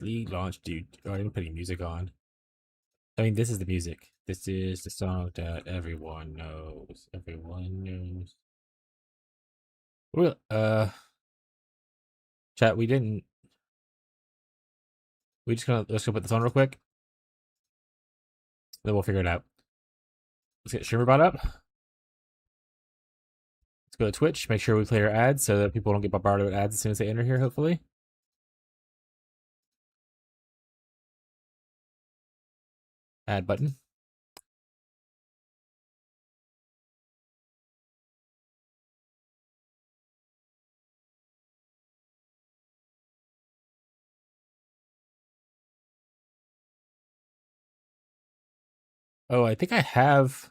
League launch, dude. Oh, I'm putting music on. I mean, this is the music. This is the song that everyone knows. Everyone knows. Well, chat. We didn't. We just gonna let's go put this on real quick. Then we'll figure it out. Let's get streamer brought up. Let's go to Twitch. Make sure we play our ads so that people don't get bombarded with ads as soon as they enter here. Hopefully. Add button. Oh, I think I have.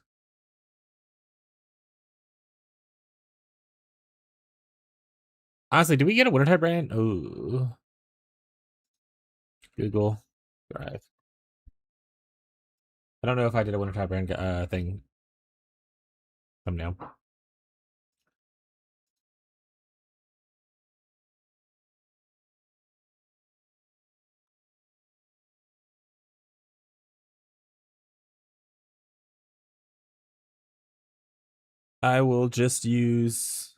Honestly, do we get a Wintertide brand? Oh, Google Drive. I don't know if I did a Wintertide brand thing. Thumbnail. I will just use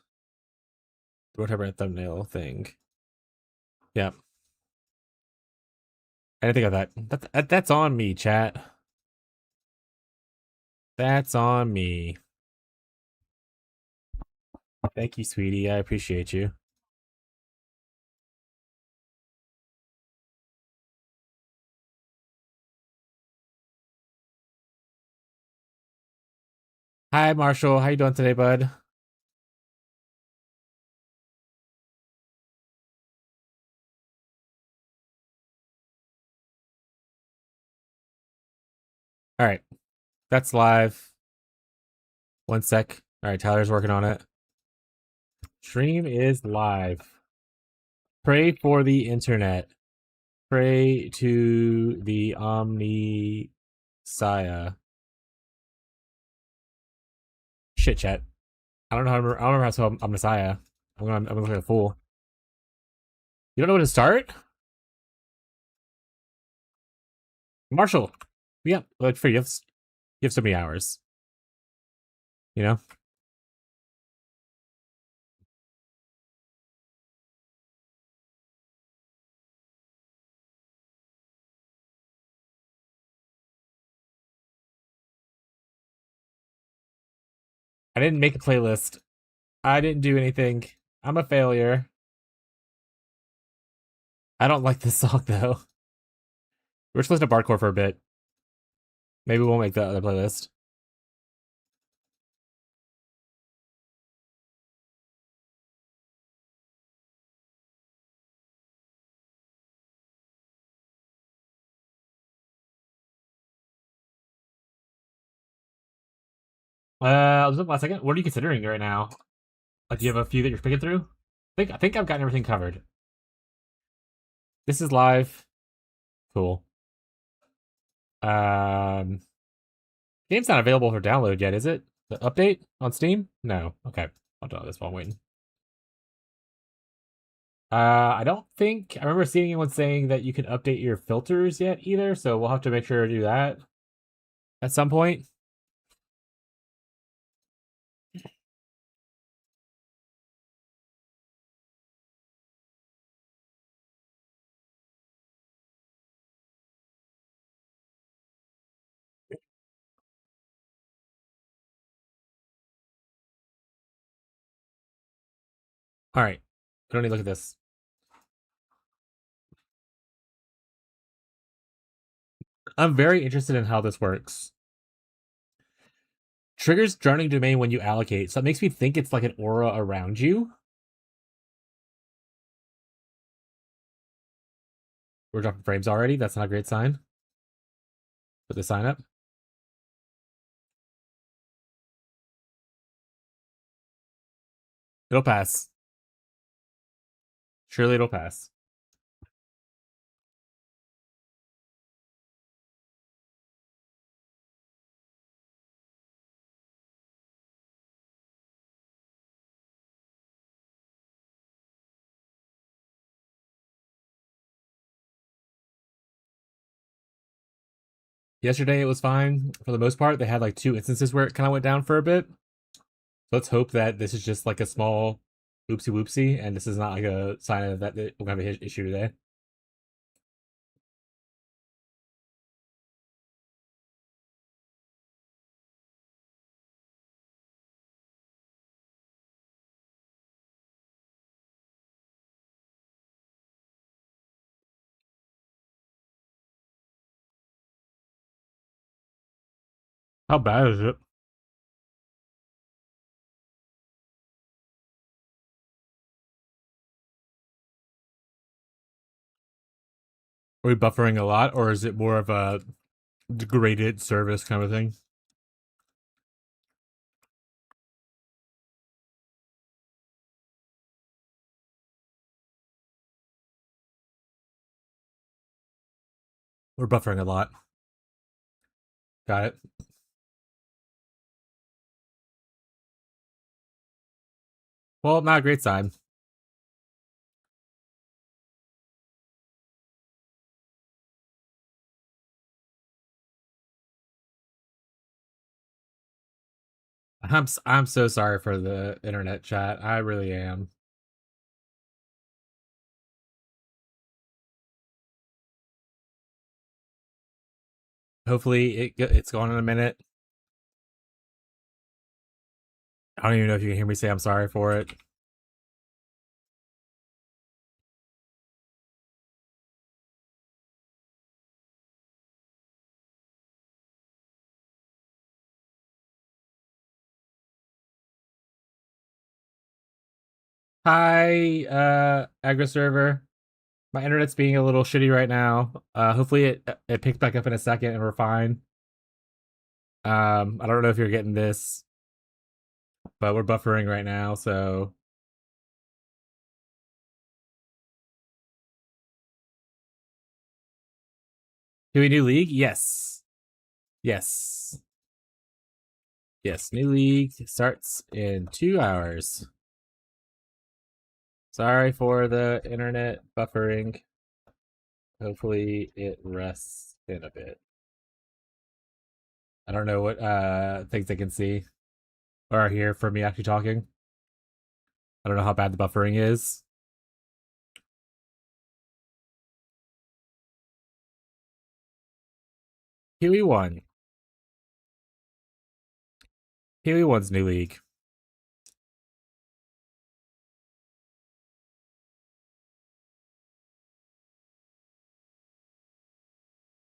the Wintertide brand thumbnail thing. Yeah. I didn't think of that. That's on me, chat. That's on me. Thank you, sweetie. I appreciate you. Hi, Marshall. How you doing today, bud? All right. That's live. 1 sec. All right, Tyler's working on it. Stream is live. Pray for the internet. Pray to the Omnisaya. Shit, chat. I don't know how to remember, I don't remember how to spell Omnisaya. I'm gonna look like a fool. You don't know when to start? Marshall. Yeah, like for you have so many hours. You know? I didn't make a playlist. I didn't do anything. I'm a failure. I don't like this song though. We're just listening to Bardcore for a bit. Maybe we'll make the other playlist. I was up last second. What are you considering right now? Like, do you have a few that you're picking through? I think I've gotten everything covered. This is live. Cool. Um, game's not available for download yet, is it? The update on Steam? No. Okay, I'll do this while I'm waiting. I don't think I remember seeing anyone saying that you can update your filters yet either. So we'll have to make sure to do that at some point. All right. I don't need to look at this. I'm very interested in how this works. Triggers drowning domain when you allocate, so it makes me think it's like an aura around you. We're dropping frames already. That's not a great sign. Put the sign up. It'll pass. Surely it'll pass. Yesterday it was fine for the most part. They had like 2 instances where it kind of went down for a bit. Let's hope that this is just like a small oopsie whoopsie, and this is not like a sign of that we're gonna have an issue today. How bad is it? Are we buffering a lot, or is it more of a degraded service kind of thing? We're buffering a lot. Got it. Well, not a great sign. I'm so sorry for the internet chat. I really am. Hopefully it's gone in a minute. I don't even know if you can hear me say I'm sorry for it. Hi, Agro server. My internet's being a little shitty right now. Hopefully it picks back up in a second and we're fine. I don't know if you're getting this, but we're buffering right now, so do we new league? Yes. Yes. Yes, new league starts in 2 hours. Sorry for the internet buffering. Hopefully it rests in a bit. I don't know what things I can see or hear from me actually talking. I don't know how bad the buffering is. Huey won. Huey won's new league.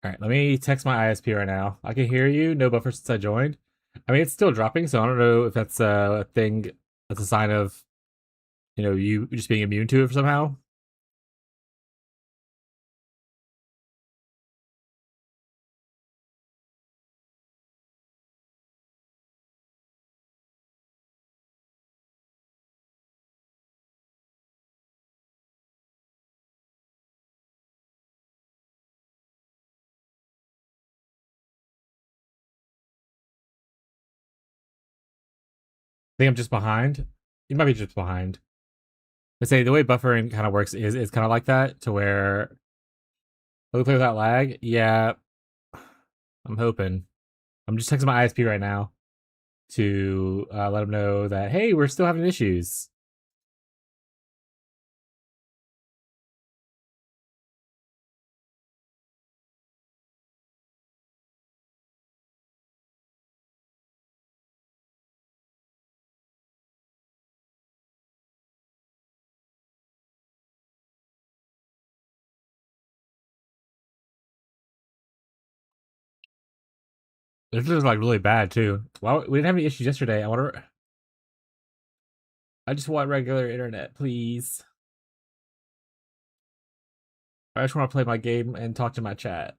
All right, let me text my ISP right now. I can hear you. No buffer since I joined. I mean, it's still dropping, so I don't know if that's a thing. That's a sign of you just being immune to it somehow. I think I'm just behind. You might be just behind. I say the way buffering kind of works is kind of like that, to where we play without lag. Yeah, I'm hoping. I'm just texting my ISP right now to let them know that hey, we're still having issues. This is like really bad too. Well, we didn't have any issues yesterday. I wonder. I just want regular internet, please. I just want to play my game and talk to my chat.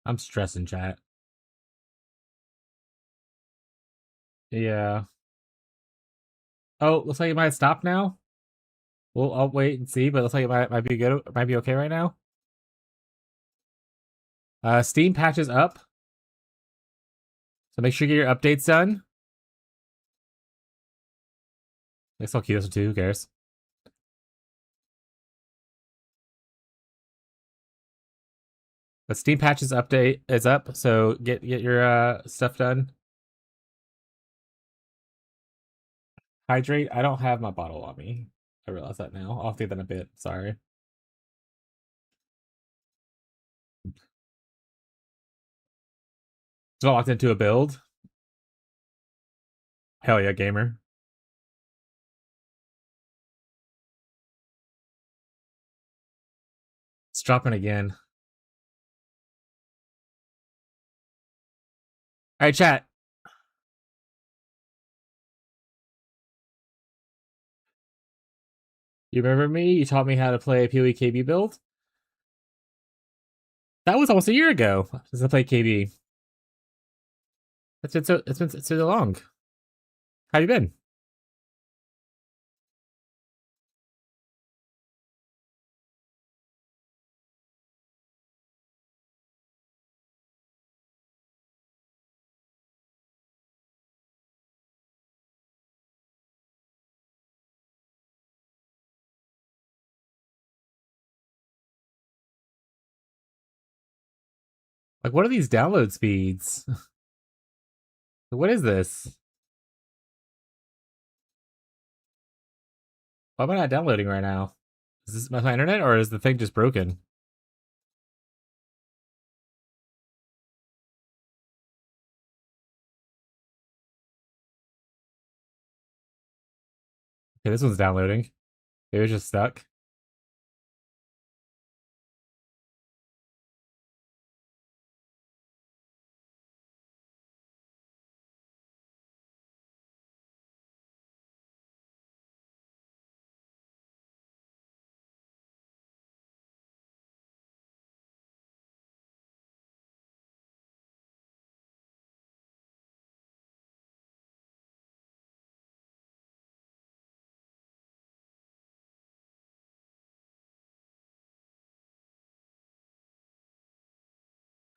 I'm stressing, chat. Yeah. Oh, looks like it might have stopped now. Well, I'll wait and see, but it looks like it might be good. Might be okay right now. Steam patches up, so make sure you get your updates done. I guess I'll keep this one too. Who cares? But Steam patches update is up, so get your stuff done. Hydrate. I don't have my bottle on me. I realize that now. I'll have to get that in a bit. Sorry. So I locked into a build. Hell yeah, gamer. It's dropping again. All right, chat. You remember me? You taught me how to play a PoE KB build. That was almost a year ago since I played KB. It's been so long. How you been? Like, what are these download speeds? What is this? Why am I not downloading right now? Is this my internet or is the thing just broken? Okay, this one's downloading. It was just stuck.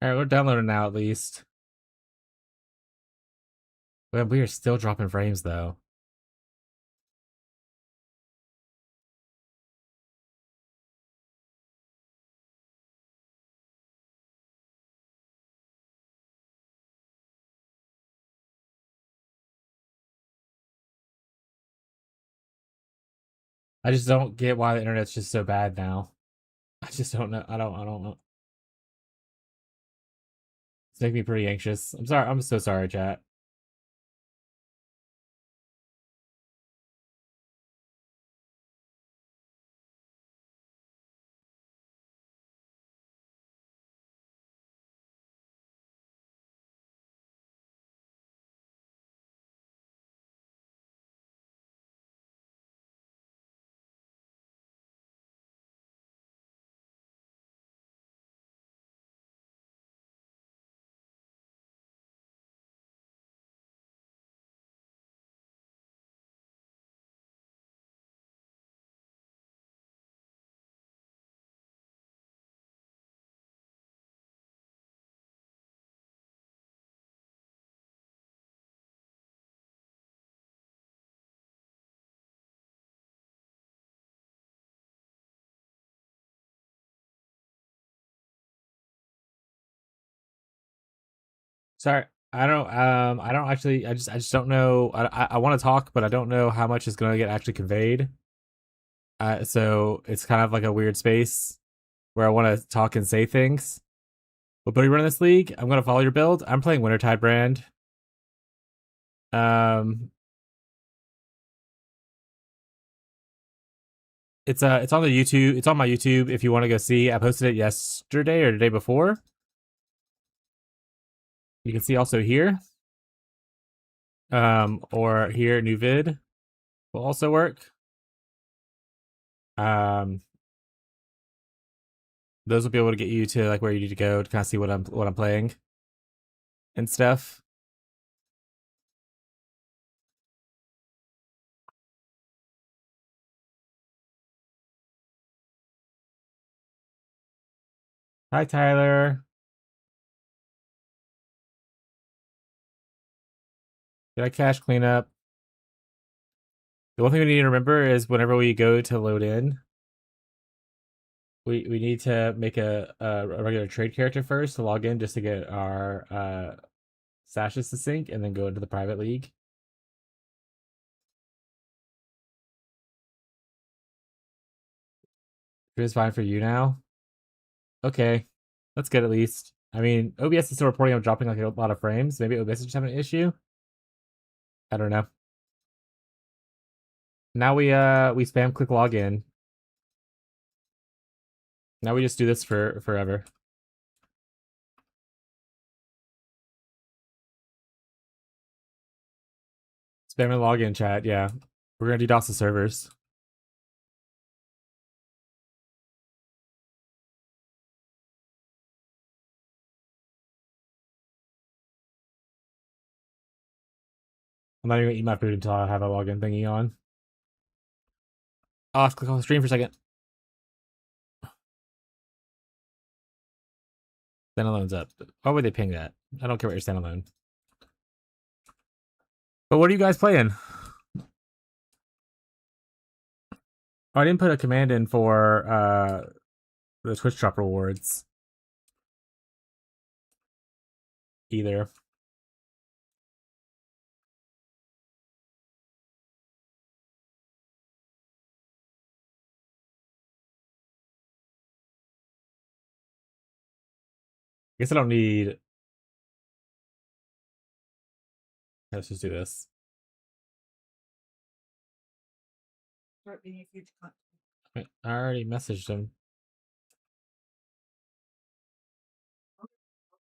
All right, we're downloading now at least. But we are still dropping frames though. I just don't get why the internet's just so bad now. I just don't know. I don't know. It's making me pretty anxious. I'm sorry. I'm so sorry, chat. Sorry. I don't actually I just don't know. I want to talk, but I don't know how much is going to get actually conveyed. So it's kind of like a weird space where I want to talk and say things. But are you running this league? I'm going to follow your build. I'm playing Wintertide brand. Um it's on the YouTube. It's on my YouTube if you want to go see. I posted it yesterday or the day before. You can see also here. Or here new vid will also work. Um those will be able to get you to like where you need to go to kind of see what I'm playing and stuff. Hi, Tyler. Did I cache cleanup? The one thing we need to remember is whenever we go to load in, we need to make a regular trade character first to log in just to get our sashes to sync and then go into the private league. It is fine for you now. Okay, that's good at least. I mean, OBS is still reporting I'm dropping like a lot of frames. Maybe OBS is just having an issue. I don't know. Now we spam click login. Now we just do this for forever. Spam and login chat, yeah. We're gonna DDoS the servers. I'm not even gonna eat my food until I have a login thingy on. Oh, let's click on the stream for a second. Standalone's up. Why would they ping that? I don't care what your standalone. But what are you guys playing? Oh, I didn't put a command in for the Twitch drop rewards either. I guess I don't need. Let's just do this. I already messaged him.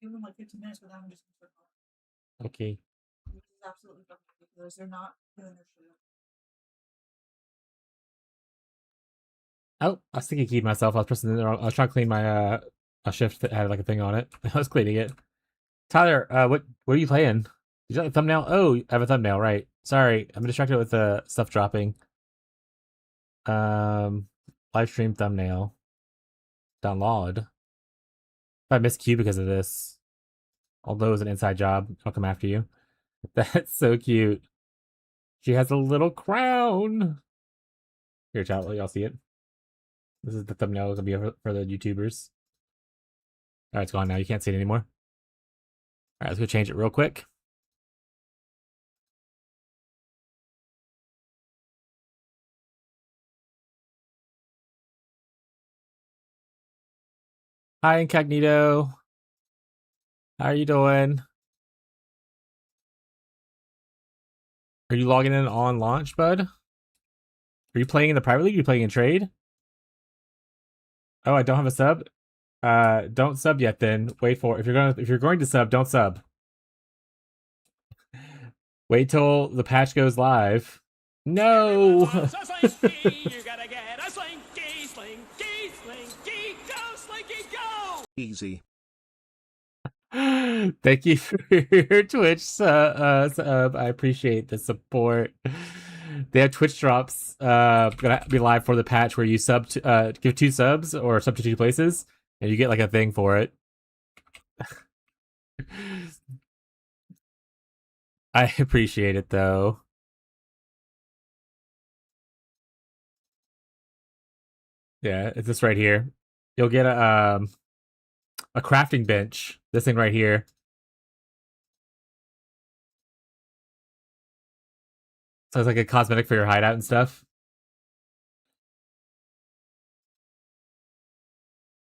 Give them like 15 minutes without them just. Okay. This is absolutely fucking ridiculous. They're not doing their shit. Oh, I was thinking keyed myself. I was pressing the wrong. I was trying to clean my a shift that had like a thing on it. I was cleaning it. Tyler, what are you playing? You got a thumbnail? Oh, I have a thumbnail, right. Sorry, I'm distracted with the stuff dropping. Um Live stream thumbnail. Download. If I missed Q because of this. Although it was an inside job, I'll come after you. That's so cute. She has a little crown. Here, chat, let y'all see it. This is the thumbnail it'll be for the YouTubers. Alright, it's gone now. You can't see it anymore. Alright, let's go change it real quick. Hi, Incognito. How are you doing? Are you logging in on launch, bud? Are you playing in the private league? Are you playing in trade? Oh, I don't have a sub. Don't sub yet. Then wait for if you're going to sub, don't sub. Wait till the patch goes live. No. Easy. Thank you for your Twitch sub. I appreciate the support. They have Twitch drops gonna be live for the patch where you sub to, give 2 subs or sub to 2 places and you get like a thing for it. I appreciate it though. Yeah, it's this right here. You'll get a crafting bench. This thing right here. So it's like a cosmetic for your hideout and stuff.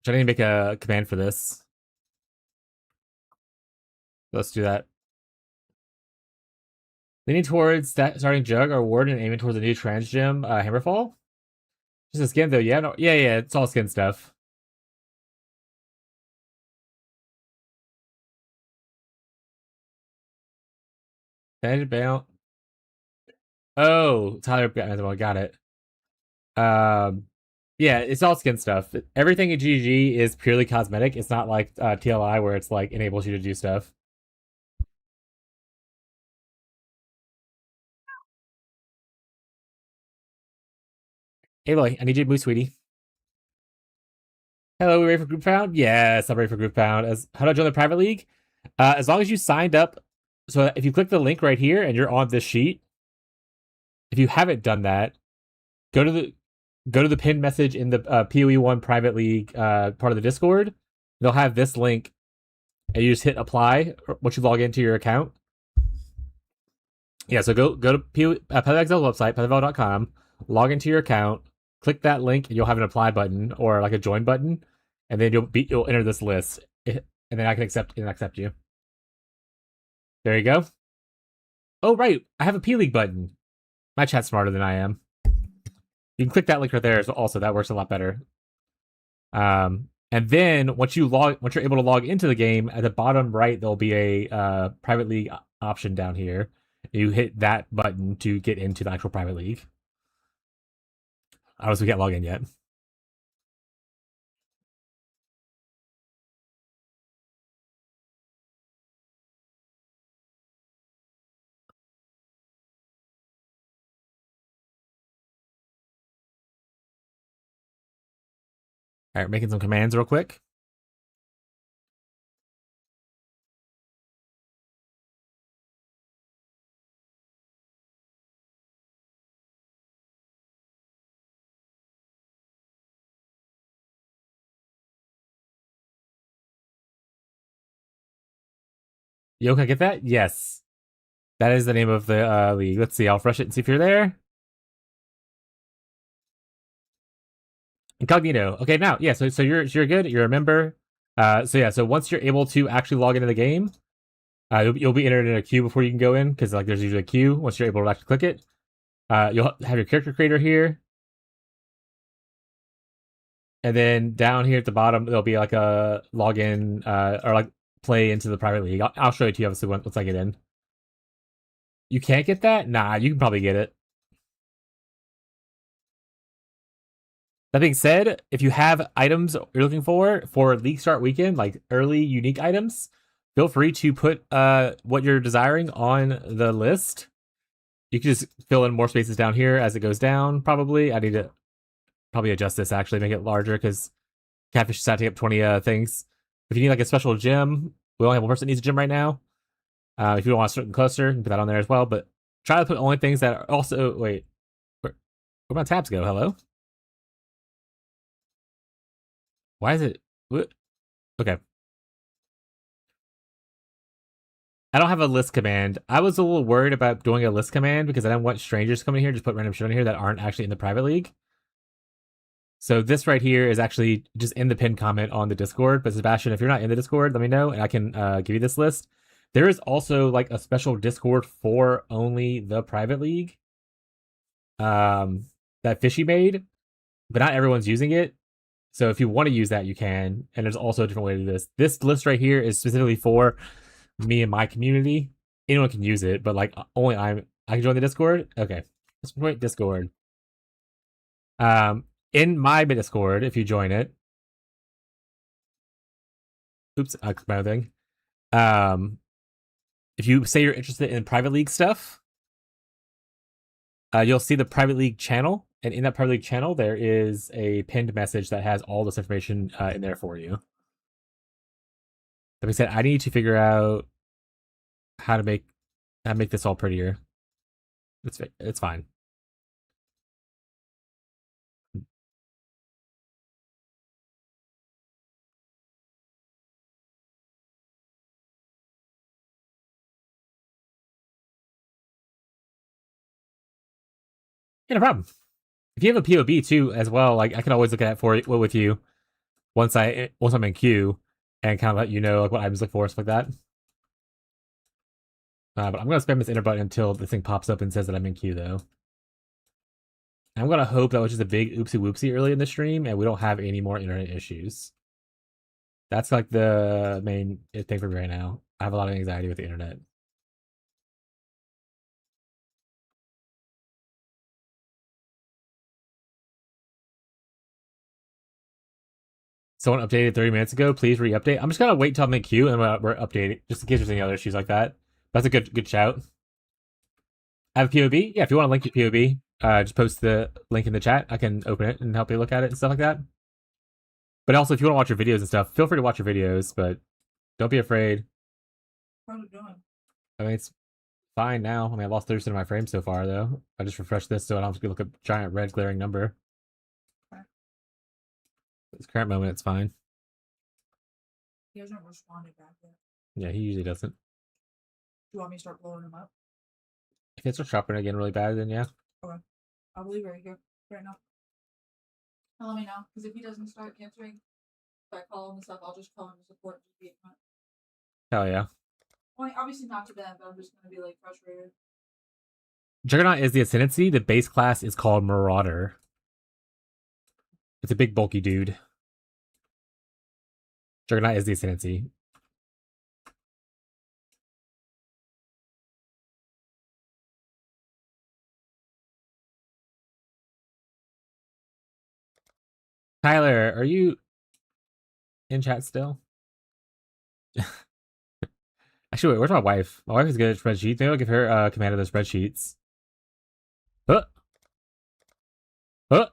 Which I need to make a command for this. Let's do that. Leaning towards starting Jug or Ward and aiming towards a new trans gym, Hammerfall. Just a skin though, yeah, no, yeah, it's all skin stuff. Bandage bound. Oh, Tyler got it. Yeah, it's all skin stuff. Everything in GG is purely cosmetic. It's not like TLI where it's like enables you to do stuff. Aloy, I need you to move, sweetie. Hello, we ready for group pound? Yes, I'm ready for group pound. How do I join the private league? As long as you signed up. So if you click the link right here and you're on this sheet, if you haven't done that, go to the pinned message in the PoE1 private league part of the Discord. They'll have this link, and you just hit apply once you log into your account. Yeah, so go to PoEXL website, PoeXL.com, log into your account, click that link, and you'll have an apply button or like a join button, and then you'll enter this list, and then I can accept you. There you go. Oh right, I have a P League button. My chat's smarter than I am. You can click that link right there. Also, that works a lot better. And then once you're able to log into the game, at the bottom right there'll be a private league option down here. You hit that button to get into the actual private league. Obviously, we can't log in yet. All right, making some commands real quick. Yo, can I get that? Yes. That is the name of the league. Let's see. I'll refresh it and see if you're there. Incognito. Okay, now, yeah. So you're good. You're a member. So once you're able to actually log into the game, you'll be entered in a queue before you can go in because like there's usually a queue once you're able to actually click it. You'll have your character creator here, and then down here at the bottom there'll be like a login or like play into the private league. I'll show it to you obviously once I get in. You can't get that? Nah, you can probably get it. That being said, if you have items you're looking for League Start Weekend, like early unique items, feel free to put what you're desiring on the list. You can just fill in more spaces down here as it goes down, probably. I need to probably adjust this, actually, make it larger, because Catfish is setting up 20 things. If you need like a special gym, we only have one person that needs a gym right now. If you don't want to start closer, you can put that on there as well. But try to put only things that are also... Wait, where my tabs go? Hello? Why is it... What? Okay. I don't have a list command. I was a little worried about doing a list command because I don't want strangers coming here, just put random shit on here that aren't actually in the private league. So this right here is actually just in the pinned comment on the Discord. But Sebastian, if you're not in the Discord, let me know and I can give you this list. There is also like a special Discord for only the private league that Fishy made, but not everyone's using it. So if you want to use that, you can. And there's also a different way to do this. This list right here is specifically for me and my community. Anyone can use it, but like only I can join the Discord. Okay, let's point Discord. In my Discord, if you join it, oops, I clicked my own thing. If you say you're interested in private league stuff, you'll see the private league channel, and in that private league channel, there is a pinned message that has all this information in there for you. Like I said, I need to figure out how to make this all prettier. It's fine. Yeah, no problem. If you have a POB too, as well, like I can always look at it with you once I'm in queue and kind of let you know like what items look for, stuff like that. But I'm gonna spam this enter button until this thing pops up and says that I'm in queue, though. I'm gonna hope that was just a big oopsie whoopsie early in the stream, and we don't have any more internet issues. That's like the main thing for me right now. I have a lot of anxiety with the internet. Someone updated 30 minutes ago. Please re-update. I'm just gonna wait till I'm in queue and we're updating just in case there's any other issues like that. That's a good shout. I have a POB. Yeah, if you want to link your POB, just post the link in the chat. I can open it and help you look at it and stuff like that. But also, if you want to watch your videos and stuff, feel free to watch your videos, but don't be afraid. How's it doing? I mean, it's fine now. I mean, I lost 30% of my frames so far, though. I just refreshed this so I don't have to look at a giant red glaring number. Okay. At this current moment, it's fine. He hasn't responded back yet. Yeah, he usually doesn't. Do you want me to start blowing him up? If it starts dropping again really bad, then yeah. Okay. I'll leave right here, right now. And let me know, because if he doesn't start answering, if I call him and stuff, I'll just call him to support just be account. Hell yeah. Well, obviously not to them, but I'm just gonna be like frustrated. Juggernaut is the Ascendancy. The base class is called Marauder. It's a big bulky dude. Juggernaut is the Ascendancy. Tyler, are you in chat still? Actually, wait, where's my wife? My wife is good at spreadsheets. Maybe I'll give her command of the spreadsheets. Huh? Huh?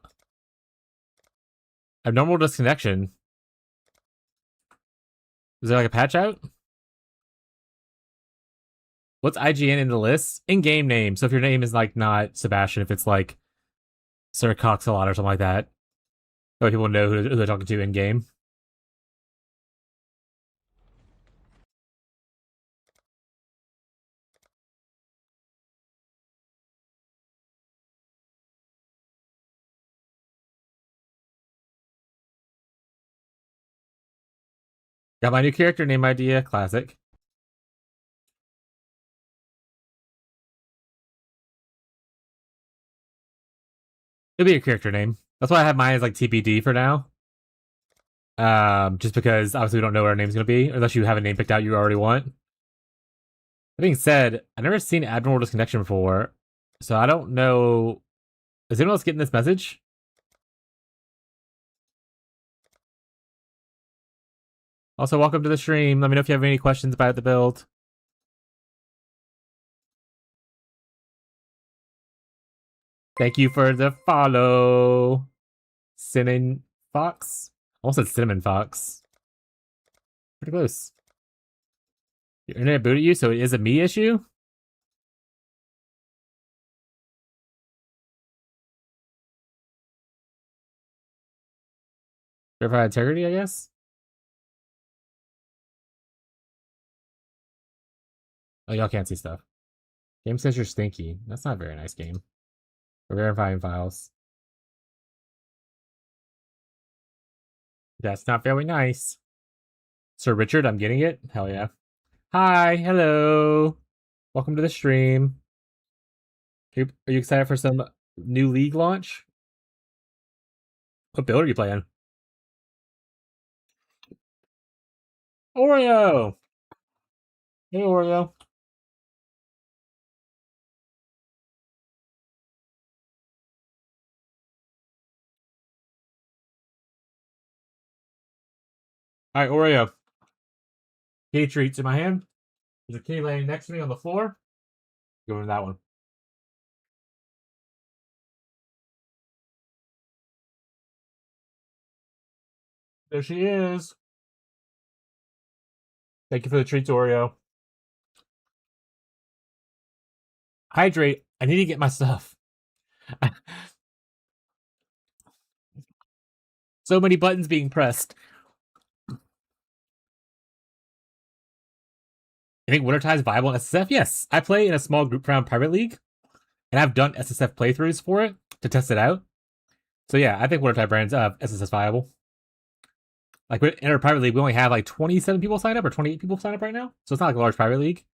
Abnormal disconnection. Is there like a patch out? What's IGN in the list? In-game name. So if your name is like not Sebastian, if it's like Sir Cox-a-lot or something like that, so people know who they're talking to in-game. Got my new character name idea. Classic. It'll be a character name. That's why I have mine as like TBD for now. Just because obviously we don't know what our name's gonna be, unless you have a name picked out you already want. That being said, I've never seen Abnormal Disconnection before, so I don't know. Is anyone else getting this message? Also, welcome to the stream. Let me know if you have any questions about the build. Thank you for the follow. Cinnamon Fox? I almost said Cinnamon Fox. Pretty close. Your internet booted you, so it is a me issue? Verify integrity, I guess? Oh, y'all can't see stuff. Game says you're stinky. That's not a very nice game. We're verifying files. That's not very nice. Sir Richard, I'm getting it? Hell yeah. Hi, hello. Welcome to the stream. Are you excited for some new league launch? What build are you playing? Oreo! Hey, Oreo. Alright, Oreo. Kitty treats in my hand. There's a kitty laying next to me on the floor. Go into that one. There she is. Thank you for the treats, Oreo. Hydrate. I need to get my stuff. So many buttons being pressed. I think Wintertide is viable in SSF. Yes, I play in a small group round private league, and I've done SSF playthroughs for it to test it out. So yeah, I think Wintertide brands SSF viable. Like in our private league, we only have like 27 people sign up or 28 people sign up right now, so it's not like a large private league.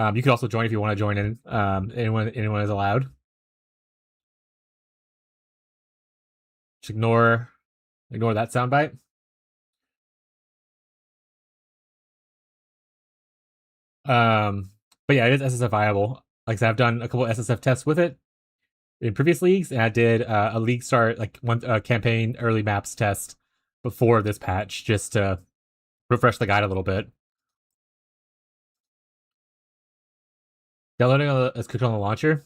You could also join if you want to join in. Anyone is allowed. Just ignore that soundbite. But yeah, it is SSF viable. Like I said, I've done a couple of SSF tests with it in previous leagues, and I did a league start, like one campaign early maps test before this patch, just to refresh the guide a little bit. Downloading is cooked on the launcher.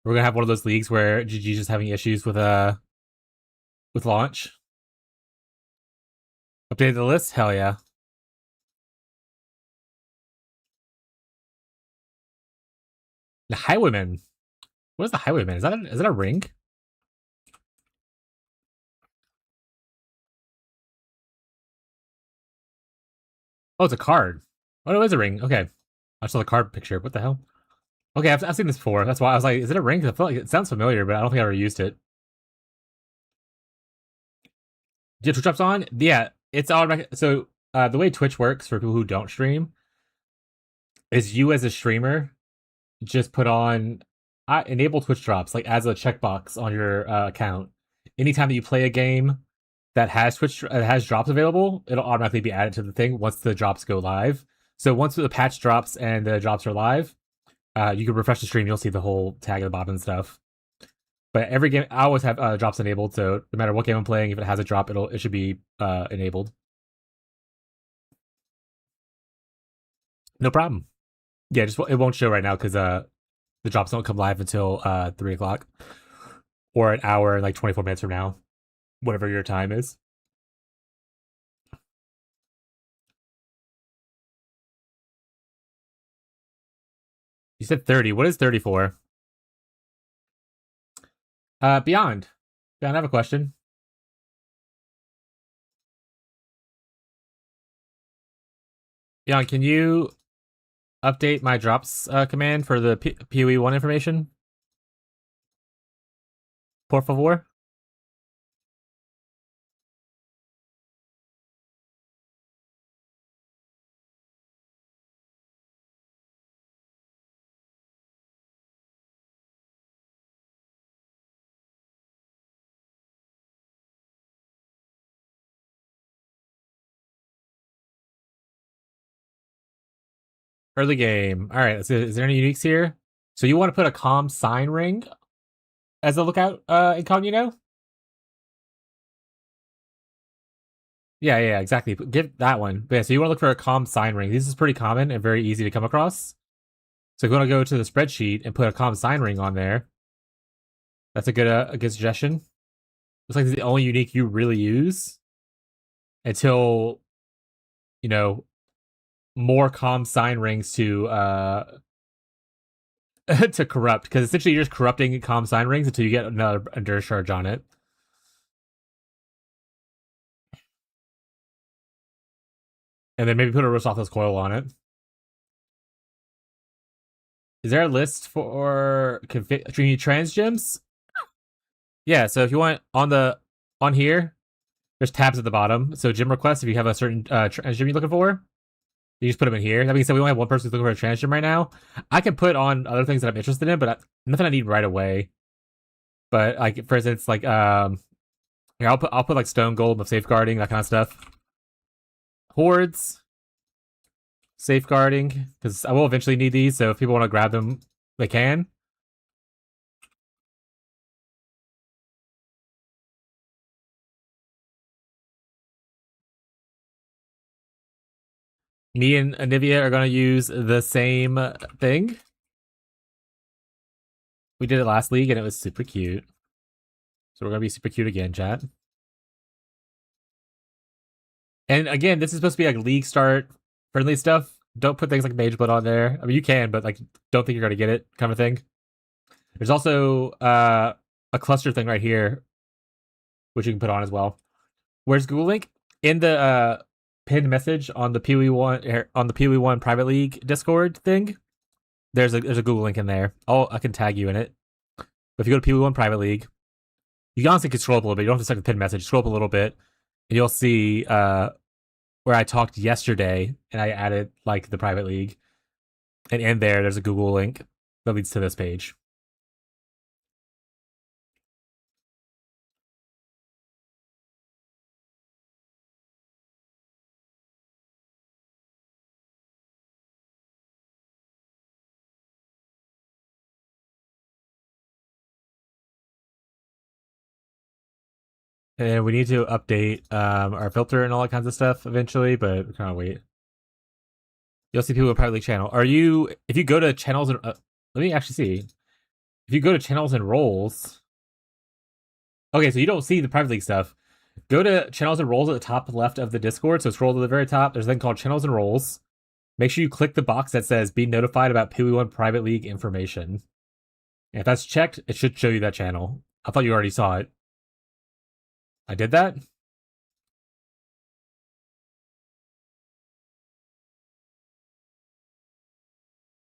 We're gonna have one of those leagues where GG's just having issues with with launch. Updated the list? Hell yeah. The Highwayman. What is the Highwayman? Is that a ring? Oh, it's a card. Oh, no, it is a ring. Okay. I saw the card picture. What the hell? Okay, I've seen this before. That's why I was like, is it a ring? 'Cause I feel like it sounds familiar, but I don't think I ever used it. Do you have Twitch drops on? Yeah, it's automatic. So the way Twitch works for people who don't stream is you as a streamer just put on enable Twitch drops like as a checkbox on your account. Anytime that you play a game that has has drops available, it'll automatically be added to the thing once the drops go live. So once the patch drops and the drops are live, you can refresh the stream. You'll see the whole tag at the bottom and stuff. But every game, I always have drops enabled. So no matter what game I'm playing, if it has a drop, it should be enabled. No problem. Yeah, just it won't show right now because the drops don't come live until 3 o'clock or an hour and like 24 minutes from now, whatever your time is. You said 30. What is 30 for? Beyond. Beyond, I have a question. Beyond, can you update my drops command for the PoE1 information? Por favor? Early game. All right, let's see. Is there any uniques here? So you want to put a calm sign ring as a lookout incognito? Yeah, exactly. Give that one. But yeah, so you want to look for a calm sign ring. This is pretty common and very easy to come across. So if you want to go to the spreadsheet and put a calm sign ring on there, that's a good suggestion. Looks like it's the only unique you really use until more calm sign rings to to corrupt, because essentially you're just corrupting calm sign rings until you get another endurance charge on it. And then maybe put a Rosotha's coil on it. Is there a list for config trans gems? Yeah, so if you want on here, there's tabs at the bottom. So gym requests, if you have a certain trans gem you're looking for, you just put them in here. That being said, we only have one person who's looking for a trans gem right now. I can put on other things that I'm interested in, but nothing I need right away. But like for instance, like I'll put like stone golem of safeguarding, that kind of stuff. Hordes, safeguarding, because I will eventually need these. So if people want to grab them, they can. Me and Anivia are going to use the same thing. We did it last league and it was super cute. So we're going to be super cute again, chat. And again, this is supposed to be like league start friendly stuff. Don't put things like Mage Blood on there. I mean, you can, but like, don't think you're going to get it kind of thing. There's also a cluster thing right here, which you can put on as well. Where's Google Link? In the pinned message on the PoE1 private league Discord thing. There's a Google link in there. I can tag you in it. But if you go to PoE1 private league, you honestly can scroll up a little bit. You don't have to check the pinned message. Scroll up a little bit, and you'll see where I talked yesterday, and I added like the private league, and in there's a Google link that leads to this page. And we need to update our filter and all that kinds of stuff eventually, but we kind of wait. You'll see people in private league channel. If you go to channels and let me actually see. If you go to channels and roles, Okay, so you don't see the private league stuff. Go to channels and roles at the top left of the Discord. So scroll to the very top. There's a thing called channels and roles. Make sure you click the box that says be notified about PW1 private league information. And if that's checked, it should show you that channel. I thought you already saw it. I did that?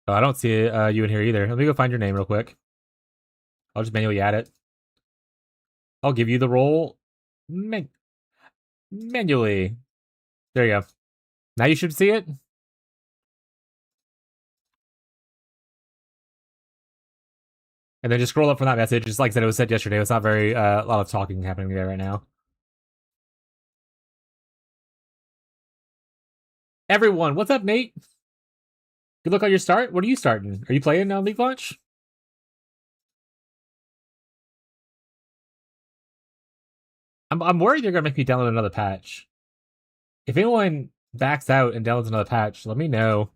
Oh, I don't see you in here either. Let me go find your name real quick. I'll just manually add it. I'll give you the role manually. There you go. Now you should see it. And then just scroll up from that message. Just like I said, it was said yesterday. It's not very a lot of talking happening there right now. Everyone, what's up, Nate? Good luck on your start. What are you starting? Are you playing on League Launch? I'm worried they're gonna make me download another patch. If anyone backs out and downloads another patch, let me know.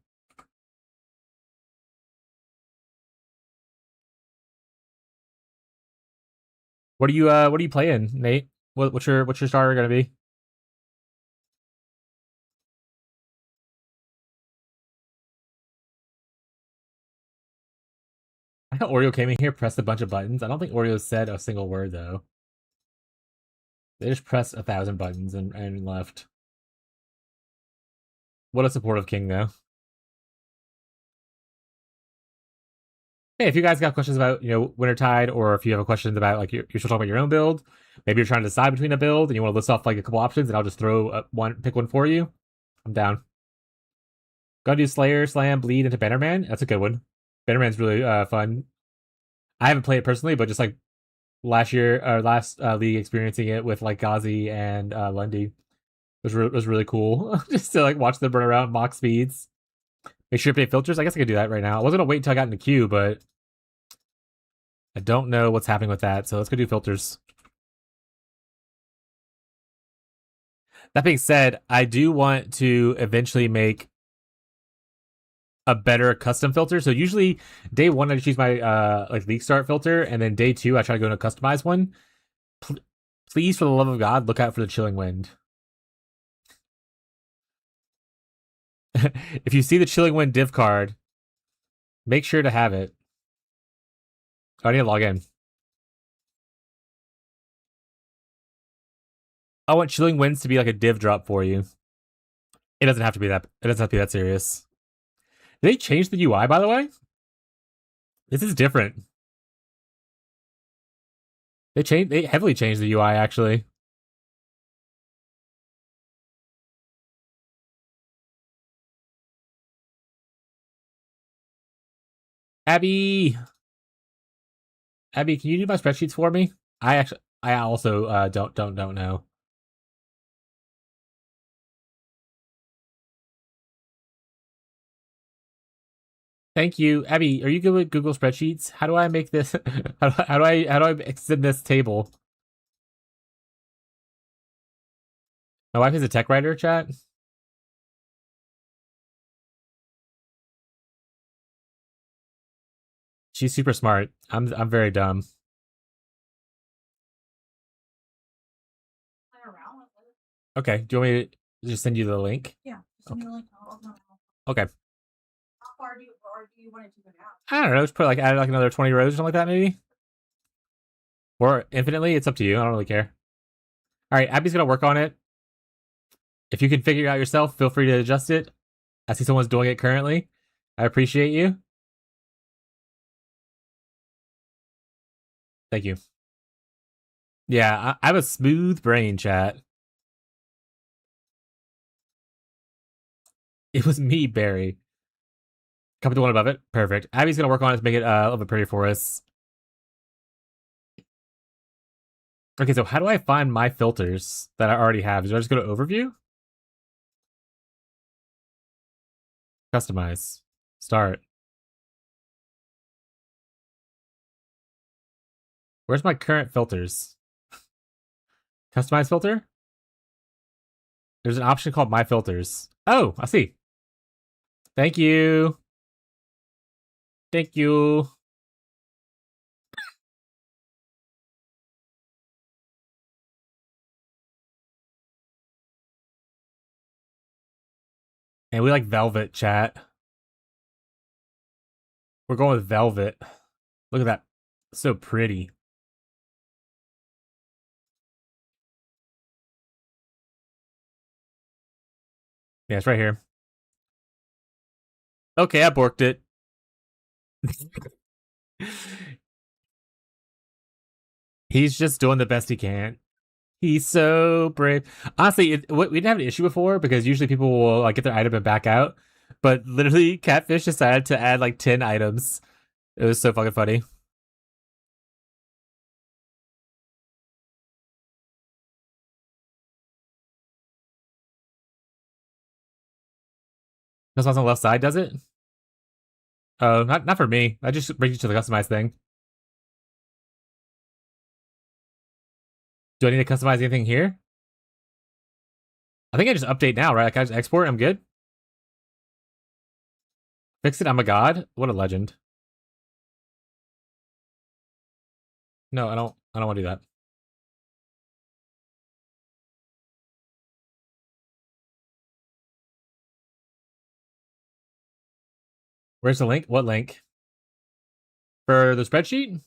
What are you playing, Nate? What's your starter gonna be? I thought Oreo came in here, pressed a bunch of buttons. I don't think Oreo said a single word though. They just pressed 1,000 buttons and left. What a supportive king though. Hey, if you guys got questions about, Wintertide, or if you have questions about, like, you're still talking about your own build, maybe you're trying to decide between a build and you want to list off, like, a couple options, and I'll just throw pick one for you, I'm down. Gonna do Slayer, Slam, Bleed into Bannerman. That's a good one. Bannerman's really fun. I haven't played it personally, but just, like, last league experiencing it with, like, Ghazi and Lundy was really cool. Just to, like, watch them run around, mock speeds. Make sure you update filters. I guess I could do that right now. I was gonna wait until I got in the queue, but I don't know what's happening with that, so let's go do filters. That being said, I do want to eventually make a better custom filter. So usually day one I choose my like league start filter, and then day two I try to go into a customized one. Please, for the love of God, look out for the chilling wind. If you see the chilling wind div card, make sure to have it. Oh, I need to log in. I want chilling winds to be like a div drop for you. It doesn't have to be that. It doesn't have to be that serious. Did they change the UI, by the way? This is different. They heavily changed the UI actually. Abby, Abby, can you do my spreadsheets for me? I also don't know. Thank you, Abby. Are you good with Google Spreadsheets? How do I make this? How do I extend this table? My wife is a tech writer. Chat. She's super smart. I'm very dumb. Play around with it. Okay. Do you want me to just send you the link? Yeah. Just send me the link. I'll open it. Okay. How far do you want it to go down? I don't know. Just add like another 20 rows or something like that, maybe. Or infinitely. It's up to you. I don't really care. All right. Abby's gonna work on it. If you can figure it out yourself, feel free to adjust it. I see someone's doing it currently. I appreciate you. Thank you. Yeah, I have a smooth brain, chat. It was me, Barry. Copy the one above it. Perfect. Abby's gonna work on it to make it a little bit prettier for us. Okay, so how do I find my filters that I already have? Do I just go to overview? Customize. Start. Where's my current filters? Customize filter? There's an option called My Filters. Oh, I see. Thank you. Thank you. And we like velvet, chat. We're going with velvet. Look at that. So pretty. Yeah, it's right here. Okay, I borked it. He's just doing the best he can. He's so brave. Honestly, we didn't have an issue before because usually people will like get their item and back out. But literally, Catfish decided to add like 10 items. It was so fucking funny. That's on the left side, does it? Oh, not for me. I just bring you to the customized thing. Do I need to customize anything here? I think I just update now, right? Like I just export. I'm good. Fix it. I'm a god. What a legend. No, I don't. I don't want to do that. Where's the link? What link? For the spreadsheet?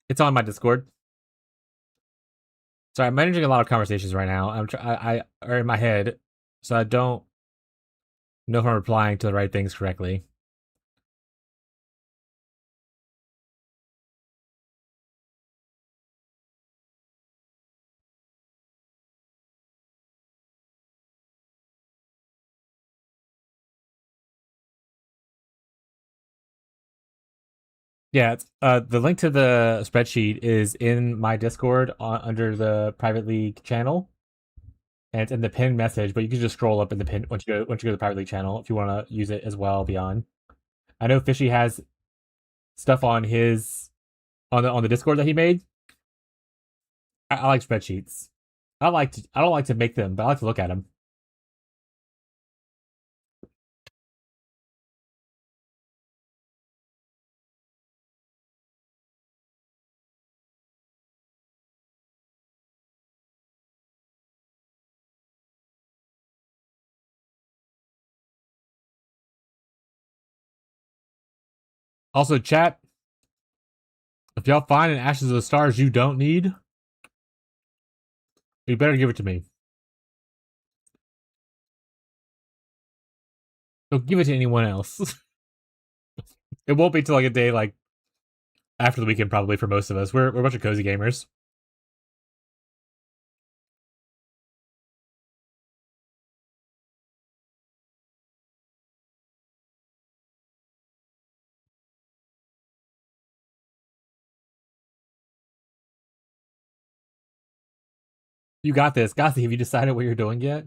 It's on my Discord. Sorry, I'm managing a lot of conversations right now. I are in my head, so I don't know if I'm replying to the right things correctly. Yeah, the link to the spreadsheet is in my Discord under the private league channel, and it's in the pinned message. But you can just scroll up in the pin once you go to the private league channel if you want to use it as well beyond. I know Fishy has stuff on his on the Discord that he made. I like spreadsheets. I don't like to make them, but I like to look at them. Also, chat, if y'all find an Ashes of the Stars you don't need, you better give it to me. Don't give it to anyone else. It won't be till like a day like after the weekend, probably for most of us. We're a bunch of cozy gamers. You got this. Gossy, have you decided what you're doing yet?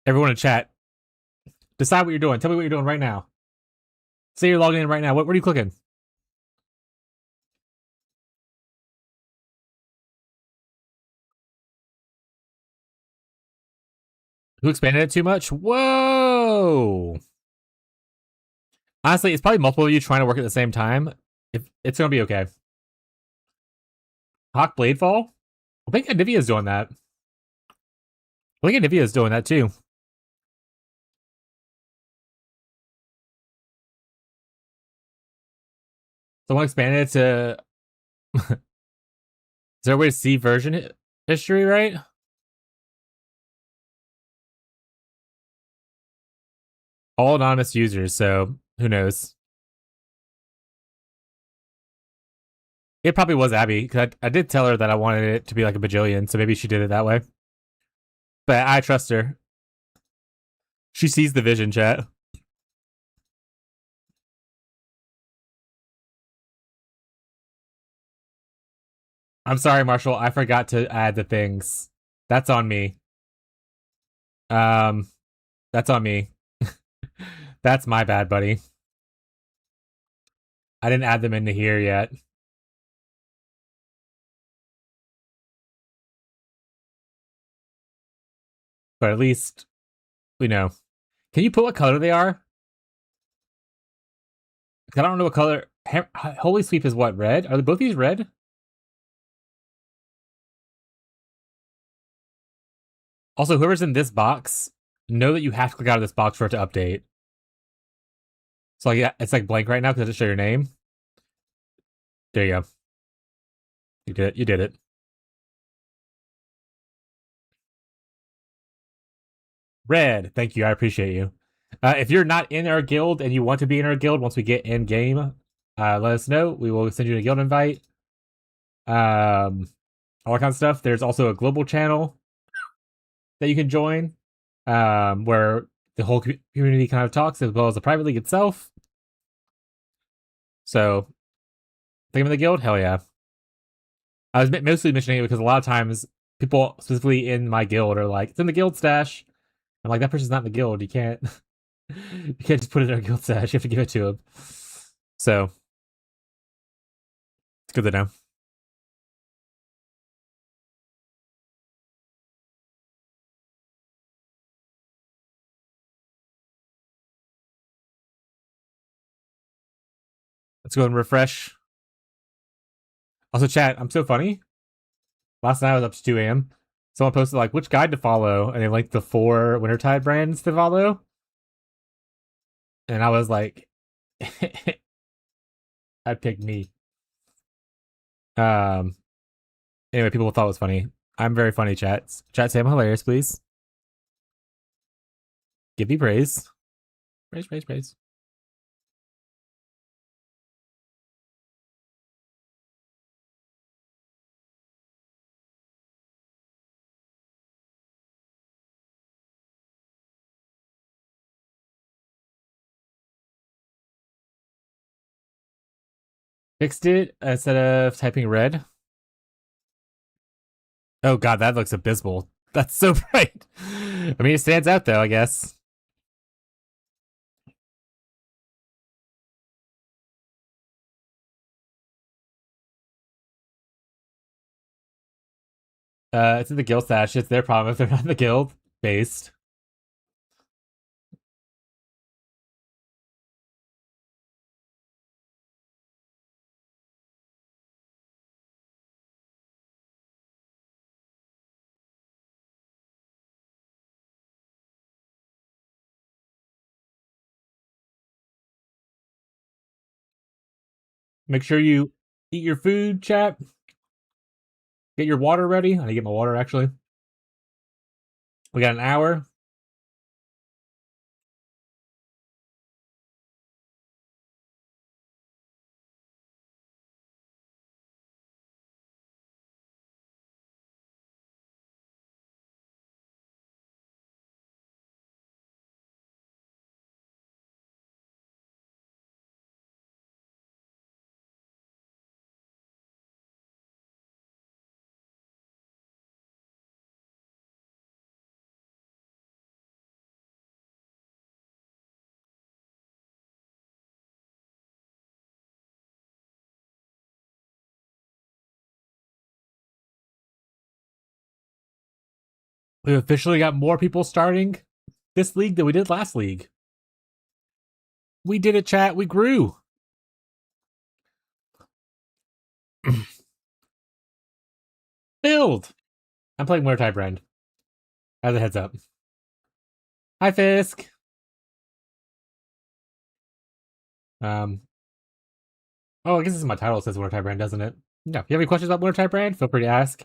Everyone in chat, decide what you're doing. Tell me what you're doing right now. Say you're logging in right now. What are you clicking? Who expanded it too much? Whoa! Honestly, it's probably multiple of you trying to work at the same time. If it's gonna be okay. Hawk Bladefall? I think Anivia's doing that. I think Anivia's doing that too. Someone expanded it to. Is there a way to see version history, right? All anonymous users, so who knows? It probably was Abby, because I did tell her that I wanted it to be like a bajillion, so maybe she did it that way. But I trust her. She sees the vision, chat. I'm sorry, Marshall. I forgot to add the things. That's on me. Um, that's on me. That's my bad, buddy. I didn't add them into here yet. But at least we know. Can you put what color they are? I don't know what color. Holy Sweep is what, red? Are both these red? Also, whoever's in this box, know that you have to click out of this box for it to update. So like, yeah, it's like blank right now because I just show your name. There you go. You did it. You did it. Red, thank you. I appreciate you. If you're not in our guild and you want to be in our guild once we get in game, let us know. We will send you a guild invite. All that kind of stuff. There's also a global channel that you can join, where the whole community kind of talks, as well as the private league itself. So, think of the guild? Hell yeah. I was mostly mentioning it because a lot of times people specifically in my guild are like, it's in the guild stash. I'm like, that person's not in the guild. You can't you can't just put it in our guild stash. You have to give it to him. So it's good to know. Let's go and refresh. Also, chat, I'm so funny. Last night I was up to 2 a.m. Someone posted like which guide to follow, and they linked the 4 Wintertide brands to follow. And I was like, I picked me. Anyway, people thought it was funny. I'm very funny, chat. Chat, say I'm hilarious, please. Give me praise. Praise, praise, praise. Fixed it instead of typing red. Oh god, that looks abysmal. That's so bright. I mean, it stands out though, I guess. It's in the guild stash. It's their problem if they're not in the guild based. Make sure you eat your food, chat. Get your water ready. I need to get my water actually. We got an hour. We've officially got more people starting this league than we did last league. We did it, chat. We grew. Build. I'm playing Wintertide Brand. As a heads up. Hi, Fisk. Oh, I guess this is my title. It says Wintertide Brand, doesn't it? Yeah. If you have any questions about Wintertide Brand, feel free to ask.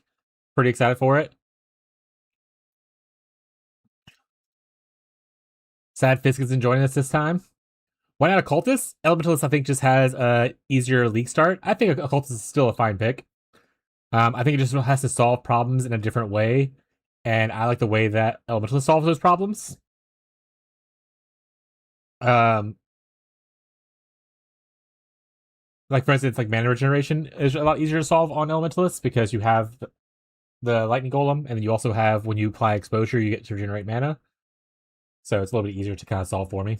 Pretty excited for it. Sad Fisk isn't joining us this time. Why not Occultist? Elementalist, I think, just has a easier league start. I think Occultist is still a fine pick. I think it just has to solve problems in a different way, and I like the way that Elementalist solves those problems. Like for instance, like mana regeneration is a lot easier to solve on Elementalist because you have the Lightning Golem, and then you also have when you apply exposure, you get to regenerate mana. So it's a little bit easier to kind of solve for me.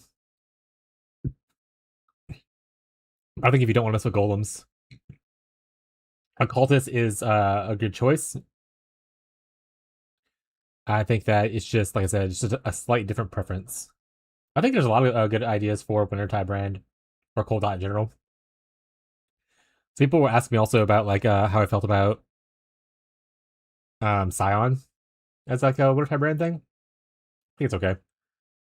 I think if you don't want to mess with golems, Occultist is a good choice. I think that it's just, like I said, just a slight different preference. I think there's a lot of good ideas for Wintertide Brand or Cold Dot in general. So people were asking me also about like how I felt about Scion. as like a Wintertide brand thing. I think it's okay.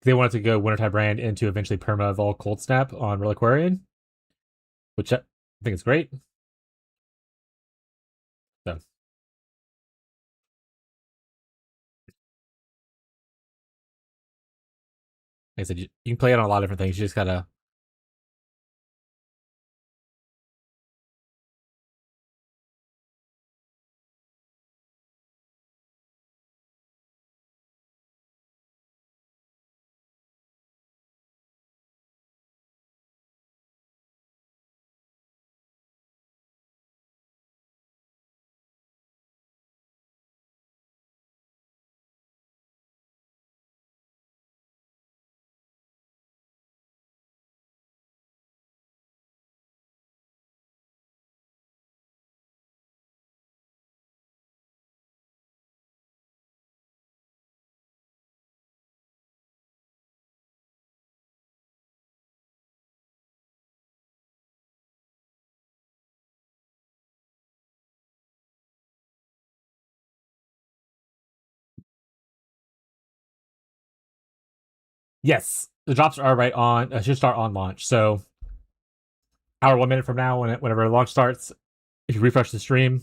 They wanted to go Wintertide brand into eventually perma Vol Cold Snap on Reliquarian, which I think is great. So, like I said, you can play it on a lot of different things. You just gotta. Yes, the drops are right on. Should start on launch. So, hour 1 minute from now, whenever launch starts, if you refresh the stream,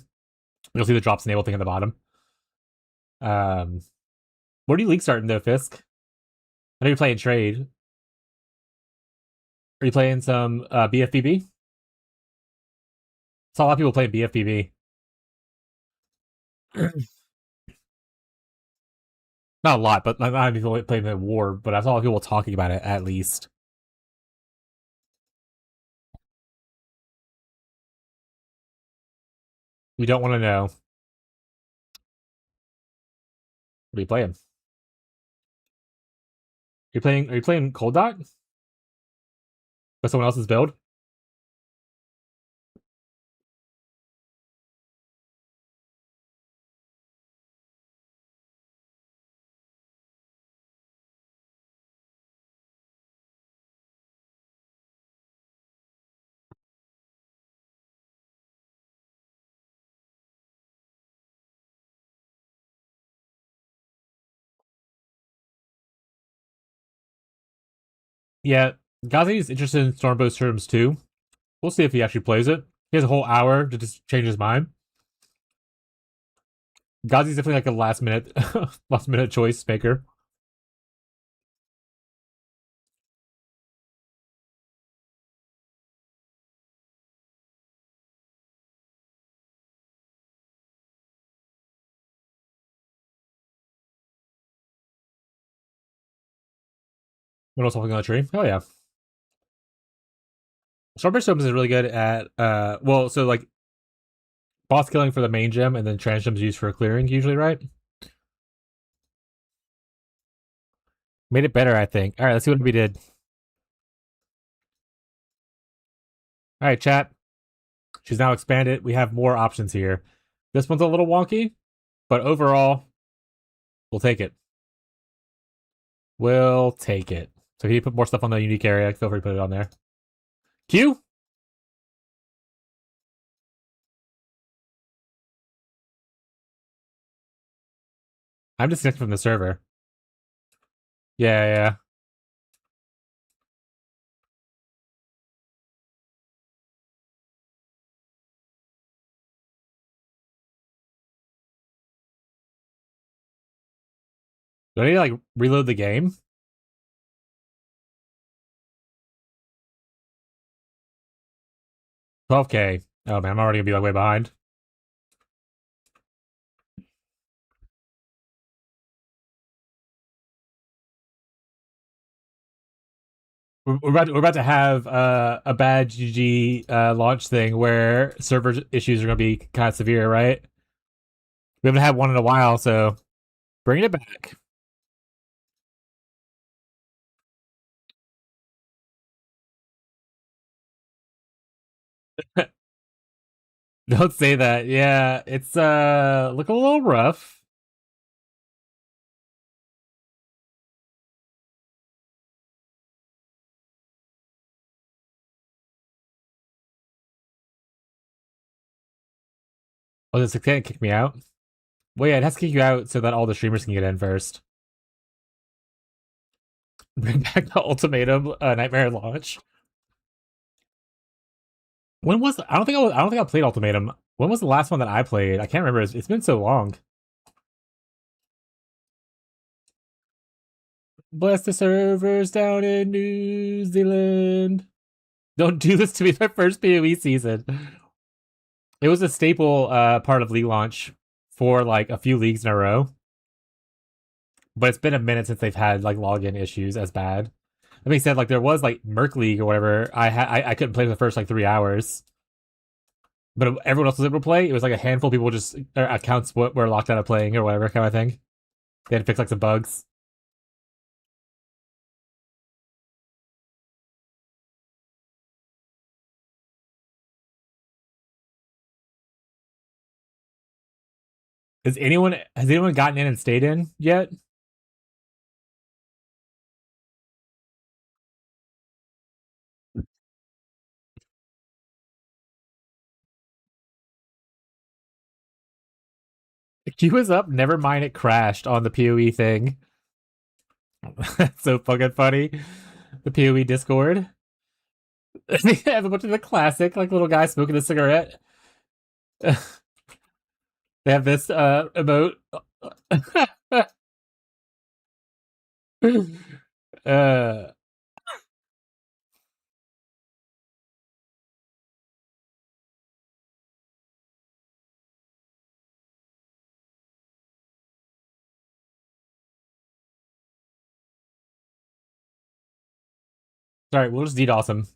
you'll see the drops enable thing at the bottom. Um, where do you league starting though, Fisk? I know you're playing trade. Are you playing some BFBB? Saw a lot of people playing BFBB. Not a lot, but not many people playing the war. But I saw a lot of people talking about it at least. We don't want to know. What are you playing? Are you playing Cold Dot? With someone else's build? Yeah, Ghazi's interested in Stormbow's terms too. We'll see if he actually plays it. He has a whole hour to just change his mind. Ghazi's definitely like a last minute choice maker. What else something on the tree? Oh yeah. Stormbow's terms is really good at well, so like boss killing for the main gem and then trans gems used for clearing usually, right? Made it better, I think. All right, let's see what we did. All right, chat. She's now expanded. We have more options here. This one's a little wonky, but overall, we'll take it. We'll take it. So if you put more stuff on the unique area, feel free to put it on there. Q? I'm disconnected from the server. Yeah. Do I need to like reload the game? 12K. Oh man, I'm already gonna be like way behind. We're about to have a bad GG launch thing where server issues are gonna be kind of severe, right? We haven't had one in a while, so bring it back. Don't say that. Yeah, it's look a little rough. Oh, this can't kick me out. Well, yeah, it has to kick you out so that all the streamers can get in first. Bring back the ultimatum nightmare launch. When was I don't think I played Ultimatum. When was the last one that I played? I can't remember. It's been so long. Bless the servers down in New Zealand. Don't do this to me my first PoE season. It was a staple part of League launch for like a few leagues in a row. But it's been a minute since they've had like login issues as bad. That being said, like there was like Merc League or whatever. I couldn't play for the first like 3 hours. But everyone else was able to play. It was like a handful of people just their accounts were locked out of playing or whatever kind of thing. They had to fix like some bugs. Has anyone gotten in and stayed in yet? Queue was up. Never mind, it crashed on the PoE thing. That's so fucking funny. The PoE Discord. They have a bunch of the classic, like little guy smoking a cigarette. They have this emote. uh, sorry, we'll just DDoS them.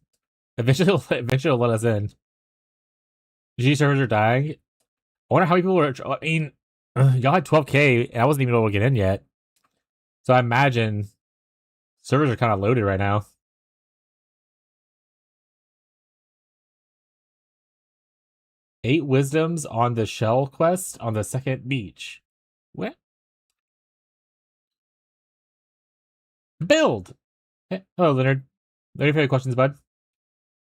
Eventually, let us in. G servers are dying. I wonder how many people were. I mean, y'all had 12K, and I wasn't even able to get in yet. So I imagine servers are kind of loaded right now. Eight wisdoms on the shell quest on the second beach. What? Build! Hey, hello, Leonard. Any further questions, bud?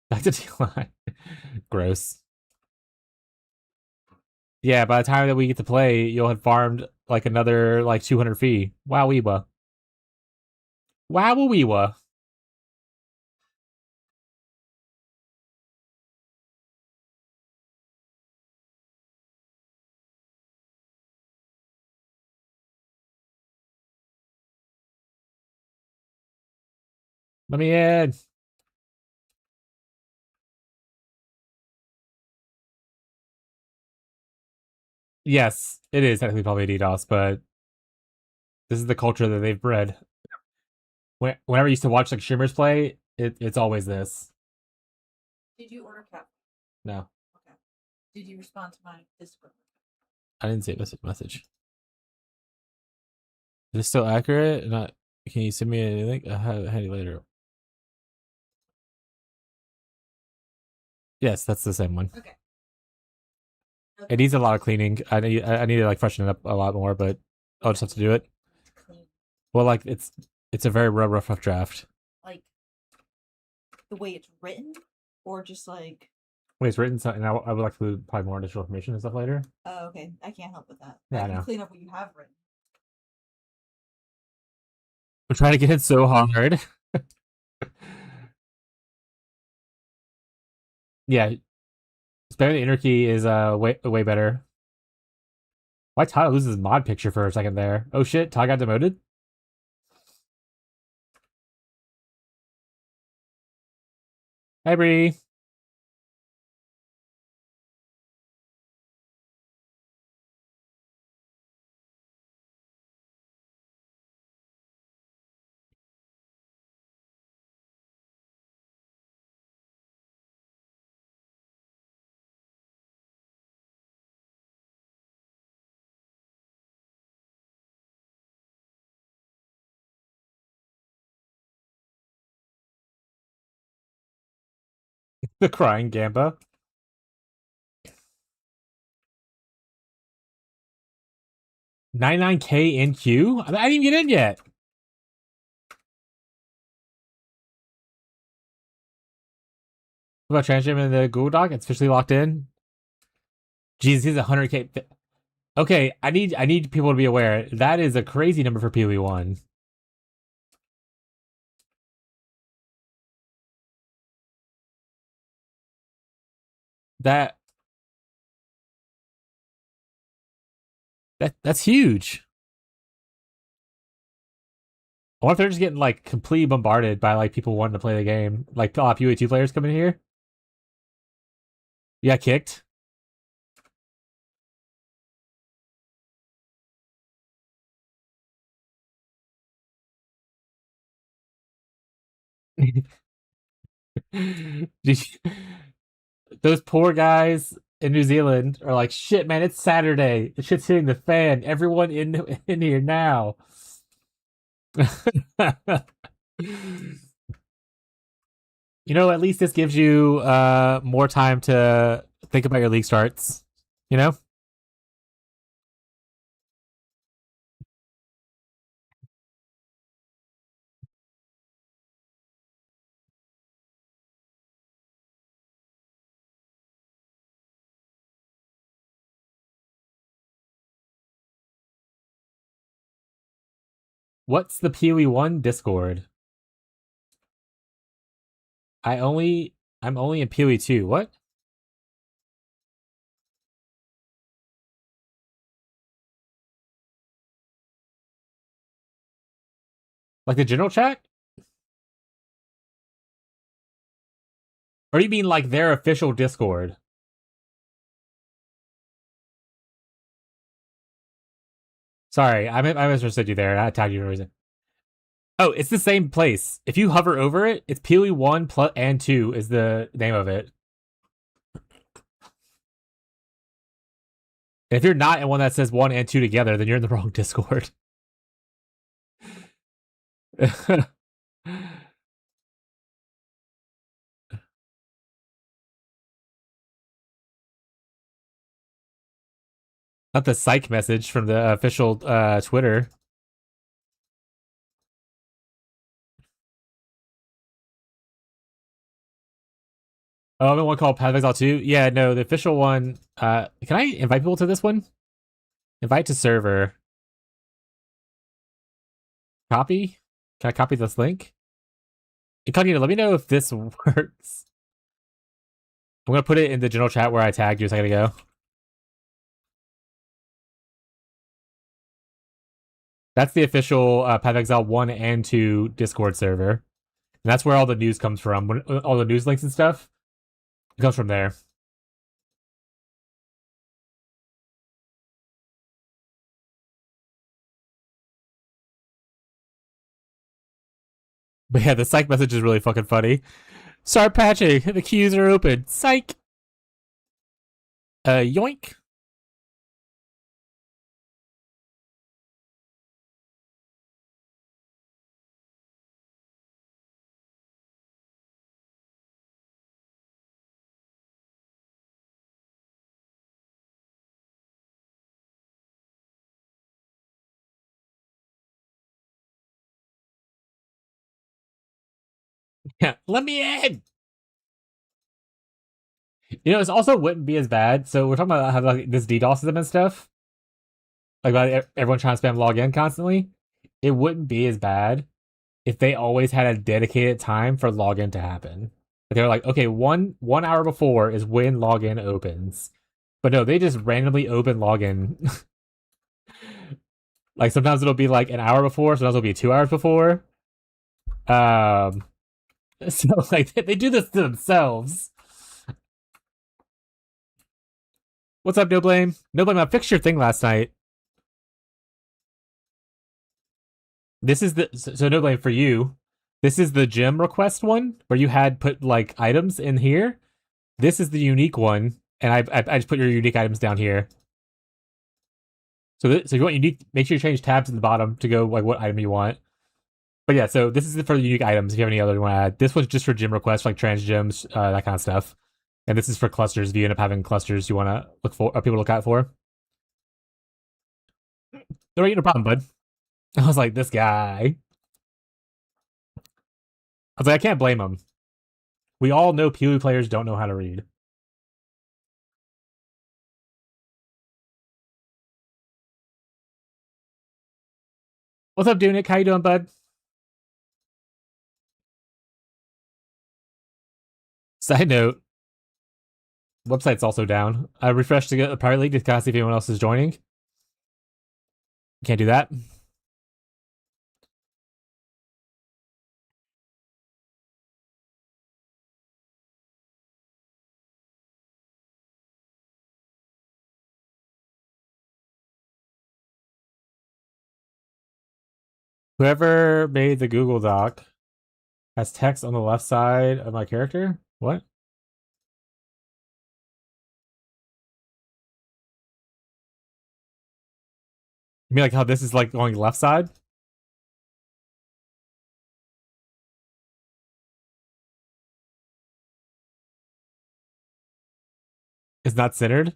Back to DLI. Gross. Yeah, by the time that we get to play, you'll have farmed like another like 200 fee. Wow-weewa. Wow-weewa. Let me in. Yes, it is technically probably DDoS, but this is the culture that they've bred. Whenever I used to watch like streamers play, it's always this. Did you order cap? No, Okay. Did you respond to my Discord? I didn't see a message. Is it still accurate? Not. Can you send me a link? I'll have you later. Yes, that's the same one. Okay. It needs a lot of cleaning. I need to like freshen it up a lot more, but I'll just have to do it. Clean. Well, like it's a very rough draft. Like the way it's written, or just like. Wait, it's written something. I would like to provide more additional information and stuff later. Oh, okay. I can't help with that. Yeah, I I can know. clean up what you have written. I'm trying to get it so hard. Yeah, sparing the inner key is way better. Why Todd loses his mod picture for a second there? Oh shit, Todd got demoted? Hey Bree. The crying Gamba. 99K in queue? I didn't even get in yet. What about transgender in the Google Doc? It's officially locked in. Jesus, he's 100K. Okay, I need people to be aware. That is a crazy number for PoE1. That that's huge. I wonder if they're just getting like completely bombarded by like people wanting to play the game. Like PoE2 players coming here. You got kicked. Those poor guys in New Zealand are like, shit, man, it's Saturday. The shit's hitting the fan. Everyone in here now. At least this gives you more time to think about your league starts. You know? What's the PoE1 Discord? I only I'm only in PoE2. What? Like the general chat? Or you mean like their official Discord? Sorry, I misunderstood you there. I tagged you for a reason. Oh, it's the same place. If you hover over it, it's PoE1 plus and 2 is the name of it. And if you're not in one that says 1 and 2 together, then you're in the wrong Discord. Not the psych message from the official Twitter. Oh, I'm in one called Path of Exile 2. Yeah, no, the official one. Can I invite people to this one? Invite to server. Copy? Can I copy this link? Incognito, let me know if this works. I'm gonna put it in the general chat where I tagged you a second ago. That's the official Path of Exile 1 and 2 Discord server. And that's where all the news comes from. When, all the news links and stuff, it comes from there. But yeah, the psych message is really fucking funny. Start patching. The queues are open. Psych. Yoink. Yeah, let me in. It also wouldn't be as bad. So we're talking about how like this DDoSism and stuff, like about everyone trying to spam log in constantly. It wouldn't be as bad if they always had a dedicated time for login to happen. They're like, okay, one hour before is when login opens. But no, they just randomly open login. Like sometimes it'll be like an hour before, sometimes it'll be 2 hours before. Um, so like they do this to themselves. What's up, No Blame? No Blame, I fixed your thing last night. This is the so No Blame for you. This is the gym request one where you had put like items in here. This is the unique one, and I just put your unique items down here. So if you want unique, make sure you change tabs in the bottom to go like what item you want. But yeah, so this is for the unique items. If you have any other you want to add, this one's just for gym requests, like trans gyms, that kind of stuff. And this is for clusters. If you end up having clusters, you want to look for, or people to look out for. All right, no problem, bud. I was like, this guy. I was like, I can't blame him. We all know PoE players don't know how to read. What's up, Dunic? How you doing, bud? Side note, website's also down. I refreshed to get the Pirate League to kind of see if anyone else is joining. Can't do that. Whoever made the Google Doc has text on the left side of my character. What? You mean like how this is like going left side? It's not centered?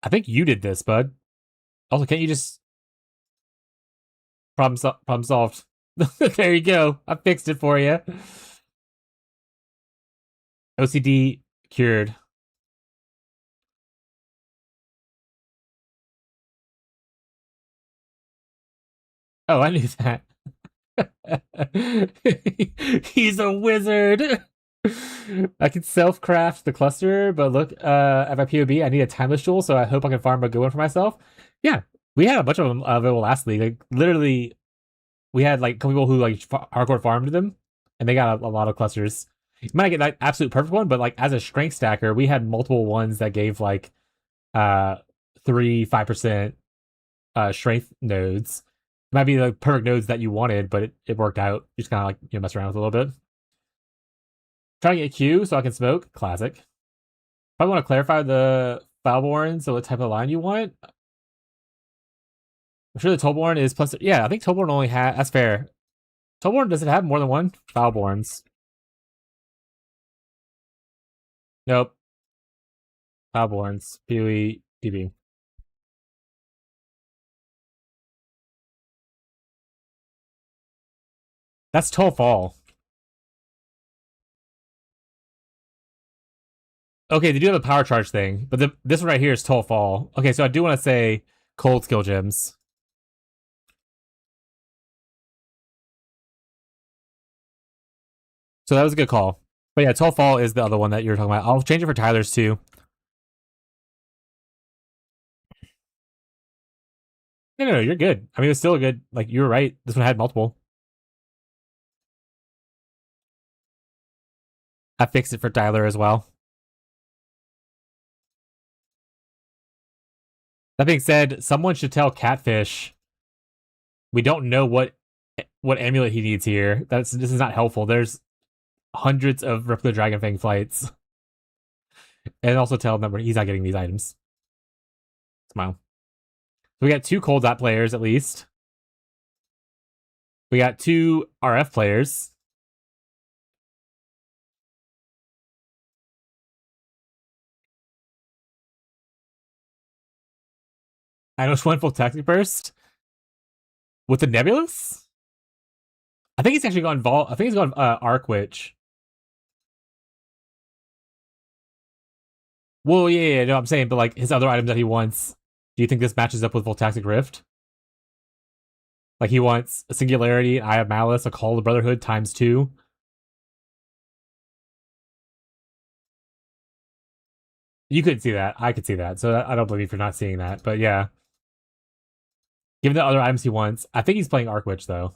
I think you did this, bud. Also, can't you just problem solved? There you go. I fixed it for you. OCD cured. Oh, I knew that. He's a wizard. I can self-craft the cluster, but look, at my POB, I need a timeless jewel, so I hope I can farm a good one for myself. Yeah, we had a bunch of them available last league. Like, literally, we had like people who like hardcore farmed them, and they got a lot of clusters. You might not get that absolute perfect one, but like as a strength stacker, we had multiple ones that gave like 3-5% strength nodes. It might be the perfect nodes that you wanted, but it worked out. You just kind of like mess around with it a little bit. Trying to get Q so I can smoke. Classic. Probably want to clarify the Foulborn, so what type of line you want. I'm sure the Tollborn is plus. Yeah, I think Tollborn only has. That's fair. Tollborn, does it have more than one? Foulborns. Nope. Foulborns. PoE, DB. That's Tollfall. Okay, they do have a power charge thing, but this one right here is Tollfall. Okay, so I do want to say cold skill gems. So that was a good call. But yeah, Tollfall is the other one that you're talking about. I'll change it for Tyler's too. No, you're good. I mean, it was still a good. Like you were right. This one had multiple. I fixed it for Tyler as well. That being said, someone should tell Catfish we don't know what amulet he needs here. This is not helpful. There's hundreds of replica Dragonfang flights, and also tell him that he's not getting these items. Smile. So we got 2 cold dot players at least. We got 2 RF players. I know one full tactic burst with the Nebulous. I think he's actually gone I think he's gone Arc Witch. Well, yeah, no, I'm saying, but like his other items that he wants. Do you think this matches up with Voltaic Rift? Like he wants a Singularity, Eye of Malice, a Call of the Brotherhood ×2. You couldn't see that. I could see that. So I don't blame you for not seeing that. But yeah. Given the other items he wants, I think he's playing Arc Witch though.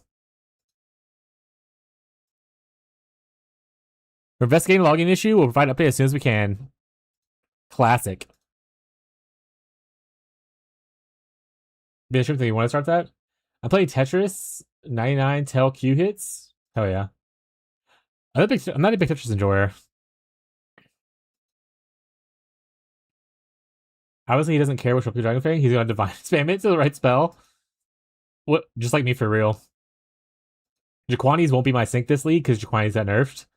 We're investigating a login issue. We'll provide an update as soon as we can. Classic. Bishop, do you want to start that? I played Tetris, 99 tail Q hits. Hell yeah. I'm not a big Tetris enjoyer. Obviously, he doesn't care which Replica Dragon Fang. He's gonna divine spam it to the right spell. What? Just like me for real. Jaquani's won't be my sync this league because Jaquani's got nerfed.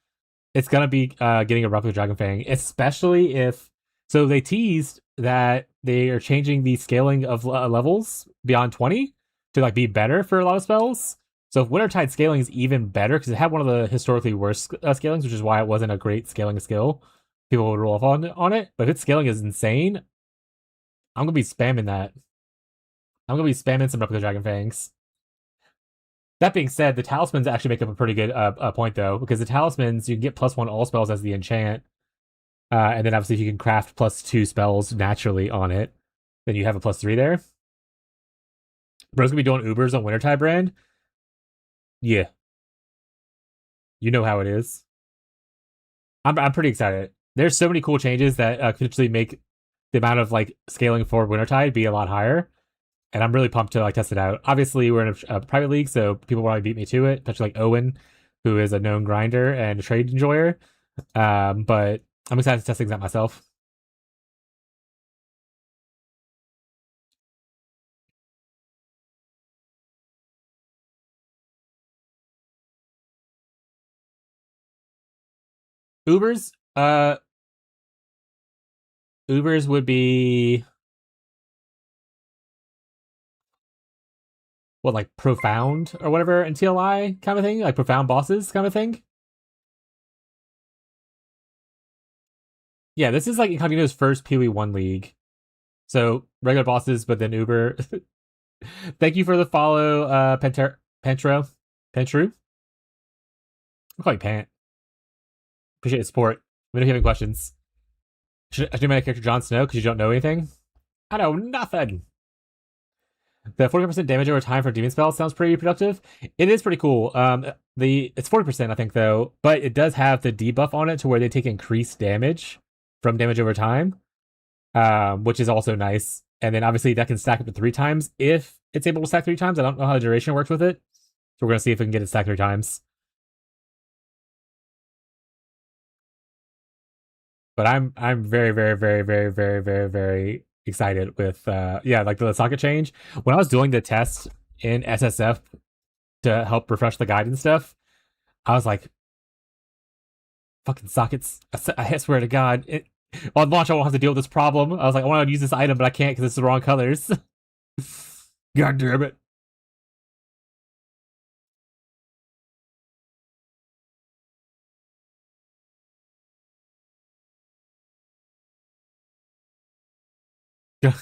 It's gonna be getting a Replica Dragon Fang, especially if. So they teased that they are changing the scaling of levels beyond 20 to like be better for a lot of spells. So if Wintertide scaling is even better, because it had one of the historically worst scalings, which is why it wasn't a great scaling skill. People would roll off on it. But if its scaling is insane, I'm gonna be spamming that. I'm gonna be spamming some Replica Dragon Fangs. That being said, the talismans actually make up a pretty good point though, because the talismans you can get +1 all spells as the enchant, and then obviously if you can craft +2 spells naturally on it, then you have a +3 there. Bro's gonna be doing Ubers on Wintertide brand. Yeah, you know how it is. I'm pretty excited. There's so many cool changes that could potentially make the amount of like scaling for Wintertide be a lot higher, and I'm really pumped to like test it out. Obviously, we're in a private league, so people probably beat me to it, especially like Owen, who is a known grinder and a trade enjoyer. But I'm excited to test things out myself. Ubers, Ubers would be what like profound or whatever in TLI kind of thing, like profound bosses kind of thing. Yeah, this is like Incognito's first PoE1 league. So regular bosses, but then Uber. Thank you for the follow, Pentru. I'm calling Pant. Appreciate the support. Let me know if you have any questions. Should I do my character Jon Snow because you don't know anything? I know nothing. The 40% damage over time for demon spell sounds pretty productive. It is pretty cool. It's 40% I think though, but it does have the debuff on it to where they take increased damage from damage over time, which is also nice. And then obviously that can stack up to 3 times if it's able to stack 3 times. I don't know how the duration works with it, so we're gonna see if we can get it stacked 3 times. But I'm very very very very very very very excited with yeah, like the socket change. When I was doing the test in SSF to help refresh the guide and stuff, I was like, fucking sockets. I swear to God. On launch, I won't have to deal with this problem. I was like, I want to use this item, but I can't because it's the wrong colors. God damn it.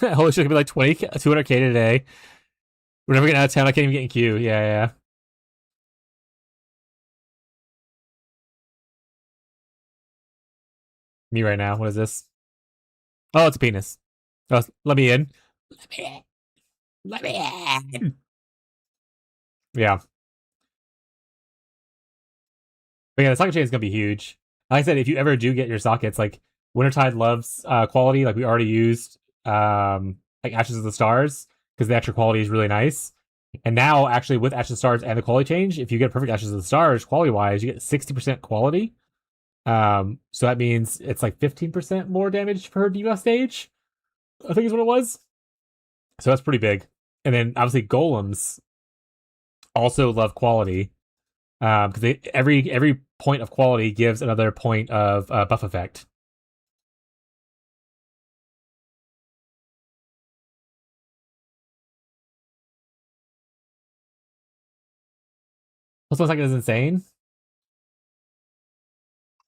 Holy shit, it could be like 200k today. We're never getting out of town. I can't even get in queue. Yeah, yeah. Me right now. What is this? Oh, it's a penis. Oh, let me in. Let me in. Let me in. Yeah. But yeah, the socket chain is gonna be huge. Like I said, if you ever do get your sockets, like Wintertide loves quality. Like we already used like Ashes of the Stars because the extra quality is really nice. And now actually with Ashes of the Stars and the quality change, if you get perfect Ashes of the Stars quality wise, you get 60% quality. So that means it's like 15% more damage per debuff stage, I think is what it was. So that's pretty big. And then obviously golems also love quality. Because every point of quality gives another point of buff effect. Plus 1 second is insane.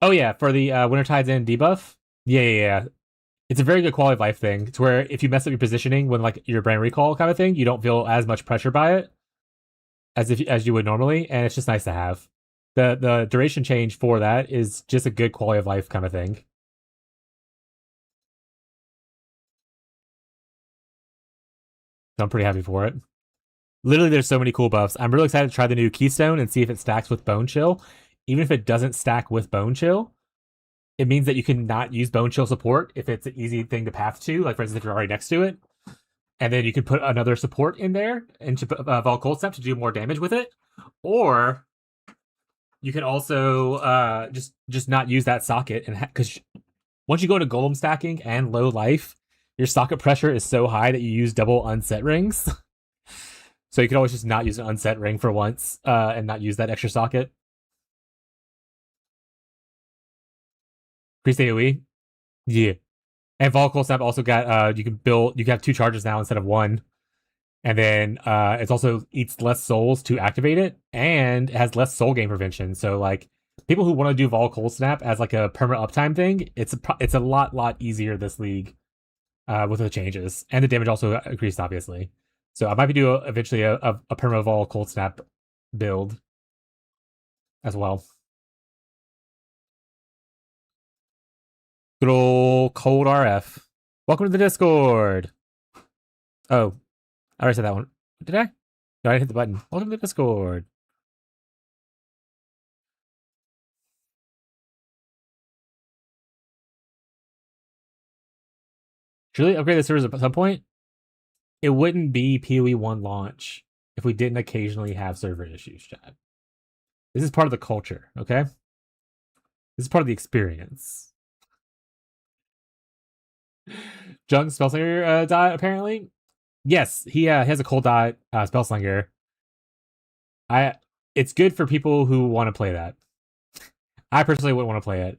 Oh yeah, for the Wintertide's End debuff. Yeah, yeah, yeah. It's a very good quality of life thing. It's where if you mess up your positioning when like your brand recall kind of thing, you don't feel as much pressure by it as you would normally, and it's just nice to have. The duration change for that is just a good quality of life kind of thing. So I'm pretty happy for it. Literally, there's so many cool buffs. I'm really excited to try the new Keystone and see if it stacks with Bone Chill. Even if it doesn't stack with Bone Chill, it means that you can not use Bone Chill support if it's an easy thing to path to. Like, for instance, if you're already next to it. And then you can put another support in there into Vol Cold Snap to do more damage with it. Or you can also just not use that socket. And because once you go to Golem stacking and low life, your socket pressure is so high that you use double unset rings. So you can always just not use an unset ring for once and not use that extra socket. Increase AoE. Yeah. And Volatile Snap also got you can have 2 charges now instead of 1. And then it also eats less souls to activate it, and it has less soul gain prevention. So like people who want to do Vol Cold Snap as like a perma uptime thing, it's a lot easier this league with the changes, and the damage also increased obviously. So I might be doing eventually a perma Vol Cold Snap build as well. Good old cold RF. Welcome to the Discord. Oh, I already said that one. Did I? No, I hit the button. Welcome to the Discord. Should we upgrade the servers at some point? It wouldn't be PoE 1 launch if we didn't occasionally have server issues, Chad. This is part of the culture, okay? This is part of the experience. Jung Spellslinger died, apparently. Yes, he has a cold dot Spellslinger. It's good for people who want to play that. I personally wouldn't want to play it.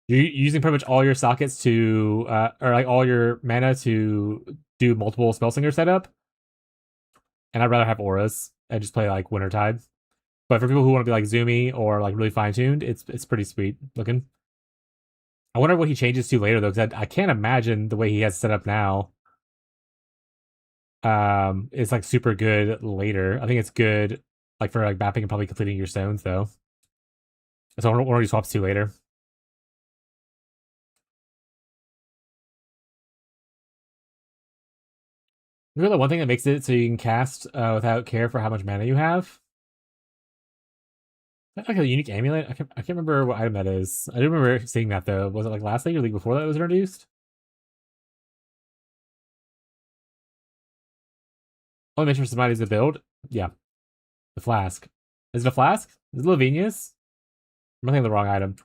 You're using pretty much all your sockets to, or like all your mana to do multiple Spellslinger setup. And I'd rather have auras and just play like Wintertide. But for people who want to be like zoomy or like really fine tuned, it's pretty sweet looking. I wonder what he changes to later though, because I can't imagine the way he has set up now. It's like super good later. I think it's good like for like mapping and probably completing your stones though. So I wonder what he swaps to later. Maybe the one thing that makes it so you can cast without care for how much mana you have. Is that like a unique amulet? I can't remember what item that is. I do remember seeing that though. Was it like last league or league before that was introduced? Only mention for somebody's to build. Yeah, the flask. Is it a flask? Is it Lavinia's? I'm thinking of the wrong item.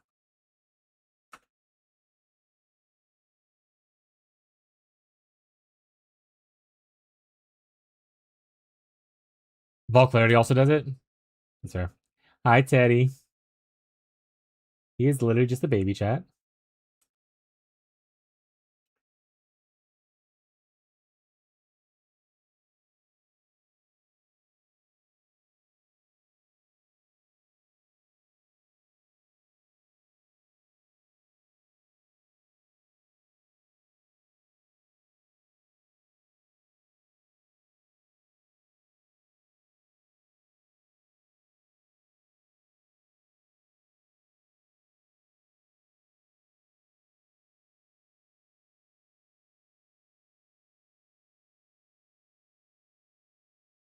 Vol Clarity also does it. That's fair. Hi, Teddy. He is literally just a baby chat.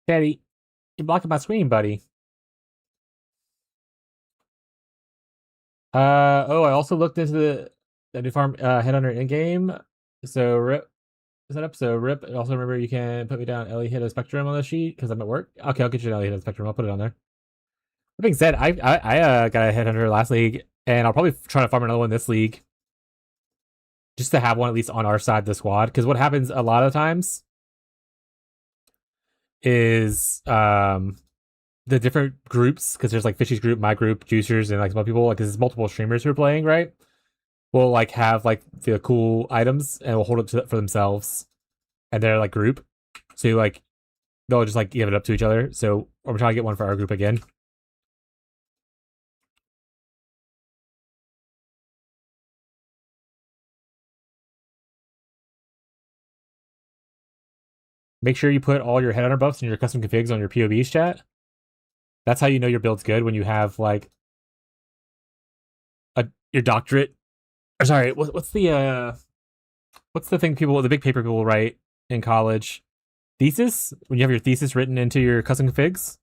Teddy, you're blocking my screen, buddy. I also looked into the new farm headhunter in game. So rip setup. So rip. Also remember you can put me down Ellie hit a spectrum on the sheet because I'm at work. Okay, I'll get you an Ellie hit a spectrum. I'll put it on there. That being said, I got a headhunter last league, and I'll probably try to farm another one this league, just to have one at least on our side of the squad. Because what happens a lot of times is the different groups, because there's like Fishy's group, my group, Juicers, and like some other people, like there's multiple streamers who are playing, right? Will like have like the cool items and will hold it for themselves and their like group. So like they'll just like give it up to each other. So I'm trying to get one for our group again. Make sure you put all your headhunter buffs and your custom configs on your POBs chat. That's how you know your build's good, when you have like your doctorate. Or sorry, what's the thing the big paper people write in college? Thesis? When you have your thesis written into your custom configs?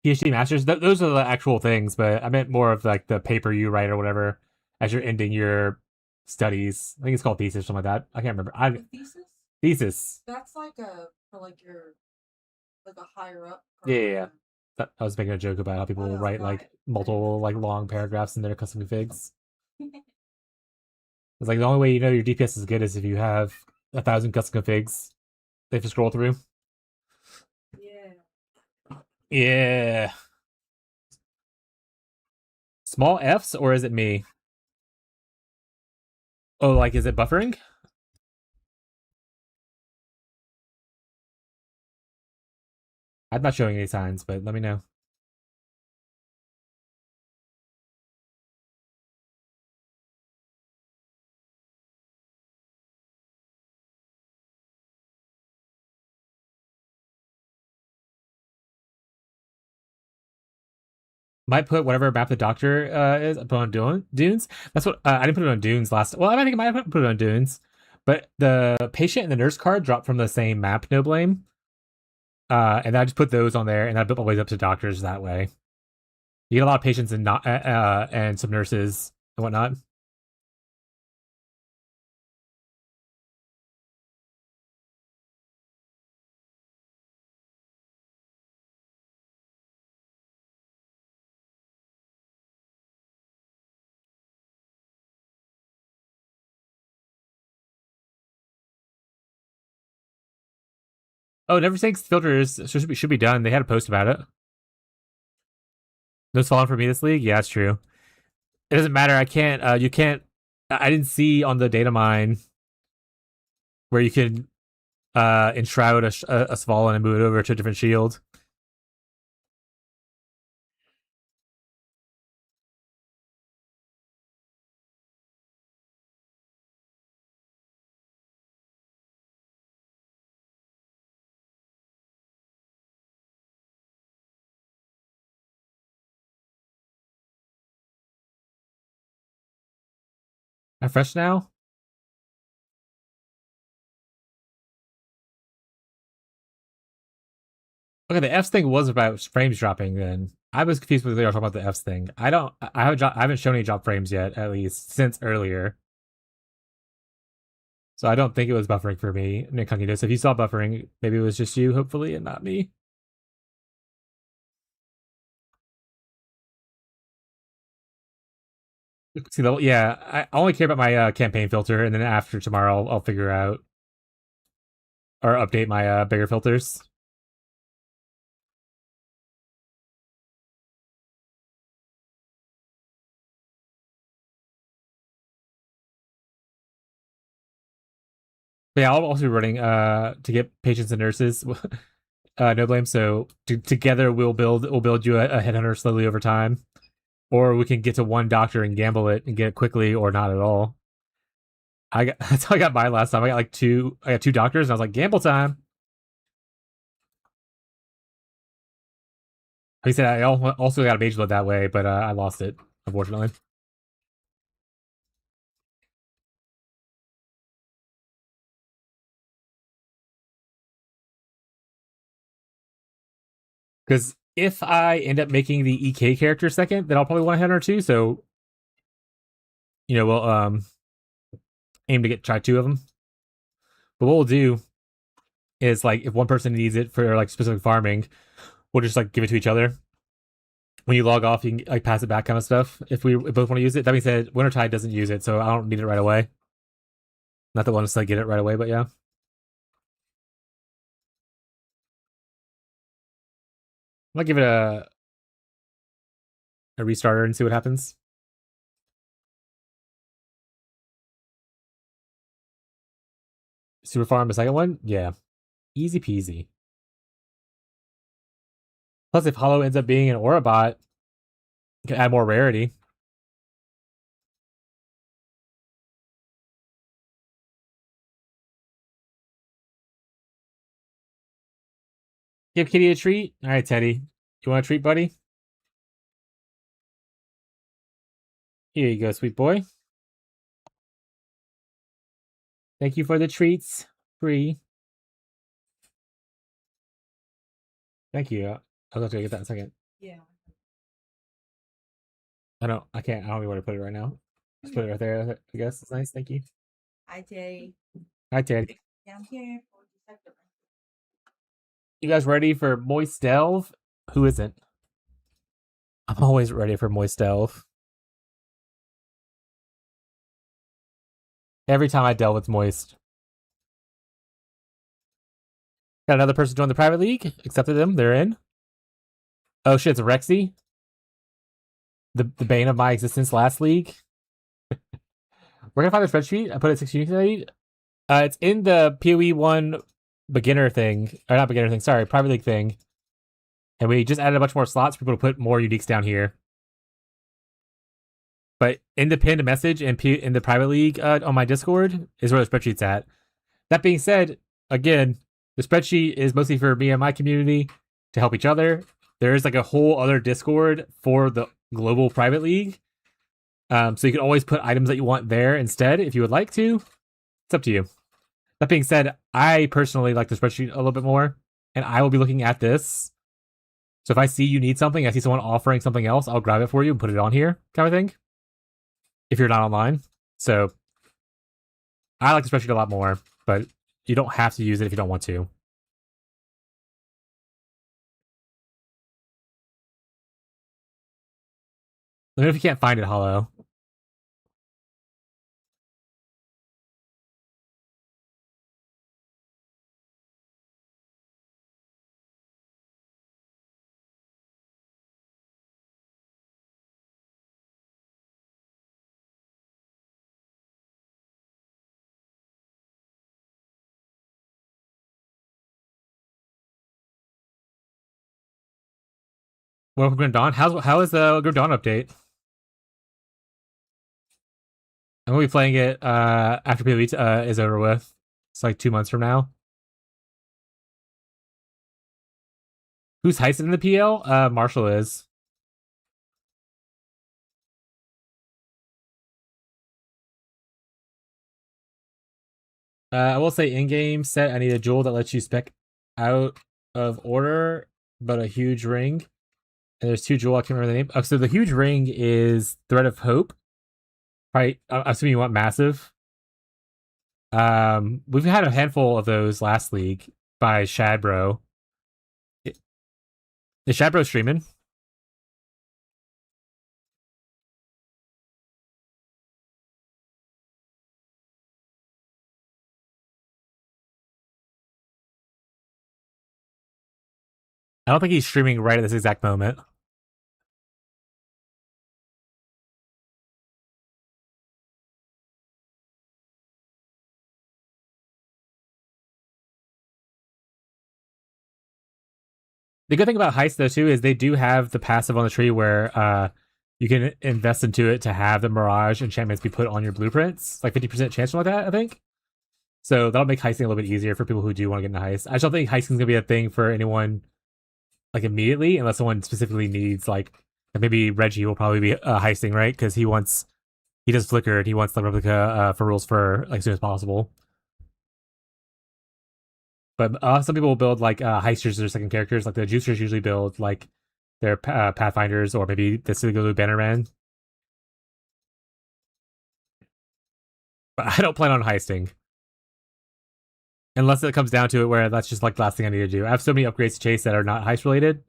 PhD masters, those are the actual things, but I meant more of like the paper you write or whatever as you're ending your studies. I think it's called thesis or something like that. I can't remember. Thesis? Thesis. That's like for like your like a higher up. Yeah. I was making a joke about how people write like multiple like long paragraphs in their custom configs. It's like the only way you know your DPS is good is if you have 1,000 custom configs they have to scroll through. Yeah. Yeah. Small Fs, or is it me? Oh, like is it buffering? I'm not showing any signs, but let me know. Might put whatever map the doctor is put on Dunes. That's what I didn't put it on Dunes last. Well, I think I might have put it on Dunes, but the patient and the nurse card dropped from the same map. No blame. And I just put those on there, and I built my ways up to doctors that way. You get a lot of patients and not and some nurses and whatnot. Oh, Never Sinks filters should be done. They had a post about it. No falling for me this league. Yeah, it's true. It doesn't matter. I can't. You can't. I didn't see on the data mine where you can enshroud a Svalin and move it over to a different shield. I'm fresh now. Okay, the F's thing was about frames dropping. Then I was confused with what they were talking about the F's thing. I don't. I haven't shown any drop frames yet, at least since earlier. So I don't think it was buffering for me. Nick Incognito. So if you saw buffering, maybe it was just you, hopefully, and not me. See, yeah, I only care about my campaign filter, and then after tomorrow, I'll figure out or update my bigger filters. But yeah, I'll also be running to get patients and nurses. No blame. So together we'll build you a headhunter slowly over time, or we can get to one doctor and gamble it and get it quickly, or not at all. That's how I got mine last time. I got two doctors, and I was like, gamble time. Like I said, I also got a mage blood that way, but I lost it, unfortunately. Because if I end up making the EK character second, then I'll probably want a headhunter too. So, we'll aim to try two of them. But what we'll do is like if one person needs it for like specific farming, we'll just like give it to each other. When you log off, you can like pass it back, kind of stuff. If we both want to use it, that being said, Wintertide doesn't use it, so I don't need it right away. Not that I want to like get it right away, but yeah. I might give it a restarter and see what happens. Super farm, the second one, yeah, easy peasy. Plus, if Hollow ends up being an Aura bot, you can add more rarity. Give Kitty a treat. All right, Teddy, you want a treat, buddy? Here you go, sweet boy. Thank you for the treats. Free. Thank you. I'll have to get that in a second. Yeah. I don't know where to put it right now. Just put it right there, I guess. It's nice. Thank you. Hi, Teddy. Hi, Teddy. Yeah, I'm here for detective. You guys ready for Moist Delve? Who isn't? I'm always ready for Moist Delve. Every time I delve, it's moist. Got another person join the private league. Accepted them. They're in. Oh shit, it's Rexy. The bane of my existence last league. We're gonna find the spreadsheet. I put it 6 units. It's in the PoE 1 beginner thing. Or not beginner thing, sorry, private league thing. And we just added a bunch more slots for people to put more uniques down here. But in the pinned message and in the private league on my Discord is where the spreadsheet's at. That being said, again, the spreadsheet is mostly for me and my community to help each other. there's like a whole other Discord for the global private league. So you can always put items that you want there instead if you would like to. It's up to you. That being said, I personally like the spreadsheet a little bit more, and I will be looking at this. So if I see you need something, I see someone offering something else, I'll grab it for you and put it on here, kind of thing. If you're not online. So I like the spreadsheet a lot more, but you don't have to use it if you don't want to. Let me know if you can't find it, Hollow. Welcome, Grim Dawn. How is the Grim Dawn update? I'm gonna be playing it after PoE is over with. It's like 2 months from now. Who's heisted in the PL? Marshall is. I will say in-game set, I need a jewel that lets you spec out of order, but a huge ring. And there's 2 jewel, I can't remember the name. Oh, so the huge ring is Thread of Hope. Right, I'm assuming you want massive. We've had a handful of those last league by Shadbro. Is Shadbro streaming? I don't think he's streaming right at this exact moment. The good thing about Heist, though, too, is they do have the passive on the tree where you can invest into it to have the Mirage enchantments be put on your blueprints. Like 50% chance like that, I think. So that'll make heisting a little bit easier for people who do want to get into heist. I just don't think heisting is going to be a thing for anyone like immediately, unless someone specifically needs like maybe Reggie will probably be heisting, right? Because he does Flicker and he wants the replica for rules for like as soon as possible. But some people will build like heisters as their second characters. Like the juicers usually build like their pathfinders or maybe the Sigalu Bannerman. But I don't plan on heisting. Unless it comes down to it where that's just like the last thing I need to do. I have so many upgrades to chase that are not heist related.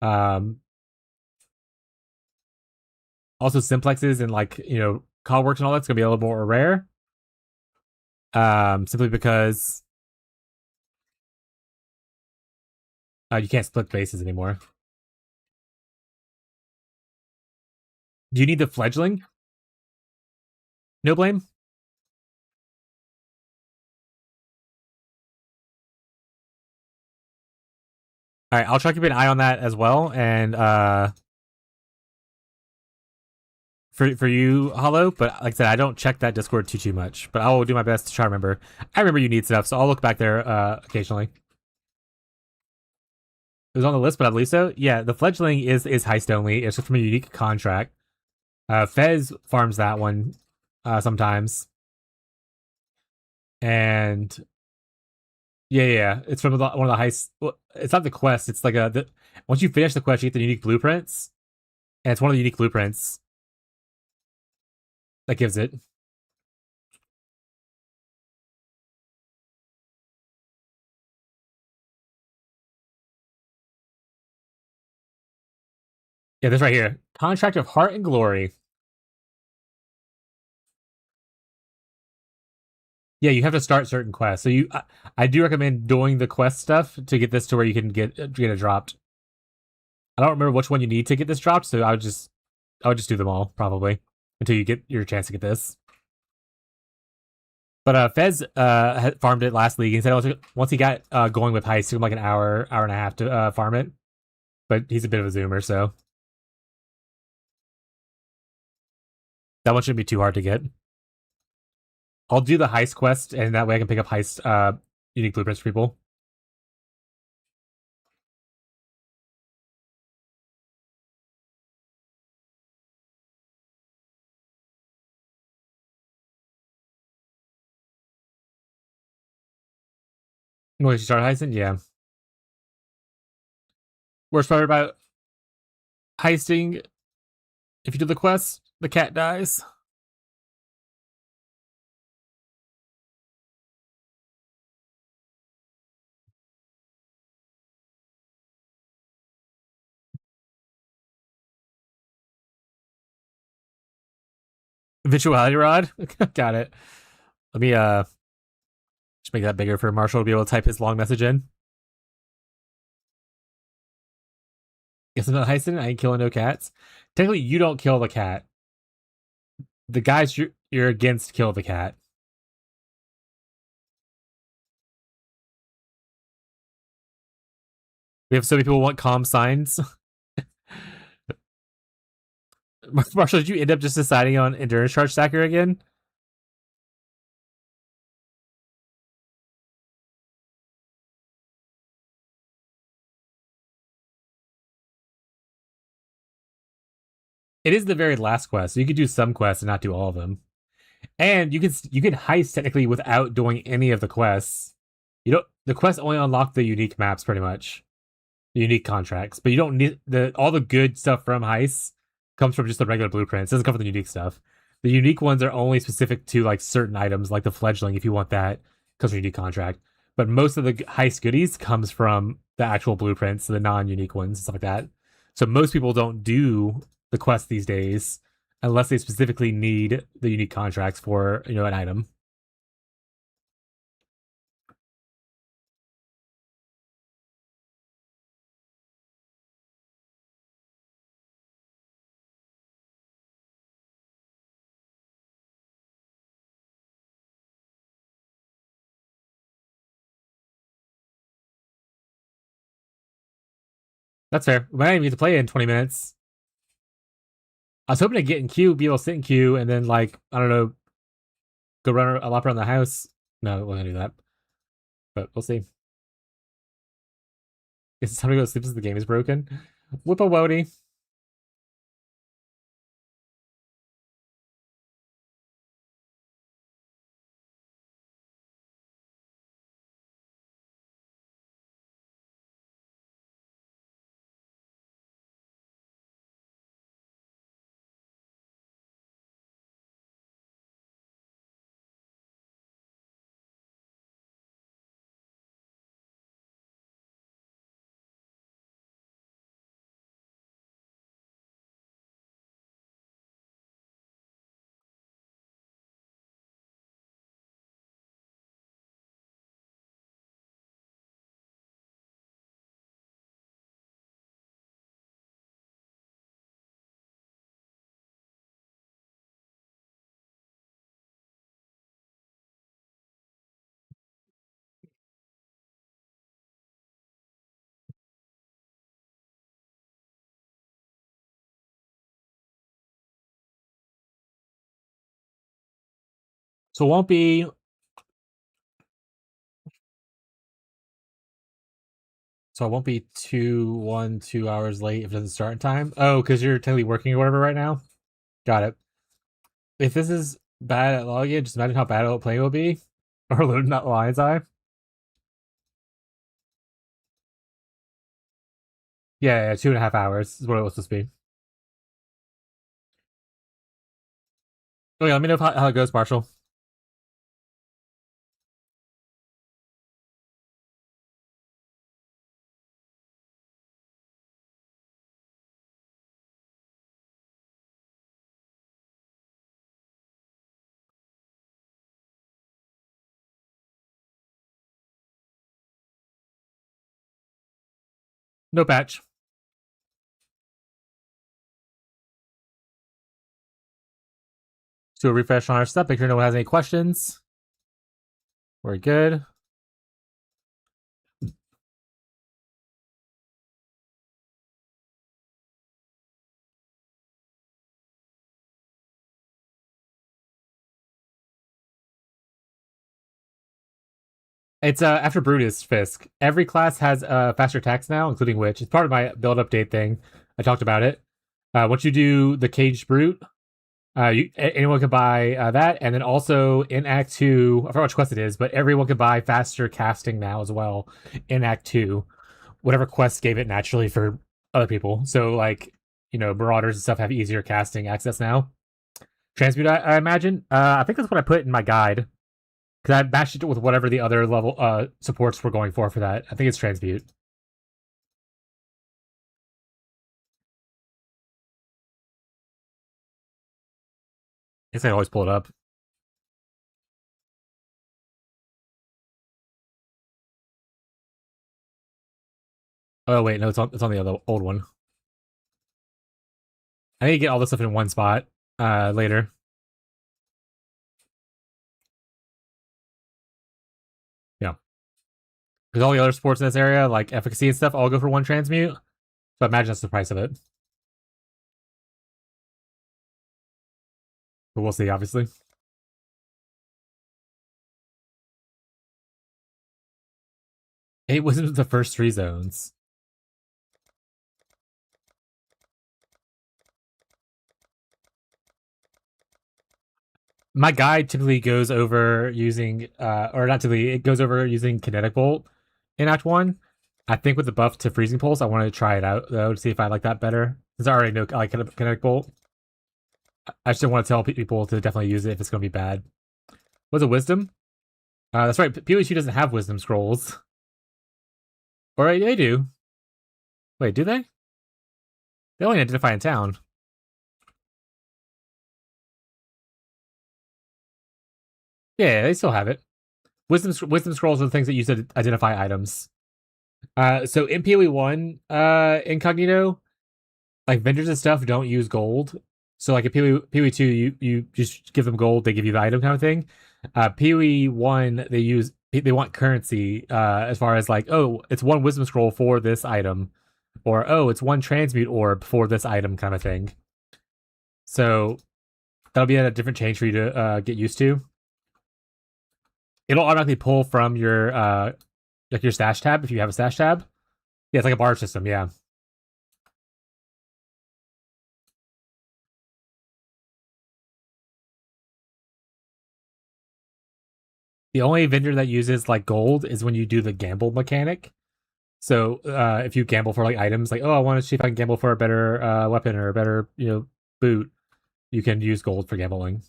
Also simplexes and like, call works and all that's gonna be a little more rare. Simply because you can't split bases anymore. Do you need the fledgling? No blame. All right, I'll try to keep an eye on that as well. And for you, Hollow. But like I said, I don't check that Discord too much. But I will do my best to try to remember. I remember you need stuff, so I'll look back there occasionally. It was on the list, but I believe so. Yeah, the fledgling is heist only. It's just from a unique contract. Fez farms that one sometimes, and yeah, it's from one of the heists. Well, it's not the quest. It's like once you finish the quest, you get the unique blueprints, and it's one of the unique blueprints that gives it. Yeah, this right here, Contract of Heart and Glory. Yeah, you have to start certain quests. So I do recommend doing the quest stuff to get this to where you can get it dropped. I don't remember which one you need to get this dropped, so I would just do them all probably until you get your chance to get this. But Fez farmed it last league. He said once he got going with heist, it took him like an hour and a half to farm it. But he's a bit of a zoomer, so that one shouldn't be too hard to get. I'll do the heist quest, and that way I can pick up heist unique blueprints for people. When you start heisting, yeah. Worst part about heisting, if you do the quest, the cat dies. Virtuality rod. Got it. Let me just make that bigger for Marshall to be able to type his long message in. Guess I'm not heisting. I ain't killing no cats. Technically, you don't kill the cat. The guys you're against kill the cat. We have so many people who want calm signs. Marshall, did you end up just deciding on endurance charge stacker again? It is the very last quest, so you could do some quests and not do all of them. And you can heist technically without doing any of the quests. You don't. The quests only unlock the unique maps, pretty much, the unique contracts. But you don't need all the good stuff from heists comes from just the regular blueprints. It doesn't come from the unique stuff. The unique ones are only specific to like certain items, like the fledgling. If you want that, comes from unique contract. But most of the heist goodies comes from the actual blueprints, the non-unique ones, and stuff like that. So most people don't do the quest these days unless they specifically need the unique contracts for an item. That's fair. We might not even get to play it in 20 minutes. I was hoping to get in queue, be able to sit in queue, and then like I don't know, go run a lap around the house. No, we're gonna do that, but we'll see. It's time to go to sleep since the game is broken. Whip a woody. So it won't be. So it won't be 2 hours late if it doesn't start in time. Oh, because you're technically working or whatever right now. Got it. If this is bad at login, just imagine how bad at playing will be, or loading that lion's eye. Yeah, 2.5 hours is what it was supposed to be. Okay, let me know how it goes, Marshall. No patch. Let's do a refresh on our stuff. Make sure no one has any questions. We're good. It's after Brutus Fisk. Every class has faster attacks now, including Witch. It's part of my build update thing. I talked about it. Once you do the Caged Brute, Anyone could buy that, and then also in Act 2, I forgot which quest it is, but everyone could buy faster casting now as well in Act 2. Whatever quest gave it naturally for other people. So like, Marauders and stuff have easier casting access now. Transmute, I imagine. I think that's what I put in my guide because I matched it with whatever the other level supports were going for that. I think it's Transmute. I guess I always pull it up. Oh wait, no, it's on the other old one. I need to get all this stuff in one spot later. Yeah, because all the other sports in this area, like efficacy and stuff, all go for one transmute. So I imagine that's the price of it. But we'll see, obviously. It was the first 3 zones. My guide typically goes over using, or not typically, it goes over using Kinetic Bolt in Act 1. I think with the buff to Freezing Pulse, I wanted to try it out, though, to see if I like that better. Since I already know I like Kinetic Bolt. I just want to tell people to definitely use it if it's going to be bad. What's a Wisdom? That's right, POE2 doesn't have Wisdom Scrolls. Or they do. Wait, do they? They only identify in town. Yeah, they still have it. Wisdom Scrolls are the things that use to identify items. So in PoE1, Incognito, like vendors and stuff don't use gold. So like in PoE2, you just give them gold, they give you the item kind of thing. PoE1, they want currency, as far as like, oh, it's one wisdom scroll for this item, or oh, it's one transmute orb for this item kind of thing. So that'll be a different change for you to get used to. It'll automatically pull from your like your stash tab if you have a stash tab. Yeah, it's like a bar system. Yeah. The only vendor that uses like gold is when you do the gamble mechanic. So if you gamble for like items, like, oh, I want to see if I can gamble for a better weapon or a better boot, you can use gold for gambling.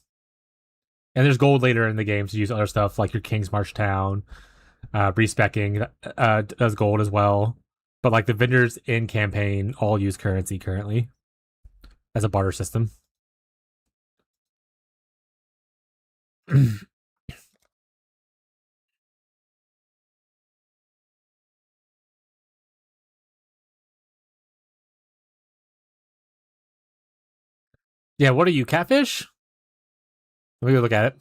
And there's gold later in the game to use other stuff like your King's March Town, respecking does gold as well. But like the vendors in campaign all use currency currently as a barter system. Yeah, what are you, catfish? Let me go look at it.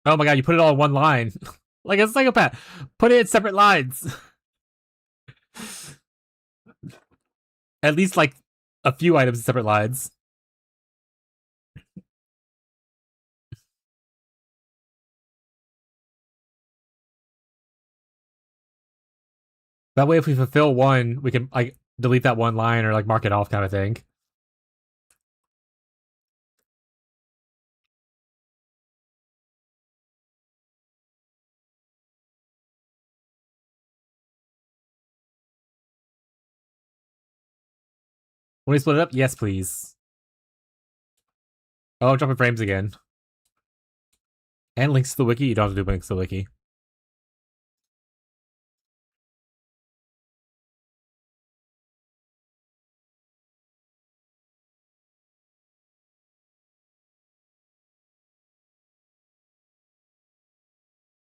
Oh my god, you put it all in one line. Like a psychopath. Put it in separate lines. At least like a few items in separate lines. That way, if we fulfill one, we can like delete that one line or like mark it off, kind of thing. When we split it up, yes, please. Oh, I'm dropping frames again. And links to the wiki. You don't have to do links to the wiki.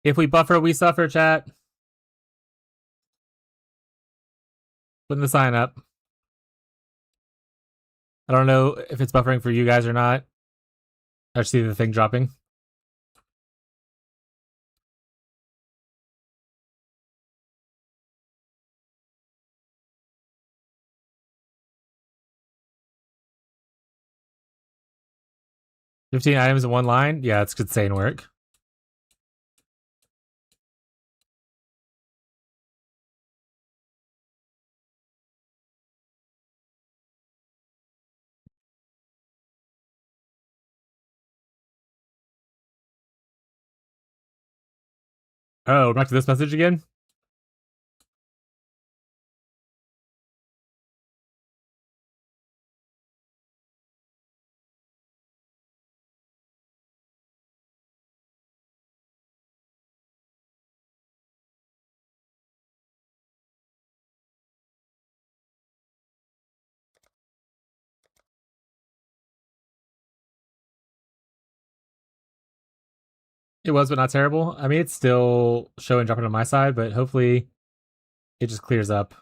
If we buffer, we suffer, chat. Putting the sign up. I don't know if it's buffering for you guys or not. I see the thing dropping. $15 items in one line? Yeah, it's insane work. Oh, back to this message again? It was, but not terrible. I mean, it's still showing dropping on my side, but hopefully it just clears up.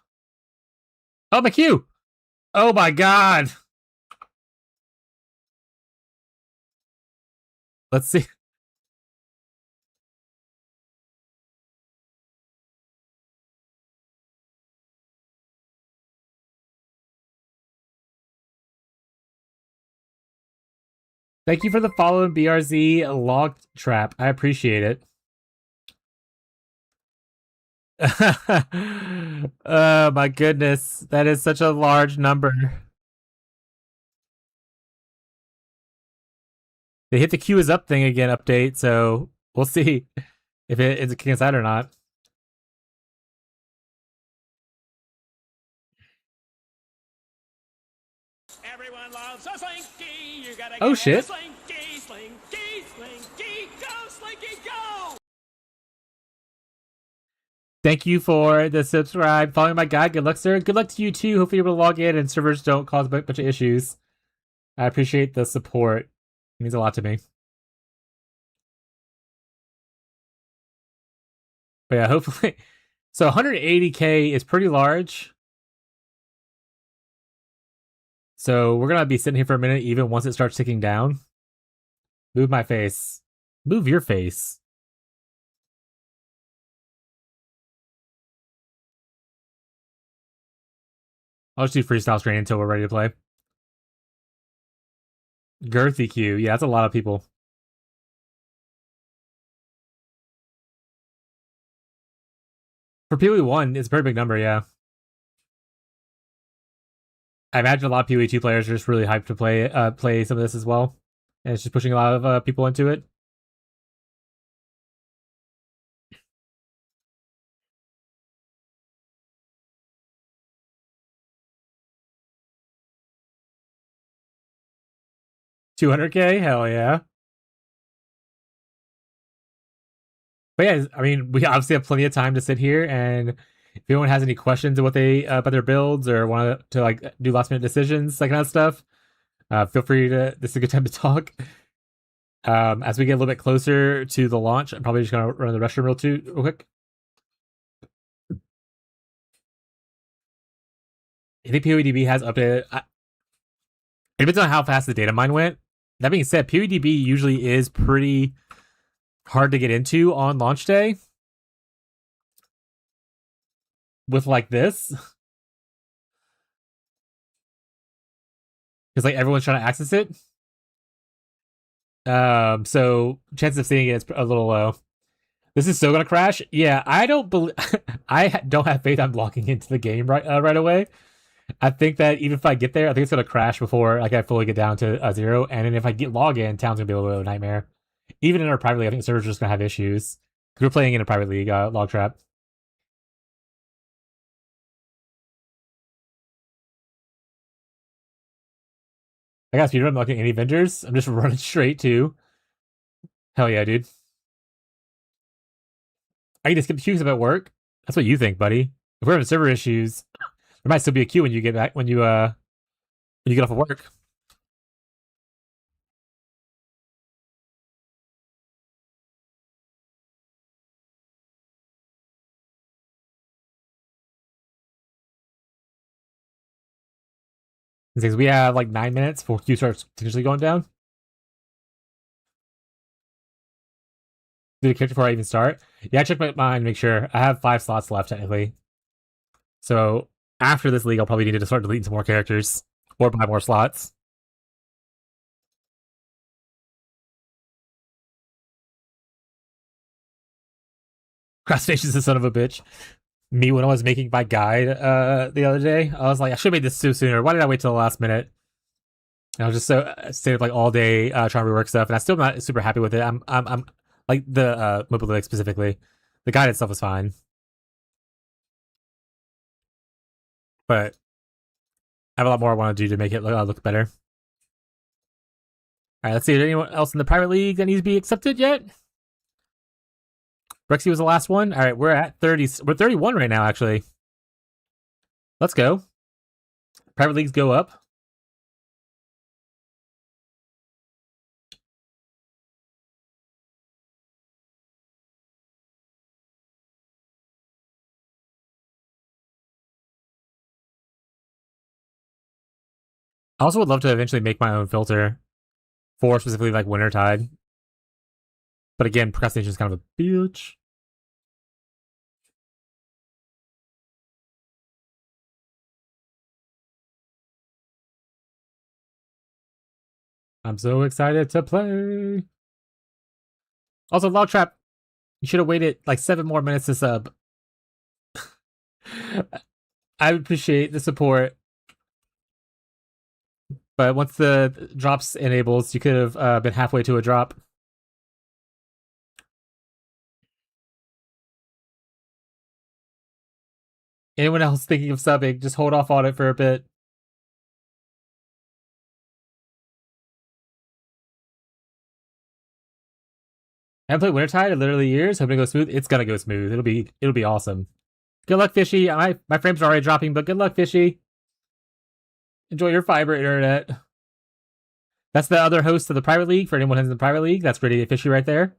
Oh, my queue! Oh my god! Let's see. Thank you for the follow, BRZ log trap. I appreciate it. Oh my goodness. That is such a large number. They hit the queue is up thing again update, so we'll see if it is kicking us out or not. Everyone loves a slinky. You gotta Oh get shit. a slinky, slinky, slinky, go, slinky, go! Thank you for the subscribe. Following my guide. Good luck, sir. Good luck to you too. Hopefully you're able to log in and servers don't cause a bunch of issues. I appreciate the support. It means a lot to me. But yeah, hopefully. So 180k is pretty large. So we're gonna be sitting here for a minute, even once it starts ticking down. Move my face. Move your face. I'll just do freestyle training until we're ready to play. Girthy queue. Yeah, that's a lot of people. For PoE1, it's a very big number, yeah. I imagine a lot of PoE2 players are just really hyped to play some of this as well. And it's just pushing a lot of people into it. $200k? Hell yeah. But yeah, I mean, we obviously have plenty of time to sit here, and if anyone has any questions of what they about their builds or want to like do last minute decisions, that kind of stuff, feel free to. This is a good time to talk. As we get a little bit closer to the launch, I'm probably just gonna run the restroom real quick. I think PoEDB has updated. It depends on how fast the data mine went. That being said, PoEDB usually is pretty hard to get into on launch day. With like this. Because like everyone's trying to access it. So chances of seeing it is a little low. This is still gonna crash. Yeah, I don't believe. I don't have faith I'm logging into the game right away. I think that even if I get there, I think it's gonna crash before like I fully get down to 0. And then if I get log in, town's gonna be a little bit of a nightmare. Even in our private league, I think the server's just gonna have issues. We're playing in a private league, log trap. I got speedrun. I'm not getting any vendors. I'm just running straight to. Hell yeah, dude. I can just skip the queues at work. That's what you think, buddy. If we're having server issues, there might still be a queue when you get back when you get off of work. Because we have like 9 minutes before queue starts potentially going down. Do the character before I even start? Yeah, I checked my mind to make sure. I have 5 slots left technically. So after this league, I'll probably need to start deleting some more characters or buy more slots. Crustacean's the son of a bitch. Me when I was making my guide the other day, I was like, I should have made this sooner. Why did I wait till the last minute? And I was just so stayed up like all day trying to rework stuff, and I'm still not super happy with it. I'm like the mobile specifically. The guide itself is fine. But I have a lot more I want to do to make it look better. All right, let's see. Is there anyone else in the private league that needs to be accepted yet? Brexy was the last one. All right, we're at 30. We're 31 right now, actually. Let's go. Private leagues go up. I also would love to eventually make my own filter for specifically like Wintertide. But again, procrastination is kind of a bitch. I'm so excited to play. Also, Log Trap, you should have waited like 7 more minutes to sub. I appreciate the support. But once the drops enables, you could have been halfway to a drop. Anyone else thinking of subbing, just hold off on it for a bit. I haven't played Wintertide in literally years. Hoping to go smooth. It's gonna go smooth. It'll be awesome. Good luck, Fishy. My frames are already dropping, but good luck, Fishy. Enjoy your fiber internet. That's the other host of the private league. For anyone who's in the private league, that's Gritty Fishy right there.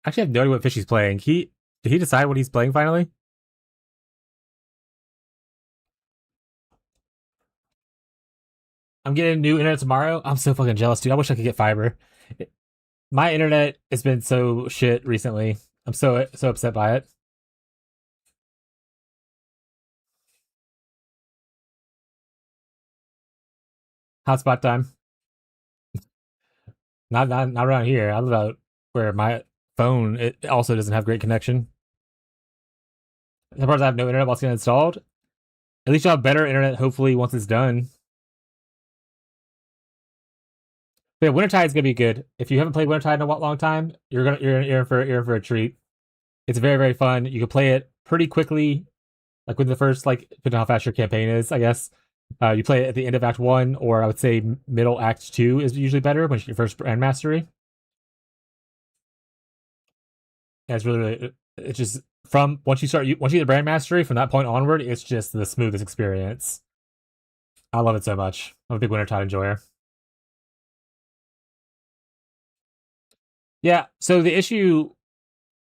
Actually, I have no idea what Fishy's playing. Did he decide what he's playing finally? I'm getting new internet tomorrow. I'm so fucking jealous, dude. I wish I could get fiber. My internet has been so shit recently. I'm so upset by it. Hotspot time. Not around here. I live out where my phone it also doesn't have great connection. Sometimes I have no internet while it's getting installed. At least you'll have better internet, hopefully, once it's done. But yeah, Wintertide is gonna be good. If you haven't played Wintertide in a long time, you're in for a treat. It's very, very fun. You can play it pretty quickly, like with the first, like, depending on how fast your campaign is, I guess. You play it at the end of Act 1, or I would say middle Act 2 is usually better when you get your first Brand Mastery. And it's really, it's just from once you get the Brand Mastery, from that point onward, it's just the smoothest experience. I love it so much. I'm a big Wintertide enjoyer. Yeah, so the issue,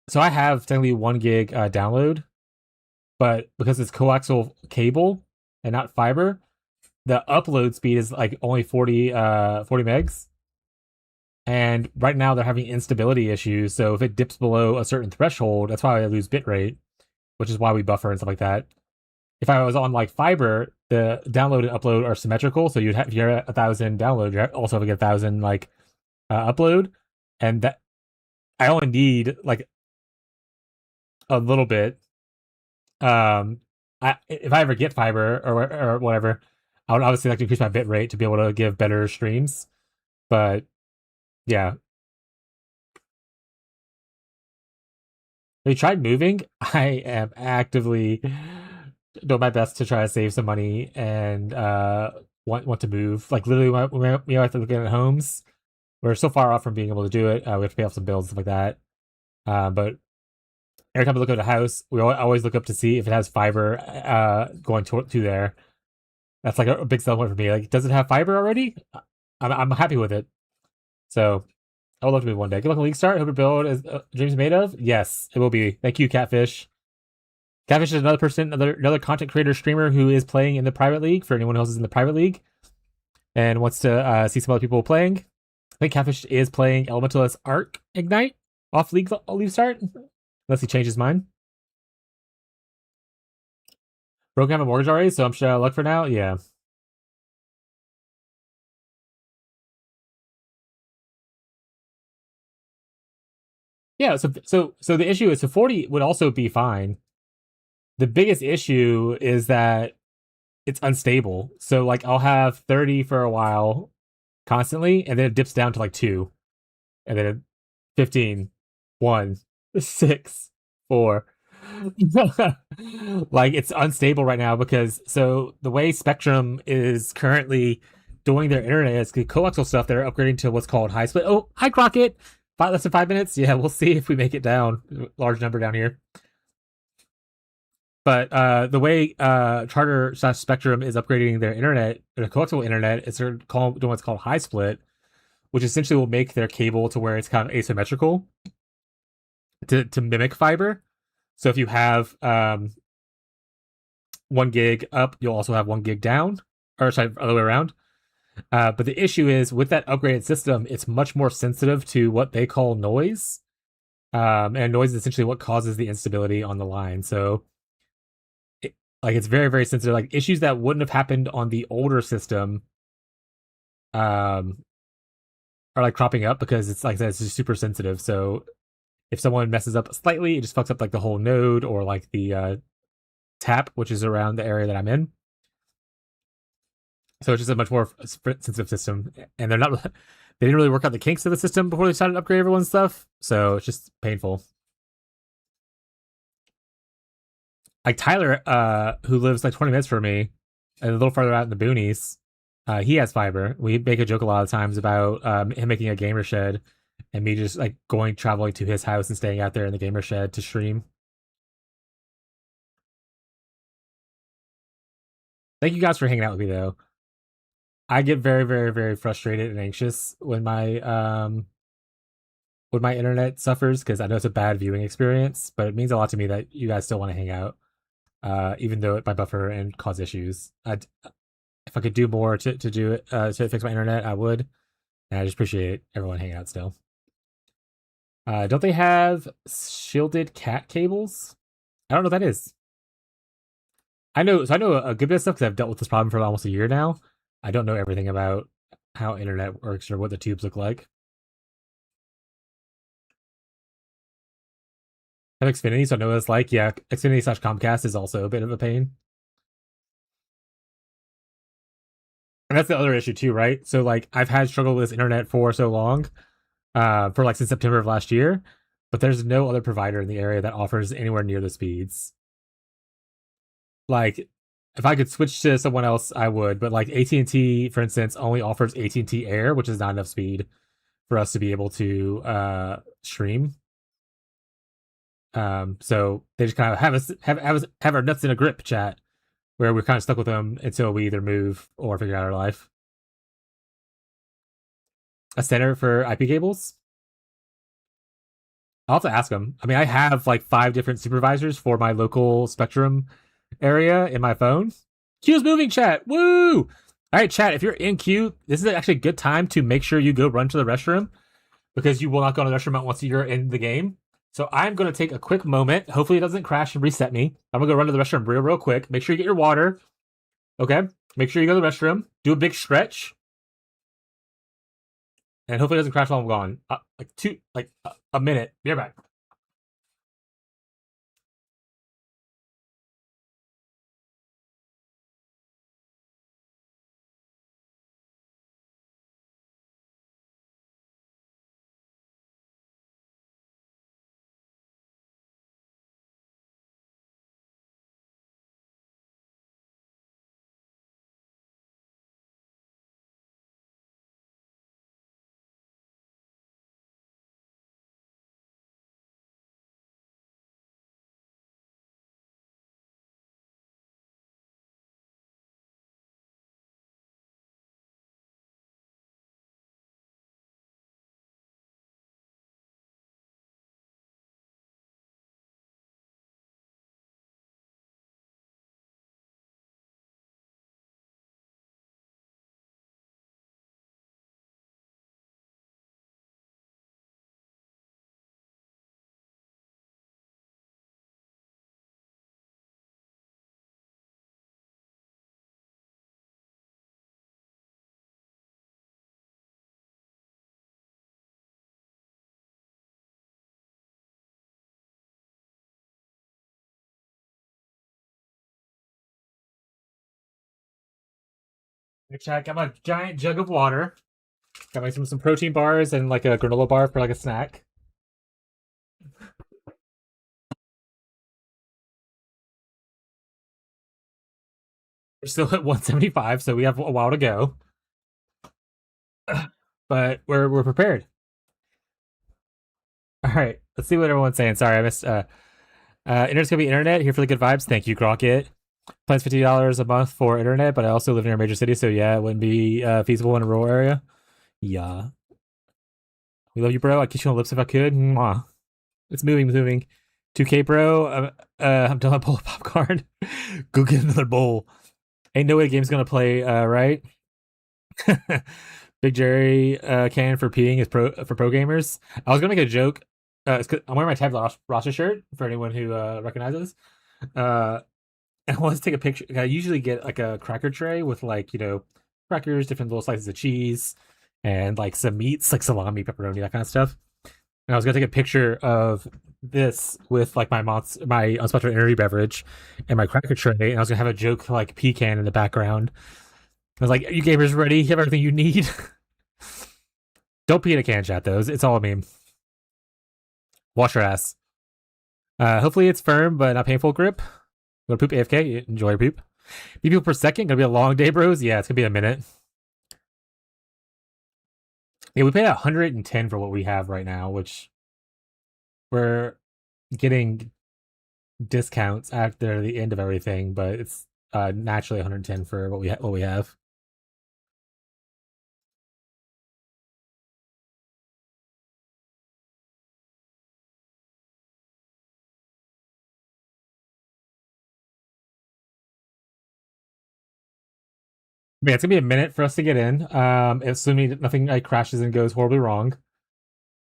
so I have technically 1 gig download, but because it's coaxial cable and not fiber, the upload speed is like only 40 megs. And right now they're having instability issues, so if it dips below a certain threshold, that's why I lose bitrate, which is why we buffer and stuff like that. If I was on like fiber, the download and upload are symmetrical, so if you're at 1,000 download, you also have to get 1,000 like upload, and that I only need like a little bit. If I ever get fiber or whatever, I would obviously like to increase my bit rate to be able to give better streams. But yeah. Have you tried moving? I am actively doing my best to try to save some money and want to move. Like literally, we have to look at homes. We're so far off from being able to do it. We have to pay off some bills and stuff like that. But every time we look at a house, we always look up to see if it has fiber going to there. That's like a big selling point for me. Like, does it have fiber already? I'm happy with it. So I would love to move one day. Good luck on League Start. Hope your build is dreams made of. Yes, it will be. Thank you, Catfish. Catfish is another person, another content creator streamer who is playing in the private league. For anyone else who's in the private league and wants to see some other people playing, I think Catfish is playing Elementalist Arc Ignite off League Start, unless he changed his mind. Broken have a mortgage already, so I'm sure luck for now. Yeah. Yeah, so the issue is, so 40 would also be fine. The biggest issue is that it's unstable. So like I'll have 30 for a while constantly, and then it dips down to like 2. and then 15, 1, 6, 4. Like, it's unstable right now because so the way Spectrum is currently doing their internet is the coaxial stuff. They're upgrading to what's called high split. Oh, hi Crockett. Less than 5 minutes. Yeah, we'll see if we make it down. Large number down here. But the way Charter / Spectrum is upgrading their internet, their coaxial internet, is they're doing what's called high split, which essentially will make their cable to where it's kind of asymmetrical to mimic fiber. So if you have 1 gig up, you'll also have 1 gig down, or sorry, other way around. But the issue is with that upgraded system, it's much more sensitive to what they call noise. And noise is essentially what causes the instability on the line. So it's very, very sensitive. Like, issues that wouldn't have happened on the older system are like cropping up because it's like it's just super sensitive. So if someone messes up slightly, it just fucks up like the whole node or like the tap, which is around the area that I'm in. So it's just a much more sensitive system, and they didn't really work out the kinks of the system before they started to upgrade everyone's stuff. So it's just painful. Like Tyler, who lives like 20 minutes from me, a little farther out in the boonies, he has fiber. We make a joke a lot of times about him making a gamer shed, and me just like traveling to his house and staying out there in the gamer shed to stream. Thank you guys for hanging out with me, though. I get very, very, very frustrated and anxious when my internet suffers because I know it's a bad viewing experience, but it means a lot to me that you guys still want to hang out, even though it might buffer and cause issues. If I could do more to do it to fix my internet, I would. And I just appreciate everyone hanging out still. Don't they have shielded cat cables? I don't know what that is. I know a good bit of stuff because I've dealt with this problem for almost a year now. I don't know everything about how internet works or what the tubes look like. I have Xfinity, so I know what it's like. Yeah, Xfinity / Comcast is also a bit of a pain. And that's the other issue too, right? So like I've had struggle with internet for so long, for like since September of last year, but there's no other provider in the area that offers anywhere near the speeds. Like, if I could switch to someone else, I would. But like AT&T, for instance, only offers AT&T Air, which is not enough speed for us to be able to stream. So they just kind of have our nuts in a grip chat, where we're kind of stuck with them until we either move or figure out our life. A center for IP cables? I'll have to ask them. I mean, I have like 5 different supervisors for my local Spectrum area in my phone. Q's moving, chat. Woo! All right, chat, if you're in queue, this is actually a good time to make sure you go run to the restroom, because you will not go to the restroom once you're in the game. So I'm going to take a quick moment. Hopefully it doesn't crash and reset me. I'm going to go run to the restroom real quick. Make sure you get your water. Okay? Make sure you go to the restroom. Do a big stretch. And hopefully it doesn't crash while I'm gone. A minute. Be right back. Hey, chat, got my giant jug of water. Got like some protein bars and like a granola bar for like a snack. We're still at 175, so we have a while to go. But we're prepared. All right, let's see what everyone's saying. Sorry, I missed. Internet's gonna be internet here for the good vibes. Thank you, Crockett. Plans $50 a month for internet, but I also live near a major city, so yeah, it wouldn't be feasible in a rural area. Yeah, we love you, bro. I'd kiss you on the lips if I could. Mwah. It's moving. 2K, bro. I'm done with a bowl of popcorn. Go get another bowl. Ain't no way the game's gonna play, right? Big Jerry can for peeing is pro gamers. I was gonna make a joke. I'm wearing my Tab Roster shirt for anyone who recognizes. I want to take a picture. I usually get like a cracker tray with like crackers, different little slices of cheese, and like some meats like salami, pepperoni, that kind of stuff. And I was gonna take a picture of this with like my unsponsored energy beverage and my cracker tray, and I was gonna have a joke like pecan in the background. I was like, "Are you gamers ready? You have everything you need." Don't pee in a can, chat. Though it's all a meme. Wash your ass. Hopefully it's firm but not painful grip. Go to poop AFK. Enjoy your poop. People per second. Gonna be a long day, bros. Yeah, it's gonna be a minute. Yeah, we pay 110 for what we have right now, which we're getting discounts after the end of everything, but it's naturally 110 for what we have. Yeah, it's gonna be a minute for us to get in. Assuming nothing like crashes and goes horribly wrong.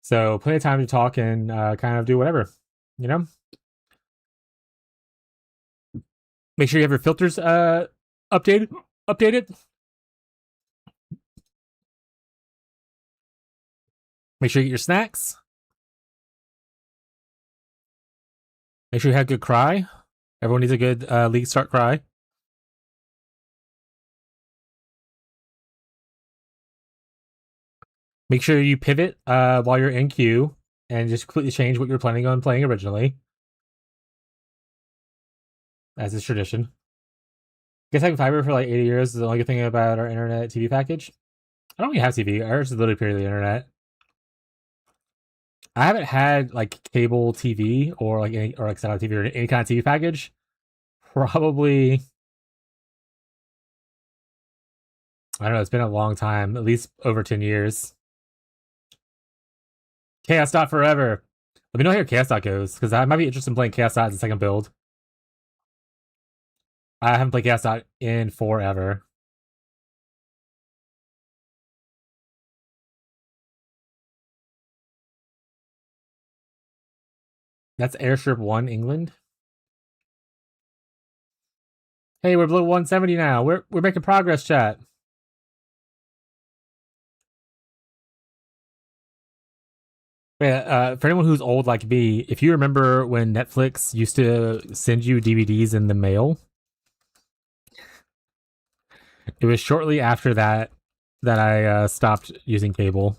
So plenty of time to talk and kind of do whatever, you know. Make sure you have your filters updated. Make sure you get your snacks. Make sure you have good cry. Everyone needs a good league start cry. Make sure you pivot while you're in queue and just completely change what you're planning on playing originally. As is tradition. Guess having fiber for like 80 years is the only good thing about our internet TV package. I don't really have TV. Ours is literally purely internet. I haven't had like cable TV or like satellite TV or any kind of TV package. Probably, I don't know. It's been a long time, at least over 10 years. Chaos Dot forever. Let me know how your Chaos Dot goes, because I might be interested in playing Chaos Dot as a second build. I haven't played Chaos Dot in forever. That's Airstrip 1, England. Hey, we're below 170 now. We're making progress, chat. Yeah, for anyone who's old like me, if you remember when Netflix used to send you DVDs in the mail, it was shortly after that I stopped using cable,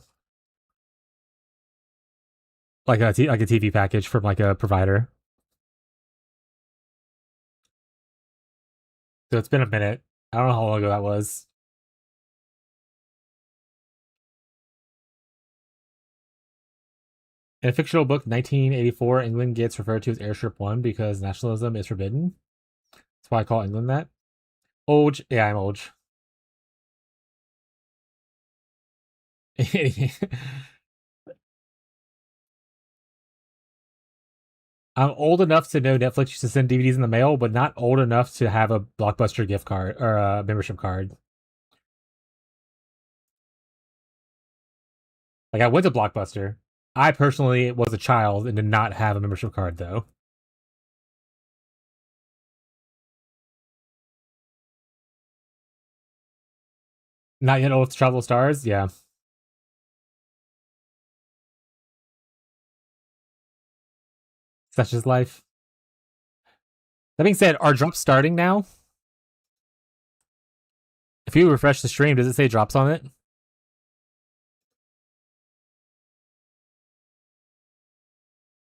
like a TV package from like a provider. So it's been a minute. I don't know how long ago that was. In a fictional book, 1984, England gets referred to as Airstrip 1 because nationalism is forbidden. That's why I call England that. Old. Yeah, I'm old. I'm old enough to know Netflix used to send DVDs in the mail, but not old enough to have a Blockbuster gift card or a membership card. Like I went to Blockbuster. I personally was a child and did not have a membership card though. Not yet old travel stars, yeah. Such is life. That being said, are drops starting now? If you refresh the stream, does it say drops on it?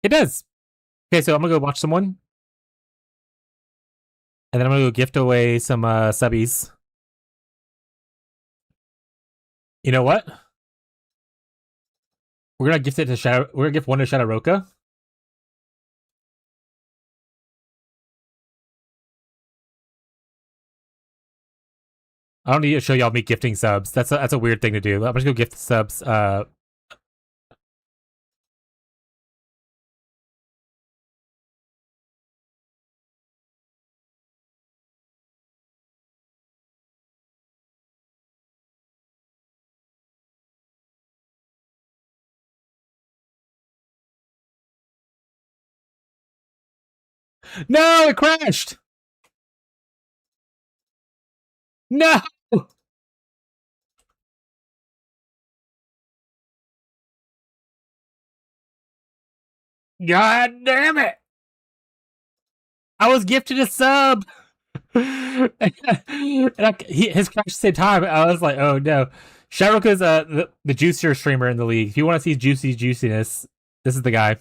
It does. Okay, so I'm gonna go watch someone. And then I'm gonna go gift away some subbies. You know what? We're gonna gift it to Shadow. We're gonna gift one to Shadow Roka. I don't need to show y'all me gifting subs. That's a weird thing to do. I'm just gonna gift the subs. No, it crashed. No. God damn it! I was gifted a sub. And his crash at the same time. I was like, oh no. Sharoka's the juicier streamer in the league. If you want to see juiciness, this is the guy.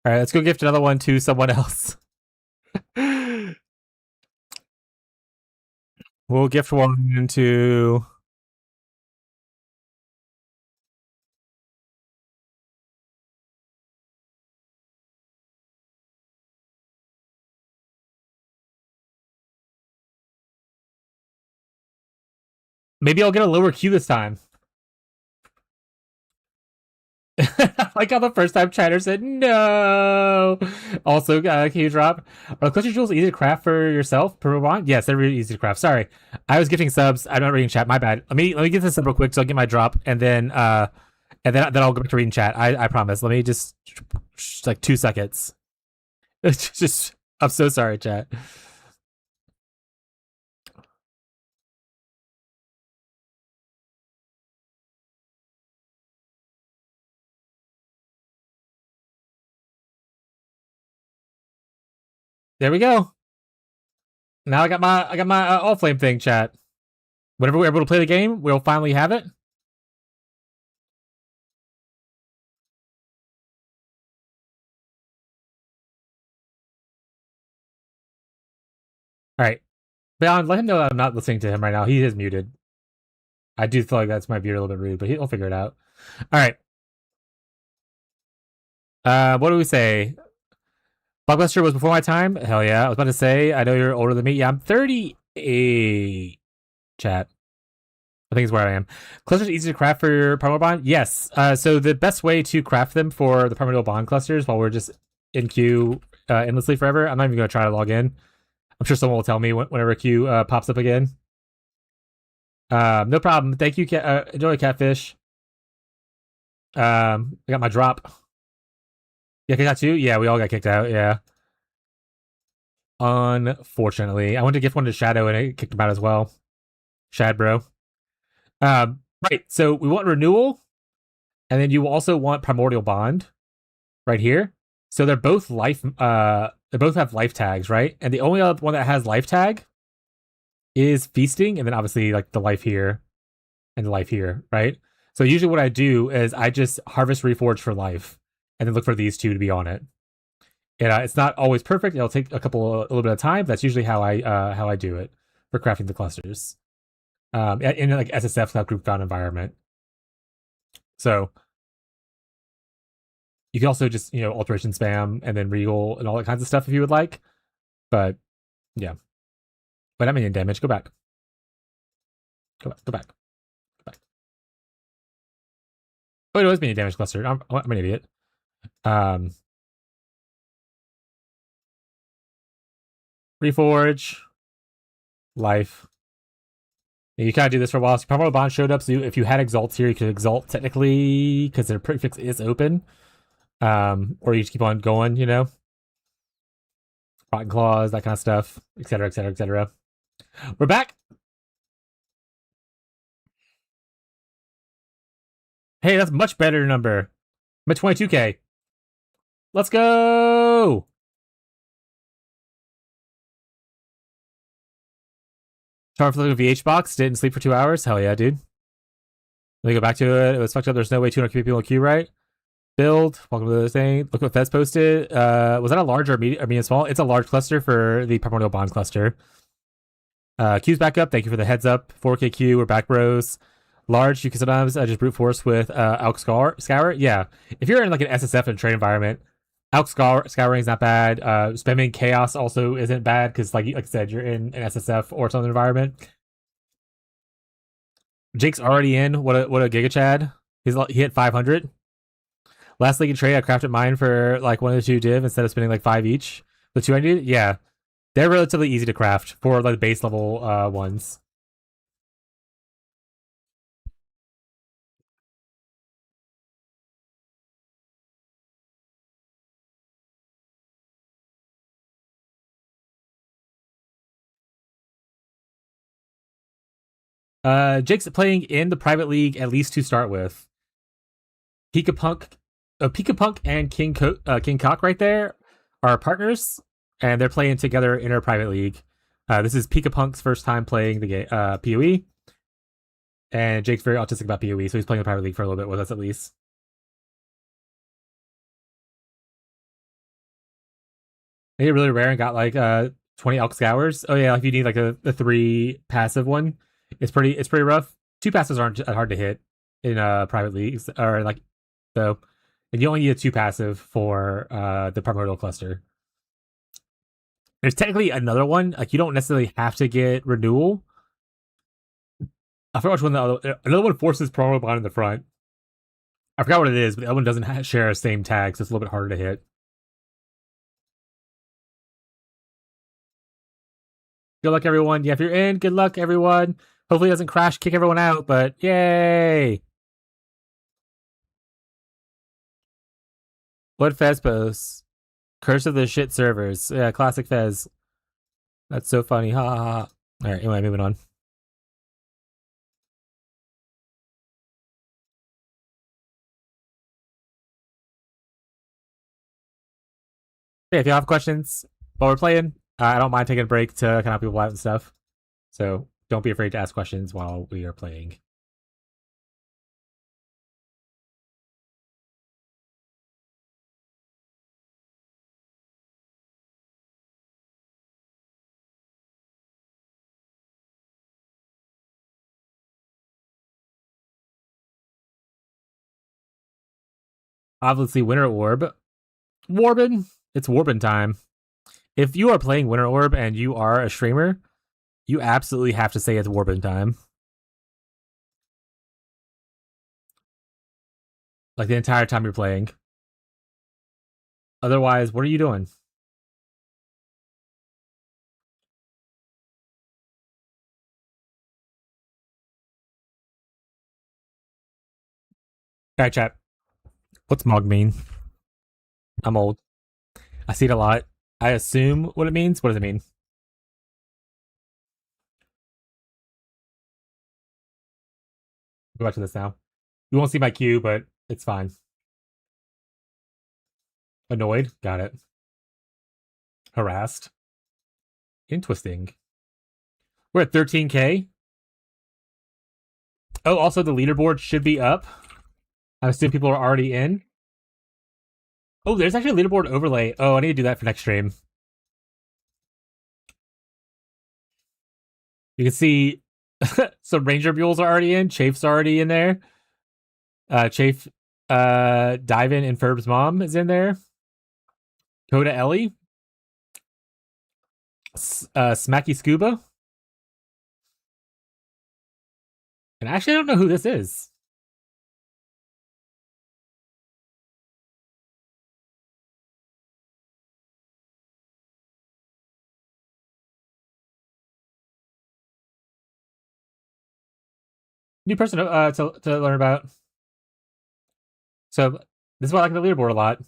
All right, let's go gift another one to someone else. We'll gift one to. Maybe I'll get a lower Q this time. Like how the first time chatter said no. Also, Q drop. Are cluster jewels easy to craft for yourself per one? Yes, they're really easy to craft. Sorry, I was gifting subs. I'm not reading chat. My bad. Let me get this up real quick so I'll get my drop and then I'll go back to reading chat. I promise. Let me just like 2 seconds. It's just I'm so sorry, chat. There we go. Now I got my all flame thing, chat. Whenever we're able to play the game, we'll finally have it. All right, Beyond, let him know that I'm not listening to him right now. He is muted. I do feel like that's might be a little bit rude, but he'll figure it out. All right. What do we say? Blockbuster was before my time? Hell yeah. I was about to say, I know you're older than me. Yeah, I'm 38. Chat. I think is where I am. Clusters easy to craft for your primordial bond? Yes. So the best way to craft them for the primordial bond clusters while we're just in queue endlessly forever, I'm not even going to try to log in. I'm sure someone will tell me whenever queue pops up again. No problem. Thank you, enjoy Catfish. I got my drop. Yeah, kicked out too? Yeah, we all got kicked out, yeah. Unfortunately. I went to gift one to Shadow and it kicked him out as well. Shad, bro. Right, so we want renewal, and then you also want primordial bond right here. So they're both life they both have life tags, right? And the only other one that has life tag is feasting, and then obviously like the life here and the life here, right? So usually what I do is I just harvest reforge for life and then look for these two to be on it. And it's not always perfect. It'll take a little bit of time. That's usually how I do it for crafting the clusters. In like SSF Cloud Group Found environment. So you can also just, alteration spam and then regal and all that kinds of stuff if you would like. But yeah. But I'm in damage. Go back. Go back. Oh, it was mini damage cluster. I'm an idiot. Reforge. Life. You kind of do this for a while. So Primordial Bond showed up, so if you had exalts here, you could exalt technically because their prefix is open. Or you just keep on going, Rotten Claws, that kind of stuff, etc., etc., etc. We're back. Hey, that's a much better number. I'm at 22k. Let's go! Charm for the VH box. Didn't sleep for 2 hours. Hell yeah, dude. Let me go back to it. It was fucked up. There's no way 200 people in queue, right? Build. Welcome to the thing. Look what Fez posted. Was that a large or medium small? It's a large cluster for the Primordial Bond cluster. Q's back up. Thank you for the heads up. 4K Q. We're back, bros. Large, you can sometimes just brute force with Alk Scour. Yeah. If you're in like an SSF and trade environment, Alk Scouring is not bad. Spamming Chaos also isn't bad because, like I said, you're in an SSF or some environment. Jake's already in. What a Giga Chad. He hit 500. Last league trade, I crafted mine for like 1 of the 2 div instead of spending like 5 each. The 2 I needed, yeah, they're relatively easy to craft for like the base level ones. Jake's playing in the private league at least to start with. Pika Punk and King Cock right there are partners, and they're playing together in our private league. This is Pika Punk's first time playing the game, PoE, and Jake's very autistic about PoE, so he's playing the private league for a little bit with us at least. They get really rare and got like 20 Elk Scours. Oh yeah, if you need like a 3 passive one, it's pretty rough. 2 passives aren't hard to hit in private leagues, or like so. And you only need a 2 passive for the primordial cluster. There's technically another one. Like you don't necessarily have to get renewal. I forgot which one another one forces primordial bond in the front. I forgot what it is, but the other one doesn't share the same tag, so it's a little bit harder to hit. Good luck, everyone. Yeah, if you're in, good luck, everyone. Hopefully it doesn't crash, kick everyone out, but yay! What Fez posts? Curse of the shit servers. Yeah, classic Fez. That's so funny. Ha ha ha. Alright, anyway, moving on. Yeah, if you have questions while we're playing, I don't mind taking a break to kind of help people out and stuff. So don't be afraid to ask questions while we are playing. Obviously, Winter Orb. Warbin. It's Warbin time. If you are playing Winter Orb and you are a streamer, you absolutely have to say it's Warbin time. Like the entire time you're playing. Otherwise, what are you doing? Alright, chat. What's Mog mean? I'm old. I see it a lot. I assume what it means. What does it mean? Go back to this now. You won't see my cue, but it's fine. Annoyed. Got it. Harassed. Interesting. We're at 13K. Oh, also the leaderboard should be up. I assume people are already in. Oh, there's actually a leaderboard overlay. Oh, I need to do that for next stream. You can see some Ranger Mules are already in. Chafe's already in there. Chafe, Dive-In and Ferb's mom is in there. Coda Ellie. Smacky Scuba. And actually, I don't know who this is. New person to learn about. So this is why I like the leaderboard a lot.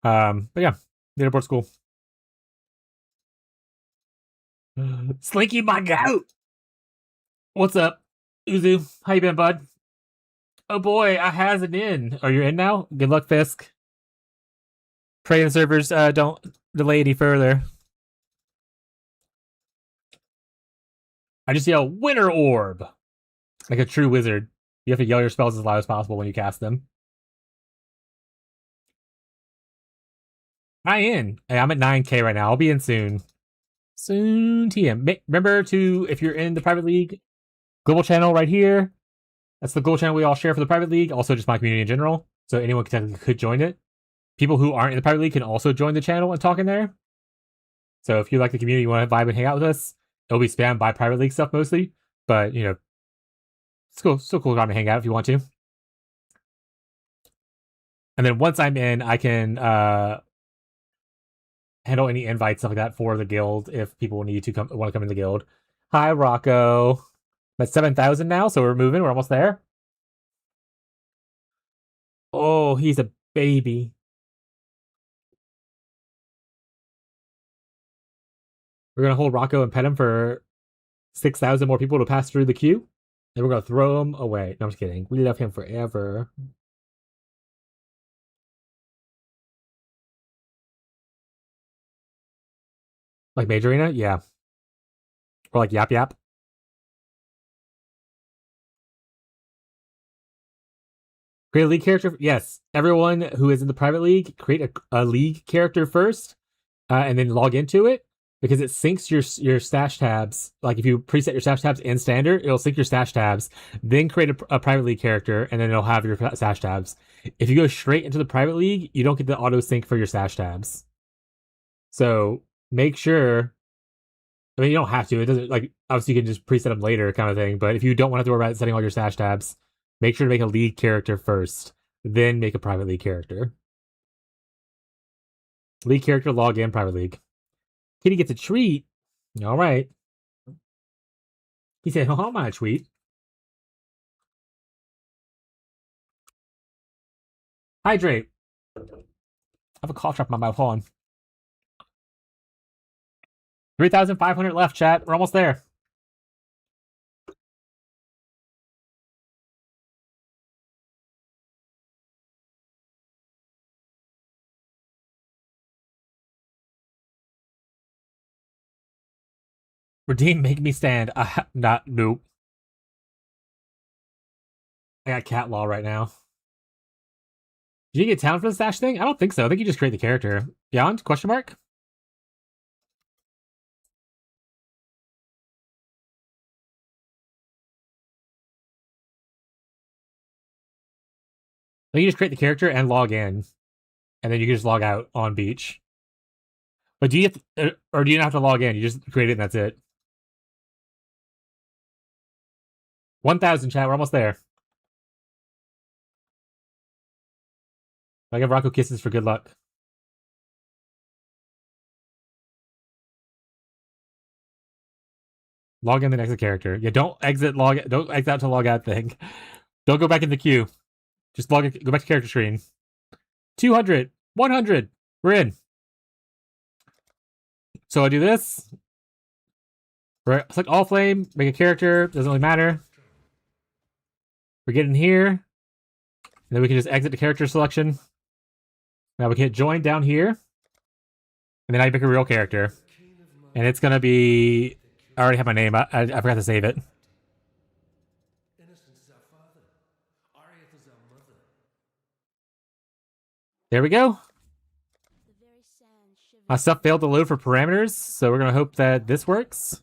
But yeah, leaderboard's cool. Slinky my goat. What's up, Uzu? How you been, bud? Oh boy, I has it in. Are you in now? Good luck, Fisk. Pray the servers don't delay any further. I just yell Winter Orb like a true wizard. You have to yell your spells as loud as possible when you cast them. I in. Hey, I'm at 9K right now. I'll be in soon. Soon, TM. Remember to, if you're in the private league, global channel right here. That's the global channel we all share for the private league. Also, just my community in general. So anyone could join it. People who aren't in the private league can also join the channel and talk in there. So if you like the community, you want to vibe and hang out with us, it'll be spammed by private league stuff mostly. But, you know, it's cool. Still cool time to hang out if you want to. And then once I'm in, I can handle any invites, stuff like that for the guild if people need to want to come in the guild. Hi, Rocco. I'm at 7,000 now, so we're moving. We're almost there. Oh, he's a baby. We're going to hold Rocco and pet him for 6,000 more people to pass through the queue. And we're going to throw him away. No, I'm just kidding. We love him forever. Like Major Arena? Yeah. Or like Yap Yap. Create a league character? Yes. Everyone who is in the private league, create a league character first, and then log into it, because it syncs your stash tabs. Like if you preset your stash tabs in standard, it'll sync your stash tabs, then create a private league character, and then it'll have your stash tabs. If you go straight into the private league, you don't get the auto sync for your stash tabs. So make sure. I mean, you don't have to. It doesn't, like, obviously you can just preset them later kind of thing, but if you don't want to have to worry about setting all your stash tabs, make sure to make a league character first, then make a private league character. League character, log in, private league. Kitty gets a treat. All right. He said, oh, I'm on a tweet. Hydrate. I have a cough drop in my mouth. Hold on. 3,500 left, chat. We're almost there. Redeem, make me stand. Nope. I got cat law right now. Did you get talent for the stash thing? I don't think so. I think you just create the character. Beyond? Question mark? I think you just create the character and log in. And then you can just log out on beach. But do you have to, or do you not have to log in? You just create it and that's it. 1,000, chat. We're almost there. I give Rocco kisses for good luck. Log in the next character. Yeah, don't exit out to log out thing. Don't go back in the queue. Just go back to character screen. 200, 100. We're in. So I do this. Right, select all flame, make a character, doesn't really matter. We're getting here. And then we can just exit the character selection. Now we can hit join down here. And then I pick a real character. And it's gonna be, I already have my name, I forgot to save it. There we go. My stuff failed to load for parameters, so we're gonna hope that this works.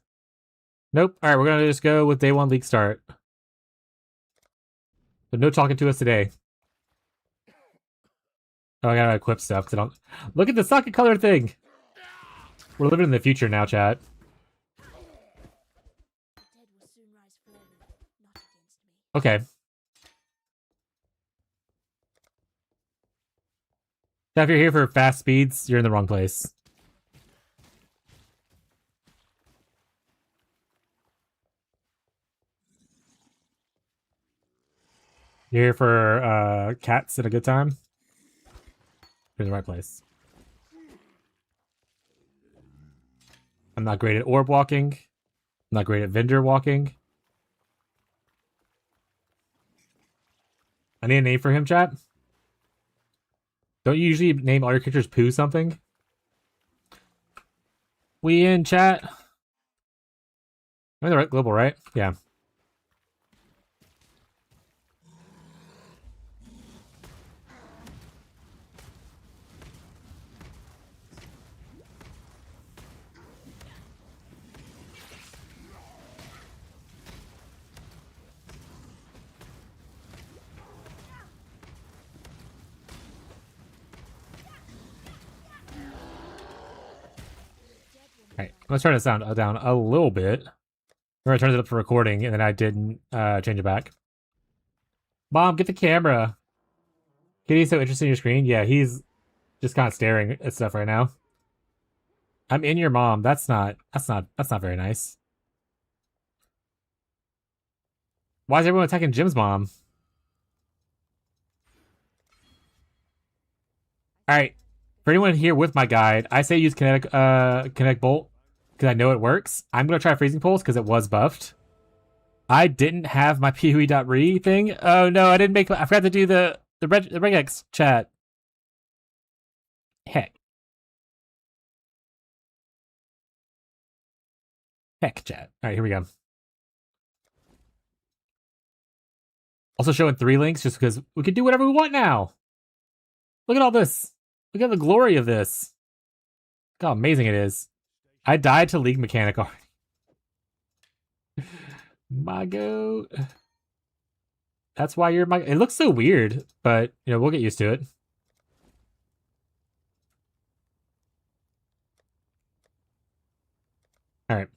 Nope. Alright, we're gonna just go with day 1 league start. But no talking to us today. Oh, I gotta equip stuff, because I don't... Look at the socket color thing! We're living in the future now, chat. Okay. Now, if you're here for fast speeds, you're in the wrong place. You're here for cats at a good time? You're in the right place. I'm not great at orb walking. I'm not great at vendor walking. I need a name for him, chat. Don't you usually name all your characters Pooh something? We in, chat? I'm in the right global, right? Yeah. Alright, let's turn the sound down a little bit. Remember, I turned it up for recording, and then I didn't change it back. Mom, get the camera. Kitty's so interested in your screen. Yeah, he's just kind of staring at stuff right now. I'm in your mom. That's not very nice. Why is everyone attacking Jim's mom? Alright. For anyone here with my guide, I say use kinetic bolt because I know it works. I'm gonna try freezing pulse because it was buffed. I didn't have my PUE.re thing. Oh no, I forgot to do the regex chat. Heck, chat. All right, here we go. Also showing 3 links just because we can do whatever we want now. Look at all this. Look at the glory of this. Look how amazing it is. I died to League mechanic already. My goat. That's why you're my... It looks so weird, but, you know, we'll get used to it. Alright.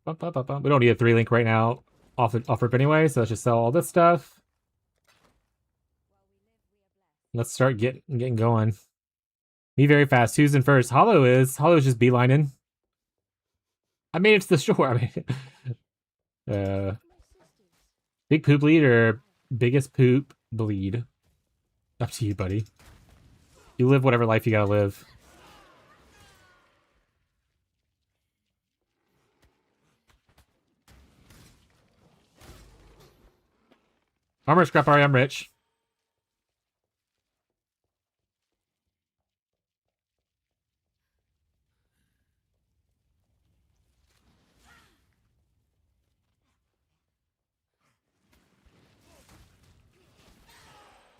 We don't need a 3 link right now off rip anyway, so let's just sell all this stuff. Let's start getting going. Me very fast. Who's in first? Hollow is just beelining. I made it to the shore. I mean, big poop bleed or biggest poop bleed? Up to you, buddy. You live whatever life you gotta live. Armor scrap, alright, I'm rich.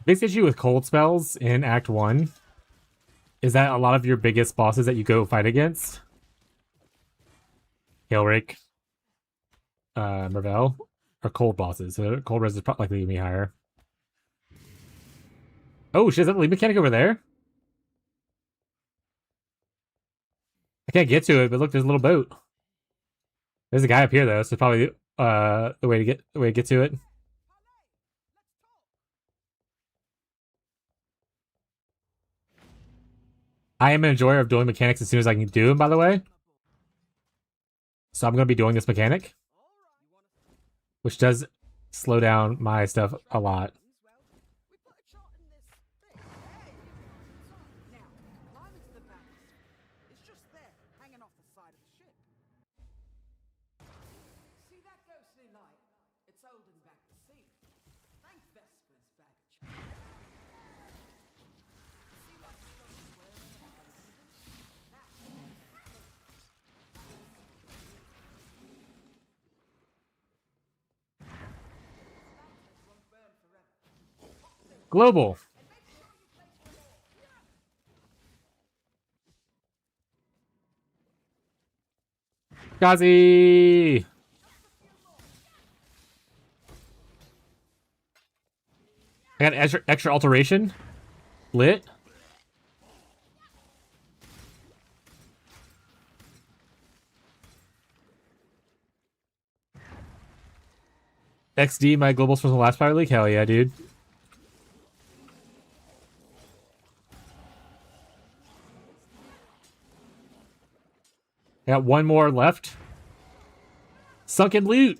Biggest issue with cold spells in Act 1 is that a lot of your biggest bosses that you go fight against, Hailrake, Mervel, are cold bosses. So cold res is probably likely to be higher. Oh, she has a lead mechanic over there? I can't get to it, but look, there's a little boat. There's a guy up here though, so probably the way to get to it. I am an enjoyer of doing mechanics as soon as I can do them, by the way. So I'm going to be doing this mechanic, which does slow down my stuff a lot. Global. Gazi! I got extra alteration. Lit. XD, my globals from the last Fire League? Hell yeah, dude. I got 1 more left. Sunken loot.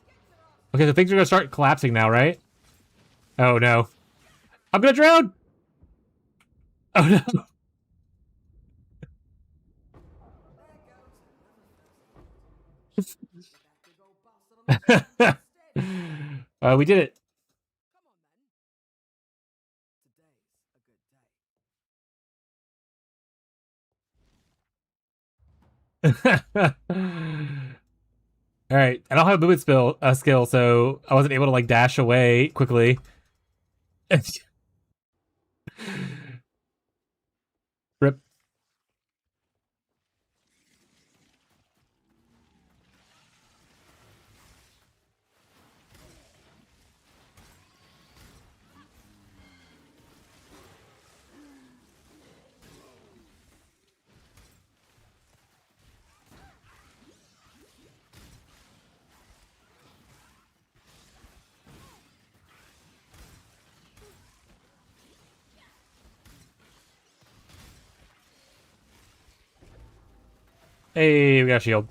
Okay, so things are gonna start collapsing now, right? Oh no. I'm gonna drown! Oh no. We did it. All right, I don't have a movement skill, so I wasn't able to like dash away quickly. Rip. Hey, we got a shield.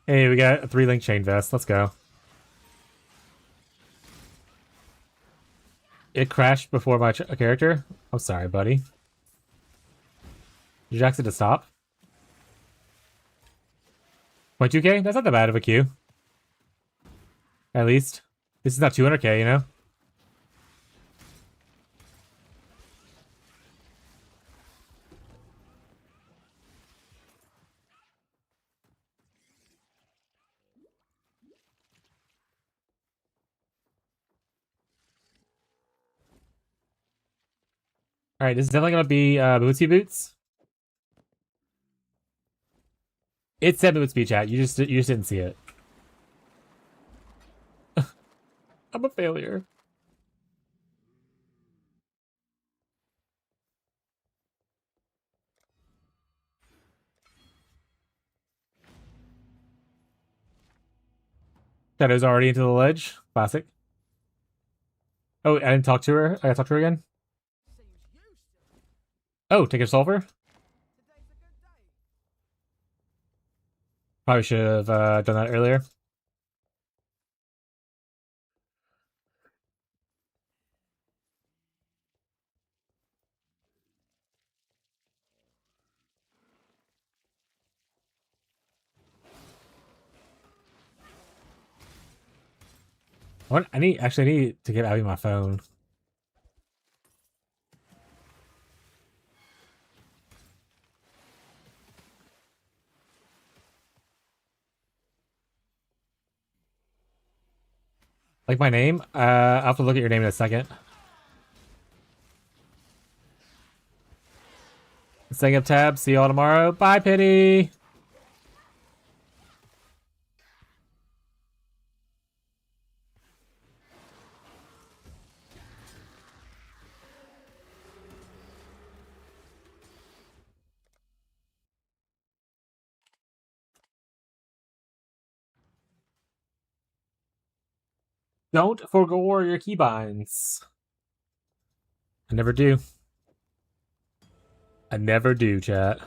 Hey, we got a 3-link chain vest. Let's go. It crashed before my character. I'm sorry, buddy. Did you ask it to stop? 0.2k? That's not that bad of a queue. At least. This is not 200k, you know? Alright, this is definitely gonna be Bootsy Boots. It said Bootsby chat. You just didn't see it. I'm a failure. Shadow's already into the ledge. Classic. Oh, I didn't talk to her. I gotta talk to her again. Oh, take a solver. Probably should have done that earlier. I need to get Abby my phone. Like my name? I'll have to look at your name in a second. Setting up tab. See you all tomorrow. Bye, Pity. Don't forgo your keybinds. I never do. I never do, chat.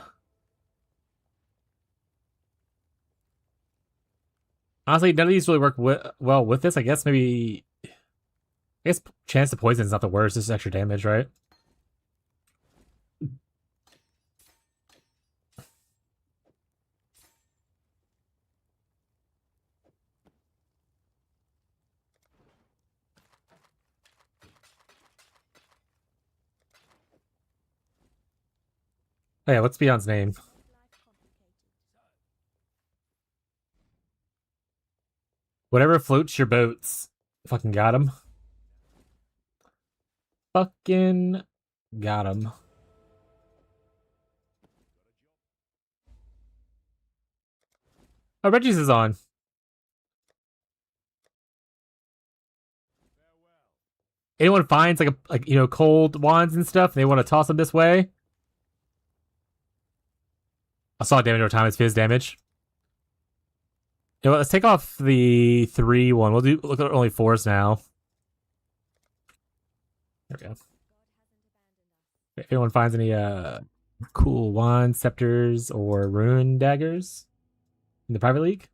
Honestly, none of these really work well with this. I guess maybe... I guess chance to poison is not the worst. This is extra damage, right? Oh yeah, what's Beyond's name? Whatever floats your boats. Fucking got him. Fucking got him. Oh, Reggie's is on. Anyone finds like cold wands and stuff, and they want to toss them this way. Assault damage over time is fizz damage. You know what, let's take off the 3 one. We'll look at only 4s now. There we go. If anyone finds any cool wands, scepters, or rune daggers in the private league.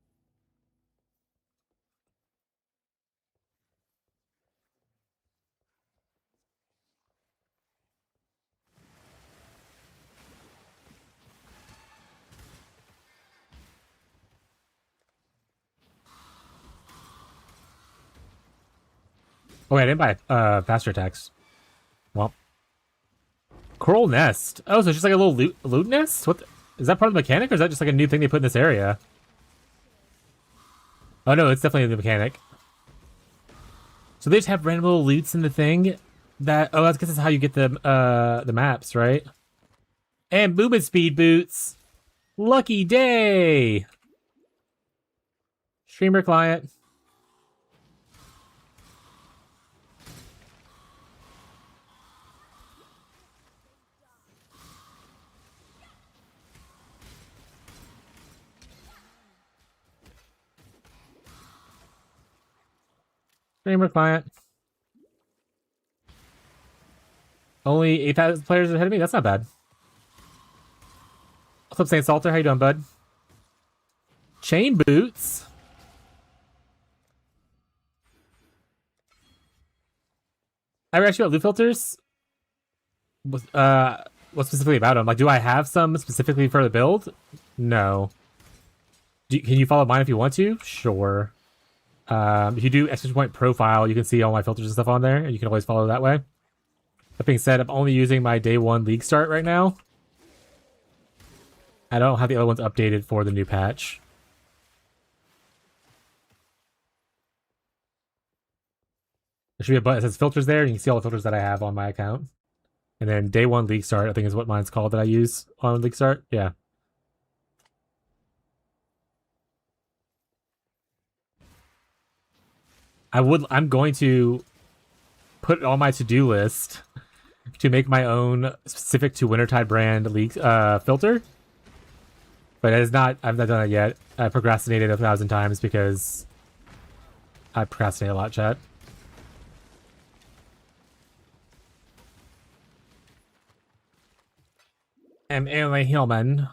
Oh, wait, I didn't buy faster attacks. Well. Coral nest. Oh, so it's just like a little loot nest? Is that part of the mechanic, or is that just like a new thing they put in this area? Oh no, it's definitely the mechanic. So they just have random little loots in the thing that... Oh, that's because that's how you get the maps, right? And movement speed boots. Lucky day! Streamer client. Streamer client. Only 8,000 players ahead of me? That's not bad. What's up, Saint Salter? How you doing, bud? Chain boots? I ever asked you about loot filters? What specifically about them? Like, do I have some specifically for the build? No. Can you follow mine if you want to? Sure. If you do exclamation point profile, you can see all my filters and stuff on there, and you can always follow that way. That being said, I'm only using my day 1 league start right now. I don't have the other ones updated for the new patch. There should be a button that says filters there, and you can see all the filters that I have on my account. And then day 1 league start, I think is what mine's called that I use on league start. Yeah. I'm going to put it on my to-do list to make my own specific to Wintertide brand league filter. But it is not, I've not done it yet. I procrastinated 1,000 times because I procrastinate a lot, chat. I'm only human.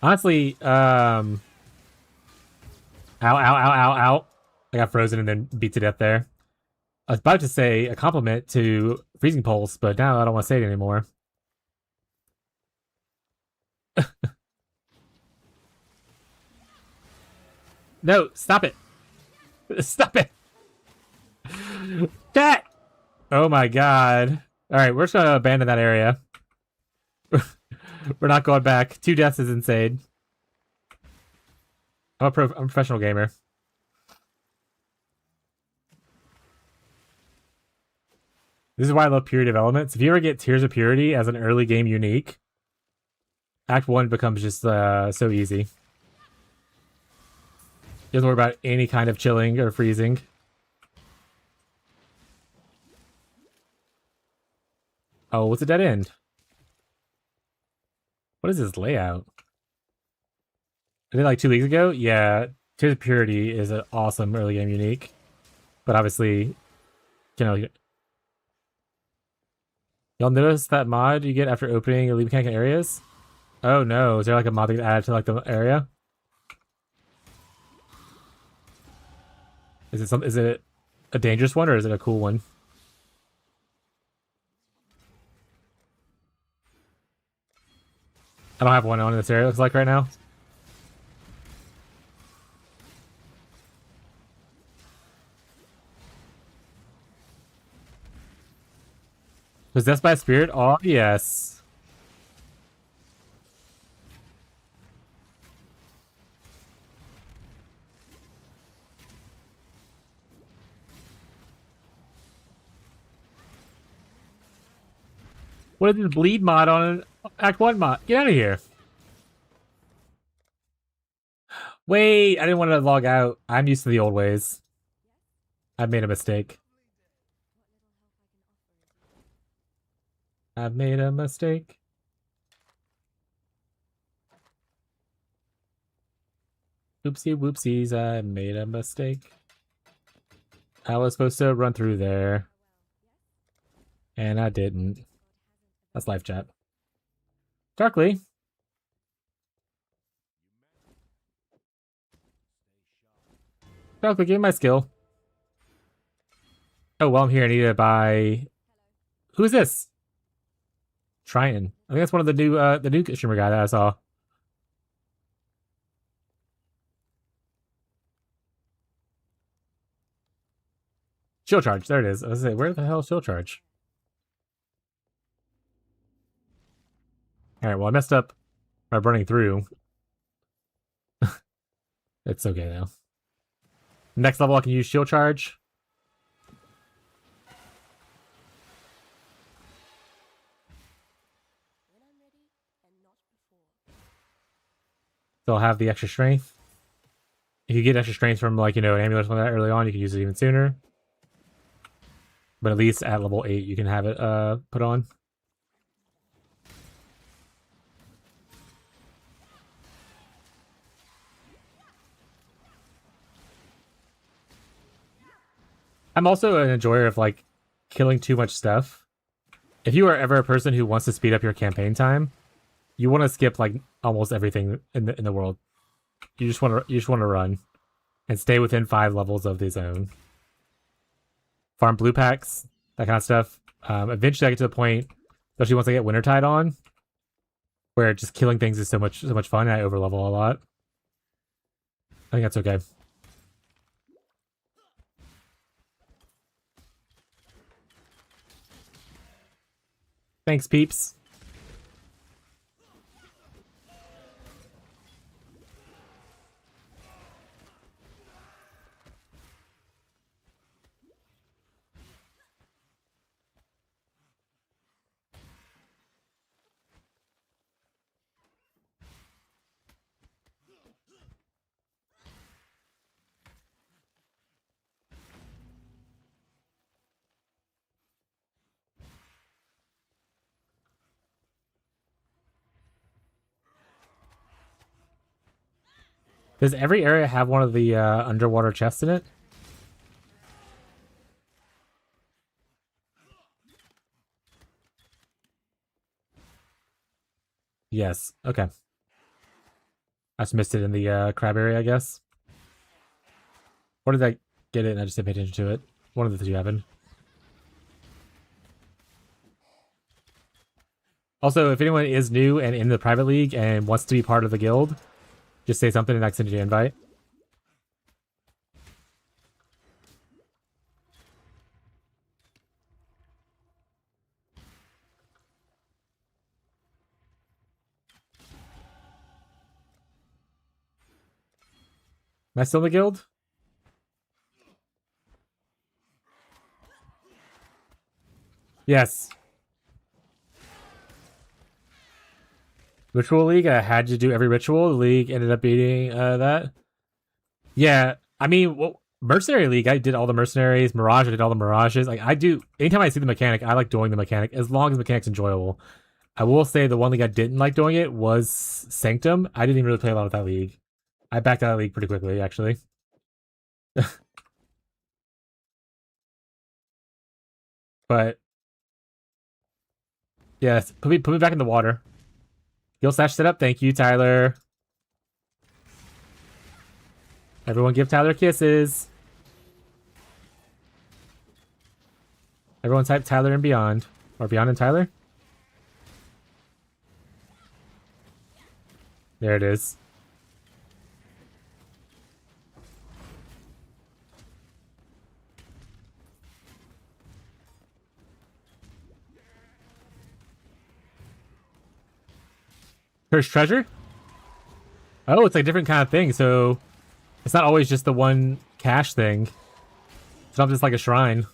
Honestly, ow, ow, ow, ow, ow. I got frozen and then beat to death there. I was about to say a compliment to Freezing Pulse, but now I don't want to say it anymore. No, stop it. Stop it. That. Oh my god. Alright, we're just gonna abandon that area. We're not going back. 2 deaths is insane. I'm a professional gamer. This is why I love Purity of Elements. If you ever get Tears of Purity as an early game unique, Act 1 becomes just so easy. You don't worry about any kind of chilling or freezing. Oh, what's a dead end? What is this layout? I did like 2 weeks ago? Yeah, Tears of Purity is an awesome early game unique. But obviously, you know... Y'all notice that mod you get after opening elite mechanic areas? Oh no, is there like a mod that you add to like the area? Is it a dangerous one or is it a cool one? I don't have one on in this area, it looks like right now. Possessed by a spirit? Oh, yes. What is this bleed mod on an Act 1 mod? Get out of here. Wait, I didn't want to log out. I'm used to the old ways. I've made a mistake. I've made a mistake. Oopsie whoopsies, I made a mistake. I was supposed to run through there. And I didn't. That's live chat. Darkly. Darkly, give me my skill. Oh, well, I'm here. I need to buy... Who is this? Triton. I think that's one of the new streamer guy that I saw. Shield charge. There it is. I was gonna say, where the hell is shield charge? Alright, well, I messed up by running through. It's okay, though. Next level, I can use shield charge. So I'll have the extra strength. If you get extra strength from, like, you know, an amulet or something like that early on, you can use it even sooner. But at least at level 8, you can have it put on. I'm also an enjoyer of like killing too much stuff. If you are ever a person who wants to speed up your campaign time, you want to skip like almost everything in the world. You just want to run and stay within 5 levels of the zone. Farm blue packs, that kind of stuff. Eventually, I get to the point, especially once I get Wintertide on, where just killing things is so much fun. And I overlevel a lot. I think that's okay. Thanks, peeps. Does every area have one of the underwater chests in it? Yes. Okay. I just missed it in the crab area, I guess. Or did I get it and I just didn't pay attention to it? One of the two happened. Also, if anyone is new and in the private league and wants to be part of the guild, just say something and I can send you an invite. Am I still in the guild? Yes. Ritual League, I had to do every ritual. The league ended up beating that. Yeah, I mean, well, Mercenary League, I did all the mercenaries. Mirage, I did all the mirages. Like, I do, anytime I see the mechanic, I like doing the mechanic, as long as the mechanic's enjoyable. I will say the one league I didn't like doing it was Sanctum. I didn't even really play a lot of that league. I backed out of the league pretty quickly, actually. But yes, put me back in the water. Guild Slash set up. Thank you, Tyler. Everyone give Tyler kisses. Everyone type Tyler and Beyond. Or Beyond and Tyler. There it is. Cursed treasure? Oh, it's like a different kind of thing, so it's not always just the one cash thing. It's not just like a shrine.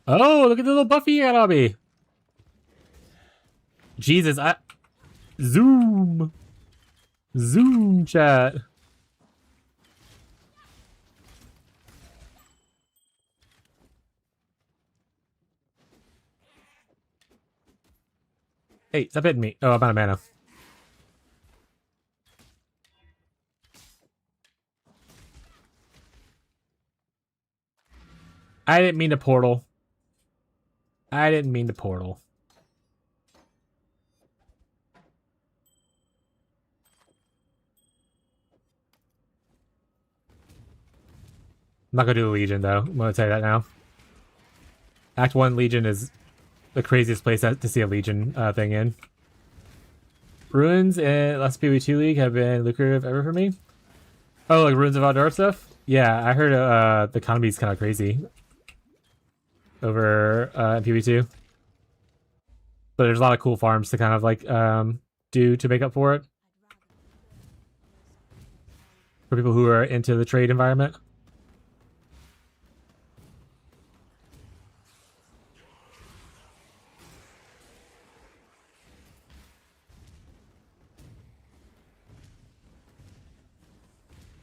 Oh, look at the little Buffy you got on me. Jesus, Zoom chat. Hey, stop hitting me. Oh, I'm out of mana. I didn't mean to portal. I didn't mean to portal. I'm not gonna do a Legion, though. I'm gonna tell you that now. Act 1 Legion is the craziest place to see a Legion thing in. Ruins and last PvE2 League have been lucrative ever for me. Oh, like Ruins of Outdoor stuff? Yeah, I heard the economy's kind of crazy over in PvE2. But there's a lot of cool farms to kind of like do to make up for it. For people who are into the trade environment.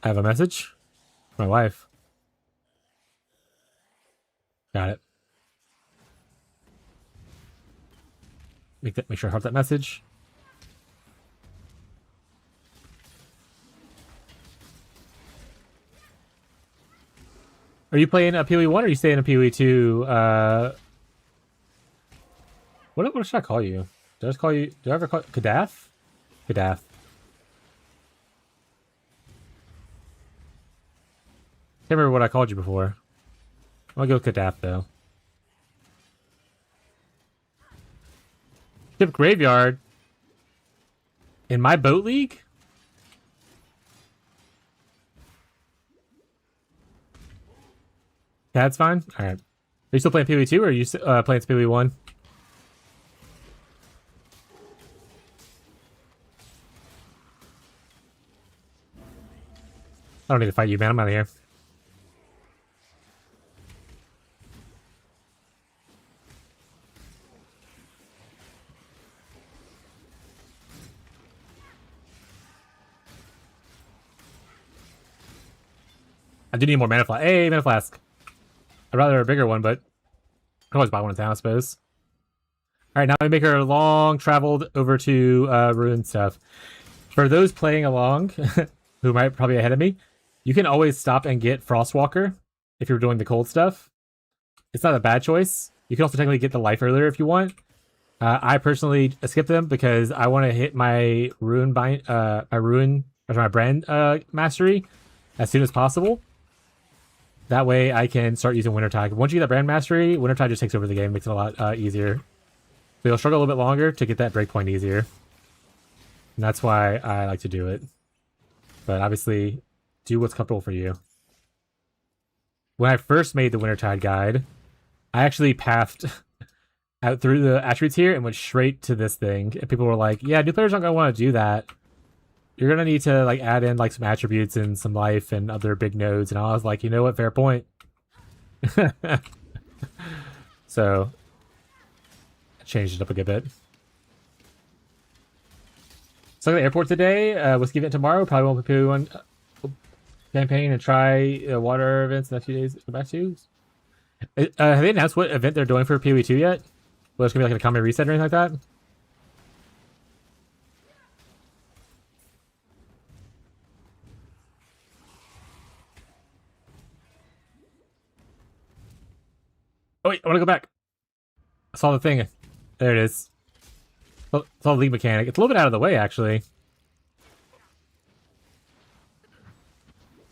I have a message. My wife. Got it. Make sure I heart that message. Are you playing a PoE 1 or are you staying a PoE 2? What should I call you? Did I just call you? Did I ever call Kadath? Kadath. Can't remember what I called you before. I'll go Kadath though. Ship Graveyard. In my boat league? Yeah, that's fine. Alright. Are you still playing PoE 2 or are you playing PoE 1? I don't need to fight you, man. I'm out of here. I do need more mana flask. Hey, mana flask. I'd rather a bigger one, but I can always buy one in town, I suppose. Alright, now we make our long traveled over to ruin stuff. For those playing along, who might probably ahead of me, you can always stop and get Frostwalker if you're doing the cold stuff. It's not a bad choice. You can also technically get the life earlier if you want. I personally skip them because I want to hit my ruin my brand mastery as soon as possible. That way I can start using Wintertide. Once you get that brand mastery, Wintertide just takes over the game, makes it a lot easier. So you'll struggle a little bit longer to get that breakpoint easier. And that's why I like to do it. But obviously, do what's comfortable for you. When I first made the Wintertide guide, I actually pathed out through the attributes here and went straight to this thing. And people were like, yeah, new players aren't going to want to do that. You're going to need to like add in like some attributes and some life and other big nodes. And I was like, you know what? Fair point. So, I changed it up a good bit. So at the airport today, whiskey event tomorrow. Probably won't be one campaign and try water events in a few days. Go back to. Have they announced what event they're doing for PoE 2 yet? Well, it's gonna be like a common reset or anything like that. Oh wait, I want to go back. I saw the thing. There it is. It's all league mechanic. It's a little bit out of the way, actually.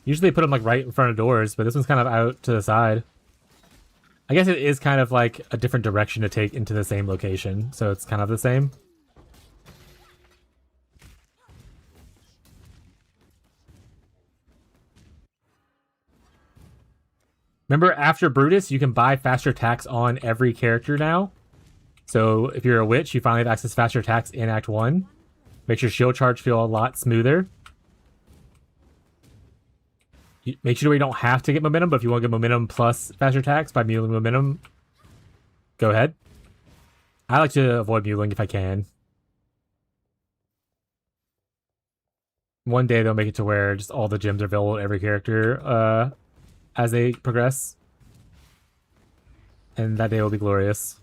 Usually they put them like right in front of doors, but this one's kind of out to the side. I guess it is kind of like a different direction to take into the same location, so it's kind of the same. Remember, after Brutus, you can buy faster attacks on every character now. So if you're a witch, you finally have access to faster attacks in Act 1. Makes your shield charge feel a lot smoother. Make sure you don't have to get momentum, but if you want to get momentum plus faster attacks by muling momentum, go ahead. I like to avoid muling if I can. One day they'll make it to where just all the gems are available to every character as they progress. And that day will be glorious.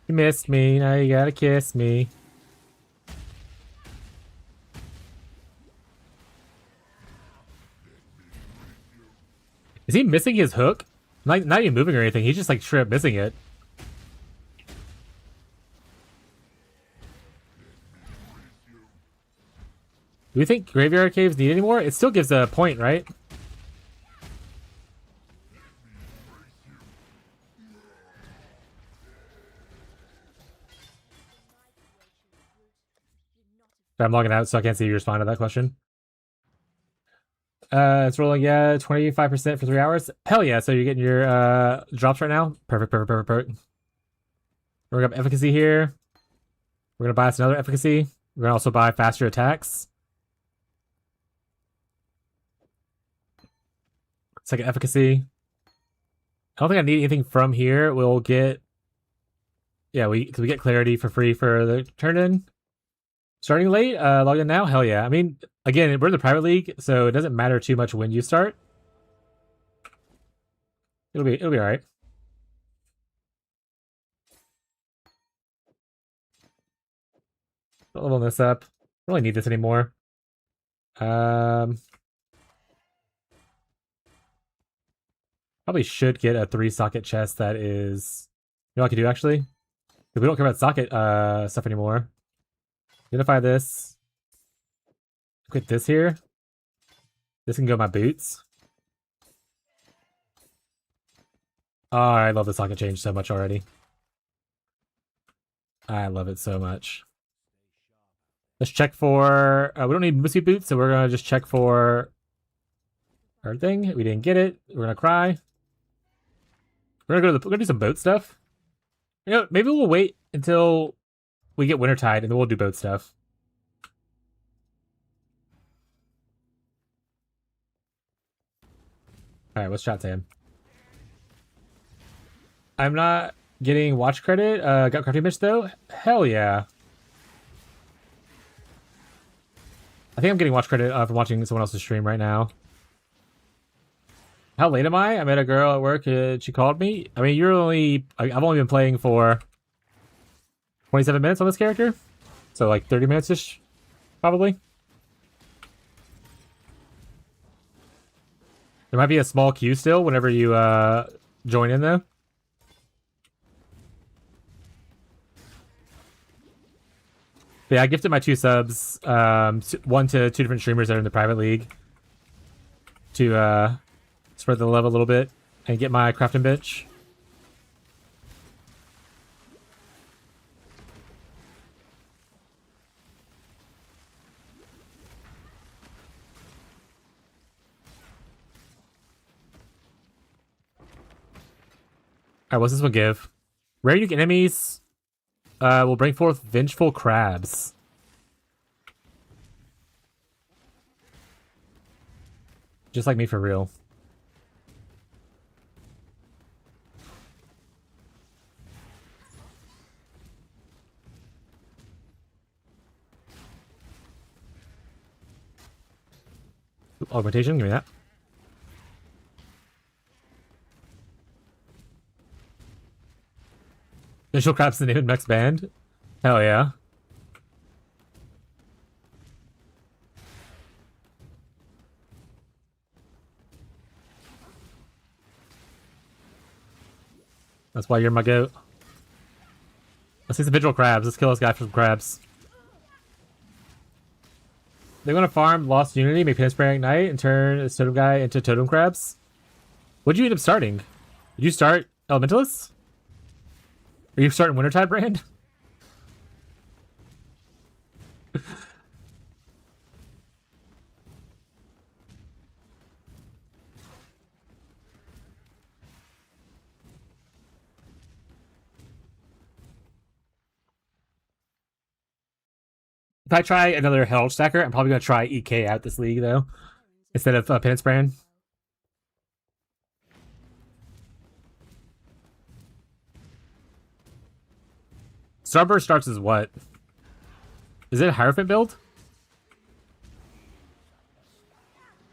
You missed me, now you gotta kiss me. Is he missing his hook? Not even moving or anything, he's just like straight up missing it. Do we think graveyard caves need any more? It still gives a point, right? I'm logging out, so I can't see you respond to that question. It's rolling, yeah, 25% for 3 hours. Hell yeah, so you're getting your drops right now? Perfect. We're gonna have efficacy here. We're gonna buy us another efficacy. We're gonna also buy faster attacks. Second efficacy. I don't think I need anything from here. We'll get... Yeah, we get clarity for free for the turn-in. Starting late, log in now? Hell yeah. I mean, again, we're in the private league, so it doesn't matter too much when you start. It'll be alright. Level this up. Don't really need this anymore. Probably should get a 3-socket chest that is... You know what I could do, actually? Because we don't care about socket stuff anymore. Identify this. Quit this here. This can go in my boots. Oh, I love the socket change so much already. I love it so much. Let's check for... we don't need Missy boots, so we're going to just check for... our thing. We didn't get it. We're going to cry. We're going to do some boat stuff. You know, maybe we'll wait until we get Wintertide, and then we'll do boat stuff. Alright, what's shot Sam? I'm not getting watch credit. Got crafting bench though? Hell yeah. I think I'm getting watch credit from watching someone else's stream right now. How late am I? I met a girl at work. She called me. I mean, I've only been playing for 27 minutes on this character. So like 30 minutes-ish, probably. There might be a small queue still whenever you join in though. But yeah, I gifted my 2 subs, one to 2 different streamers that are in the private league to spread the love a little bit and get my crafting bench. Alright, what's this one give? Rare unique enemies will bring forth vengeful crabs. Just like me for real. Augmentation, give me that. Visual Crab's the name of next band? Hell yeah. That's why you're my goat. Let's see some visual crabs. Let's kill this guy for some crabs. They want to farm Lost Unity, make Penance Prayer Ignite, and turn this totem guy into totem crabs. What'd you end up starting? Did you start Elementalists? Are you starting Wintertide brand? If I try another Herald Stacker, I'm probably going to try EK out this league, though, instead of Penance Brand. Starburst starts as what? Is it a Hierophant build?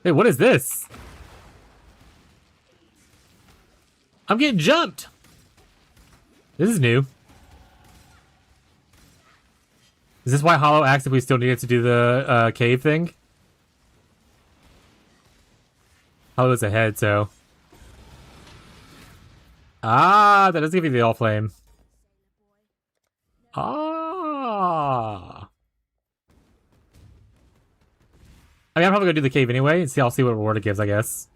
Hey, what is this? I'm getting jumped! This is new. Is this why Hollow asked if we still needed to do the cave thing? Hollow is ahead, so... Ah, that does give you the All Flame. Ah. I mean, I'm probably gonna do the cave anyway and see. I'll see what reward it gives, I guess.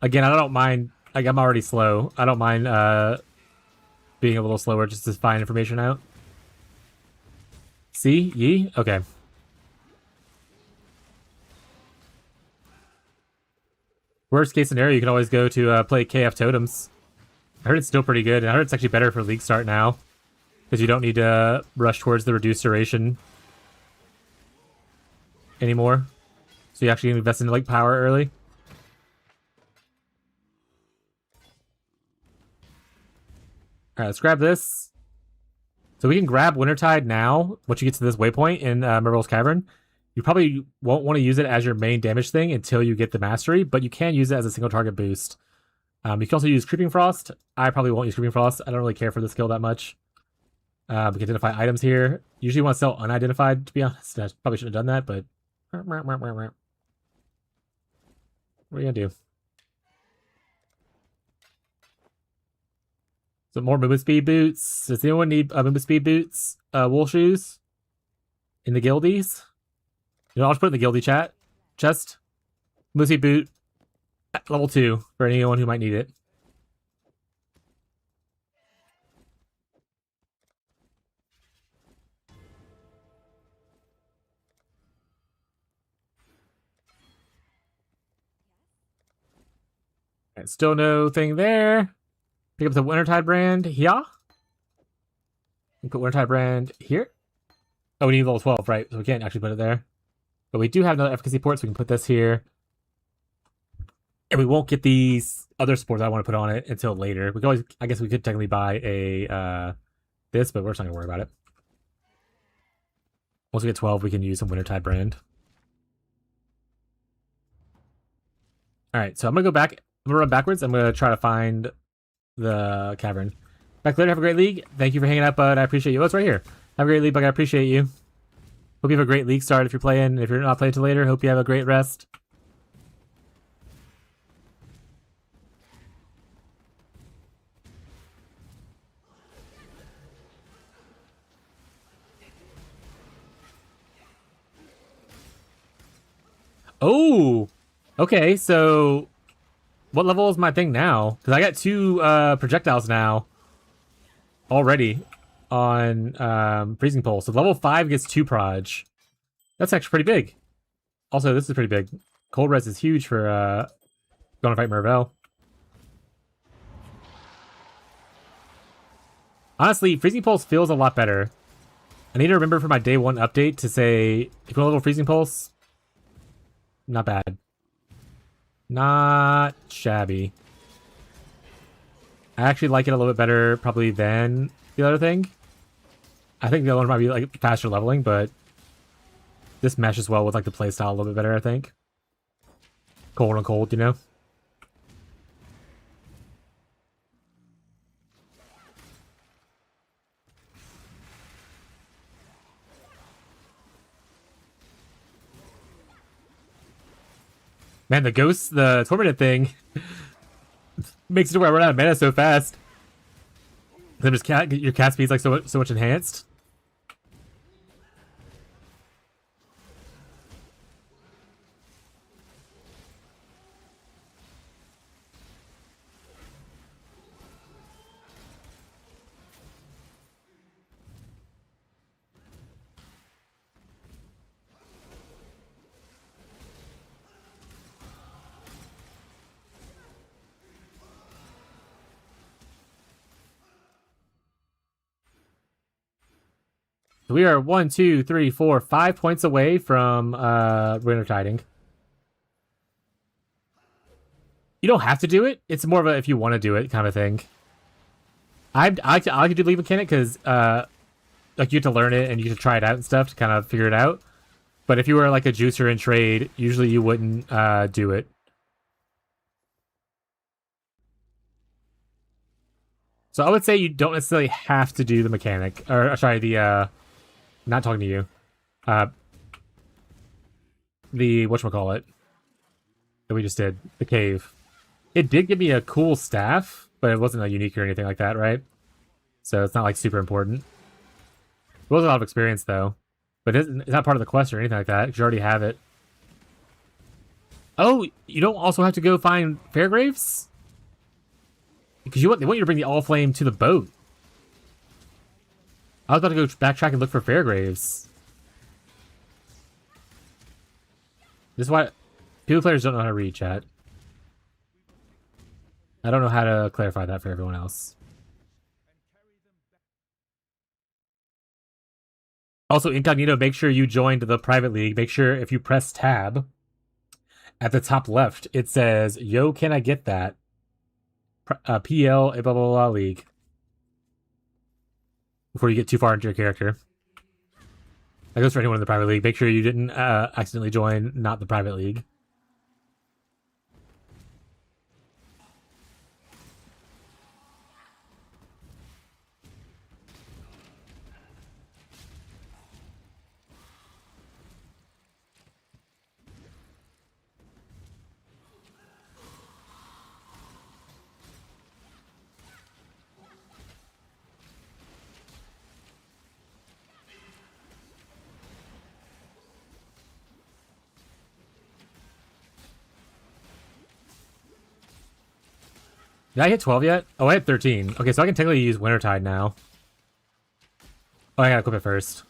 Again, I don't mind. Like, I'm already slow. I don't mind being a little slower just to find information out. See? Ye? Okay. Worst case scenario, you can always go to play KF Totems. I heard it's still pretty good, and I heard it's actually better for League Start now. Because you don't need to rush towards the reduced duration anymore. So you actually invest in like power early. Alright, let's grab this. So we can grab Wintertide now, once you get to this waypoint in Merville's Cavern. You probably won't want to use it as your main damage thing until you get the Mastery, but you can use it as a single target boost. You can also use Creeping Frost. I probably won't use Creeping Frost. I don't really care for the skill that much. We can identify items here. Usually you want to sell unidentified, to be honest. I probably shouldn't have done that, but... What are you gonna do? Some more movement speed boots. Does anyone need movement speed boots? Wool shoes? In the guildies? You know, I'll just put it in the guildie chat. Chest. Movement speed boot. Level 2 for anyone who might need it. Right, still no thing there. Pick up the Wintertide brand here. And put Wintertide brand here. Oh, we need level 12, right? So we can't actually put it there. But we do have another efficacy port, so we can put this here. And we won't get these other sports I want to put on it until later. We could always, I guess we could technically buy a this, but we're just not gonna worry about it. Once we get 12, we can use some Wintertide brand. Alright, so I'm gonna go back. I'm gonna run backwards. I'm gonna try to find the cavern. Back later, have a great league. Thank you for hanging out, bud. I appreciate you. Oh, it's right here. Have a great league, bud. I appreciate you. Hope you have a great league start if you're playing. If you're not playing till later, hope you have a great rest. Oh, okay. So, what level is my thing now? Because I got 2 projectiles now already on freezing pole. So level 5 gets 2 proj. That's actually pretty big. Also, this is pretty big. Cold res is huge for going to fight Mervel. Honestly, freezing pulse feels a lot better. I need to remember for my day 1 update to say if you want a little freezing pulse. Not bad. Not shabby. I actually like it a little bit better probably than the other thing. I think the other one might be like faster leveling, but this meshes well with like the playstyle a little bit better, I think. Cold on cold, you know? Man, the ghost, the tormented thing makes it to where I run out of mana so fast. Then just your cat speed's like so much enhanced. We are 1, 2, 3, 4, 5 points away from Wintertiding. You don't have to do it. It's more of a if you want to do it kind of thing. I could do league mechanic because like you have to learn it and you have to try it out and stuff to kind of figure it out. But if you were like a juicer in trade, usually you wouldn't do it. So I would say you don't necessarily have to do the mechanic, or sorry, the not talking to you. The whatchamacallit that we just did, the cave. It did give me a cool staff, but it wasn't a unique or anything like that, right? So it's not like super important. It was a lot of experience though, but it's not part of the quest or anything like that because you already have it. Oh, you don't also have to go find Fairgraves? Because they want you to bring the All Flame to the boat. I was about to go backtrack and look for Fairgraves. This is why people players don't know how to read chat. I don't know how to clarify that for everyone else. Also, Incognito, make sure you joined the private league. Make sure if you press tab at the top left, it says, yo, can I get that? PL, blah, blah, blah, league. Before you get too far into your character. That goes for anyone in the private league. Make sure you didn't accidentally join not the private league. Did I hit 12 yet? Oh, I hit 13. Okay, so I can technically use Wintertide now. Oh, I gotta equip it first.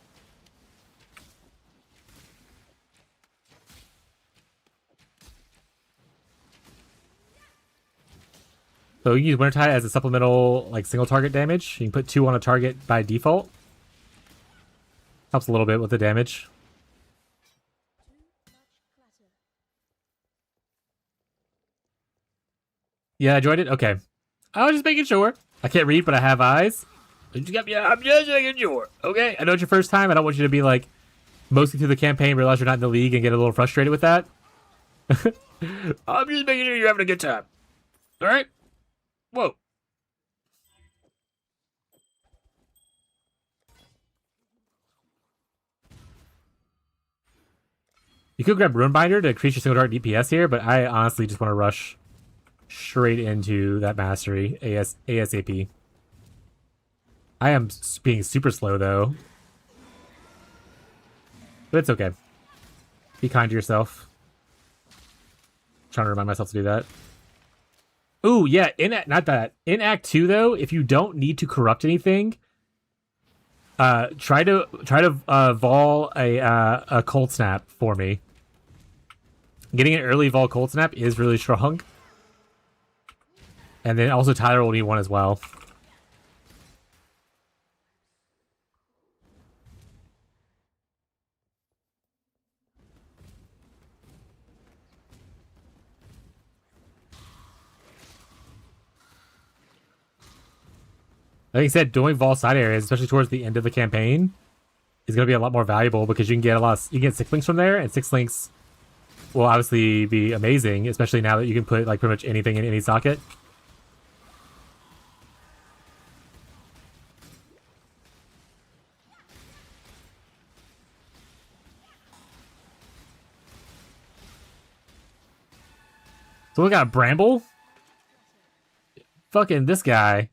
So you use Wintertide as a supplemental, like, single target damage. You can put 2 on a target by default. Helps a little bit with the damage. Yeah, I joined it? Okay. I was just making sure. I can't read, but I have eyes. Yeah, I'm just making sure. Okay? I know it's your first time. I don't want you to be, like, mostly through the campaign, realize you're not in the league, and get a little frustrated with that. I'm just making sure you're having a good time. Alright? Whoa. You could grab Runebinder to increase your single target DPS here, but I honestly just want to rush straight into that mastery ASAP. I am being super slow though, but it's okay. Be kind to yourself. I'm trying to remind myself to do that. Ooh, yeah. In Act 2 though, if you don't need to corrupt anything, try to vol a cold snap for me. Getting an early vol cold snap is really strong. And then also Tyler will need one as well. Like I said, doing vol side areas, especially towards the end of the campaign, is going to be a lot more valuable because you can get you can get 6 links from there, and 6 links will obviously be amazing, especially now that you can put like pretty much anything in any socket. So we got a Bramble. Fucking this guy.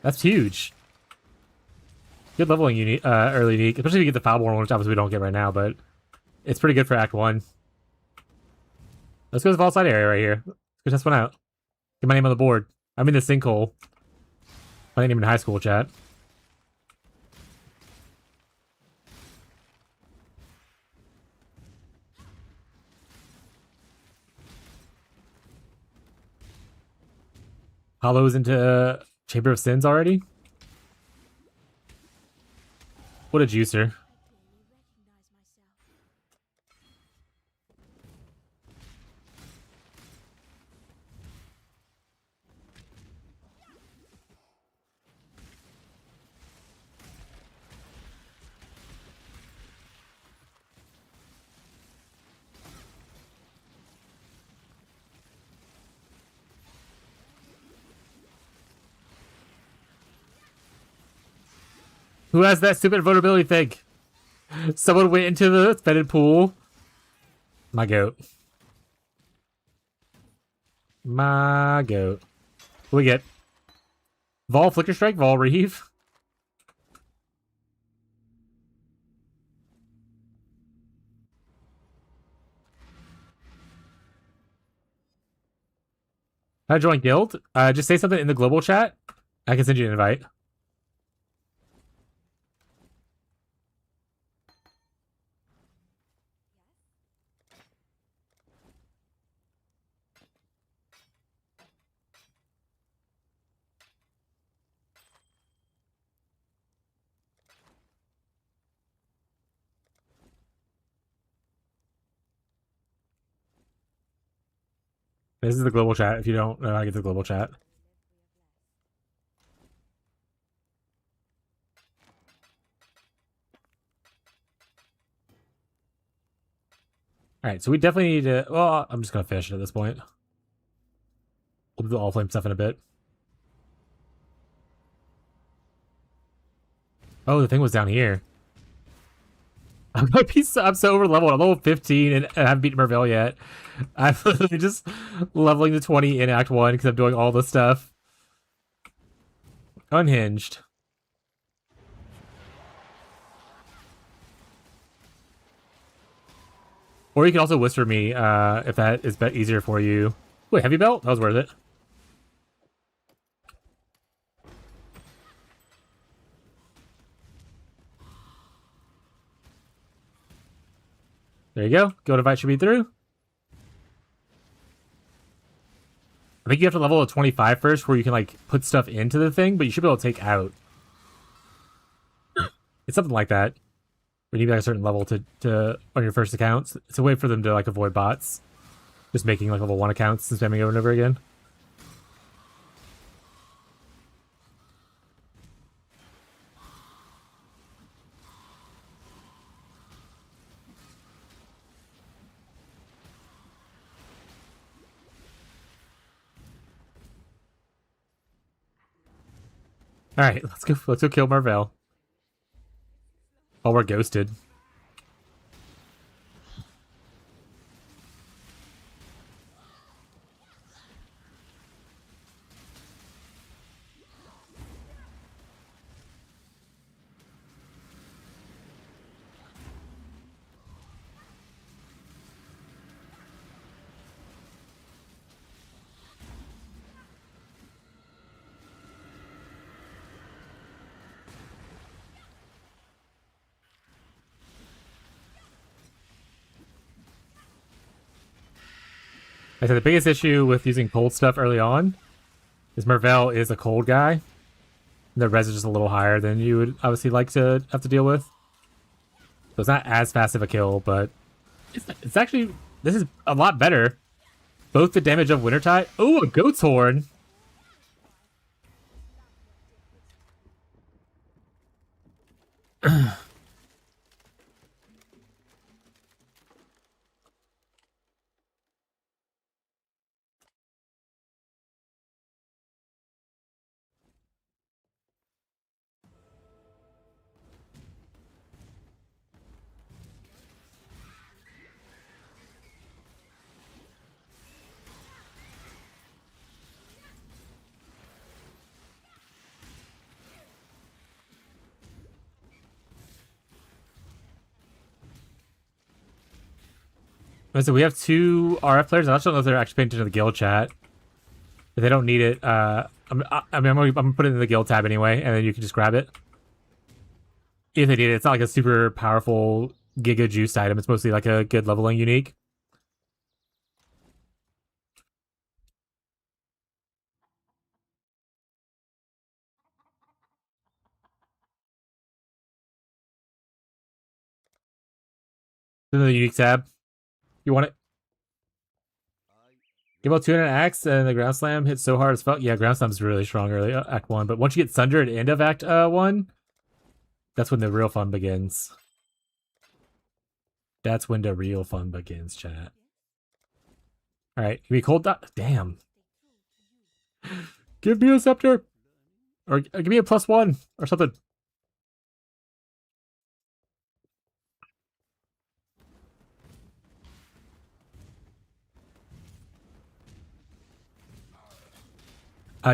That's huge. Good leveling early unique, especially if you get the Foulborn one, which obviously we don't get right now, but it's pretty good for Act 1. Let's go to the vault side area right here. Let's go test one out. Get my name on the board. I'm in the sinkhole. My name in high school chat. Hollow's into Chamber of Sins already? What a juicer. Who has that stupid vulnerability thing? Someone went into the fetid pool. My goat. My goat. What we get? Vol Flicker Strike, Vol Reeve. How to join guild? Just say something in the global chat. I can send you an invite. This is the global chat. If you don't know how to get the global chat. Alright, so we definitely need to... Well, I'm just going to finish it at this point. We'll do the all-flame stuff in a bit. Oh, the thing was down here. I'm so over leveled. I'm level 15 and I haven't beaten Merville yet. I'm literally just leveling to 20 in Act 1 because I'm doing all this stuff. Unhinged. Or you can also whisper me if that is easier for you. Wait, heavy belt? That was worth it. There you go. Go invite should be through. I think you have to level a 25 first where you can like put stuff into the thing, but you should be able to take out. It's something like that. We need like a certain level to on your first accounts. It's a way for them to like avoid bots. Just making like level 1 accounts and spamming over and over again. Alright, let's go kill Marvel. Oh, we're ghosted. I said the biggest issue with using cold stuff early on is Marvel is a cold guy. The res is just a little higher than you would obviously like to have to deal with. So it's not as fast of a kill, but it's actually, this is a lot better. Both the damage of Wintertide. Oh, a goat's horn. So we have 2 RF players. I don't know if they're actually paying attention to the guild chat. If they don't need it, I'm gonna put it in the guild tab anyway, and then you can just grab it. If they need it, it's not like a super powerful giga juiced item. It's mostly like a good leveling unique. Then the unique tab. You want it? Give out 200 axe and the ground slam hits so hard as fuck. Yeah, ground slam's really strong early Act 1, but once you get Sunder at the end of Act 1, that's when the real fun begins. That's when the real fun begins, chat. Alright, give me cold dot. Damn. Give me a scepter! Or give me a +1 or something.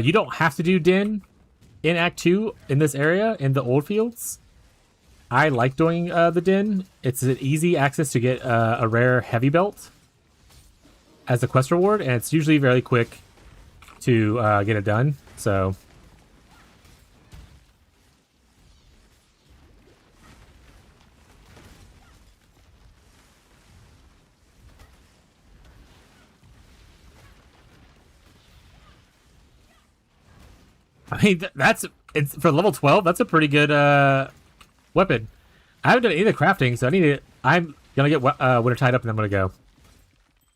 You don't have to do Din in Act 2 in this area, in the old fields. I like doing the Din. It's an easy access to get a rare heavy belt as a quest reward, and it's usually very quick to get it done, so... I mean, it's for level 12. That's a pretty good weapon. I haven't done any of the crafting, so I'm gonna get Wintertide up and I'm gonna go.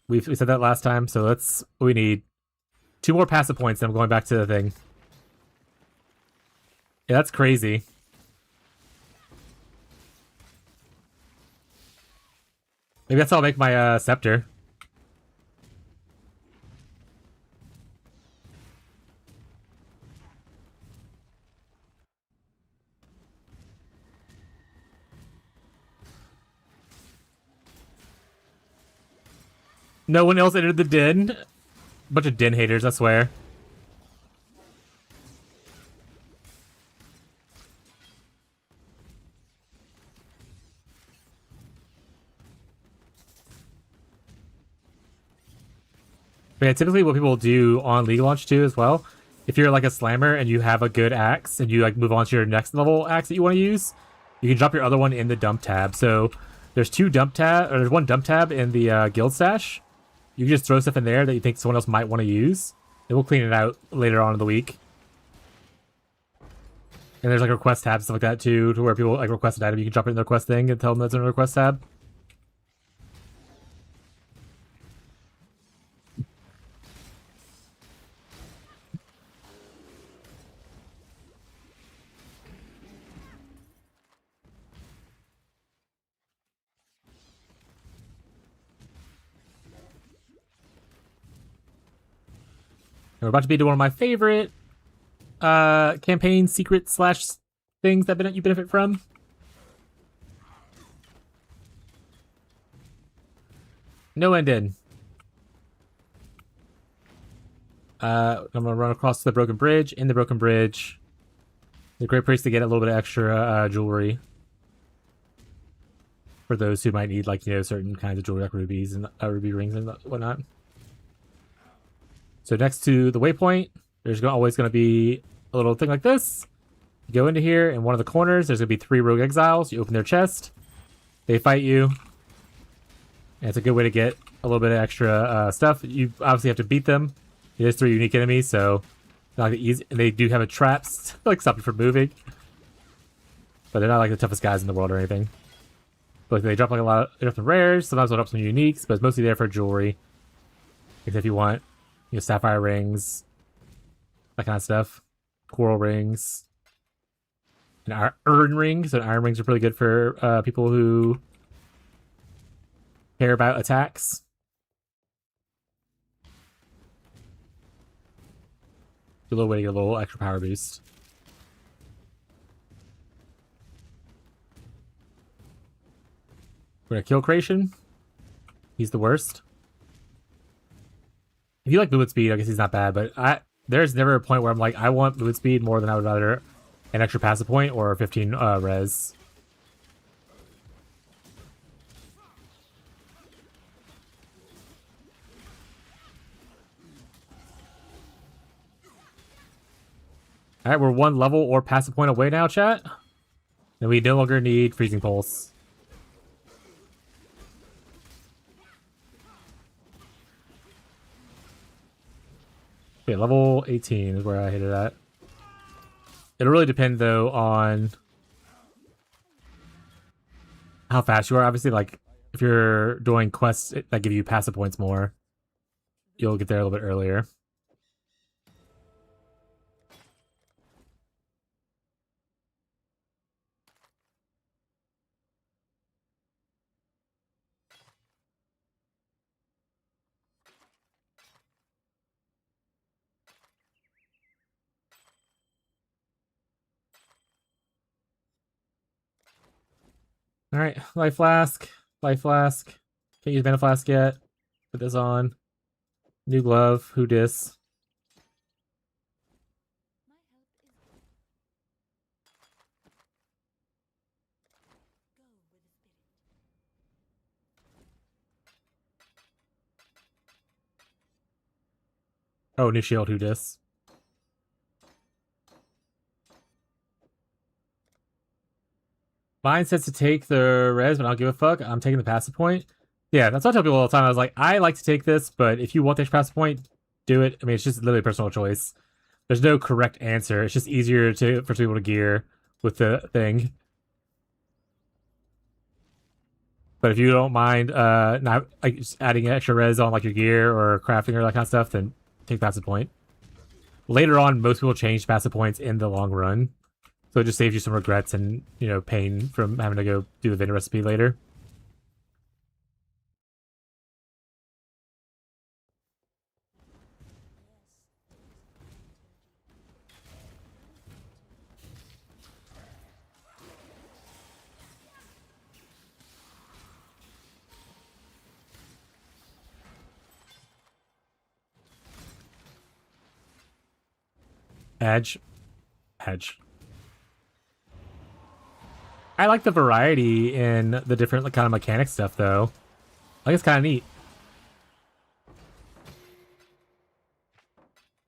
We said that last time, so that's what we need. 2 more passive points, and I'm going back to the thing. Yeah, that's crazy. Maybe that's how I'll make my scepter. No one else entered the den. Bunch of den haters, I swear. But yeah, typically what people do on League Launch too as well, if you're like a slammer and you have a good axe and you like move on to your next level axe that you want to use, you can drop your other one in the dump tab. So There's there's one dump tab in the guild stash. You can just throw stuff in there that you think someone else might want to use. And we'll clean it out later on in the week. And there's like request tabs, stuff like that too, to where people like request an item. You can drop it in the request thing and tell them that's in a request tab. And we're about to be to one of my favorite campaign secret slash things that you benefit from. No end in. I'm gonna run across the broken bridge. In the broken bridge, it's a great place to get a little bit of extra jewelry for those who might need, like, you know, certain kinds of jewelry, like rubies and ruby rings and whatnot. So next to the waypoint, there's always going to be a little thing like this. You go into here, in one of the corners, there's going to be 3 rogue exiles. You open their chest. They fight you. And it's a good way to get a little bit of extra stuff. You obviously have to beat them. It is 3 unique enemies, so not like easy. And they do have a traps to like stop you from moving. But they're not like the toughest guys in the world or anything. But they drop like a lot of different rares. Sometimes they'll drop some uniques, but it's mostly there for jewelry. Except if you want, you know, sapphire rings, that kind of stuff, coral rings, and iron rings. And iron rings are pretty good for people who care about attacks. A little way to get a little extra power boost. We're gonna kill Creation. He's the worst. If you like movement speed, I guess he's not bad, but there's never a point where I'm like, I want movement speed more than I would rather an extra passive point or 15 res. Alright, we're 1 level or passive point away now, chat. And we no longer need Freezing Pulse. Okay, level 18 is where I hit it at. It'll really depend, though, on how fast you are. Obviously, like, if you're doing quests that give you passive points more, you'll get there a little bit earlier. Alright, life flask. Life flask. Can't use mana flask yet. Put this on. New glove. Who dis? Oh, new shield. Who dis? Mine says to take the res, but I don't give a fuck. I'm taking the passive point. Yeah, that's what I tell people all the time. I was like, I like to take this, but if you want the extra passive point, do it. I mean, it's just literally a personal choice. There's no correct answer. It's just easier for people to gear with the thing. But if you don't mind not like just adding extra res on like your gear or crafting or that kind of stuff, then take passive point. Later on, most people change passive points in the long run. So it just saves you some regrets and, you know, pain from having to go do the vendor recipe later. Edge. I like the variety in the different kind of mechanic stuff, though. I think it's kind of neat.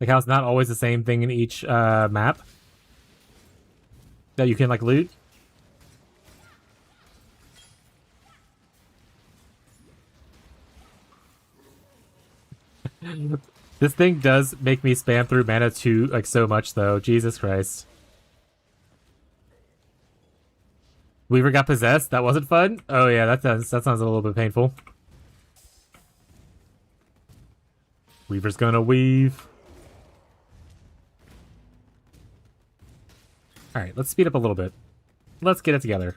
Like how it's not always the same thing in each map that you can like loot. This thing does make me spam through mana too, like, so much, though. Jesus Christ. Weaver got possessed? That wasn't fun? Oh yeah, that sounds a little bit painful. Weaver's gonna weave. Alright, let's speed up a little bit. Let's get it together.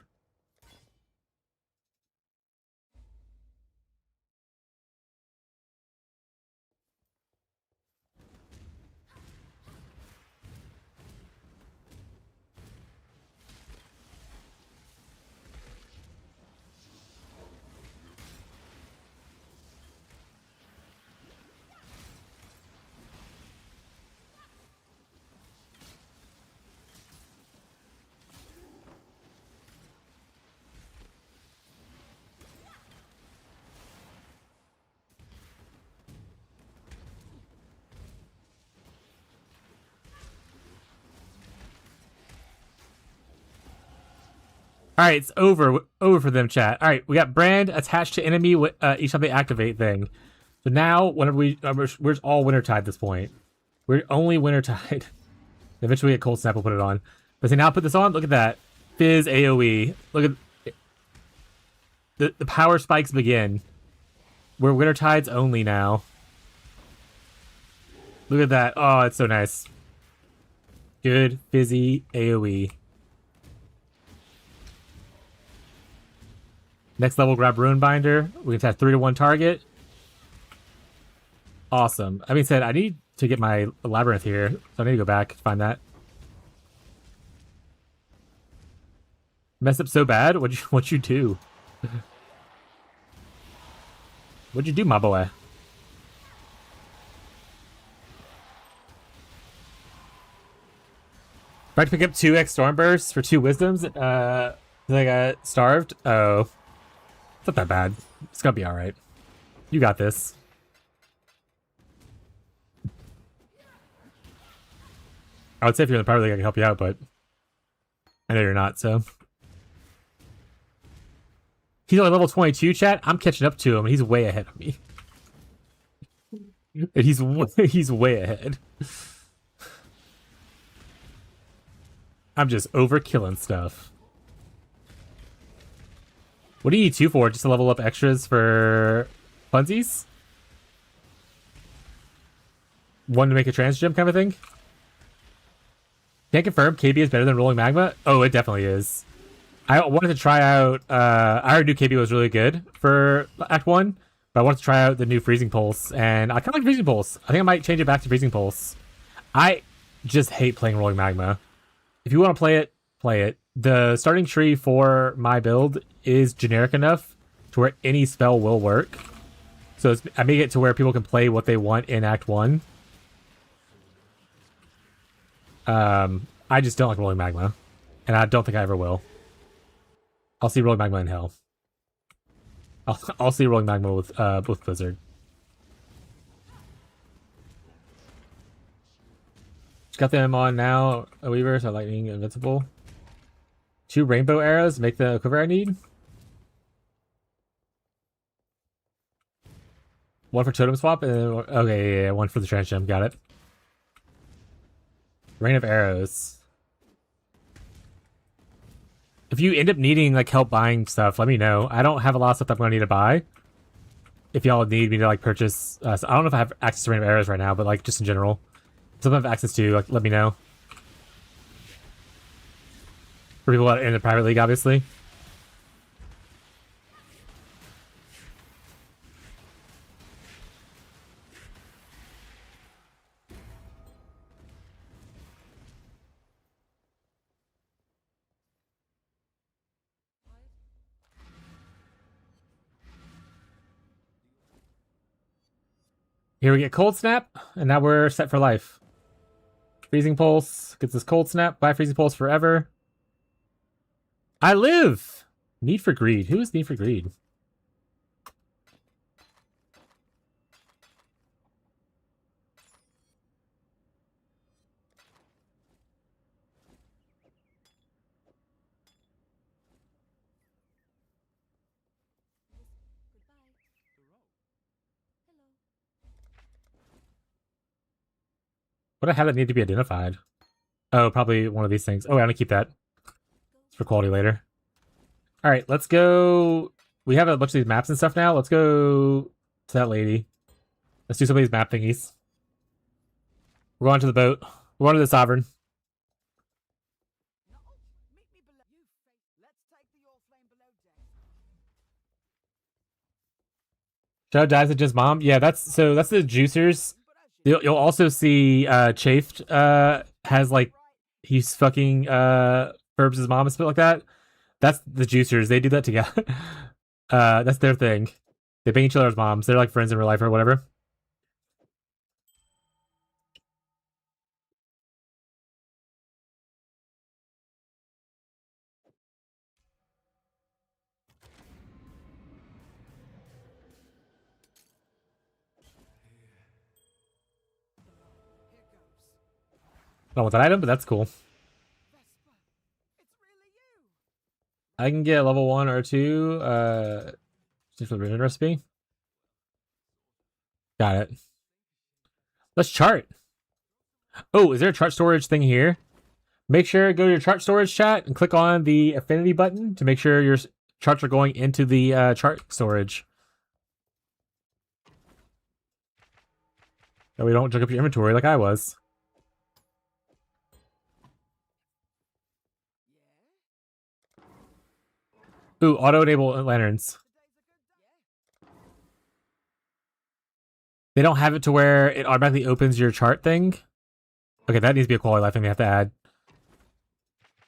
All right, it's over for them, chat. All right, we got brand attached to enemy each time they activate thing. So now, whenever we're all Wintertide at this point. We're only Wintertide. Eventually, we get Cold Snap. We'll put it on. But see, now put this on. Look at that. Fizz AOE. Look at the power spikes begin. We're Wintertides only now. Look at that. Oh, it's so nice. Good fizzy AOE. Next level, grab Runebinder. We can have 3-to-1 target. Awesome. I mean, said I need to get my labyrinth here, so I need to go back to find that. Messed up so bad. What'd you do? What'd you do, my boy? Tried to pick up 2x Stormbursts for 2 wisdoms. I got starved. Oh. It's not that bad. It's gonna be alright. You got this. I would say if you're in the Power League, I can help you out, but I know you're not, so. He's only level 22, chat. I'm catching up to him, and he's way ahead of me. And he's way ahead. I'm just overkilling stuff. What do you need 2 for? Just to level up extras for funsies? 1 to make a trans gem kind of thing? Can't confirm KB is better than Rolling Magma? Oh, it definitely is. I wanted to try out... I already knew KB was really good for Act 1, but I wanted to try out the new Freezing Pulse, and I kind of like Freezing Pulse. I think I might change it back to Freezing Pulse. I just hate playing Rolling Magma. If you want to play it, play it. The starting tree for my build is generic enough to where any spell will work. So I make it to where people can play what they want in Act 1. I just don't like Rolling Magma. And I don't think I ever will. I'll see Rolling Magma in hell. I'll see Rolling Magma with Blizzard. Just got them on now. A Weaver, so Lightning Invincible. 2 rainbow arrows make the quiver I need. 1 for totem swap, and then, okay, yeah, 1 for the trans gem. Got it. Rain of arrows. If you end up needing like help buying stuff, let me know. I don't have a lot of stuff that I'm gonna need to buy. If y'all need me to like purchase, so I don't know if I have access to Rain of Arrows right now, but like just in general, something I have access to, like let me know. For people in the private league, obviously. Here we get Cold Snap, and now we're set for life. Freezing Pulse gets us Cold Snap. Buy Freezing Pulse forever. I live! Need for Greed. Who is Need for Greed? What a hell that need to be identified? Oh, probably one of these things. Oh, I'm gonna keep that. It's for quality later. All right, let's go. We have a bunch of these maps and stuff now. Let's go to that lady. Let's do some of these map thingies. We're going to the boat. We're going to the Sovereign. Shadow dives at Jin's mom. Yeah, that's the juicers. You'll also see Chafed has like he's fucking Burbs' mom and stuff like that. That's the juicers. They do that together. That's their thing. They bang each other's moms. They're like friends in real life or whatever. I don't want that item, but that's cool. I can get level 1 or 2 just for the ribbon recipe. Got it. Let's chart. Oh, is there a chart storage thing here? Make sure to go to your chart storage chat and click on the affinity button to make sure your charts are going into the chart storage. That we don't junk up your inventory like I was. Ooh, auto-enable lanterns. They don't have it to where it automatically opens your chart thing. Okay, that needs to be a quality life thing they have to add.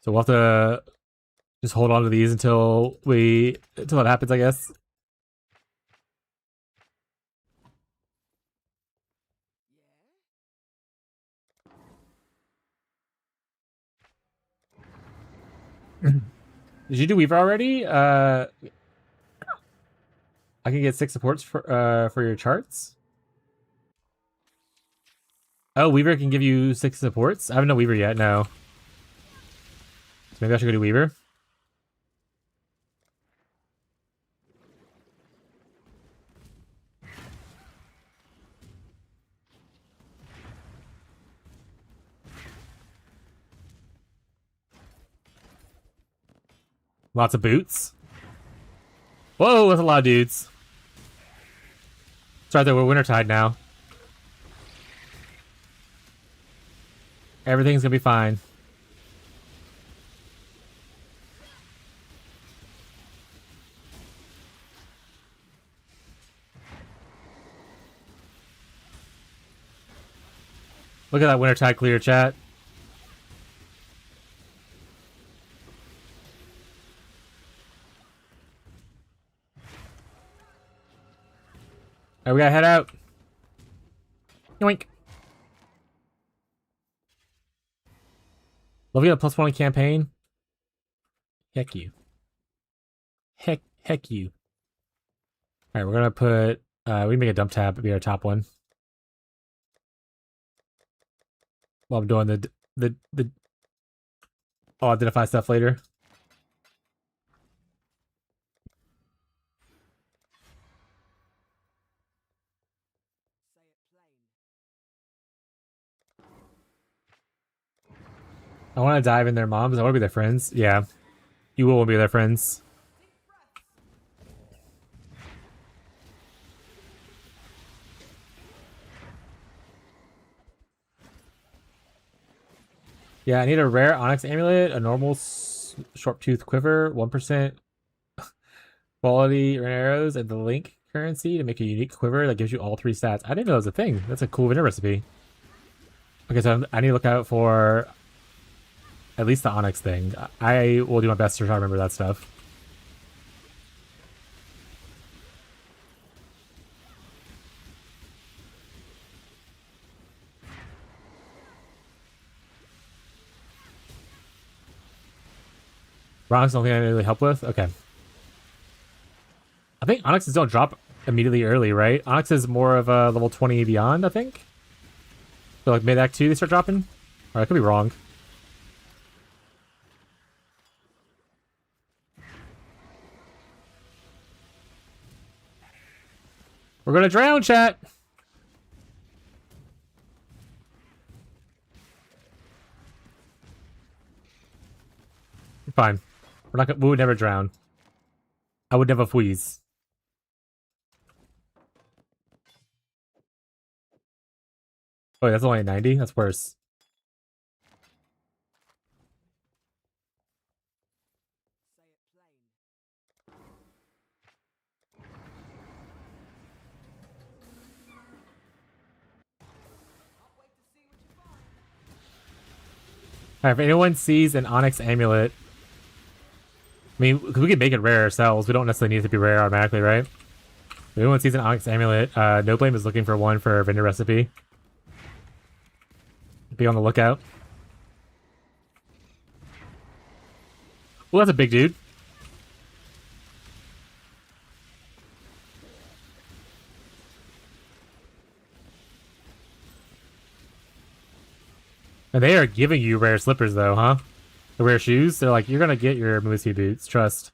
So we'll have to just hold on to these until it happens, I guess. Did you do Weaver already? I can get 6 supports for your charts. Oh, Weaver can give you 6 supports? I haven't done Weaver yet, no. So maybe I should go do Weaver. Lots of boots. Whoa, that's a lot of dudes. It's right there, we're Wintertide now. Everything's gonna be fine. Look at that Wintertide clear, chat. Alright, we gotta head out. Yoink. Love you a +1 campaign. Heck you. Heck you. Alright, we're gonna put we can make a dump tab to be our top one. While I'm doing the I'll identify stuff later. I want to dive in their moms. I want to be their friends. Yeah. You will be their friends. Yeah, I need a rare onyx amulet, a normal sharp tooth quiver, 1% quality arrows, and the link currency to make a unique quiver that gives you all 3 stats. I didn't know that was a thing. That's a cool winter recipe. Okay, so I need to look out for at least the onyx thing. I will do my best to try to remember that stuff. Onyx is something I really help with? Okay. I think onyxes don't drop immediately early, right? Onyx is more of a level 20 beyond, I think. So like mid-act 2 they start dropping? Or I could be wrong. We're gonna drown, chat! Fine. We're not gonna, we would never drown. I would never wheeze. Oh, wait, that's only a 90? That's worse. Alright, if anyone sees an Onyx Amulet... I mean, we can make it rare ourselves. We don't necessarily need it to be rare automatically, right? If anyone sees an Onyx Amulet, No Blame is looking for one for a vendor recipe. Be on the lookout. Well, that's a big dude. And they are giving you rare slippers, though, huh? The rare shoes? They're like, you're gonna get your Moosey boots, trust.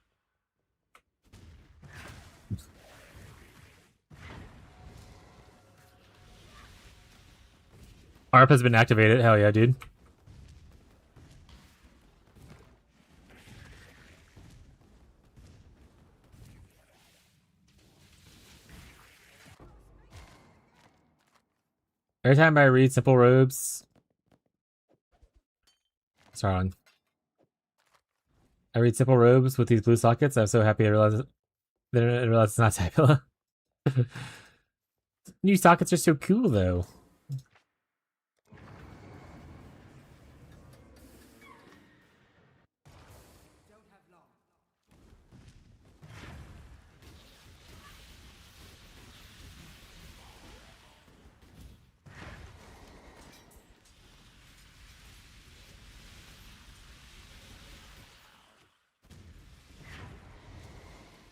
ARP has been activated. Hell yeah, dude. Every time I read Simple Robes... Sorry, on. I read Simple Robes with these blue sockets. I'm so happy I realized it's not Tabula. New sockets are so cool, though.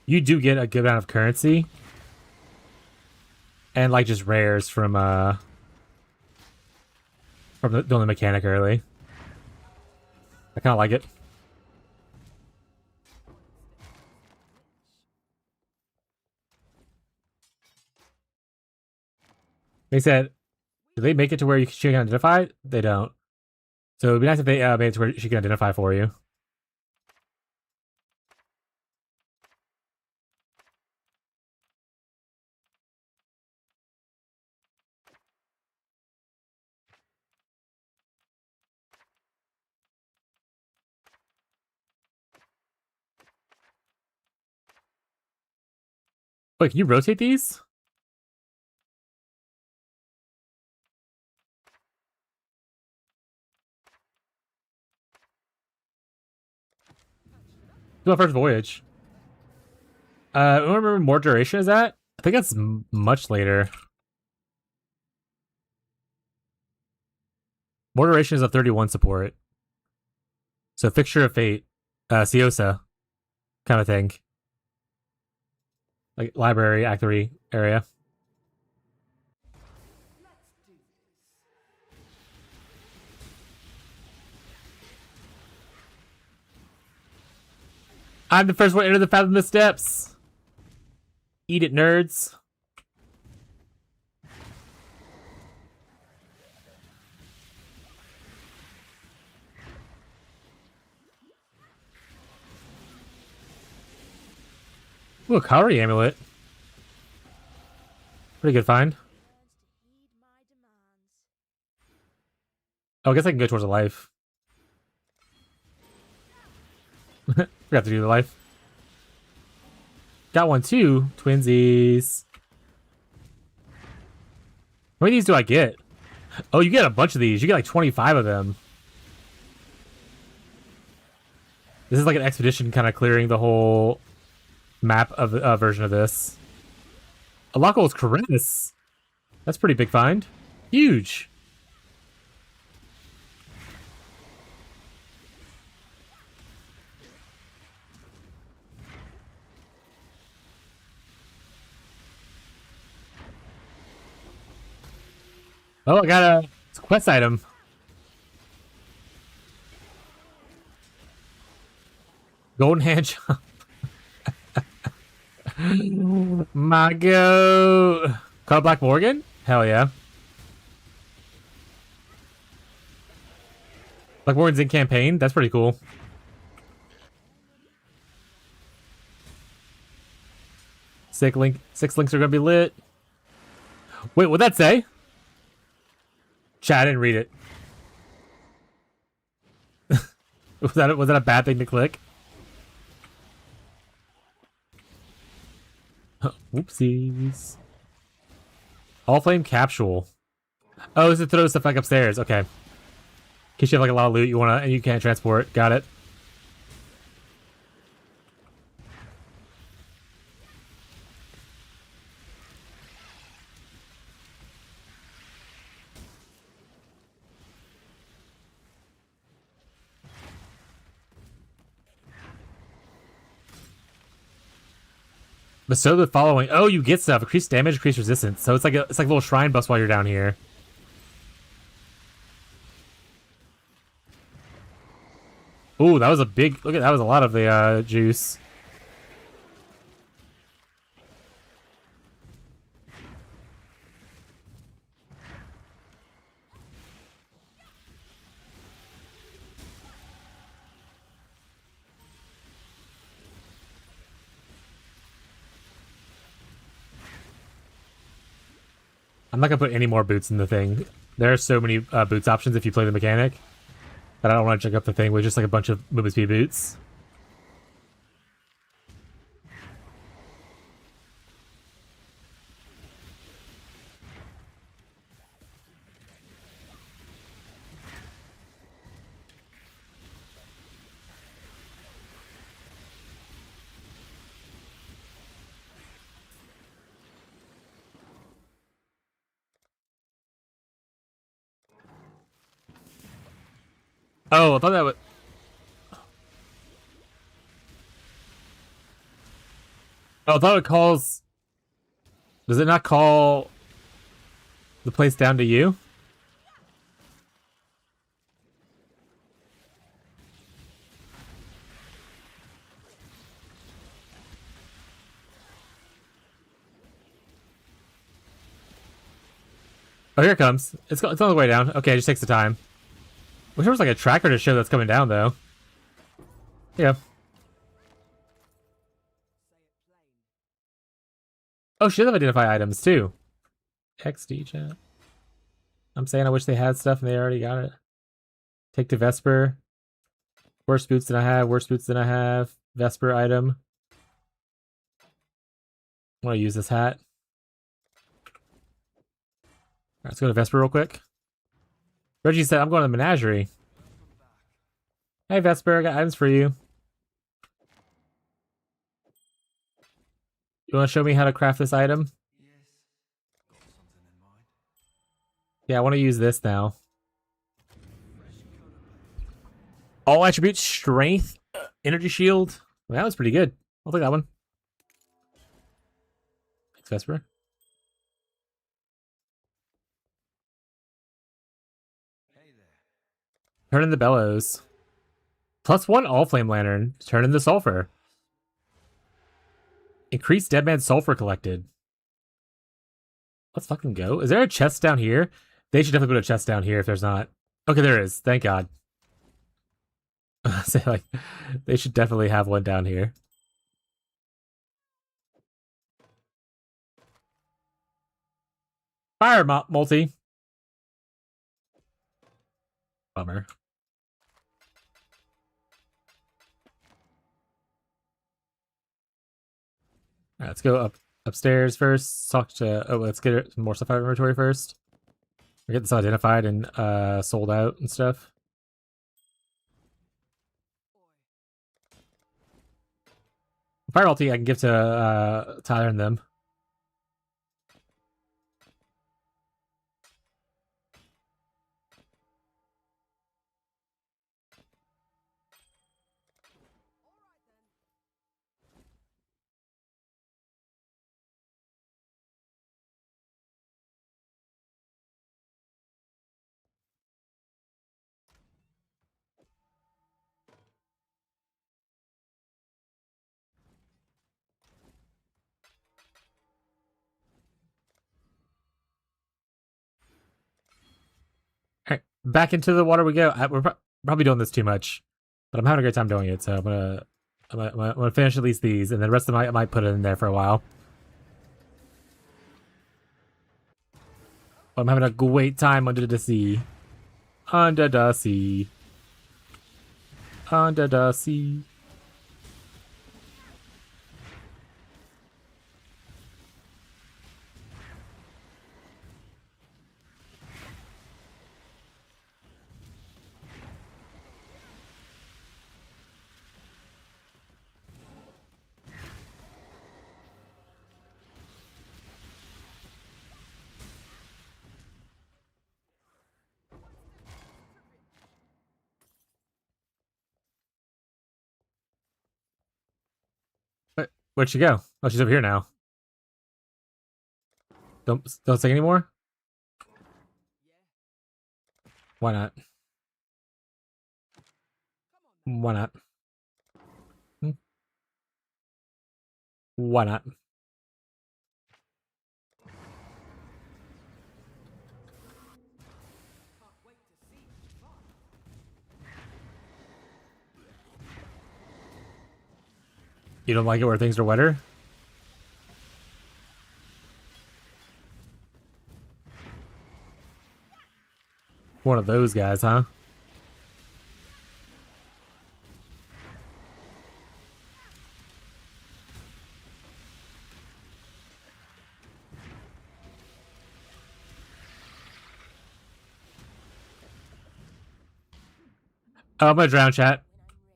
You do get a good amount of currency. And like just rares from doing the mechanic early. I kinda like it. They said, do they make it to where she can identify? They don't. So it'd be nice if they made it to where she can identify for you. Wait, can you rotate these? Do my first voyage. I don't remember more duration is that? I think that's much later. More duration is a 31 support. So Fixture of Fate, Siosa, kind of thing. Like library, Act 3 area. I'm the first one to enter the Fathomless Steps. Eat it, nerds. Ooh, a Kauri Amulet. Pretty good find. Oh, I guess I can go towards a life. Forgot to do the life. Got one too. Twinsies. How many of these do I get? Oh, you get a bunch of these. You get like 25 of them. This is like an expedition kind of clearing the whole map of the version of this. A Lockel's Caress. That's a pretty big find. Huge. Oh, I got a quest item. Golden hand jump. My goat. Call Black Morgan? Hell yeah. Black Morgan's in campaign? That's pretty cool. Six links are gonna be lit. Wait, what'd that say? Chat, I didn't read it. was that a bad thing to click? Whoopsies. All flame capsule. Oh, is it throw stuff like upstairs? Okay. In case you have like a lot of loot you wanna and you can't transport. Got it. Bestow the following. Oh, you get stuff. Increase damage, increase resistance. So it's like a little shrine buffs while you're down here. Ooh, that was a big look at that was a lot of the juice. I'm not gonna put any more boots in the thing. There are so many boots options if you play the mechanic that I don't want to check up the thing with just like a bunch of movement speed boots. Oh, I thought that would. Oh, I thought it calls. Does it not call the place down to you? Oh, here it comes. It's on the way down. Okay, it just takes the time. Wish there was like a tracker to show that's coming down, though. Yeah. Oh, she does have identify items, too. XD chat. I'm saying I wish they had stuff and they already got it. Take to Vesper. Worst boots than I have. Worst boots than I have. Vesper item. I want to use this hat. Alright, let's go to Vesper real quick. Reggie said, I'm going to the menagerie. Hey, Vesper, I got items for you. You want to show me how to craft this item? Yeah, I want to use this now. All attributes, strength, energy shield. Well, that was pretty good. I'll take that one. Thanks, Vesper. Turn in the bellows. +1 all flame lantern. Turn in the sulfur. Increase dead man's sulfur collected. Let's fucking go. Is there a chest down here? They should definitely put a chest down here if there's not. Okay, there is. Thank God. Say like, they should definitely have one down here. Fire multi. Bummer. Alright, let's go upstairs first. Talk to. Oh, let's get some more stuff out of inventory first. We get this identified and sold out and stuff. Fire ulti I can give to Tyler and them. Alright, back into the water we go. We're probably doing this too much, but I'm having a great time doing it. So I'm gonna finish at least these, and then the rest of them I might put it in there for a while. I'm having a great time under the sea. Under the sea. Under the sea. Where'd she go? Oh, she's over here now. Don't sing anymore? Why not? Why not? Hmm? Why not? You don't like it where things are wetter? One of those guys, huh? Oh, I'm gonna drown, chat.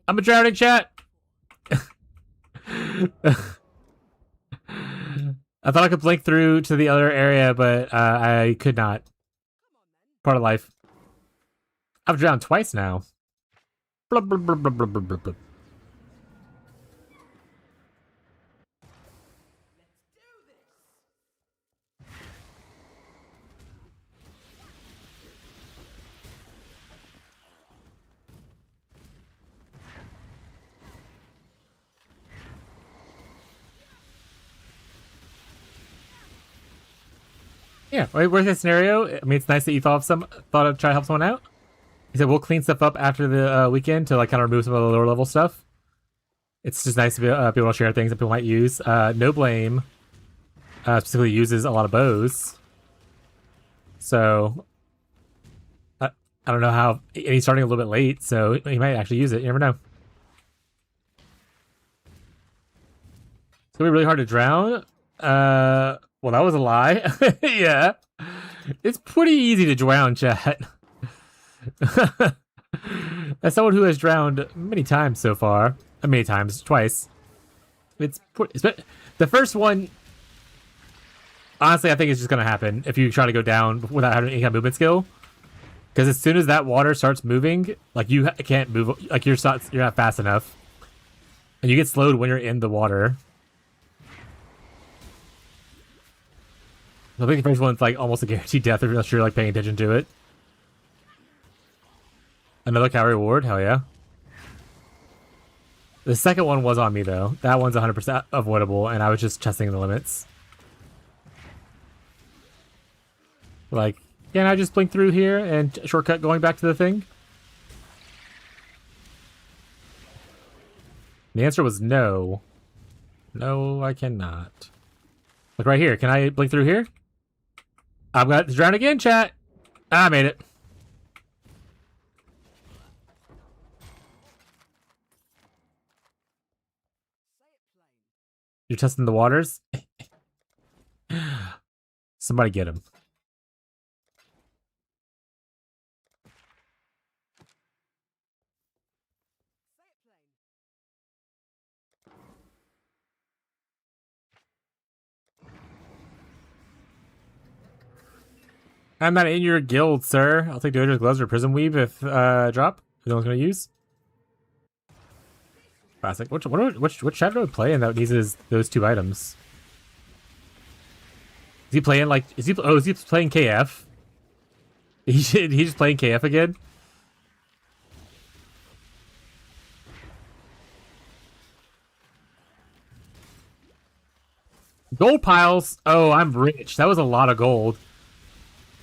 I'm a drowning, chat. I thought I could blink through to the other area, but I could not. Part of life. I've drowned twice now. Blub, blub, blub, blub, blub, blub, blub. Yeah, worst case scenario. I mean, it's nice that you thought of try to help someone out. He said we'll clean stuff up after the weekend to like kind of remove some of the lower level stuff. It's just nice to be able to share things that people might use. No blame. Specifically uses a lot of bows. So I don't know how, and he's starting a little bit late, so he might actually use it. You never know. It's gonna be really hard to drown. Well, that was a lie. Yeah, it's pretty easy to drown, chat. As someone who has drowned many times so far, many times, twice. It's the first one. Honestly, I think it's just gonna happen if you try to go down without having any kind of movement skill. Because as soon as that water starts moving, like you can't move, like you're not fast enough, and you get slowed when you're in the water. I think the first one's like almost a guaranteed death unless you're like paying attention to it. Another calorie reward, hell yeah. The second one was on me though. That one's 100% avoidable, and I was just testing the limits. Like, can I just blink through here and shortcut going back to the thing? The answer was no. No, I cannot. Look right here. Can I blink through here? I'm going to drown again, chat. I made it. You're testing the waters? Somebody get him. I'm not in your guild, sir. I'll take Dojo's gloves or prism weave if drop. Who's no one's gonna use? Classic. Which chapter do I play in that uses those two items? Is he playing like? Is he playing KF? He's just playing KF again. Gold piles. Oh, I'm rich. That was a lot of gold.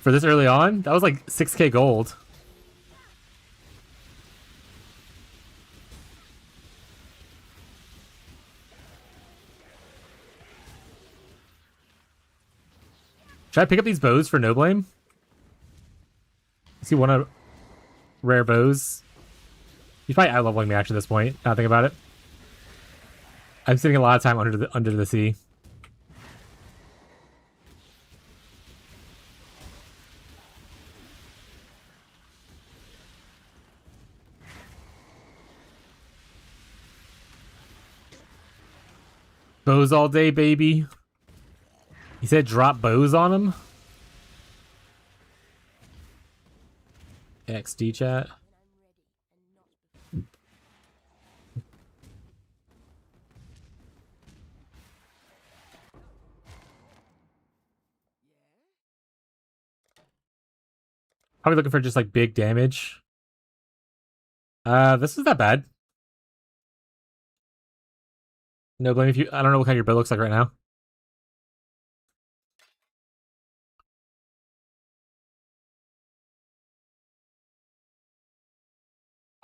For this early on, that was like 6k gold. Should I pick up these bows for no blame? See one of rare bows. He's probably out leveling me actually at this point. Now think about it. I'm spending a lot of time under the sea. Bows all day, baby. He said drop bows on him. XD chat. Probably looking for just like big damage. This is not bad. No blame if you. I don't know what kind of your build looks like right now.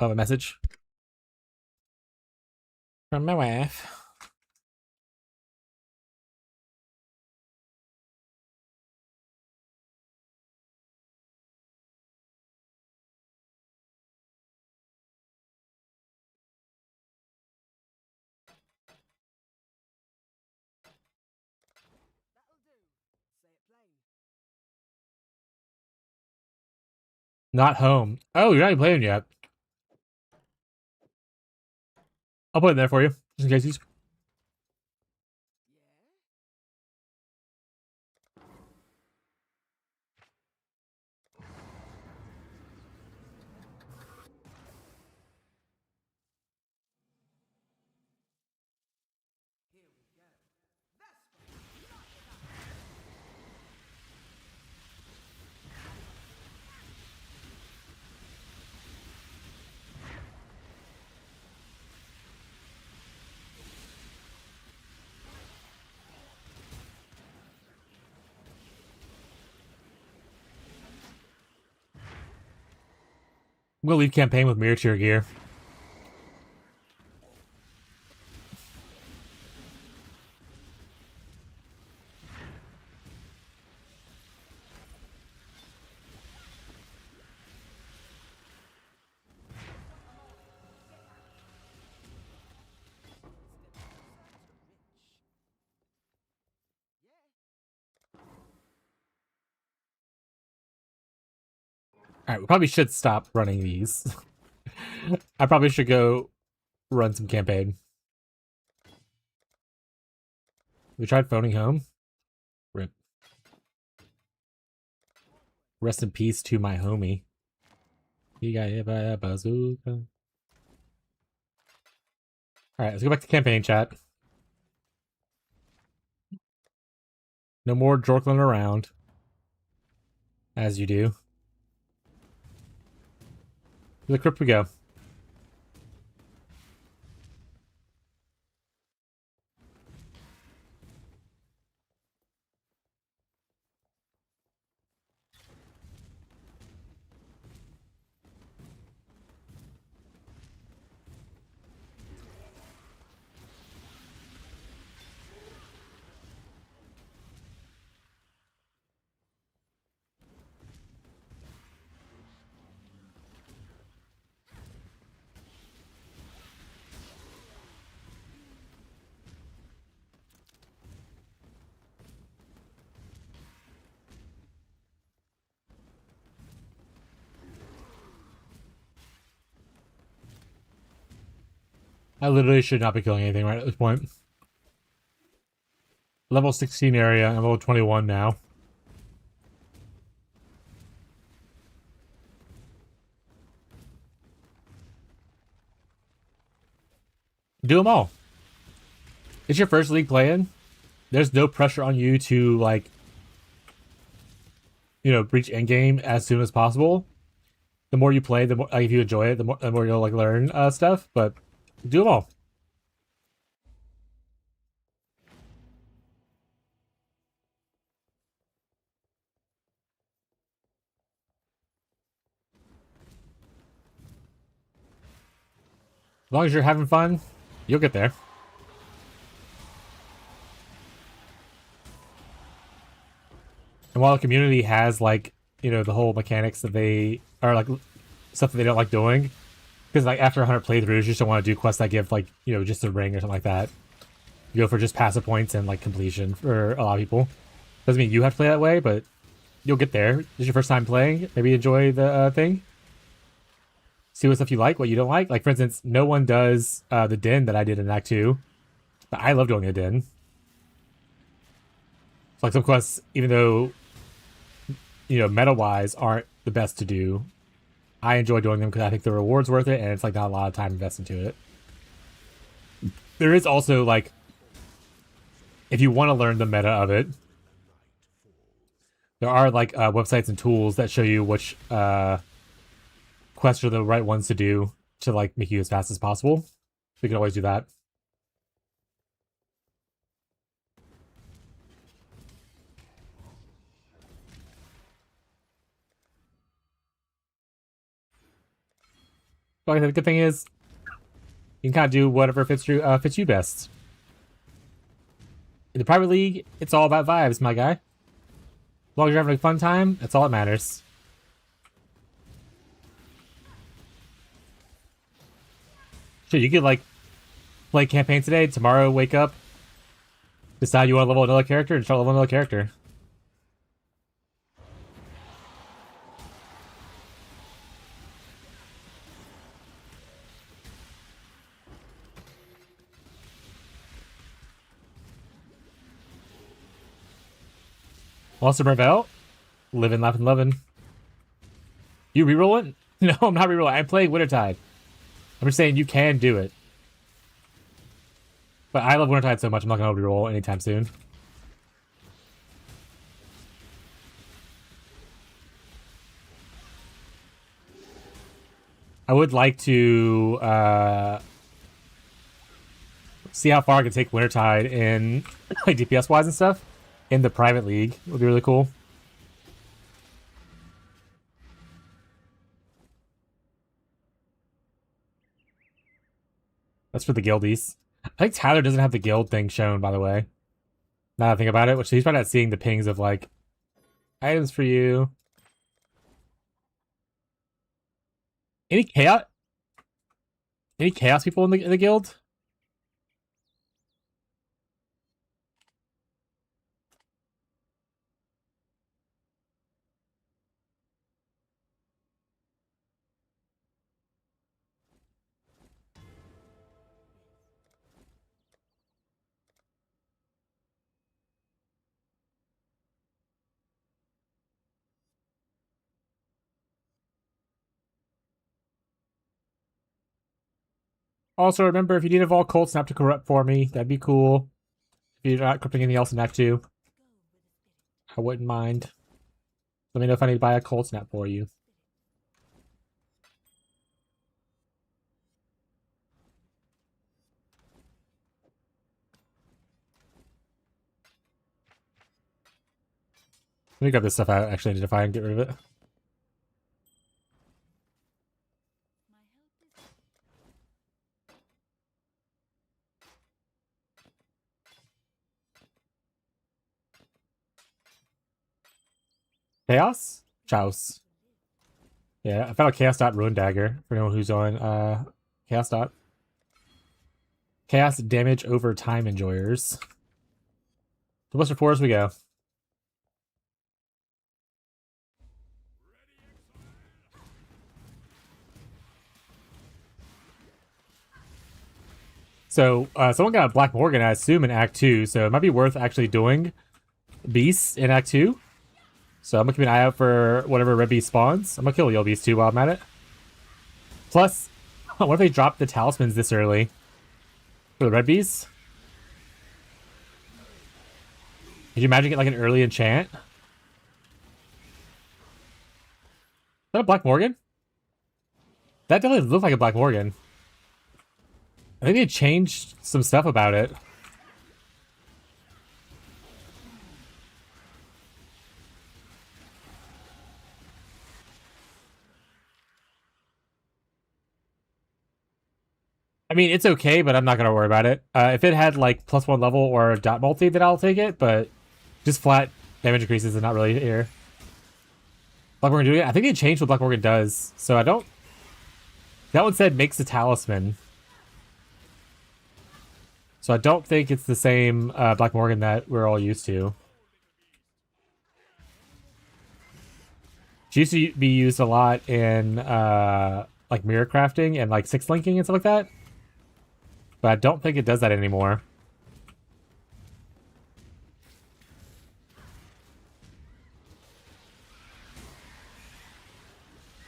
Oh, a message from my wife. Not home. Oh, you're not even playing yet. I'll put it in there for you, just in case he's. We'll leave campaign with mirror tier gear. Alright, we probably should stop running these. I probably should go run some campaign. We tried phoning home. Rip. Rest in peace to my homie. He got hit by a bazooka. Alright, let's go back to campaign chat. No more jorkling around. As you do. To the crypt we go. I literally should not be killing anything right at this point. Level 16 area, I'm level 21 now. Do them all. It's your first league playing. There's no pressure on you to, like, you know, reach endgame as soon as possible. The more you play, the more, like, if you enjoy it, the more you'll, like, learn stuff. But do them all. As long as you're having fun, you'll get there. And while the community has, like, you know, the whole mechanics that they are like stuff that they don't like doing. Because like after 100 playthroughs, you just don't want to do quests that give like, you know, just a ring or something like that. You go for just passive points and like completion for a lot of people. Doesn't mean you have to play that way, but you'll get there. This is your first time playing. Maybe enjoy the thing. See what stuff you like, what you don't like. Like for instance, no one does the den that I did in Act 2. But I love doing a den. So like some quests, even though, you know, meta-wise aren't the best to do, I enjoy doing them because I think the reward's worth it and it's like not a lot of time invested into it. There is also like, if you want to learn the meta of it, there are like websites and tools that show you which quests are the right ones to do to like make you as fast as possible. So you can always do that. But the good thing is, you can kind of do whatever fits you best. In the private league, it's all about vibes, my guy. As long as you're having a fun time, that's all that matters. Sure, you could like play campaign today, tomorrow wake up, decide you want to level another character, and start leveling another character. Also, Marvel, living, laughing, loving. You rerolling? No, I'm not rerolling. I'm playing Wintertide. I'm just saying you can do it. But I love Wintertide so much, I'm not going to reroll anytime soon. I would like to see how far I can take Wintertide in like DPS wise and stuff in the private league. It would be really cool. That's for the guildies. I think Tyler doesn't have the guild thing shown, by the way. Now that I think about it, which he's probably not seeing the pings of like items for you. Any chaos? Any chaos people in the guild? Also, remember, if you need a Vol Cold Snap to corrupt for me, that'd be cool. If you're not corrupting anything else in Act 2, I wouldn't mind. Let me know if I need to buy a Cold Snap for you. Let me grab this stuff I actually need to find and get rid of it. Chaos? Chouse. Yeah, I found a Chaos Dot Ruin Dagger for anyone who's on Chaos Dot. Chaos damage over time enjoyers. To Western Forest we go. So, someone got a Black Morgan, I assume, in Act 2, so it might be worth actually doing Beasts in Act 2. So I'm gonna keep an eye out for whatever red beast spawns. I'm gonna kill Yellow Beast too while I'm at it. Plus, what if they drop the talismans this early? For the red beasts? Could you imagine getting like an early enchant? Is that a Black Morgan? That definitely looked like a Black Morgan. I think they changed some stuff about it. I mean, it's okay, but I'm not going to worry about it. If it had, like, +1 level or dot multi, then I'll take it, but just flat damage increases is not really here. Black Morgan doing it? I think they changed what Black Morgan does. So I don't... That one said makes a talisman. So I don't think it's the same Black Morgan that we're all used to. She used to be used a lot in like mirror crafting and like six linking and stuff like that. But I don't think it does that anymore.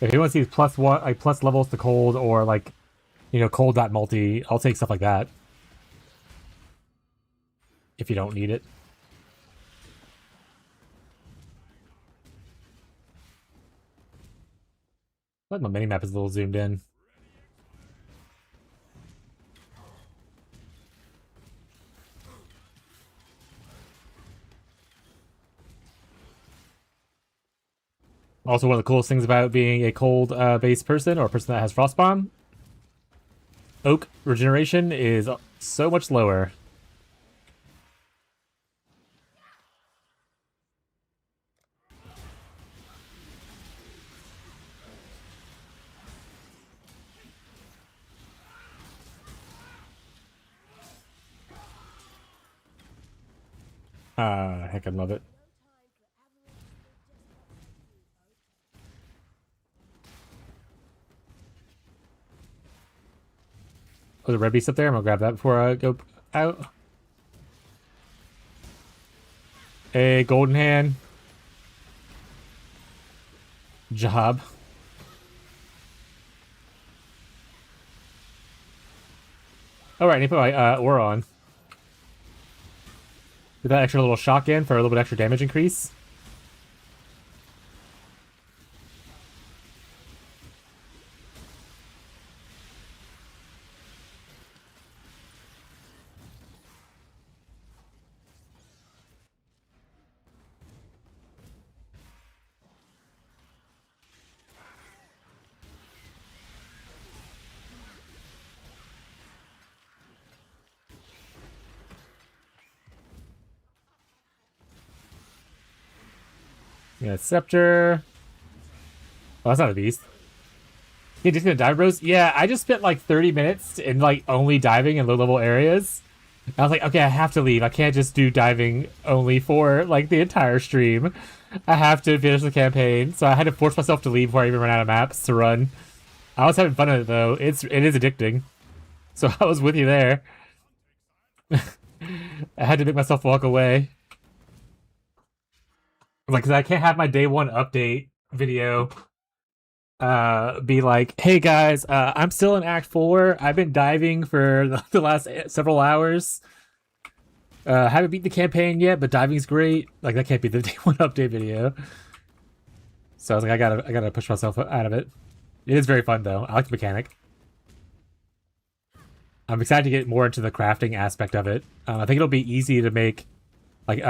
If anyone sees +1, like plus levels to cold or like, you know, cold.multi, I'll take stuff like that. If you don't need it. But my minimap is a little zoomed in. Also, one of the coolest things about being a cold-based person or a person that has Frostbomb, oak regeneration is so much lower. Heck, I love it. Oh, the red beast up there? I'm gonna grab that before I go out. A golden hand. Job. Alright, I need to put my aura on. Get that extra little shock in for a little bit extra damage increase. Yeah, scepter. Oh, that's not a beast. Yeah, just gonna dive, bros. Yeah, I just spent like 30 minutes in like only diving in low level areas. I was like, okay, I have to leave. I can't just do diving only for like the entire stream. I have to finish the campaign, so I had to force myself to leave before I even ran out of maps to run. I was having fun with it though. It is addicting. So I was with you there. I had to make myself walk away. Like, cause I can't have my day one update video be like, hey guys, I'm still in Act 4. I've been diving for the last several hours. Haven't beat the campaign yet, but diving's great. Like, that can't be the day one update video. So I was like, I gotta push myself out of it. It is very fun though. I like the mechanic. I'm excited to get more into the crafting aspect of it. I think it'll be easy to make like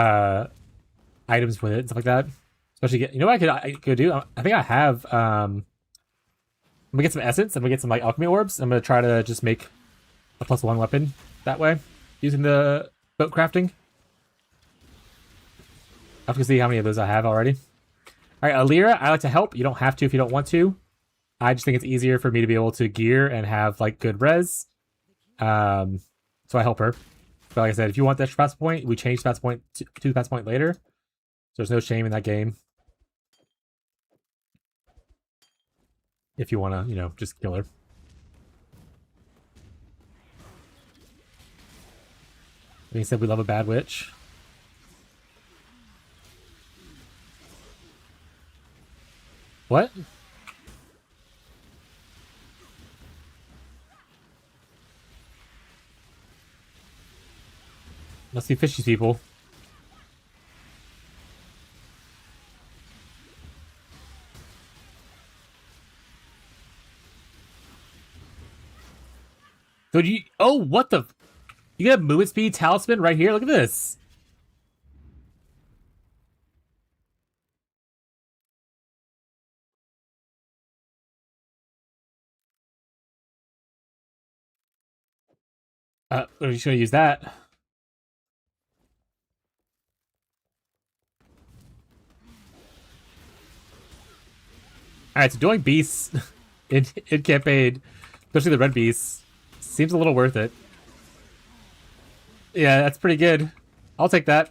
items with it and stuff like that. Especially you know what I could do? I think I have I'm gonna get some essence. I'm gonna get some like alchemy orbs. I'm gonna try to just make a +1 weapon that way using the boat crafting. I have to see how many of those I have already. All right, Alira, I like to help. You don't have to if you don't want to. I just think it's easier for me to be able to gear and have like good res. So I help her. But like I said, if you want the extra pass point, we change pass point to the pass point later. So there's no shame in that game. If you want to, you know, just kill her. And he said we love a bad witch. What? Must be fishy people. Dude, you... Oh, what the... You got movement speed talisman right here? Look at this. Are you just gonna use that? Alright, so doing beasts in campaign, especially the red beasts, seems a little worth it. Yeah, that's pretty good. I'll take that.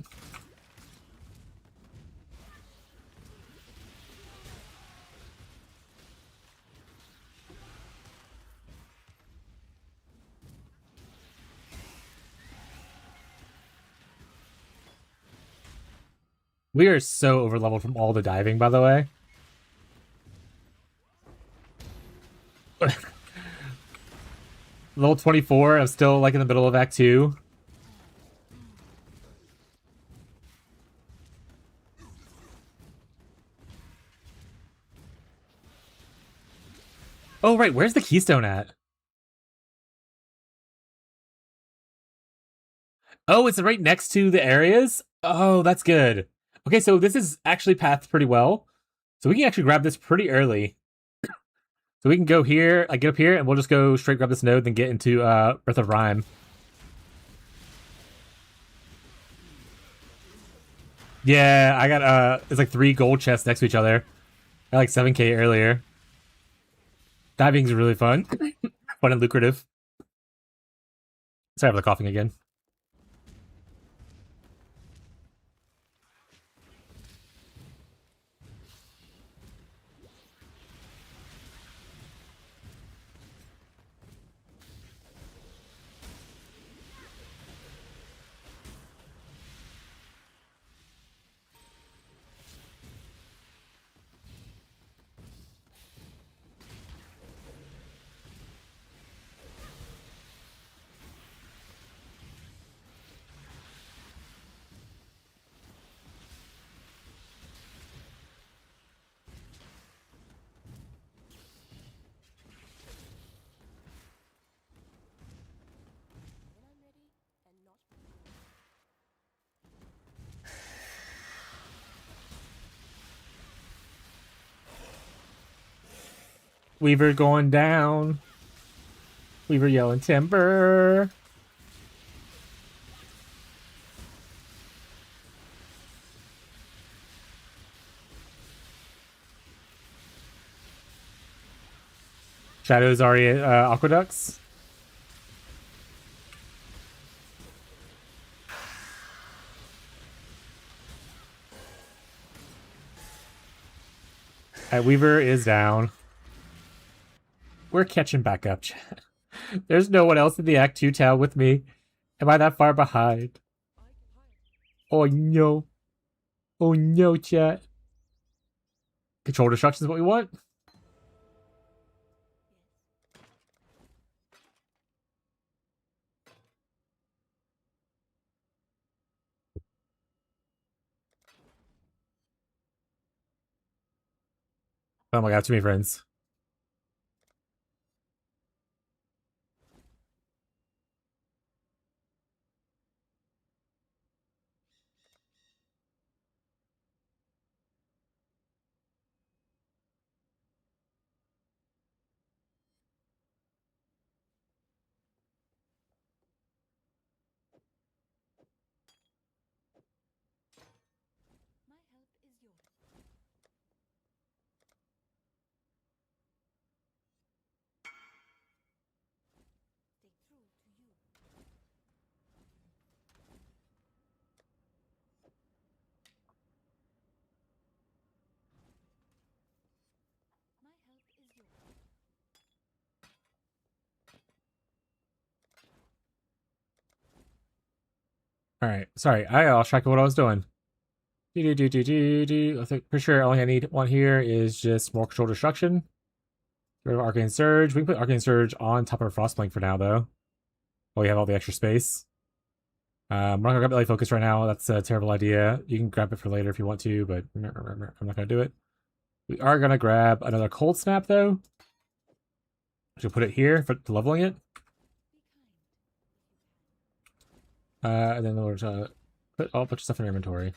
We are so overleveled from all the diving, by the way. Level 24, I'm still like in the middle of Act 2. Oh, right, where's the keystone at? Oh, it's right next to the areas? Oh, that's good. Okay, so this is actually pathed pretty well. So we can actually grab this pretty early. So we can go here, get up here, and we'll just go straight grab this node, then get into Breath of Rhyme. Yeah, I got it's like 3 gold chests next to each other. I got like 7k earlier. Diving's really fun. Fun and lucrative. Sorry for the coughing again. Weaver going down. Weaver yelling timber. Shadows already aqueducts. Weaver is down. We're catching back up, chat. There's no one else in the Act 2 town with me. Am I that far behind? Oh no. Oh no, chat. Control destruction is what we want. Oh my god, I have too many friends. Alright, sorry, I lost track of what I was doing. I think pretty sure all I need one here is just more control destruction. Get rid of Arcane Surge. We can put Arcane Surge on top of Frostplank for now, though. While we have all the extra space. We're not gonna grab LA Focus right now. That's a terrible idea. You can grab it for later if you want to, but I'm not gonna do it. We are gonna grab another Cold Snap, though. So put it here for leveling it. And then we'll put a bunch of stuff in our inventory.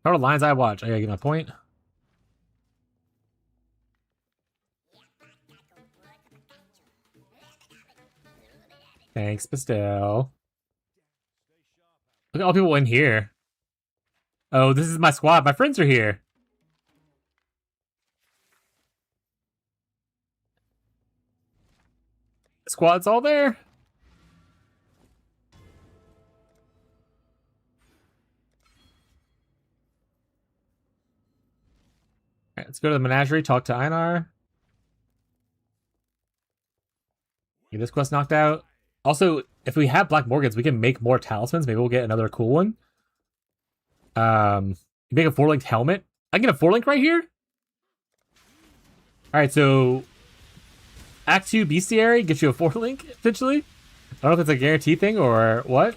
How are the lines I watch? I gotta get my point. Thanks, Pastel. Look at all the people in here. Oh, this is my squad. My friends are here. The squad's all there. All right, let's go to the menagerie, talk to Einar. Get this quest knocked out. Also, if we have Black Morgans, we can make more talismans. Maybe we'll get another cool one. Make a 4-linked helmet. I can get a 4-link right here? Alright, so Act 2 Bestiary gets you a 4-link, potentially. I don't know if it's a guarantee thing or what.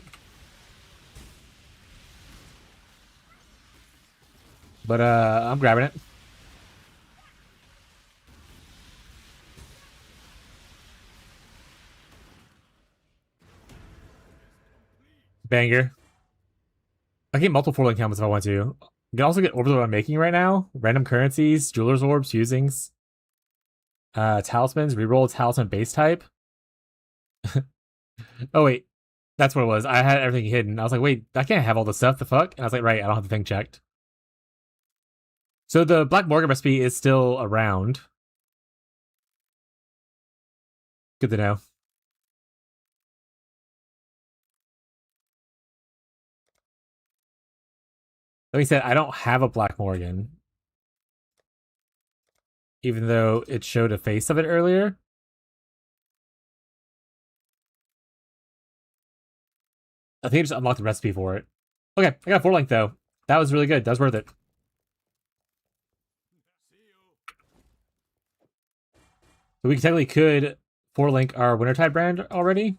But I'm grabbing it. Banger. I can get multiple 4-link helmets if I want to. You can also get orbs that I'm making right now. Random currencies, jeweler's orbs, fusings. Talismans, reroll talisman base type. Oh wait, that's what it was. I had everything hidden. I was like, wait, I can't have all this stuff. The fuck? And I was like, right, I don't have the thing checked. So the Black Morgan recipe is still around. Good to know. Like I said, I don't have a Black Morgan. Even though it showed a face of it earlier. I think I just unlocked the recipe for it. Okay, I got a 4-link though. That was really good. That was worth it. So we technically could 4-link our Wintertide brand already.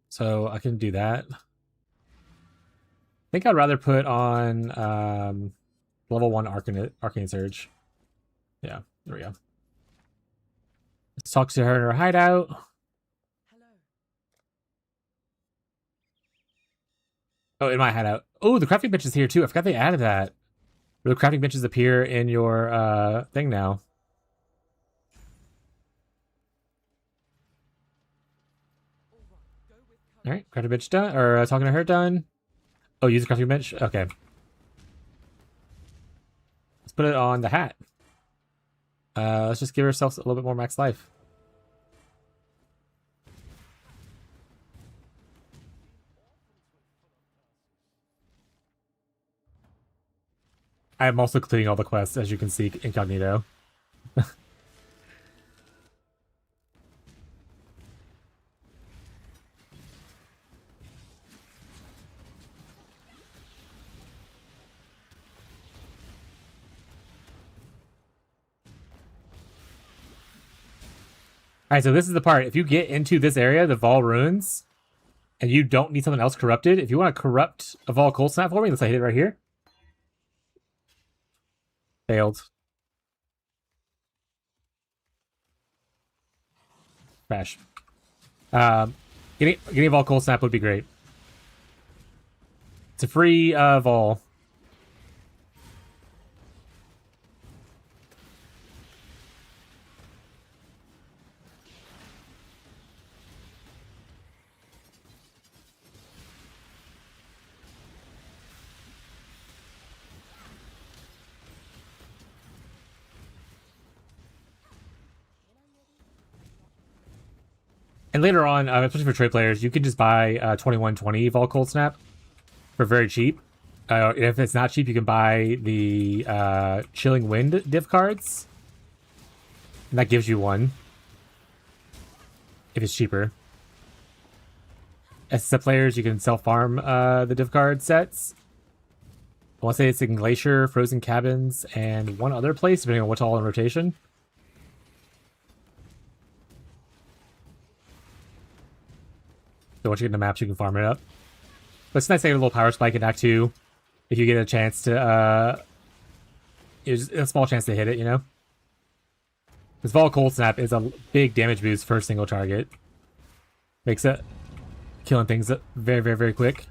So I can do that. I think I'd rather put on level 1 Arcane Surge. Yeah, there we go. Let's talk to her in her hideout. Hello. Oh, in my hideout. Oh, the crafting bench is here too. I forgot they added that. The crafting benches appear in your thing now. All right, crafting bench done. Or talking to her done. Oh, use the crafting bench. Okay. Let's put it on the hat. Let's just give ourselves a little bit more max life. I am also completing all the quests, as you can see, incognito. Alright, so this is the part. If you get into this area, the Vol Ruins, and you don't need something else corrupted, if you want to corrupt a Vol Cold Snap for me, let's hit it right here. Failed. Crash. Getting a Vol Cold Snap would be great. It's a free Vol. And later on, especially for trade players, you can just buy 2120 Vol Cold Snap for very cheap. If it's not cheap, you can buy the Chilling Wind div cards. And that gives you one. If it's cheaper. SSF players, you can self-farm the div card sets. I want to say it's in Glacier, Frozen Cabins, and one other place, depending on what's all in rotation. So once you get in the maps, you can farm it up. But it's nice to get a little power spike in Act 2 if you get a chance to, there's a small chance to hit it, you know? Because Vol Cold Snap is a big damage boost for a single target. Makes it killing things very, very, very quick.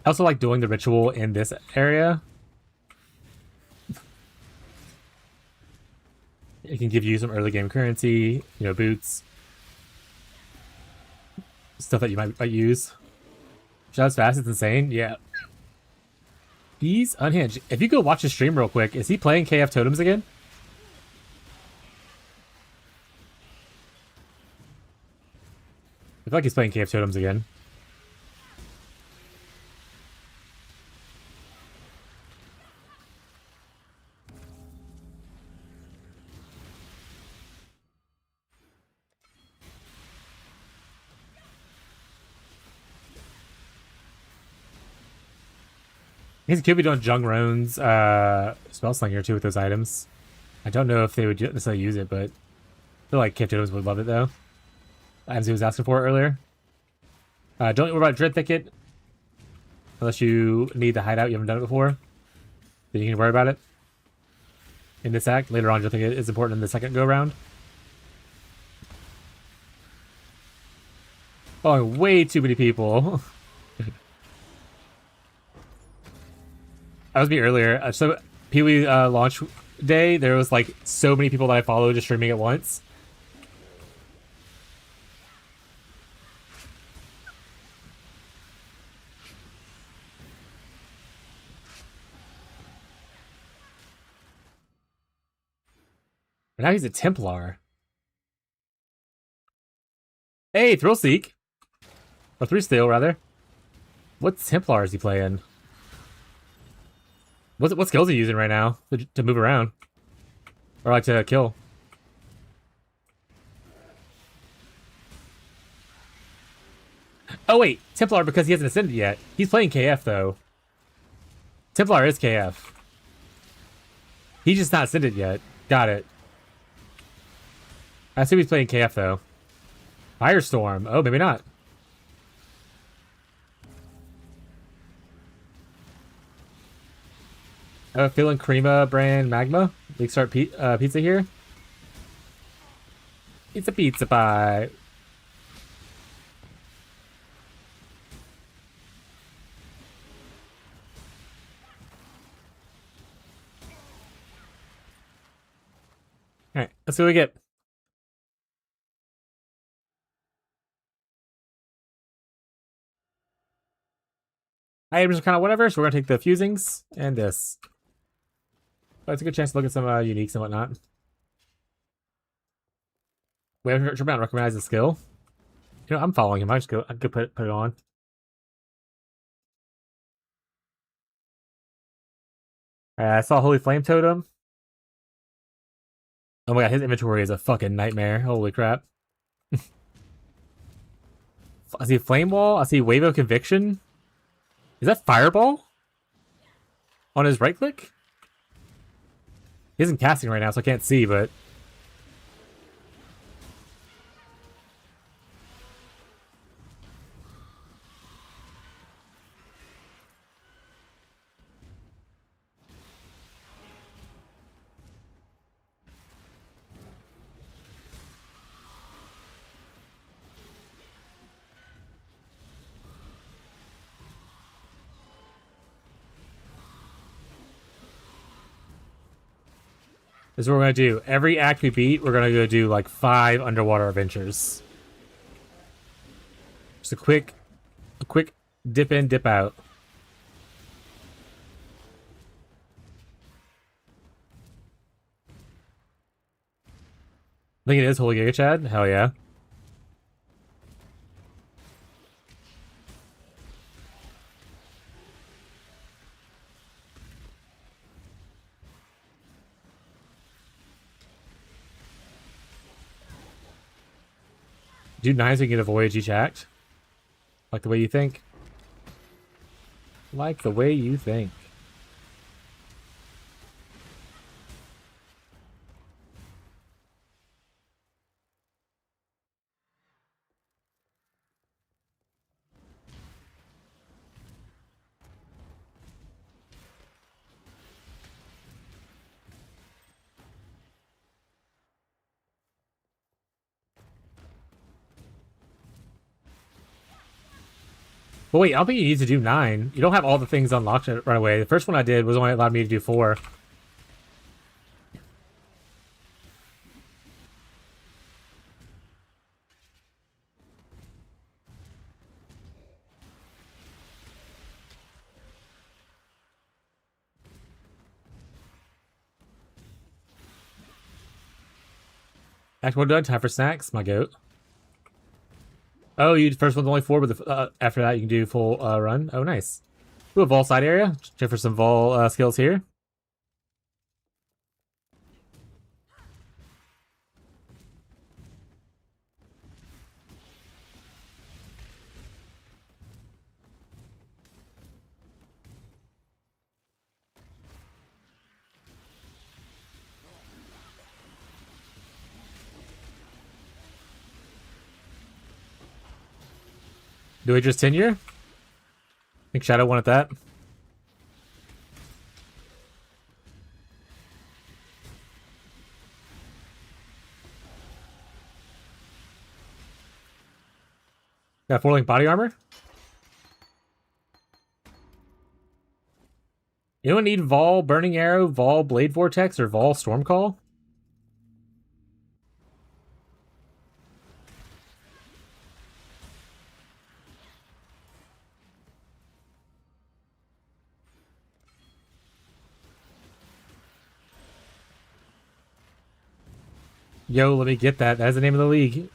I also like doing the ritual in this area. It can give you some early game currency, you know, boots, stuff that you might use. Shots fast, it's insane. Yeah. He's unhinged. If you go watch his stream real quick, is he playing KF Totems again? I feel like he's playing KF Totems again. He could be doing Jungron's Spell Slinger too with those items. I don't know if they would necessarily use it, but I feel like KF Totems would love it though. Items he was asking for earlier. Don't worry about Dread Thicket. Unless you need the hideout, you haven't done it before. Then you can worry about it. In this act, later on, Dread Thicket is important in the second go-round. Oh, way too many people. That was me earlier. So, Pee-wee launch day, there was like so many people that I followed just streaming at once. But now he's a Templar. Hey, Thrill Seek. Or 3 Steel, rather. What Templar is he playing? What skills are you using right now to move around? Or like to kill? Oh wait, Templar because he hasn't ascended yet. He's playing KF though. Templar is KF. He's just not ascended yet. Got it. I assume he's playing KF though. Firestorm. Oh, maybe not. Feeling Crema brand Magma. We start pizza here. It's a pizza pie. Alright, let's see what we get. Items are kind of whatever, so we're gonna take the fusings and this. But it's a good chance to look at some uniques and whatnot. We haven't recognize the skill. You know, I'm following him. I could put it on. I saw Holy Flame Totem. Oh my god, his inventory is a fucking nightmare. Holy crap. I see Flame Wall. I see Wave of Conviction. Is that Fireball? On his right click? He isn't casting right now, so I can't see, but... This is what we're gonna do. Every act we beat, we're gonna go do like 5 underwater adventures. Just a quick dip in, dip out. I think it is Holy Giga Chad. Hell yeah. Dude, nice we can get a voyage each act. Like the way you think. Like the way you think. But wait, I don't think you need to do 9. You don't have all the things unlocked right away. The first one I did was only allowed me to do 4. Act 1 done. Time for snacks, my goat. Oh, you first one's only 4, but after that you can do full run. Oh, nice. Ooh, a Vol side area. Check for some Vol skills here. Do we just tenure? I think Shadow wanted that. Got 4-link body armor. Anyone need Vol Burning Arrow, Vol Blade Vortex, or Vol Stormcall? Yo, let me get that. That's the name of the league.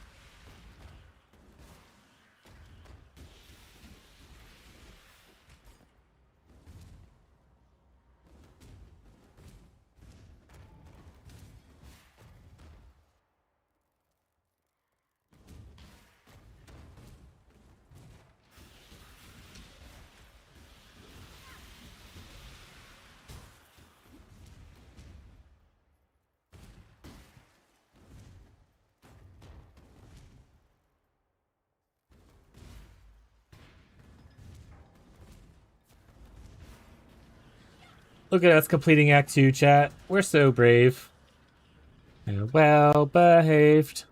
Look at us completing Act 2, chat. We're so brave. And well behaved.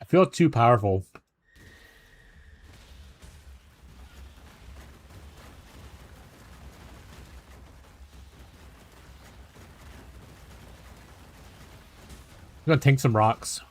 I feel too powerful. I'm gonna tank some rocks.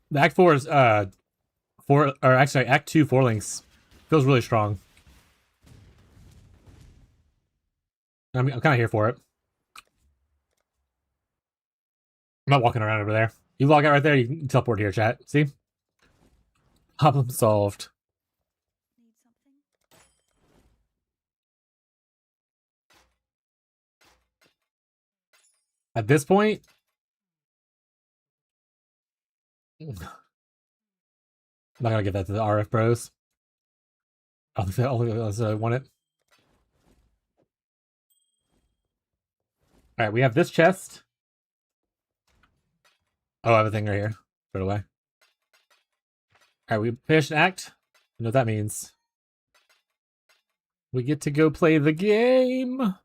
The Act 4 is 4, or actually Act 2 4 links feels really strong. I'm kind of here for it. I'm not walking around over there. You log out right there, you can teleport here, chat. See? Problem solved. At this point, I'm not gonna give that to the RF bros. I'll want it. Alright, we have this chest. Oh, I have a thing right here. Throw it away. Alright, we finished an act. You know what that means. We get to go play the game.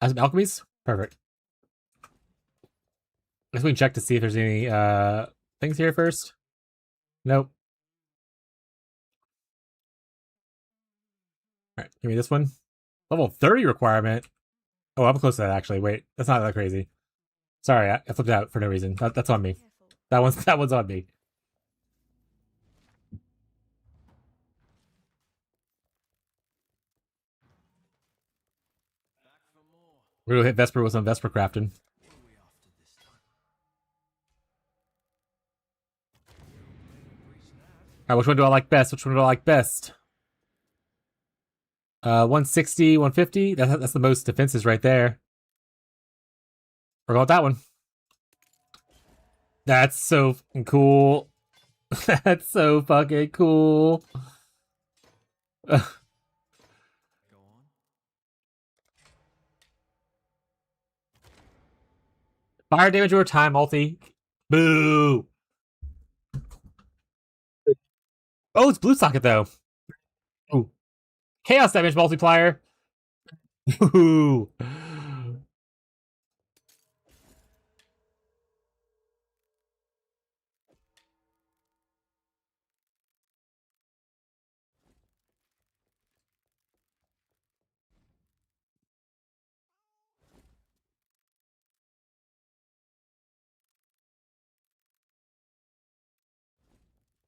As alchemies? Perfect. Guess we can check to see if there's any things here first. Nope. Alright, give me this one. Level 30 requirement. Oh, I'm close to that actually. Wait, that's not that crazy. Sorry, I flipped out for no reason. That's on me. That one's on me. We're gonna hit Vesper with some Vesper crafting. Alright, which one do I like best? 160, 150. That's the most defenses right there. We're going with that one. That's so fucking cool. That's so fucking cool. Fire damage over time, multi. Boo. Oh, it's blue socket though. Ooh. Chaos damage multiplier. Ooh.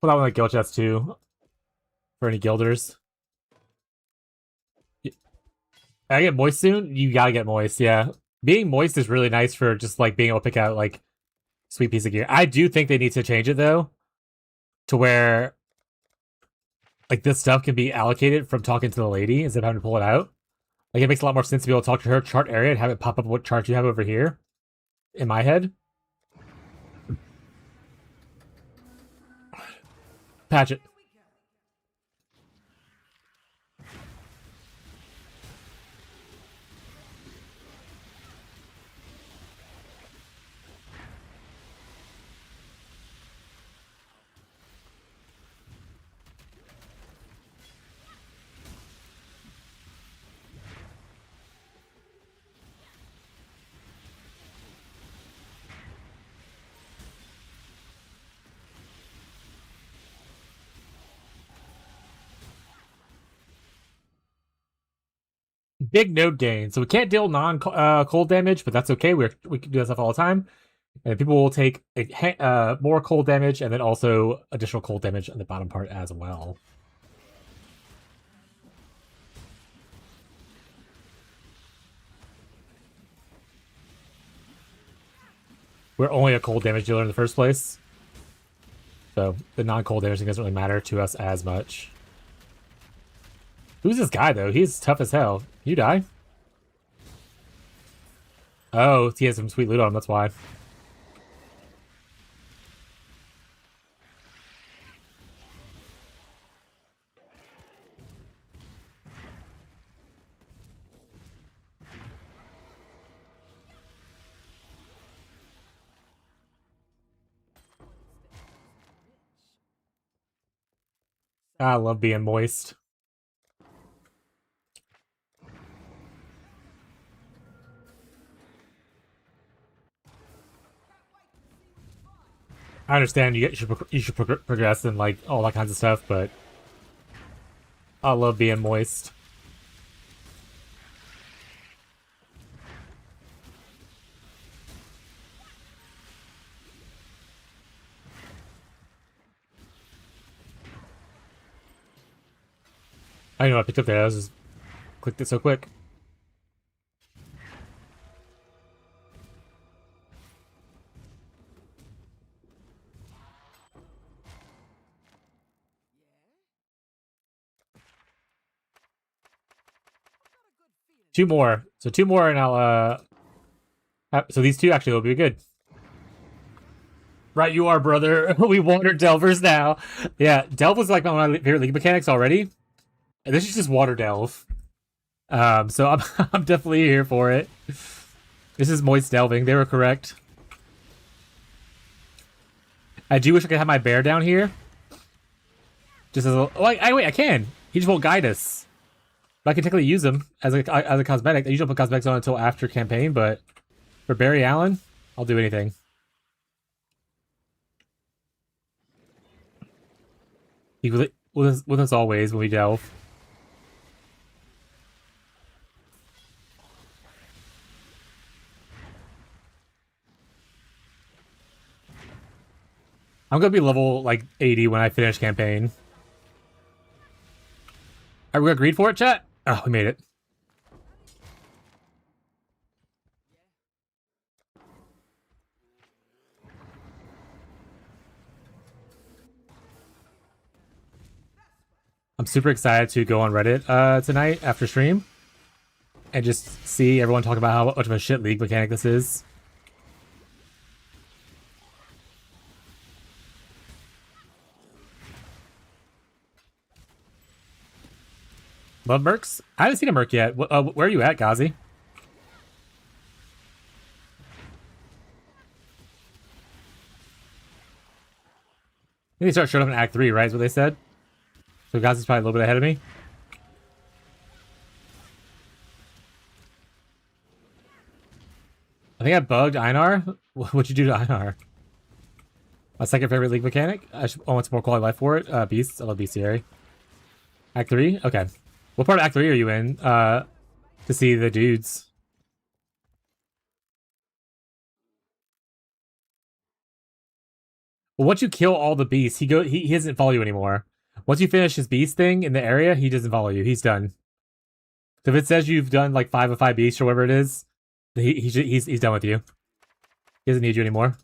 Put that one like guild chest too. For any guilders. I get moist soon? You gotta get moist, yeah. Being moist is really nice for just like being able to pick out like sweet piece of gear. I do think they need to change it though. To where like this stuff can be allocated from talking to the lady instead of having to pull it out. Like it makes a lot more sense to be able to talk to her chart area and have it pop up what chart you have over here. In my head. Patch it. Big node gain. So we can't deal non-cold damage, but that's okay. We can do that stuff all the time. And people will take more cold damage and then also additional cold damage on the bottom part as well. We're only a cold damage dealer in the first place. So the non-cold damage doesn't really matter to us as much. Who's this guy, though? He's tough as hell. You die? Oh, he has some sweet loot on him, that's why. I love being moist. I understand you should progress and like all that kinds of stuff, but I love being moist. I didn't know I picked up there. I was just clicked it so quick. Two more. So two more and I'll so these two actually will be good. Right, you are, brother. We water delvers now. Yeah, delve was like one of my favorite league mechanics already. And this is just water delve. So I'm definitely here for it. This is moist delving. They were correct. I do wish I could have my bear down here. Just as a... Oh, wait, I can. He just won't guide us. But I can technically use him as a cosmetic. I usually don't put cosmetics on until after campaign, but for Barry Allen, I'll do anything. He with us always when we delve. I'm gonna be level like 80 when I finish campaign. Are we agreed for it, chat? Oh, we made it. I'm super excited to go on Reddit tonight after stream and just see everyone talk about how much of a shit League mechanic this is. Love Mercs? I haven't seen a Merc yet. Where are you at, Ghazi? They start showing up in Act 3, right? Is what they said. So Ghazi's probably a little bit ahead of me. I think I bugged Einar. What'd you do to Einar? My second favorite League mechanic. I want some more quality life for it. Beasts. I love bestiary. Act 3? Okay. What part of Act 3 are you in? To see the dudes. Well, once you kill all the beasts, he doesn't follow you anymore. Once you finish his beast thing in the area, he doesn't follow you. He's done. So if it says you've done like 5 of 5 beasts or whatever it is, he's done with you. He doesn't need you anymore.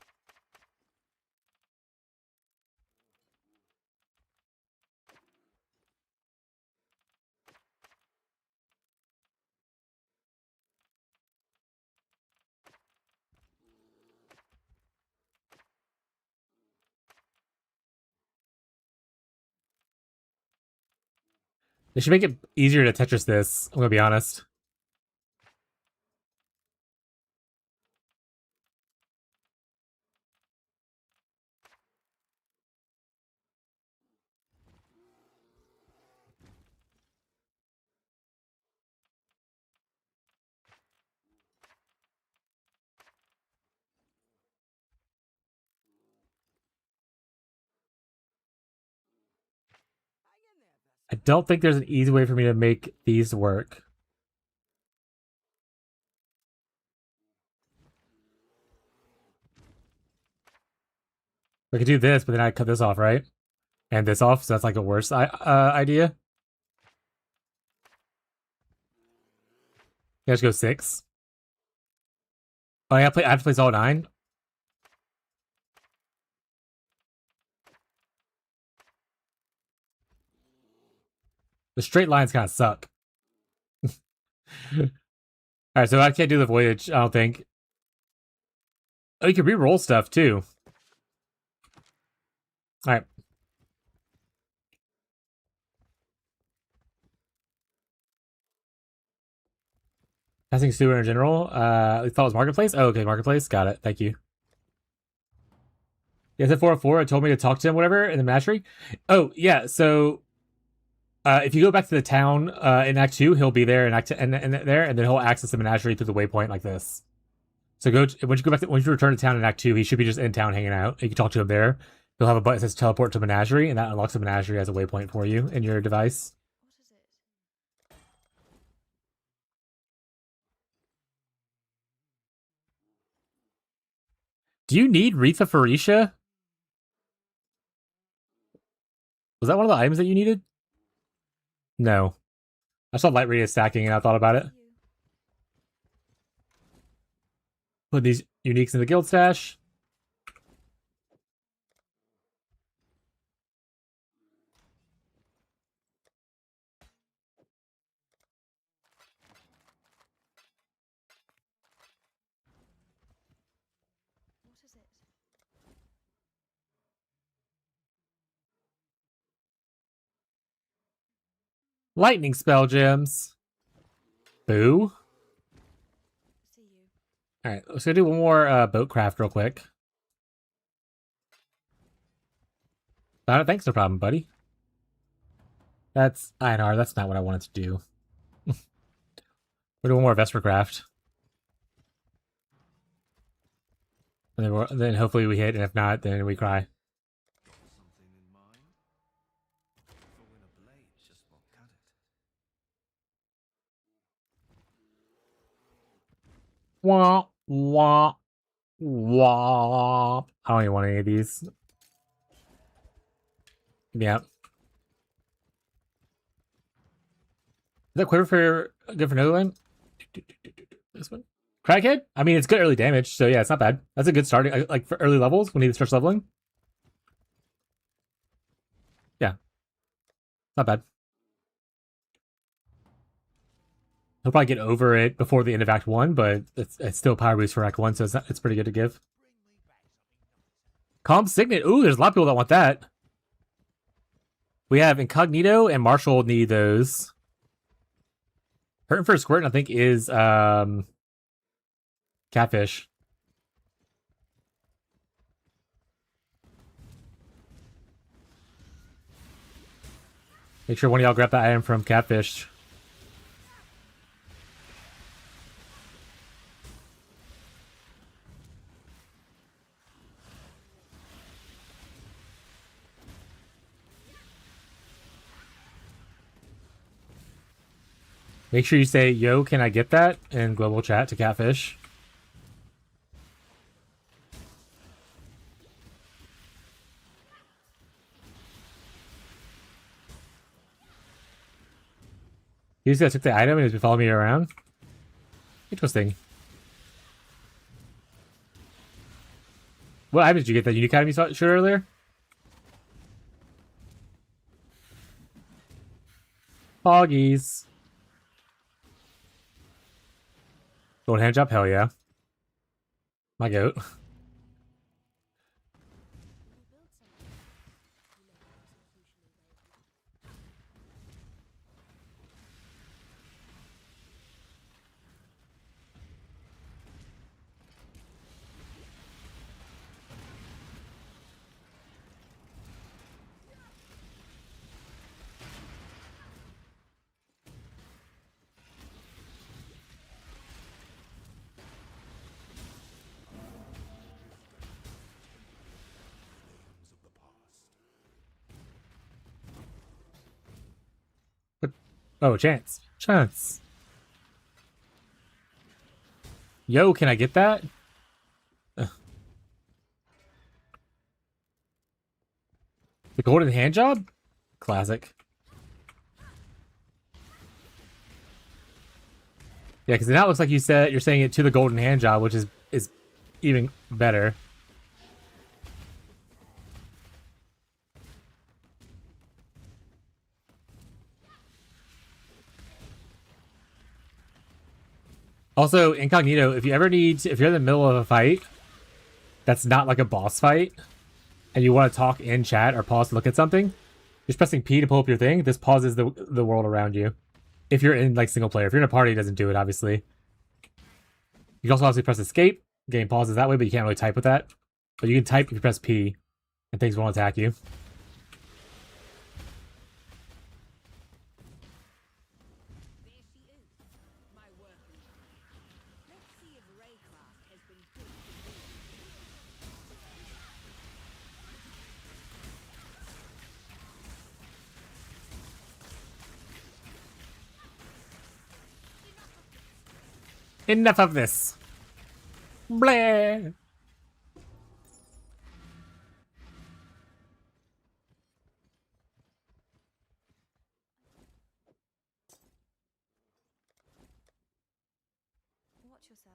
They should make it easier to Tetris this, I'm gonna be honest. I don't think there's an easy way for me to make these work. I could do this, but then I cut this off, right? And this off, so that's like a worse idea. You guys go 6. Oh, I have to place all 9. The straight lines kind of suck. Alright, so I can't do the voyage, I don't think. Oh, you can re-roll stuff, too. Alright. Passing sewer in general. I thought it was Marketplace? Oh, okay, Marketplace. Got it. Thank you. Yeah, it's 404. It told me to talk to him, whatever, in the menagerie. Oh, yeah, so... if you go back to the town in Act 2, he'll be there in Act and there, and then he'll access the menagerie through the waypoint like this. So once you return to town in Act 2, he should be just in town hanging out. You can talk to him there. He'll have a button that says teleport to menagerie, and that unlocks the menagerie as a waypoint for you in your device. Do you need Retha Farisha? Was that one of the items that you needed? No. I saw light radius stacking and I thought about it. Put these uniques in the guild stash. Lightning spell gems. Boo. Alright, let's go do one more boat craft real quick. Thanks, no problem, buddy. That's Einar, that's not what I wanted to do. We'll do one more Vesper craft. And then hopefully we hit, and if not, then we cry. Wah, wah, wah. I don't even want any of these. Yeah. Is that quiver for good for Netherland? This one? Crackhead? I mean, it's good early damage, so yeah, it's not bad. That's a good starting, like for early levels when he starts leveling. Yeah, not bad. He'll probably get over it before the end of Act 1, but it's still power boost for Act 1, so it's pretty good to give. Calm Signet. Ooh, there's a lot of people that want that. We have Incognito and Marshall need those. Hurting for a Squirt, I think, is Catfish. Make sure one of y'all grab that item from Catfish. Make sure you say, yo, can I get that? In global chat to Catfish. He just took the item and he's been following me around. Interesting. What item did you get? That unique item you showed earlier? Foggies. Gold hand job? Hell yeah. My goat. Oh, chance. Chance. Yo, can I get that? The golden hand job? Classic. Yeah, because now it looks like you're saying it to the golden hand job, which is even better. Also, Incognito, if you're in the middle of a fight that's not like a boss fight, and you want to talk in chat or pause to look at something, just pressing P to pull up your thing, this pauses the world around you. If you're in like single player. If you're in a party, it doesn't do it, obviously. You can also obviously press escape. Game pauses that way, but you can't really type with that. But you can type if you press P, and things won't attack you. Enough of this. Blah. Watch yourself.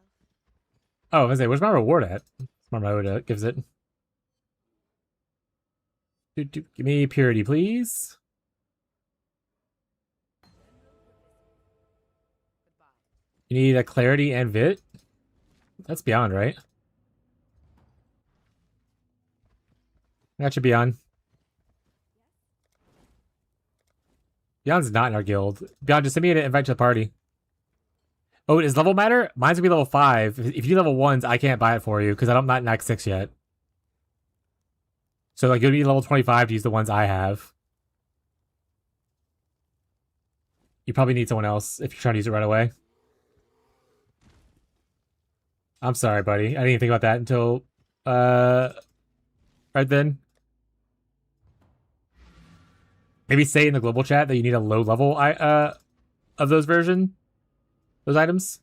Oh, I was gonna say, where's my reward at? My mode gives it. Give me purity, please. You need a clarity and vit. That's beyond, right? That should be on. Beyond's not in our guild. Beyond, just send me an invite to the party. Oh, does level matter? Mine's gonna be level 5. If you do level 1s, I can't buy it for you because I'm not in Act 6 yet. So like you'll be level 25 to use the ones I have. You probably need someone else if you're trying to use it right away. I'm sorry, buddy. I didn't even think about that until right then. Maybe say in the global chat that you need a low level of those items.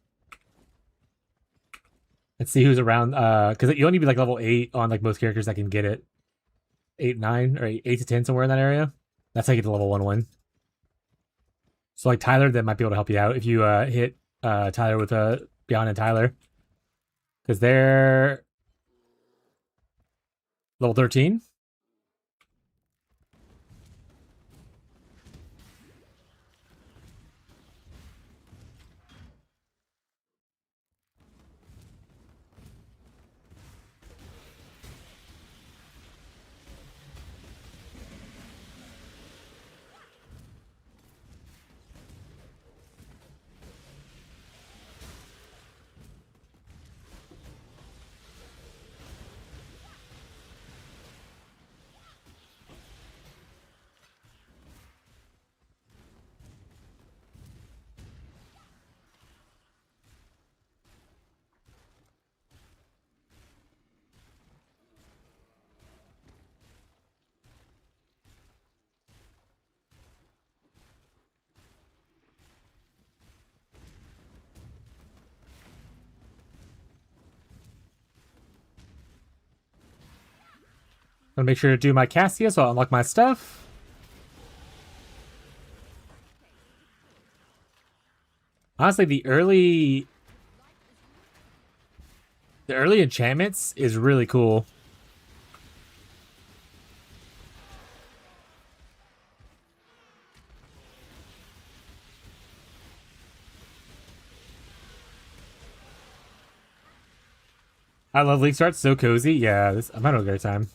Let's see who's around. Because you only need to be like level 8 on like most characters that can get it. 8, 9, or 8 to 10 somewhere in that area. That's how you get the level 1. So like Tyler, that might be able to help you out if you hit Tyler with Beyond and Tyler, because they're level 13. I'm gonna make sure to do my Cassia so I'll unlock my stuff. Honestly, the early enchantments is really cool. I love League Start. So cozy. Yeah, I'm having a great time.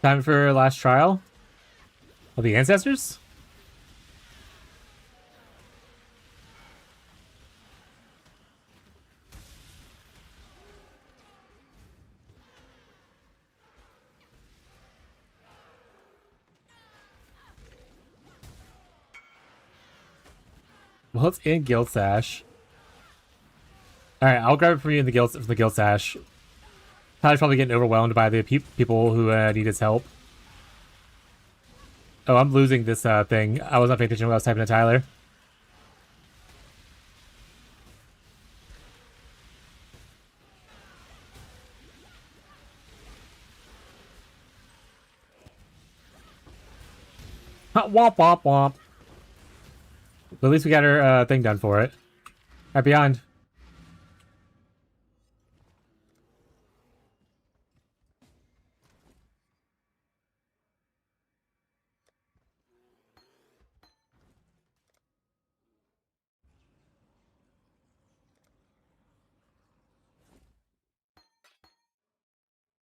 Time for last trial of the ancestors. Well, it's in Guild Sash. All right, I'll grab it for you in the Guild Sash. Tyler's probably getting overwhelmed by the people who need his help. Oh, I'm losing this thing. I was not paying attention when I was typing to Tyler. Womp womp womp. But at least we got our thing done for it. Right beyond.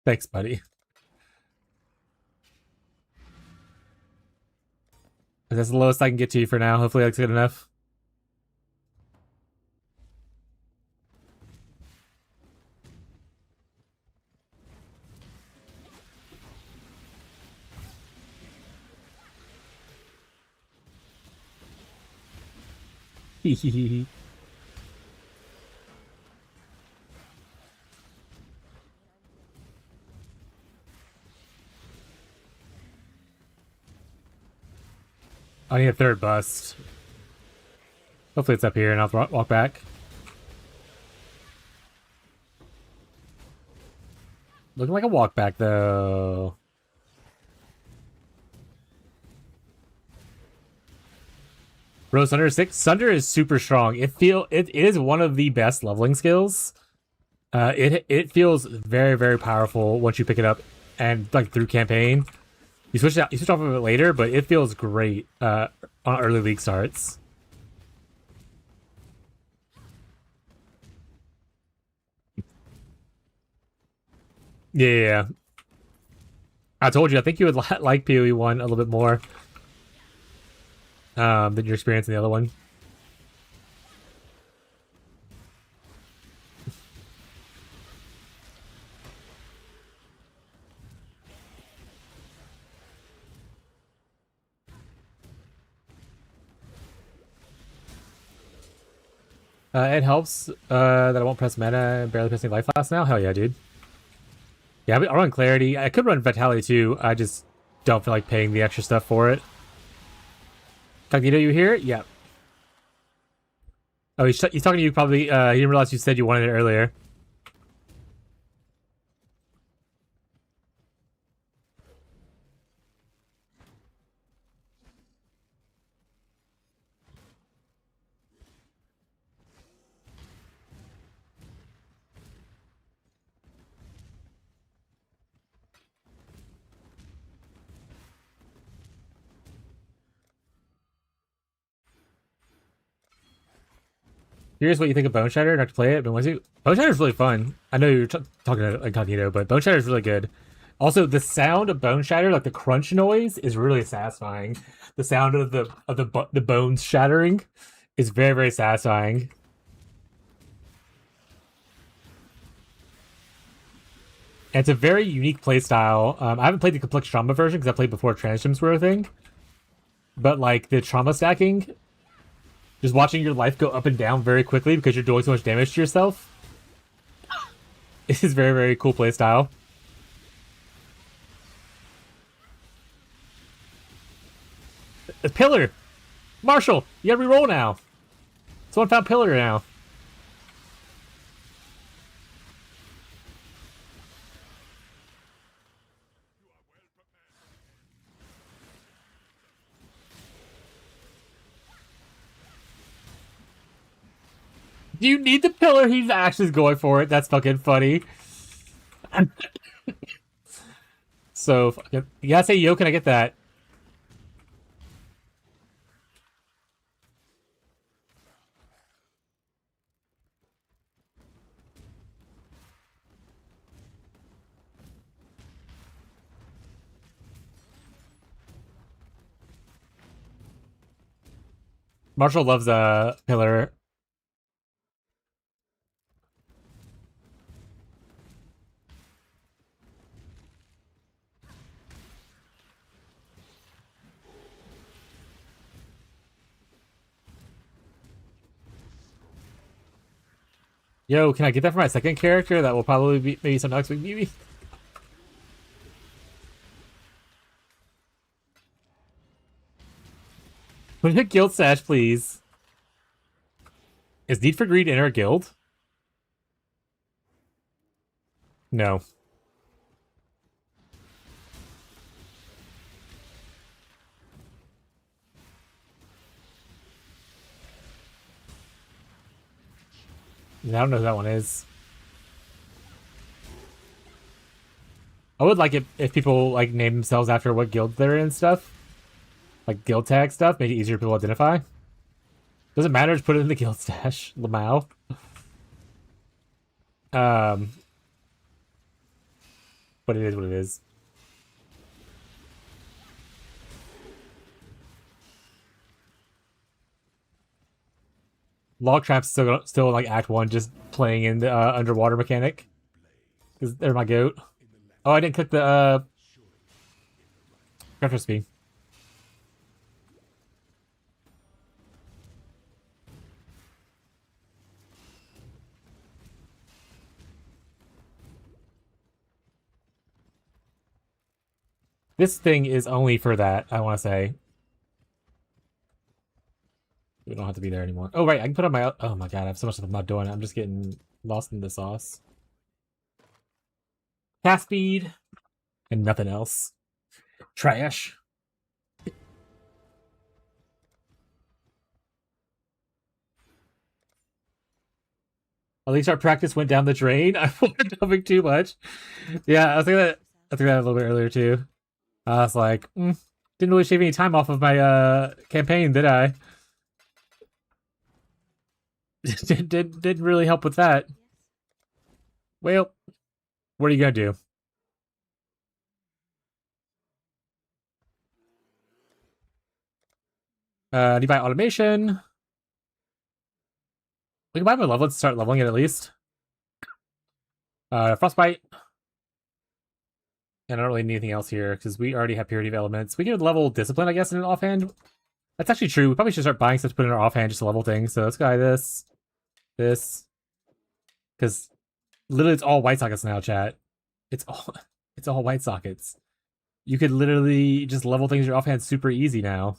Thanks, buddy. That's the lowest I can get to you for now. Hopefully that's good enough. Hehehe. I need a third bust. Hopefully it's up here and I'll walk back. Looking like a walk back though. Bro, Sunder is 6. Sunder is super strong. It is one of the best leveling skills. It feels very, very powerful once you pick it up and like through campaign. You switch off of it later, but it feels great on early league starts. Yeah. I told you, I think you would like PoE 1 a little bit more than your experience in the other one. It helps that I won't press meta and barely press any life class now. Hell yeah, dude. Yeah, I'll run Clarity. I could run Vitality too. I just don't feel like paying the extra stuff for it. Cognito, you here? Yep. Oh, he's talking to you probably. He didn't realize you said you wanted it earlier. Here's what you think of Bone Shatter. Not to play it, but Bone Shatter is really fun. I know you're talking to Incognito, but Bone Shatter is really good. Also, the sound of Bone Shatter, like the crunch noise, is really satisfying. The sound of the bones shattering is very, very satisfying. And it's a very unique playstyle. I haven't played the complex trauma version because I played before transitions were a thing. But like the trauma stacking, just watching your life go up and down very quickly because you're doing so much damage to yourself, it is very, very cool playstyle. A pillar! Marshall, you gotta reroll now. Someone found pillar now. Do you need the pillar? He's actually going for it. That's fucking funny. So, you gotta say, yo, can I get that? Marshall loves a pillar. Yo, can I get that for my second character? That will probably be maybe some next week, maybe. Put a guild sash, please. Is Need for Greed in our guild? No. I don't know who that one is. I would like it if people like name themselves after what guild they're in and stuff. Like guild tag stuff, make it easier for people to identify. Doesn't matter, just put it in the guild stash. Lamau. But it is what it is. Log Trap's still like Act 1, just playing in the underwater mechanic. Because they're my goat. Oh, I didn't click the craft recipe. This thing is only for that, I want to say. We don't have to be there anymore. Oh, right, I can put on my... Oh my god, I have so much stuff I'm not doing. I'm just getting lost in the sauce. Cast speed. And nothing else. Trash. At least our practice went down the drain. I wasn't dumping too much. Yeah, I was thinking that a little bit earlier too. I was like, didn't really shave any time off of my campaign, did I? Didn't really help with that. Well, what are you gonna do? Need to buy automation. We can buy my level. Let's start leveling it at least. Frostbite. And I don't really need anything else here because we already have purity of elements. We can level discipline, I guess, in an offhand. That's actually true. We probably should start buying stuff to put in our offhand just to level things. So let's buy this. Because literally it's all white sockets now, chat. It's all white sockets. You could literally just level things your offhand super easy now.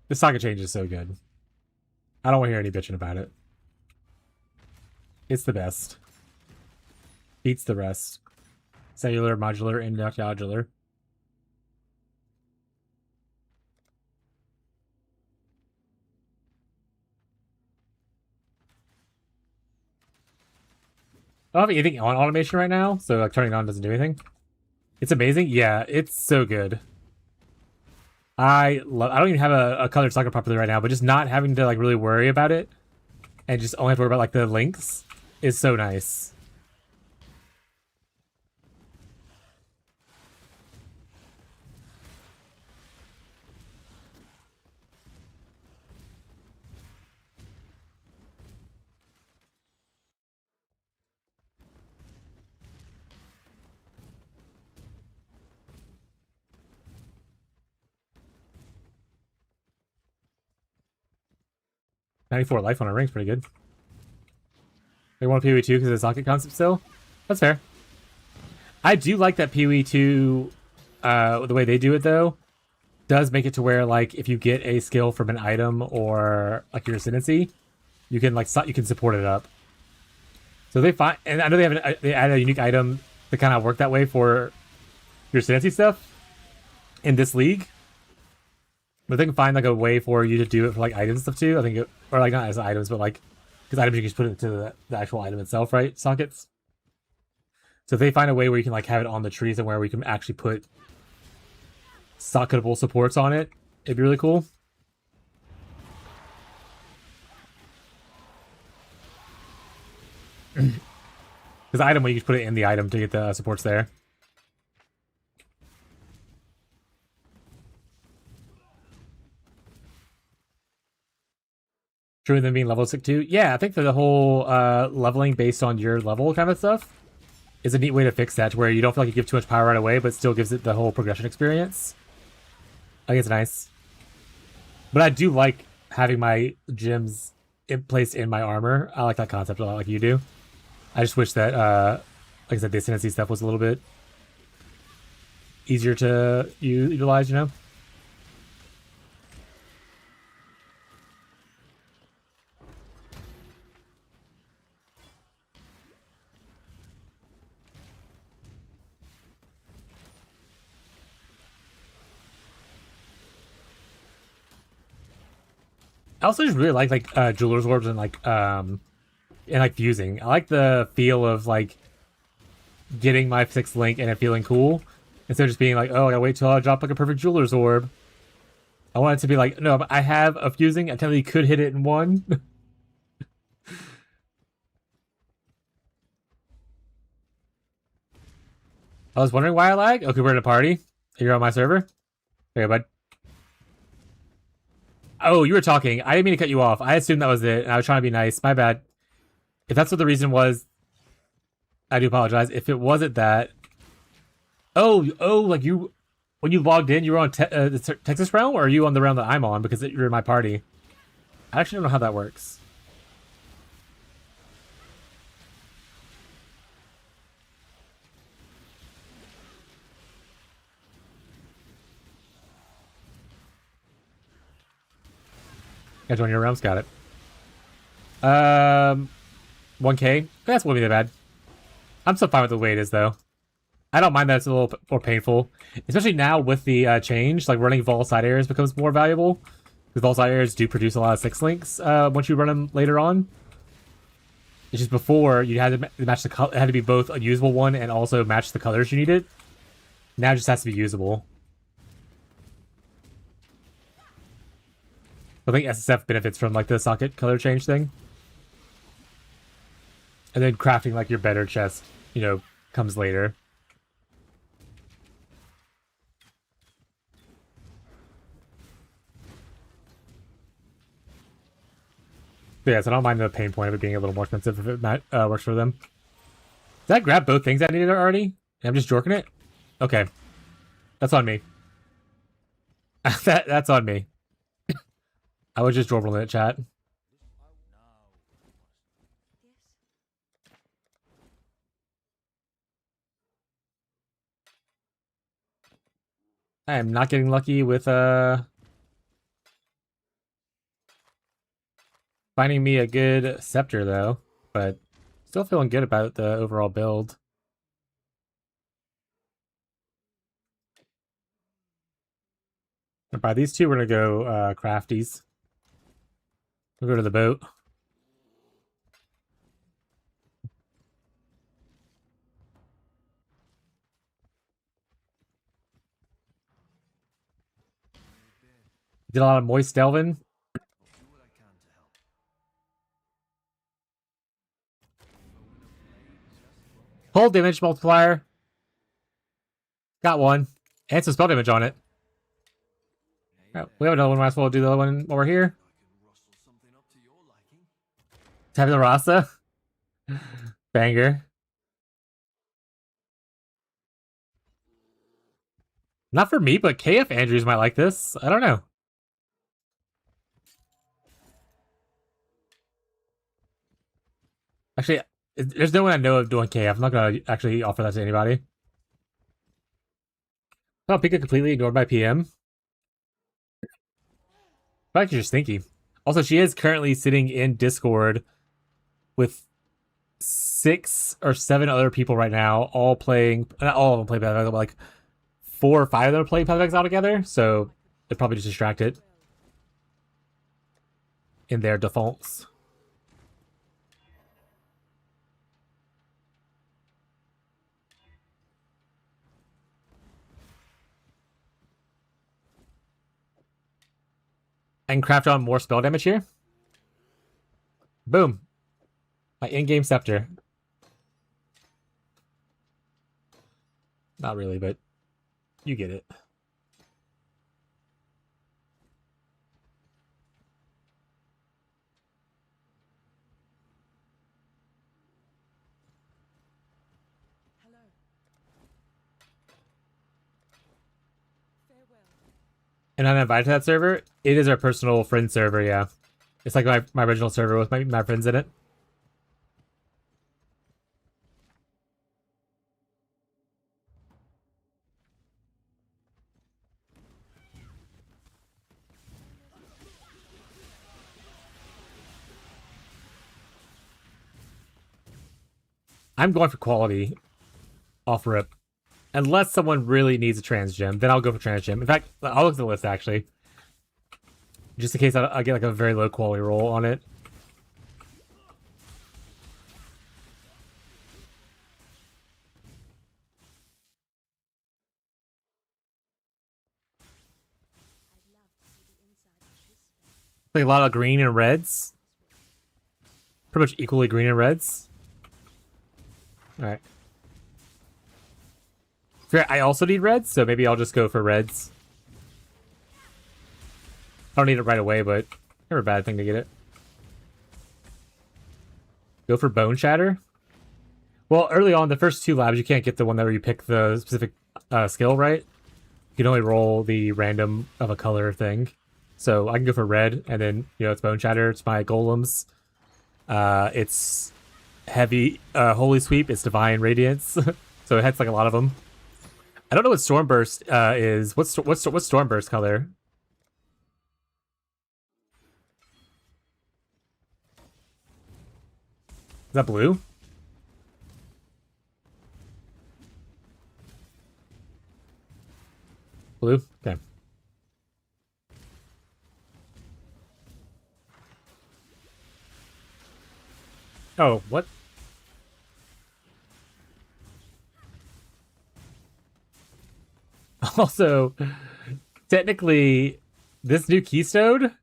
The socket change is so good. I don't want to hear any bitching about it. It's the best. Beats the rest. Cellular, modular, and modular. I don't have anything on automation right now, so like turning it on doesn't do anything. It's amazing. Yeah, it's so good. I don't even have a colored socket properly right now, but just not having to like really worry about it and just only have to worry about like the links is so nice. $94 life on a ring's pretty good. They want PoE 2 because of the socket concept still? That's fair. I do like that PoE 2, the way they do it though, does make it to where like if you get a skill from an item or like your ascendancy, you can like you can support it up. So they find, and I know they add a unique item to kind of work that way for your ascendancy stuff in this league. But they can find like a way for you to do it for like items stuff too. I think, or like not as items, but like because items you can just put it into the actual item itself, right? Sockets. So if they find a way where you can like have it on the tree somewhere where you can actually put socketable supports on it, it'd be really cool. Because the item, when you just put it in the item to get the supports there. True, and then being level sick too. Yeah, I think that the whole leveling based on your level kind of stuff is a neat way to fix that, to where you don't feel like you give too much power right away, but still gives it the whole progression experience. I think it's nice. But I do like having my gems placed in my armor. I like that concept a lot, like you do. I just wish that, like I said, the ascendancy stuff was a little bit easier to utilize, you know? I also just really like jeweler's orbs and like fusing. I like the feel of like getting my 6th link and it feeling cool instead of just being like, oh, I gotta wait till I drop like a perfect jeweler's orb. I want it to be like, no, I have a fusing. I technically could hit it in one. I was wondering why I lag. Okay, we're in a party. You're on my server. Okay, bud. Oh, you were talking. I didn't mean to cut you off. I assumed that was it, and I was trying to be nice. My bad. If that's what the reason was, I do apologize. If it wasn't that... Oh, like you... When you logged in, you were on the Texas realm, or are you on the realm that I'm on because you're in my party? I actually don't know how that works. I join your realms, got it. 1K? That's wouldn't be that bad. I'm still fine with the way it is, though. I don't mind that it's a little more painful. Especially now with the change, like running Vol side areas becomes more valuable. Because Vol side areas do produce a lot of 6 links once you run them later on. It's just before, you had to match the color. It had to be both a usable one and also match the colors you needed. Now it just has to be usable. I think SSF benefits from like the socket color change thing. And then crafting like your better chest, you know, comes later. But yeah, so I don't mind the pain point of it being a little more expensive if it works for them. Did I grab both things I needed already? And I'm just jorking it? Okay. That's on me. That's on me. I was just drorbling it, chat. I am not getting lucky with finding me a good scepter though, but still feeling good about the overall build. And by these two, we're gonna go crafties. We'll go to the boat. Did a lot of moist delving. Hull damage multiplier. Got one. And some spell damage on it. Right, we have another one. Might as well do the other one while we're here. Tabula rasa. Banger. Not for me, but KF Andrews might like this. I don't know. Actually, there's no one I know of doing KF. I'm not going to actually offer that to anybody. Oh, Pika completely ignored my PM. But you're stinky. Also, she is currently sitting in Discord with 6 or 7 other people right now, all playing. Not all of them play Path of Exile, but like 4 or 5 of them are playing Path of Exile together. So they're probably just distracted in their defaults. And craft on more spell damage here. Boom. My in-game scepter. Not really, but you get it. Hello. Farewell. And I'm invited to that server. It is our personal friend server, yeah. It's like my original server with my friends in it. I'm going for quality off rip. Unless someone really needs a trans gem, then I'll go for trans gem. In fact, I'll look at the list actually. Just in case I get like a very low quality roll on it. Like a lot of green and reds. Pretty much equally green and reds. Alright. I also need reds, so maybe I'll just go for reds. I don't need it right away, but never a bad thing to get it. Go for Bone Shatter. Well, early on, the first 2 labs, you can't get the one where you pick the specific skill, right? You can only roll the random of a color thing. So I can go for red, and then, you know, it's Bone Shatter, it's my golems. It's heavy Holy Sweep, it's Divine Radiance. So it hits like a lot of them. I don't know what Stormburst is. What's Stormburst color? Is that blue? Blue? Okay. Oh, what? Also, technically, this new keystone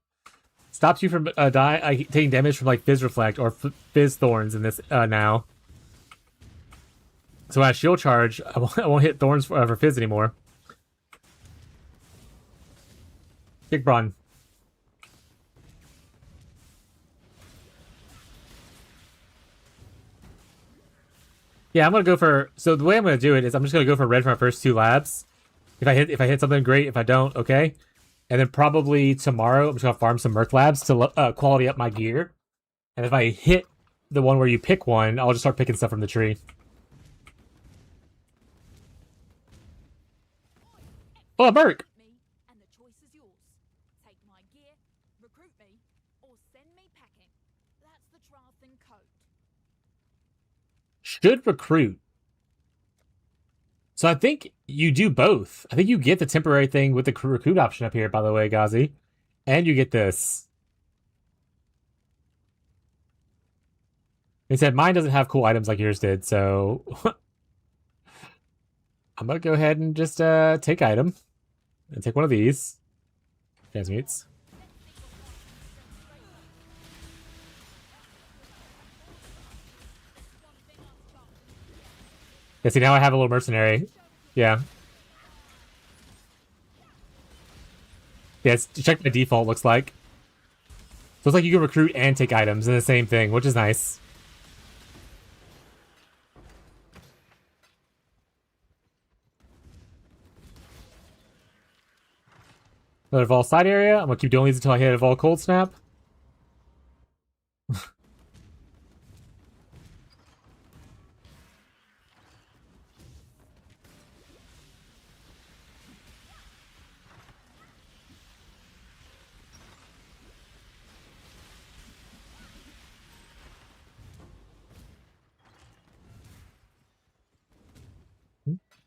stops you from taking damage from like Fizz Reflect or Fizz Thorns in this now. So when I shield charge, I won't hit Thorns for Fizz anymore. Big Brawn. Yeah, I'm gonna go for. So the way I'm gonna do it is I'm just gonna go for red for my first 2 labs. If I hit something, great. If I don't, okay. And then probably tomorrow I'm just gonna farm some Merc labs to quality up my gear. And if I hit the one where you pick one, I'll just start picking stuff from the tree. Oh, a Merc! Me, and the choice is yours. Take my gear, recruit me, or send me packing. That's the Trarthan code. Should recruit. So I think you do both. I think you get the temporary thing with the recruit option up here, by the way, Ghazi. And you get this. They said mine doesn't have cool items like yours did, so I'm gonna go ahead and just take item. And take one of these. Transmutes. Yeah, see, now I have a little mercenary. Yeah. Yeah, check my default, looks like. So it's like you can recruit and take items in the same thing, which is nice. Another Vol side area. I'm gonna keep doing these until I hit a Vol cold snap.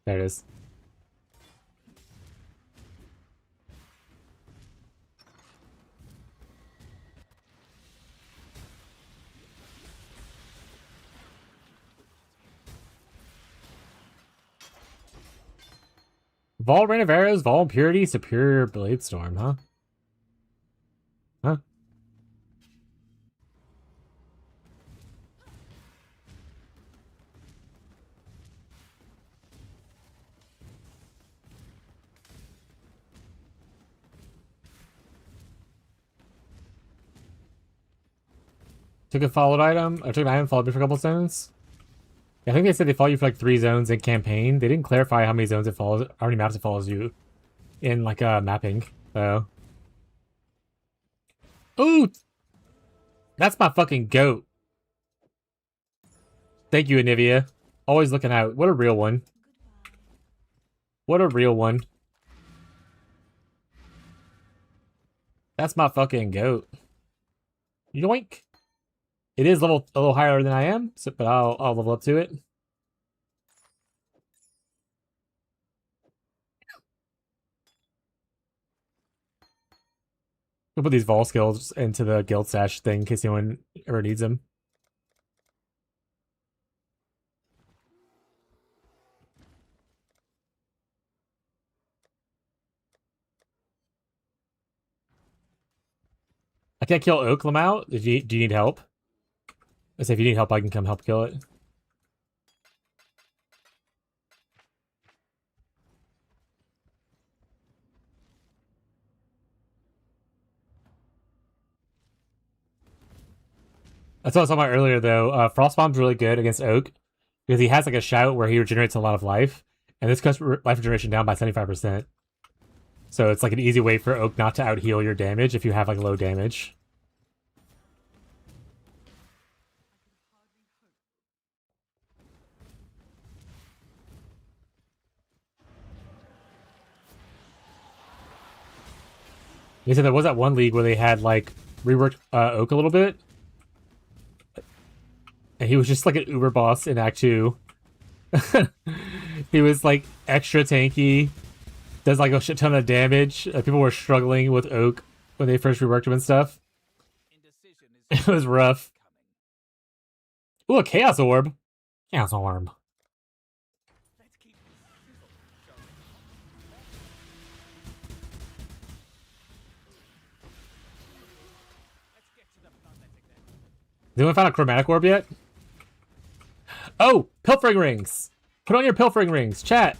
There it is. Vol Rain of Arrows, Vol Impurity, Superior Blade Storm, huh? Huh? Took a followed item. I took an item, followed me for a couple zones. Yeah, I think they said they follow you for like 3 zones in campaign. They didn't clarify how many zones it follows, how many maps it follows you in like mapping. So. Ooh! That's my fucking goat. Thank you, Anivia. Always looking out. What a real one. What a real one. That's my fucking goat. Yoink. It is level a little higher than I am, so, but I'll level up to it. We'll put these Vol skills into the guild stash thing in case anyone ever needs them. I can't kill Oak Lamau. Do you need help? I say if you need help, I can come help kill it. That's what I was talking about earlier, though. Frostbomb's really good against Oak because he has like a shout where he regenerates a lot of life, and this cuts life regeneration down by 75%. So it's like an easy way for Oak not to out heal your damage if you have like low damage. He said there was that one league where they had like reworked Oak a little bit, and he was just like an Uber boss in Act 2. He was like extra tanky, does like a shit ton of damage. People were struggling with Oak when they first reworked him and stuff. It was rough. Ooh, a Chaos Orb. Chaos Orb. Has anyone found a Chromatic Orb yet? Oh, Pilfering Rings! Put on your Pilfering Rings, chat!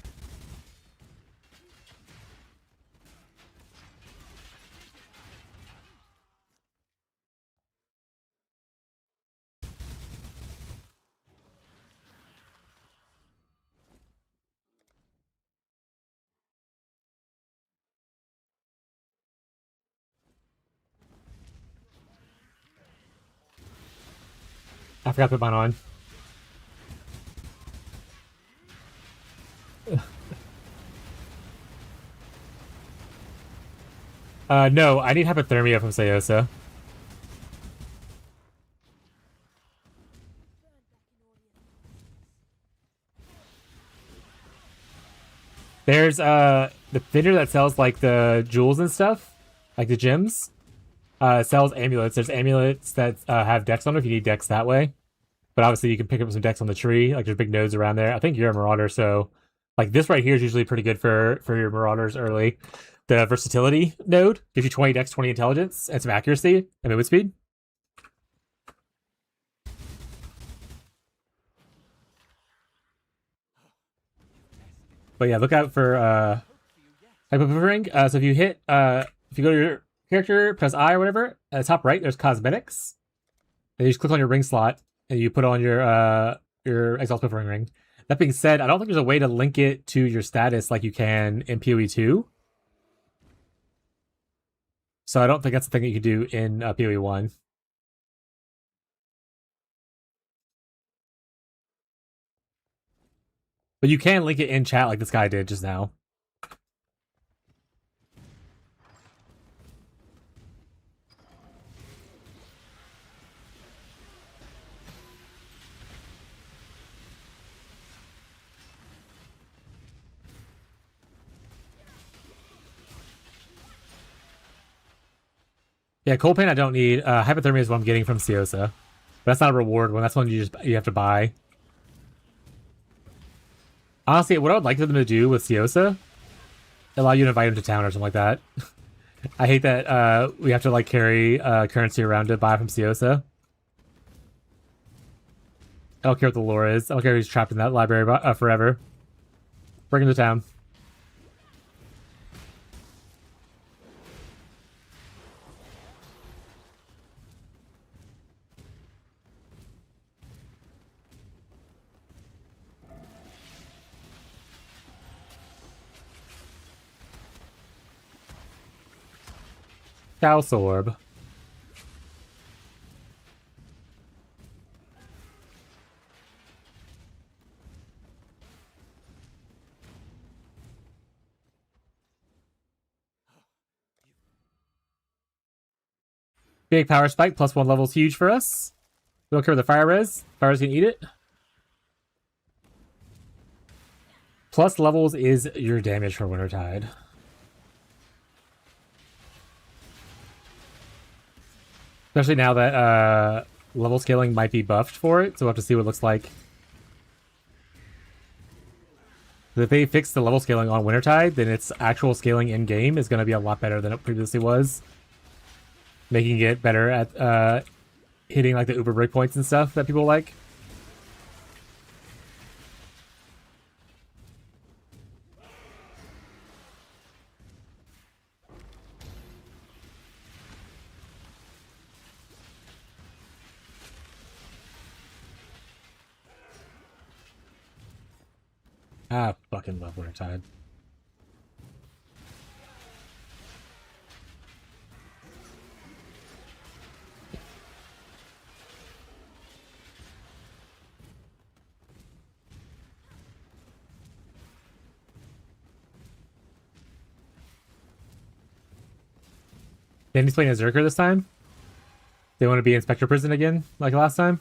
I forgot to put mine on. No, I need hypothermia from Sayosa. There's the vendor that sells like the jewels and stuff, like the gems. Sells amulets. There's amulets that have decks on them if you need decks that way. But obviously you can pick up some decks on the tree. Like there's big nodes around there. I think you're a marauder, so like this right here is usually pretty good for your marauders early. The versatility node gives you 20 dex, 20 intelligence, and some accuracy and movement speed. But yeah, look out for hypopivering. So if you hit if you go to your character, press I or whatever, at the top right there's cosmetics. And you just click on your ring slot and you put on your Exalt Piffering ring. That being said, I don't think there's a way to link it to your status like you can in PoE 2. So I don't think that's the thing that you can do in PoE 1. But you can link it in chat like this guy did just now. Yeah, cold paint I don't need. Hypothermia is what I'm getting from Sayosa. But that's not a reward one. That's one you have to buy. Honestly, what I would like them to do with Sayosa, allow you to invite him to town or something like that. I hate that we have to like carry currency around to buy from Sayosa. I don't care what the lore is. I don't care if he's trapped in that library forever. Bring him to town. House Orb. Big power spike, +1 level is huge for us. We don't care with the fire res. Fire res can eat it. Plus levels is your damage for Wintertide. Especially now that level scaling might be buffed for it, so we'll have to see what it looks like. If they fix the level scaling on Wintertide, then its actual scaling in-game is going to be a lot better than it previously was. Making it better at hitting like the uber breakpoints and stuff that people like. Ah, fucking love Wintertide. Danny's playing a Zerker this time. They want to be Inspector Prison again, like last time.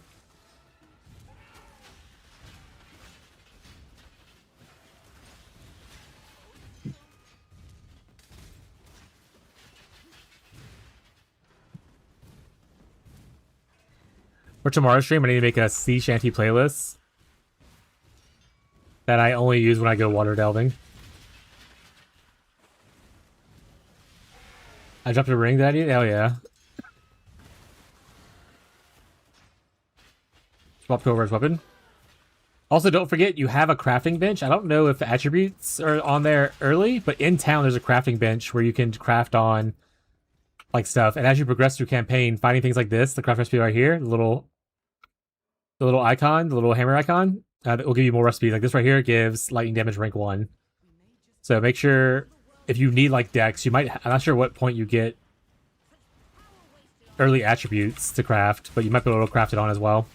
For tomorrow's stream, I need to make a sea shanty playlist that I only use when I go water delving. I dropped a ring, Daddy? Hell yeah. Swap to over his weapon. Also, don't forget, you have a crafting bench. I don't know if the attributes are on there early, but in town there's a crafting bench where you can craft on like stuff. And as you progress through campaign, finding things like this, the craft recipe right here, the little icon, the little hammer icon, that will give you more recipes. Like this right here gives lightning damage rank 1. So make sure if you need like decks, you might, I'm not sure what point you get early attributes to craft, but you might be able to craft it on as well.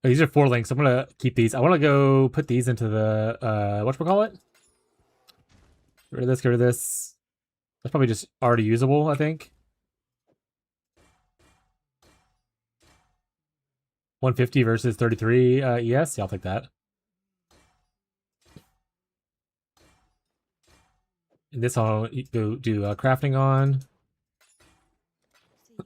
Oh, these are 4 links. I'm gonna keep these. I want to go put these into the whatchamacallit? Get rid of this. Get rid of this. That's probably just already usable, I think. 150 versus 33 ES. Yeah, I'll take that. And this I'll go do crafting on. See you.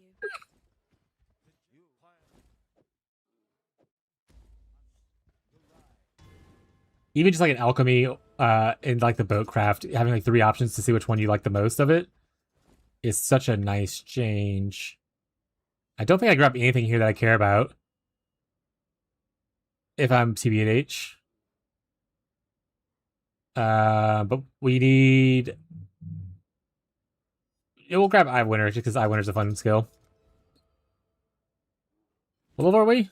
Even just like an alchemy in like the boat craft, having like 3 options to see which one you like the most of it is such a nice change. I don't think I grab anything here that I care about if I'm TBH. But we need... Yeah, we'll grab Eye Winter just because Eye Winter's a fun skill. What level are we?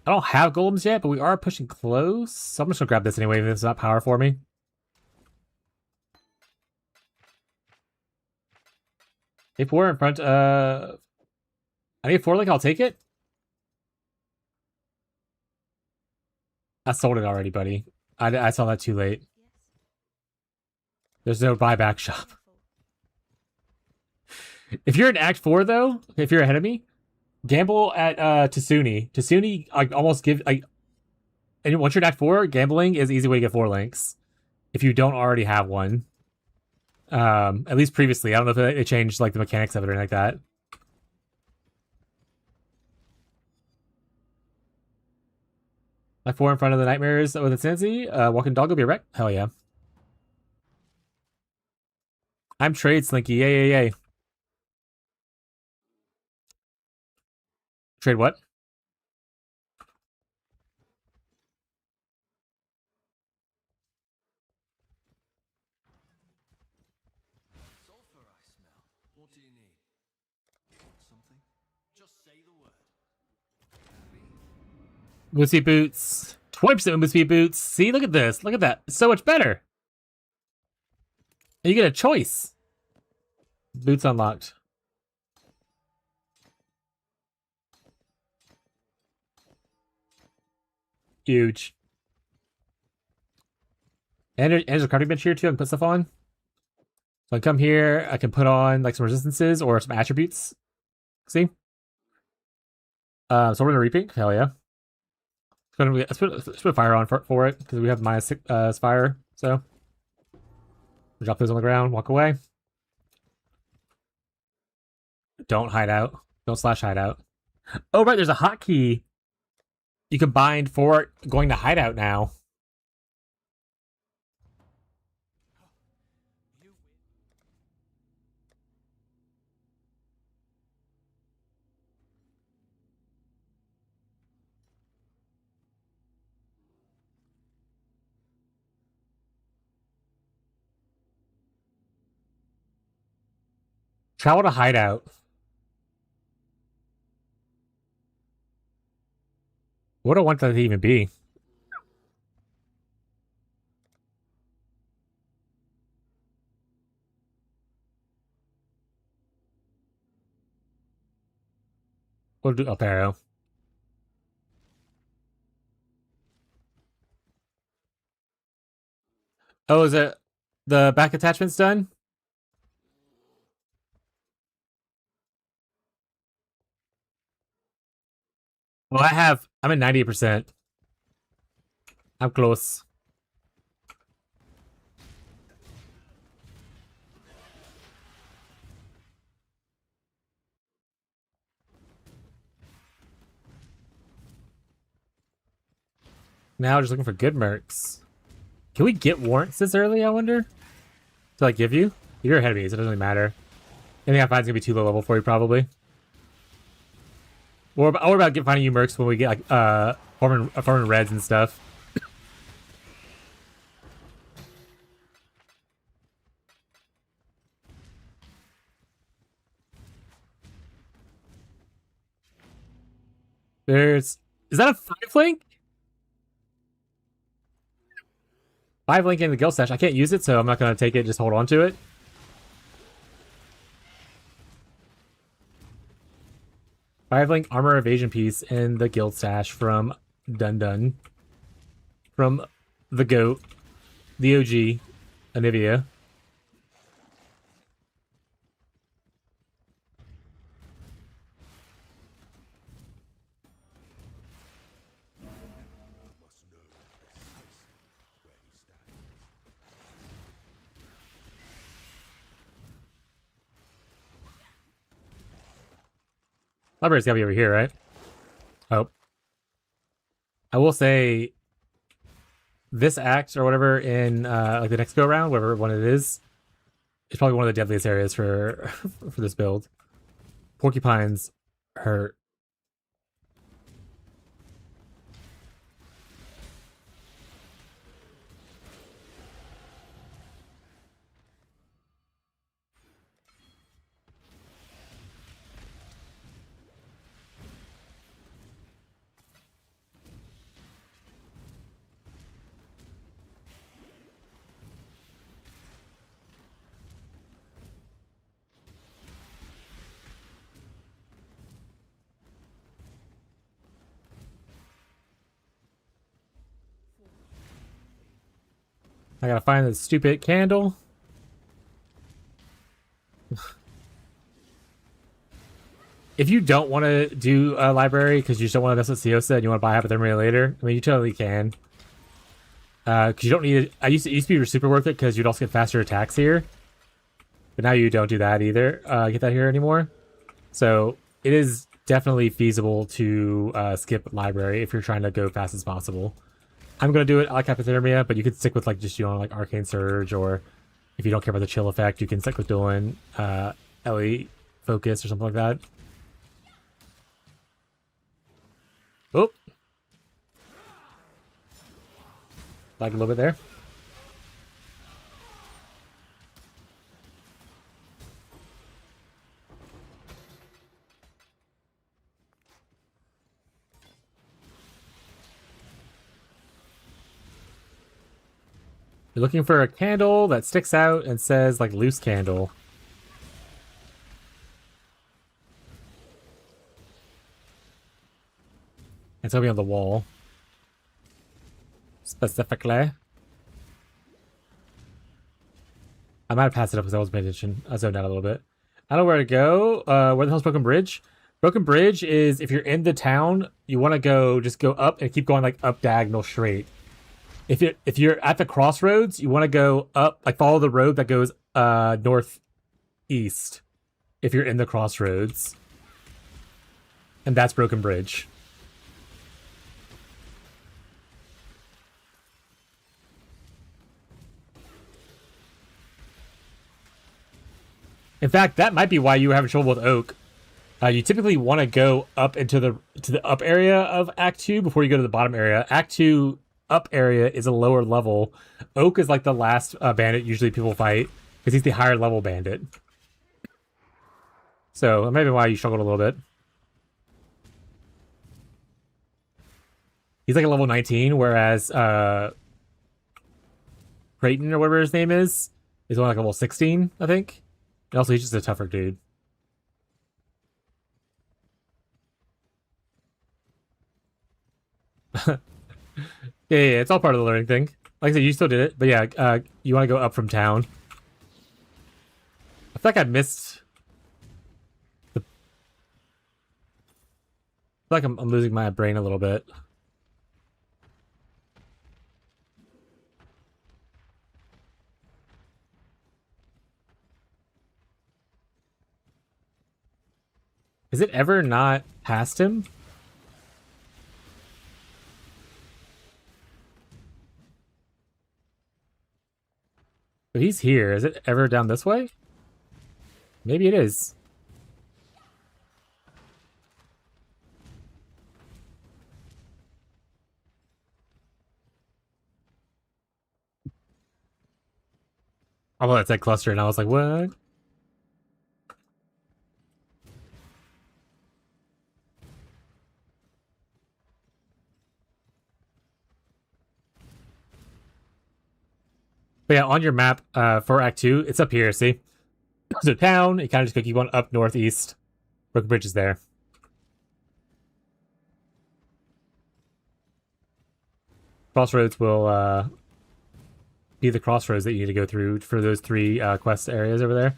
I don't have golems yet, but we are pushing close. So I'm just gonna grab this anyway, even if it's not power for me. If we're in front, I need a 4 link, I'll take it. I sold it already, buddy. I saw that too late. Yes. There's no buyback shop. Wonderful. If you're in Act 4, though, if you're ahead of me, gamble at Tasuni. Tasuni, I almost give... and once you're in Act 4, gambling is an easy way to get 4 links. If you don't already have one. At least previously. I don't know if they changed like the mechanics of it or anything like that. Like 4 in front of the nightmares with a Cincy. Walking dog will be a wreck. Hell yeah. I'm trade slinky. Yay, yay, yay. Trade what? Sulfur I smell. What do you need? Want something? Just say the word. Moosey boots. 20% Moosey boots. See, look at this. Look at that. It's so much better. And you get a choice. Boots unlocked. Huge. And there's a crafting bench here too. I can put stuff on. So I come here. I can put on like some resistances or some attributes. See? So we're gonna reaping. Hell yeah. Let's put fire on for it because we have -6 fire. So drop those on the ground. Walk away. Don't hide out. Don't slash hideout. Oh right, there's a hotkey you can bind for going to hideout now. Travel to hideout. What do I want that to even be? We'll do up arrow. Oh, is it the back attachment's done? Well, I'm at 90%. I'm close. Now just looking for good mercs. Can we get warrants this early, I wonder? To like give you? You're ahead of me, so it doesn't really matter. Anything I find is gonna be too low level for you, probably. Or about finding you mercs when we get like farming reds and stuff. Is that a 5 link? 5 link in the guild stash. I can't use it, so I'm not gonna take it. Just hold on to it. 5 link armor evasion piece in the guild stash from Dun Dun. From the GOAT, the OG, Anivia. Library's gotta be over here, right? Oh. I will say this act or whatever in like the next go around, whatever one it is probably one of the deadliest areas for for this build. Porcupines hurt. I gotta find the stupid candle. If you don't want to do a library because you just don't want to mess with Siosa and you want to buy hypothermia later, I mean, you totally can. Because you don't need it. It used to be super worth it because you'd also get faster attacks here. But now you don't do that either. Get that here anymore. So it is definitely feasible to skip library if you're trying to go fast as possible. I'm going to do it. I like hypothermia, but you could stick with like just like Arcane Surge, or if you don't care about the chill effect, you can stick with doing LE Focus or something like that. Oh. Like a little bit there. You're looking for a candle that sticks out and says like loose candle. It's gonna be on the wall. Specifically. I might have passed it up because I wasn't paying attention. I zoned out a little bit. I don't know where to go. Where the hell's Broken Bridge? Broken Bridge is if you're in the town, you want to go, just go up and keep going like up diagonal straight. If you're at the crossroads, you want to go up, like follow the road that goes northeast. If you're in the crossroads, and that's Broken Bridge. In fact, that might be why you were having trouble with Oak. You typically want to go up into the up area of Act 2 before you go to the bottom area. Act 2 up area is a lower level. Oak is like the last bandit usually people fight because he's the higher level bandit. So maybe why you struggled a little bit. He's like a level 19, whereas Creighton or whatever his name is only like a level 16, I think. And also, he's just a tougher dude. Yeah, it's all part of the learning thing. Like I said, you still did it, but yeah, you want to go up from town. I feel like I missed. I feel like I'm losing my brain a little bit. Is it ever not past him? But he's here. Is it ever down this way? Maybe it is. Although it said cluster, and I was like, what? But yeah, on your map for Act 2, it's up here, see? So town, you kind of just go keep on up northeast. Broken Bridge is there. Crossroads will be the crossroads that you need to go through for those 3 quest areas over there.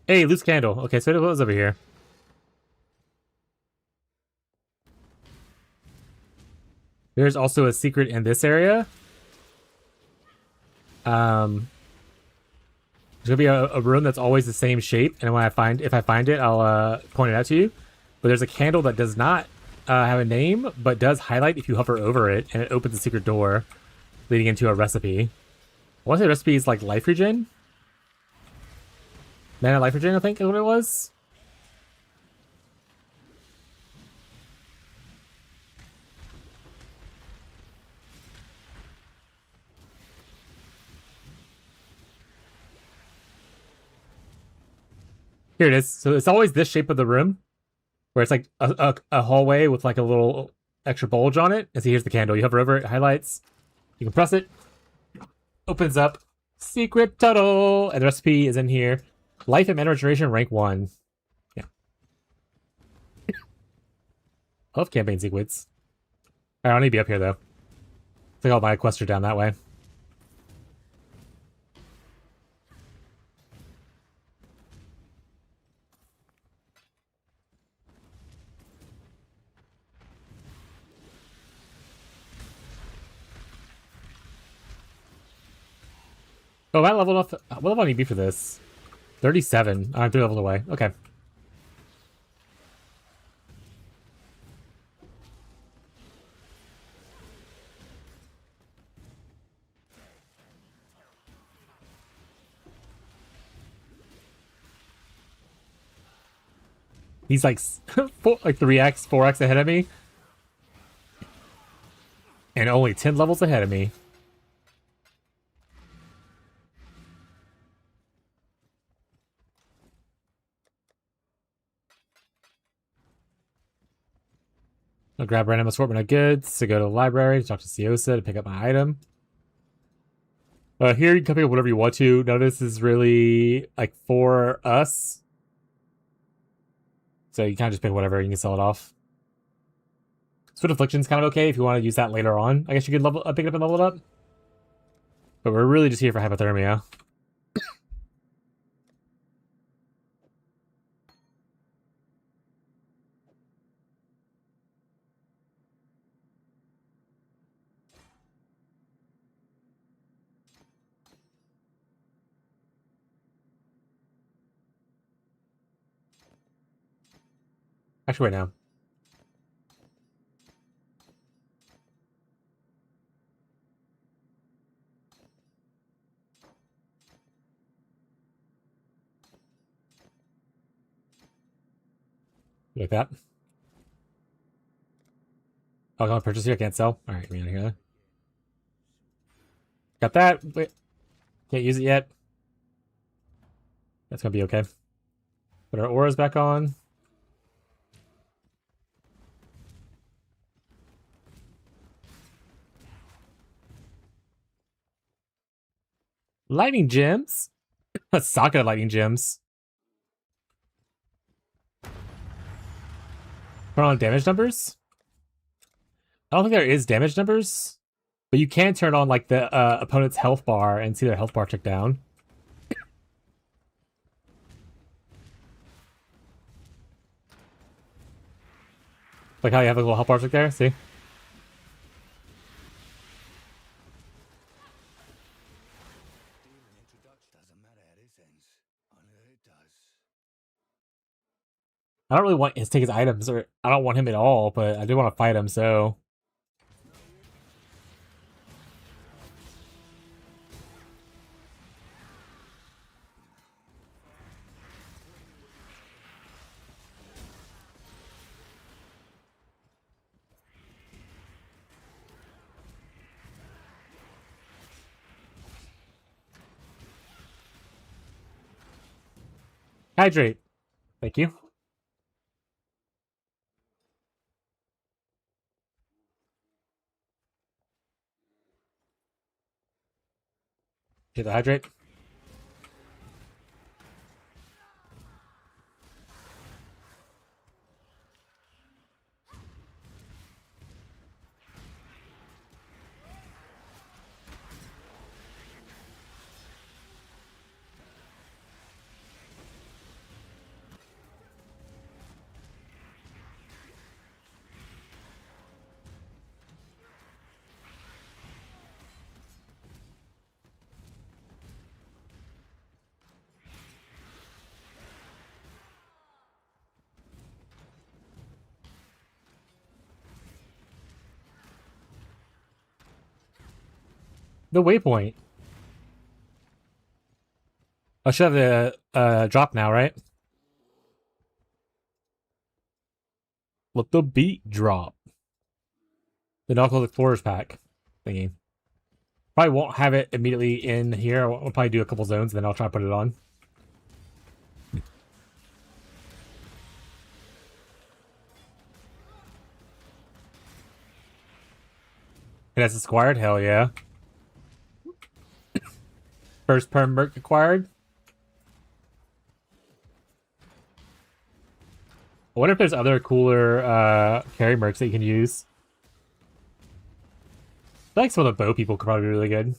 Hey, loose candle. Okay, so it was over here. There's also a secret in this area. There's gonna be a room that's always the same shape, and if I find it, I'll point it out to you. But there's a candle that does not have a name, but does highlight if you hover over it, and it opens a secret door leading into a recipe. I want to say the recipe is like life regen. Mana life regen, I think is what it was. Here it is. So it's always this shape of the room, where it's like a hallway with like a little extra bulge on it. And see, here's the candle. You hover over it, highlights. You can press it. Opens up. Secret tunnel. And the recipe is in here. Life and mana regeneration, rank 1. Yeah. I love campaign secrets. Alright, I'll need to be up here, though. I think all my quests are down that way. Oh, am I leveled up? What level do I need to be for this? 37. I'm 3 levels away. Okay. He's like 3x, 4x ahead of me. And only 10 levels ahead of me. I'll grab random assortment of goods to go to the library to talk to Ciosa to pick up my item. Here you can pick up whatever you want to. None of this is really like for us. So you kind of just pick whatever and you can sell it off. Swift Affliction's kind of okay if you want to use that later on. I guess you could pick it up and level it up. But we're really just here for hypothermia. Actually, wait now. Like that. Oh, can I purchase here? I can't sell? Alright, me out of here. Got that. Wait. Can't use it yet. That's gonna be okay. Put our auras back on. Lightning gems? A socket of lightning gems. Turn on damage numbers? I don't think there is damage numbers. But you can turn on like the opponent's health bar and see their health bar tick down. Like how you have a little health bar tick there, see? I don't really want to take his items, or I don't want him at all, but I do want to fight him, so... Hydrate. Thank you. Get the hydrate. the waypoint. I should have the drop now, right? Let the beat drop. The Knuckles Explorers pack thingy. Probably won't have it immediately in here. I'll probably do a couple zones, then I'll try to put it on. It has acquired? Hell yeah. First perm merc acquired. I wonder if there's other cooler carry mercs that you can use. I think some of the bow people could probably be really good.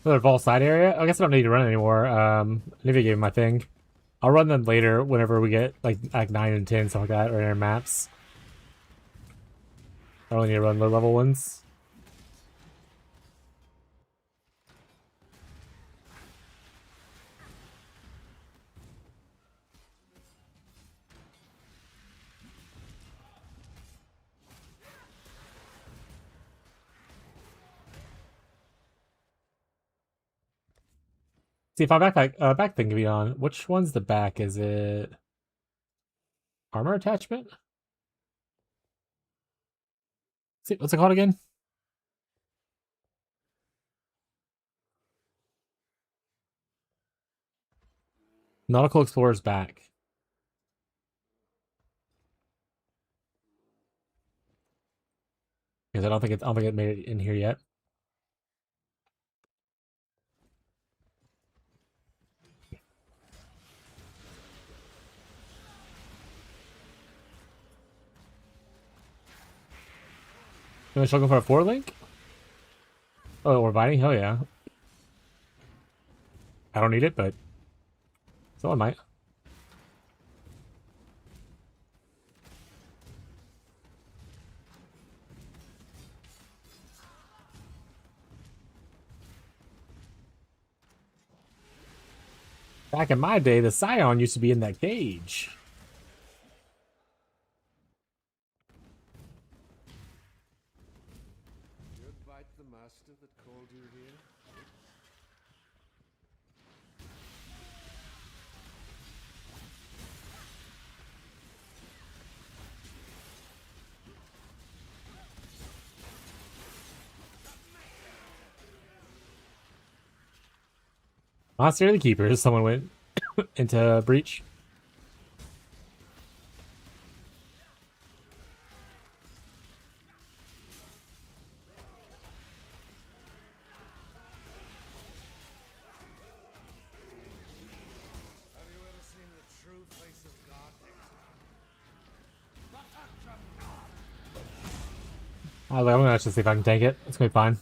Another vault side area? I guess I don't need to run anymore. Nivea gave me my thing. I'll run them later whenever we get like Act 9 and 10, stuff like that, or in our maps. I only need to run low level ones. See if my back thing can be on. Which one's the back? Is it armor attachment? See, what's it called again? Nautical Explorer's back. Because I don't think it made it in here yet. You want to looking for a 4-link? Oh, we're biting? Hell yeah. I don't need it, but someone might. Back in my day, the Scion used to be in that cage. Goodbye to the master that called you here. Monster of the Keepers. Someone went into breach. Have you ever seen the true face of God? I'm gonna actually see if I can tank it. It's gonna be fine.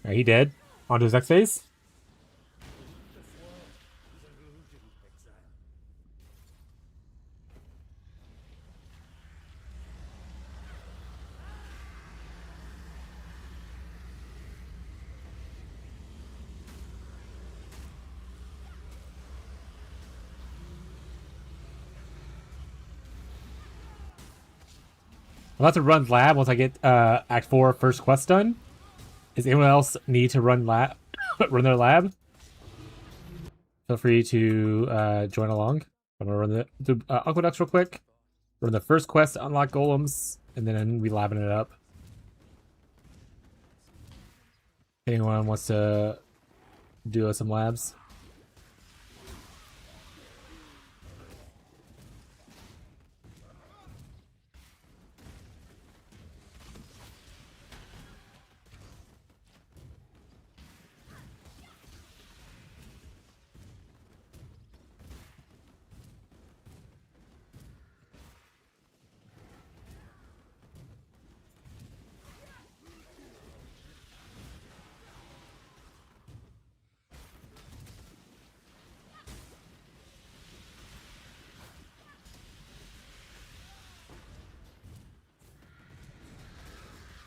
Alright, he dead. On to his next phase. I'm about to run lab once I get Act 4 first quest done. Does anyone else need to run lab? Run their lab? Feel free to join along. I'm gonna run the aqueducts real quick. Run the first quest to unlock golems, and then we labbing it up. Anyone wants to do some labs?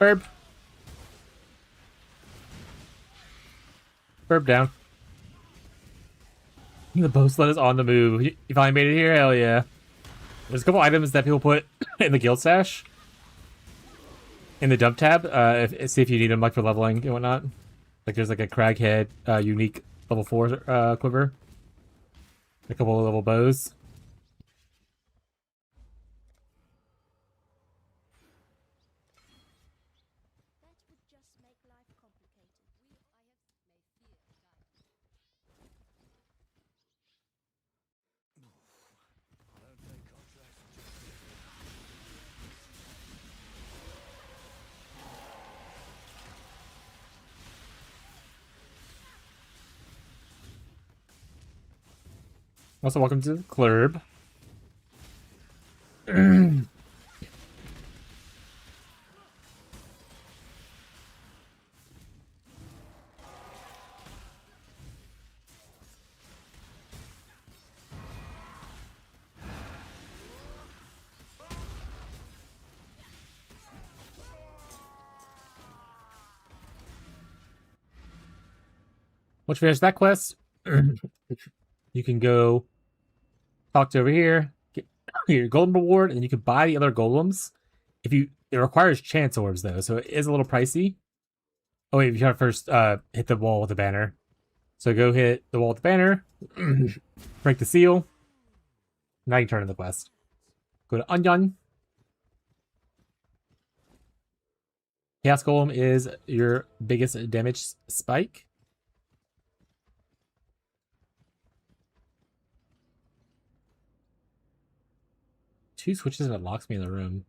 Burb. Burb down. The bow sled is on the move. You finally made it here? Hell yeah. There's a couple items that people put in the guild stash. In the dump tab. See if you need them like for leveling and whatnot. Like there's like a craghead unique level 4 quiver. A couple of level bows. That would just make life complicated. I don't take contracts just Also, welcome to the club. Once you finish that quest, you can go talk to over here, get your golden reward, and you can buy the other golems. It requires chance orbs though, so it is a little pricey. Oh wait, you gotta first hit the wall with the banner. So go hit the wall with the banner, break the seal. Now you turn in the quest. Go to Onion. Chaos Golem is your biggest damage spike. Two switches and it locks me in the room.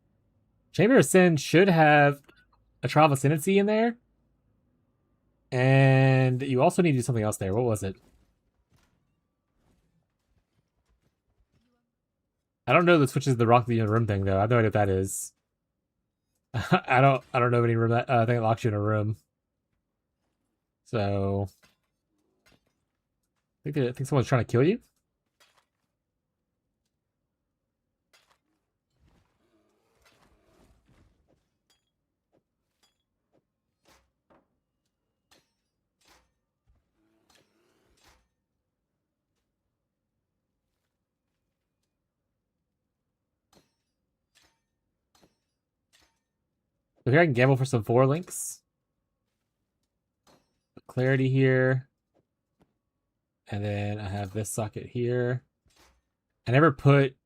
Chamber of Sin should have a Trial of Ascendancy in there. And you also need to do something else there. What was it? I don't know the switches the rock the room thing though. I have no idea what that is. I don't know of any room that thing that locks you in a room. So I think someone's trying to kill you. So here I can gamble for some 4 links. Clarity here. And then I have this socket here. I never put...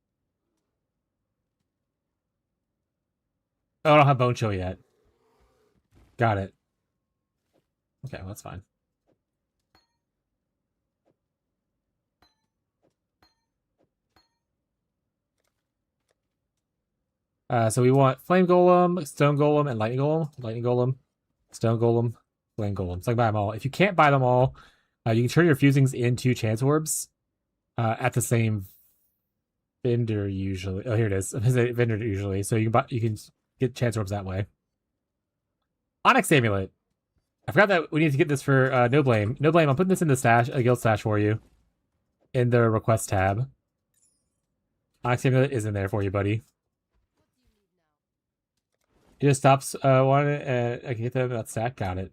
Oh, I don't have Bone Chill yet. Got it. Okay, well, that's fine. So we want Flame Golem, Stone Golem, and Lightning Golem. Lightning Golem, Stone Golem, Flame Golem. So I can buy them all. If you can't buy them all, you can turn your fusings into Chance Orbs at the same vendor usually. Oh, here it is. Vendor usually. So you can get Chance Orbs that way. Onyx Amulet. I forgot that we need to get this for No Blame. No Blame, I'm putting this in the stash, a guild stash for you. In the request tab. Onyx Amulet is in there for you, buddy. It just stops one and I can get that stack. Got it.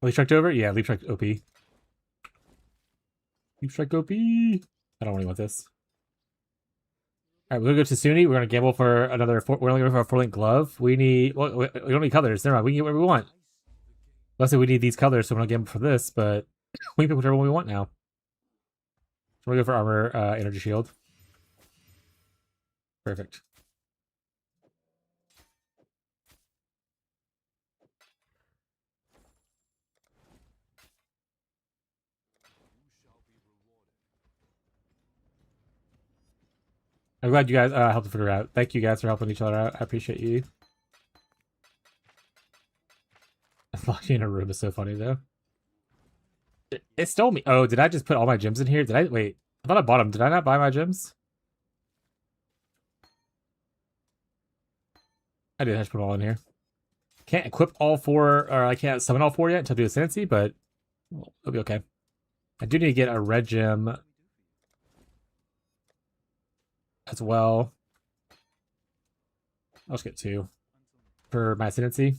Oh, Leap Strike over? Yeah, Leap Strike OP. Leap Strike OP. I don't really want this. Alright, we're gonna go to Sunni. We're gonna gamble for another we're only going for a 4-link glove. We need we don't need colors. Never mind, we can get whatever we want. Let's say we need these colors, so we're gonna gamble for this, but we can pick whichever one we want now. So we're gonna go for armor energy shield. Perfect. I'm glad you guys helped to figure out. Thank you guys for helping each other out. I appreciate you. Locking in a room is so funny though. It stole me. Oh, did I just put all my gems in here? Did I wait? I thought I bought them. Did I not buy my gems? I did. I just put them all in here. Can't equip all 4, or I can't summon all 4 yet until I do Ascendancy, but well, it'll be okay. I do need to get a red gem as well. I'll just get 2 for my ascendancy.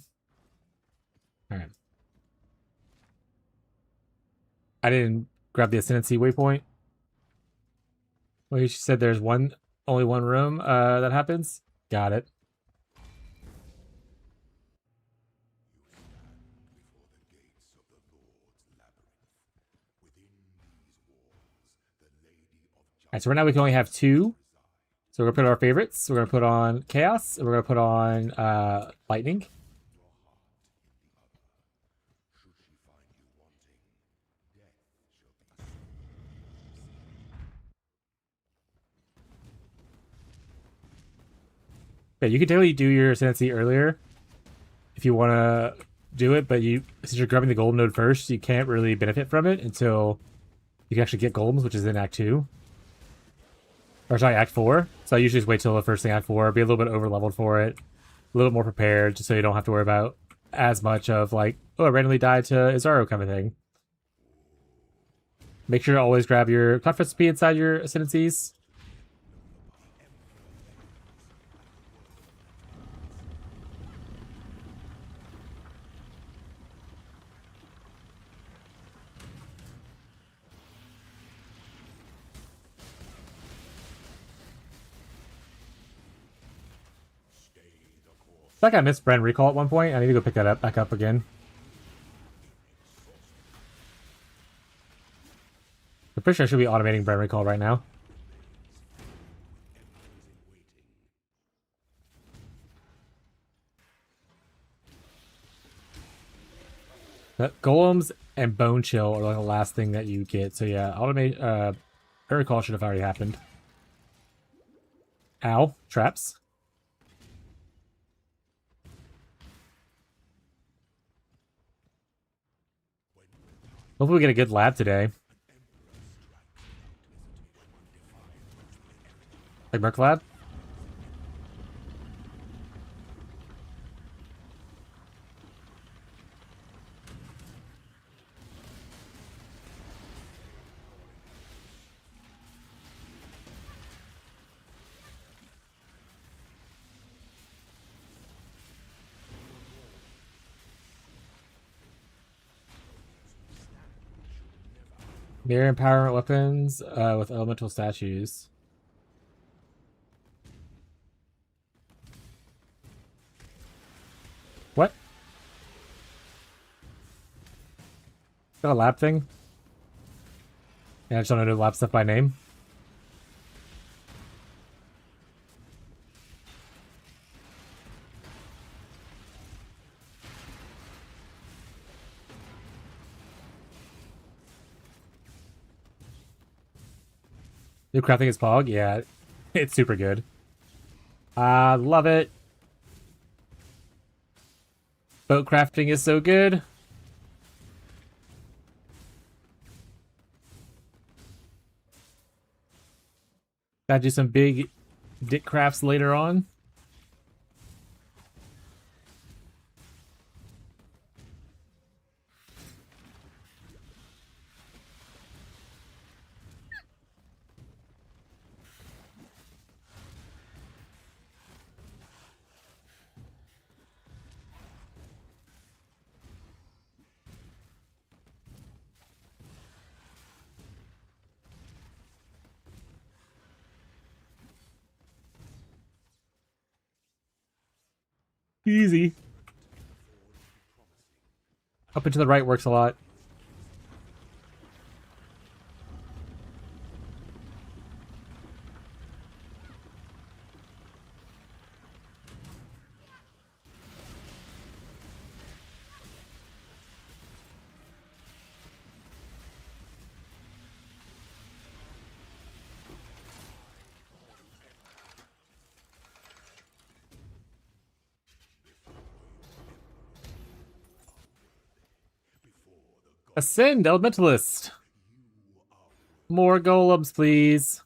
Alright. I didn't grab the ascendancy waypoint. Well, she said there's only one room that happens. Got it. Alright, so right now we can only have 2. So we're gonna put our favorites. We're gonna put on Chaos, and we're gonna put on Lightning. Yeah, you can totally do your ascendancy earlier if you want to do it, but since you're grabbing the golem node first, you can't really benefit from it until you can actually get golems, which is in Act 2. Or sorry, Act 4. So I usually just wait till the first thing, Act 4, be a little bit over leveled for it, a little bit more prepared, just so you don't have to worry about as much of like, oh, I randomly died to Izaro kind of thing. Make sure to always grab your cleft recipe inside your ascendancies. I think I missed Brand Recall at one point. I need to go pick that up back up again. I'm pretty sure I should be automating Brand Recall right now. But golems and Bone Chill are like the last thing that you get. So yeah, automate Brand Recall should have already happened. Ow, traps. Hopefully we get a good lab today. Like Merc Lab? Mirror empowerment weapons with elemental statues. What? Is that a lab thing? Yeah, I just don't know lab stuff by name. New crafting is Pog? Yeah, it's super good. I love it. Boat crafting is so good. Gotta do some big dick crafts later on. Easy. Up and to the right works a lot. Ascend, Elementalist! More golems, please.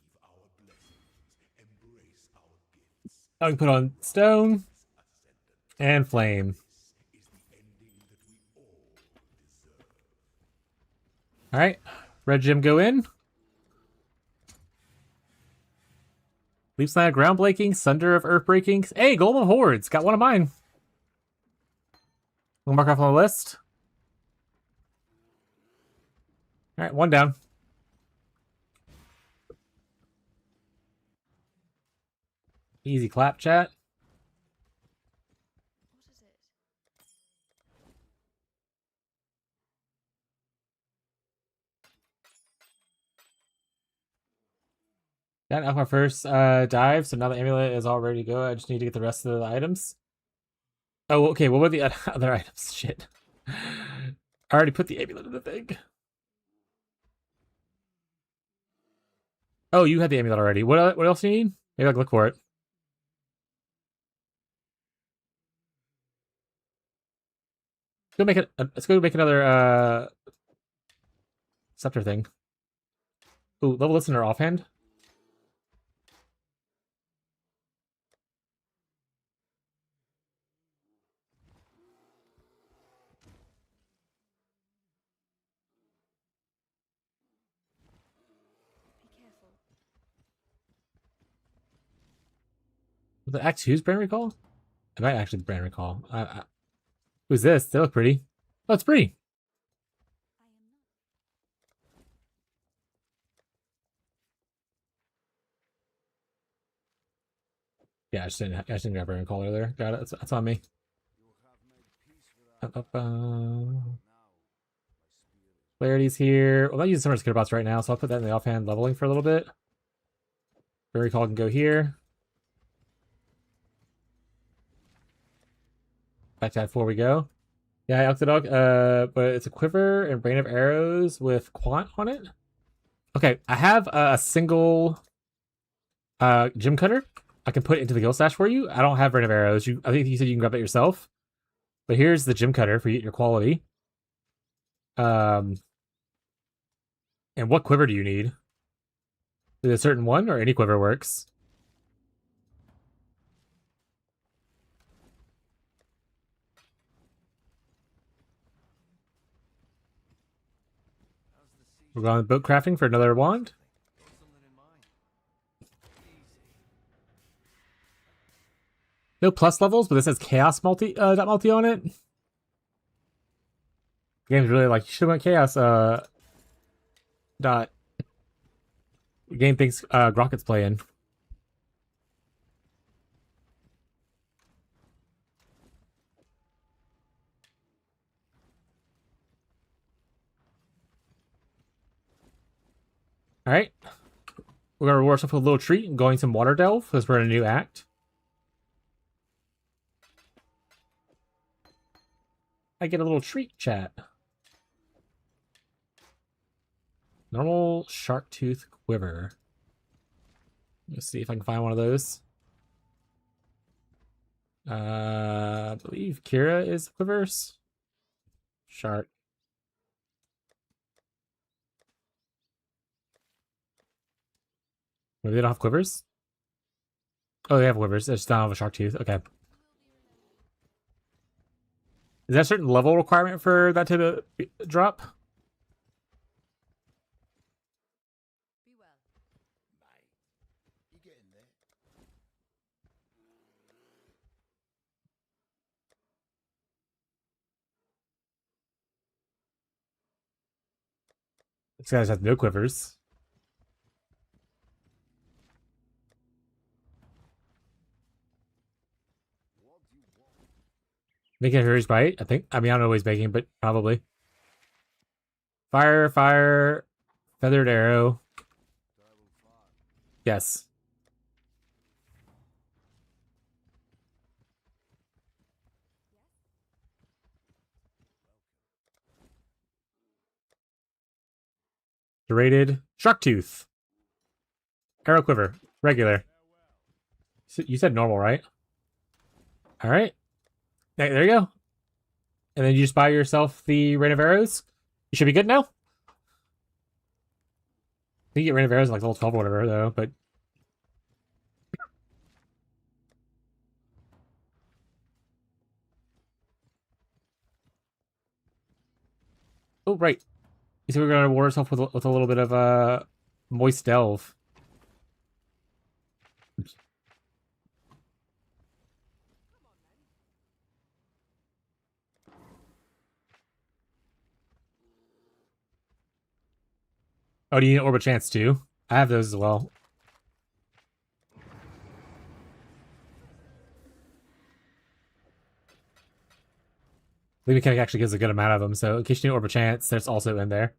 I can put on stone and flame. Alright, red gem go in. Leap Slant of Ground Breaking, Sunder of Earth Breaking. Hey, Golem of Hordes. Got one of mine. We'll mark off on the list. Alright, one down. Easy clap, chat. What is it? Got off my first dive, so now the amulet is all ready to go. I just need to get the rest of the items. Oh, okay. What were the other items? Shit. I already put the amulet in the thing. Oh, you had the amulet already. What else do you need? Maybe I can look for it. Go make it. Let's go make another scepter thing. Ooh, level listener offhand. Be careful. Was it Act 2's brand recall? It might actually be brand recall. Who's this? They look pretty. Oh, it's pretty. I am not. Yeah, I just didn't grab brand recall earlier. Got it. That's on me. Clarity's here. Well, I'm not using Summer's Bots right now, so I'll put that in the offhand leveling for a little bit. Brand recall can go here. Back to that 4 we go. Yeah, Octodog, but it's a quiver and brain of arrows with quant on it. Okay, I have a single gem cutter I can put into the guild stash for you. I don't have brain of arrows. I think you said you can grab that yourself. But here's the gem cutter for your quality. And what quiver do you need? Is it a certain one or any quiver works? We're going boat crafting for another wand. Got something in mind. Easy. No plus levels, but this has chaos multi on it. The game's really like, you should have went chaos dot. The game thinks Grocket's playing. Alright. We're gonna reward ourselves with a little treat and going some water delve because we're in a new act. I get a little treat, chat. Normal shark tooth quiver. Let's see if I can find one of those. I believe Kira is quivers. Shark. Maybe they don't have quivers? Oh, they have quivers. They just don't have a shark tooth. Okay. Is that a certain level requirement for that to drop? Be well. You getting there? These guys have no quivers. What do you want? Making a Hurry's bite, I think. I mean, I don't know what he's making, but probably. Fire, fire, feathered arrow. Terrible fire. Yes. Serrated shark tooth. Arrow quiver. Regular. You said normal, right? Alright. There you go. And then you just buy yourself the Rain of Arrows. You should be good now. I think you get Rain of Arrows like level 12 or whatever, though, but... Oh, right. You said we are going to reward ourselves with a little bit of moist delve. Oh, do you need Orb of Chance too? I have those as well. Maybe Mechanic actually gives a good amount of them, so in case you need Orb of Chance, there's also in there.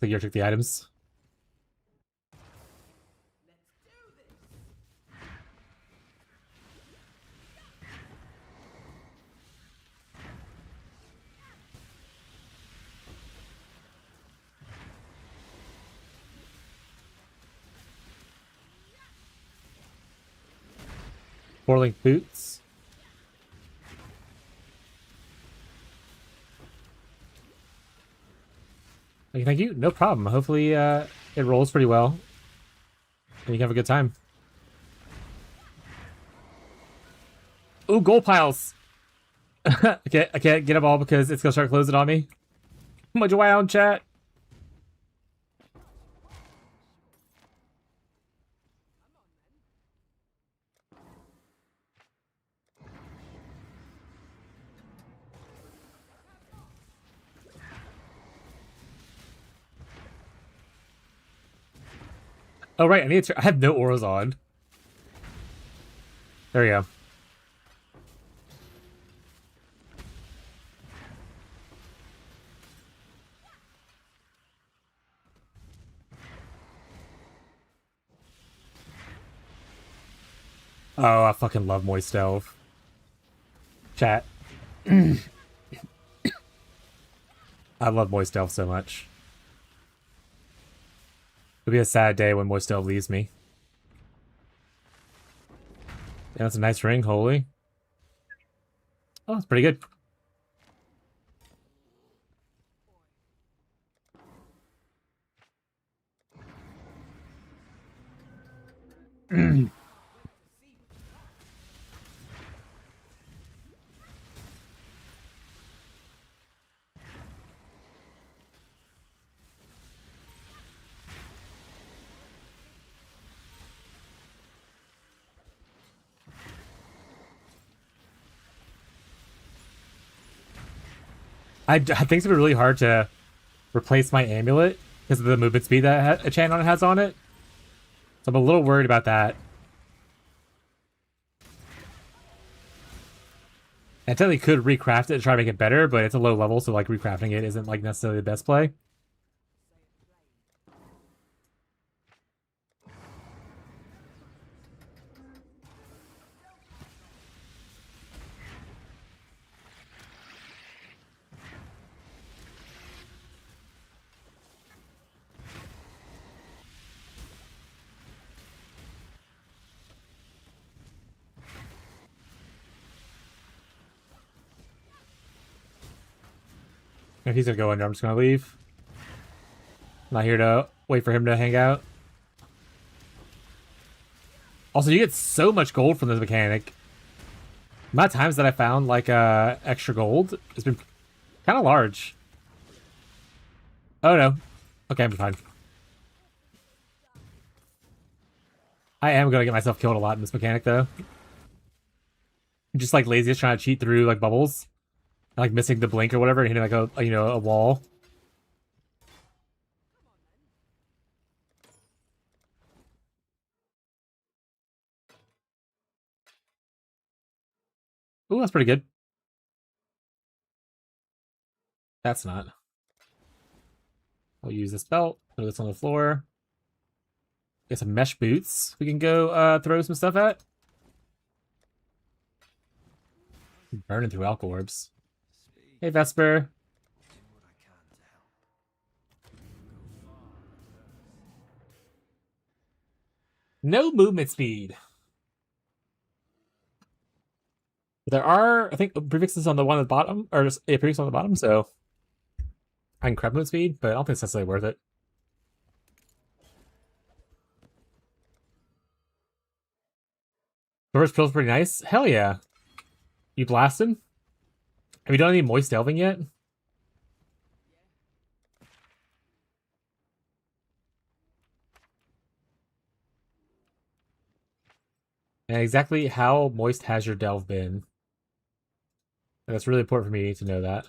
So you took the items. Four-link boots. Thank you. No problem. Hopefully, it rolls pretty well. And you can have a good time. Ooh, gold piles! I can't get them all because it's gonna start closing on me. Much wow in chat. Oh right, I need to. I have no auras on. There we go. Oh, I fucking love Moist Delve. Chat. I love Moist Delve so much. It'll be a sad day when Moist Delve leaves me. Yeah, that's a nice ring, holy. Oh, it's pretty good. I think it's gonna be really hard to replace my amulet because of the movement speed that a chant on it has on it. So I'm a little worried about that. I technically could recraft it to try to make it better, but it's a low level, so like recrafting it isn't like necessarily the best play. If he's gonna go under, I'm just gonna leave. Not here to wait for him to hang out. Also, you get so much gold from this mechanic. The amount of times that I found like extra gold has been kind of large. Oh no. Okay, I'm fine. I am gonna get myself killed a lot in this mechanic though. Just like laziest trying to cheat through like bubbles. Like missing the blink or whatever and hitting like a wall. Ooh, that's pretty good. That's not. I'll use this belt. Throw this on the floor. Get some mesh boots. We can go throw some stuff at. Burning through alchol orbs. Hey Vesper. No movement speed. There are, I think, prefixes on the one at the bottom, or just a prefix on the bottom, so I can grab movement speed, but I don't think it's necessarily worth it. The first pill's pretty nice. Hell yeah. You blasted? Have you done any moist delving yet? And exactly how moist has your delve been? And that's really important for me to know that.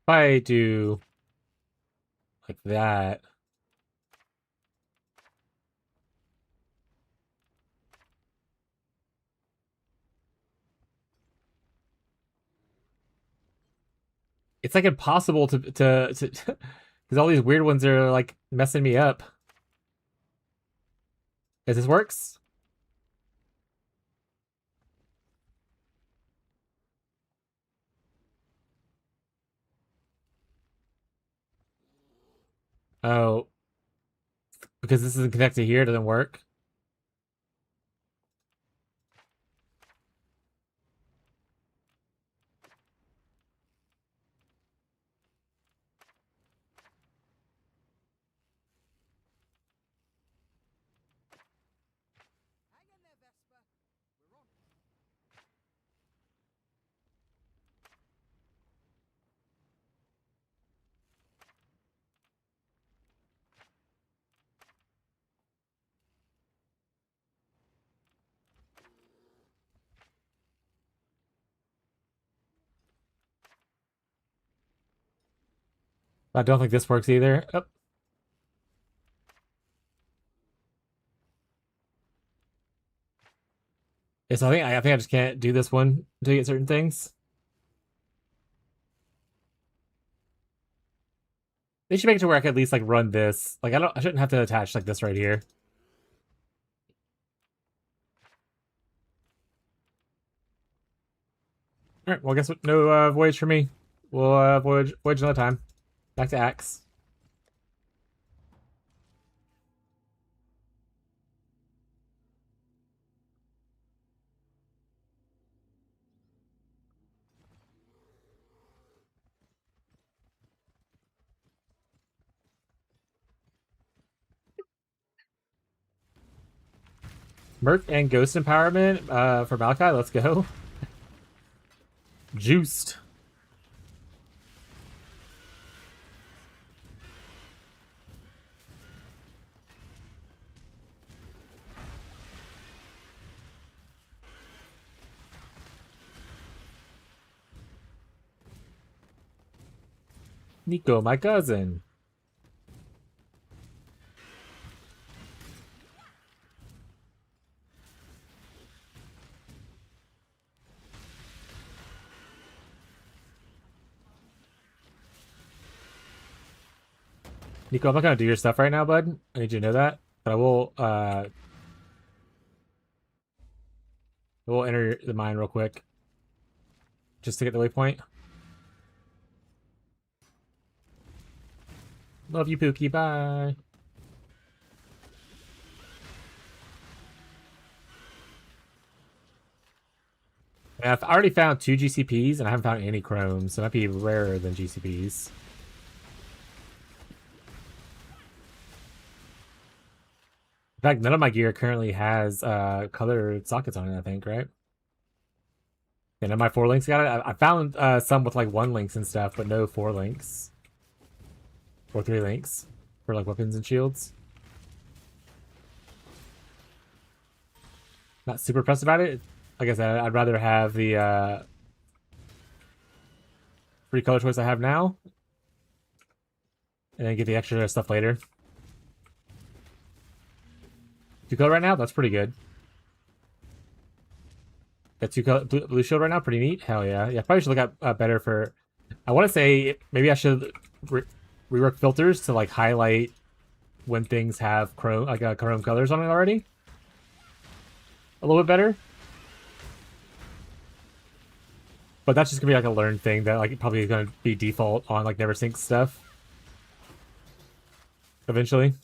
If I do like that. It's like impossible to because all these weird ones are like messing me up. Does this works? Oh, because this isn't connected here, it doesn't work. Hang in there, Vesper. We're on. I don't think this works either. Oh. Yeah, so I think I just can't do this one to get certain things. They should make it to where I can at least like run this. Like I shouldn't have to attach like this right here. All right. Well, I guess no voyage for me. We'll voyage another time. Back to Axe. Merc and Ghost Empowerment for Malachi. Let's go. Juiced. Nico, my cousin. Nico, I'm not gonna do your stuff right now, bud. I need you to know that. But we'll enter the mine real quick. Just to get the waypoint. Love you, Pookie. Bye. And I've already found 2 GCPs, and I haven't found any chromes, so it might be rarer than GCPs. In fact, none of my gear currently has colored sockets on it, I think, right? And none of my 4 links got it. I found some with like 1 links and stuff, but no 4 links. Or 3 links for like weapons and shields. Not super pressed about it. Like I said, I'd rather have the free color choice I have now. And then get the extra stuff later. 2 color right now? That's pretty good. Got 2 color blue shield right now? Pretty neat. Hell yeah. Yeah, probably should look up better for... I want to say maybe I should rework filters to like highlight when things have chrome, like chrome colors on it already. A little bit better. But that's just gonna be like a learned thing that like probably is gonna be default on like never sync stuff. Eventually.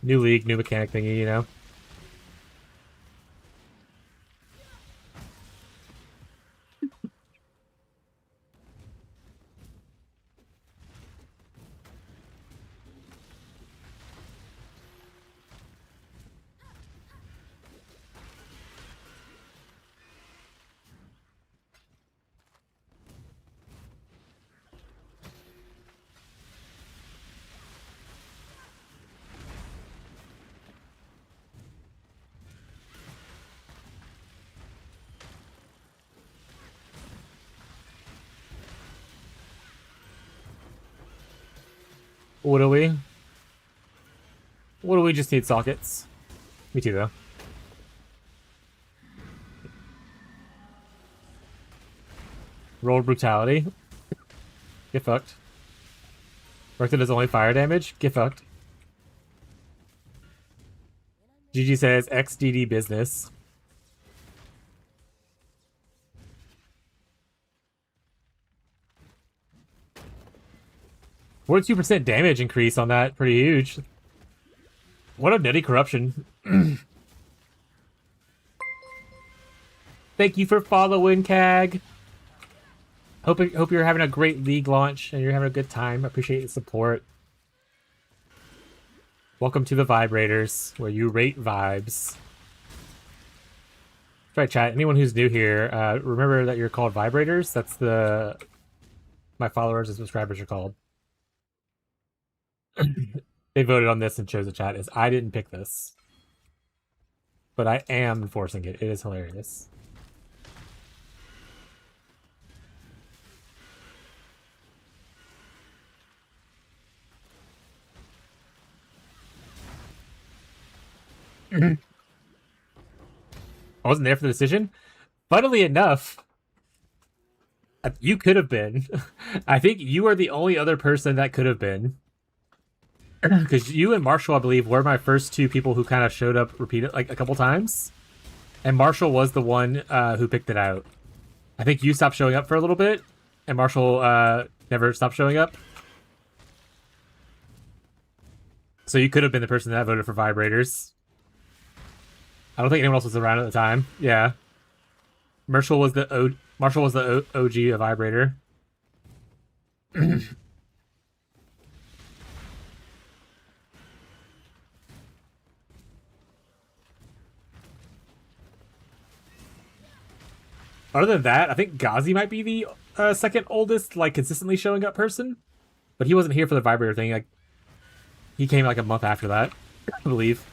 New league, new mechanic thingy, you know? What do we? What do we just need sockets? Me too, though. Rolled brutality. Get fucked. Worked it as only fire damage. Get fucked. GG says XDD business. %42 damage increase on that. Pretty huge. What a nutty corruption. Thank you for following, Cag. Hope you're having a great league launch and you're having a good time. Appreciate the support. Welcome to the Vibrators, where you rate vibes. Try chat. Anyone who's new here, remember that you're called Vibrators. That's the my followers and subscribers are called. They voted on this and chose the chat. I didn't pick this, but I am enforcing it. It is hilarious. I wasn't there for the decision. Funnily enough, you could have been. I think you are the only other person that could have been. Because you and Marshall, I believe, were my first two people who kind of showed up repeated like a couple times. And Marshall was the one who picked it out. I think you stopped showing up for a little bit, and Marshall never stopped showing up. So you could have been the person that voted for Vibrators. I don't think anyone else was around at the time. Yeah. Marshall was the OG of Vibrator. Other than that, I think Ghazi might be the second oldest, like, consistently showing up person. But he wasn't here for the Vibrator thing. Like, he came like a month after that, I believe.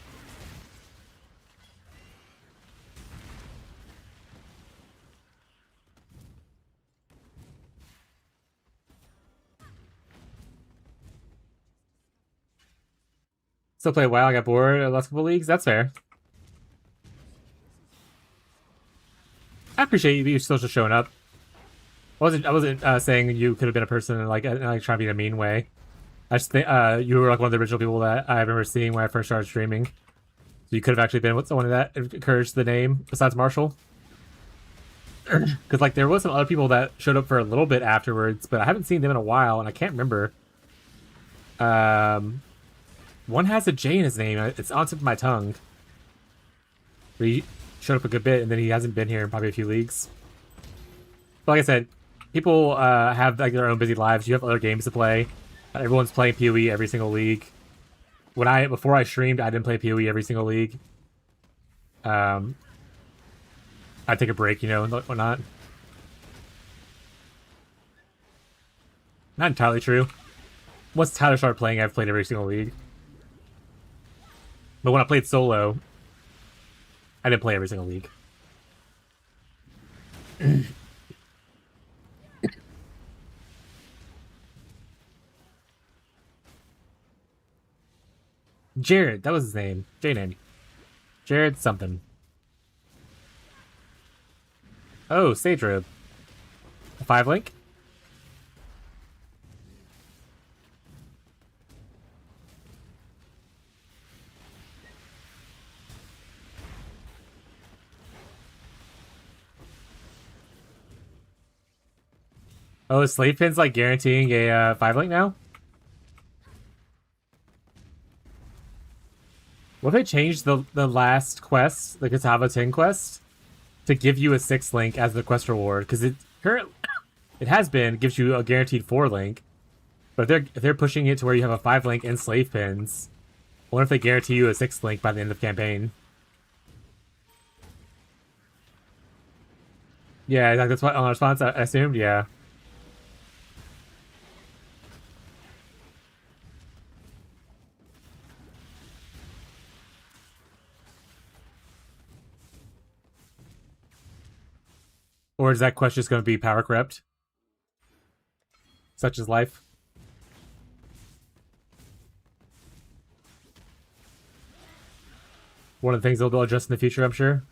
Still play WoW. I got bored the last couple leagues. That's fair. I appreciate you still just showing up. I wasn't saying you could have been a person like trying to be in a mean way. I just think you were like one of the original people that I remember seeing when I first started streaming. So you could have actually been someone that encouraged the name besides Marshall. Because like there was some other people that showed up for a little bit afterwards, but I haven't seen them in a while, and I can't remember. One has a J in his name. It's on tip of my tongue. But he showed up a good bit, and then he hasn't been here in probably a few leagues. But like I said, people have like their own busy lives. You have other games to play. Everyone's playing PoE every single league. Before I streamed, I didn't play PoE every single league. I'd take a break, you know, and whatnot. Not entirely true. Once Tyler started playing, I've played every single league. But when I played solo, I didn't play every single league. Jared, that was his name. J-name. Jared something. Oh, Sage Robe. A 5-link? Oh, is Slave Pin's like guaranteeing a 5-link now? What if they changed the last quest, the Katava 10 quest, to give you a 6-link as the quest reward? Because it has been, gives you a guaranteed 4-link. But if they're pushing it to where you have a 5-link and Slave Pins, what if they guarantee you a 6-link by the end of the campaign? Yeah, that's what on response I assumed, yeah. Or is that quest just going to be power corrupt? Such is life. one of the things they'll adjust in the future, I'm sure.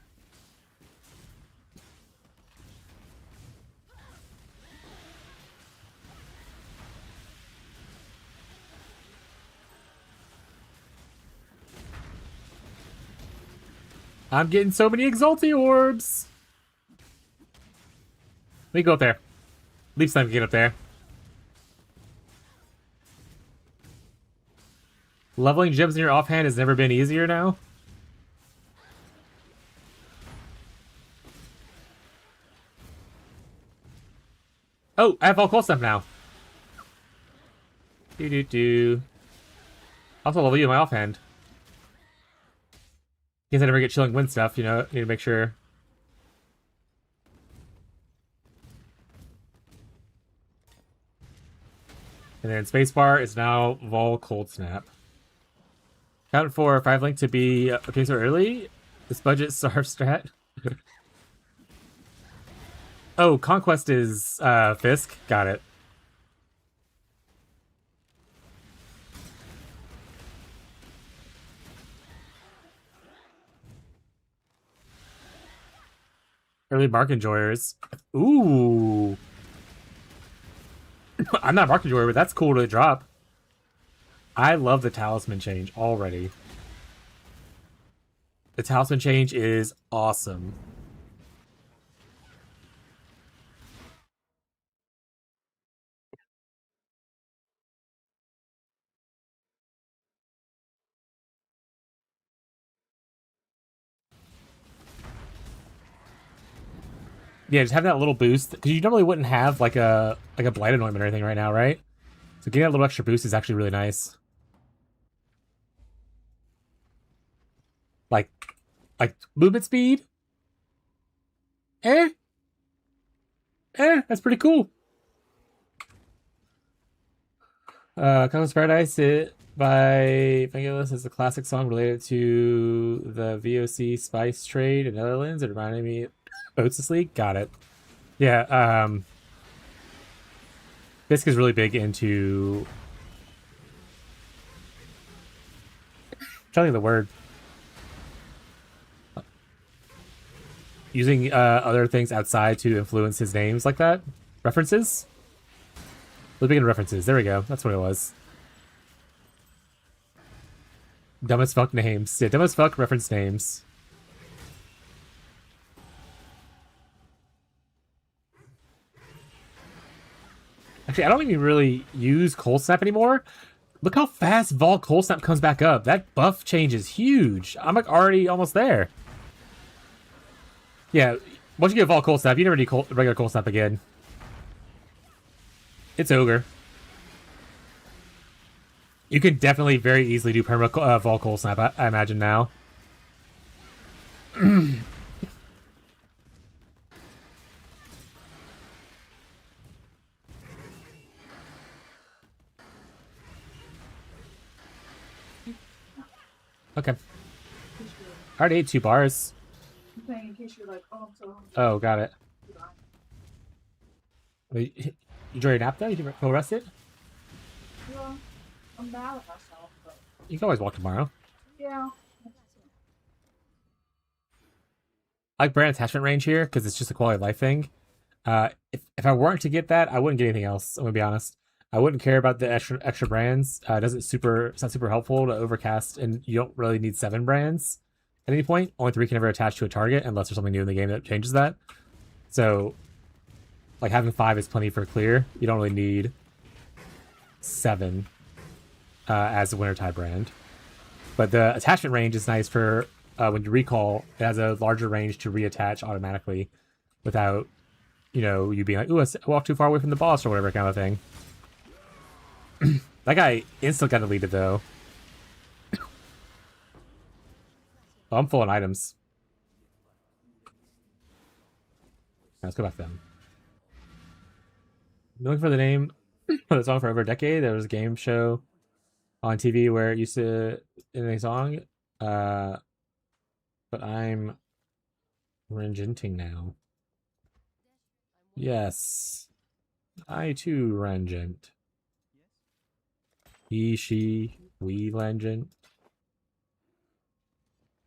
I'm getting so many Exalti orbs. Let me go up there. At least I can get up there. Leveling gems in your offhand has never been easier now. Oh, I have all cool stuff now. Do. I'll also level you in my offhand. In case I never get chilling wind stuff, you know, need to make sure. And then spacebar is now Vol Cold Snap. Count for 5 link to be okay so early. This budget Sarf strat. Oh, Conquest is Fisk. Got it. Early Mark Enjoyers. Ooh. I'm not a Mark Enjoyer, but that's cool to drop. I love the Talisman change already. The Talisman change is awesome. Yeah, just have that little boost because you normally wouldn't have like a blight anointment or anything right now, right? So getting that little extra boost is actually really nice. Like movement speed. That's pretty cool. Conquest Paradise by Vangelis is a classic song related to the VOC spice trade in Netherlands. It reminded me of Oasis League. Got it. Yeah, Fisk is really big into... I'm trying to think of the word. Using other things outside to influence his names like that. References? Living in references. There we go. That's what it was. Dumb as fuck names. Yeah, dumb as fuck reference names. Actually, I don't even really use Cold Snap anymore. Look how fast Vol Cold Snap comes back up. That buff change is huge. I'm like already almost there. Yeah, once you get Vol Cold Snap, you never need regular Cold Snap again. It's Ogre. You can definitely very easily do perma Vol Cold Snap, I imagine now. Okay. I already ate 2 bars. I'm saying in case you're like, oh, I'm so hungry. Oh, got it. Wait, you enjoy your nap though? You didn't go rest it? Yeah, I'm mad at myself, but You can always walk tomorrow. yeah. I like brand attachment range here because it's just a quality of life thing. If I weren't to get that, I wouldn't get anything else. I'm gonna be honest. I wouldn't care about the extra brands. It's not super helpful to overcast, and you don't really need 7 brands at any point. Only 3 can ever attach to a target unless there's something new in the game that changes that. So, like having 5 is plenty for clear. You don't really need 7 as a Wintertide brand. But the attachment range is nice for when you recall. It has a larger range to reattach automatically without, you know, you being like, ooh, I walked too far away from the boss or whatever kind of thing. That guy instantly got deleted, though. Oh, I'm full on items. Let's go back to them. I'm looking for the name of the song for over a decade. There was a game show on TV where it used to in a song. But I'm rangenting now. Yes. I too rangent. He, she, we rangent.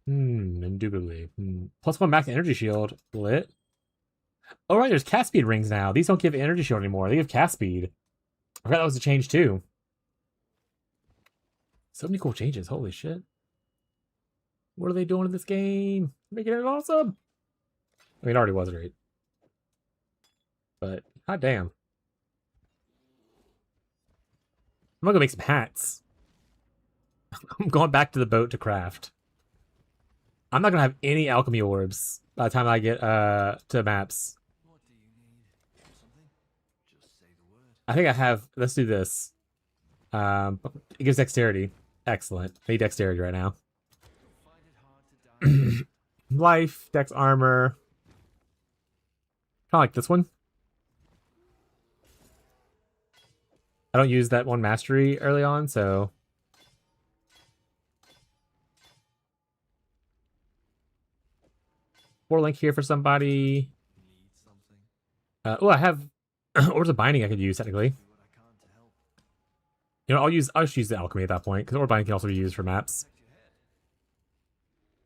Indubitably. +1 max energy shield. Lit. Oh, right, there's cast speed rings now. These don't give energy shield anymore. They give cast speed. I forgot that was a change, too. So many cool changes. Holy shit. What are they doing in this game? Making it awesome. I mean, it already was great. But, hot damn. I'm gonna go make some hats. I'm going back to the boat to craft. I'm not gonna have any alchemy orbs by the time I get to maps. What do you need? Something? Just say the word. I think I have. Let's do this. It gives dexterity. Excellent. I need dexterity right now. You'll find it hard to die. Life, dex armor. Kind of like this one. I don't use that one mastery early on, so. Or link here for somebody. Need something? Oh, I have Orbs of Binding I could use technically. Do what I can to help. You know, I'll just use the alchemy at that point because Orb Binding can also be used for maps. Protect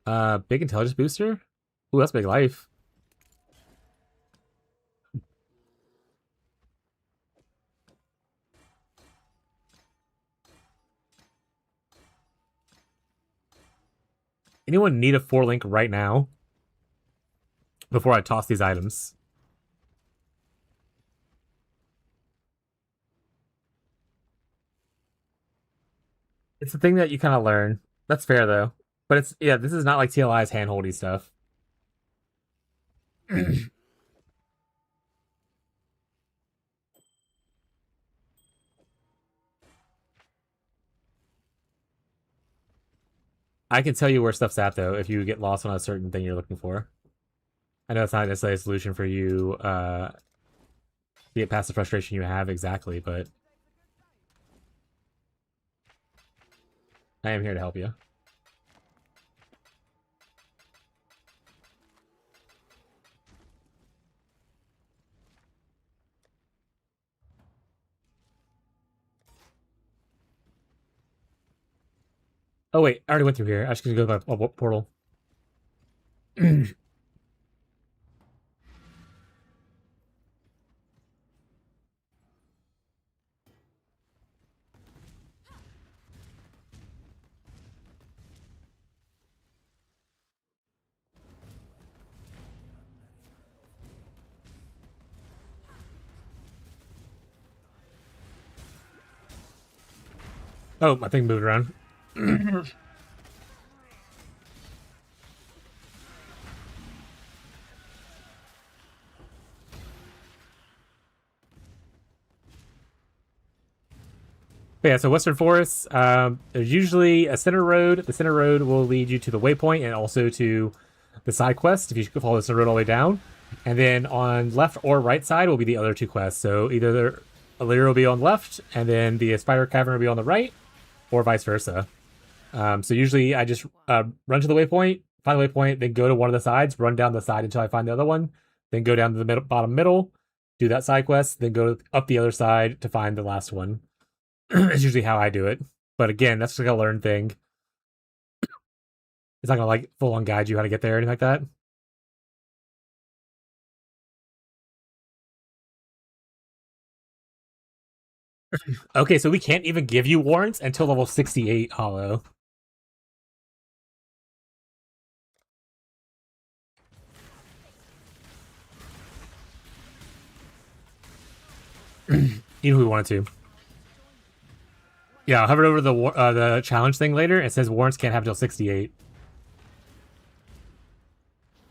your head. Big intelligence booster. Ooh, that's big life. Anyone need a 4-link right now? Before I toss these items. It's the thing that you kind of learn. That's fair though. But it's, yeah, this is not like TLI's hand-holdy stuff. I can tell you where stuff's at though if you get lost on a certain thing you're looking for. I know it's not necessarily a solution for you to get past the frustration you have exactly, but I am here to help you. Oh wait, I already went through here. I should go to my portal. Oh, my thing moved around. But yeah, so Western Forest, there's usually a center road. The center road will lead you to the waypoint and also to the side quest if you follow the center road all the way down. And then on left or right side will be the other two quests. So either a layer will be on the left and then the Spider Cavern will be on the right, or vice versa. So usually I just run to the waypoint, find the waypoint, then go to one of the sides, run down the side until I find the other one, then go down to the bottom middle, do that side quest, then go up the other side to find the last one. It's usually how I do it. But again, that's like a learned thing. It's not gonna like full on guide you how to get there or anything like that. Okay, so we can't even give you warrants until level 68, Hollow. Even if we wanted to. Yeah, I'll hover over the challenge thing later. It says warrants can't have until 68.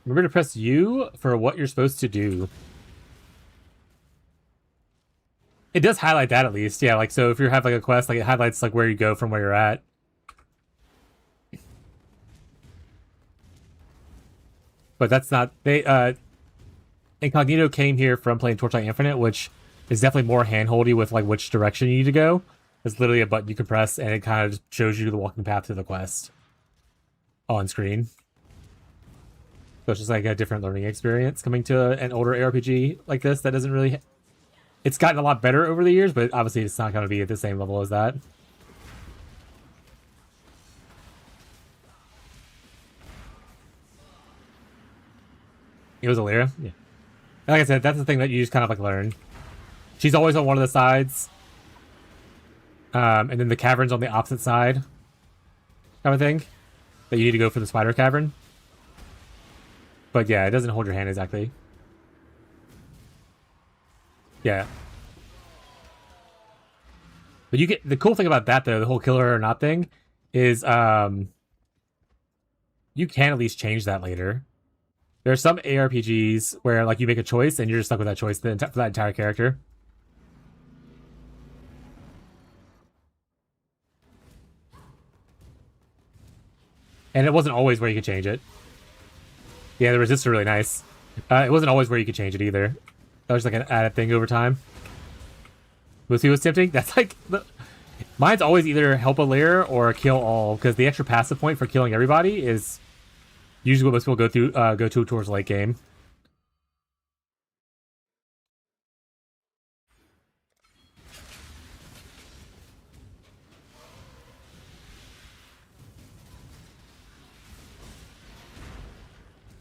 Remember to press U for what you're supposed to do. It does highlight that at least. Yeah, like, so if you have like a quest, like it highlights like where you go from where you're at. But that's not, Incognito came here from playing Torchlight Infinite, which is definitely more hand-holdy with like which direction you need to go. It's literally a button you can press and it kind of shows you the walking path to the quest on screen. So it's just like a different learning experience coming to an older ARPG like this that doesn't really... It's gotten a lot better over the years, but obviously it's not going to be at the same level as that. It was Illyria? Yeah. Like I said, that's the thing that you just kind of like learn. She's always on one of the sides. And then the cavern's on the opposite side. Kind of thing. That you need to go for the spider cavern. But yeah, it doesn't hold your hand exactly. Yeah. But you get the cool thing about that though, the whole kill her or not thing, is you can at least change that later. There are some ARPGs where like you make a choice and you're just stuck with that choice for that entire character. And it wasn't always where you could change it. Yeah, the resists are really nice. It wasn't always where you could change it either. That was like an added thing over time. Lucy was tempting. That's like mine's always either help a layer or kill all, because the extra passive point for killing everybody is usually what most people go to towards late game.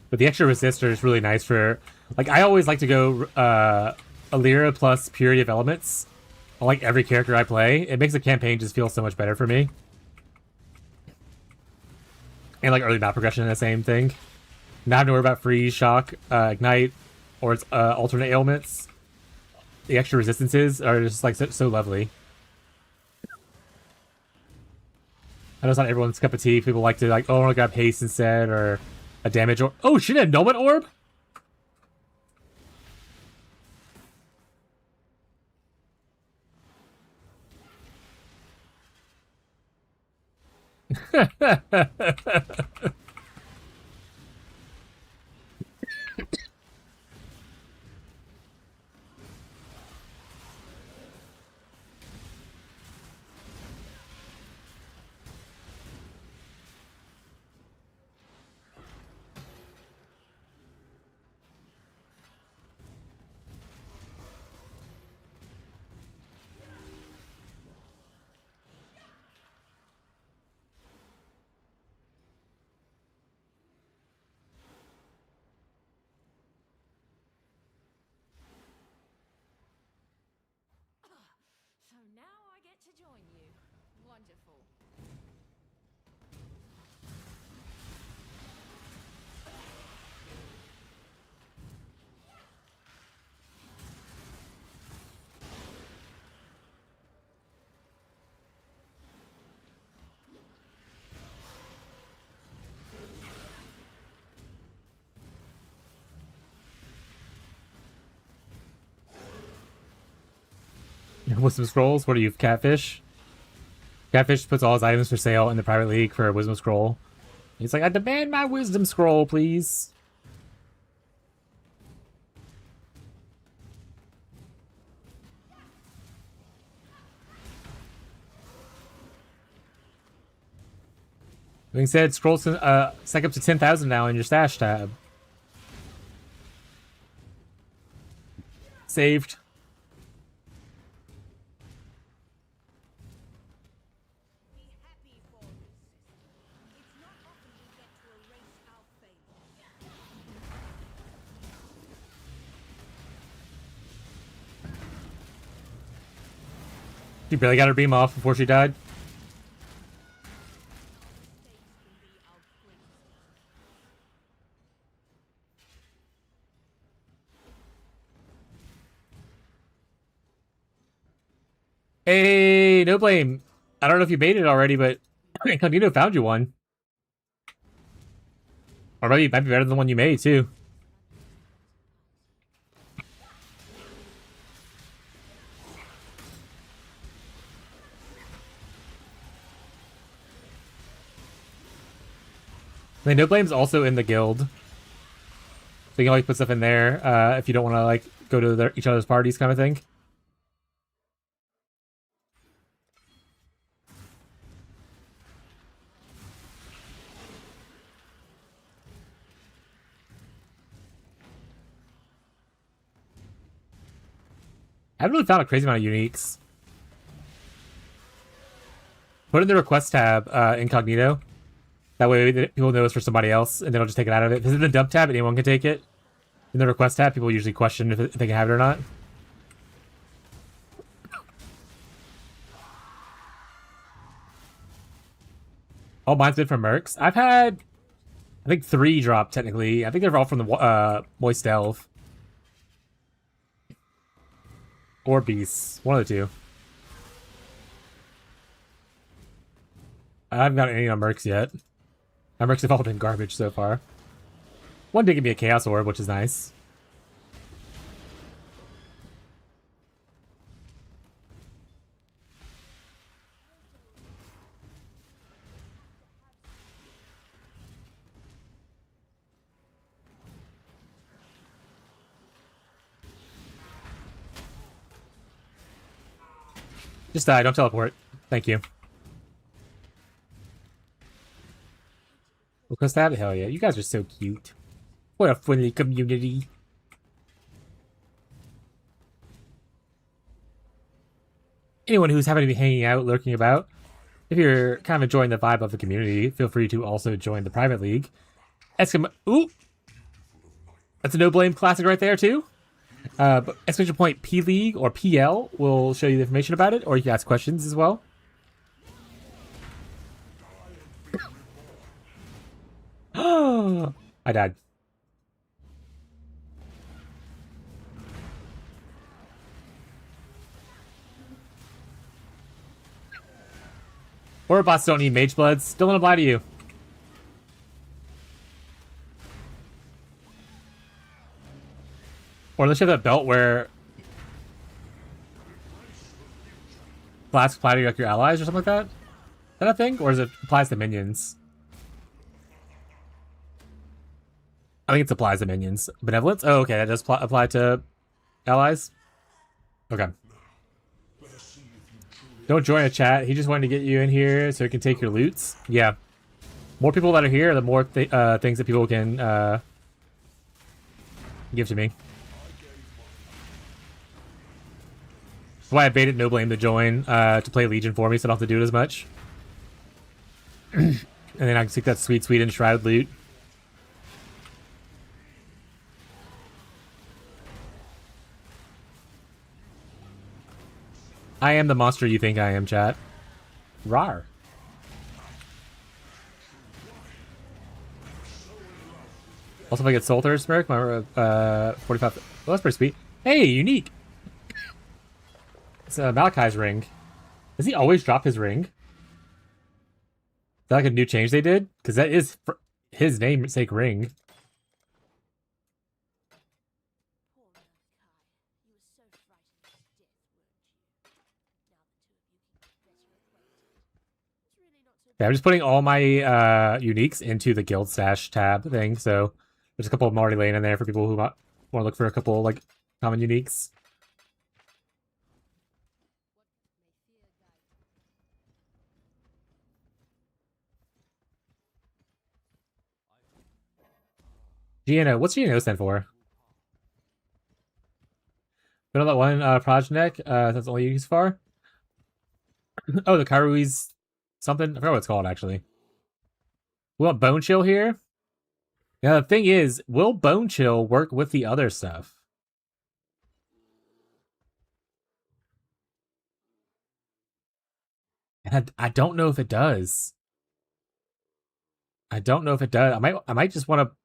But the extra resistor is really nice for, like, I always like to go Illyria plus Purity of Elements on like every character I play. It makes the campaign just feel so much better for me. And like early map progression, the same thing. Not having to worry about freeze, shock, ignite, or its alternate ailments. The extra resistances are just like so lovely. I know it's not everyone's cup of tea. People like to like, oh, I want to grab haste instead, or a damage orb. Oh shit, a Nomad orb? So now I get to join you. Wonderful. Wisdom Scrolls? What are you, Catfish? Catfish puts all his items for sale in the private league for a Wisdom Scroll. He's like, I demand my Wisdom Scroll, please. Being said, scrolls can stack up to 10,000 now in your stash tab. Saved. Be happy for me, sister. It's not often we get to erase our failures. She barely got her beam off before she died. Hey, no blame. I don't know if you made it already, but Incognito found you one. Or maybe it might be better than the one you made, too. I mean, no blame's also in the guild. So you can always put stuff in there if you don't want to, like, go to each other's parties kind of thing. I haven't really found a crazy amount of uniques. Put in the request tab incognito. That way people know it's for somebody else, and they don't just take it out of it. If it's in the dump tab, anyone can take it. In the request tab, people usually question if they can have it or not. Oh, mine's been from Mercs. I've had, I think 3 drop technically. I think they're all from the Moist Elf. Or Beasts. One of the two. I haven't got any on Mercs yet. My Mercs have all been garbage so far. One did give me a Chaos Orb, which is nice. Just die, don't teleport. Thank you. Request that? Hell yeah. You guys are so cute. What a friendly community. Anyone who's happening to be hanging out, lurking about, if you're kind of enjoying the vibe of the community, feel free to also join the private league. Ooh! That's a no blame classic right there, too. But exclamation point pleague or PL will show you the information about it, or you can ask questions as well. Oh, I died. Horror bots don't need mage bloods. Still don't apply to you. Or unless you have that belt where flasks apply to like your allies or something like that. Is that a thing? Or is it applies to minions? I think it applies to minions. Benevolence? Oh, okay. That does apply to allies? Okay. Don't join a chat. He just wanted to get you in here so he can take your loots. Yeah. More people that are here, the more things that people can give to me. That's why I baited No Blame to join to play Legion for me so I don't have to do it as much. And then I can take that sweet enshrouded loot. I am the monster you think I am, chat. Rar. Also, if I get Soul Thirst Smirk, my 45. Well, that's pretty sweet. Hey, unique. It's Malachi's ring. Does he always drop his ring? Is that like a new change they did? Because that is his namesake ring. Yeah, I'm just putting all my uniques into the guild stash tab thing, so there's a couple of them already laying in there for people who want to look for a couple like common uniques. GNO, what's GNO stand for? You know that one Project that's only used for? Oh, the Kairui's something? I forgot what it's called, actually. We want Bone Chill here? Now, the thing is, will Bone Chill work with the other stuff? And I don't know if it does. I don't know if it does. I might just want to...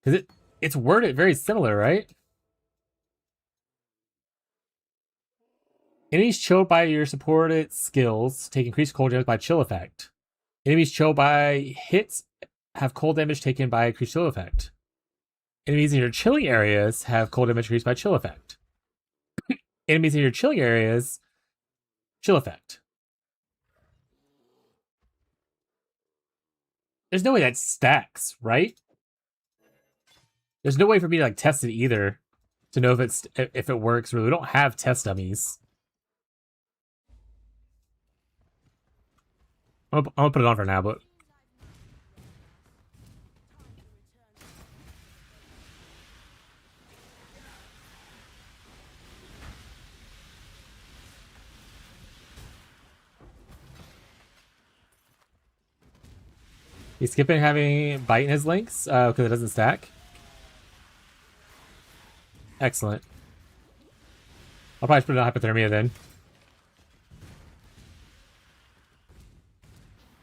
Because it's worded very similar, right? Enemies chilled by your supported skills take increased cold damage by chill effect. Enemies chilled by hits have cold damage taken by increased chill effect. Enemies in your chilling areas have cold damage increased by chill effect. Enemies in your chilling areas, chill effect. There's no way that stacks, right? There's no way for me to like test it either to know if it works. Really, we don't have test dummies. I'm gonna put it on for now, but he's skipping having bite in his links because it doesn't stack. Excellent. I'll probably put it on hypothermia then.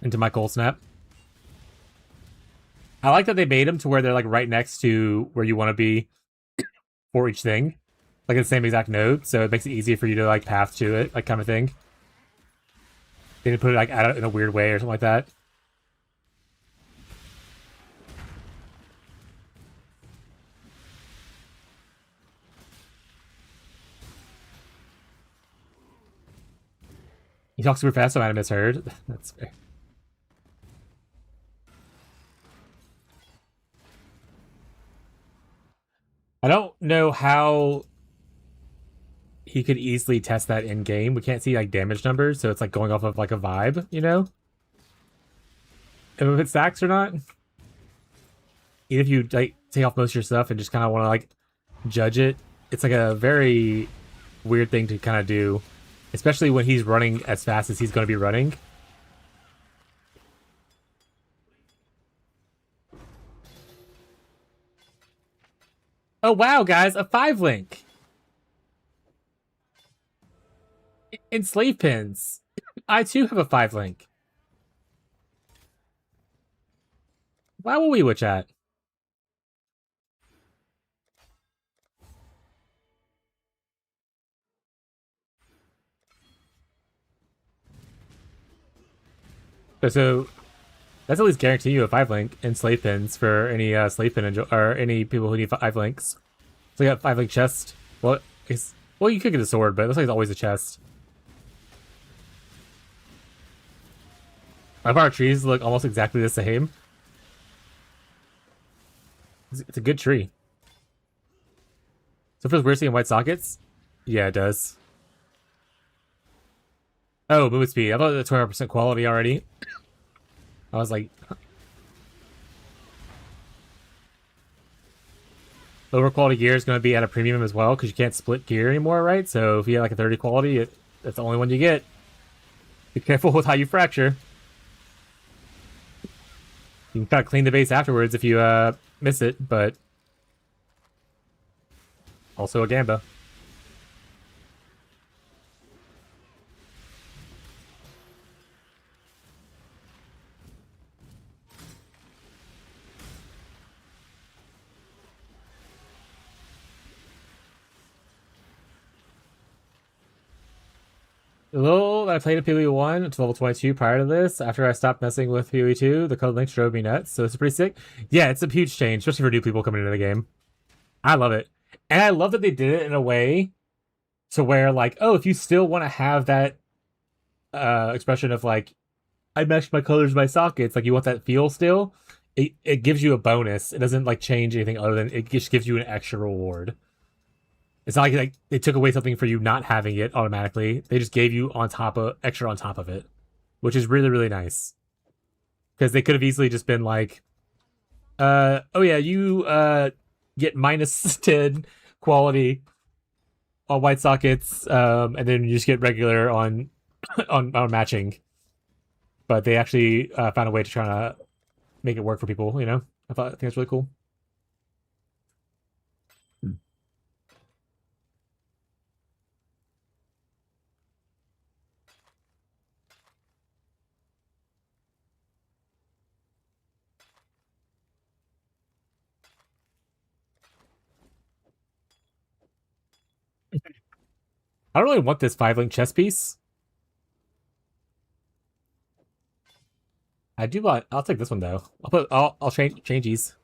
Into my cold snap. I like that they made them to where they're like right next to where you want to be for each thing. Like the same exact node, so it makes it easier for you to like path to it, like kind of thing. They didn't put it like out in a weird way or something like that. You talk super fast, so I might have misheard. That's fair. I don't know how he could easily test that in game. We can't see like damage numbers, so it's like going off of like a vibe, you know? If it stacks or not. Even if you like take off most of your stuff and just kind of want to like judge it, it's like a very weird thing to kind of do, especially when he's running as fast as he's going to be running. Oh wow, guys, a 5-link! Enslave pins. I too have a 5-link. Why will we witch at? So that's at least guarantee you a 5-link and slave pins for any slave pin or any people who need 5 links. So you got 5-link chest. Well, you could get a sword, but it looks like it's always a chest. All of our trees look almost exactly the same. It's a good tree. So it feels weird seeing white sockets? Yeah, it does. Oh, movement speed. I thought it was 20% quality already. I was like... Lower quality gear is going to be at a premium as well, because you can't split gear anymore, right? So if you have like a 30 quality, that's the only one you get. Be careful with how you fracture. You can kind of clean the base afterwards if you miss it, but... Also a gamba. Well, I played a PoE 1 to level 22 prior to this. After I stopped messing with PoE 2, the code links drove me nuts, so it's pretty sick. Yeah, it's a huge change, especially for new people coming into the game. I love it. And I love that they did it in a way to where, like, oh, if you still want to have that expression of, like, I meshed my colors, my sockets, like, you want that feel still, it gives you a bonus. It doesn't, like, change anything other than it just gives you an extra reward. It's not like they took away something for you not having it automatically. They just gave you extra on top of it, which is really, really nice. Because they could have easily just been like, oh yeah, you get minus 10 quality on white sockets, and then you just get regular on on matching. But they actually found a way to try to make it work for people. You know, I think that's really cool. I don't really want this 5-link chess piece. I do want. I'll take this one though. I'll change these.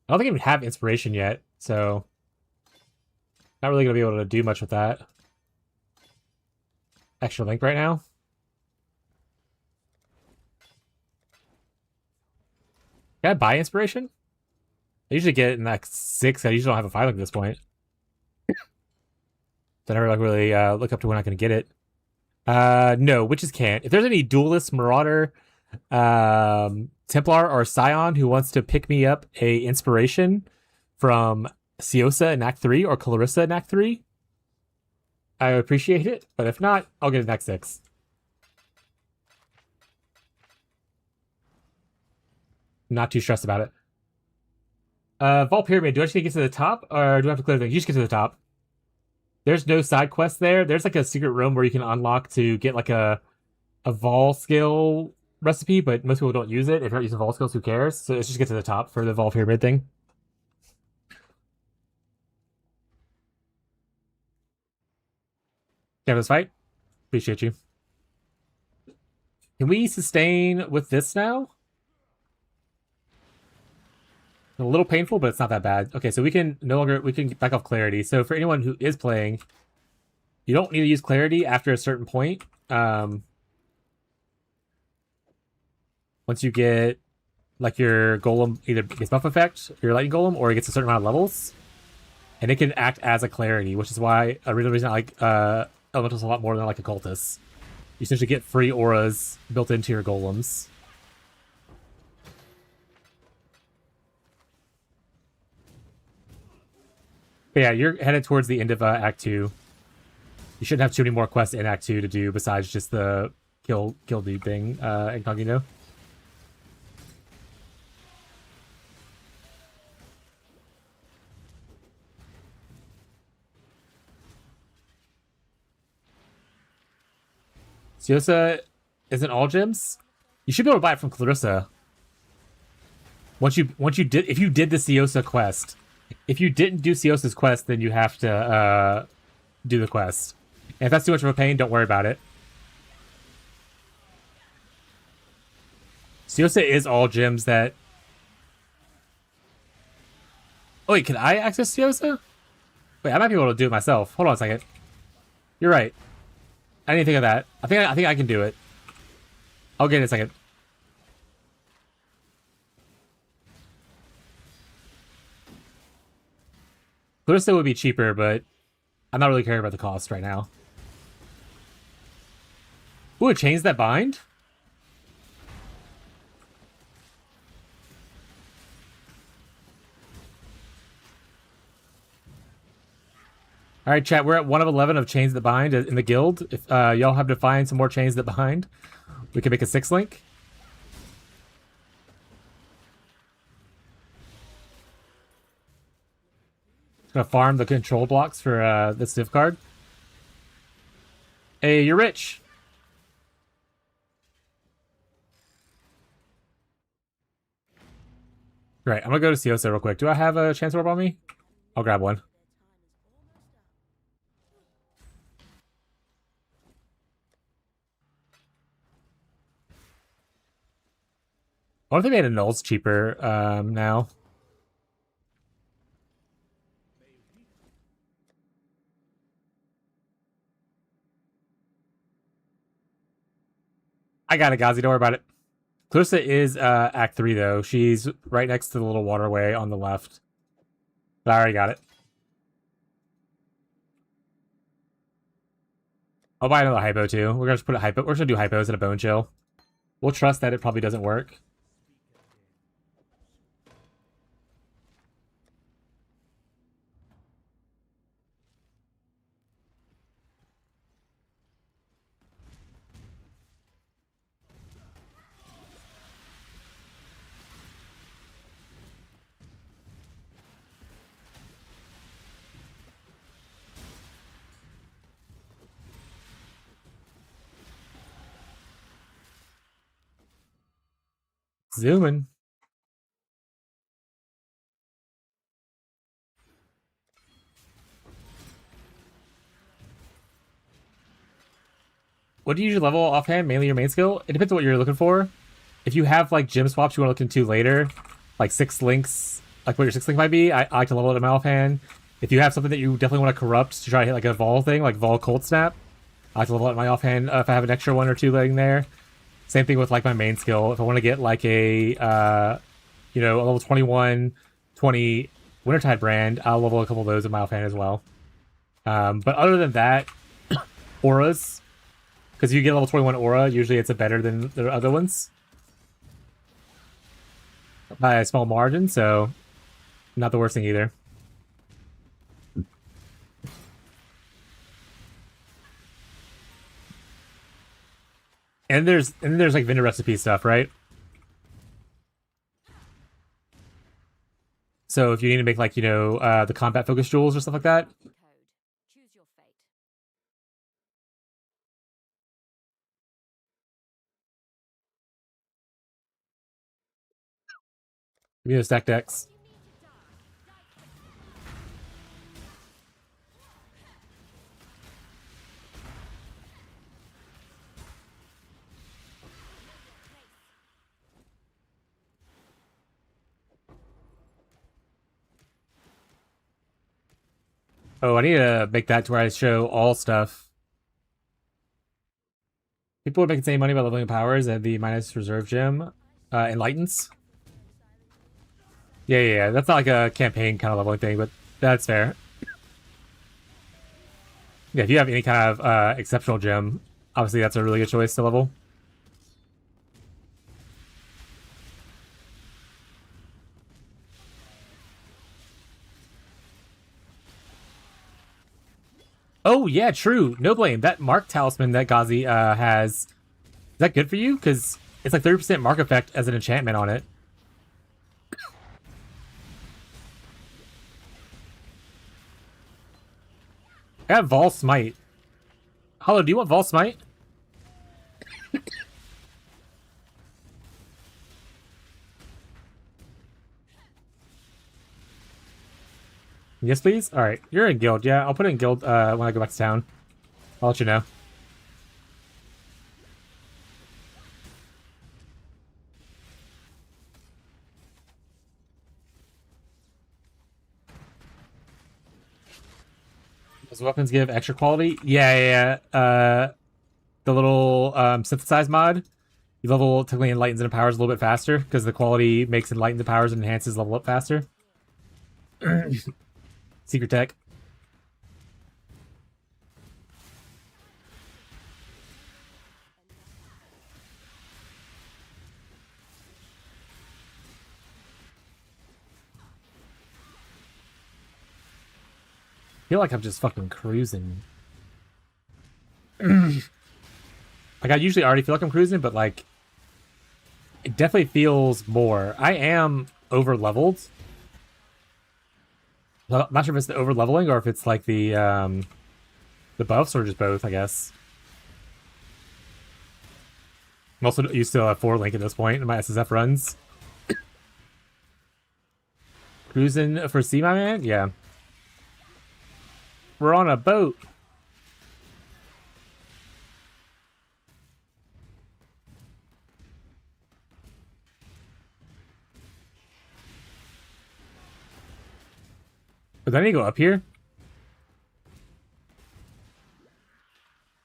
I don't think I even have inspiration yet, so not really gonna be able to do much with that. Extra link right now. Can I buy inspiration? I usually get it in like 6. I usually don't have a 5 link at this point. So I never like really look up to when I can get it. No, witches can't. If there's any duelist, marauder, Templar, or Scion who wants to pick me up a inspiration from Ciosa in Act 3 or Clarissa in Act 3, I appreciate it. But if not, I'll get it in Act 6. Not too stressed about it. Vault Pyramid, do I just need to get to the top, or do I have to clear the thing? You just get to the top. There's no side quest there. There's like a secret room where you can unlock to get like a Vol skill recipe, but most people don't use it. If you're not using Vol skills, who cares? So let's just get to the top for the Vol Pyramid thing. Have this fight? Appreciate you. Can we sustain with this now? A little painful, but it's not that bad. Okay, so we can back off clarity. So for anyone who is playing, you don't need to use clarity after a certain point. Once you get like your golem either gets buff effect, your lightning golem, or it gets a certain amount of levels, and it can act as a clarity, which is why a reason I like elementals a lot more than I like occultists. You essentially get free auras built into your golems. But yeah, you're headed towards the end of Act 2. You shouldn't have too many more quests in Act 2 to do besides just the kill dude thing, incognito. Siosa isn't all gems? You should be able to buy it from Clarissa. If you did the Siosa quest. If you didn't do Siosa's quest, then you have to do the quest. And if that's too much of a pain, don't worry about it. Siosa is all gems that... Oh wait, can I access Siosa? Wait, I might be able to do it myself. Hold on a second. You're right. I didn't think of that. I think I can do it. I'll get it in a second. Clarissa would be cheaper, but I'm not really caring about the cost right now. Ooh, it changed that bind? Alright, chat, we're at 1 of 11 of chains that bind in the guild. If y'all have to find some more chains that bind, we can make a 6-link. Gonna farm the control blocks for the stiff card. Hey, you're rich. Right, I'm gonna go to Siosa real quick. Do I have a chance orb on me? I'll grab one. I wonder if they made a nulls cheaper now. I got it, Gazi. Don't worry about it. Clarissa is Act 3, though. She's right next to the little waterway on the left. But I already got it. I'll buy another hypo, too. We're gonna just put a hypo. We're gonna do hypos and a bone chill. We'll trust that it probably doesn't work. Zooming. What do you usually level offhand? Mainly your main skill? It depends on what you're looking for. If you have like gem swaps you want to look into later, like 6 links, like what your 6 link might be, I like to level it in my offhand. If you have something that you definitely want to corrupt to try to hit like a Vol thing, like Vol Cold Snap, I like to level it in my offhand if I have an extra 1 or 2 laying there. Same thing with like my main skill. If I want to get like a, a level 21, 20 Wintertide brand, I'll level a couple of those in my offhand as well. But other than that, auras. Because you get level 21 aura, usually it's better than the other ones. By a small margin, so not the worst thing either. And there's like vendor recipe stuff, right? So if you need to make like, you know, the combat focus jewels or stuff like that. Code. Choose your fate. Give me those stack decks. You need to die. Die Oh, I need to make that to where I show all stuff. People would make the same money by leveling powers and the minus reserve gem enlightens. Yeah. That's not like a campaign kind of leveling thing, but that's fair. Yeah, if you have any kind of exceptional gem, obviously that's a really good choice to level. Oh, yeah, true. No blame. That Mark Talisman that Ghazi has, is that good for you? Because it's like 30% Mark effect as an enchantment on it. I have Vol Smite. Hollow, do you want Vol Smite? Yes, please? Alright, you're in guild. Yeah, I'll put it in guild when I go back to town. I'll let you know. Does weapons give extra quality? Yeah. The little synthesize mod. You level technically enlightens and empowers a little bit faster because the quality makes enlighten the powers and enhances level up faster. Secret tech. I feel like I'm just fucking cruising. Like, I usually already feel like I'm cruising, but, like, it definitely feels more. I am over-leveled. I'm not sure if it's the over-leveling or if it's, like, the buffs or just both, I guess. I'm also used to 4-link at this point in my SSF runs. Cruising for sea, my man? Yeah. We're on a boat. But then I need to go up here.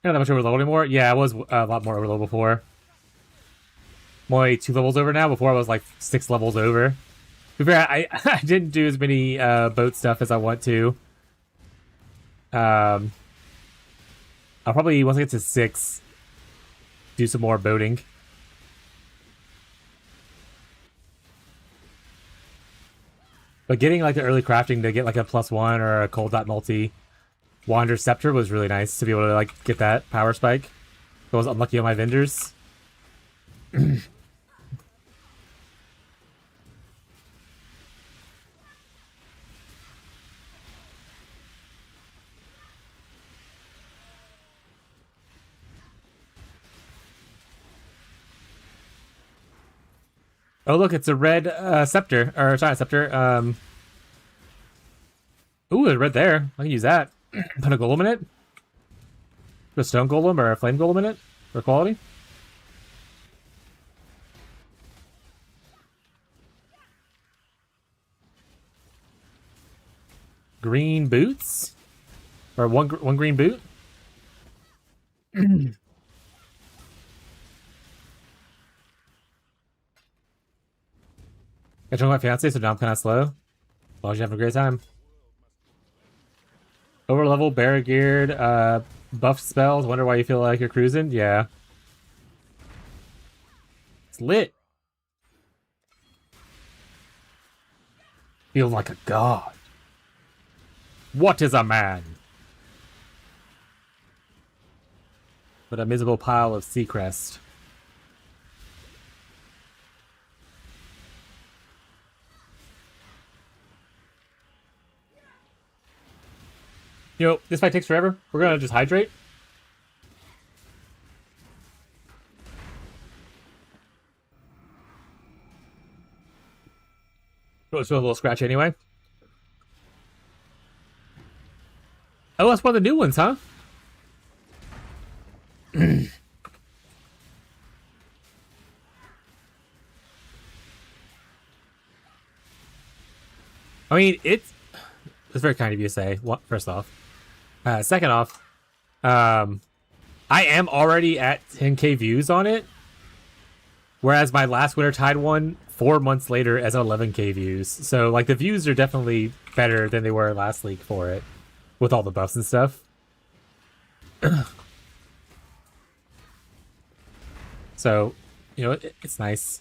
Not that much over level anymore. Yeah, I was a lot more over level before. I'm only 2 levels over now. Before I was like 6 levels over. To be fair, I didn't do as many boat stuff as I want to. I'll probably, once I get to 6, do some more boating. But getting like the early crafting to get like a +1 or a cold dot multi Wander Scepter was really nice to be able to like get that power spike. I was unlucky on my vendors. Oh look, it's a red scepter, or sorry, scepter. Ooh, it's red there. I can use that. Put a golem in it. Put a stone golem or a flame golem in it for quality. Green boots, or one green boot. I told my fiance, so now I'm kind of slow. As long as you have a great time. Over level, bear geared, buff spells. Wonder why you feel like you're cruising? Yeah. It's lit. Feel like a god. What is a man? But a miserable pile of Seacrest. You know, this fight takes forever. We're gonna just hydrate. Oh, it's a little scratch anyway. Oh, that's one of the new ones, huh? I mean, it's very kind of you to say. What? First off, second off, I am already at 10K views on it, whereas my last Wintertide one 4 months later as 11K views. So like the views are definitely better than they were last league for it, with all the buffs and stuff. So, you know, it's nice.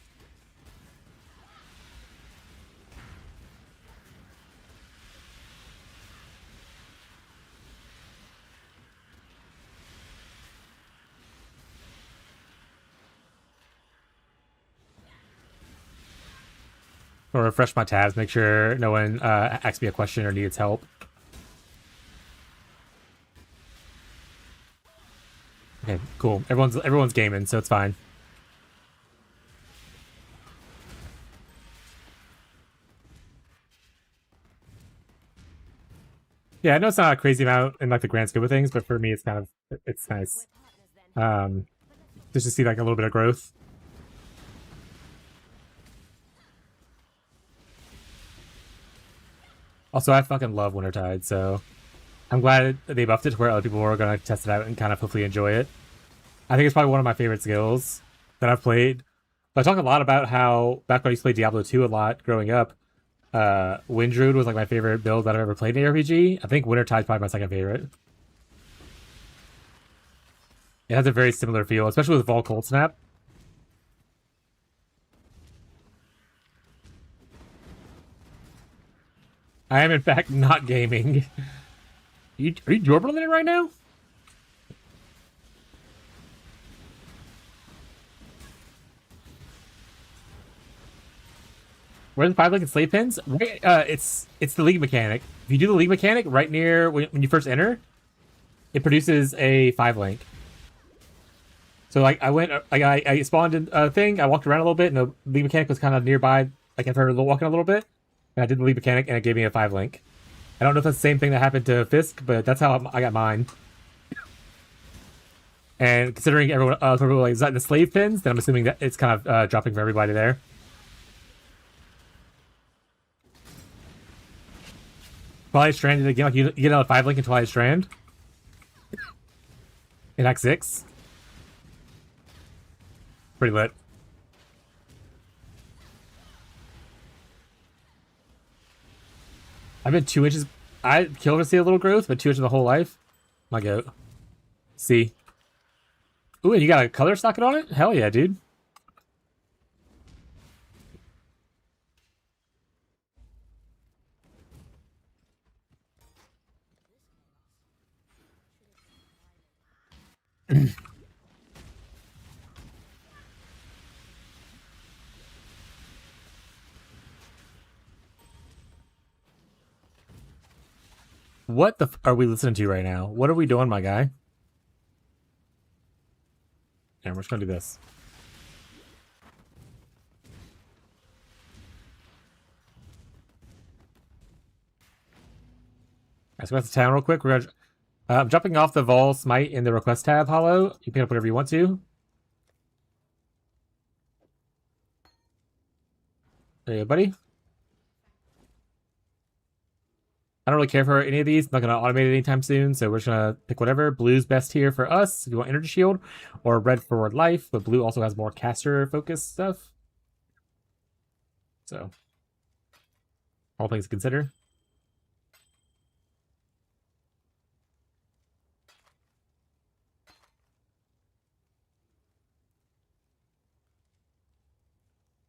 Or refresh my tabs, make sure no one asks me a question or needs help. Okay, cool. Everyone's gaming, so it's fine. Yeah, I know it's not a crazy amount in like the grand scope of things, but for me, it's nice. Just to see like a little bit of growth. Also, I fucking love Wintertide, so I'm glad they buffed it to where other people are going to test it out and kind of hopefully enjoy it. I think it's probably one of my favorite skills that I've played. I talk a lot about how back when I used to play Diablo 2 a lot growing up, Wind Druid was like my favorite build that I've ever played in RPG. I think Wintertide's probably my second favorite. It has a very similar feel, especially with Vol Cold Snap. I am in fact not gaming. Are you doorbelling it right now? Where's the 5-link and slave pins? Right, it's the league mechanic. If you do the league mechanic right near when you first enter, it produces a 5-link. So like I spawned in a thing, I walked around a little bit, and the league mechanic was kind of nearby. Like after walking a little bit, and I did the league mechanic, and it gave me a 5-link. I don't know if that's the same thing that happened to Fisk, but that's how I got mine. And considering everyone like is that the slave pins, then I'm assuming that it's kind of dropping for everybody there. Twilight Strand again, like you get a 5-link in Twilight Strand in Act 6. Pretty lit. I've been 2 inches. I killed to see a little growth, but 2 inches the whole life. My goat. See. Ooh, and you got a color socket on it? Hell yeah, dude. What the are we listening to right now? What are we doing, my guy? And we're just gonna do this. Let's go back to town real quick. We're gonna. I'm jumping off the Vol Smite in the request tab, Hollow. You pick up whatever you want to. There you go, buddy. I don't really care for any of these. I'm not going to automate it anytime soon, so we're just going to pick whatever. Blue's best here for us if you want Energy Shield, or red for life, but blue also has more caster focused stuff. So, all things to consider.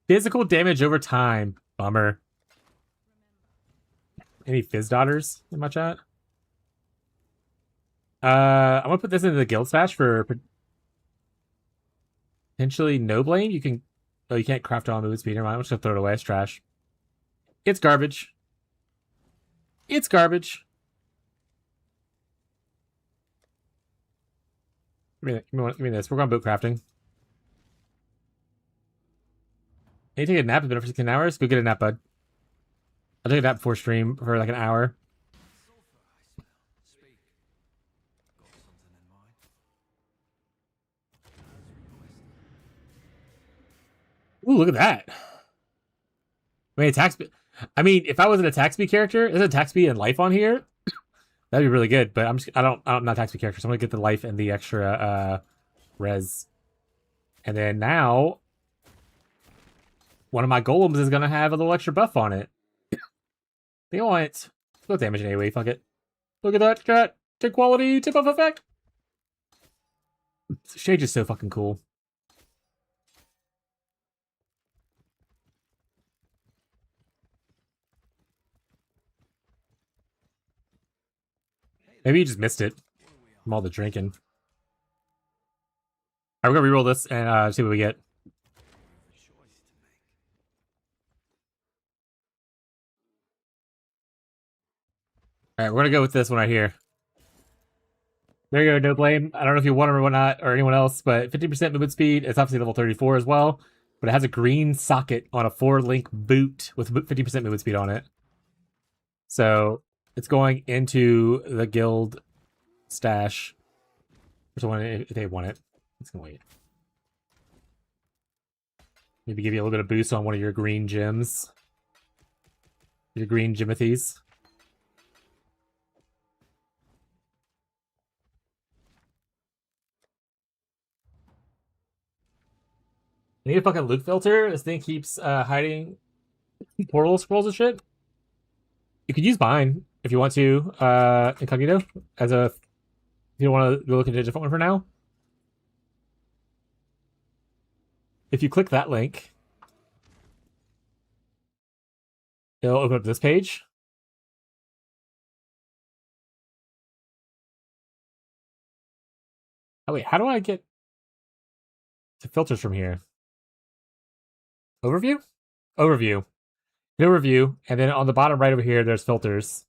Physical damage over time. Bummer. Any Fizz Daughters in my chat? I'm gonna put this into the guild stash for potentially no blame. You can. Oh, you can't craft it on movement speed. Never mind. I'm just gonna throw it away. It's trash. It's garbage. It's garbage. Give me this. We're going boot crafting. Hey, take a nap. It's been for 16 hours. Go get a nap, bud. I'll take a nap before stream for like an hour. Sulfur, I smell. Speak. Got something in mind? As requested. Ooh, look at that. I mean, attack speed. I mean, if I was an attack speed character, there's attack speed and life on here. That'd be really good. But I'm not attack speed character, so I'm gonna get the life and the extra res. And then now, one of my golems is gonna have a little extra buff on it. They want no damage anyway. Fuck it. Look at that, chat. Take quality, tip buff effect. Shade is so fucking cool. Maybe you just missed it from all the drinking. Alright, we're gonna reroll this and see what we get. Alright, we're gonna go with this one right here. There you go, no blame. I don't know if you want him or whatnot, or anyone else, but 50% movement speed. It's obviously level 34 as well, but it has a green socket on a 4-link boot with 50% movement speed on it. So it's going into the guild stash. For someone if they want it. It's gonna wait. Maybe give you a little bit of boost on one of your green gems. Your green Jimothies. I need a fucking loot filter. This thing keeps hiding portal scrolls and shit. You could use mine if you want to, incognito, as a... If you don't want to go look into a different one for now. If you click that link, it'll open up this page. Oh wait, how do I get to filters from here? Overview? Overview. Overview, and then on the bottom right over here, there's filters.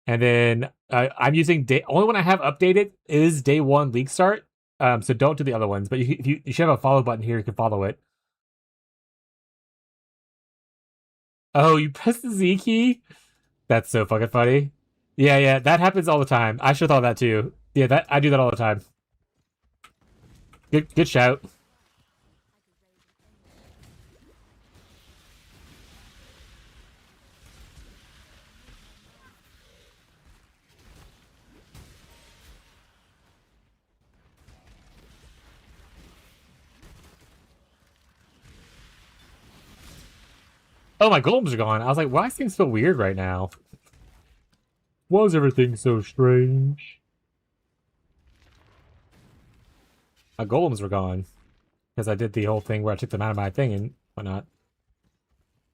And then I'm using only one I have updated is day 1 league start. So don't do the other ones, but you should have a follow button here. You can follow it. Oh, you press the Z key? That's so fucking funny. Yeah, that happens all the time. I should have thought that too. Yeah, I do that all the time. Good shout. Oh, my golems are gone. I was like, why does things feel weird right now? Why is everything so strange? My golems were gone. Because I did the whole thing where I took them out of my thing and whatnot.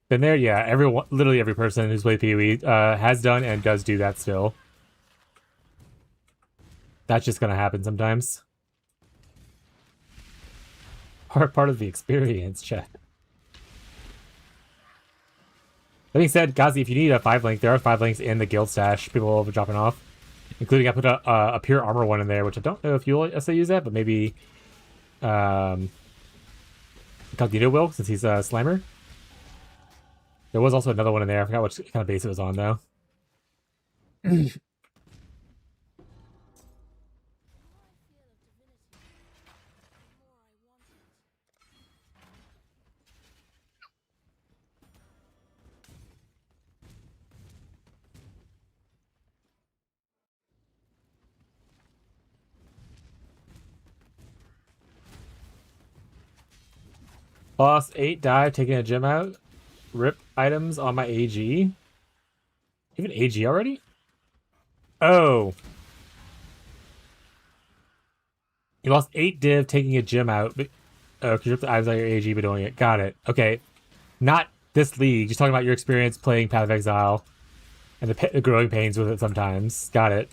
Been there? Yeah, everyone, literally every person who's played PoE has done and does do that still. That's just gonna happen sometimes. Part of the experience, chat. That being said, Gazi, if you need a 5-link, there are 5 links in the guild stash. People will be dropping off. Including, I put a pure armor one in there, which I don't know if you'll also use that, but maybe Incognito will, since he's a slammer. There was also another one in there. I forgot which kind of base it was on, though. Boss 8 dive, taking a gem out. Rip items on my AG. Even AG already? Oh. You lost 8 div taking a gem out. But, oh, because you ripped the items out of your AG by doing it. Got it. Okay. Not this league. Just talking about your experience playing Path of Exile. And the growing pains with it sometimes. Got it.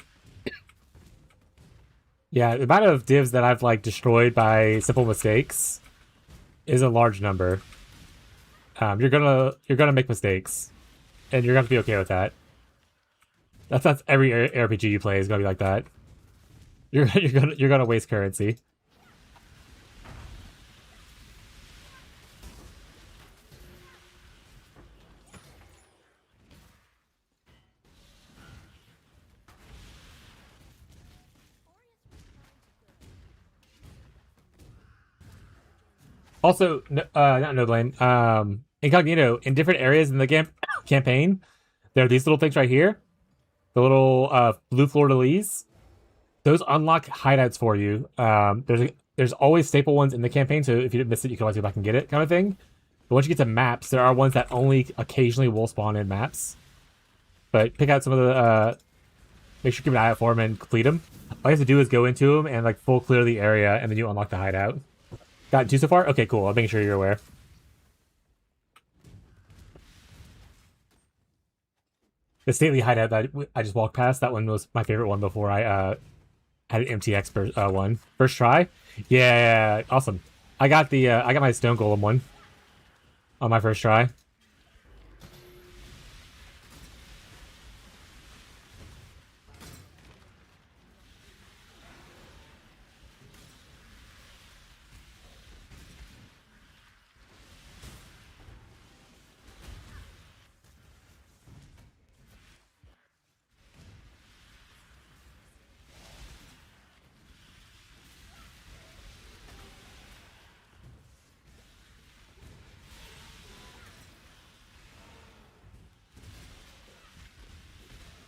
Yeah, the amount of divs that I've, like, destroyed by simple mistakes is a large number. You're gonna make mistakes, and you're gonna be okay with that. That's every RPG you play is gonna be like that. You're gonna waste currency. Also, not no blame. Incognito, in different areas in the campaign, there are these little things right here. The little blue fleur-de-lis. Those unlock hideouts for you. There's always staple ones in the campaign, so if you didn't miss it, you can always go back and get it, kind of thing. But once you get to maps, there are ones that only occasionally will spawn in maps. But pick out some of the, make sure you keep an eye out for them and complete them. All you have to do is go into them and like full clear the area, and then you unlock the hideout. Got two so far? Okay, cool. I'm making sure you're aware. The stately hideout that I just walked past, that one was my favorite one before I had an MTX one. First try? Yeah, awesome. I got my stone golem one on my first try.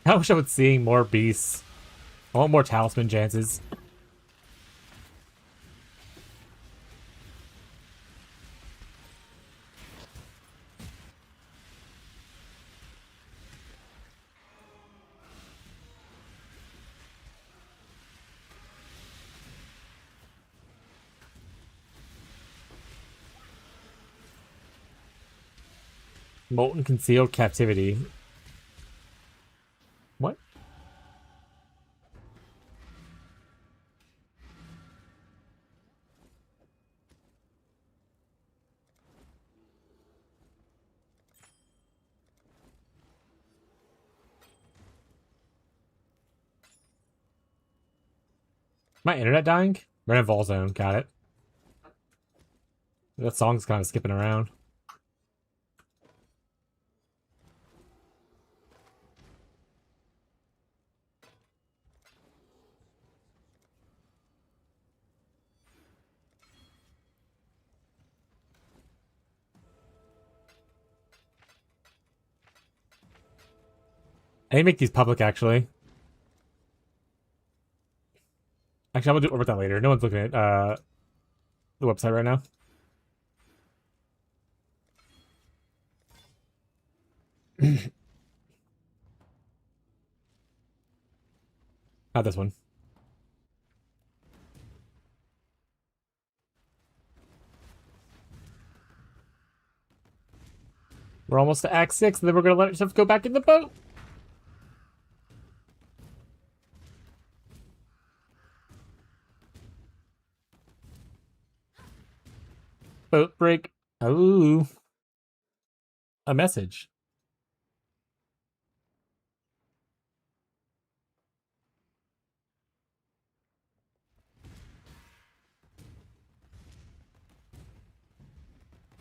I wish I was seeing more beasts. I want more talisman chances. Molten concealed captivity. What? My internet dying? We're in a Vol Zone, got it. That song's kind of skipping around. I need to make these public, actually. Actually, I'm gonna work with that later. No one's looking at the website right now. Not this one. We're almost to Act 6, and then we're gonna let ourselves go back in the boat. Boat break. Oh. A message.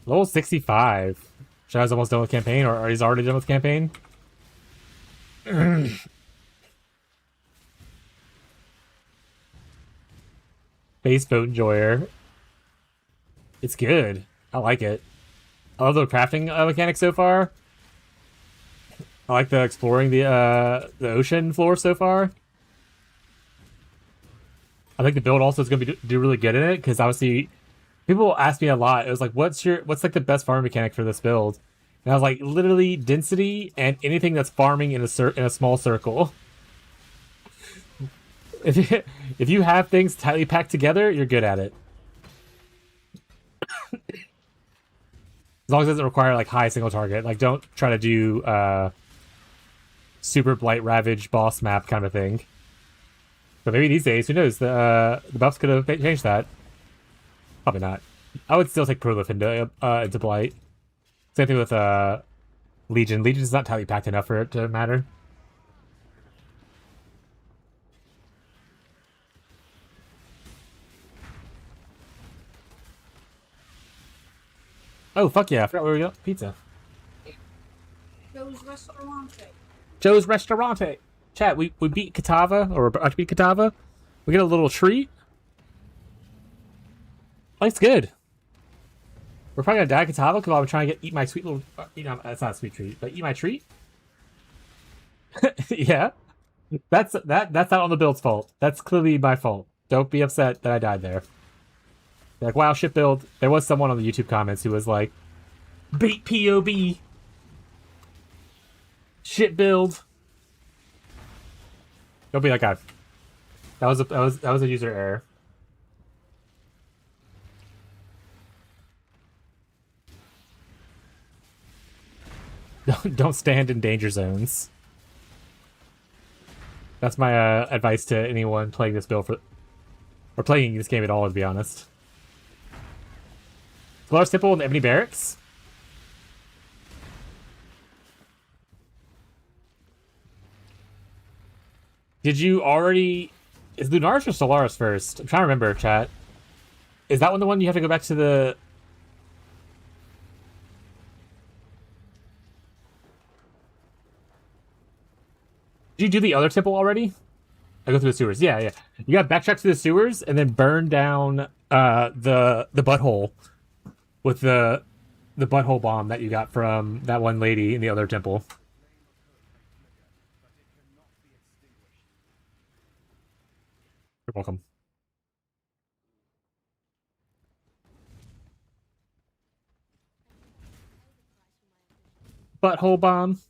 Level 65. Shadow's almost done with campaign, or he's already done with campaign. Base boat enjoyer. It's good. I like it. I love the crafting mechanics so far. I like the exploring the ocean floor so far. I think the build also is going to do really good in it, because obviously people ask me a lot. It was like, what's like the best farm mechanic for this build? And I was like, literally density and anything that's farming in a small circle. If you have things tightly packed together, you're good at it. As long as it doesn't require like high single target. Like, don't try to do super blight ravage boss map kind of thing. But maybe these days, who knows? The buffs could have changed that. Probably not. I would still take Prolif into blight. Same thing with Legion. Legion is not tightly packed enough for it to matter. Oh, fuck yeah. I forgot where we got pizza. Joe's Restaurante. Joe's Restaurante. Chat, we beat Katava, or about to beat Katava. We get a little treat. Life's good. We're probably gonna die Katava because I'm trying to eat my sweet little. You know, that's not a sweet treat, but eat my treat. Yeah, that's not on the build's fault. That's clearly my fault. Don't be upset that I died there. Like, wow, shit build. There was someone on the YouTube comments who was like, "Bait POB, shit build." Don't be that guy. That was a user error. Don't stand in danger zones. That's my advice to anyone playing this build or playing this game at all, to be honest. Large Temple in the Ebony Barracks. Did you already... Is Lunaris or Solaris first? I'm trying to remember, chat. Is that one the one you have to go back to the... Did you do the other temple already? I go through the sewers. Yeah, yeah. You got to backtrack to the sewers and then burn down the butthole with the butthole bomb that you got from that one lady in the other temple. You're welcome. Butthole bomb.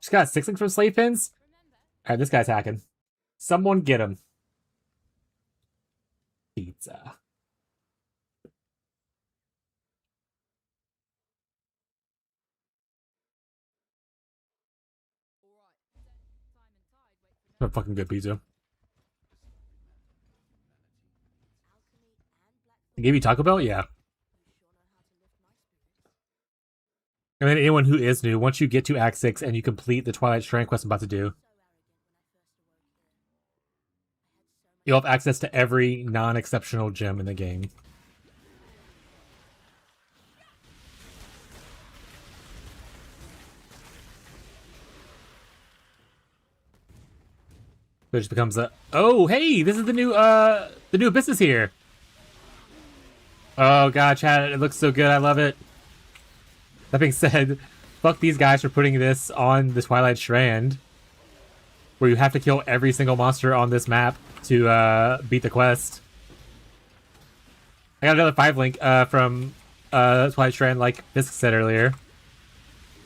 Just got 6 links from slave pins. Alright, this guy's hacking. Someone get him. Pizza. Not fucking good pizza. They gave you Taco Bell? Yeah. And then anyone who is new, once you get to Act 6 and you complete the Twilight Shrine quest I'm about to do, you'll have access to every non-exceptional gem in the game. It just becomes a... Oh, hey! This is the new business here! Oh god, chat, it looks so good, I love it. That being said, fuck these guys for putting this on the Twilight Strand, where you have to kill every single monster on this map to beat the quest. I got another 5 link from Twilight Strand, like Fisk said earlier.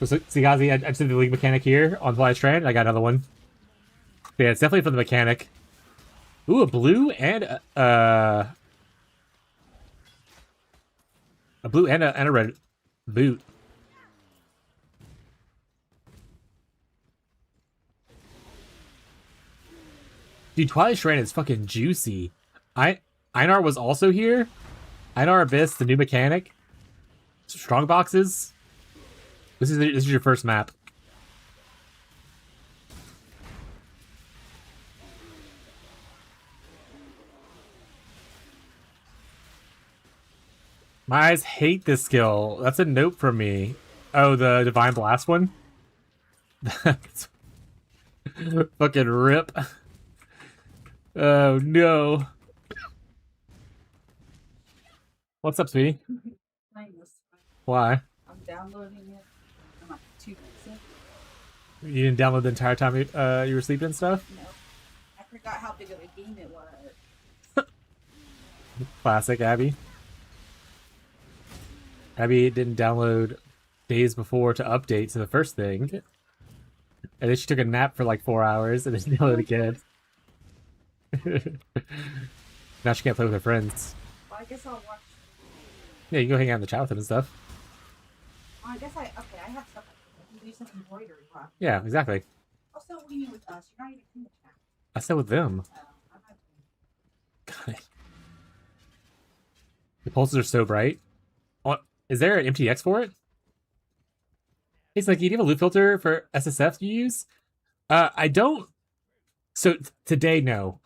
So, Sigazi, I just did the league mechanic here on Twilight Strand. I got another one. Yeah, it's definitely from the mechanic. Ooh, a blue and a blue and a red boot. Dude, Twilight Strand is fucking juicy. Einar was also here. Einar Abyss, the new mechanic. Strong boxes. This is your first map. My eyes hate this skill. That's a note from me. Oh, the Divine Blast one? Fucking rip. Oh, no. What's up, sweetie? Why? I'm downloading it. I'm like 2 minutes in. You didn't download the entire time you were sleeping and stuff? No. I forgot how big of a game it was. Classic, Abby. Abby didn't download days before to update to the first thing. And then she took a nap for like 4 hours and then downloaded again. Now she can't play with her friends. Well, I guess I'll watch. Yeah, you can go hang out in the chat with them and stuff. Well, I guess I have stuff. I can do some embroidery. Wow. Yeah, exactly. Also, what do you mean with us? You're not even in the chat. I said with them. I'm not God. The pulses are so bright. Oh, is there an MTX for it? Hey, it's like, do you have a loop filter for SSF you use? I don't. So today, no.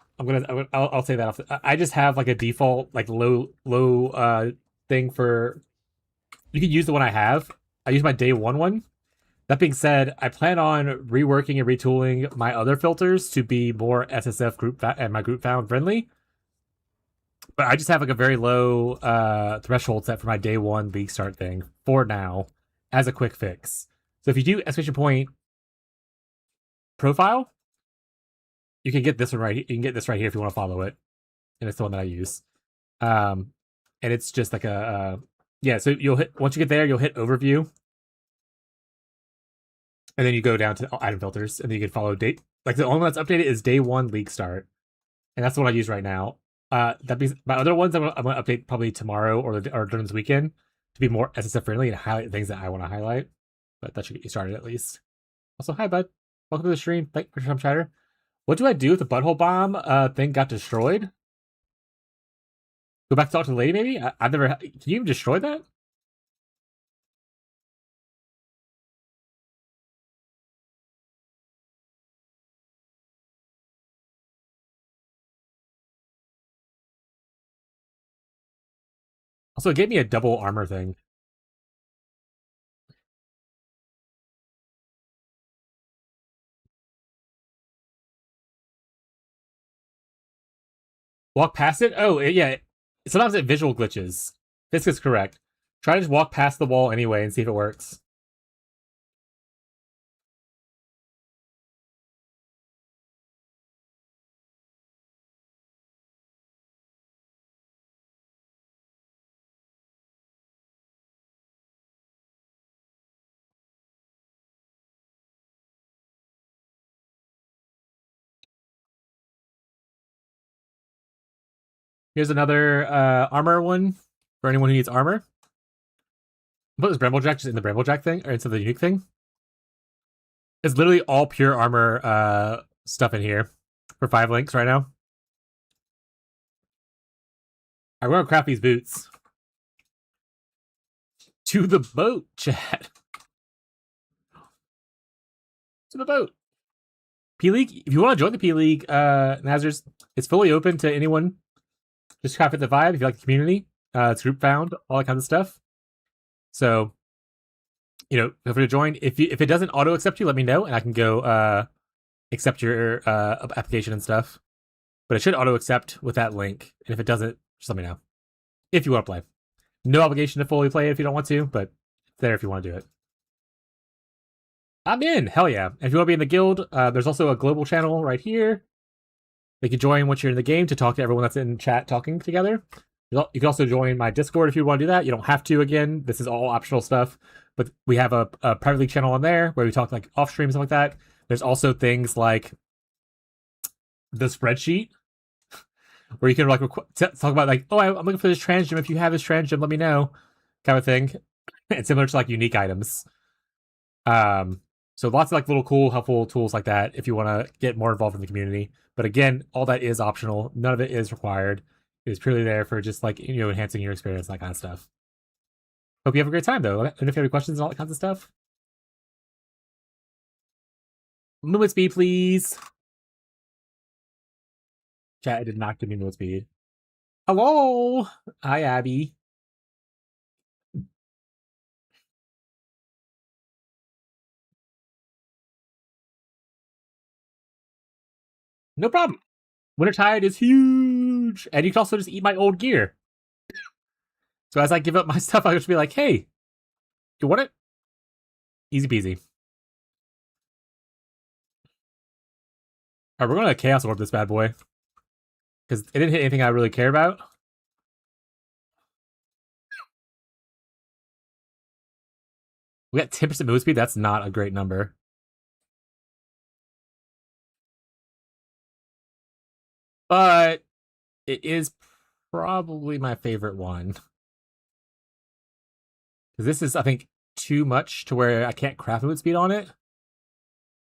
I'll say that off. I just have like a default like low thing for. You can use the one I have. I use my day one. That being said, I plan on reworking and retooling my other filters to be more SSF group and my group found friendly. But I just have like a very low threshold set for my day one league start thing for now as a quick fix. So if you do exclamation point profile, you can get this one right. You can get this right here if you want to follow it, and it's the one that I use. And it's just like yeah. So you'll hit once you get there, you'll hit overview, and then you go down to item filters, and then you can follow date. Like the only one that's updated is day one league start, and that's the one I use right now. That means my other ones I'm gonna update probably tomorrow or during this weekend to be more SSF friendly and highlight things that I want to highlight. But that should get you started at least. Also, hi bud, welcome to the stream. Thank you for some chatter. What do I do if the butthole bomb thing got destroyed? Go back to talk to the lady, maybe? I've never. Can you even destroy that? Also, it gave me a double armor thing. Walk past it? Oh, yeah. Sometimes it visual glitches. This is correct. Try to just walk past the wall anyway and see if it works. Here's another armor one for anyone who needs armor. Put this Bramblejack just in the Bramblejack thing, or into the unique thing. It's literally all pure armor stuff in here for 5 links right now. I want to craft these boots. To the boat, chat. To the boat. P-League, if you want to join the P-League, Nazers, it's fully open to anyone. Just craft the vibe if you like the community. It's group found, all that kind of stuff. So, feel free to join. If it doesn't auto accept you, let me know, and I can go accept your application and stuff. But it should auto accept with that link. And if it doesn't, just let me know. If you want to play. No obligation to fully play it if you don't want to, but it's there if you want to do it. I'm in. Hell yeah. And if you want to be in the guild, there's also a global channel right here. You can join once you're in the game to talk to everyone that's in chat talking together. You can also join my Discord if you want to do that. You don't have to, again. This is all optional stuff. But we have a private league channel on there where we talk like off stream, stuff like that. There's also things like the spreadsheet where you can like talk about like, oh, I'm looking for this trans gem. If you have this trans gem, let me know, kind of thing. And similar to like unique items. So lots of like little cool, helpful tools like that if you want to get more involved in the community. But again, all that is optional. None of it is required. It is purely there for just like, enhancing your experience, that kind of stuff. Hope you have a great time though. And if you have any questions and all that kinds of stuff. Movement speed, please. Chat, it did not give me movement speed. Hello. Hi, Abby. No problem. Wintertide is huge. And you can also just eat my old gear. So as I give up my stuff, I'll just be like, hey, you want it? Easy peasy. Alright, we're going to Chaos Orb this bad boy. Because it didn't hit anything I really care about. We got 10% move speed. That's not a great number. But it is probably my favorite one. Because this is, I think, too much to where I can't craft movement speed on it.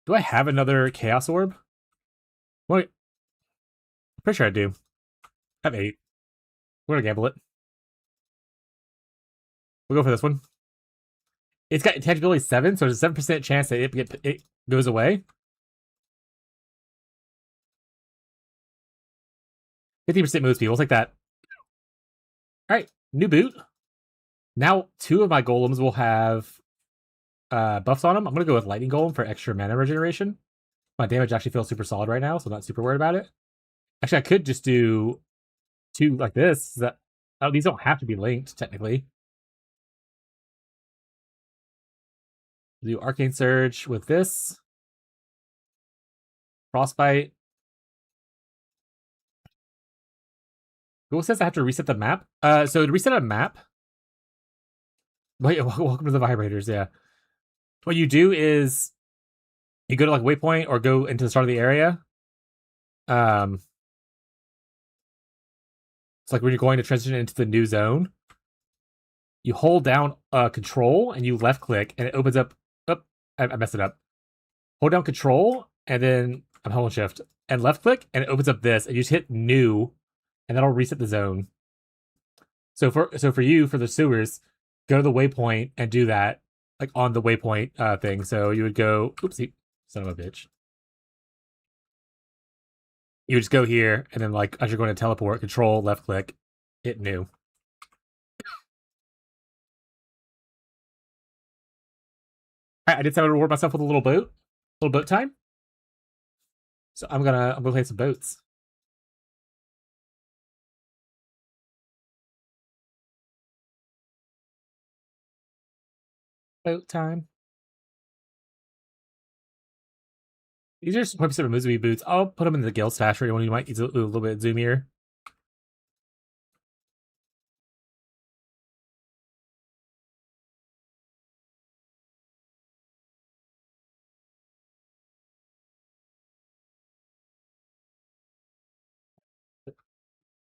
Do I have another Chaos Orb? Wait. I'm pretty sure I do. I have 8. We're going to gamble it. We'll go for this one. It's got intangibility 7, so there's a 7% chance that it goes away. 50% move speed. We'll take that. Alright, new boot. Now 2 of my golems will have buffs on them. I'm going to go with Lightning Golem for extra mana regeneration. My damage actually feels super solid right now, so I'm not super worried about it. Actually, I could just do two like this. That these don't have to be linked technically. Do Arcane Surge with this. Frostbite. Google says I have to reset the map. So to reset a map. Wait, welcome to the vibrators. Yeah. What you do is you go to like waypoint or go into the start of the area. It's like when you're going to transition into the new zone. You hold down control and you left click and it opens up. Oh, I messed it up. Hold down control and then I'm holding shift and left click and it opens up this and you just hit new and that'll reset the zone. So for you, for the sewers, go to the waypoint and do that, like on the waypoint thing. So you would go, oopsie, son of a bitch. You would just go here and then like as you're going to teleport, control, left click, hit new. Alright, I did sound to reward myself with a little boat time. So I'm gonna play some boats. Boat time. These are some some Musubi boots. I'll put them in the guild stash for anyone who might need a little bit zoomier.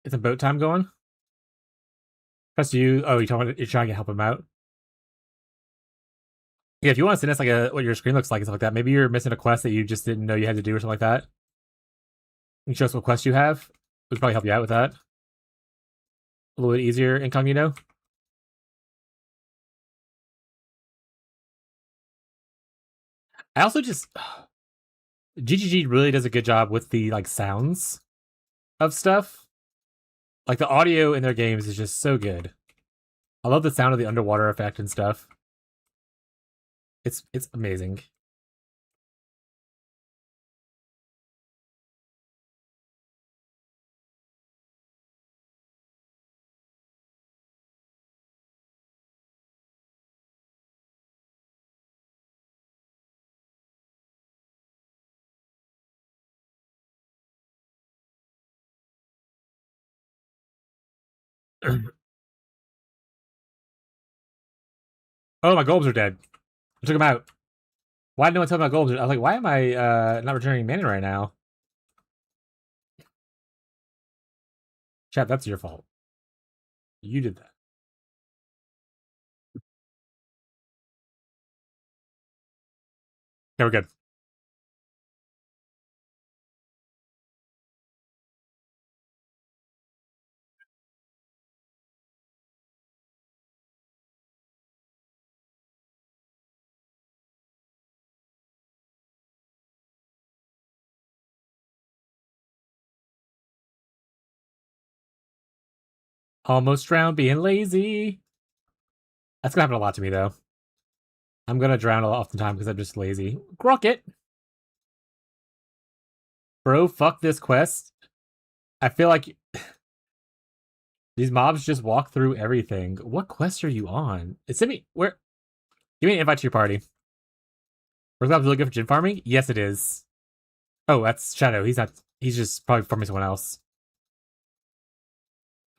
It's a boat time going. Press you. Oh, you're trying to help him out. Yeah, if you want to send us like what your screen looks like and stuff like that, maybe you're missing a quest that you just didn't know you had to do or something like that. You can show us what quest you have. We'd probably help you out with that. A little bit easier incognito. I also just GGG really does a good job with the like sounds of stuff. Like the audio in their games is just so good. I love the sound of the underwater effect and stuff. It's amazing. Oh, my golems are dead. I took them out. Why did no one tell me my golems? I was like, why am I not returning mana right now? Chat, that's your fault. You did that. Okay, we're good. Almost drowned being lazy. That's gonna happen a lot to me, though. I'm gonna drown a lot often time because I'm just lazy. Grocket! Bro, fuck this quest. I feel like these mobs just walk through everything. What quest are you on? It's me. Where? Give me an invite to your party. We're really good for gin farming? Yes, it is. Oh, that's Shadow. He's not. He's just probably farming someone else.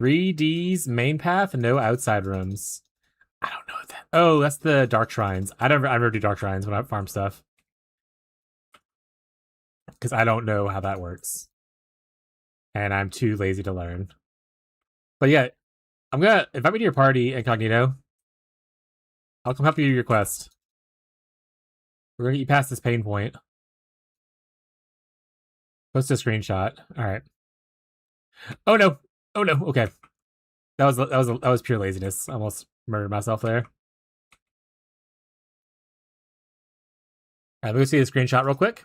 3D's main path, no outside rooms. I don't know what that. Oh, that's the dark shrines. I never do dark shrines when I farm stuff because I don't know how that works, and I'm too lazy to learn. But yeah, I'm gonna invite me to your party, incognito. I'll come help you do your quest. We're gonna get you past this pain point. Post a screenshot. All right. Oh no. Oh no. Okay. That was pure laziness. I almost murdered myself there. All right, let me see the screenshot real quick.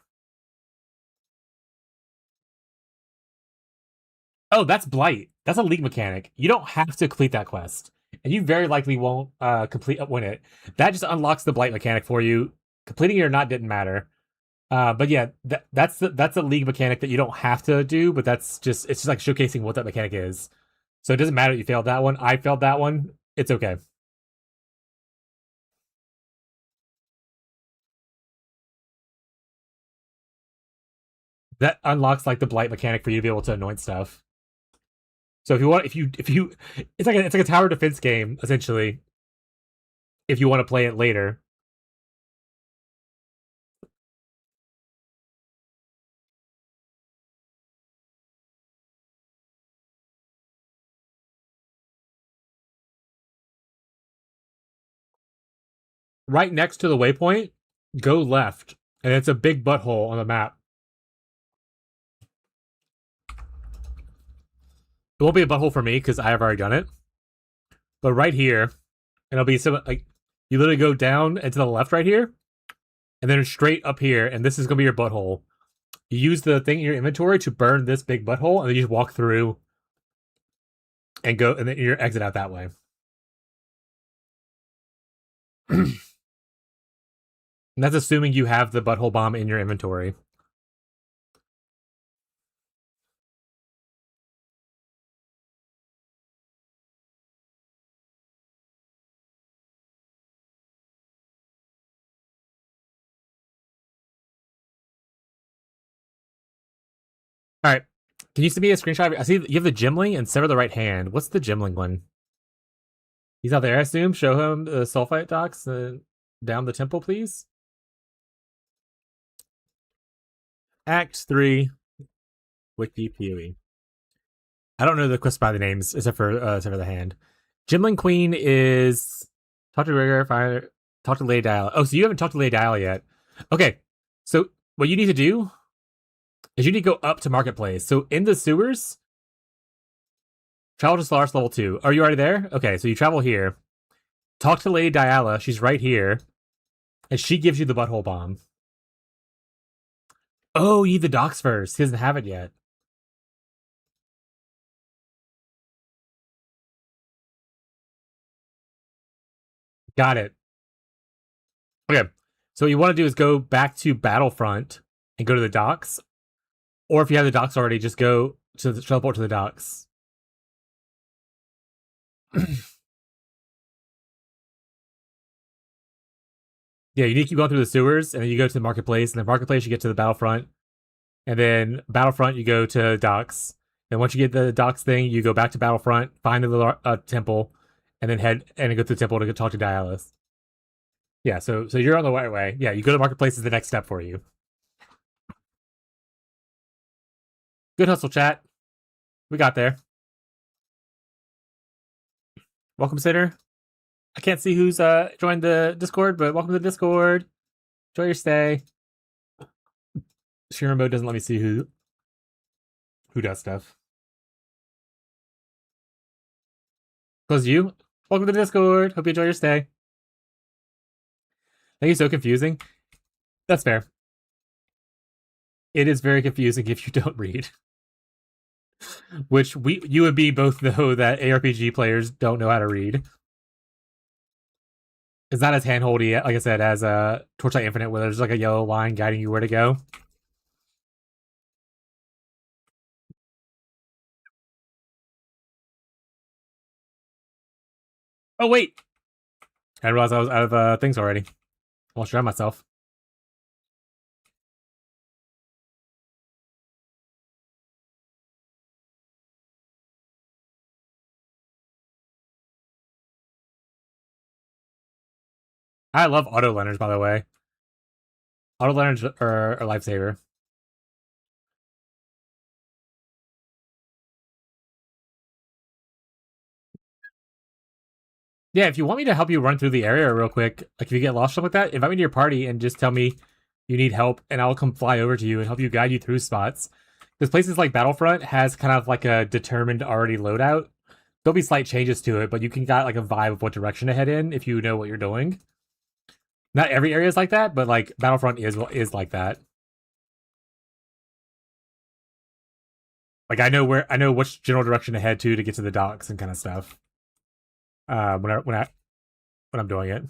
Oh, that's Blight. That's a league mechanic. You don't have to complete that quest, and you very likely won't win it. That just unlocks the Blight mechanic for you. Completing it or not didn't matter. But yeah, that's a league mechanic that you don't have to do, but it's just like showcasing what that mechanic is. So it doesn't matter if you failed that one. I failed that one. It's okay. That unlocks like the blight mechanic for you to be able to anoint stuff. So if you want, it's like a tower defense game essentially. If you want to play it later, right next to the waypoint, go left, and it's a big butthole on the map. It won't be a butthole for me because I have already done it. But right here, and it'll be some like you literally go down and to the left right here, and then straight up here, and this is gonna be your butthole. You use the thing in your inventory to burn this big butthole, and then you just walk through and go, and then you exit out that way. And that's assuming you have the butthole bomb in your inventory. All right. Can you send me a screenshot? I see you have the Gimling and sever the right hand. What's the Gimling one? He's out there, I assume. Show him the sulfite docs down the temple, please. Act 3, Wiki PoE. I don't know the quest by the names except for the hand. Gimling Queen is talk to Rigger, fire, talk to Lady Diala. Oh, so you haven't talked to Lady Diala yet. Okay, so what you need to do is you need to go up to Marketplace. So in the sewers, travel to Solaris level 2. Are you already there? Okay, so you travel here. Talk to Lady Diala. She's right here. And she gives you the butthole bomb. Oh, you need the docs first. He doesn't have it yet. Got it. Okay. So what you want to do is go back to Battlefront and go to the docks. Or if you have the docks already, just go to the teleport to the docks. Yeah, you need to keep going through the sewers, and then you go to the marketplace, and then marketplace you get to the Battlefront, and then Battlefront you go to docks. And once you get the docks thing, you go back to Battlefront, find the temple, and then head and go to the temple to talk to Dialis. Yeah, so you're on the right way. Yeah, you go to marketplace is the next step for you. Good hustle, chat. We got there. Welcome, Sitter. I can't see who's joined the Discord, but welcome to the Discord. Enjoy your stay. Streamer mode doesn't let me see who does stuff. Close you. Welcome to the Discord. Hope you enjoy your stay. Thank you. So confusing. That's fair. It is very confusing if you don't read. Which you and me both know that ARPG players don't know how to read. It's not as handholdy, like I said, as Torchlight Infinite, where there's like a yellow line guiding you where to go. Oh wait, I realized I was out of things already. I'll try myself. I love auto learners, by the way. Auto learners are a lifesaver. Yeah, if you want me to help you run through the area real quick, like if you get lost or something like that, invite me to your party and just tell me you need help, and I'll come fly over to you and help you guide you through spots. Because places like Battlefront has kind of like a determined already loadout. There'll be slight changes to it, but you can got like a vibe of what direction to head in if you know what you're doing. Not every area is like that, but like Battlefront is like that. Like I know which general direction to head to get to the docks and kind of stuff. When I'm doing it.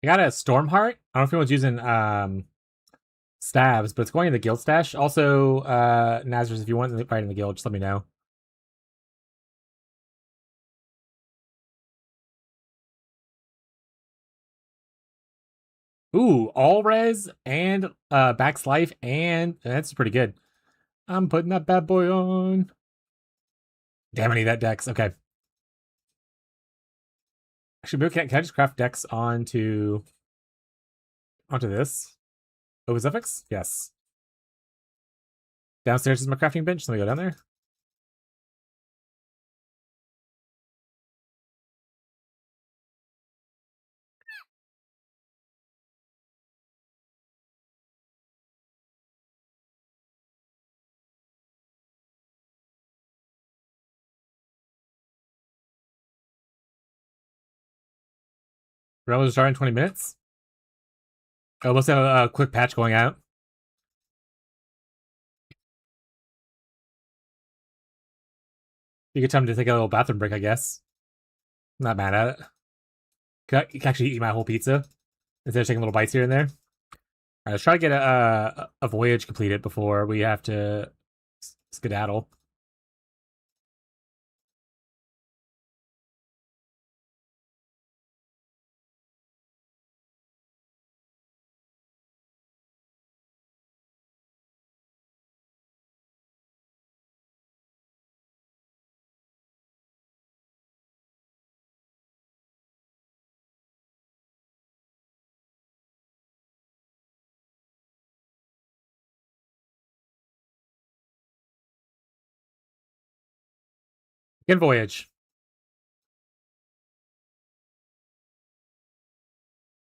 I got a Stormheart. I don't know if anyone's using stabs, but it's going in the guild stash. Also, Nazareth, if you want to fight in the guild, just let me know. Ooh, all res and Back's Life, and that's pretty good. I'm putting that bad boy on. Damn, I need that dex. Okay. Actually, can I just craft dex onto this? Oh, suffix? Yes. Downstairs is my crafting bench. Let me go down there. Realm will start in 20 minutes. Oh, let's have a quick patch going out. You get time to take a little bathroom break, I guess. I'm not mad at it. You can actually eat my whole pizza instead of taking little bites here and there. All right, let's try to get a voyage completed before we have to skedaddle. Good voyage.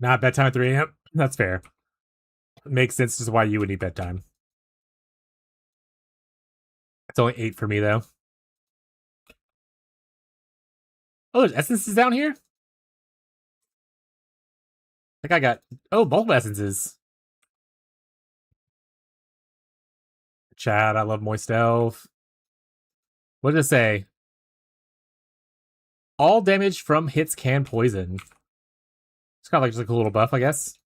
Not bedtime at 3 a.m. That's fair. Makes sense as to why you would need bedtime. It's only 8 for me, though. Oh, there's essences down here? I think I got... Oh, both essences. Chat, I love Moist Elf. What did it say? All damage from hits can poison. It's kind of like just like a little buff, I guess.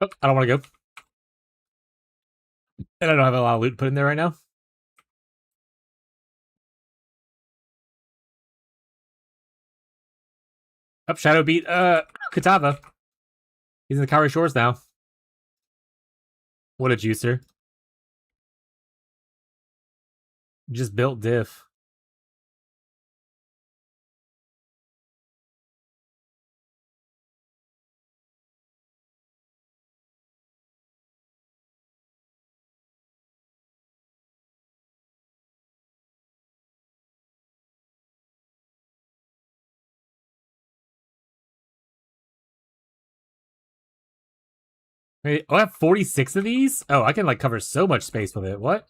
Oh, I don't want to go. And I don't have a lot of loot put in there right now. Up, Shadow beat Katava. He's in the Kairi Shores now. What a juicer. Just built diff. Wait, oh, I have 46 of these? Oh, I can like cover so much space with it. What?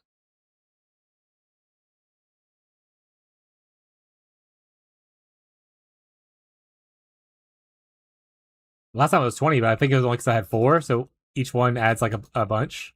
Last time it was 20, but I think it was only because I had 4, so each one adds like a bunch.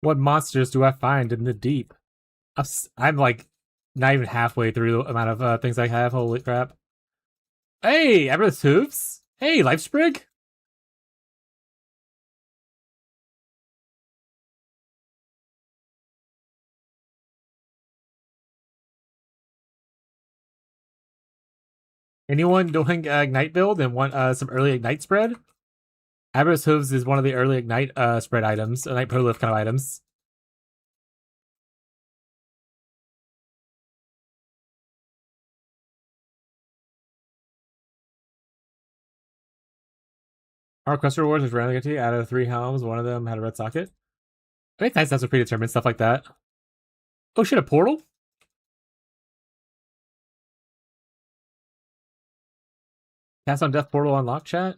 What monsters do I find in the deep? I'm like not even halfway through the amount of things I have. Holy crap. Hey, Everest Hooves. Hey, Life Sprig. Anyone doing Ignite build and want some early Ignite spread? Aberrus Hooves is one of the early Ignite spread items, Ignite Prolif kind of items. Our quest rewards was randomly get to out of 3 homes. One of them had a red socket. I think nice to have some predetermined stuff like that. Oh shit, a portal? Cast on death portal unlock chat?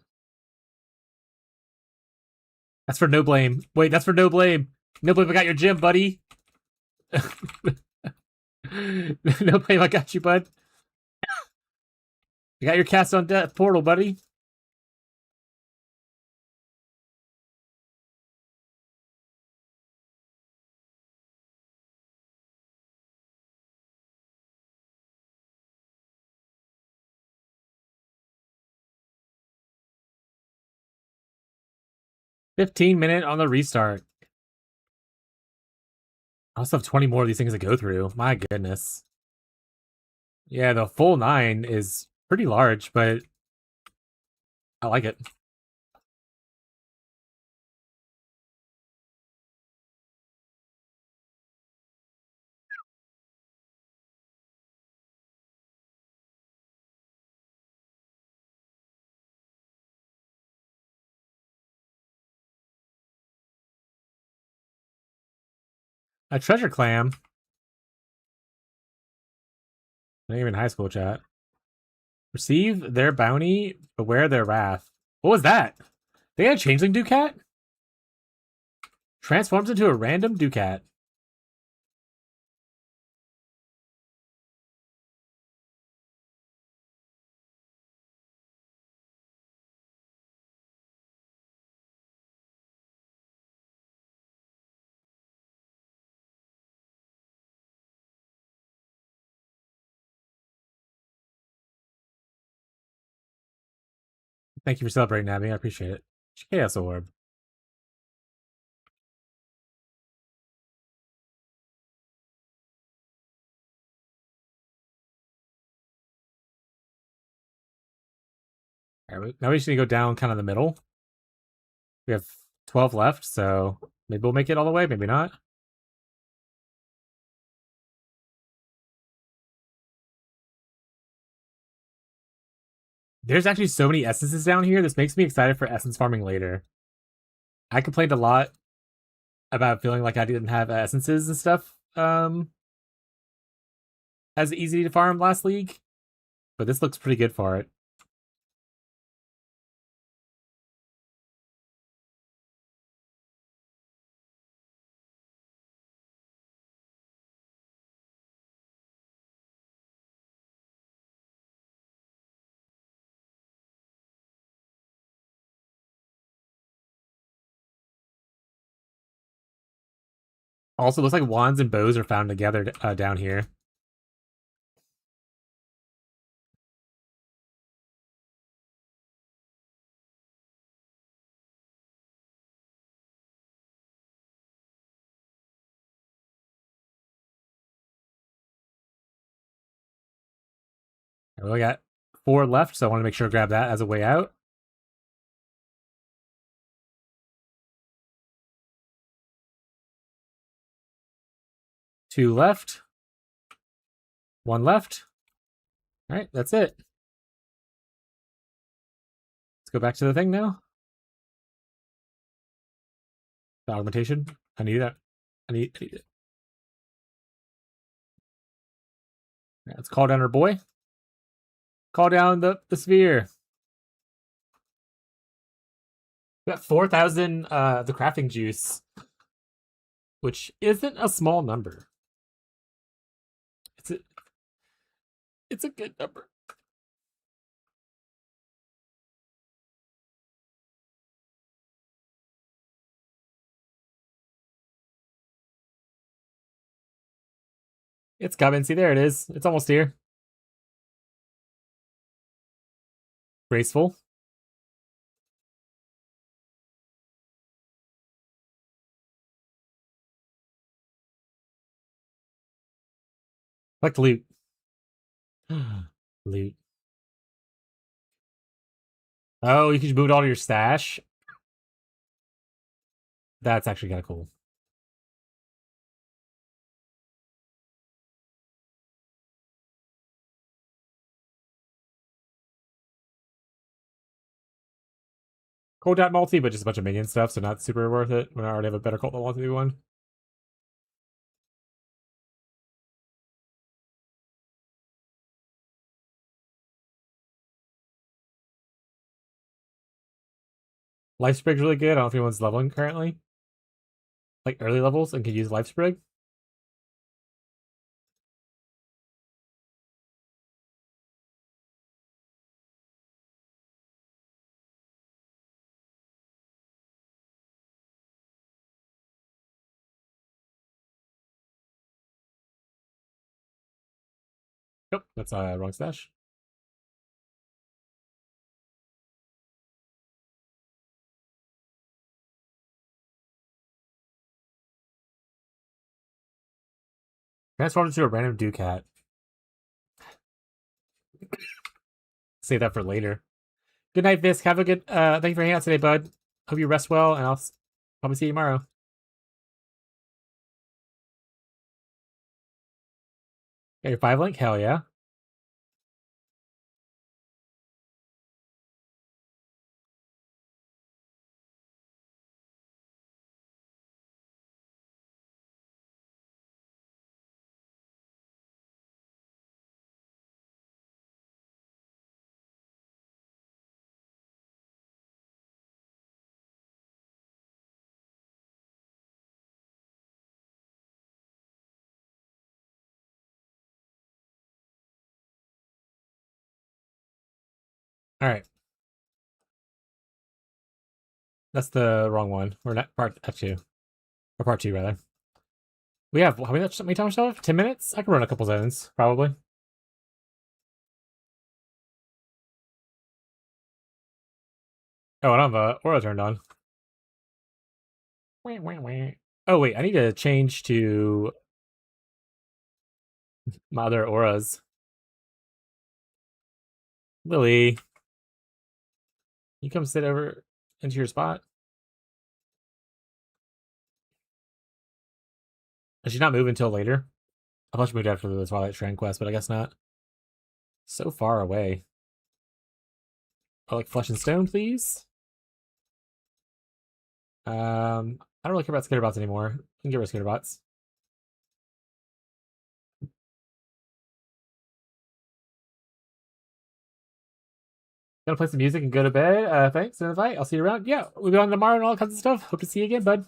That's for no blame. Wait, that's for no blame. No blame, I got your gym, buddy. No blame, I got you, bud. I got your cast on death portal, buddy. $15 on the restart. I also have 20 more of these things to go through. My goodness. Yeah, the full 9 is pretty large, but I like it. A treasure clam. Not even high school chat. Receive their bounty, beware their wrath. What was that? They had a changeling Ducat? Transforms into a random Ducat. Thank you for celebrating, Abby. I appreciate it. Chaos Orb. All right, now we just need to go down kind of the middle. We have 12 left, so maybe we'll make it all the way, maybe not. There's actually so many essences down here. This makes me excited for essence farming later. I complained a lot about feeling like I didn't have essences and stuff as easy to farm last league, but this looks pretty good for it. Also, looks like wands and bows are found together down here. We only got 4 left, so I want to make sure to grab that as a way out. Two left. 1 left. All right, that's it. Let's go back to the thing now. The augmentation. I need that. I need it. Right, let's call down our boy. Call down the sphere. We got 4,000 the crafting juice, which isn't a small number. It's a good number. It's coming. See, there it is. It's almost here. Graceful. Like loot. Loot. Oh, you can just move it all to your stash. That's actually kind of cool. Cold Dot multi, but just a bunch of minion stuff, so not super worth it when I already have a better Cold Dot multi one. Life Sprig's really good. I don't know if anyone's leveling currently. Like early levels and can use Life Sprig. Nope, that's wrong stash. Transformed into a random Ducat. Save that for later. Good night, Visk. Have a good thank you for hanging out today, bud. Hope you rest well, and I'll probably see you tomorrow. Got your 5 link? Hell yeah. Alright. That's the wrong one. We're not part 2. Or part 2, rather. We have, how many times do we have? 10 minutes? I can run a couple zones, probably. Oh, I don't have Aura turned on. Oh, wait, I need to change to my other auras. Lily, you come sit over into your spot. Does she not move until later? I thought she moved after the Twilight Shrine quest, but I guess not. So far away. Oh, like Flesh and Stone, please? I don't really care about Skitterbots anymore. You can get rid of Skitterbots. Gonna play some music and go to bed. Thanks, and invite. I'll see you around. Yeah, we'll be on tomorrow and all kinds of stuff. Hope to see you again, bud.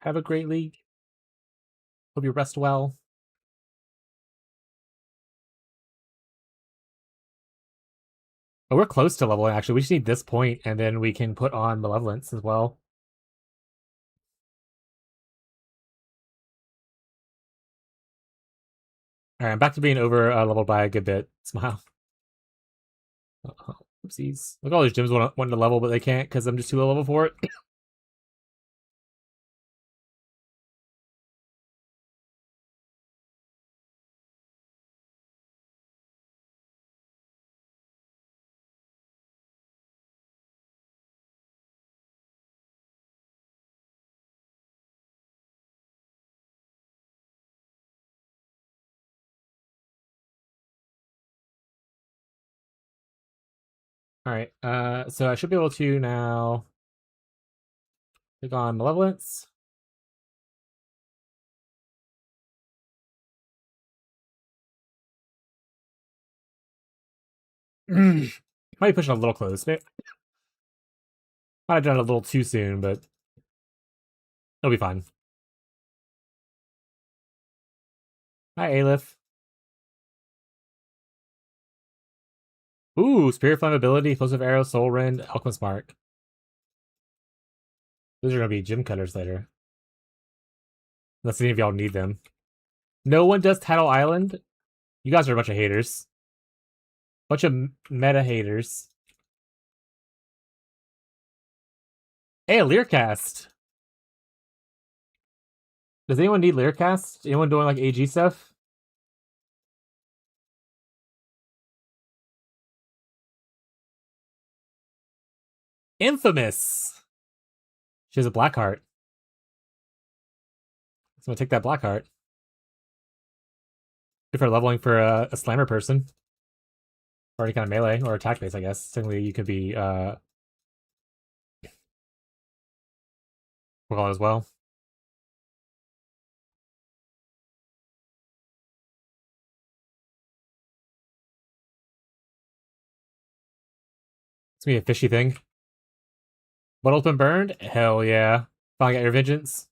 Have a great league. Hope you rest well. Oh, we're close to leveling, actually. We just need this point, and then we can put on Malevolence as well. Alright, I'm back to being over leveled by a good bit. Smile. Oopsies. Look, all these gyms want to level, but they can't because I'm just too low level for it. Alright, so I should be able to now click on Malevolence. Might be pushing a little close. Might have done it a little too soon, but it'll be fine. Hi, Aleph. Ooh, Spirit Flame ability, Explosive Arrow, Soul Rend, Alchemist Mark. Those are going to be gym cutters later. Unless any of y'all need them. No one does Tattle Island? You guys are a bunch of haters. Bunch of meta haters. Hey, a Learcast! Does anyone need Learcast? Anyone doing like AG stuff? Infamous! She has a black heart. So I'm gonna take that black heart. Good for leveling for a slammer person. Or any kind of melee or attack base, I guess. Technically, you could be We'll call it as well. It's gonna be a fishy thing. Bottle's been burned? Hell yeah. Finally got your vengeance.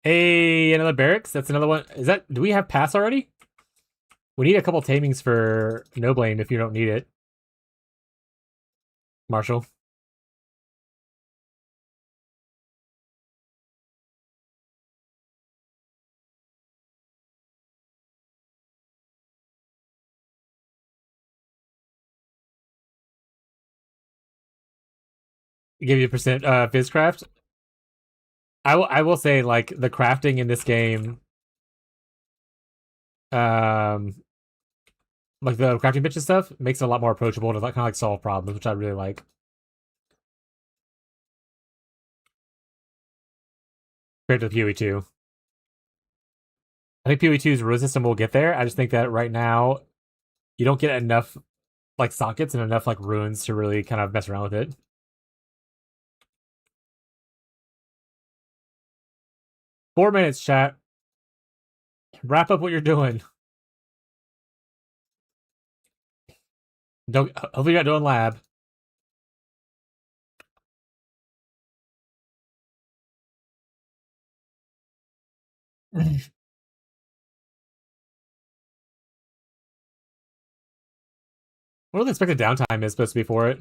Hey, another barracks. That's another one. Is that? Do we have pass already? We need a couple tamings for no blame if you don't need it. Marshall. Give you a percent Fizzcraft. I will say like the crafting in this game, like the crafting bitch and stuff makes it a lot more approachable to like kind of like solve problems, which I really like. Compared to the PoE2. I think PoE2's rune system will get there. I just think that right now you don't get enough like sockets and enough like runes to really kind of mess around with it. Four minutes, chat. Wrap up what you're doing. Don't. Hopefully, you're not doing lab. What do the expected downtime is supposed to be for it?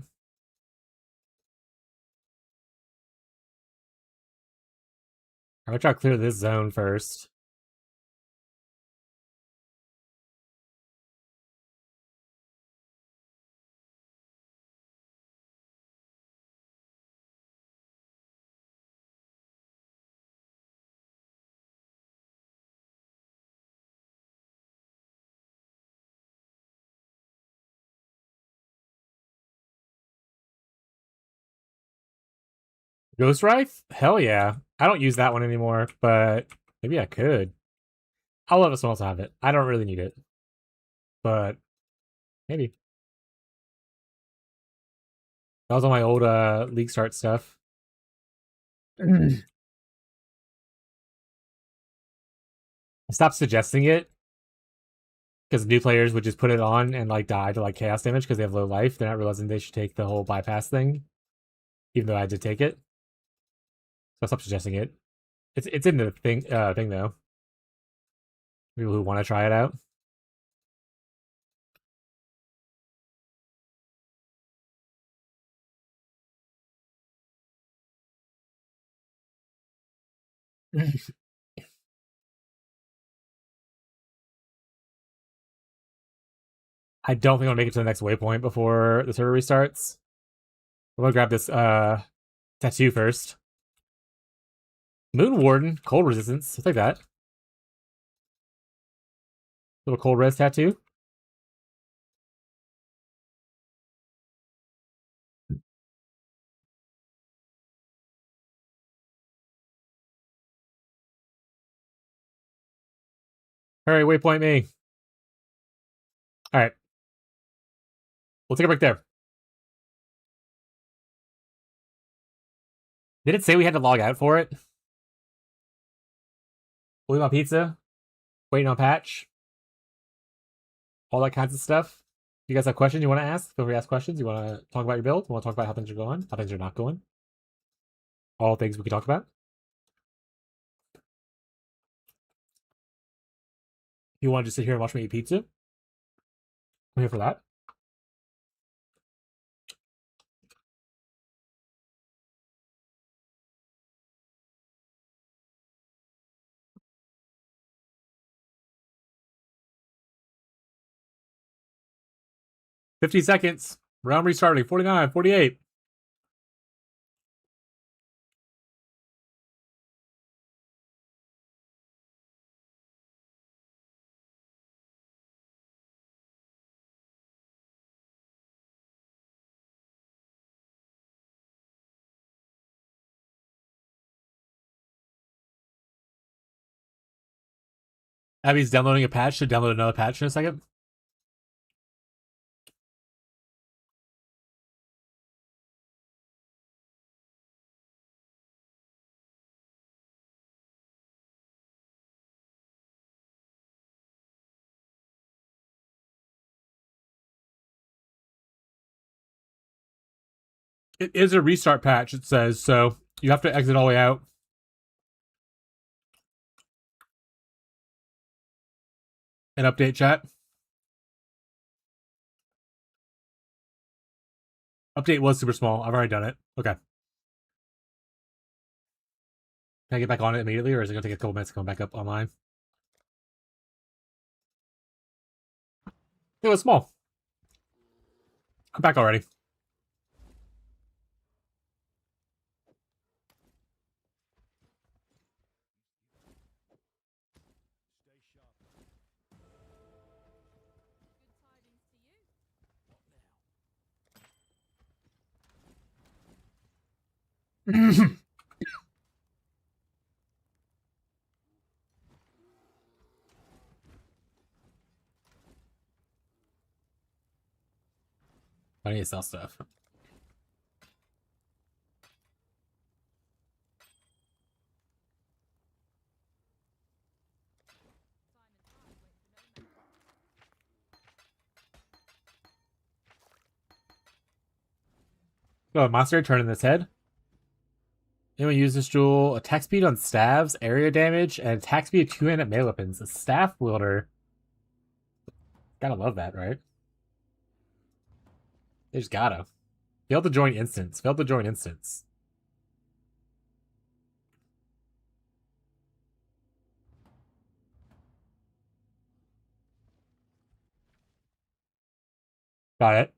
I'm gonna try to clear this zone first. Ghost Rife? Hell yeah. I don't use that one anymore, but maybe I could. I'll let someone else have it. I don't really need it. But maybe. That was on my old League Start stuff. I stopped suggesting it because new players would just put it on and like die to like chaos damage because they have low life. They're not realizing they should take the whole bypass thing, even though I did take it. So I stopped suggesting it. It's in the thing though. People who want to try it out. I don't think I'll make it to the next waypoint before the server restarts. I'm gonna grab this tattoo first. Moon Warden, cold resistance. I'll take that. Little cold res tattoo. Alright, waypoint me. Alright. We'll take a break there. Did it say we had to log out for it? Waiting on pizza. Waiting on patch. All that kinds of stuff. You guys have questions you want to ask? Feel free to ask questions. You want to talk about your build? You want to talk about how things are going? How things are not going? All things we can talk about. You want to just sit here and watch me eat pizza? I'm here for that. $50 seconds. Round restarting. 49, 48. Abby's downloading a patch. Should download another patch in a second. It is a restart patch, it says, so you have to exit all the way out. And update chat. Update was super small. I've already done it. Okay. Can I get back on it immediately, or is it going to take a couple minutes to come back up online? It was small. I'm back already. I need to sell stuff. Oh, monster turning its head. Anyone use this jewel? Attack speed on staves, area damage, and attack speed of two-handed melee weapons. A staff wielder. Gotta love that, right? They just gotta. Failed to join instance. Failed to join instance. Got it.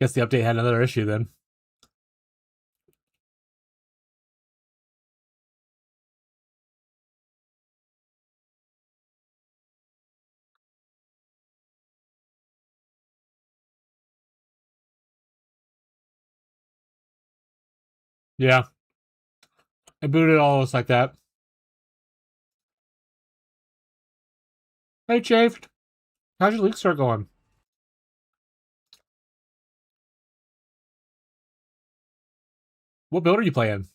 Guess the update had another issue then. Yeah. I booted all this like that. Hey, Chafed. How's your league start going? What build are you playing?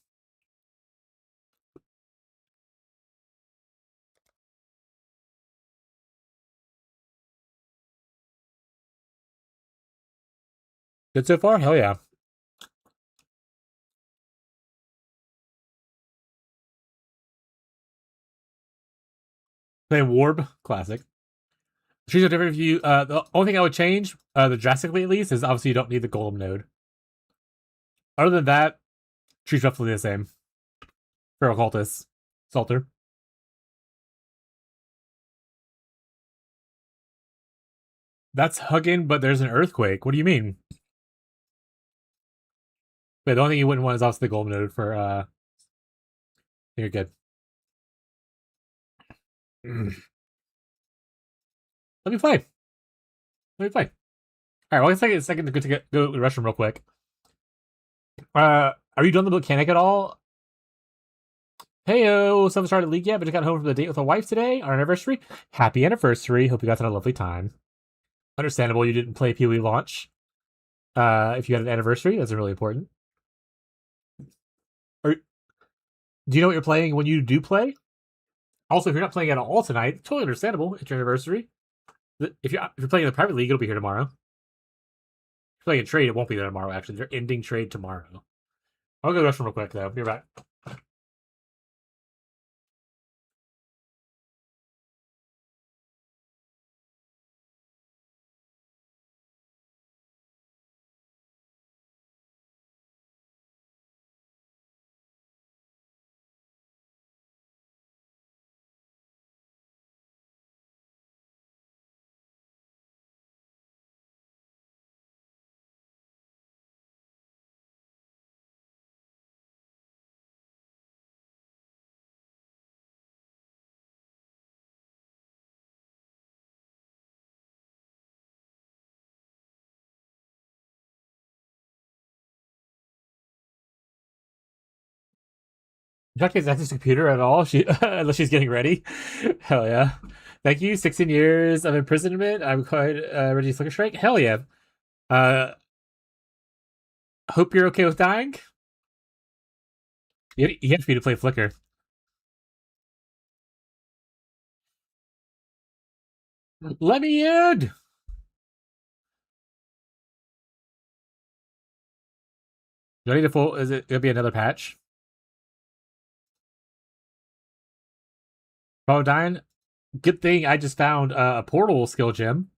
Good so far? Hell yeah. Playing Warb. Classic. Trees are different if you... the only thing I would change, the drastically at least, is obviously you don't need the Golem node. Other than that, trees roughly the same. For Occultist. Salter. That's hugging, but there's an earthquake. What do you mean? Wait, the only thing you wouldn't want is obviously the Golem node for, You're good. Let me play. Let me play. Alright, well, let's take a second to go to the restroom real quick. Are you doing the mechanic at all? Heyo, so haven't started league yet, but just got home from the date with a wife today, our anniversary. Happy anniversary. Hope you guys had a lovely time. Understandable you didn't play Pee-wee launch. If you had an anniversary, that's really important. Do you know what you're playing when you do play? Also, if you're not playing at all tonight, totally understandable. It's your anniversary. If you're playing in the private league, it'll be here tomorrow. If you're playing a trade, it won't be there tomorrow, actually. They're ending trade tomorrow. I'll go to the restroom real quick, though. Be right back. Not get access to computer at all. She unless she's getting ready. Hell yeah! Thank you. 16 years of imprisonment. I'm quite ready to flicker strike. Hell yeah! Uh, hope you're okay with dying. You have to be to play flicker. Let me in. Do I need a full? Is it gonna be another patch? Oh, dying. Good thing I just found a portal skill gem.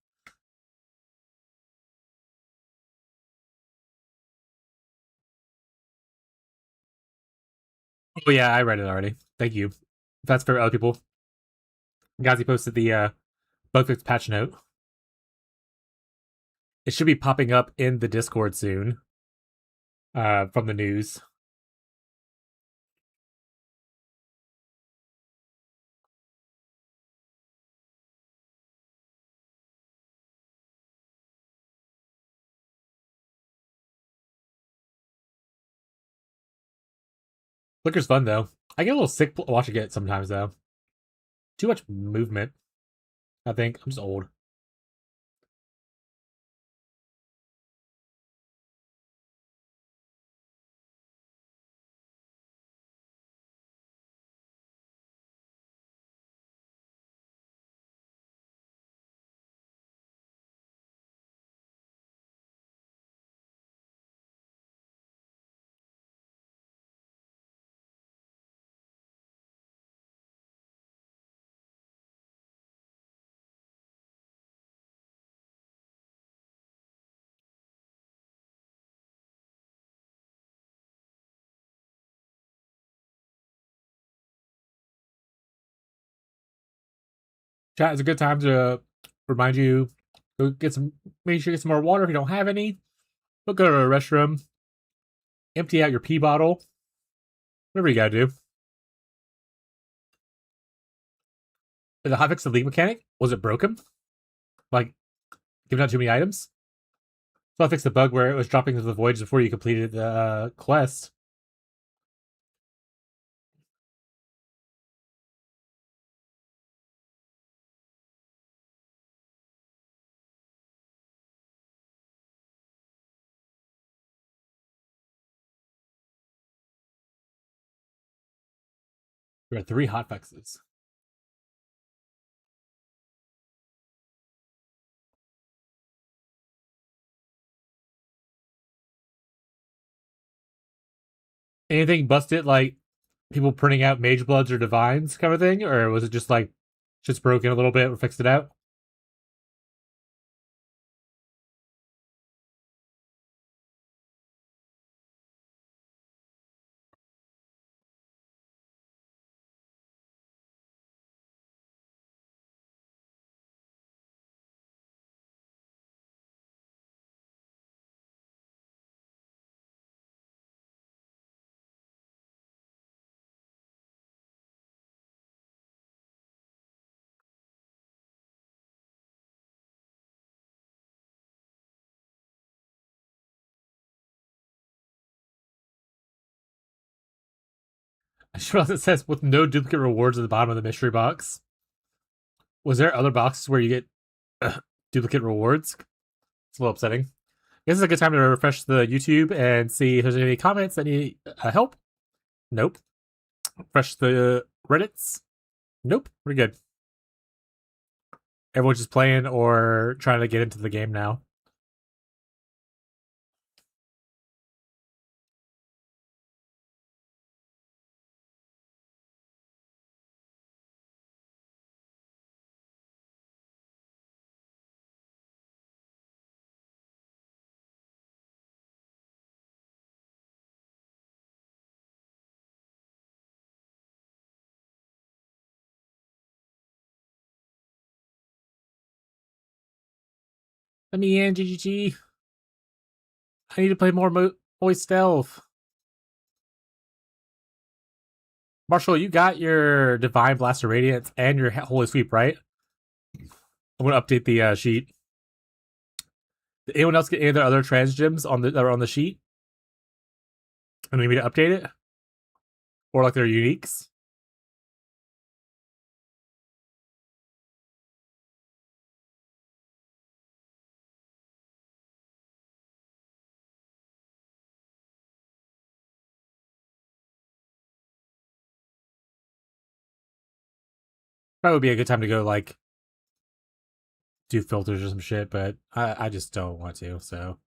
Oh yeah, I read it already. Thank you. That's for other people. Gazi posted the bug fix patch note. It should be popping up in the Discord soon. From the news. Flicker's fun though. I get a little sick watching it sometimes though. Too much movement. I think I'm just old. Chat is a good time to remind you go get some. Make sure you get some more water if you don't have any. Go to a restroom. Empty out your pee bottle. Whatever you gotta do. The hotfix the league mechanic, was it broken? Like giving out too many items? So I fixed the bug where it was dropping into the voids before you completed the quest. There are 3 hotfixes. Anything busted like people printing out mage bloods or divines kind of thing, or was it just like just broken a little bit, we fixed it out? I just realized it says with no duplicate rewards at the bottom of the mystery box. Was there other boxes where you get duplicate rewards? It's a little upsetting. This is a good time to refresh the YouTube and see if there's any comments that need help. Nope. Refresh the Reddits. Nope. We're good. Everyone's just playing or trying to get into the game now. Let me in, GGG. I need to play more Moist Stealth. Marshall, you got your Divine Blaster Radiance and your Holy Sweep, right? I'm going to update the sheet. Did anyone else get any of their other trans gems that are on the sheet? And we need me to update it? Or like their uniques. That would be a good time to go like do filters or some shit, but I just don't want to, so.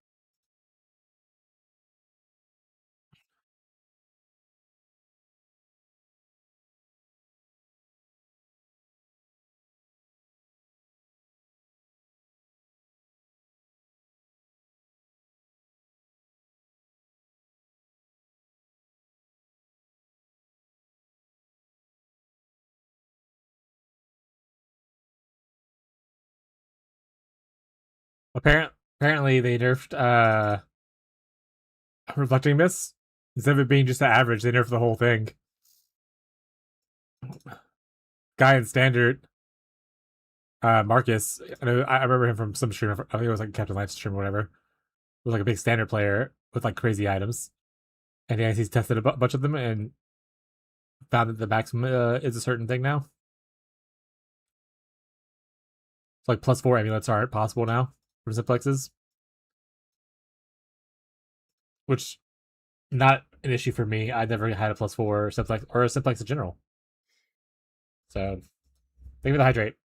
Apparently they nerfed reflecting miss. Instead of it being just the average, they nerfed the whole thing. Guy in standard, Marcus, I remember him from some stream. I think it was like Captain Lance stream or whatever. It was like a big standard player with like crazy items. And he's tested a bunch of them and found that the maximum is a certain thing now. It's like +4 amulets aren't possible now for simplexes. Which, not an issue for me. I never had a +4 simplex or a simplex in general. So, thank you for the hydrate.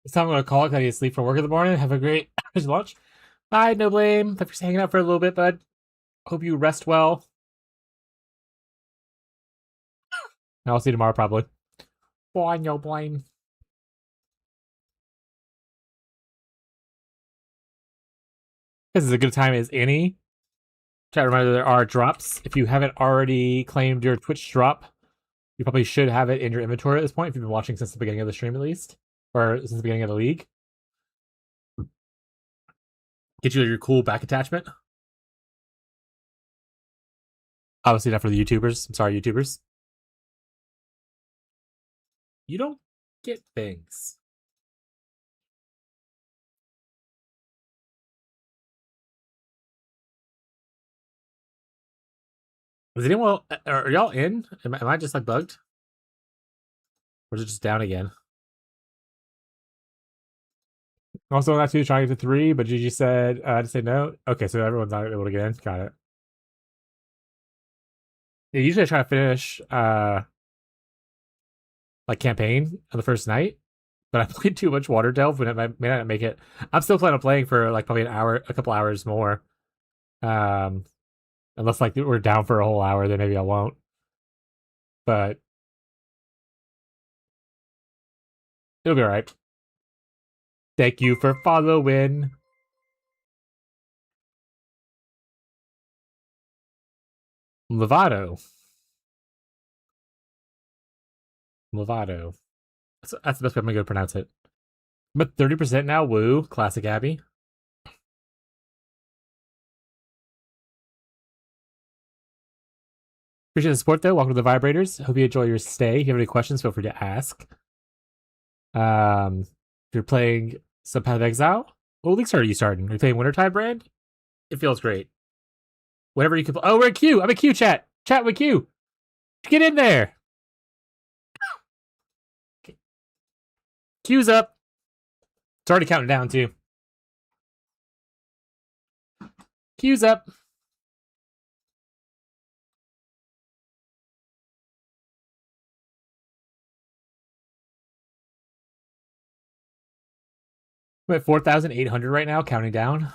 It's time I'm going to call it because I need to sleep for work in the morning. Have a great lunch. Bye, no blame. Thanks for hanging out for a little bit, bud. Hope you rest well. I'll see you tomorrow, probably. Bye, no blame. This is a good time as any. Chat reminder, there are drops. If you haven't already claimed your Twitch drop, you probably should have it in your inventory at this point if you've been watching since the beginning of the stream, at least. Or since the beginning of the league. Get you your cool back attachment. Obviously not for the YouTubers. I'm sorry, YouTubers. You don't get things. Is anyone? Are y'all in? Am I just like bugged? Or is it just down again? Also, not two trying to 3, but Gigi said to say no. Okay, so everyone's not able to get in. Got it. Yeah, usually I try to finish like campaign on the first night, but I played too much Water Delve and it may not make it. I'm still planning on playing for like probably an hour, a couple hours more. Unless like we're down for a whole hour, then maybe I won't. But it'll be alright. Thank you for following. Lovato. That's the best way I'm gonna pronounce it. I'm at 30% now. Woo. Classic Abby. Appreciate the support, though. Welcome to the Vibrators. Hope you enjoy your stay. If you have any questions, feel free to ask. If you're playing some Path of Exile, what league are you starting? Are you playing Wintertide brand? It feels great. Whatever you can. Oh, we're in queue. I'm in queue chat. Chat with queue. Get in there. Queue's up. It's already counting down, too. Queue's up. I'm at 4,800 right now, counting down.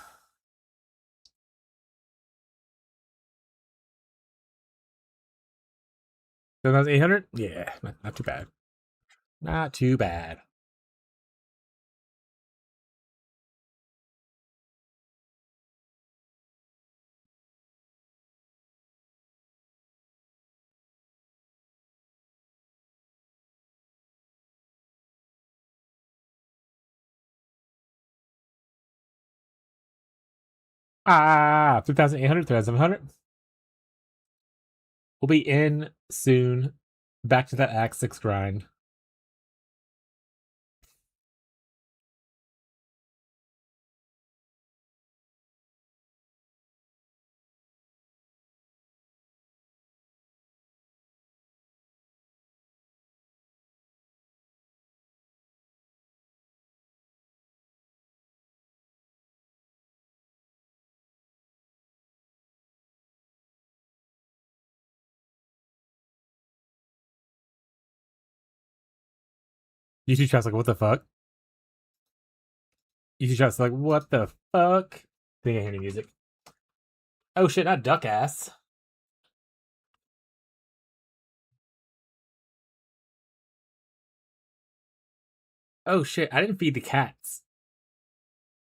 So that's 800? Yeah, not too bad. Not too bad. Ah, 3,800, 3,700. We'll be in soon. Back to that Act 6 grind. YouTube chat's like, what the fuck? YouTube chat's like, what the fuck? I think I hear any music. Oh shit, not duck ass. Oh shit, I didn't feed the cats.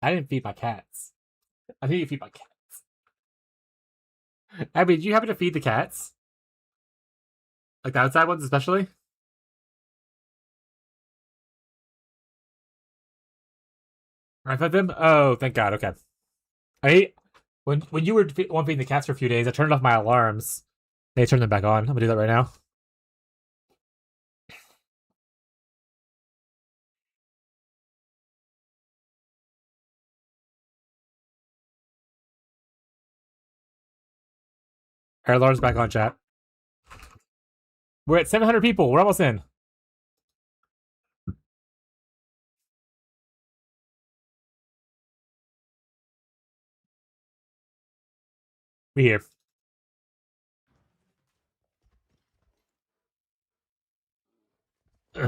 I didn't feed my cats. I need to feed my cats. Abby, did you happen to feed the cats? Like the outside ones especially? I fed them? Oh, thank God, okay. When you were one feeding the cats for a few days, I turned off my alarms. They turned them back on. I'm gonna do that right now. Our alarm's back on, chat. We're at 700 people. We're almost in. We here. You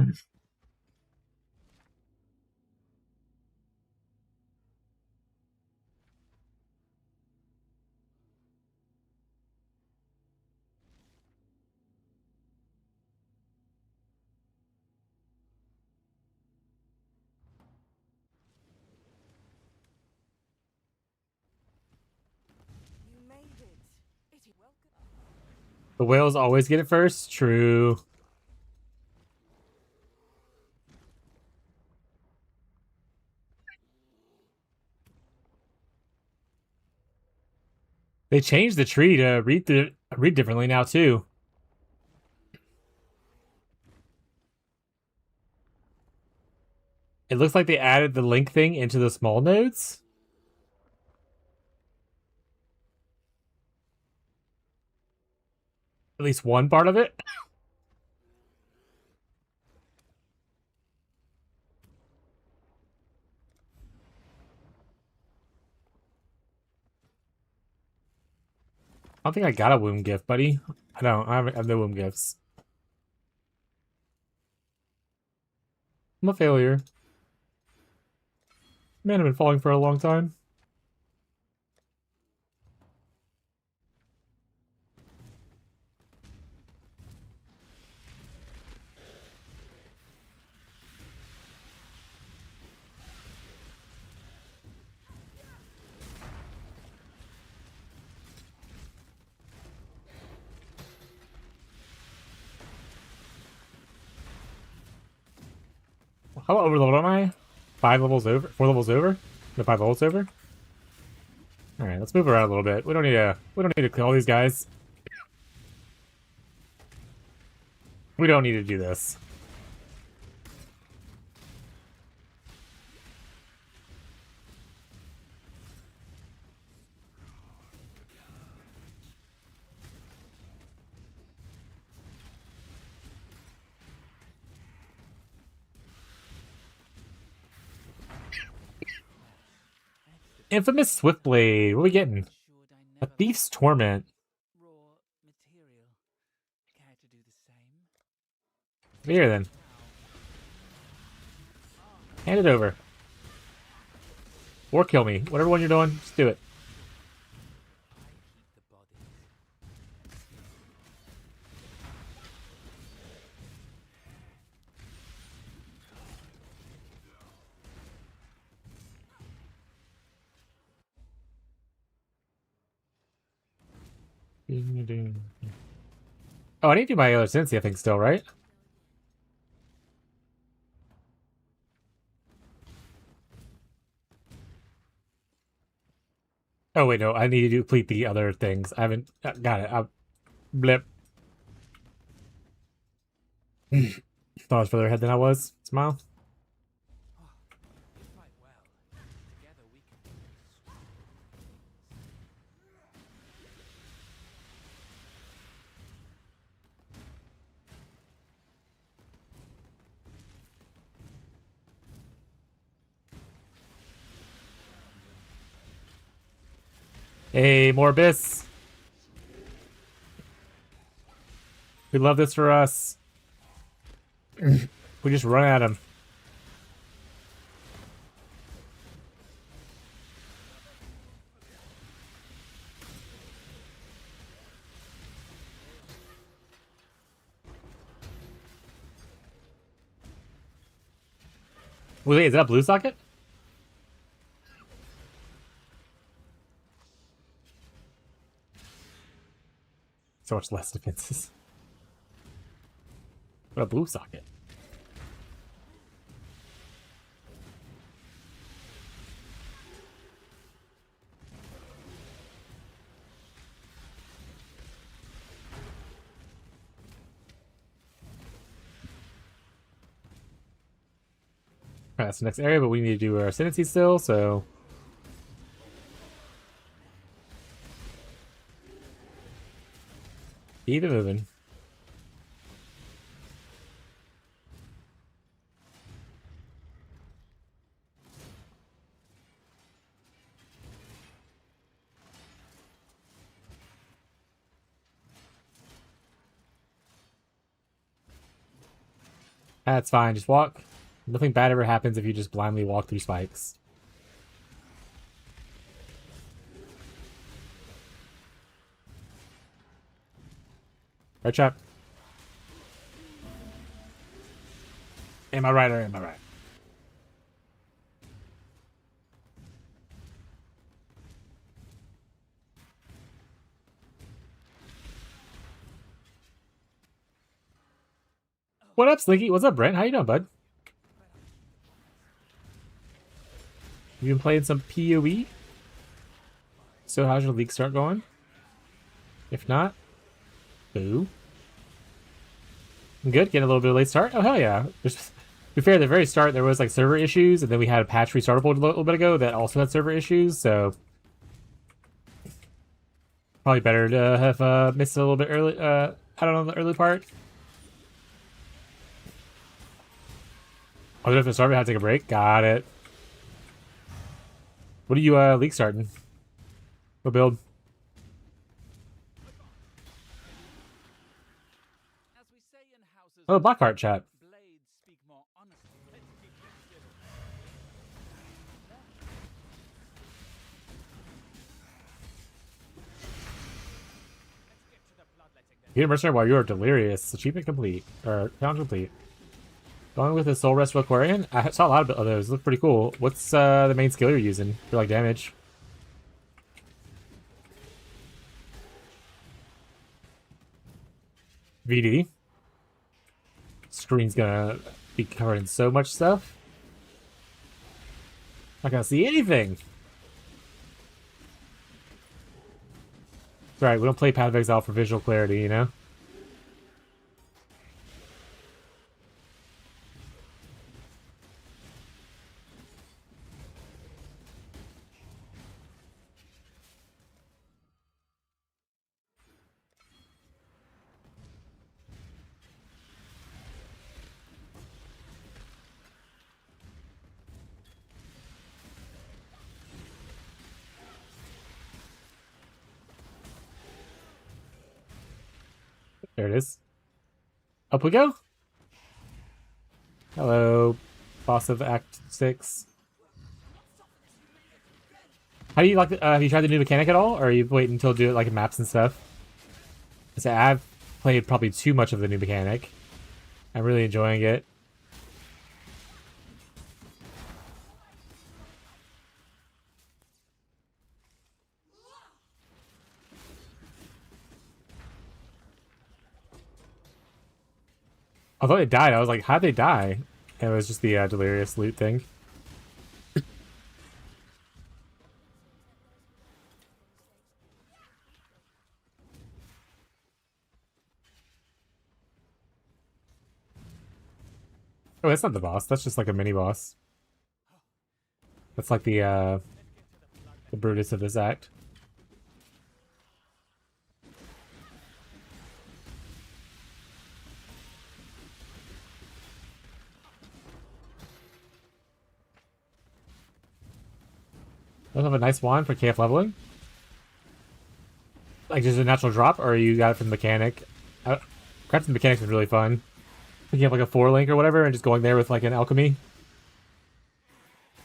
made it. It is welcome. The whales always get it first. True. They changed the tree to read differently now too. It looks like they added the link thing into the small nodes. At least one part of it. I don't think I got a womb gift, buddy. I don't. I have no womb gifts. I'm a failure. Man, I've been falling for a long time. How overleveled am I? 5 levels over? 4 levels over? The 5 levels over? Alright, let's move around a little bit. We don't need to kill all these guys. We don't need to do this. Infamous Swiftblade. What are we getting? A Thief's Torment. Raw material. Care to do the same? Here then. Hand it over. Or kill me. Whatever one you're doing, just do it. I keep the bodies. Oh, I need to do my other Cincy, I think, still, right? Oh wait, no, I need to complete the other things. I haven't got it. Blip. Thought I was further ahead than I was. Smile. Quite well. Together we can do this. Hey, more abyss. We love this for us. We just run at him. Wait, is that a blue socket? So much less defenses. What a blue socket. Alright, that's the next area, but we need to do our ascendancy still, so... Keep it moving. That's fine, just walk. Nothing bad ever happens if you just blindly walk through spikes. Right, chap? Am I right or am I right? What up, Slinky? What's up, Brent? How you doing, bud? You been playing some PoE? So how's your league start going? If not, boo. Good, getting a little bit of late start. Oh hell yeah! To be fair, at the very start there was like server issues, and then we had a patch restartable a little bit ago that also had server issues. So probably better to have missed it a little bit early. I don't know, the early part. Oh, if the start, we had to take a break. Got it. What are you league starting? What build? As we say in houses, Oh, Blackheart chat. blades speak more honestly. Let's keep this civil. Let's get to the bloodletting then. You a mercenary while you are delirious. Achievement complete. Or challenge complete. Going with the Soul Rest Aquarian? I saw a lot of those. Look pretty cool. What's the main skill you're using for like damage? VD. Screen's gonna be covered in so much stuff. Not gonna see anything. It's right, we don't play Path of Exile for visual clarity, you know? There it is. Up we go. Hello, boss of Act 6. How do you like? Have you tried the new mechanic at all, or are you waiting until do it like in maps and stuff? I say I've played probably too much of the new mechanic. I'm really enjoying it. I thought they died. I was like, how'd they die? And it was just the delirious loot thing. Oh, that's not the boss. That's just like a mini boss. That's like the Brutus of this act. Does have a nice wand for KF leveling? Like just a natural drop, or you got it from the mechanic? Crafting mechanics is really fun. Picking up like a 4-link or whatever and just going there with like an alchemy.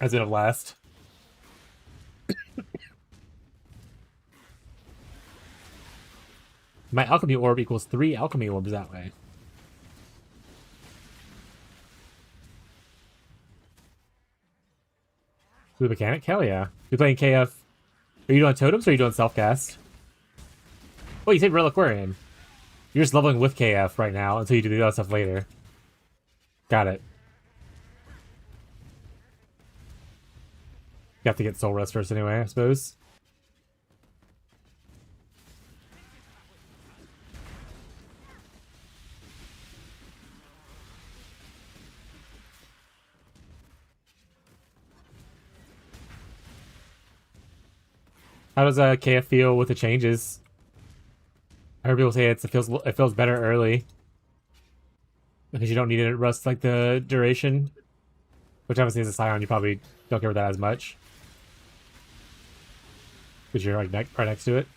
As in a blast. My alchemy orb equals 3 alchemy orbs that way. The mechanic? Hell yeah. You playing KF? Are you doing totems or are you doing self-cast? Oh, you said Reliquarian. You're just leveling with KF right now until you do the other stuff later. Got it. You have to get Soul Rest first anyway, I suppose. How does KF feel with the changes? I heard people say it feels better early because you don't need it to rust like the duration, which obviously as a Scion you probably don't care about that as much because you're like right next to it.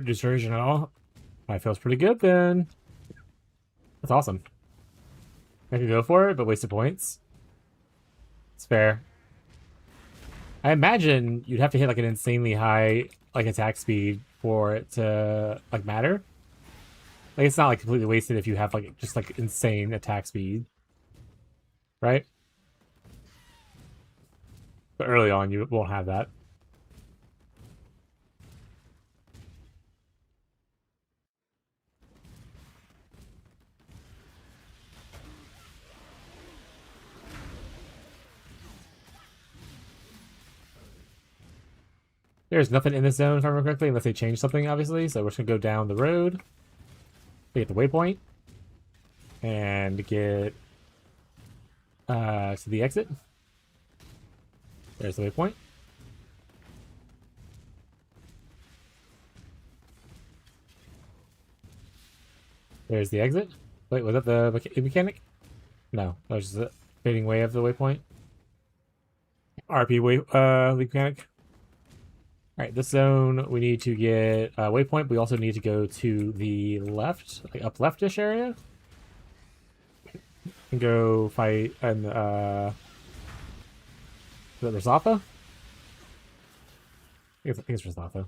Distortion at all? That feels pretty good then. That's awesome. I could go for it, but wasted points. It's fair. I imagine you'd have to hit like an insanely high like attack speed for it to like matter. Like it's not like completely wasted if you have like just like insane attack speed. Right? But early on you won't have that. There's nothing in this zone, if I remember correctly, unless they change something, obviously. So we're just going to go down the road. We get the waypoint. And get to the exit. There's the waypoint. There's the exit. Wait, was that the mechanic? No, that was just the fading way of the waypoint. RP mechanic. Alright, this zone, we need to get a waypoint. We also need to go to the left, like up leftish area. And go fight and is it Rosatha? I think it's Rosatha.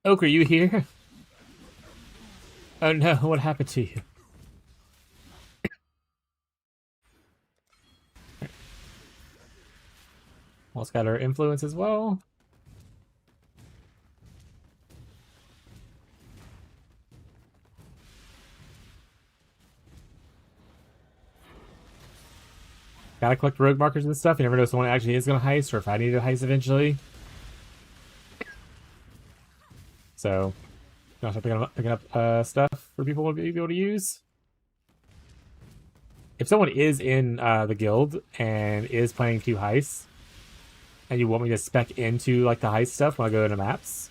Oak, are you here? Oh no, what happened to you? Also got our influence as well. Gotta collect rogue markers and stuff. You never know if someone actually is gonna heist or if I need to heist eventually. So, I'll start picking up stuff for people to be able to use. If someone is in the guild and is planning to heist, and you want me to spec into like the heist stuff when I go into maps,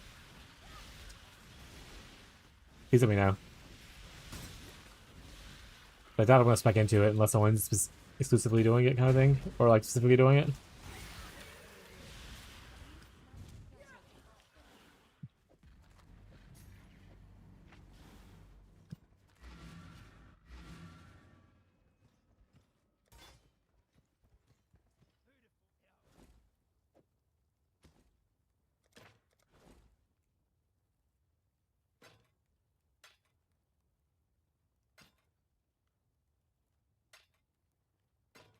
please let me know. But I doubt I'm gonna spec into it unless someone's exclusively doing it, kind of thing, or like specifically doing it.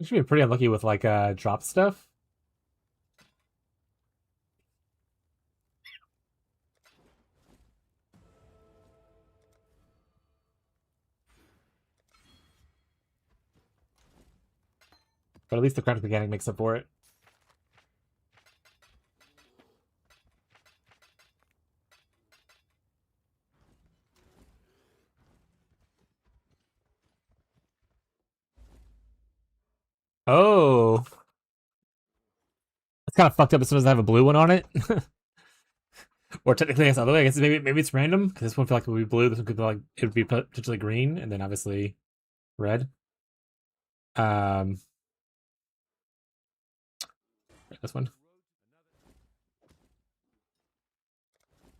You should be pretty unlucky with like drop stuff. But at least the craft mechanic makes up for it. Oh. It's kind of fucked up as soon as I have a blue one on it. Or technically, I guess the other way. I guess maybe it's random because this one feel like it would be blue. This one could feel like it would be potentially green, and then obviously red. This one.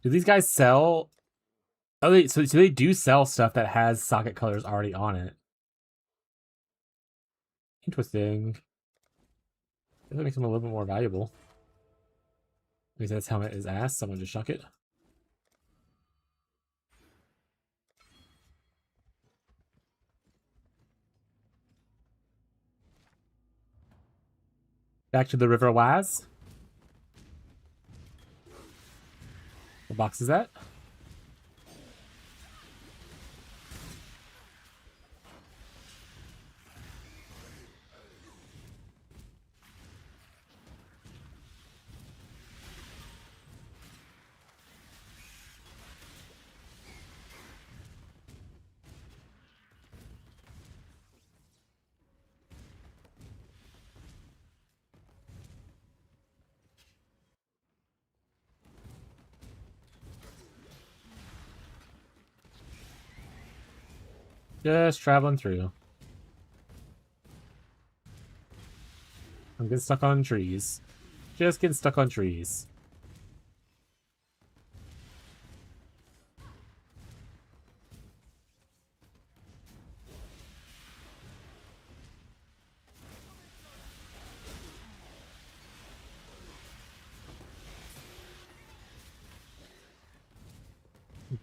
Do these guys sell? Oh, so they do sell stuff that has socket colors already on it. Interesting. That makes them a little bit more valuable. Because this helmet is ass. Someone just shuck it. Back to the River Waz. What box is that? Just traveling through. I'm getting stuck on trees. Just getting stuck on trees.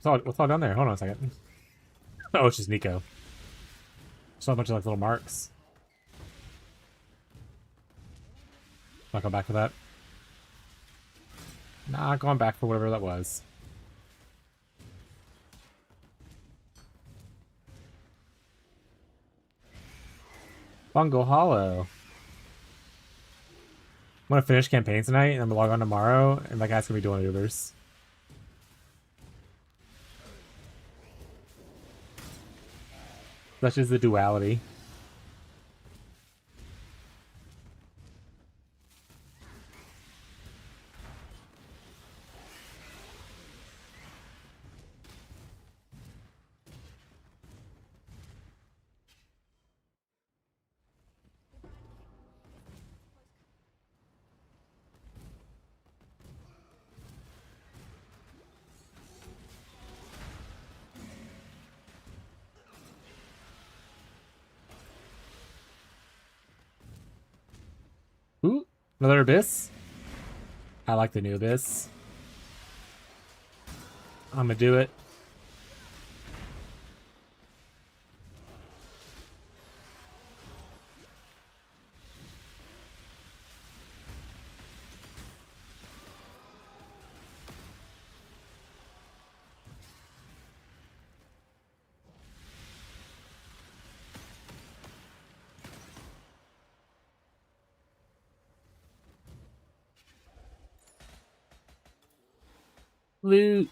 What's all down there? Hold on a second. Oh, it's just Nico. Saw a bunch of like little marks. Not going back for that. Not going back for whatever that was. Bungle Hollow. I'm gonna finish campaign tonight and I'm gonna log on tomorrow and that guy's gonna be doing Ubers. Such is the duality. Ooh, another Abyss. I like the new Abyss. I'm gonna do it. Loot.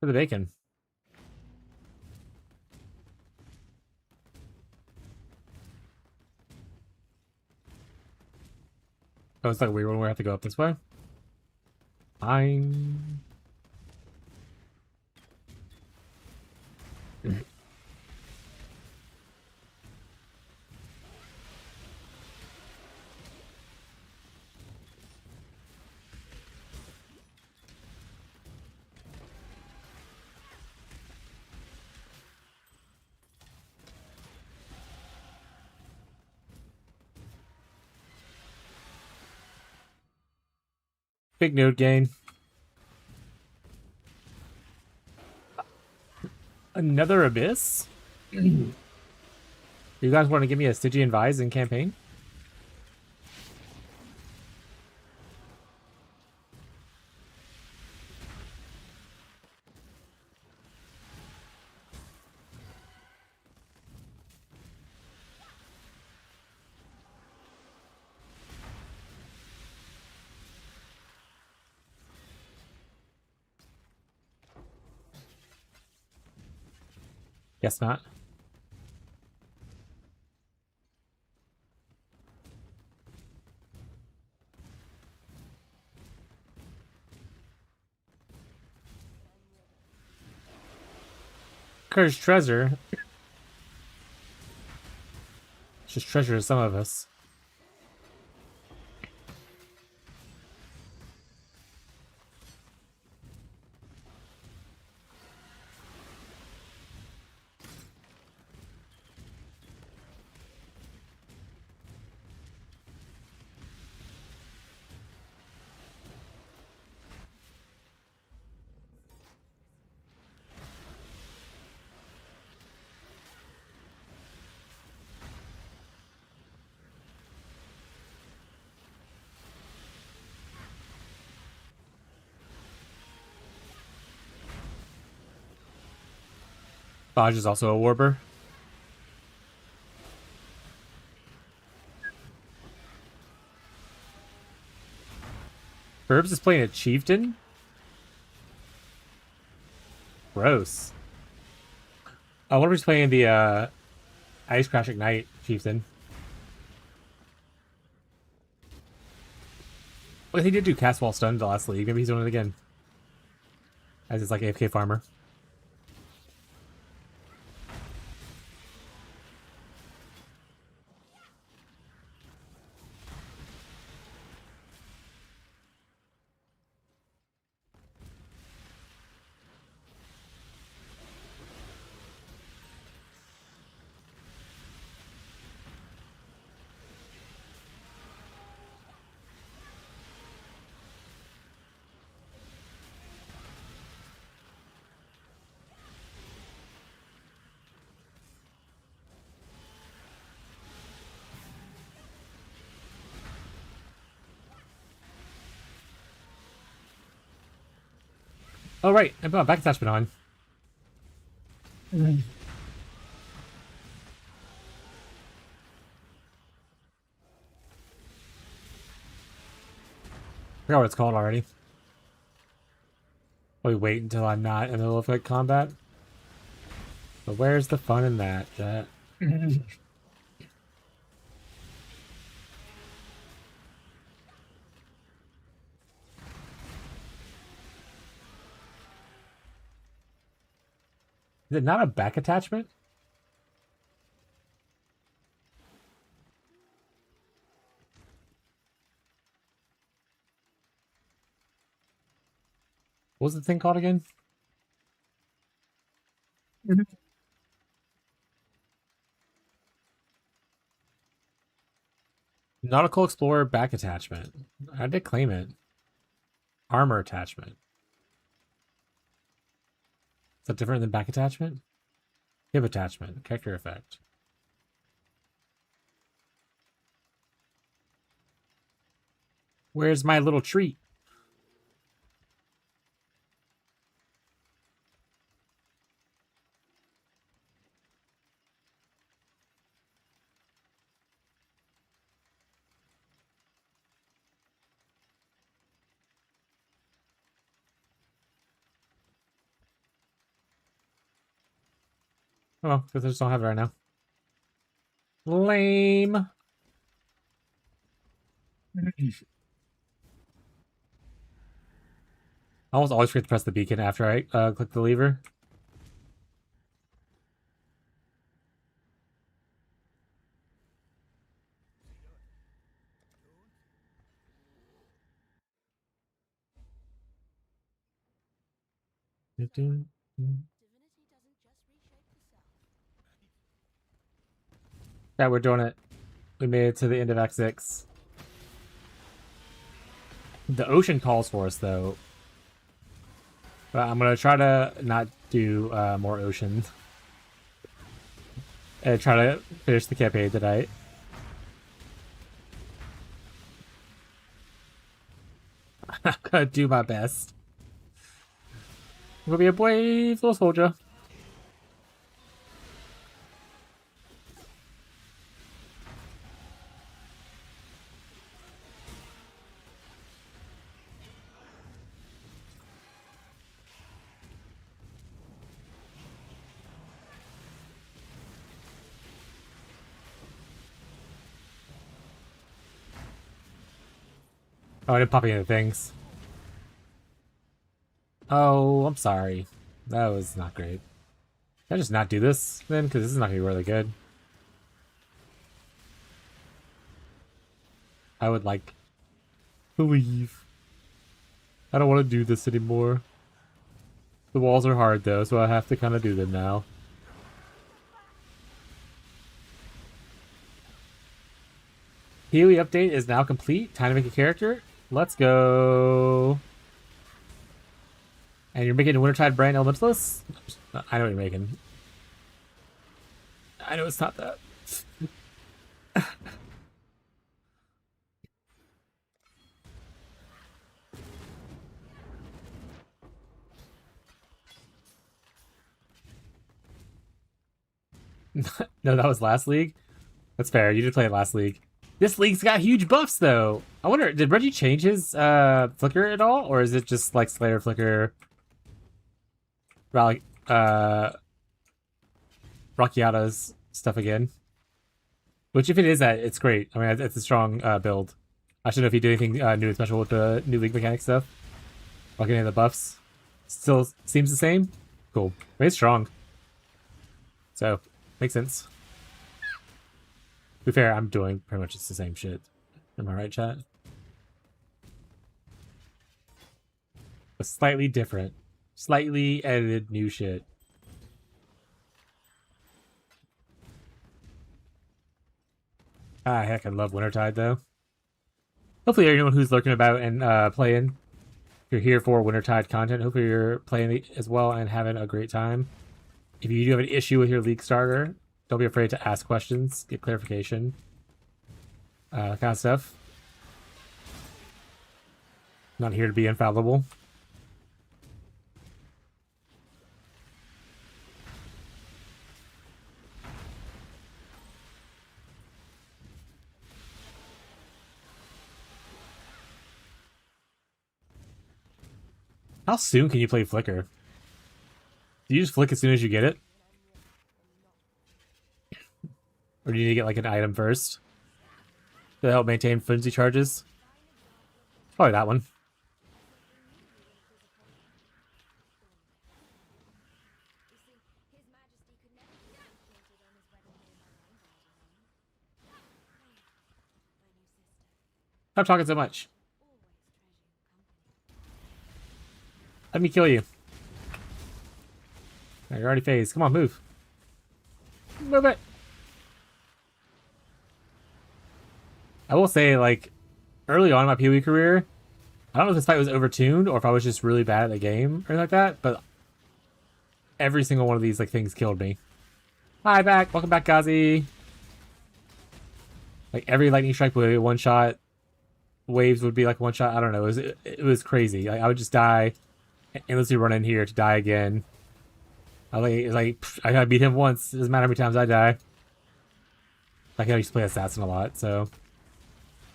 For the bacon. Oh, it's like a weird one where I have to go up this way. Fine. Big node gain. Another abyss? You guys want to give me a Stygian Vise in campaign? Guess not. Cursed treasure. It's just treasure to some of us. Bodge is also a warber. Burbs is playing a chieftain? Gross. I wonder if he's playing the Ice Crash Ignite chieftain. Well, he did do cast wall stun the last league. Maybe he's doing it again. As it's like AFK farmer. Oh, right. I put my back attachment on. I forgot what it's called already. We wait until I'm not in the middle of like combat. But where's the fun in that, chat? Is it not a back attachment? What was the thing called again? Nautical Explorer back attachment. I did claim it. Armor attachment. Is that different than back attachment? Hip attachment. Character effect. Where's my little treat? Oh, because I just don't have it right now. Lame. I almost always forget to press the beacon after I click the lever. Yeah, we're doing it. We made it to the end of Act 6. The ocean calls for us, though. But I'm going to try to not do more ocean and try to finish the campaign tonight. I'm gonna do my best. I'm gonna be a brave little soldier. Oh, I didn't pop any of the things. Oh, I'm sorry. That was not great. Can I just not do this then? Because this is not going to be really good. I would like to leave. I don't want to do this anymore. The walls are hard though, so I have to kind of do them now. Healy update is now complete. Time to make a character. Let's go. And you're making a Wintertide brand Elementalist? I know what you're making. I know it's not that. No, that was last league. That's fair. You did play it last league. This league's got huge buffs, though. I wonder, did Reggie change his flicker at all, or is it just like Slayer flicker, Rockiata's stuff again? Which, if it is that, it's great. I mean, it's a strong build. I should know if he did anything new and special with the new league mechanic stuff. Like any of the buffs. Still seems the same. Cool. I mean, it's strong. So, makes sense. To be fair, I'm doing pretty much just the same shit. Am I right, chat? But slightly different. Slightly edited new shit. Ah, heck, I love Wintertide, though. Hopefully everyone who's lurking about and playing, if you're here for Wintertide content, hopefully you're playing as well and having a great time. If you do have an issue with your league starter, don't be afraid to ask questions, get clarification, kind of stuff. Not here to be infallible. How soon can you play Flicker? Do you just flick as soon as you get it? Or do you need to get like an item first to help maintain frenzy charges? Probably that one. Stop talking so much. Let me kill you. You're already phased. Come on, move. Move it. I will say, like, early on in my PoE career, I don't know if this fight was overtuned or if I was just really bad at the game or anything like that, but every single one of these like things killed me. Hi, back. Welcome back, Gazi. Like, every lightning strike would be one shot. Waves would be like one shot. I don't know. It was crazy. Like, I would just die, endlessly run in here to die again. I gotta beat him once. It doesn't matter how many times I die. Like, I used to play assassin a lot, so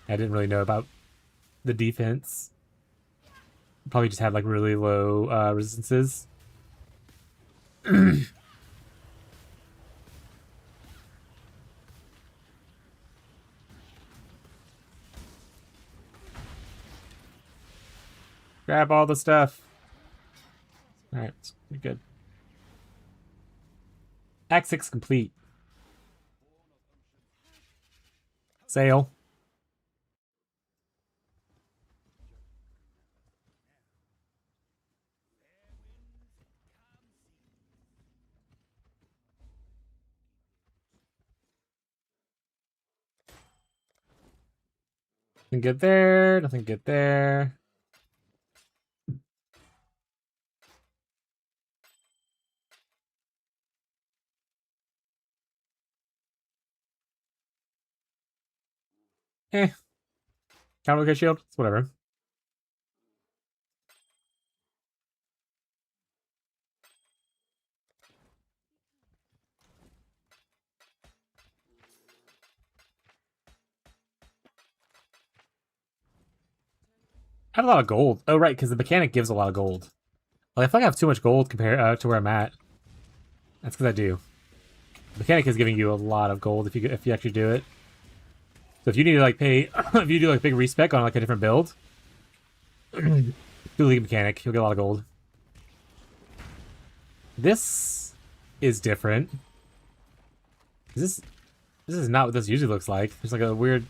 I didn't really know about the defense. Probably just had like really low resistances. Grab all the stuff. All right, we're good. Act 6 complete. Sail. Nothing good there. Nothing good there. Counter shield. It's whatever. I have a lot of gold. Oh, right, because the mechanic gives a lot of gold. Like, I feel like I have too much gold compared to where I'm at. That's because I do. The mechanic is giving you a lot of gold if you actually do it. So if you need to like pay, if you do like big respec on like a different build, do League Mechanic, you'll get a lot of gold. This is different. This is not what this usually looks like. There's like a weird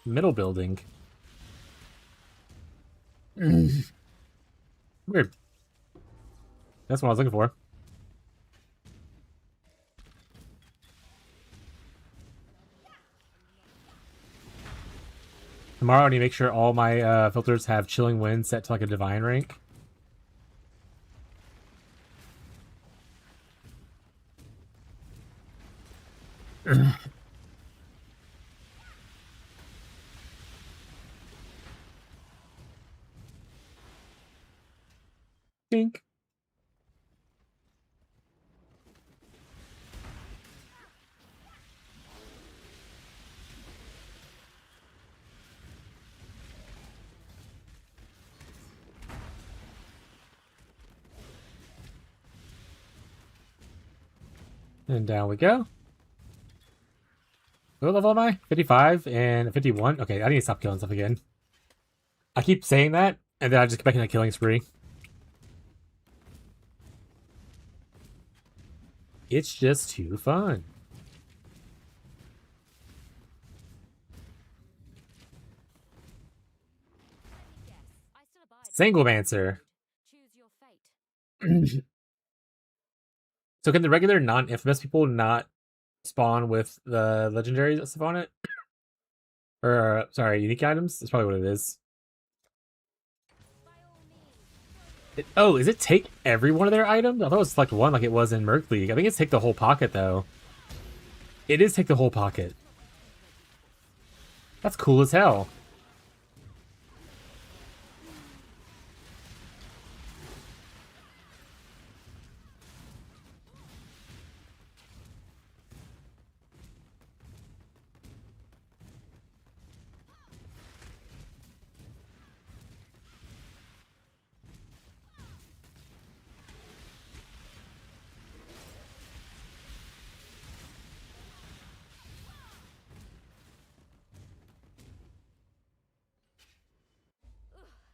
middle building. Weird. That's what I was looking for. Tomorrow I need to make sure all my filters have Chilling Wind set to like a divine rank. Dink. And down we go. What level am I? 55 and 51? Okay, I need to stop killing stuff again. I keep saying that, and then I just get back in a killing spree. It's just too fun. Yes, I still abide. Sanglemancer. Choose your fate. So can the regular non-infamous people not spawn with the legendaries that spawn it? Or, sorry, unique items? That's probably what it is. By all means. Oh, is it take every one of their items? I thought it was select one like it was in Merc League. I think it's take the whole pocket, though. It is take the whole pocket. That's cool as hell.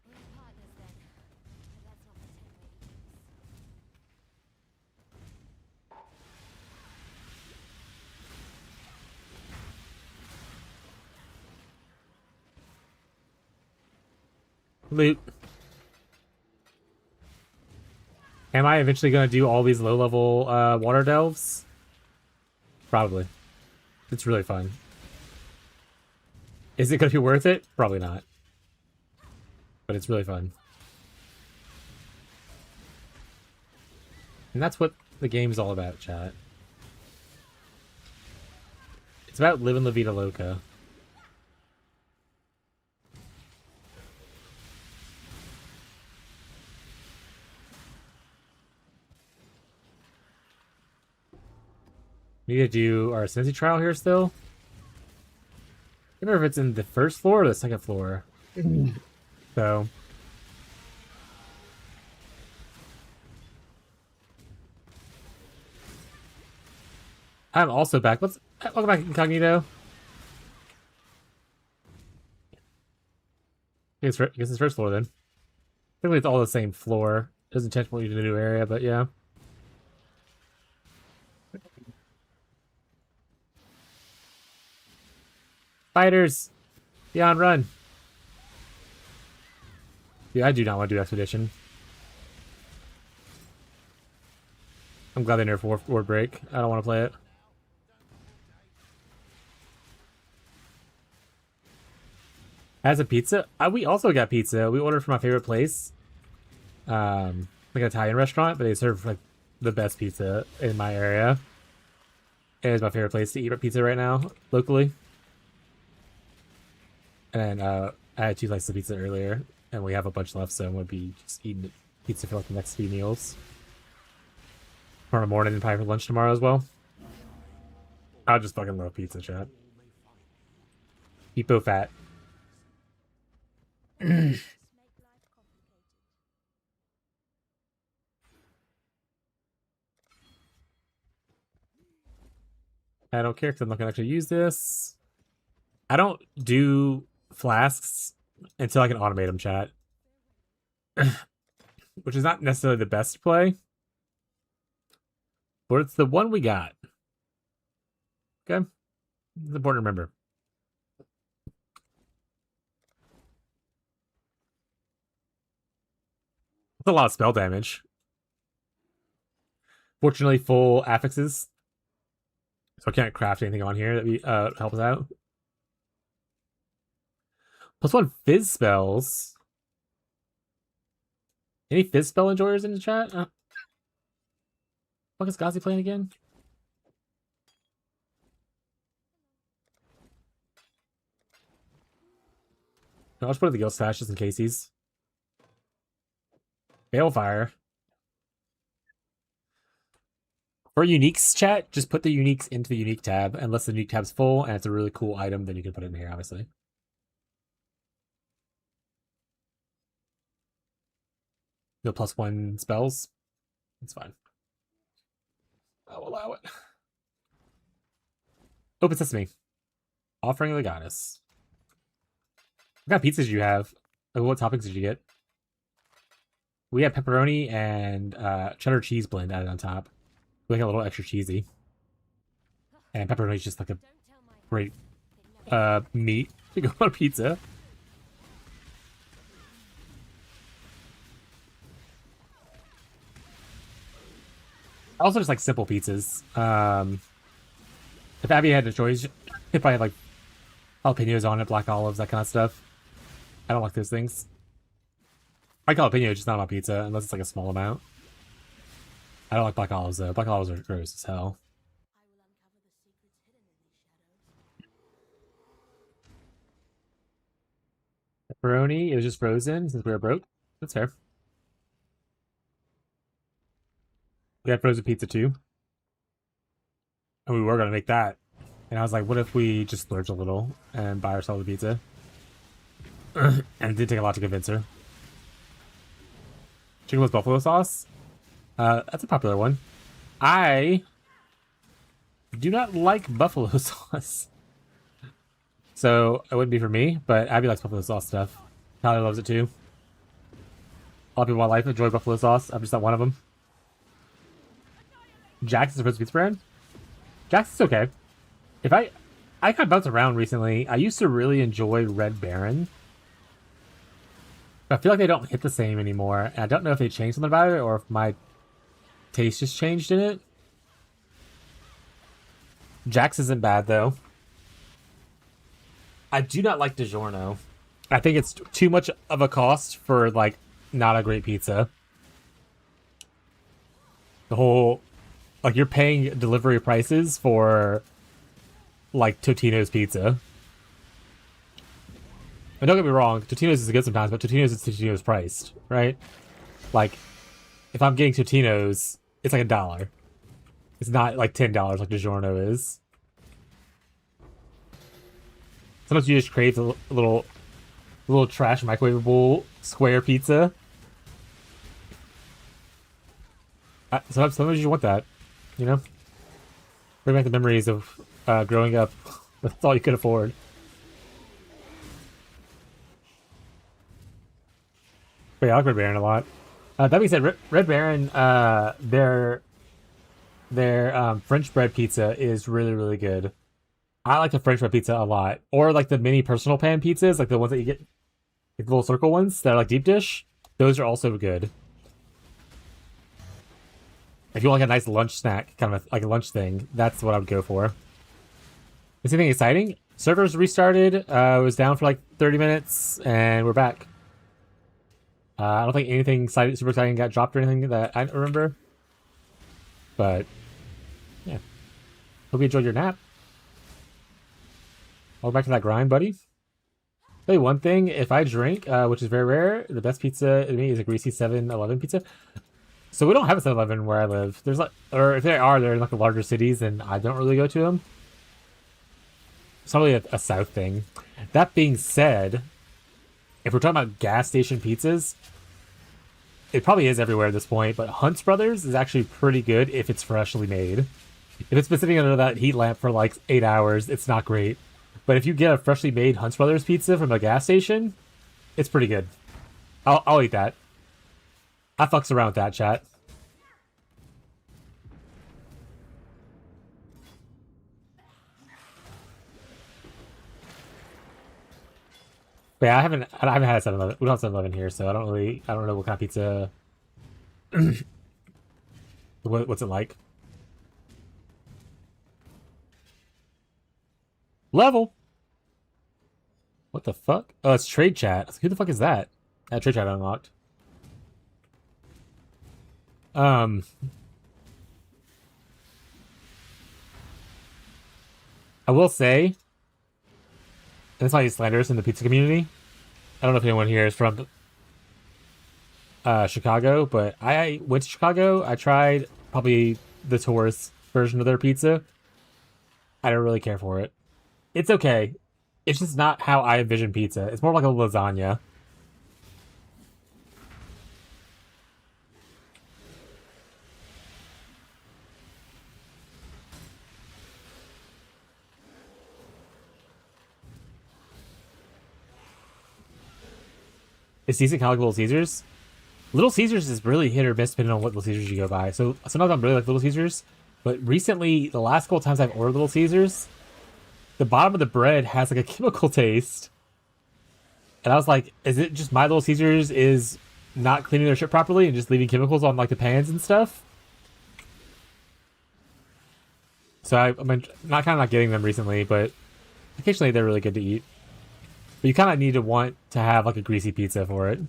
We're partners then. But let's not pretend we're equals. Loot. Am I eventually going to do all these low-level water delves? Probably. It's really fun. Is it going to be worth it? Probably not. But it's really fun. And that's what the game's all about, chat. It's about living La Vida Loca. We need to do our Ascendancy trial here still. I don't remember if it's in the first floor or the second floor. So. I'm also back. Welcome back, Incognito. I guess it's first floor then. Technically it's all the same floor. Doesn't transport you to the new area, but yeah. Fighters! Beyond run! Yeah, I do not want to do Expedition. I'm glad they nerfed Ward Break. I don't want to play it. As a pizza? We also got pizza. We ordered from my favorite place. Like an Italian restaurant, but they serve like the best pizza in my area. It is my favorite place to eat pizza right now, locally. And I had 2 slices of pizza earlier, and we have a bunch left, so I'm gonna be just eating pizza for like the next few meals. Tomorrow morning and probably for lunch tomorrow as well. I just fucking love pizza, chat. Hippo fat. I don't care because I'm not gonna actually use this. I don't do flasks until I can automate them, chat. Which is not necessarily the best play. But it's the one we got. Okay? It's important to remember. That's a lot of spell damage. Fortunately, full affixes. So I can't craft anything on here that we help us out. +1 fizz spells. Any fizz spell enjoyers in the chat? Fuck is Gazi playing again? No, I'll just put it in the guild stash just in case he's. Balefire. For uniques, chat, just put the uniques into the unique tab. Unless the unique tab's full and it's a really cool item, then you can put it in here, obviously. No +1 spells. It's fine. I'll allow it. Open Sesame. Offering of the Goddess. What kind of pizzas do you have? Like, what toppings did you get? We have pepperoni and cheddar cheese blend added on top. We like a little extra cheesy. And pepperoni is just like a great meat to go on pizza. I also just like simple pizzas. If Abby had a choice, if I had like jalapenos on it, black olives, that kind of stuff. I don't like those things. I like jalapeno, just not on pizza, unless it's like a small amount. I don't like black olives though. Black olives are gross as hell. Pepperoni, it was just frozen since we were broke. That's fair. We had frozen pizza too. And we were gonna make that. And I was like, what if we just splurge a little and buy ourselves a pizza? And it did take a lot to convince her. Chicken with buffalo sauce? That's a popular one. I do not like buffalo sauce. So it wouldn't be for me, but Abby likes buffalo sauce stuff. Tyler loves it too. A lot of people in my life enjoy buffalo sauce. I'm just not one of them. Jax is supposed to be brand. Jax is okay. If I kind of bounced around recently. I used to really enjoy Red Baron. But I feel like they don't hit the same anymore. And I don't know if they changed something about it or if my taste just changed in it. Jax isn't bad though. I do not like DiGiorno. I think it's too much of a cost for like not a great pizza. The whole like you're paying delivery prices for like Totino's pizza. And don't get me wrong, Totino's is good sometimes, but Totino's is Totino's priced, right? Like if I'm getting Totino's, it's like $1. It's not like $10 like DiGiorno is. Sometimes you just crave a little trash microwavable square pizza. Sometimes you want that, you know? Bring back the memories of growing up. That's all you could afford. But yeah, I like Red Baron a lot. That being said, Red Baron, their French bread pizza is really, really good. I like the French bread pizza a lot. Or like the mini personal pan pizzas, like the ones that you get, like the little circle ones that are like deep dish. Those are also good. If you want like a nice lunch snack, kind of like a lunch thing, that's what I would go for. Is anything exciting? Servers restarted. It was down for like 30 minutes, and we're back. I don't think anything super exciting got dropped or anything that I remember. But, yeah. Hope you enjoyed your nap. Welcome back to that grind, buddy. Tell you one thing, if I drink, which is very rare, the best pizza to me is a greasy 7-Eleven pizza. So we don't have a 7-Eleven where I live. There's like, or if there are, they're in like the larger cities, and I don't really go to them. It's probably a South thing. That being said, if we're talking about gas station pizzas, it probably is everywhere at this point, but Hunt's Brothers is actually pretty good if it's freshly made. If it's been sitting under that heat lamp for like 8 hours, it's not great. But if you get a freshly made Hunt's Brothers pizza from a gas station, it's pretty good. I'll eat that. I fucks around with that, chat. But yeah, I haven't had a 7-Eleven. We don't have 7-Eleven here, so I don't know what kind of pizza. What's it like? Level. What the fuck? Oh, it's trade chat. Who the fuck is that? Trade chat unlocked. I will say, and that's why he's slanderous in the pizza community. I don't know if anyone here is from Chicago, but I went to Chicago. I tried probably the tourist version of their pizza. I don't really care for it. It's okay. It's just not how I envision pizza. It's more like a lasagna. It's decent kind of like Little Caesars. Little Caesars is really hit or miss depending on what Little Caesars you go by. So sometimes I'm really like Little Caesars, but recently, the last couple times I've ordered Little Caesars, the bottom of the bread has like a chemical taste. And I was like, is it just my Little Caesars is not cleaning their shit properly and just leaving chemicals on like the pans and stuff? So I'm not getting them recently, but occasionally they're really good to eat. But you kind of need to want to have like a greasy pizza for it.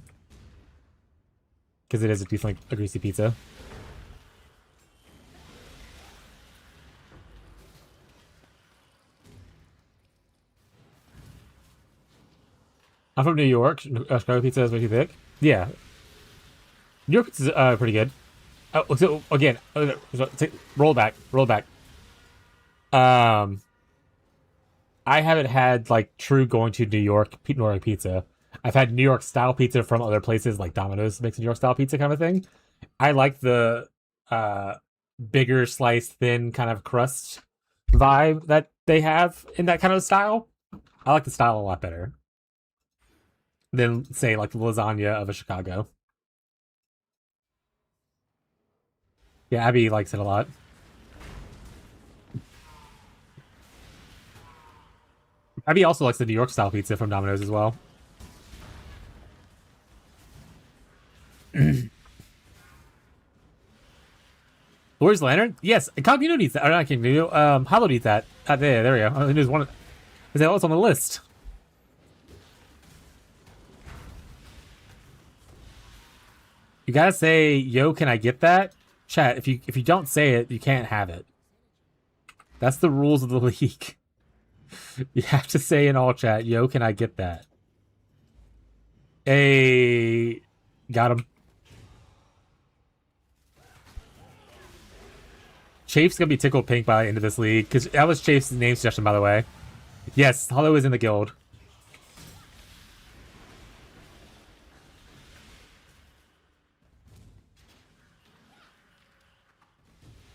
Because it is definitely a greasy pizza. I'm from New York. Chicago pizza is way too thick. Yeah. New York pizza is pretty good. Oh, so again, roll back. I haven't had like true going to New York pizza. I've had New York style pizza from other places like Domino's makes a New York style pizza kind of thing. I like the bigger slice, thin kind of crust vibe that they have in that kind of style. I like the style a lot better than say like the lasagna of a Chicago. Yeah, Abby likes it a lot. Abby also likes the New York style pizza from Domino's as well. Lord's Lantern? Yes, Incognito needs that. Or not Incognito. Hollow needs that. There we go. There's one. Is that what's on the list? You gotta say, "Yo, can I get that?" Chat. If you don't say it, you can't have it. That's the rules of the league. You have to say in all chat, "Yo, can I get that?" Hey, got him. Chafe's gonna be tickled pink by the end of this league, because that was Chafe's name suggestion, by the way. Yes, Hollow is in the guild.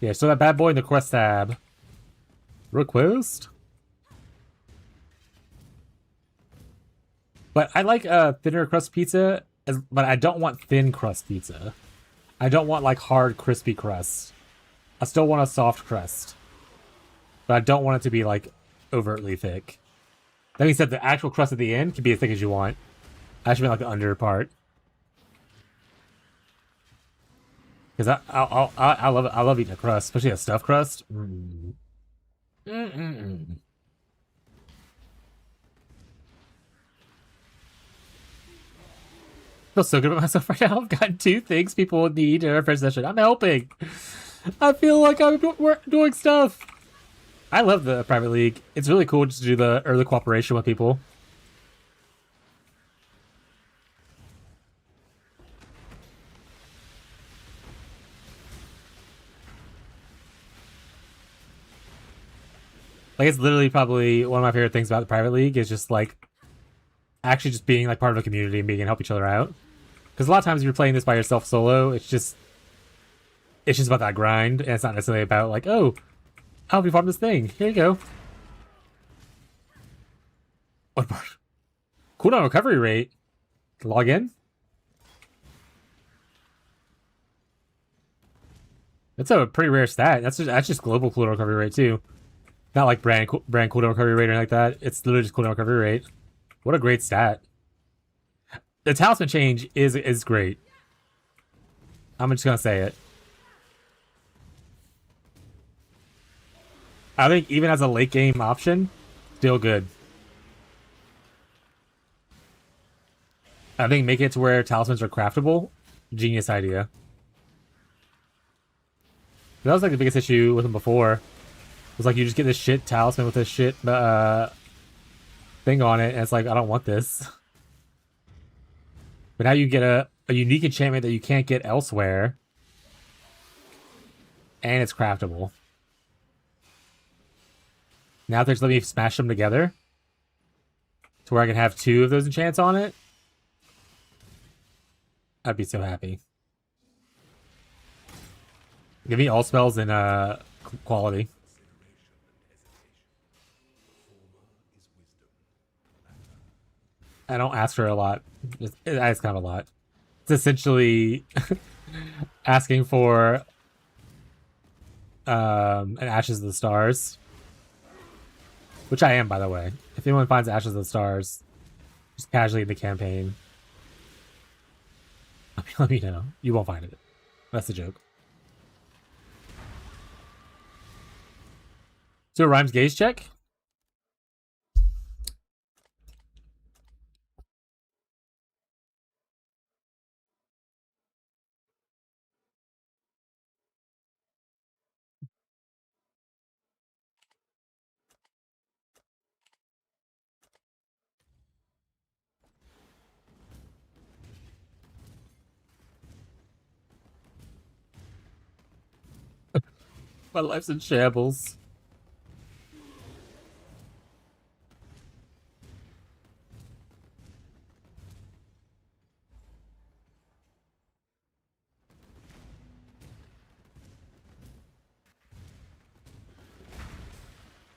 Yeah, so that bad boy in the quest tab. Request? But I like thinner crust pizza, but I don't want thin crust pizza. I don't want like hard, crispy crust. I still want a soft crust. But I don't want it to be like overtly thick. That being said, the actual crust at the end can be as thick as you want. I should mean like the under part. Because I love it. I love eating a crust, especially a stuffed crust. I feel so good about myself right now. I've gotten 2 things people need in our first session. I'm helping. I feel like I'm doing stuff. I love the private league. It's really cool just to do the early cooperation with people. Like, it's literally probably one of my favorite things about the private league is just like actually just being like part of a community and being able to help each other out. Because a lot of times if you're playing this by yourself solo, it's just about that grind, and it's not necessarily about like, oh, I'll help you farm this thing. Here you go. What part? Cooldown recovery rate. Log in. That's a pretty rare stat. That's just global cooldown recovery rate too. Not like brand cooldown recovery rate or anything like that. It's literally just cooldown recovery rate. What a great stat. The talisman change is great. I'm just gonna say it. I think even as a late game option, still good. I think make it to where talismans are craftable. Genius idea. That was like the biggest issue with them before. It was like you just get this shit talisman with this shit thing on it, and it's like, I don't want this. But now you get a unique enchantment that you can't get elsewhere. And it's craftable. Now they're just letting me smash them together. To where I can have 2 of those enchants on it. I'd be so happy. Give me all spells in quality. I don't ask for a lot. It's kind of a lot. It's essentially asking for an Ashes of the Stars. Which I am, by the way. If anyone finds Ashes of the Stars, just casually in the campaign, let me know. You won't find it. That's the joke. So Rhymes gaze check. My life's in shambles.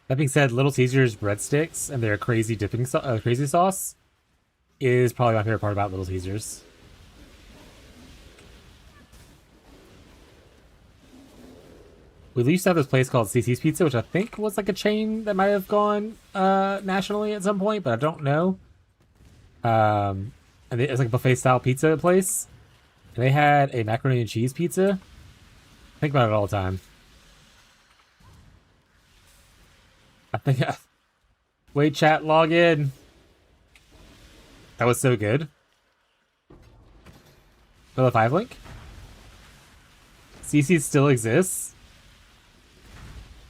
That being said, Little Caesars breadsticks and their crazy dipping crazy sauce is probably my favorite part about Little Caesars. We used to have this place called CC's Pizza, which I think was like a chain that might have gone nationally at some point, but I don't know. And it's like a buffet style pizza place. And they had a macaroni and cheese pizza. Think about it all the time. I think. Wait, chat, log in. That was so good. For the 5 link? CC's still exists.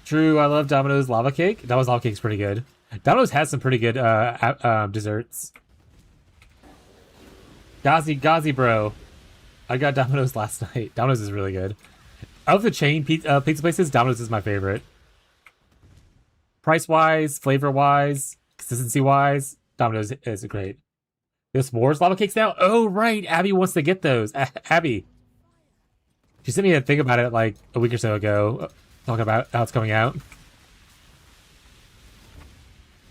True, I love Domino's lava cake. Domino's lava cake's pretty good. Domino's has some pretty good desserts. Gazi bro. I got Domino's last night. Domino's is really good. Of the chain pizza places, Domino's is my favorite. Price-wise, flavor-wise, consistency-wise, Domino's is great. There's s'mores lava cakes now? Oh, right! Abby wants to get those. Abby. She sent me a thing about it like a week or so ago. Talking about how it's coming out.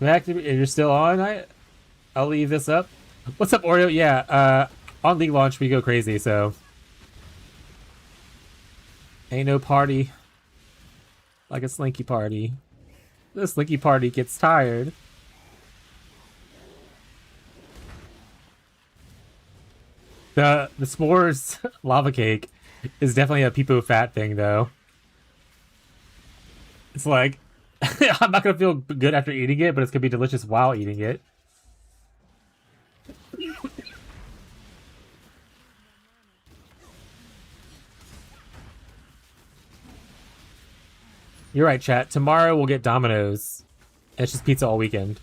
You're still on? I'll leave this up. What's up, Oreo? Yeah, on League launch we go crazy, so... Ain't no party like a slinky party. The slinky party gets tired. The s'mores lava cake is definitely a peepo fat thing, though. It's like, I'm not gonna feel good after eating it, but it's gonna be delicious while eating it. You're right, chat. Tomorrow we'll get Domino's. It's just pizza all weekend.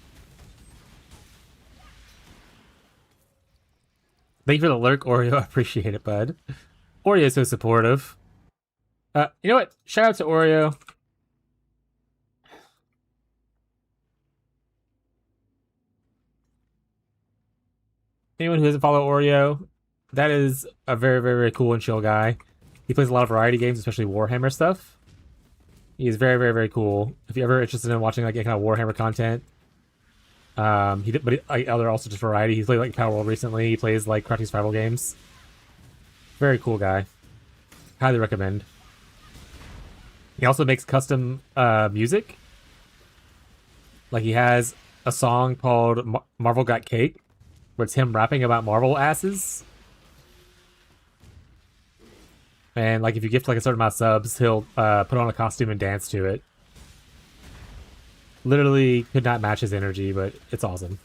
Thank you for the lurk, Oreo. I appreciate it, bud. Oreo's so supportive. You know what? Shout out to Oreo. anyone who doesn't follow Oreo, that is a very, very, very cool and chill guy. He plays a lot of variety games, especially Warhammer stuff. He is very, very, very cool. If you're ever interested in watching like any kind of Warhammer content, other also just variety. He's played like Power World recently. He plays like crafting survival games. Very cool guy. Highly recommend. He also makes custom music. Like he has a song called Marvel Got Cake, where it's him rapping about Marvel asses. And like if you gift like a certain amount of subs, he'll put on a costume and dance to it. Literally could not match his energy, but it's awesome.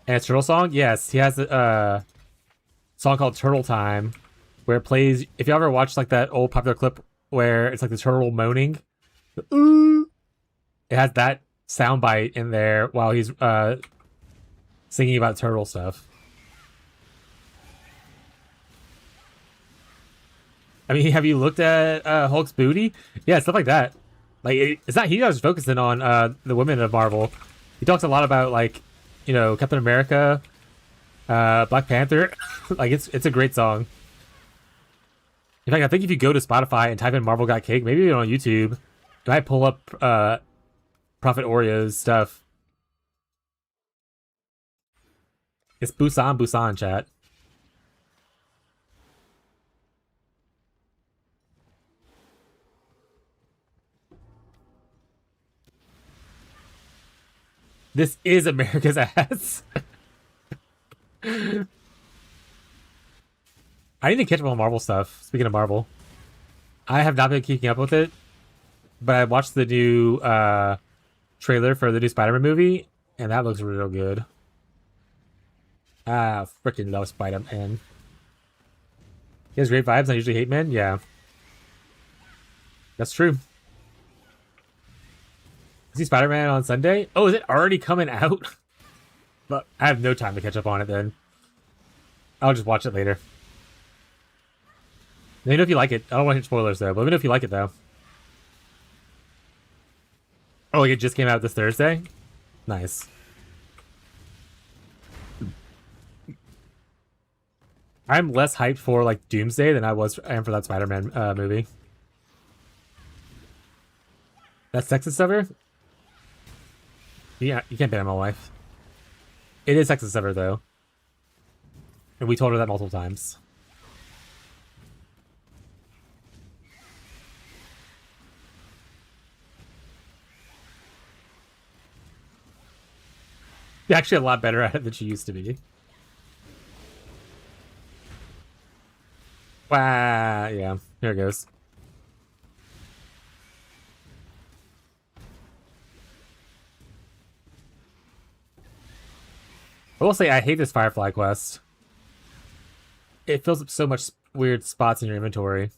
And a turtle song? Yes, he has a song called Turtle Time, where it plays. If you ever watched like that old popular clip where it's like the turtle moaning, it has that soundbite in there while he's singing about turtle stuff. I mean, have you looked at Hulk's booty? Yeah, stuff like that. Like, it's not, he was focusing on the women of Marvel. He talks a lot about, like, you know, Captain America, Black Panther. Like, it's a great song. In fact, I think if you go to Spotify and type in Marvel Got Cake, maybe even on YouTube, it might pull up Prophet Oreo's stuff. It's Busan, chat. This is America's ass. I need to catch up on Marvel stuff. Speaking of Marvel, I have not been keeping up with it, but I watched the new trailer for the new Spider-Man movie, and that looks real good. Ah, freaking love Spider-Man. He has great vibes. I usually hate men. Yeah, that's true. See Spider-Man on Sunday? Oh, is it already coming out? But I have no time to catch up on it then. I'll just watch it later. Let me know if you like it. I don't want to hit spoilers though, but let me know if you like it though. Oh, it just came out this Thursday? Nice. I'm less hyped for like Doomsday than I am for that Spider-Man movie. That sexist of her? Yeah, you can't ban my wife. It is sexist of her, though. And we told her that multiple times. She's actually a lot better at it than she used to be. Wow, yeah, here it goes. I will say I hate this Firefly quest. It fills up so much weird spots in your inventory.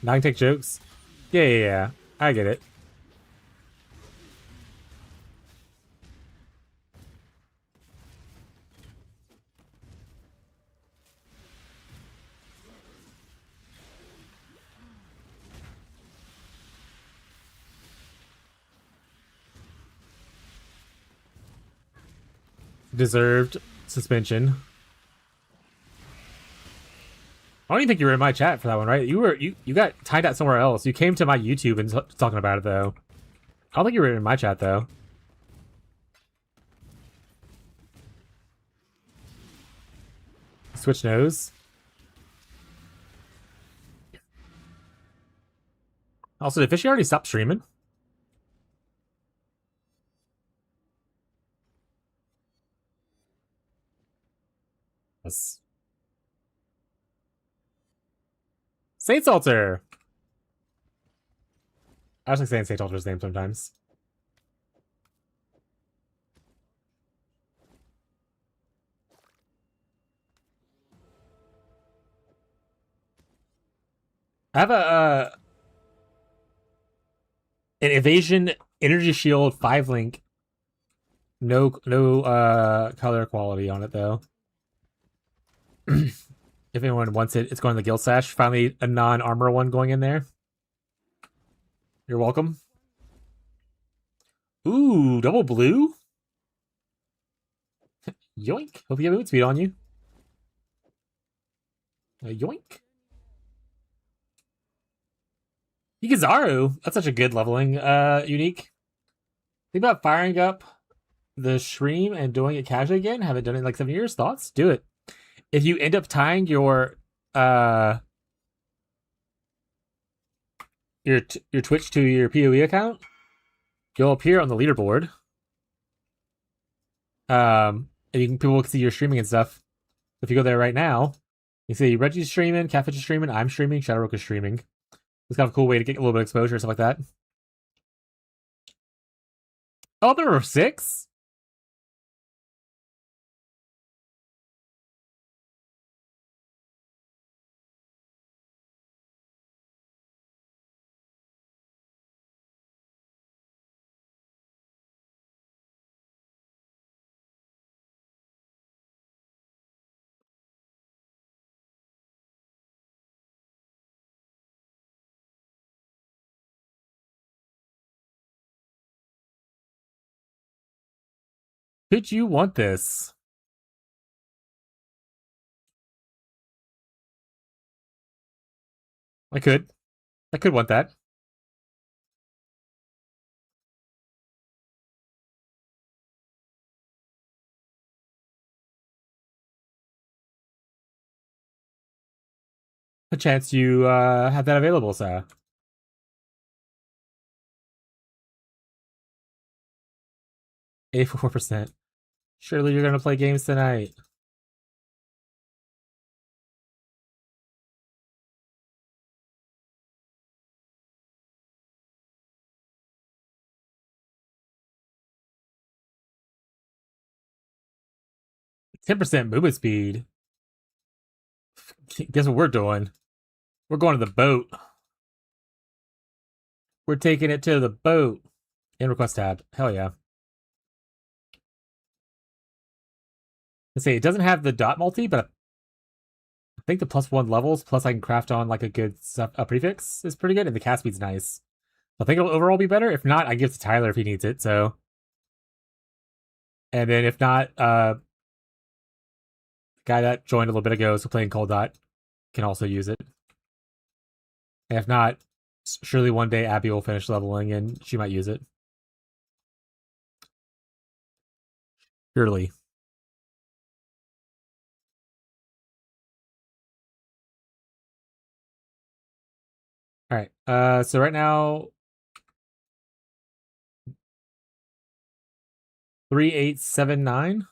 Now I can take jokes? Yeah. I get it. Deserved suspension. I don't even think you were in my chat for that one, right? You got timed out somewhere else. You came to my YouTube and talking about it though. I don't think you were in my chat though. Switch nose. Also, did Fishy already stop streaming? Yes. Saint Salter. I was like saying Saint Salter's name sometimes. I have an evasion energy shield 5-link. No color quality on it though. If anyone wants it, it's going to the guild sash. Finally, a non-armor one going in there. You're welcome. Ooh, double blue? Yoink. Hope you have mood speed on you. Yoink. Ikazaru. That's such a good leveling unique. Think about firing up the Shreem and doing it casually again. Haven't done it in like 7 years. Thoughts? Do it. If you end up tying your Twitch to your PoE account, you'll appear on the leaderboard. And people can see your streaming and stuff. If you go there right now, you see Reggie's streaming, Catfish is streaming, I'm streaming, Shadowrook is streaming. It's kind of a cool way to get a little bit of exposure and stuff like that. Oh, number 6? Could you want this? I could. I could want that. A chance you have that available, sir. 84%. Surely you're gonna play games tonight. %10 movement speed. Guess what we're doing? We're going to the boat. We're taking it to the boat. In request tab. Hell yeah. Let's see, it doesn't have the dot multi, but I think the +1 levels, plus I can craft on like a good prefix is pretty good, and the cast speed's nice. I think it'll overall be better. If not, I give it to Tyler if he needs it, so. And then if not, the guy that joined a little bit ago, so playing Cold Dot, can also use it. And if not, surely one day Abby will finish leveling and she might use it. Surely. Alright, so right now 3879.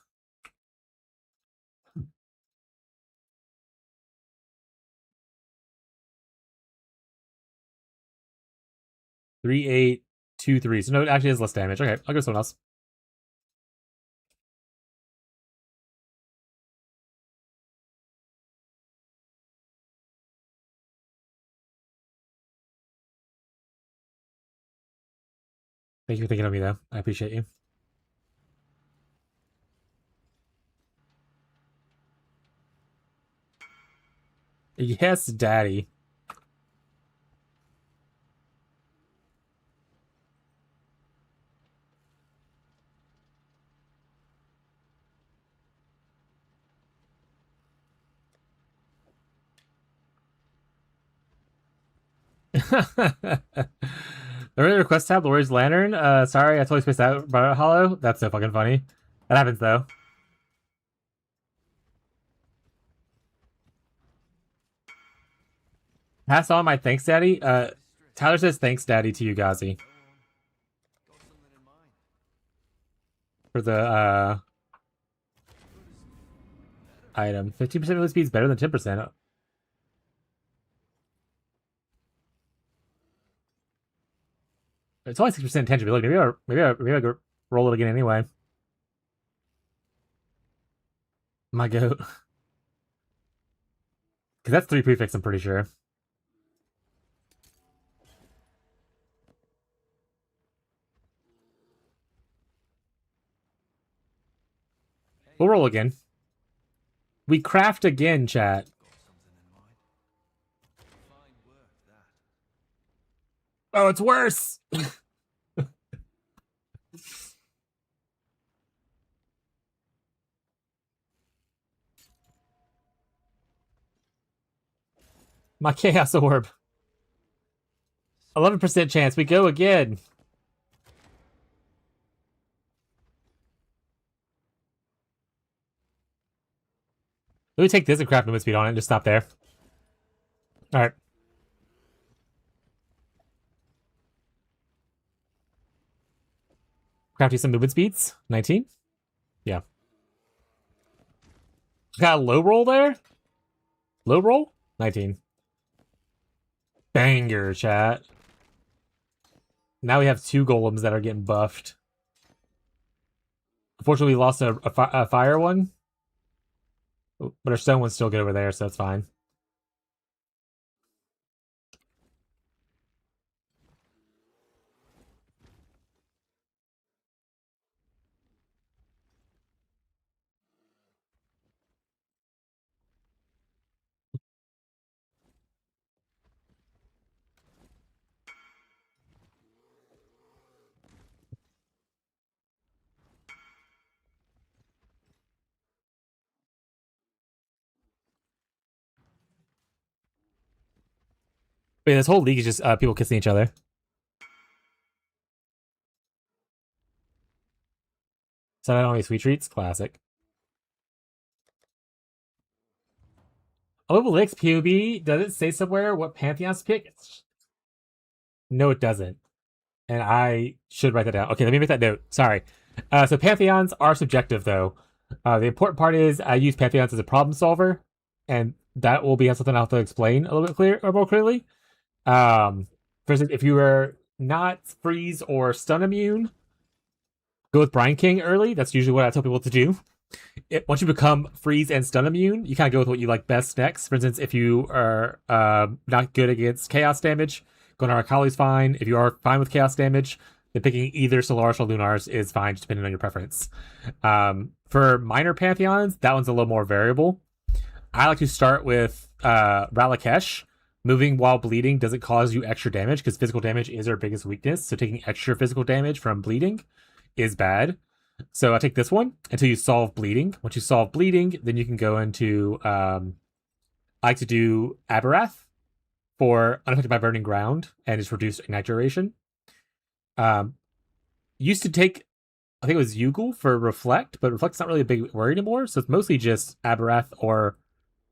$3,823. So no, it actually has less damage. Okay, I'll go with someone else. Thank you for thinking of me, though. I appreciate you. Yes, daddy. The early request tab, Lori's Lantern. Sorry, I totally spaced out about Hollow. That's so fucking funny. That happens, though. Pass on my thanks, daddy. Tyler says thanks, daddy, to you, Gazi. Got something in mind. For the, item. 15% movement speed is better than 10%. It's only 6% intangibility. Maybe I go roll it again anyway. My goat. Because that's 3 prefix, I'm pretty sure. We'll roll again. We craft again, chat. Oh, it's worse! My Chaos Orb. 11% chance. We go again. Let me take this and craft movement speed on it and just stop there. Alright. Craft you some movement speeds. 19. Yeah. Got a low roll there? Low roll? 19. Banger, chat. Now we have 2 golems that are getting buffed. Unfortunately, we lost a fire one. But our stone one's still good over there, so that's fine. But yeah, this whole league is just people kissing each other. So not only sweet treats, classic. Obelix POB, does it say somewhere what Pantheons pick? No, it doesn't. And I should write that down. Okay, let me make that note. Sorry. So Pantheons are subjective, though. The important part is I use Pantheons as a problem solver, and that will be something I'll have to explain a little bit more clearly. For instance, if you are not freeze or stun immune, go with Brine King early. That's usually what I tell people to do. Once you become freeze and stun immune, you kind of go with what you like best next. For instance, if you are not good against chaos damage, going to Arcali's fine. If you are fine with chaos damage, then picking either Solaris or Lunars is fine, just depending on your preference. For minor Pantheons, that one's a little more variable. I like to start with Ralakesh. Moving while bleeding doesn't cause you extra damage, because physical damage is our biggest weakness, so taking extra physical damage from bleeding is bad. So I take this one until you solve bleeding. Once you solve bleeding, then you can go into... I like to do Aberrath for Unaffected by Burning Ground and its reduced ignite duration. Used to take, I think it was Yugel for Reflect, but Reflect's not really a big worry anymore, so it's mostly just Aberrath or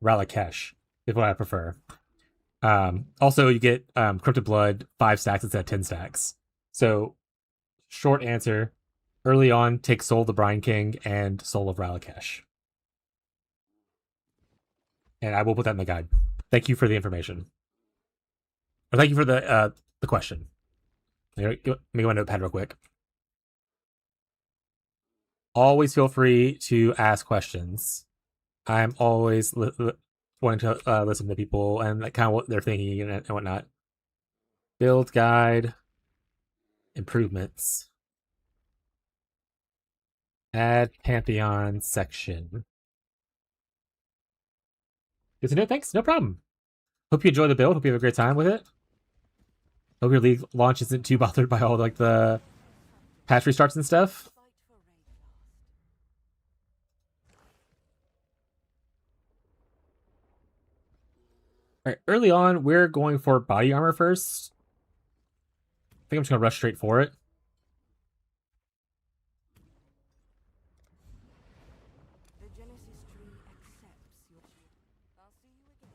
Ralakesh is what I prefer. Also, you get Corrupted Blood 5 stacks instead of 10 stacks. So, short answer, early on, take Soul of the Brine King and Soul of Ralakesh. And I will put that in the guide. Thank you for the information. Or thank you for the question. Let me go my notepad real quick. Always feel free to ask questions. I'm always wanting to listen to people and like kind of what they're thinking and whatnot. Build guide. Improvements. Add Pantheon section. Good to know. Thanks. No problem. Hope you enjoy the build. Hope you have a great time with it. Hope your league launch isn't too bothered by all like the patch restarts and stuff. All right, early on, we're going for body armor first. I think I'm just gonna rush straight for it. The Genesis tree accepts your... I'll see you again.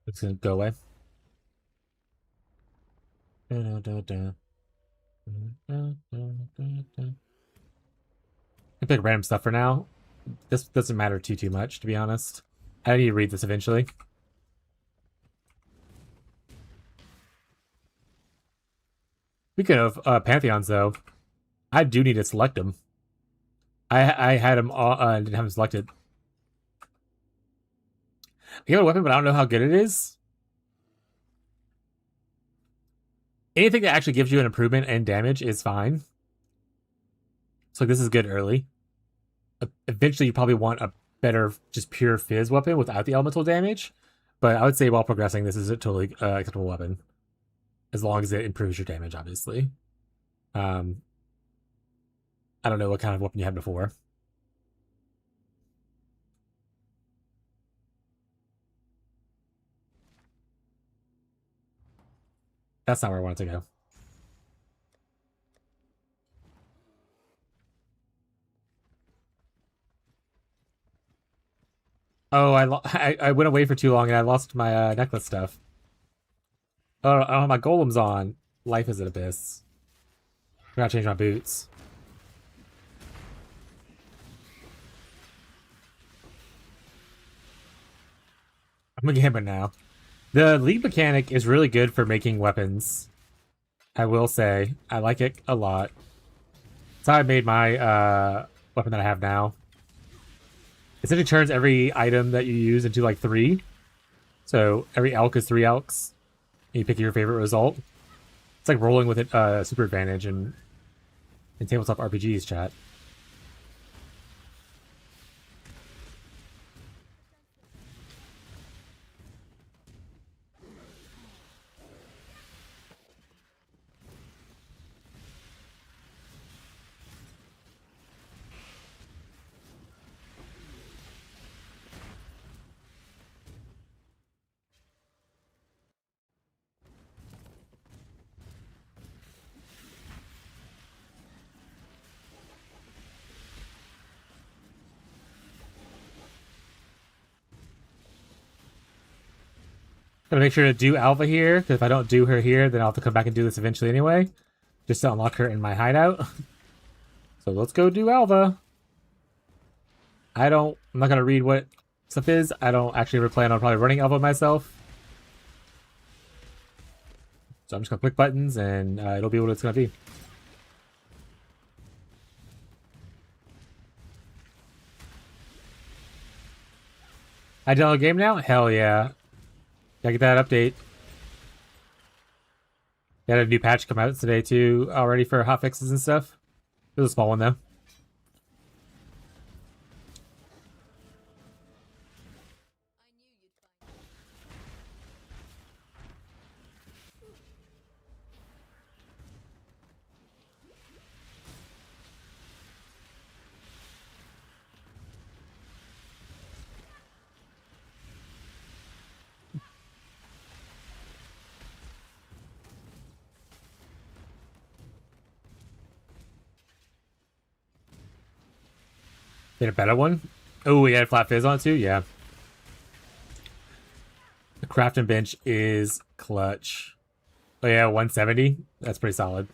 It's gonna go away. I pick random stuff for now. This doesn't matter too much, to be honest. I need to read this eventually. Speaking of Pantheons, though, I do need to select them. I had them all, didn't have them selected. I give it a weapon, but I don't know how good it is. Anything that actually gives you an improvement and damage is fine. So like, this is good early. Eventually, you probably want a better, just pure fizz weapon without the elemental damage. But I would say while progressing, this is a totally acceptable weapon. As long as it improves your damage, obviously. I don't know what kind of weapon you had before. That's not where I wanted to go. Oh, I went away for too long and I lost my necklace stuff. Oh, my golem's on. Life is an abyss. I gotta change my boots. I'm a gamer now. The league mechanic is really good for making weapons. I will say. I like it a lot. That's how I made my weapon that I have now. It essentially turns every item that you use into like 3. So every elk is 3 elks. And you pick your favorite result. It's like rolling with it super advantage in tabletop RPGs, chat. Gotta make sure to do Alva here, because if I don't do her here, then I'll have to come back and do this eventually anyway. Just to unlock her in my hideout. So let's go do Alva. I'm not gonna read what stuff is. I don't actually ever plan on probably running Alva myself. So I'm just gonna click buttons and it'll be what it's gonna be. I download the game now? Hell yeah. Gotta get that update. They had a new patch come out today too already for hotfixes and stuff. It was a small one though. Did a better one? Oh, we had flat fizz on it too? Yeah. The crafting bench is clutch. Oh yeah, 170? That's pretty solid.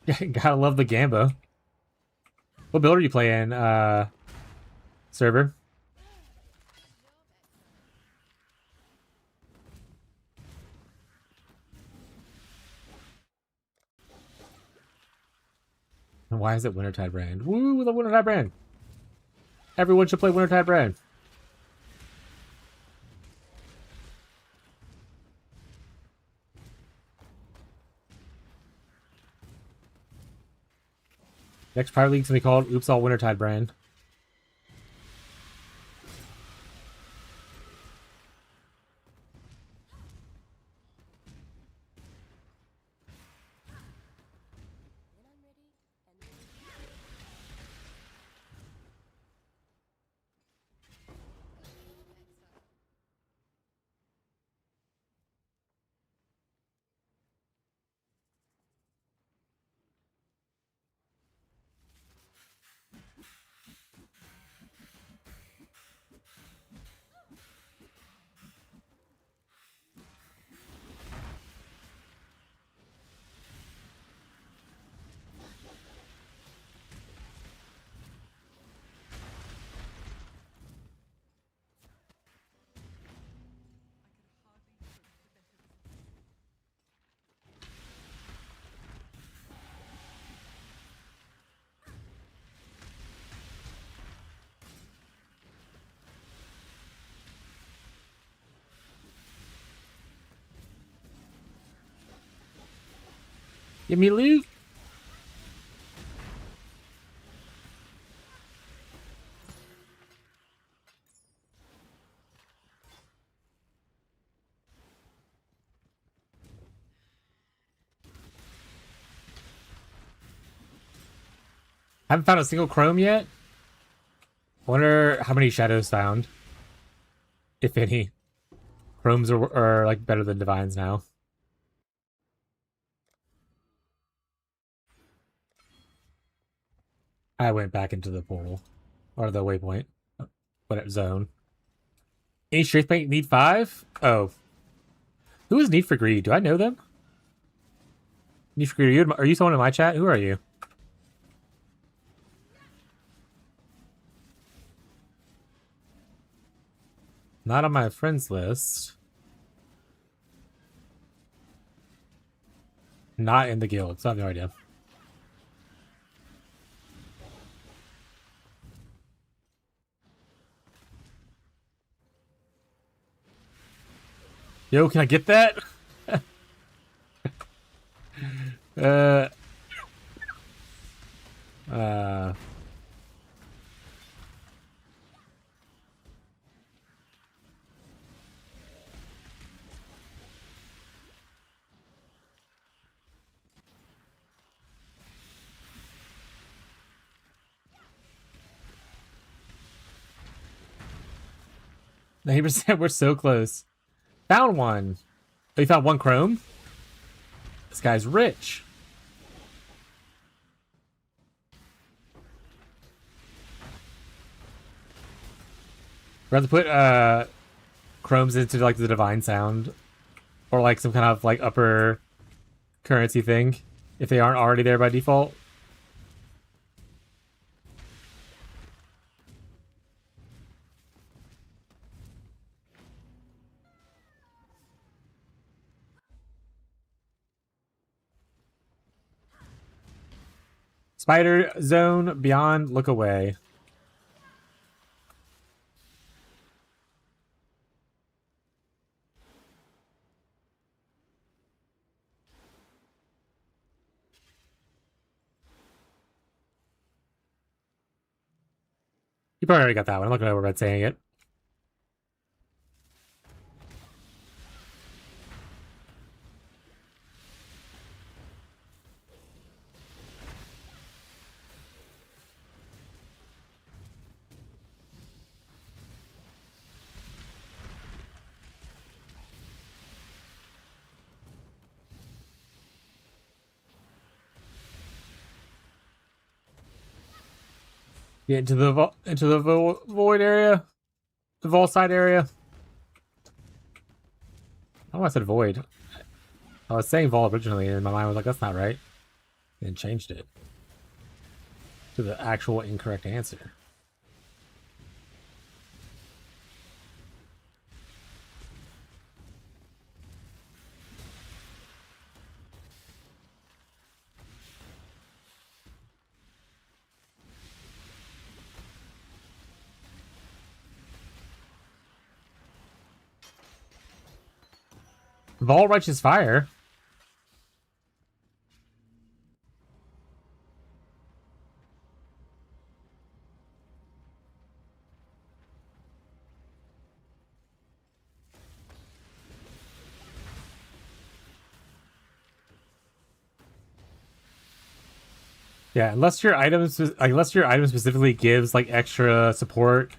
Gotta love the Gamba. What build are you playing, server? And why is it Wintertide brand? Woo, the Wintertide brand! Everyone should play Wintertide brand. Next Pirate League's gonna be called Oops All Wintertide brand. Give me loot. Haven't found a single chrome yet. Wonder how many shadows found, if any. Chromes are like better than divines now. I went back into the portal or the waypoint, whatever zone. Any strength bank need 5? Oh, who is Need for Greed? Do I know them? Need for Greed, are you someone in my chat? Who are you? Not on my friends list. Not in the guild, so I have no idea. Yo, can I get that? uh. %, we're so close. Found one. Oh, you found one chrome? This guy's rich. We're going to put chromes into like the divine sound or like some kind of like upper currency thing if they aren't already there by default. Spider zone beyond, look away. You probably already got that one. I'm not going to worry about saying it. Get into the void area, the vault side area. Oh, I said void. I was saying vault originally, and my mind was like, "That's not right," and changed it to the actual incorrect answer. Vault Righteous Fire. Yeah, unless your item specifically gives like extra support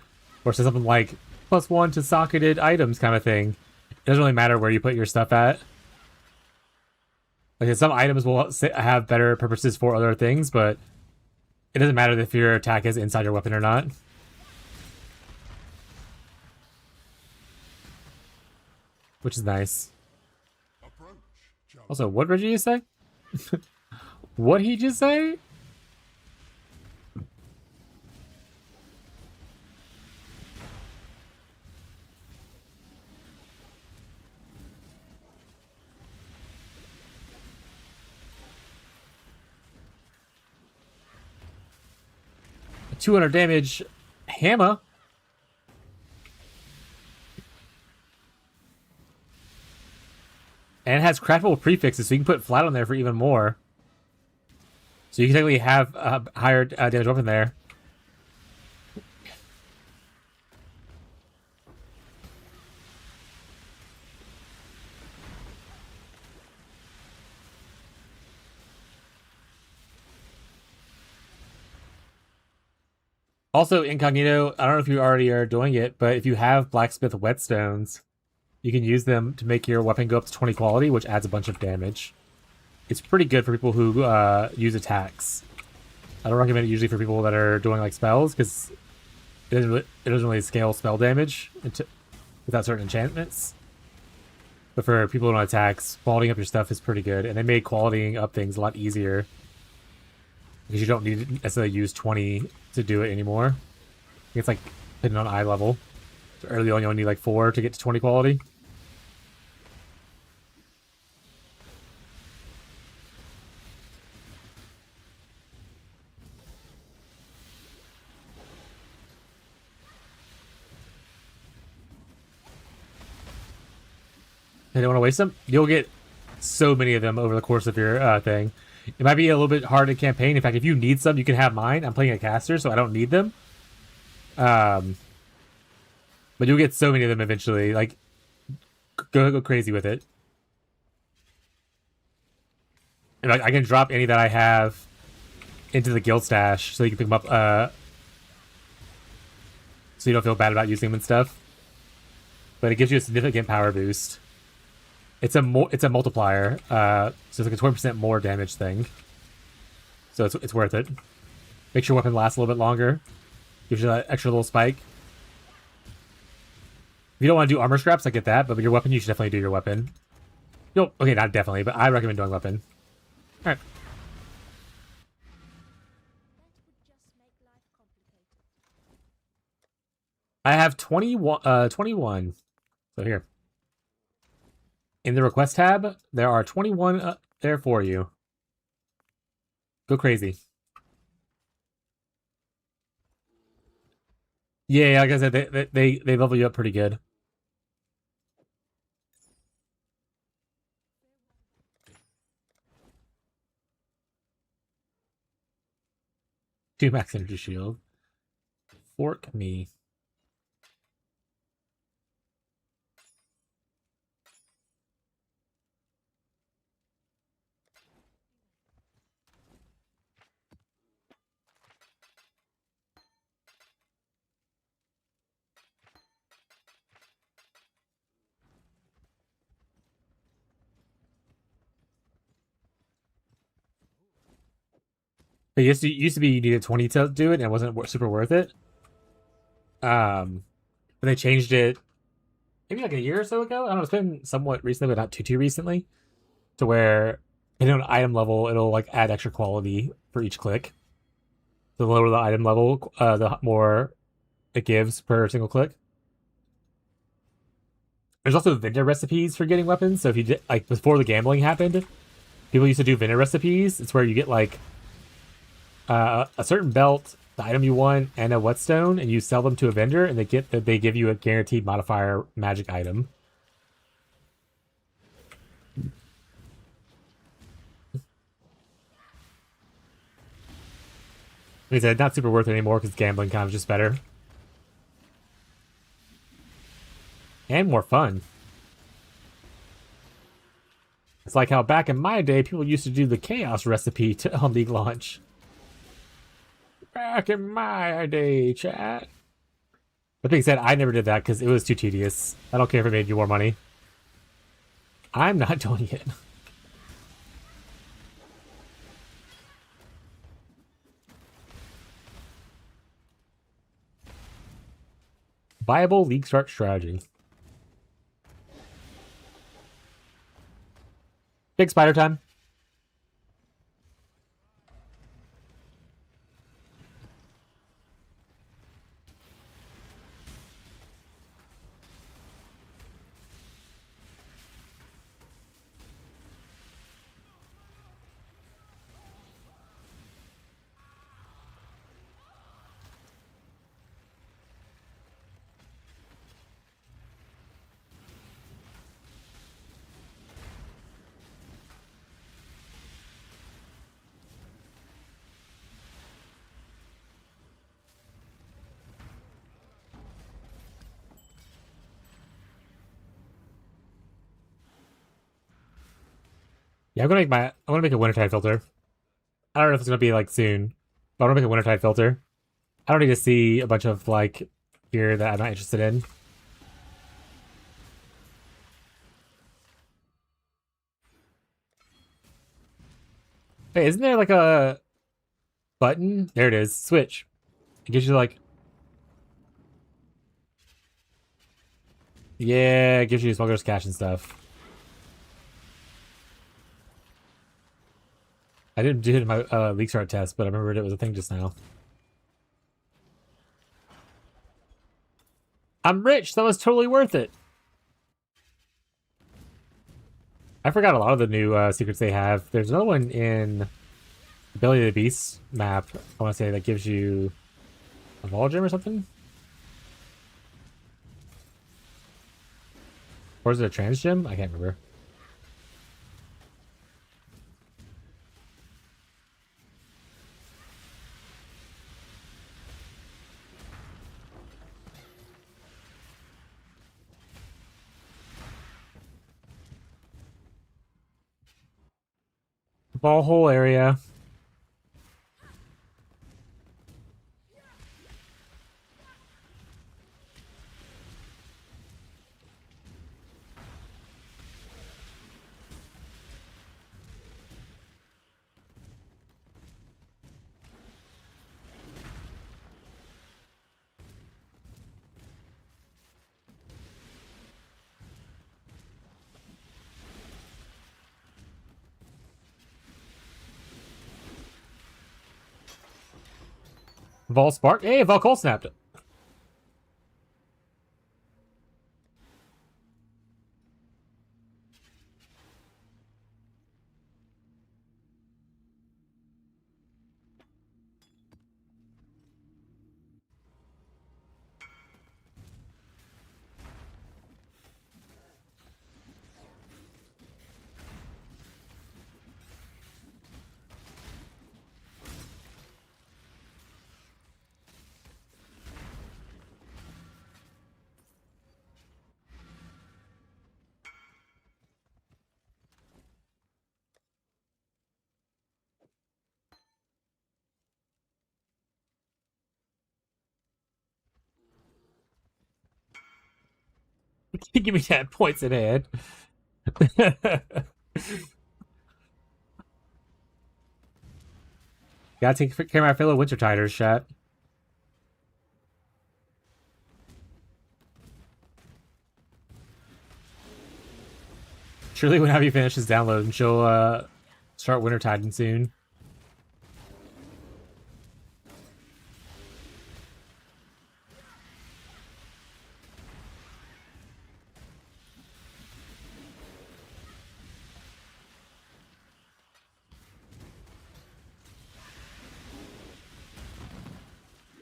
or says something like +1 to socketed items kind of thing. It doesn't really matter where you put your stuff at. Like some items will have better purposes for other things, but it doesn't matter if your attack is inside your weapon or not. Which is nice. Also, what did you say? What he just say? A 200 damage hammer. And it has craftable prefixes, so you can put flat on there for even more. So you can technically have a higher damage weapon there. Also, incognito, I don't know if you already are doing it, but if you have blacksmith whetstones, you can use them to make your weapon go up to 20 quality, which adds a bunch of damage. It's pretty good for people who use attacks. I don't recommend it usually for people that are doing like spells, because it doesn't really scale spell damage without certain enchantments. But for people who don't attacks, quality up your stuff is pretty good, and they made quality up things a lot easier because you don't need to necessarily use 20 to do it anymore. It's like hitting on eye level. So early on, you only need like 4 to get to 20 quality. I don't want to waste them. You'll get so many of them over the course of your thing. It might be a little bit hard to campaign. In fact, if you need some, you can have mine. I'm playing a caster, so I don't need them. But you'll get so many of them eventually. Like, go crazy with it. And like, I can drop any that I have into the guild stash, so you can pick them up. So you don't feel bad about using them and stuff. But it gives you a significant power boost. It's a multiplier, so it's like a 20% more damage thing. So it's worth it. Makes your weapon last a little bit longer. Gives you that extra little spike. If you don't want to do armor scraps, I get that, but with your weapon, you should definitely do your weapon. Okay, not definitely, but I recommend doing weapon. Alright. I have 21. So here. In the request tab, there are 21 there for you. Go crazy. Yeah, like I said, they level you up pretty good. Two max energy shield. Fork me. It used to be you needed 20 to do it, and it wasn't super worth it. But they changed it maybe like a year or so ago. I don't know, it's been somewhat recently, but not too recently. To where, depending on item level, it'll like add extra quality for each click. The lower the item level, the more it gives per single click. There's also vendor recipes for getting weapons. So if you did, like before the gambling happened, people used to do vendor recipes. It's where you get like a certain belt, the item you want, and a whetstone, and you sell them to a vendor, and they give you a guaranteed modifier magic item. Like I said, not super worth it anymore because gambling kind of just better. And more fun. It's like how back in my day, people used to do the chaos recipe on League launch. Back in my day, chat. That being said, I never did that because it was too tedious. I don't care if it made you more money. I'm not doing it. Viable League start strategy. Big spider time. Yeah, I'm gonna make a Wintertide filter. I don't know if it's gonna be like soon, but I'm gonna make a Wintertide filter. I don't need to see a bunch of like gear that I'm not interested in. Hey, isn't there like a button? There it is. Switch. It gives you like... Yeah, it gives you smuggler's cash and stuff. I didn't do it in my leak start test, but I remembered it was a thing just now. I'm rich! That was totally worth it! I forgot a lot of the new secrets they have. There's another one in Belly of the Beast map, I want to say, that gives you a Vol Gem or something? Or is it a Trans Gem? I can't remember. Ball hole area. Vol Spark. Hey, Vol Cold snapped it. Give me 10 points in head. Gotta take care of my fellow Wintertiders, chat. Surely when Abby finishes downloading, she'll start Wintertiding soon.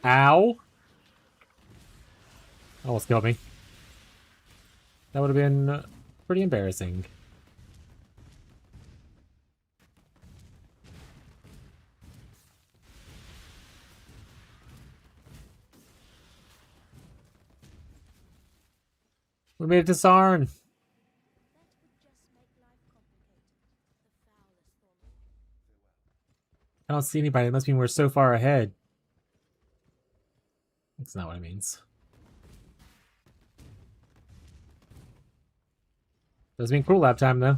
Ow. Almost killed me. That would have been pretty embarrassing. We made it to Sarn. I don't see anybody. It must mean we're so far ahead. That's not what it means. Doesn't mean cruel lab time, though.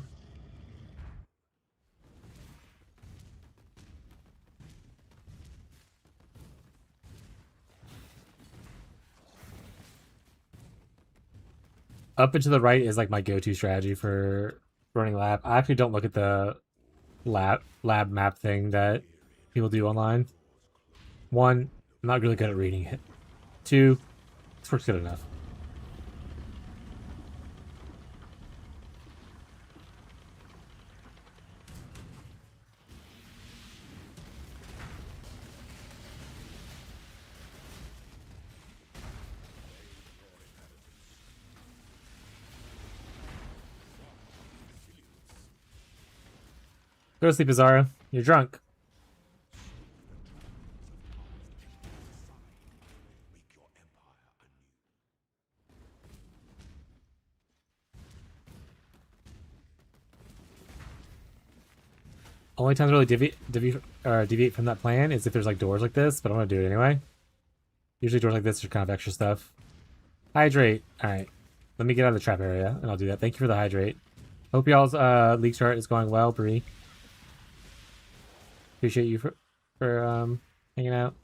Up and to the right is like my go-to strategy for running lab. I actually don't look at the lab map thing that people do online. One, I'm not really good at reading it. Two, this works good enough. Go to sleep, Azara. You're drunk. Only time to really deviate from that plan is if there's like doors like this, but I'm gonna do it anyway. Usually doors like this are kind of extra stuff. Hydrate. Alright. Let me get out of the trap area, and I'll do that. Thank you for the hydrate. Hope y'all's league start is going well, Bree. Appreciate you for hanging out.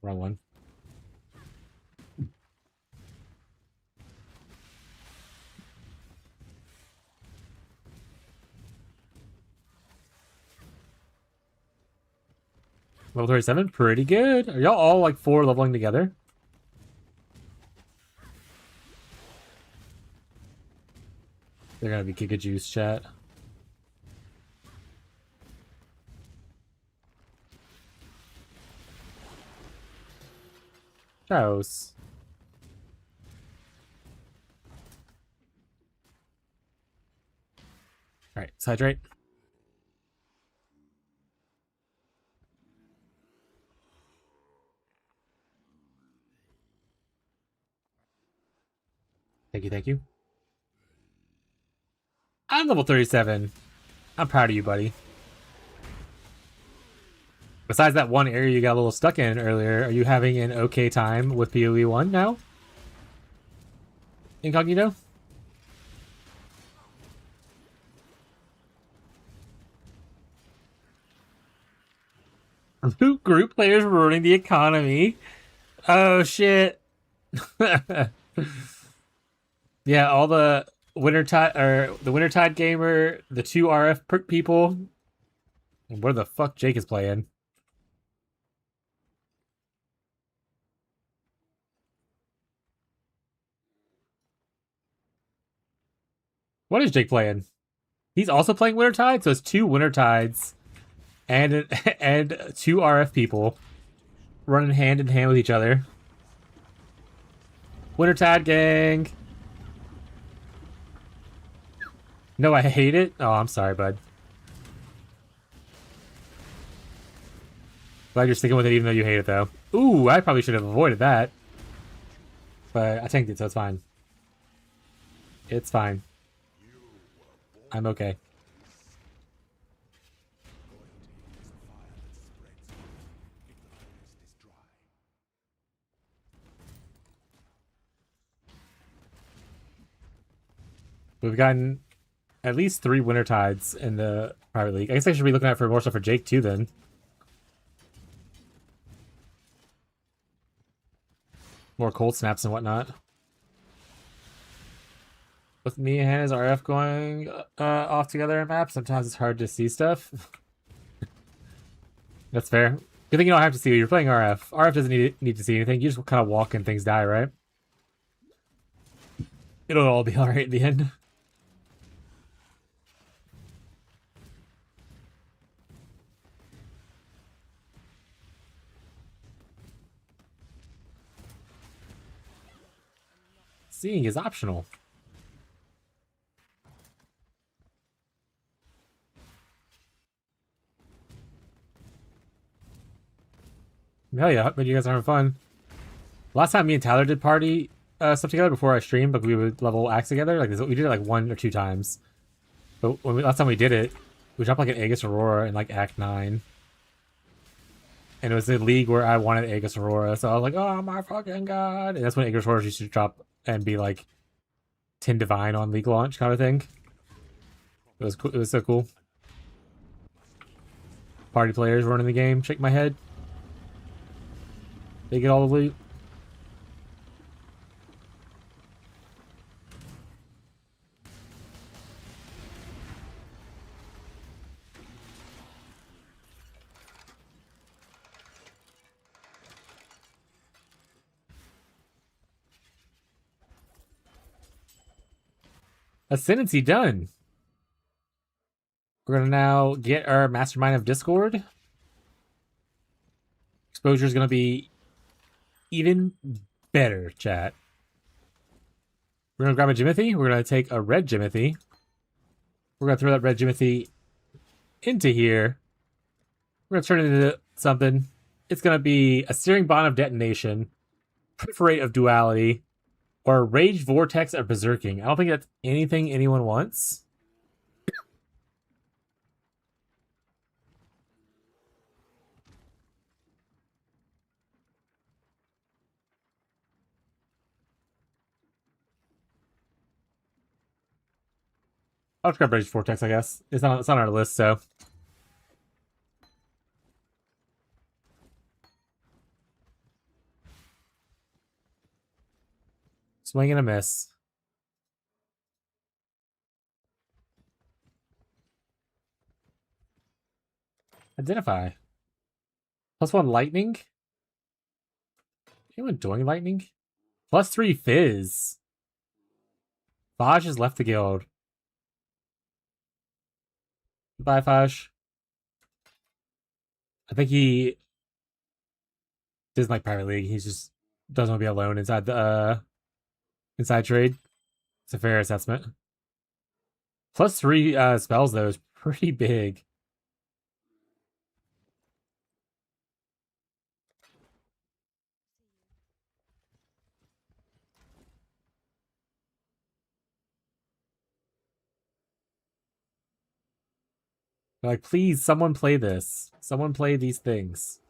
Wrong one. Level 37, pretty good. Are y'all all like 4 leveling together? They're gonna be Giga Juice, chat. Chaos. Alright, let's hydrate. Thank you, thank you. I'm level 37. I'm proud of you, buddy. Besides that one area you got a little stuck in earlier, are you having an okay time with PoE 1 now? Incognito? Group players ruining the economy. Oh shit. Yeah, all the Wintertide or the Wintertide gamer, the 2 RF perk people. And where the fuck Jake is playing? What is Jake playing? He's also playing Wintertide, so it's 2 Wintertides and and 2 RF people running hand in hand with each other. Wintertide gang. No, I hate it. Oh, I'm sorry, bud. Glad you're sticking with it even though you hate it, though. Ooh, I probably should have avoided that. But I tanked it, so it's fine. It's fine. I'm okay. We've gotten at least 3 Wintertides in the private league. I guess I should be looking out for more stuff for Jake, too, then. More cold snaps and whatnot. With me and Hannah's RF going off together in maps, sometimes it's hard to see stuff. That's fair. Good thing you don't have to see. You're playing RF. RF doesn't need to see anything. You just kind of walk and things die, right? It'll all be alright in the end. Seeing is optional. Hell yeah, but you guys are having fun. Last time me and Tyler did party stuff together before I streamed, like we would level Axe together. Like we did it like 1 or 2 times. But last time we did it, we dropped like an Aegis Aurora in like Act 9. And it was the league where I wanted Aegis Aurora, so I was like, oh my fucking god. And that's when Aegis Aurora used to drop and be like 10 Divine on league launch kind of thing. It was cool. It was so cool. Party players running the game. Shake my head. They get all the loot. Ascendancy done. We're gonna now get our Mastermind of Discord. Exposure is gonna be even better, chat. We're gonna grab a Jimothy. We're gonna take a red Jimothy. We're gonna throw that red Jimothy into here. We're gonna turn it into something. It's gonna be a Searing Bond of Detonation, Perforate of Duality, or Rage Vortex of Berserking. I don't think that's anything anyone wants. I'll just grab Rage Vortex, I guess. It's not on our list, so. Swing and a miss. Identify. +1 lightning? Anyone doing lightning? +3 fizz. Faj has left the guild. Goodbye, Faj. I think he doesn't like Private League. He just doesn't want to be alone inside the inside trade. It's a fair assessment. +3 spells though is pretty big. They're like, please, someone play this. Someone play these things.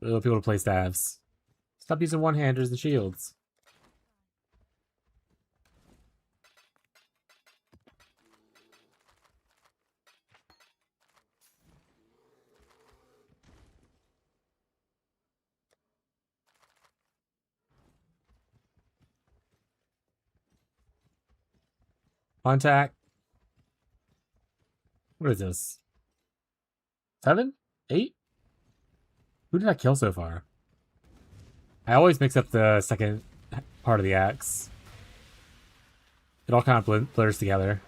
Really want people to play staves. Stop using one-handers and shields. Contact. What is this? 7? 8? Who did I kill so far? I always mix up the second part of the axe. It all kind of blurs together.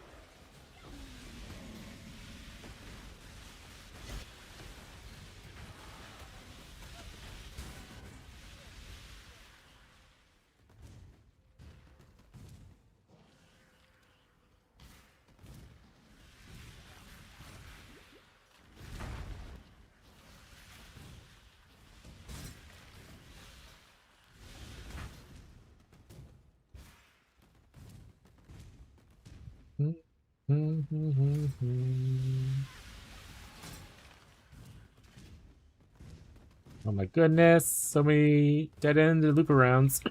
Oh my goodness, so many dead end and loop arounds.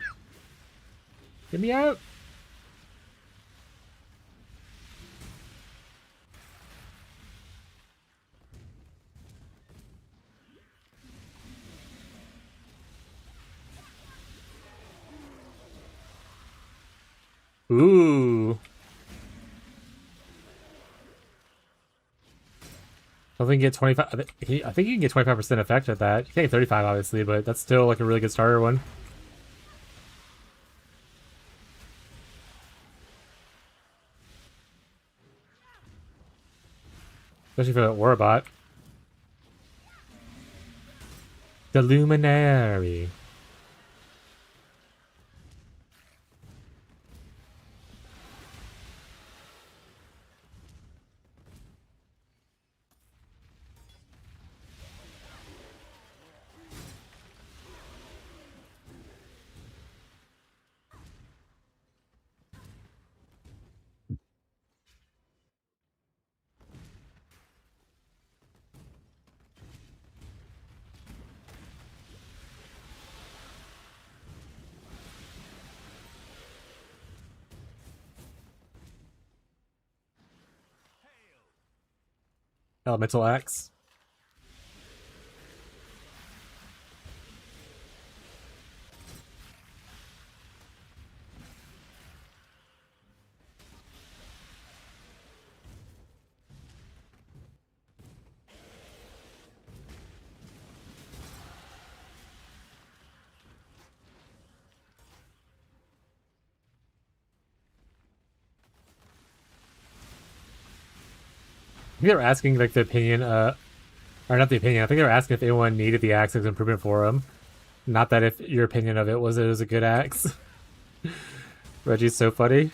Get me out! Ooh. I think you get 25. I think you can get 25% effect at that. You can't get 35, obviously, but that's still like a really good starter one. Especially for the Aura bot. The Luminary. Elemental Axe. I think they were asking like the opinion, or not the opinion. I think they were asking if anyone needed the axe as improvement for them. Not that if your opinion of it was a good axe. Reggie's so funny.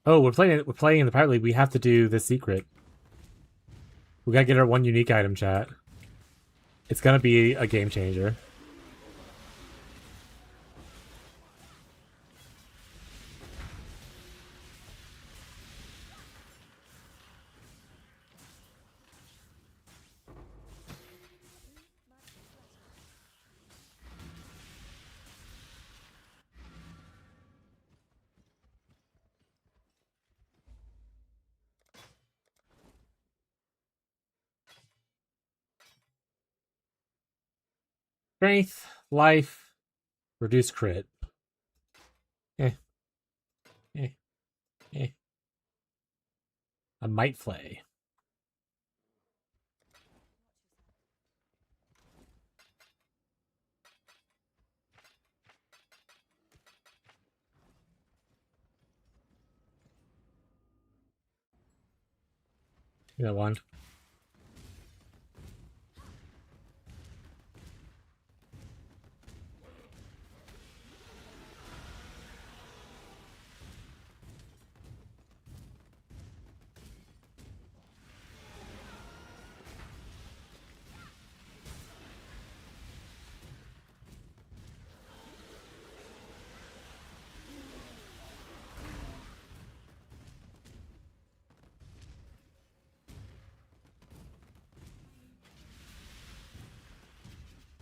Oh, we're playing in the Pirate League. We have to do the secret. We gotta get our one unique item, chat. It's gonna be a game changer. Strength, life, reduce crit. Eh. Eh. Eh. A might flay. You got one.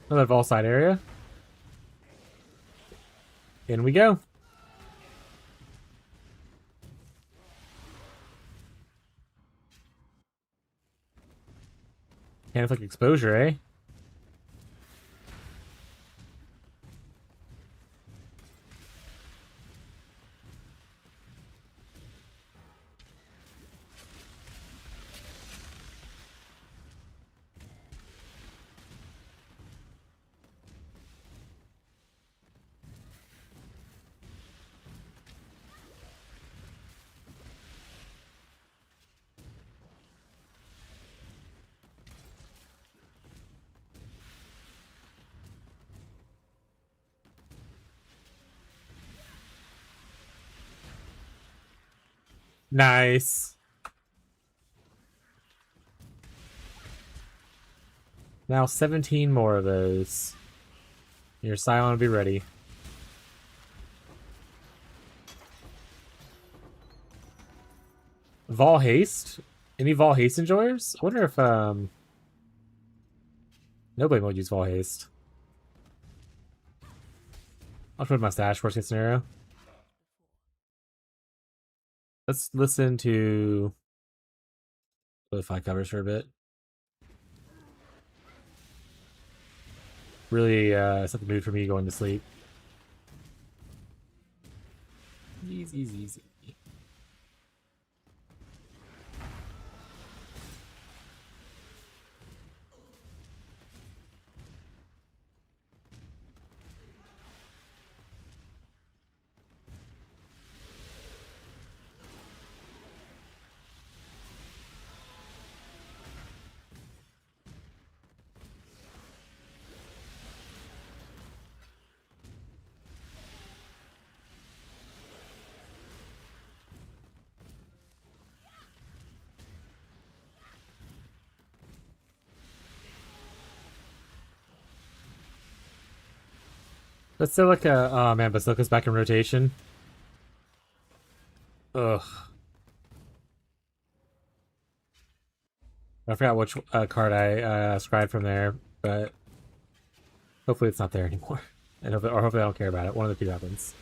Another Vol side area. In we go. Can't inflict exposure, eh? Nice. Now 17 more of those. Your Scion will be ready. Vol haste? Any Vol haste enjoyers? I wonder if nobody will use Vol haste. I'll put my stash, worst case scenario. Let's listen to Solidify covers for a bit. Really set the mood for me going to sleep. Easy, easy, easy. Basilica. Oh man, Basilica's back in rotation. Ugh. I forgot which card I scried from there, but hopefully it's not there anymore. And hopefully I don't care about it. One of the two happens.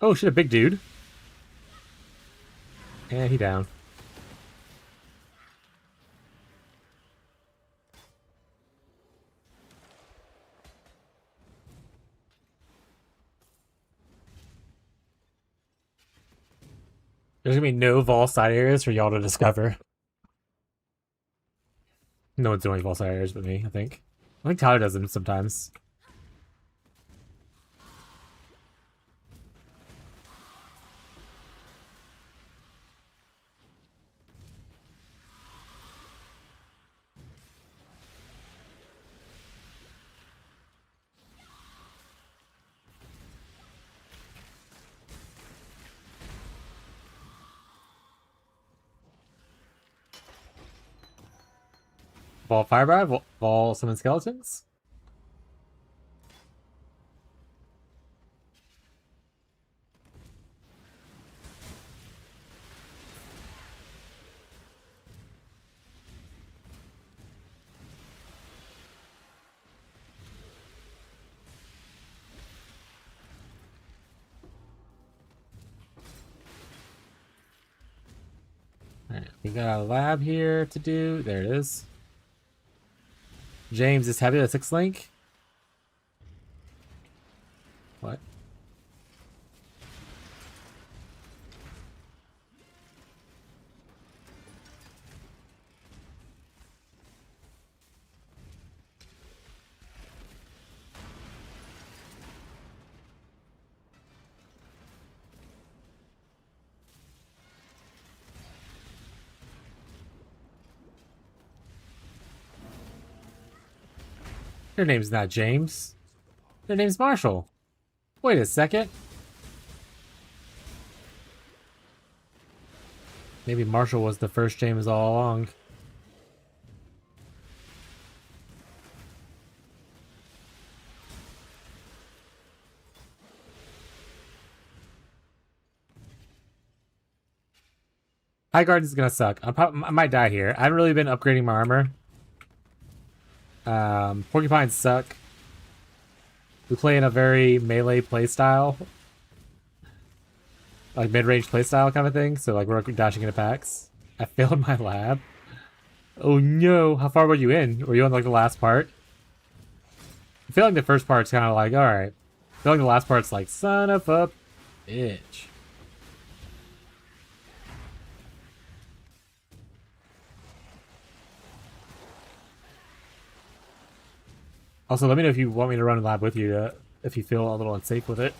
Oh shit, a big dude. Yeah, he down. There's gonna be no Vol side areas for y'all to discover. No one's doing Vol side areas but me, I think. I think Tyler does them sometimes. Vault Fireball, Vault Summon Skeletons. Alright, we got a lab here to do. There it is. James is happy with 6 link. What? Your name's not James. Your name's Marshall. Wait a second. Maybe Marshall was the first James all along. High guard is gonna suck. I might die here. I haven't really been upgrading my armor. Porcupines suck. We play in a very melee playstyle. Like mid-range playstyle kind of thing. So like we're dashing into packs. I failed my lab. Oh no. How far were you in? Were you on like the last part? I feel like the first part's kind of like, alright. I feel like the last part's like, son of a bitch. Also, let me know if you want me to run a lab with you, if you feel a little unsafe with it.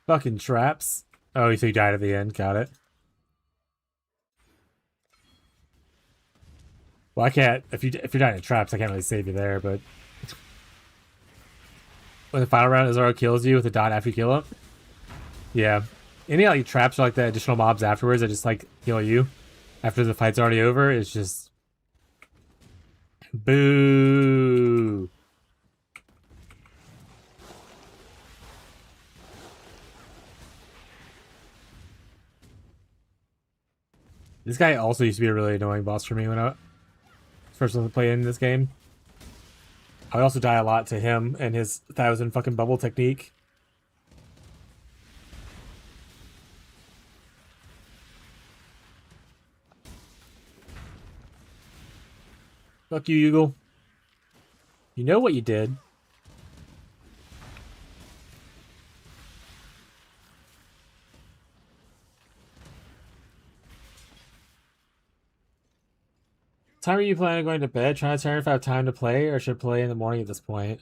Fucking traps. Oh, so you died at the end. Got it. Well, I can't. If you're dying in traps, I can't really save you there. But when the final round Zoro kills you with a dot after you kill him, yeah. Any like traps or like the additional mobs afterwards that just like kill you after the fight's already over, it's just boo. This guy also used to be a really annoying boss for me when I first started playing this game. I also die a lot to him and his 1,000 fucking bubble technique. Fuck you, Yugal. You know what you did. Time are you planning on going to bed? Trying to determine if I have time to play or should play in the morning at this point.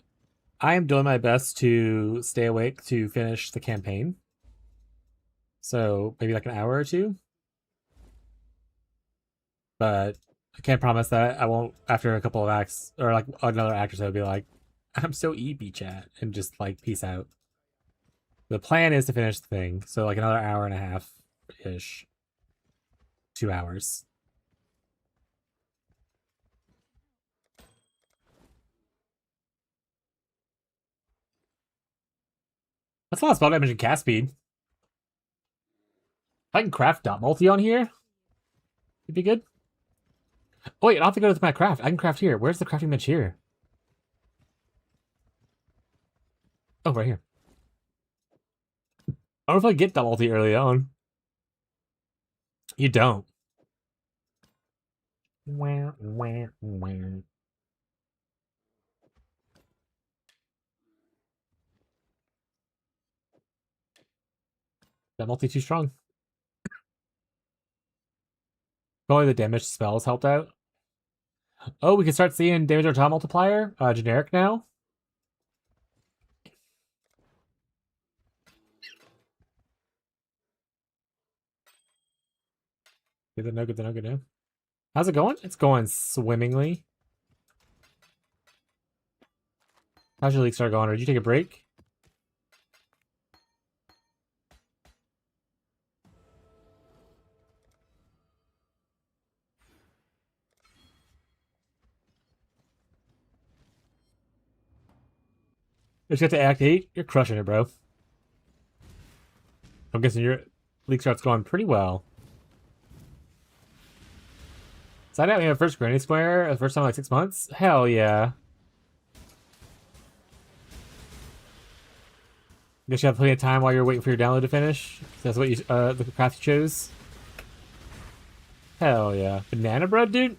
I am doing my best to stay awake to finish the campaign. So maybe like an hour or two. But I can't promise that I won't after a couple of acts or like another act or so be like, I'm so EP chat and just like peace out. The plan is to finish the thing. So like another hour and a half ish. 2 hours. That's a lot of spell damage and cast speed. If I can craft dot multi on here, it'd be good. Oh wait, I don't have to go to my craft. I can craft here. Where's the crafting bench here? Oh, right here. I don't know if I get dot multi early on. You don't. Wah, wah, wah. That multi too strong. Probably the damage spells helped out. Oh, we can start seeing damage or top multiplier generic now. Good to know, good to know, good to know. How's it going? It's going swimmingly. How's your leak start going? Or did you take a break? Just got to Act 8. You're crushing it, bro. I'm guessing your leak start's going pretty well. Side out me my first Granny Square the first time in like 6 months? Hell yeah. Guess you have plenty of time while you're waiting for your download to finish. That's what you the path you chose. Hell yeah. Banana bread, dude?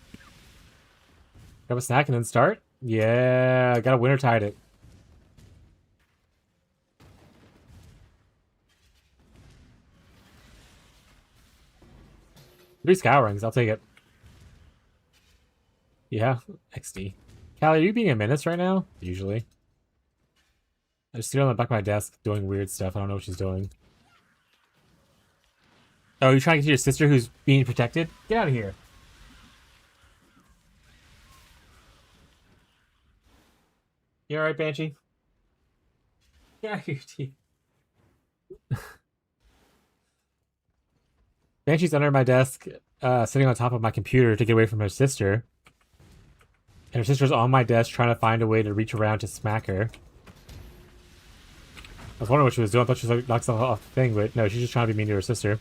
Grab a snack and then start? Yeah, I gotta wintertide it. 3 scourings, I'll take it. Yeah, XD. Callie, are you being a menace right now? Usually. I just sit on the back of my desk doing weird stuff. I don't know what she's doing. Oh, you're trying to get to your sister who's being protected? Get out of here. You alright, Banshee? Get out of here, T. Banshee's under my desk, sitting on top of my computer to get away from her sister. And her sister's on my desk trying to find a way to reach around to smack her. I was wondering what she was doing. I thought she was like knocked something off the thing, but no, she's just trying to be mean to her sister.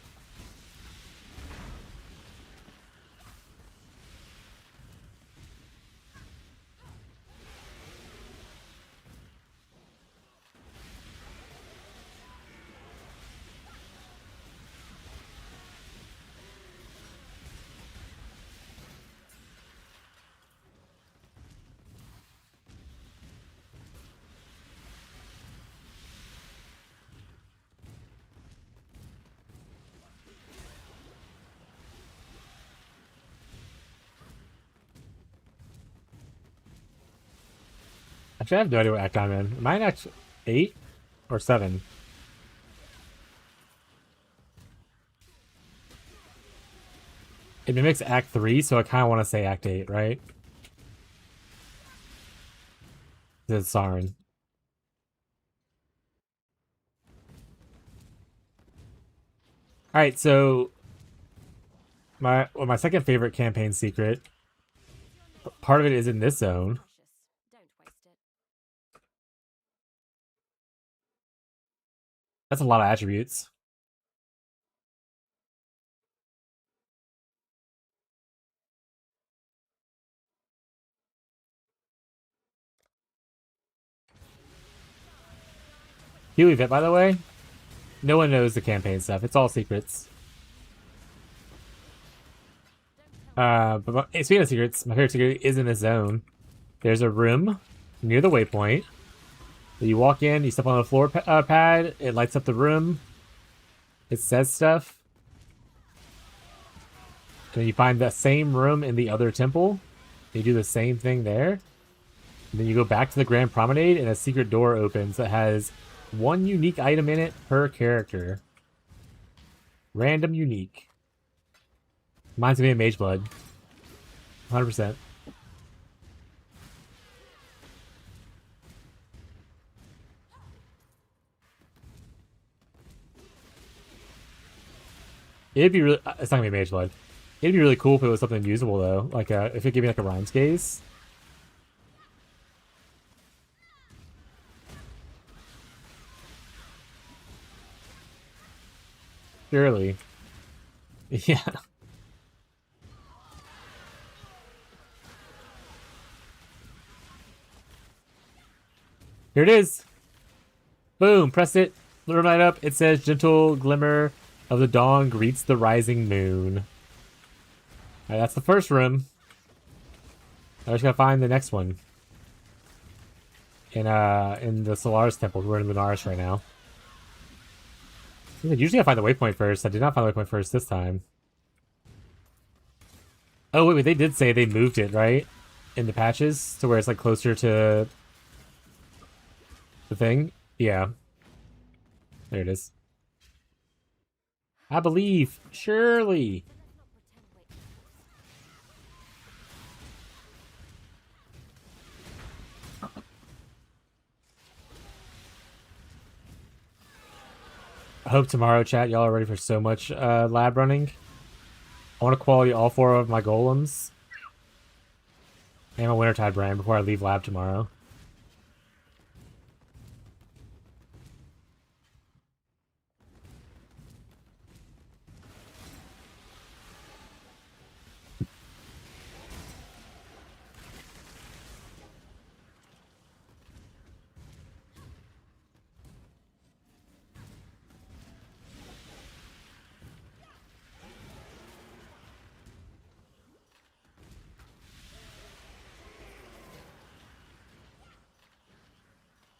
Actually, I have no idea what act I'm in. Am I in act 8 or 7? It mimics act 3, so I kind of want to say act 8, right? This is Sarin. Alright, so my second favorite campaign secret, part of it is in this zone. Don't waste it. That's a lot of attributes. Huey Vit, by the way, no one knows the campaign stuff. It's all secrets. But speaking of secrets, my favorite secret is in this zone. There's a room near the waypoint. You walk in, you step on the floor pad, it lights up the room. It says stuff. And then you find that same room in the other temple. You do the same thing there. And then you go back to the Grand Promenade, and a secret door opens that has one unique item in it per character. Random unique. Mine's gonna be a Mage Blood. 100%. It'd be really... It's not gonna be Mage Blood. It'd be really cool if it was something usable, though. Like, if it gave me, like, a Rhymes Gaze. Surely. Yeah. Here it is. Boom. Press it. Room light up. It says, gentle glimmer of the dawn greets the rising moon. Alright, that's the first room. I just gotta find the next one. In the Solaris Temple. We're in Lunaris right now. Usually I find the waypoint first. I did not find the waypoint first this time. Oh, wait, they did say they moved it, right? In the patches to where it's like closer to the thing. Yeah. There it is. I believe. Surely. I hope tomorrow, chat, y'all are ready for so much lab running. I want to quality all 4 of my golems and my Wintertide brand before I leave lab tomorrow.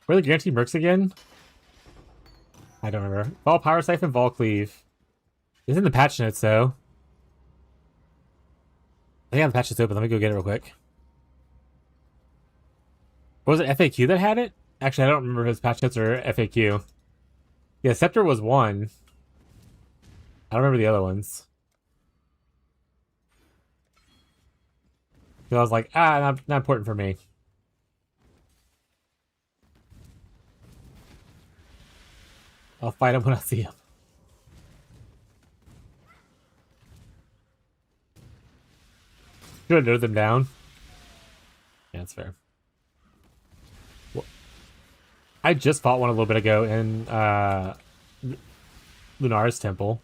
Where are the guaranteed mercs again? I don't remember. Vol Power Siphon, Vol Cleave. It's in the patch notes, though. I think I have the patch notes open. Let me go get it real quick. Was it FAQ that had it? Actually, I don't remember if it's patch notes or FAQ. Yeah, Scepter was 1. I don't remember the other ones. So I was like, not important for me. I'll fight him when I see him. Should have noted them down. Yeah, that's fair. Well, I just fought one a little bit ago in Lunar's temple.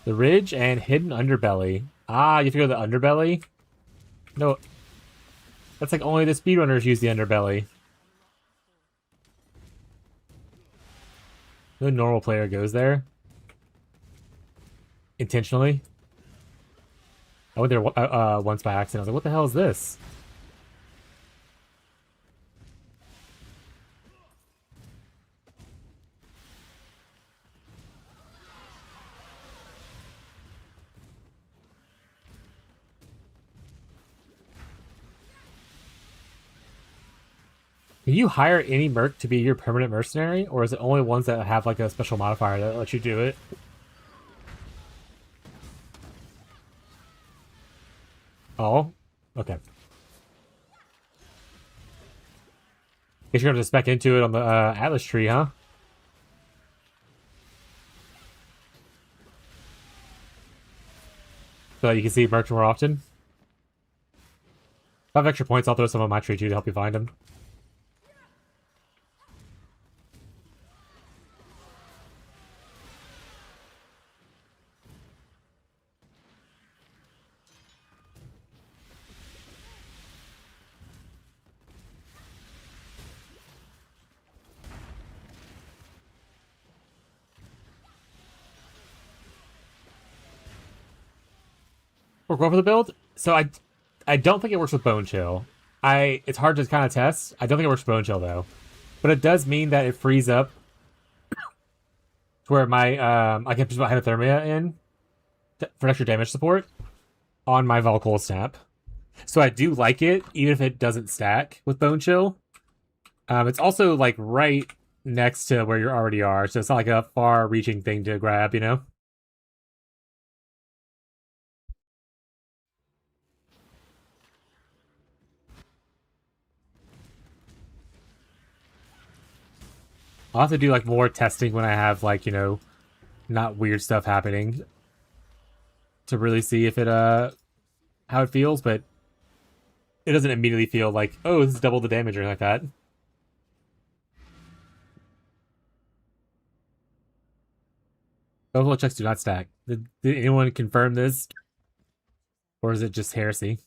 The Ridge and Hidden Underbelly. Ah, you have to go to the Underbelly? No. That's like only the speedrunners use the Underbelly. No normal player goes there. Intentionally. I went there once by accident. I was like, what the hell is this? Can you hire any merc to be your permanent mercenary? Or is it only ones that have like a special modifier that lets you do it? Oh, okay. Guess you're gonna spec into it on the Atlas tree, huh? So that you can see mercs more often. If I have extra points, I'll throw some on my tree too to help you find them. We're going for the build. So I don't think it works with Bone Chill. It's hard to kind of test. I don't think it works with Bone Chill though, but it does mean that it frees up to where my I can put my Hypothermia in for extra damage support on my Volcoil Snap. So I do like it, even if it doesn't stack with Bone Chill. It's also like right next to where you already are, so it's not like a far-reaching thing to grab, you know? I'll have to do like more testing when I have like, you know, not weird stuff happening to really see if it how it feels, but it doesn't immediately feel like, oh, this is double the damage or anything like that. Overload checks do not stack. Did anyone confirm this? Or is it just heresy?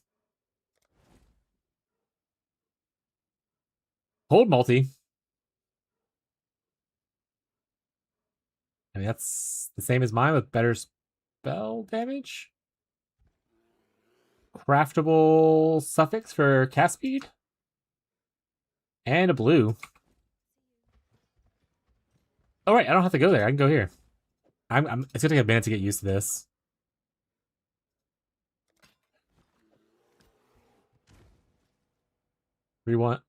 Hold multi. I mean, that's the same as mine with better spell damage. Craftable suffix for cast speed. And a blue. Oh, right, I don't have to go there. I can go here. It's gonna take a minute to get used to this. What do you want?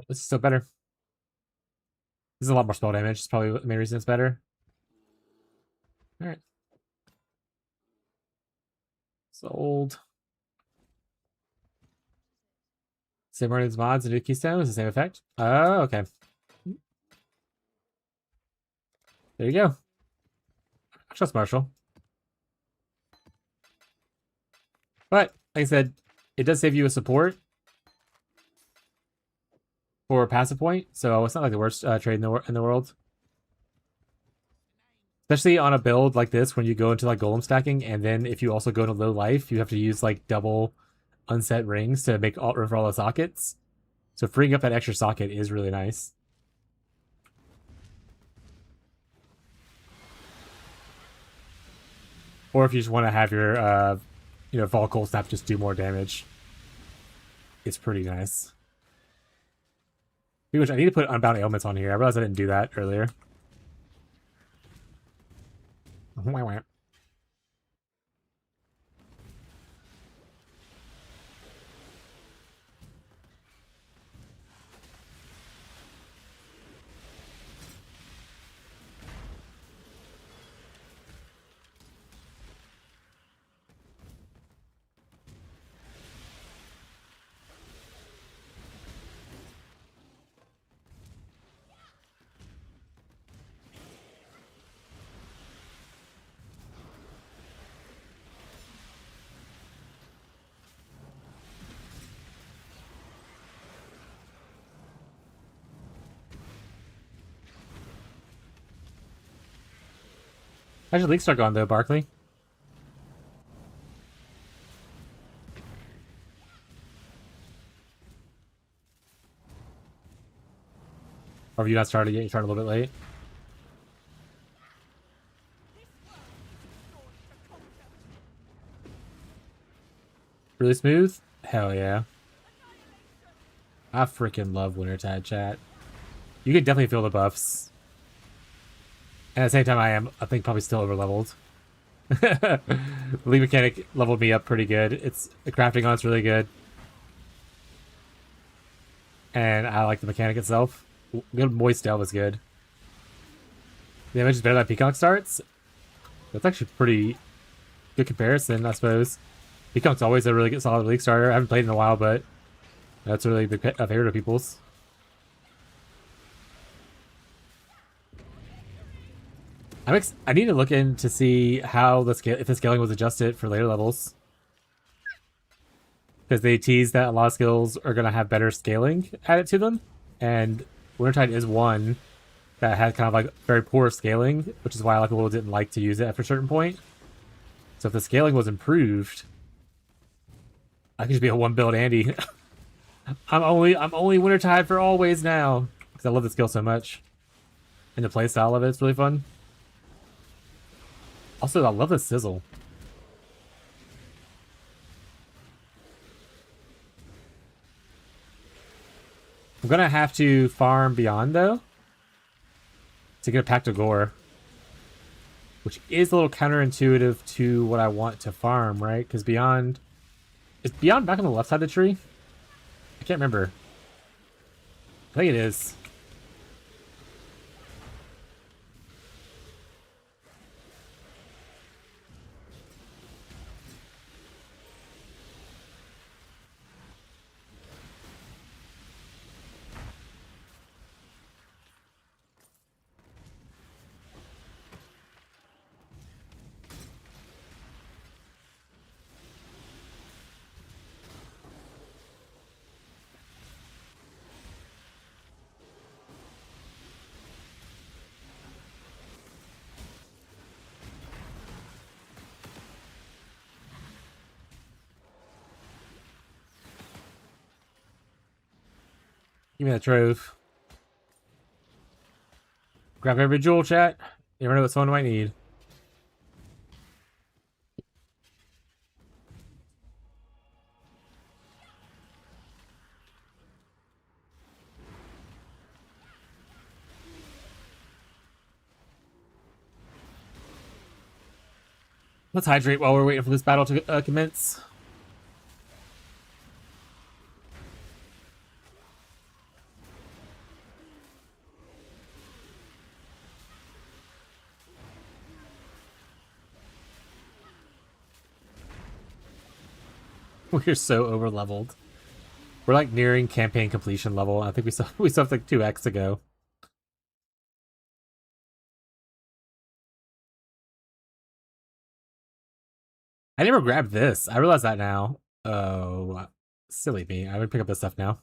This is still better. This is a lot more spell damage. It's probably the main reason it's better. Alright. Sold. Same Martin's mods and new keystone is the same effect. Oh, okay. There you go. I trust Marshall. But, like I said, it does save you a support for a passive point, so it's not like the worst trade in the world. Especially on a build like this, when you go into like golem stacking, and then if you also go into low life, you have to use like double unset rings to make alt room for all the sockets. So freeing up that extra socket is really nice. Or if you just want to have your, Vol Cold Snap just do more damage, it's pretty nice. Which I need to put Unbound Ailments on here. I realized I didn't do that earlier. How's your league start going though, Barkley? Or have you not started yet? You started a little bit late. Really smooth? Hell yeah. I freaking love Wintertide, chat. You can definitely feel the buffs. And at the same time, I think, probably still over-leveled. The League Mechanic leveled me up pretty good. The crafting on it's really good. And I like the mechanic itself. Good Moist Delve is good. The damage is better than Peacock starts. That's actually pretty good comparison, I suppose. Peacock's always a really good solid League starter. I haven't played in a while, but that's a really big favorite of people's. I need to look in to see how if the scaling was adjusted for later levels. Because they tease that a lot of skills are going to have better scaling added to them. And Wintertide is one that had kind of like very poor scaling, which is why a lot of people didn't like to use it after a certain point. So if the scaling was improved, I could just be a one build Andy. I'm only Wintertide for always now. Because I love the skill so much. And the playstyle of it's really fun. Also, I love the sizzle. I'm gonna have to farm Beyond, though, to get a Pact of Gore. Which is a little counterintuitive to what I want to farm, right? Because Beyond... Is Beyond back on the left side of the tree? I can't remember. I think it is. Give me that trove. Grab every jewel, chat. You never know what someone might need. Let's hydrate while we're waiting for this battle to commence. We're so over leveled. We're like nearing campaign completion level. I think we still have like 2x to go. I never grabbed this. I realize that now. Oh, silly me. I would pick up this stuff now.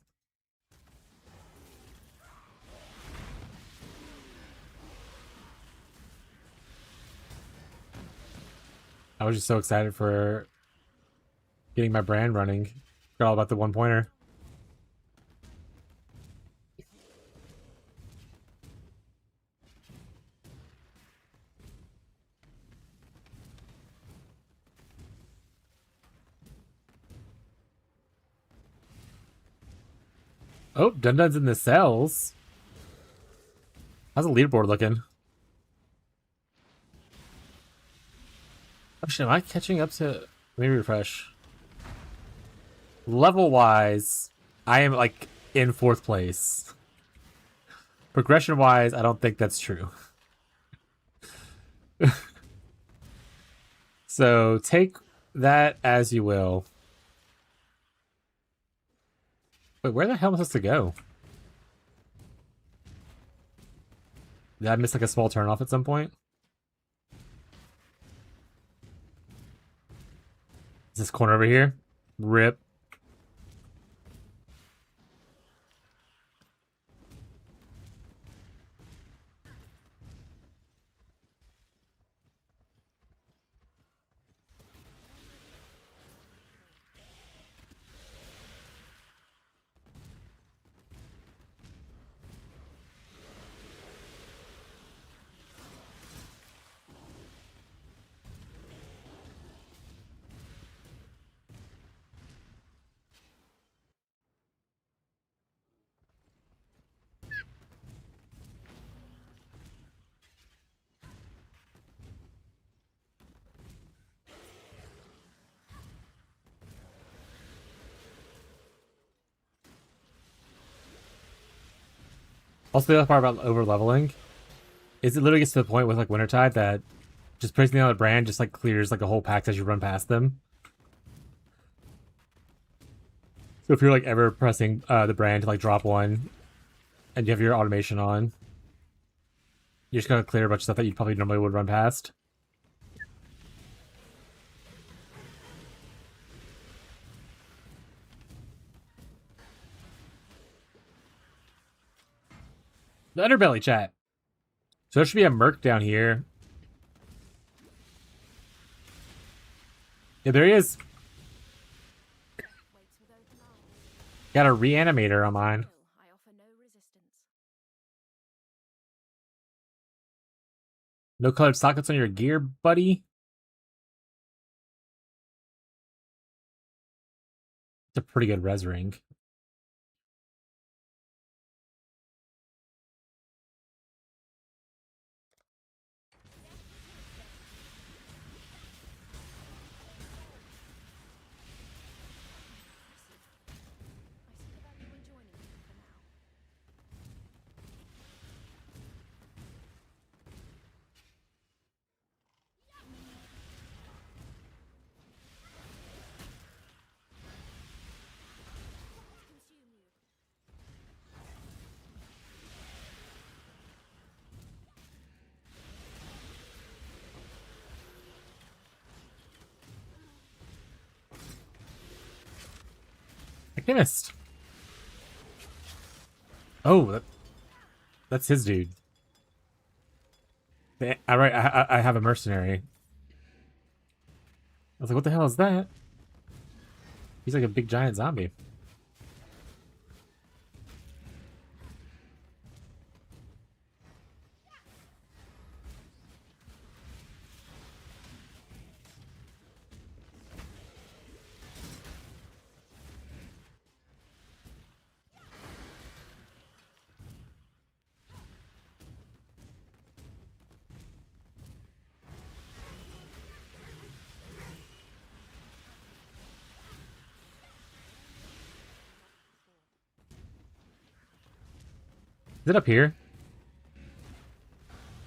I was just so excited for getting my brand running. Forgot all about the one-pointer. Oh, Dun-Dun's in the cells. How's the leaderboard looking? Oh shit, am I catching up to... Let me refresh. Level-wise, I am, like, in 4th place. Progression-wise, I don't think that's true. So, take that as you will. Wait, where the hell am I supposed to go? Did I miss, like, a small turn-off at some point? Is this corner over here? Rip. Also, the other part about over leveling is it literally gets to the point with like Wintertide that just pressing the other brand just like clears like a whole pack as you run past them. So if you're like ever pressing the brand to like drop one and you have your automation on, you're just gonna clear a bunch of stuff that you probably normally would run past. The underbelly chat. So there should be a merc down here. Yeah, there he is. Waits with open arms. Got a reanimator on mine. Still, I offer no resistance. No colored sockets on your gear, buddy. It's a pretty good res ring. I see the value in joining you for now. Consume you. I missed. Oh, that's his dude. All right, I have a mercenary. I was like, what the hell is that? He's like a big giant zombie. Is it up here?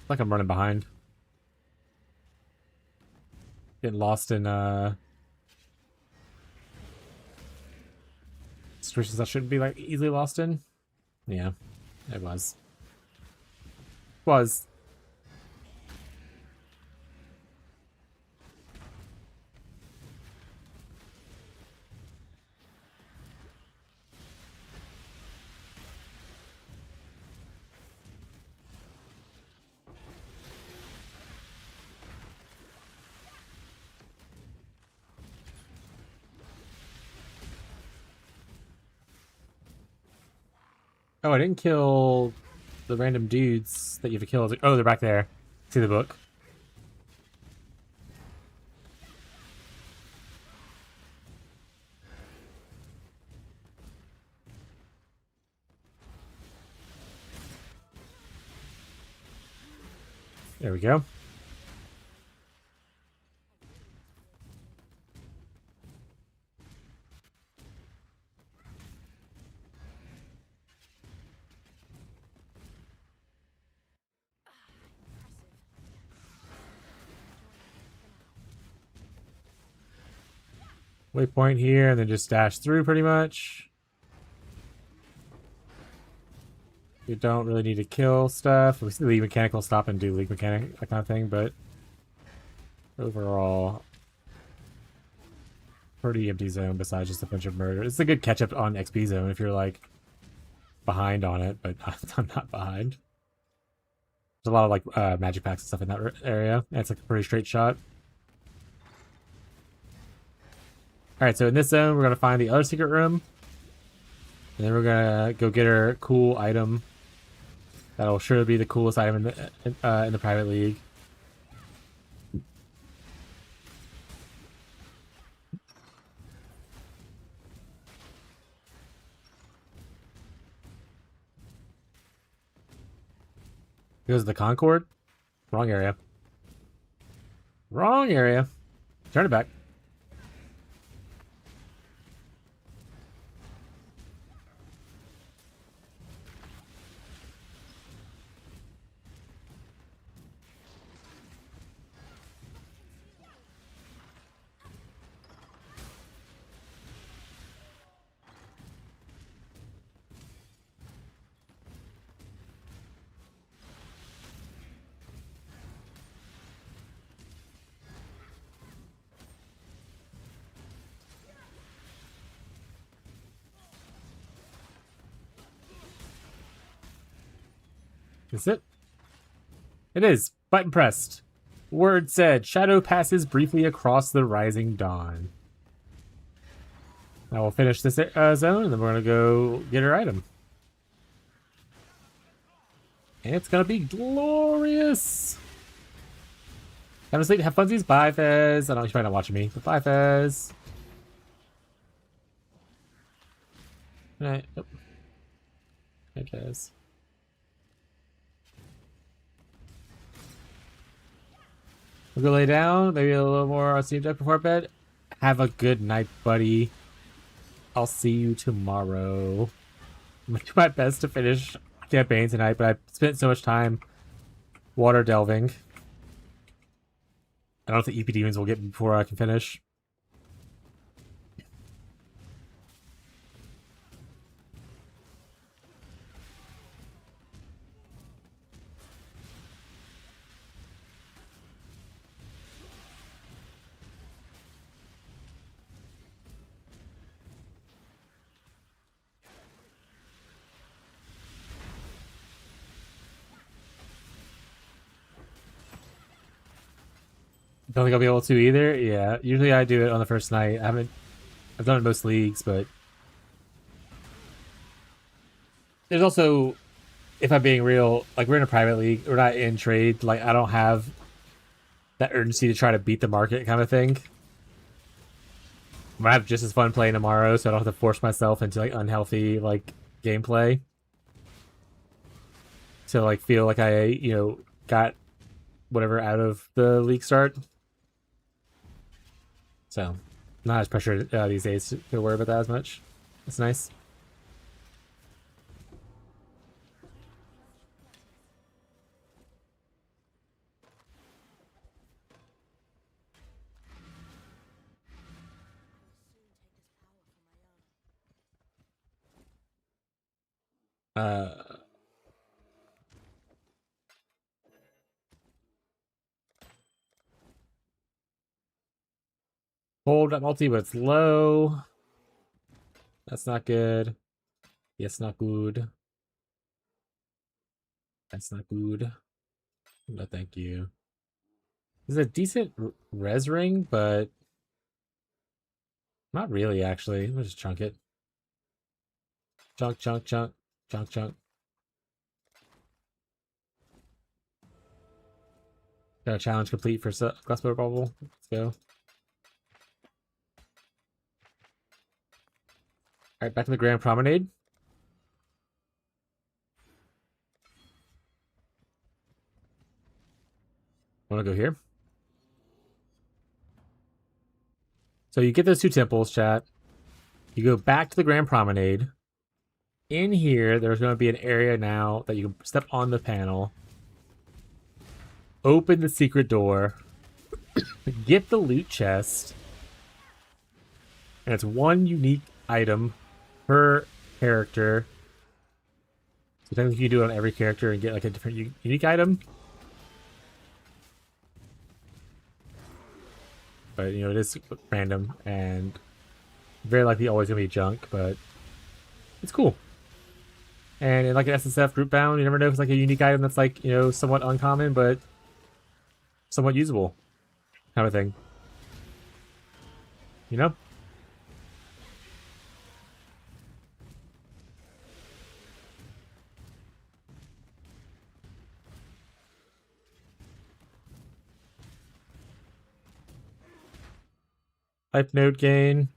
It's like I'm running behind. Getting lost in situations I shouldn't be like easily lost in. Yeah, it was. Was. Oh, I didn't kill the random dudes that you have to kill. Oh, they're back there. See the book. There we go. Waypoint here, and then just dash through pretty much. You don't really need to kill stuff. We see League Mechanic will stop and do League Mechanic, that kind of thing, but overall, pretty empty zone besides just a bunch of murder. It's a good catch up on XP zone if you're like behind on it, but I'm not behind. There's a lot of like magic packs and stuff in that area, and it's like a pretty straight shot. Alright, so in this zone, we're going to find the other secret room. And then we're going to go get our cool item. That'll sure be the coolest item in the private league. Goes to the Concord. Wrong area. Wrong area. Turn it back. Is it? It is. Button pressed. Word said. Shadow passes briefly across the rising dawn. Now we'll finish this zone, and then we're going to go get our item. And it's going to be glorious. Have a sleep. Have funsies. Bye, Fez. I don't know, you're probably not watching me, but bye, Fez. All right. Oh. Hey, Fez. We'll go lay down, maybe a little more RC deck before bed. Have a good night, buddy. I'll see you tomorrow. I'm gonna do my best to finish campaign tonight, but I've spent so much time water delving. I don't know if the EP demons will get me before I can finish. Don't think I'll be able to either. Yeah, usually I do it on the first night. I've done it in most leagues, but there's also, if I'm being real, like we're in a private league, we're not in trade. Like I don't have that urgency to try to beat the market kind of thing. I'm gonna have just as fun playing tomorrow, so I don't have to force myself into like unhealthy like gameplay. To like feel like I got whatever out of the league start. So, not as pressured these days to worry about that as much. That's nice. Hold that multi, but it's low. That's not good. Yes, not good. That's not good. No, thank you. This is a decent res ring, but not really, actually. Let me just chunk it. Chunk, chunk, chunk, chunk, chunk. Got a challenge complete for Glassbow Bubble. Let's go. Alright, back to the Grand Promenade. Wanna go here? So you get those two temples, chat. You go back to the Grand Promenade. In here, there's going to be an area now that you can step on the panel. Open the secret door. Get the loot chest. And it's one unique item per character. So technically you can do it on every character and get like a different unique item. But, you know, it is random and very likely always going to be junk, but it's cool. And in like an SSF group bound, you never know if it's like a unique item that's like, you know, somewhat uncommon, but somewhat usable kind of thing. You know? Life node gain.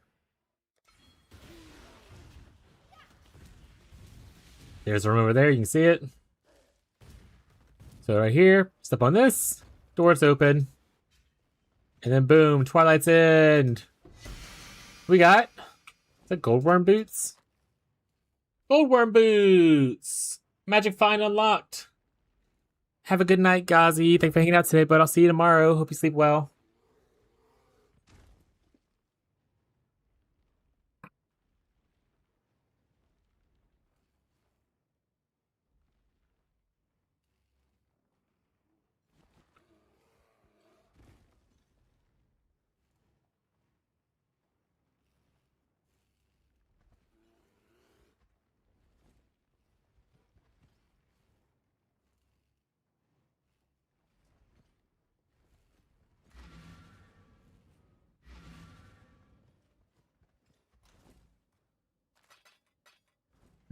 There's a room over there, you can see it. So right here, step on this, door's open. And then boom, Twilight's End. We got, is that Goldworm Boots? Goldworm Boots! Magic Find unlocked. Have a good night, Gazi. Thanks for hanging out today, but I'll see you tomorrow. Hope you sleep well.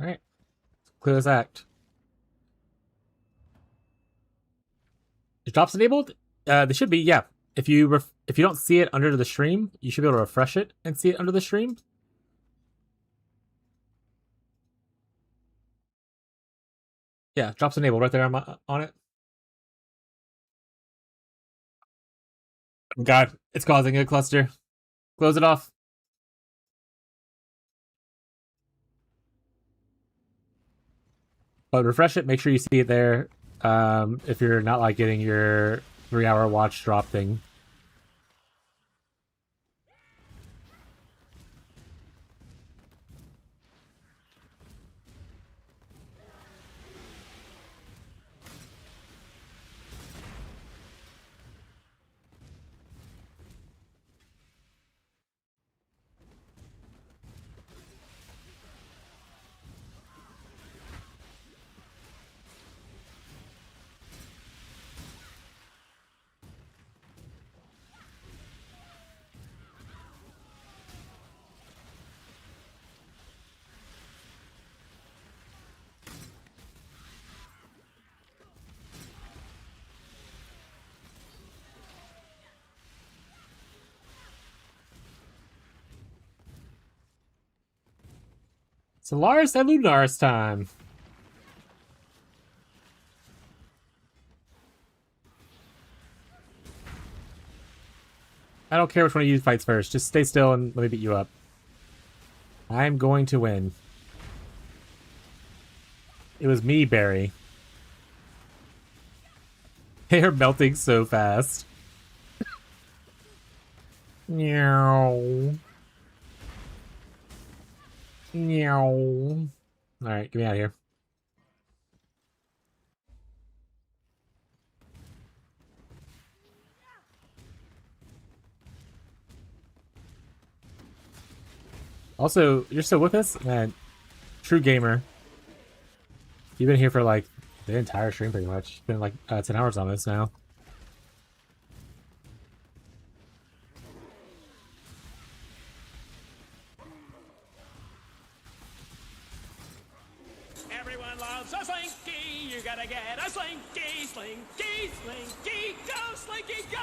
Alright. Clear this act. Is drops enabled? They should be, yeah. If you don't see it under the stream, you should be able to refresh it and see it under the stream. Yeah, drops enabled right there on it. God, it's causing a cluster. Close it off. But refresh it, make sure you see it there. If you're not like getting your 3-hour watch drop thing. Solaris and Lunaris time. I don't care which one of you fights first. Just stay still and let me beat you up. I'm going to win. It was me, Barry. They are melting so fast. Meow. Meow. Alright, get me out of here. Also, you're still with us? Man, true gamer. You've been here for like the entire stream pretty much. It's been like 10 hours on this now. Everyone loves a slinky. You gotta get a slinky, slinky, slinky. Go, slinky, go!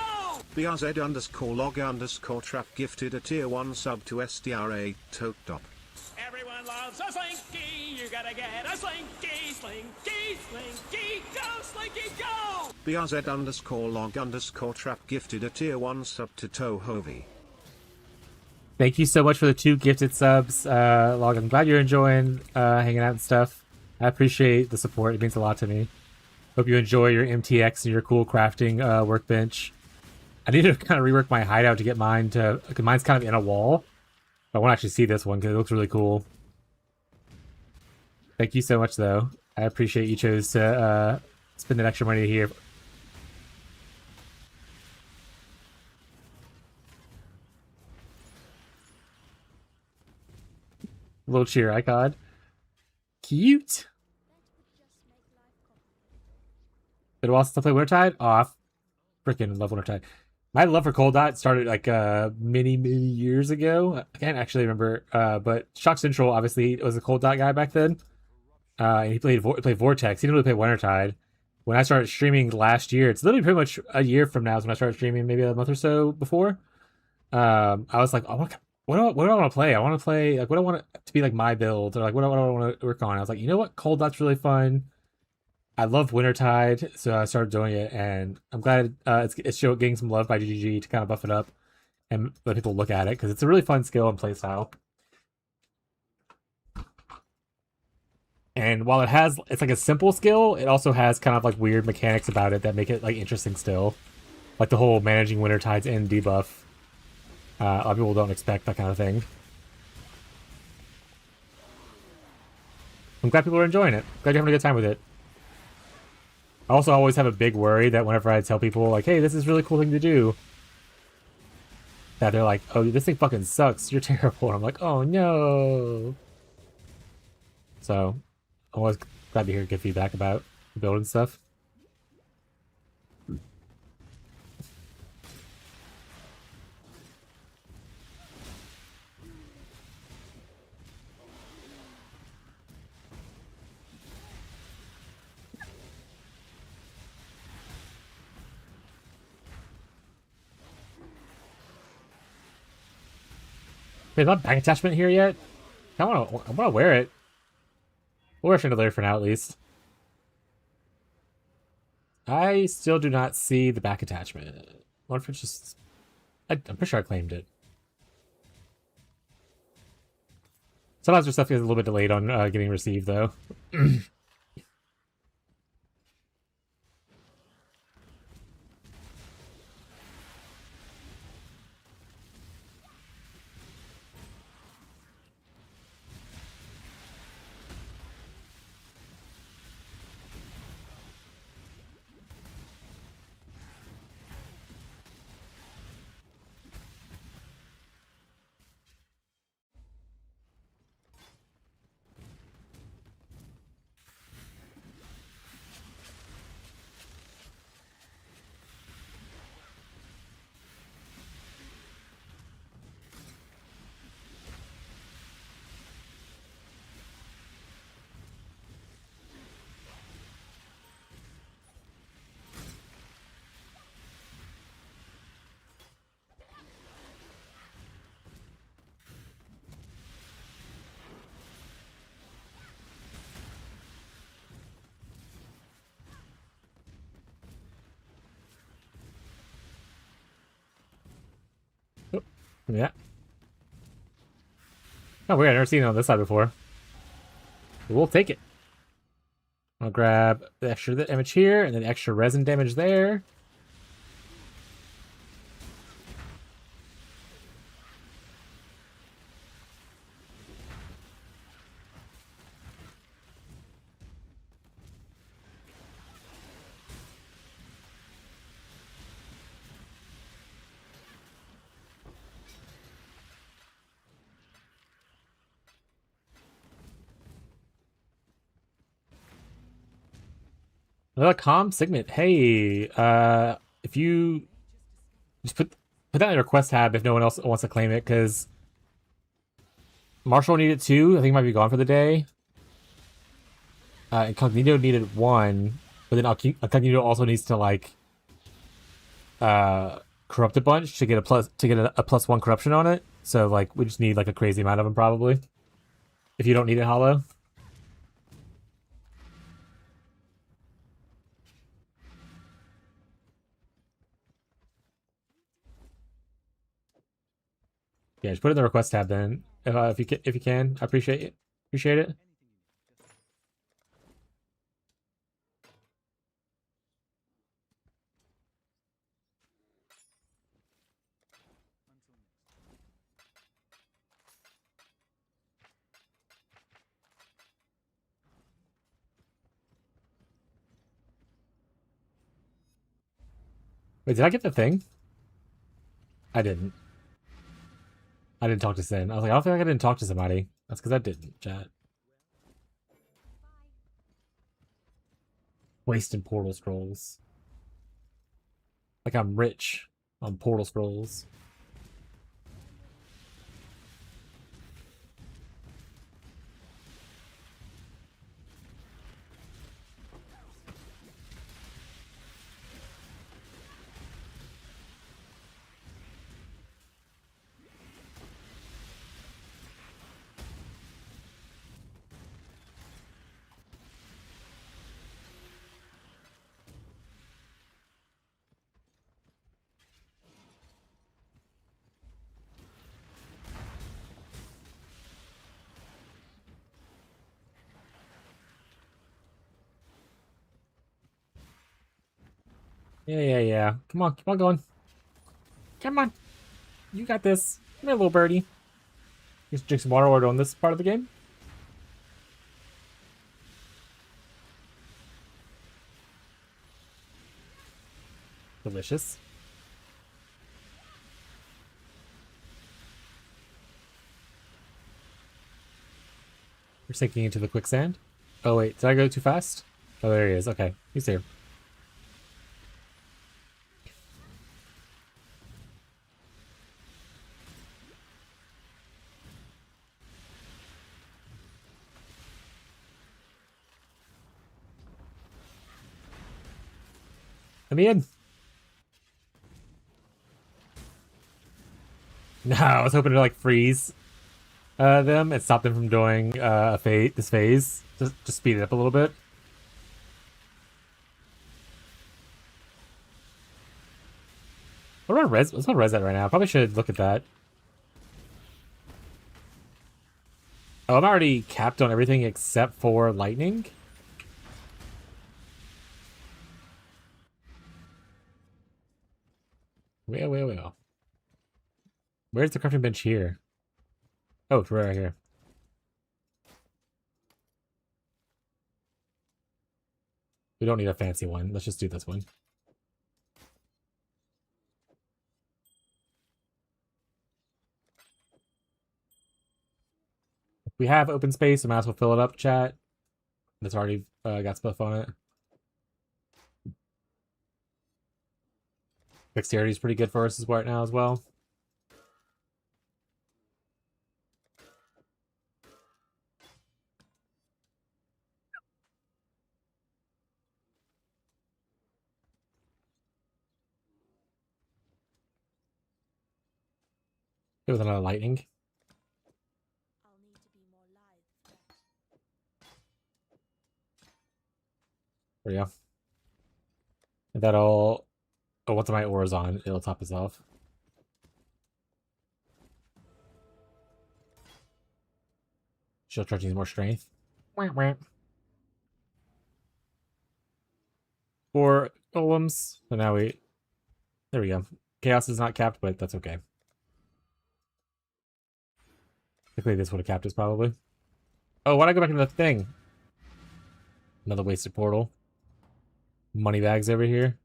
BRZ_log_trap gifted a tier 1 sub to STRA tote up. Everyone loves a slinky. You gotta get a slinky, slinky, slinky. Go, slinky, go! BRZ_log_trap gifted a tier 1 sub to Tohovi. Thank you so much for the 2 gifted subs, Log. I'm glad you're enjoying hanging out and stuff. I appreciate the support. It means a lot to me. Hope you enjoy your MTX and your cool crafting workbench. I need to kind of rework my hideout to get mine to... Cause mine's kind of in a wall. I want to actually see this one because it looks really cool. Thank you so much, though. I appreciate you chose to spend that extra money here. Little cheer icon. Cute. Did Wallace still play Wintertide? Oh, I freaking love Wintertide. My love for Cold Dot started like many years ago. I can't actually remember. But Shock Central obviously was a Cold Dot guy back then. And he played Vortex. He didn't really play Wintertide. When I started streaming last year, it's literally pretty much a year from now is when I started streaming, maybe a month or so before. I was like, what do I want to play? I want to play like what I want it to be like my build or like what do I want to work on. I was like, you know what, Cold Dot's really fun. I love Wintertide, so I started doing it, and I'm glad it's getting some love by GGG to kind of buff it up and let people look at it because it's a really fun skill and playstyle. And while it's like a simple skill, it also has kind of like weird mechanics about it that make it like interesting still, like the whole managing Wintertide's end debuff. A lot of people don't expect that kind of thing. I'm glad people are enjoying it. Glad you're having a good time with it. I also always have a big worry that whenever I tell people, like, hey, this is a really cool thing to do, that they're like, oh, this thing fucking sucks. You're terrible. And I'm like, oh, no. So, I'm always glad to hear good feedback about the build and stuff. Is that back attachment here yet? I want to wear it. We'll wear chandelier for now, at least. I still do not see the back attachment. What if it's just... I'm pretty sure I claimed it. Sometimes their stuff gets a little bit delayed on getting received, though. Yeah. Oh, weird. I've never seen it on this side before. We'll take it. I'll grab the extra damage here, and then extra resin damage there. Another calm segment. Hey, if you just put that in the request tab if no one else wants to claim it, because Marshall needed 2. I think he might be gone for the day. Incognito needed 1, but then Incognito also needs to like corrupt a bunch to get a +1 corruption on it. So like we just need like a crazy amount of them probably. If you don't need it hollow. Yeah, just put it in the request tab then. If you can, I appreciate it. Appreciate it. Wait, did I get the thing? I didn't. I didn't talk to Sin. I was like, I don't feel like I didn't talk to somebody. That's because I didn't, chat. Wasting portal scrolls. Like I'm rich on portal scrolls. Yeah. Come on going. Come on. You got this. Come here, little birdie. Just drink some water while we're on this part of the game. Delicious. We're sinking into the quicksand. Oh wait, did I go too fast? Oh, there he is. Okay, he's here. Let me in. No, I was hoping to like freeze them and stop them from doing this phase. Just speed it up a little bit. What about res? Let's not res that right now. I probably should look at that. Oh, I'm already capped on everything except for lightning. Well. Where's the crafting bench here? Oh, it's right here. We don't need a fancy one. Let's just do this one. If we have open space, we might as well fill it up, chat. That's already got stuff on it. Dexterity is pretty good for us right now as well. It was another lightning. I'll need to be more lithe. There we go. And that'll... Oh, once my aura's on, it'll top us off. Shield charge needs more strength. Four golems. So now we... There we go. Chaos is not capped, but that's okay. Technically, this would have capped us probably. Oh, why'd I go back into the thing? Another wasted portal. Money bags over here.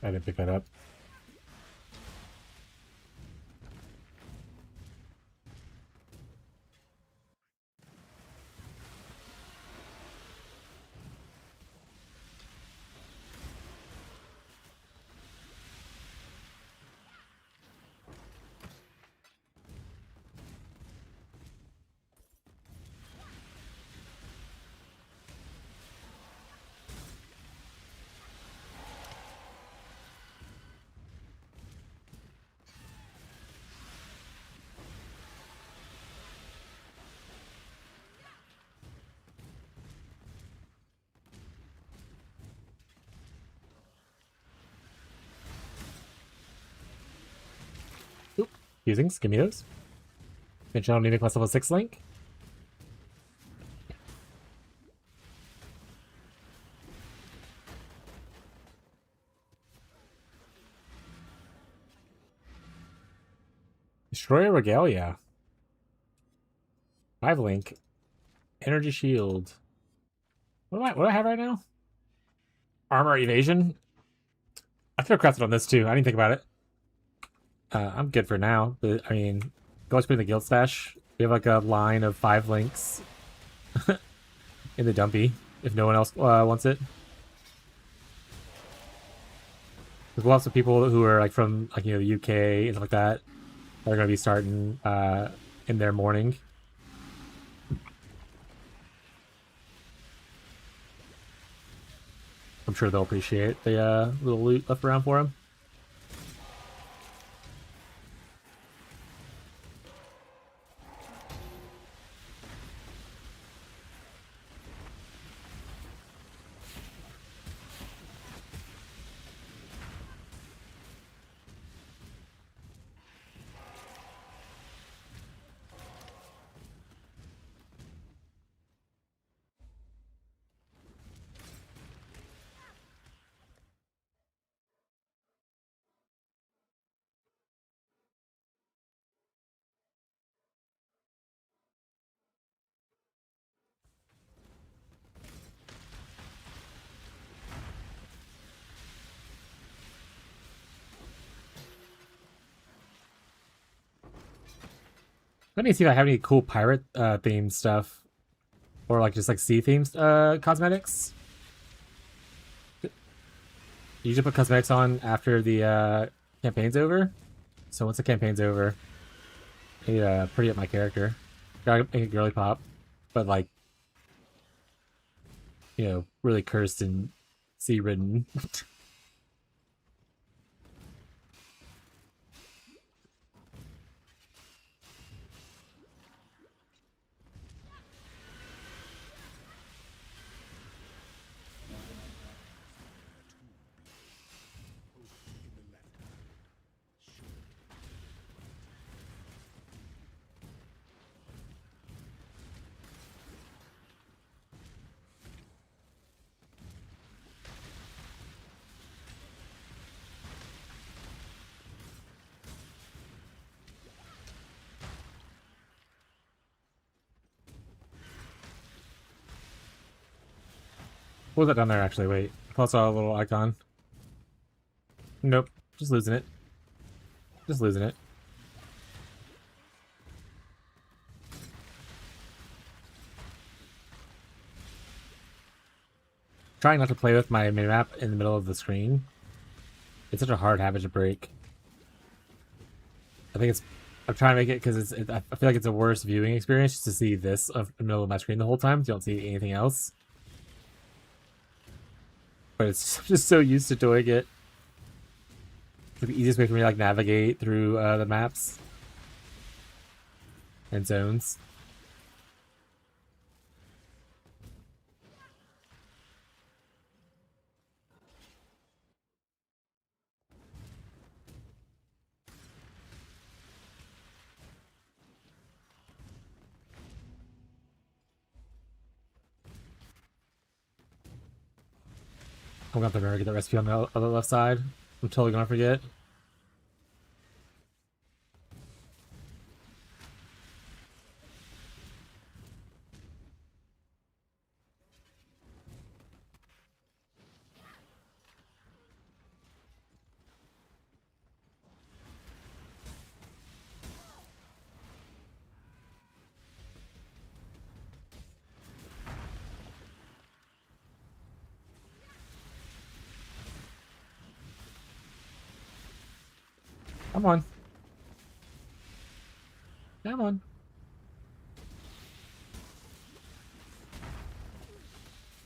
I didn't pick that up. Fusings, give me those. Conventional Anemic plus level 6 link. Destroyer Regalia. 5 link. Energy Shield. What do I have right now? Armor Evasion. I could have crafted on this too. I didn't think about it. I'm good for now, but I mean, go put in the guild stash. We have like a line of 5 links in the dumpy if no one else wants it. There's lots of people who are like from like the UK and stuff like that are going to be starting in their morning. I'm sure they'll appreciate the little loot left around for them. Let me see if I have any cool pirate themed stuff. Or like just like sea themed cosmetics. You usually put cosmetics on after the campaign's over. So once the campaign's over, I need to pretty up my character. Gotta make it girly pop. But like, really cursed and sea ridden. What was that down there, actually? Wait. I thought I saw a little icon. Nope. Just losing it. Just losing it. Trying not to play with my minimap in the middle of the screen. It's such a hard habit to break. I'm trying to make it because I feel like it's a worse viewing experience just to see this in the middle of my screen the whole time. So you don't see anything else. But it's I'm just so used to doing it. It's the easiest way for me to like navigate through the maps and zones. I'm gonna have to remember to get that recipe on the other left side. I'm totally gonna forget. Come on. Come on.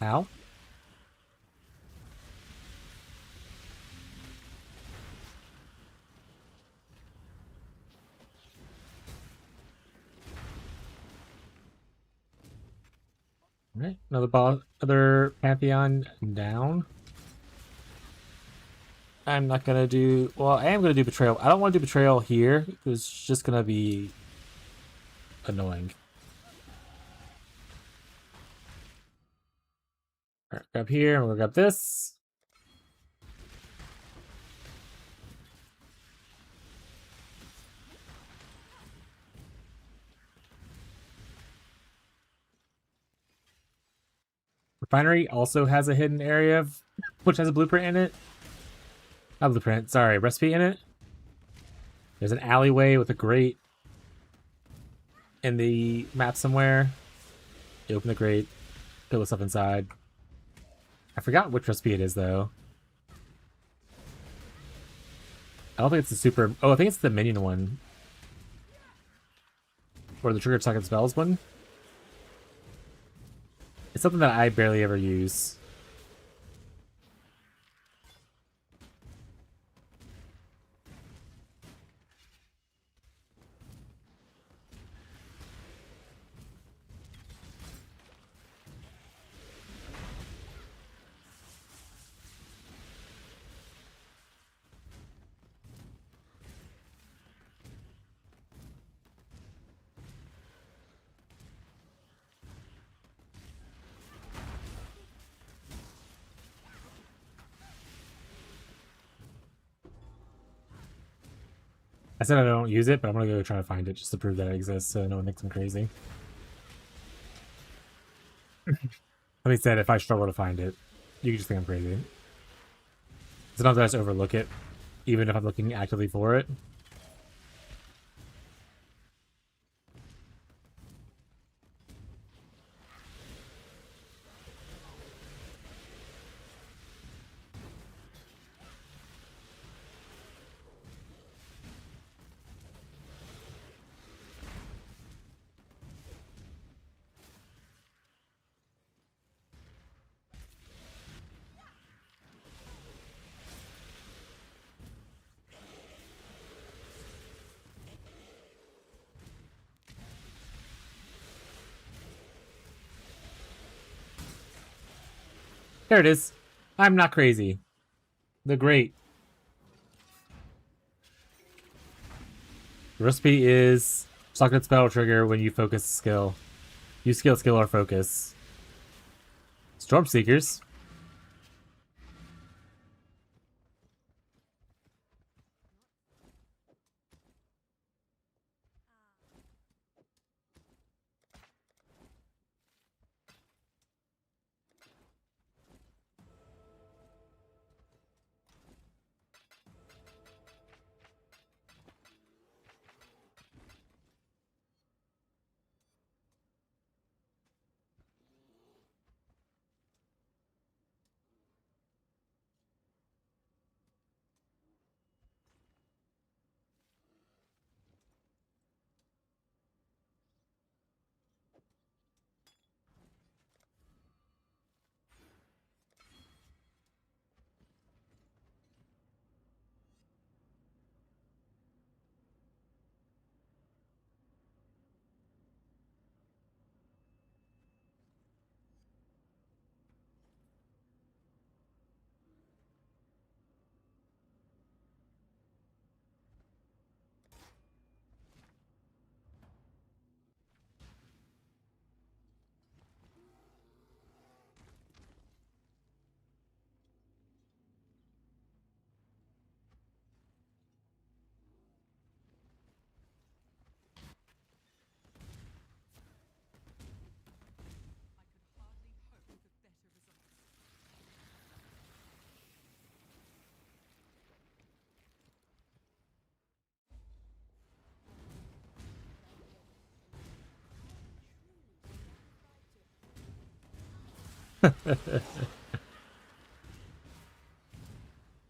Ow. Alright, another boss, other Pantheon down. I'm not gonna do, well, I am gonna do Betrayal. I don't want to do Betrayal here, because it's just gonna be annoying. Alright, grab here, and we'll grab this. Refinery also has a hidden area which has a blueprint in it. Not blueprint, sorry, recipe in it. There's an alleyway with a grate in the map somewhere. You open the grate, put the stuff inside. I forgot which recipe it is though. I don't think it's the super. Oh, I think it's the minion one. Or the trigger attack and spells one. It's something that I barely ever use. I said I don't use it, but I'm gonna go try to find it just to prove that it exists so no one thinks I'm crazy. Let me said if I struggle to find it, you can just think I'm crazy. Sometimes I just overlook it, even if I'm looking actively for it. There it is. I'm not crazy. The great. The recipe is socket spell trigger when you focus skill. Use skill, or focus. Storm Seekers.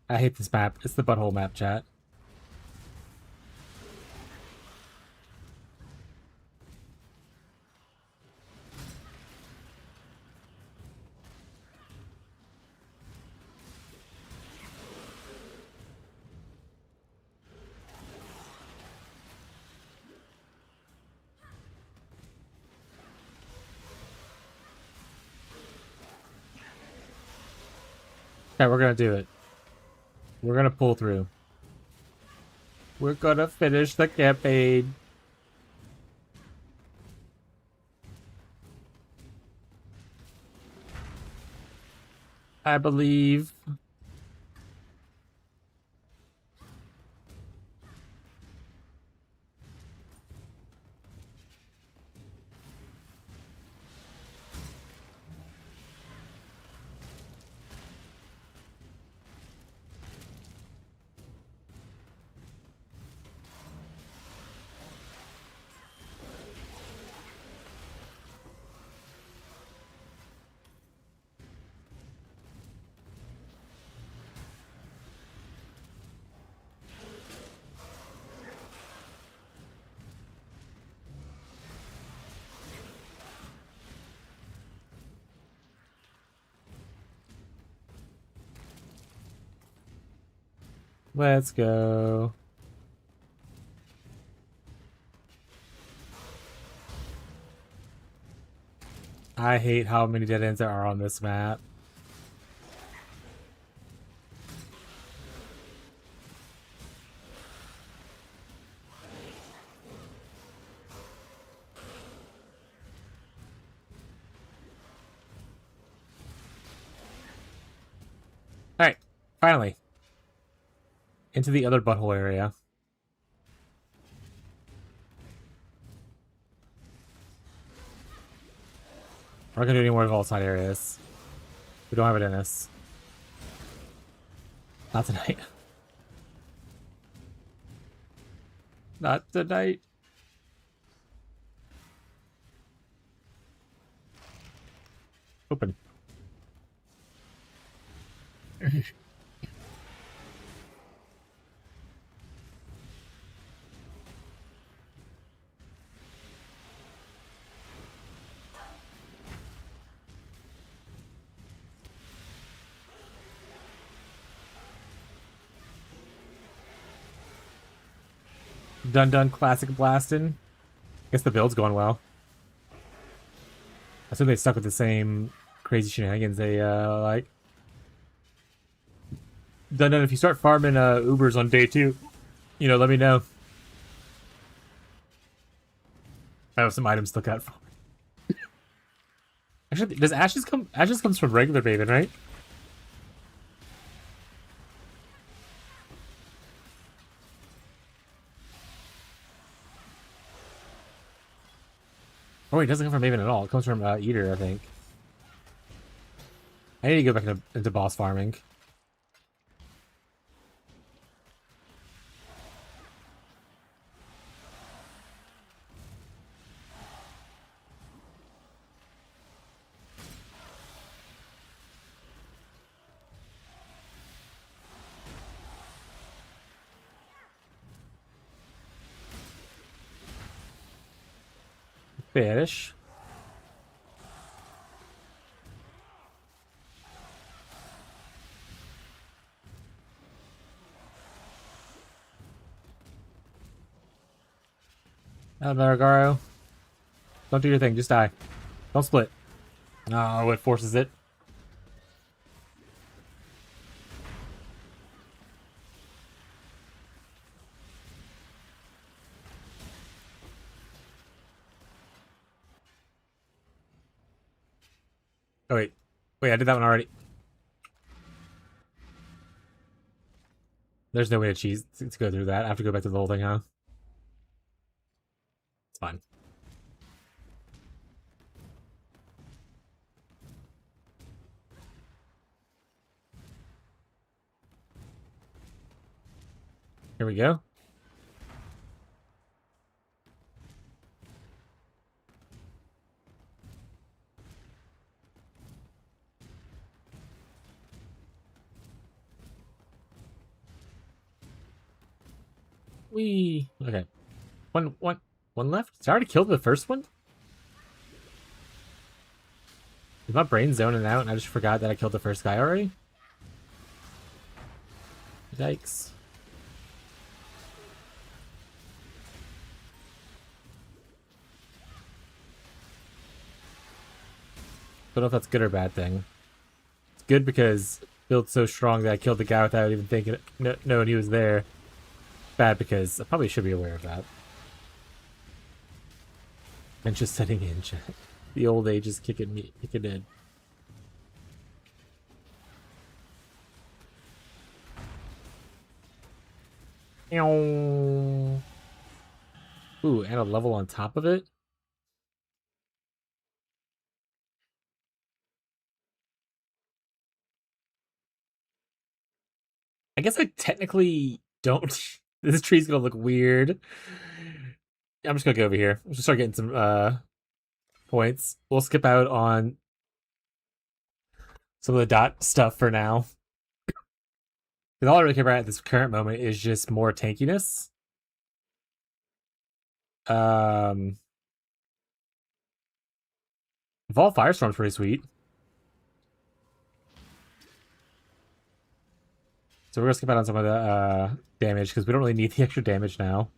I hate this map. It's the butthole map, chat. Okay, we're gonna do it. We're gonna pull through. We're gonna finish the campaign. I believe. Let's go. I hate how many dead ends there are on this map. Alright, finally. Into the other butthole area. We're not gonna do any more of all side areas. We don't have it in us. Not tonight. Not tonight. Open. Dun classic blasting. Guess the build's going well. I assume they stuck with the same crazy shenanigans they like. Dun if you start farming Ubers on day 2, you know, let me know. I have some items to look out for. Actually, does Ashes come? Ashes comes from regular Baven, right? Oh, it doesn't come from Maven at all. It comes from Eater, I think. I need to go back into boss farming. Fish. Garo. Don't do your thing, just die. Don't split. Oh, it forces it. Oh, wait. Wait, I did that one already. There's no way to cheese to go through that. I have to go back to the whole thing, huh? It's fine. Here we go. Wee. Okay. One left? Did I already killed the first one? Is my brain zoning out and I just forgot that I killed the first guy already? Yikes. Don't know if that's good or bad thing. It's good because built so strong that I killed the guy without even thinking, knowing he was there. Bad, because I probably should be aware of that. And just setting in, chat. The old age is kicking in. Ooh, and a level on top of it. I guess I technically don't. This tree's gonna look weird. I'm just gonna go over here. We'll just start getting some points. We'll skip out on some of the dot stuff for now. Because all I really care about at this current moment is just more tankiness. Evolved Firestorm's pretty sweet. So we're gonna skip out on some of the damage because we don't really need the extra damage now.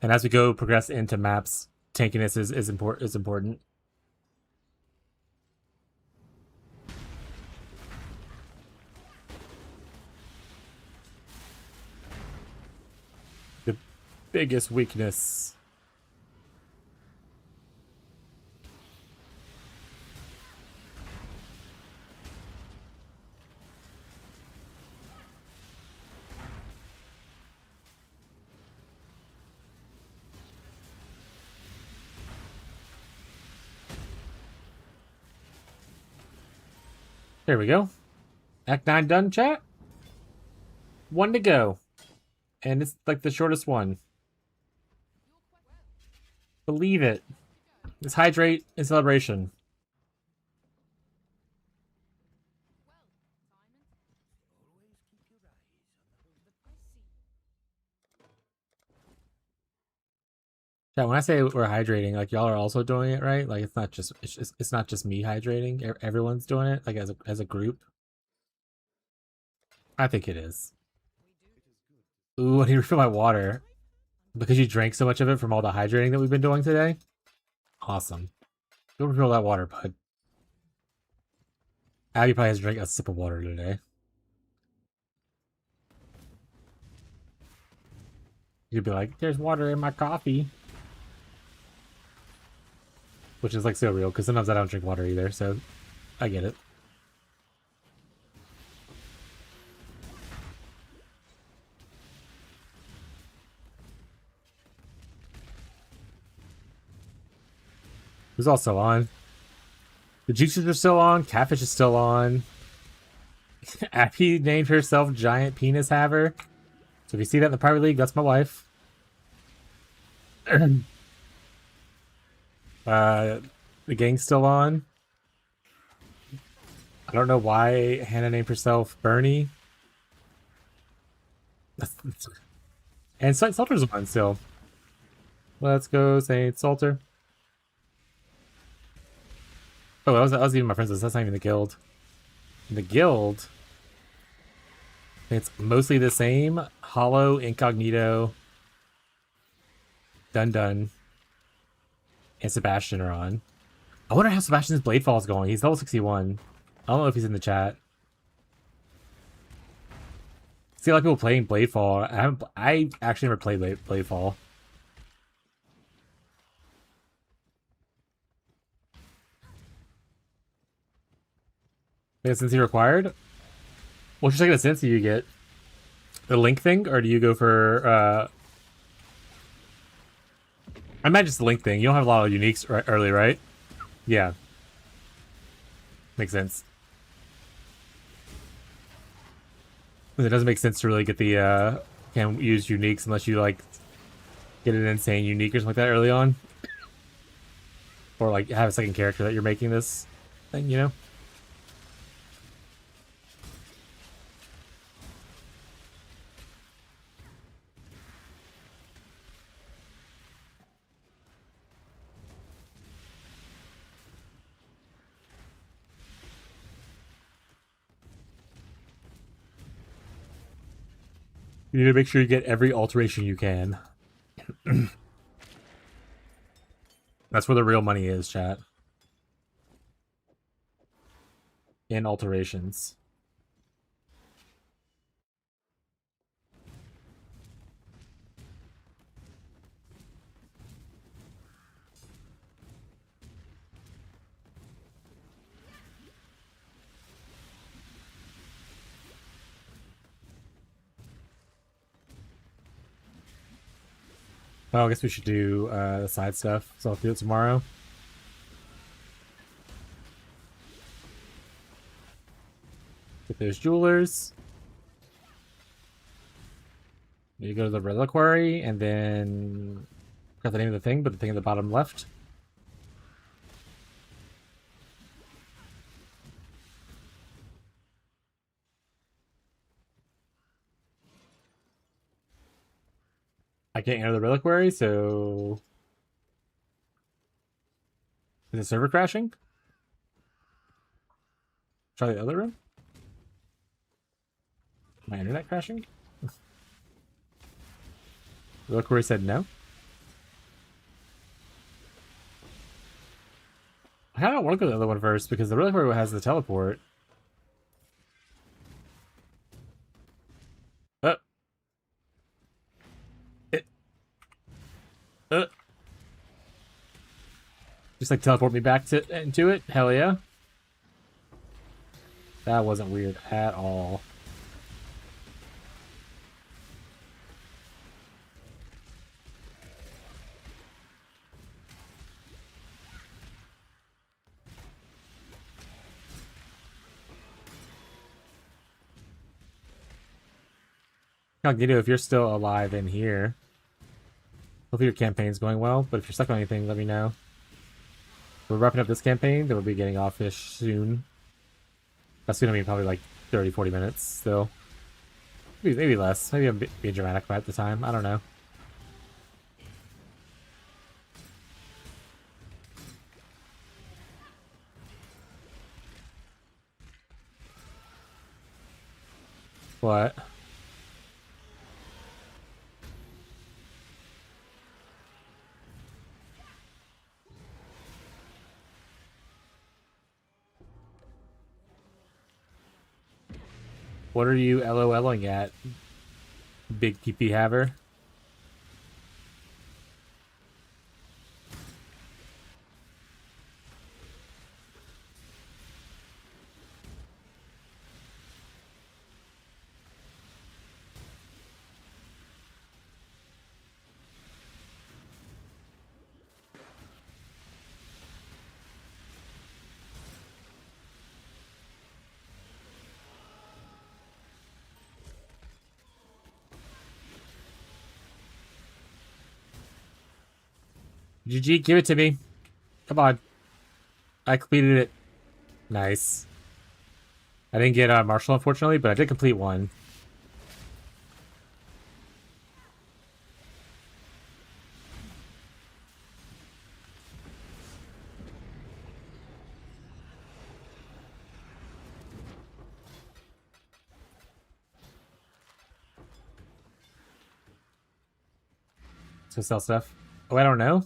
And as we progress into maps, tankiness is important. The biggest weakness. There we go. Act 9 done, chat. 1 to go. And it's like the shortest one. Believe it. It's hydrate in celebration. Yeah, when I say we're hydrating, like y'all are also doing it, right? Like it's not just me hydrating. Everyone's doing it, like as a group. I think it is. Ooh, I need to refill my water because you drank so much of it from all the hydrating that we've been doing today. Awesome. Go refill that water, bud. Abby probably has drank a sip of water today. You'd be like, "There's water in my coffee." Which is like so real, because sometimes I don't drink water either, so I get it. Who's also on? The Juicers are still on, Catfish is still on. Abby named herself Giant Penis Haver. So if you see that in the private league, that's my wife. The gang's still on. I don't know why Hannah named herself Bernie. And Saint Salter's on still. Let's go, Saint Salter. Oh, that was even my friends list. That's not even the guild. In the guild, it's mostly the same. Hollow, Incognito, Dun, and Sebastian are on. I wonder how Sebastian's Bladefall is going. He's level 61. I don't know if he's in the chat. See a lot of people playing Bladefall. I actually never played Bladefall. Cincy required? What's your second Cincy you get? The link thing, or do you go for I imagine it's the link thing. You don't have a lot of uniques early, right? Yeah. Makes sense. It doesn't make sense to really get the can't use uniques unless you like get an insane unique or something like that early on. Or like have a second character that you're making this thing, you know? You need to make sure you get every alteration you can. That's where the real money is, chat. In alterations. Oh, I guess we should do the side stuff, so I'll do it tomorrow. Get those jewelers. You go to the reliquary and then got the name of the thing, but the thing at the bottom left. I can't enter the reliquary, so is the server crashing? Try the other room. My internet crashing? Reliquary said no. I kind of want to go to the other one first because the reliquary has the teleport. Just like teleport me back into it? Hell yeah. That wasn't weird at all. Cognito, if you're still alive in here, hopefully your campaign's going well, but if you're stuck on anything, let me know. We're wrapping up this campaign, then we'll be getting off-ish soon. That's gonna be probably like 30-40 minutes still. Maybe less. Maybe I'm being dramatic about the time. I don't know. What? What are you LOLing at, big PP haver? GG, give it to me. Come on. I completed it. Nice. I didn't get Marshall, unfortunately, but I did complete one. So sell stuff. Oh, I don't know.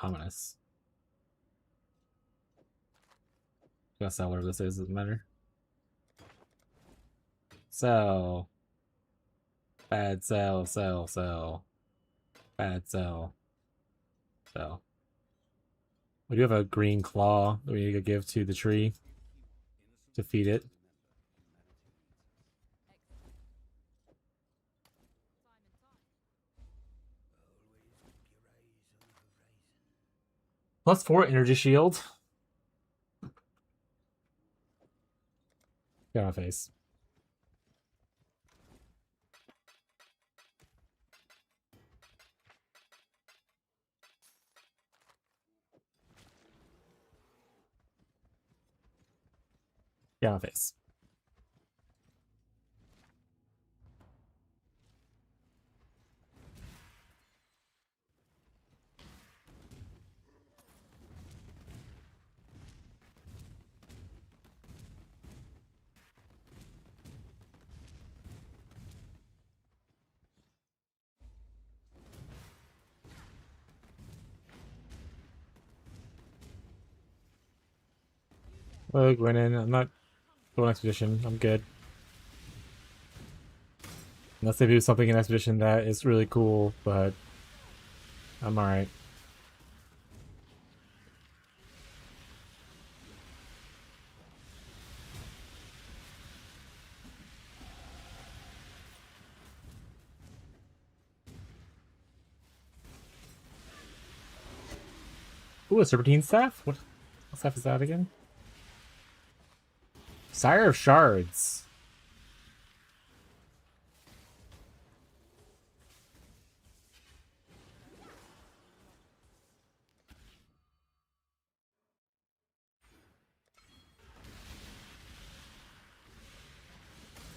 Ominous. Gotta sell whatever this is, doesn't matter. Sell. Bad sell, sell, sell. Bad sell. Sell. We do have a green claw that we need to give to the tree to feed it. +4 energy shield. Get on my face. Get on my face. Oh, Gwennon, I'm not going expedition. I'm good. Unless they do something in expedition that is really cool, but I'm alright. Ooh, a serpentine staff? What staff is that again? Sire of Shards.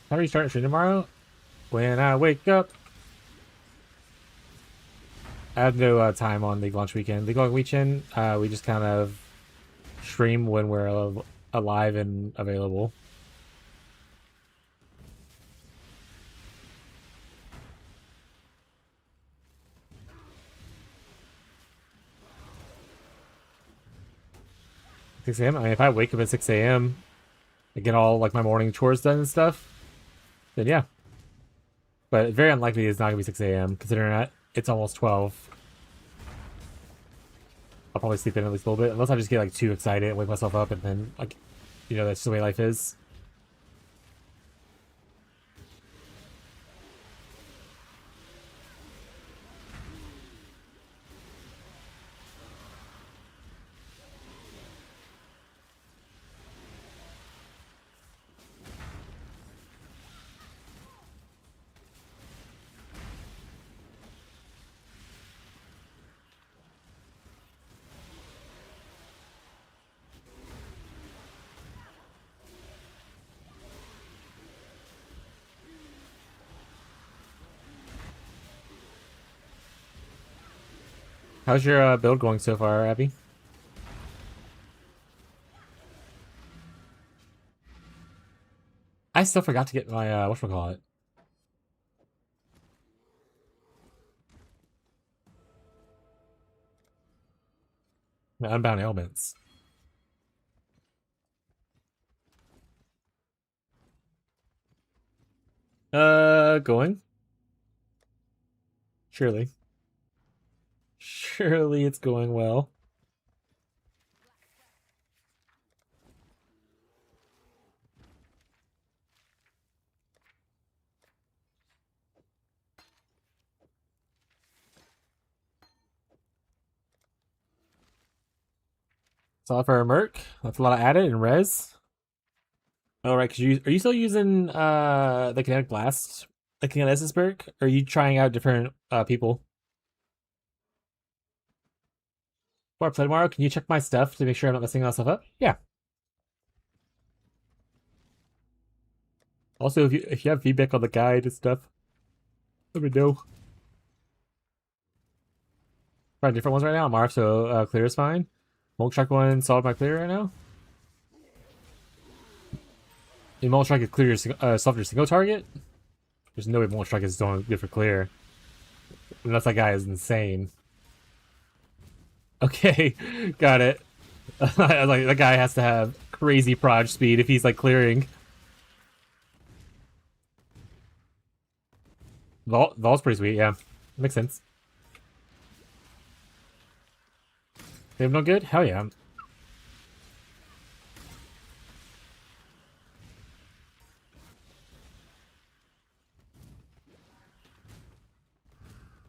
How are you starting stream tomorrow? When I wake up. I have no time on League launch weekend. League launch weekend, we just kind of stream when we're alive and available. I mean, if I wake up at 6 a.m. and get all like my morning chores done and stuff, then yeah. But it's very unlikely it's not gonna be 6 a.m. considering that it's almost 12. I'll probably sleep in at least a little bit, unless I just get like too excited and wake myself up, and then like, you know, that's just the way life is. How's your build going so far, Abby? I still forgot to get my whatchamacallit. My Unbound Ailments. Going. Surely. Surely it's going well. So for a Merc, that's a lot of added and res. Oh right, cause are you still using the Kinetic Blast, the Kinesis perk? Or are you trying out different people? Before I play tomorrow, can you check my stuff to make sure I'm not messing all stuff up? Yeah. Also, if you have feedback on the guide and stuff, let me know. Trying different ones right now. Marv, so clear is fine. Mulch Shark one solved my clear right now. In Mulch Shark, it clears solved your single target. There's no way Mulch Shark is doing good for clear. Unless that guy is insane. Okay, got it. Like that guy has to have crazy proj speed if he's like clearing. Vault's pretty sweet, yeah. Makes sense. They have no good? Hell yeah.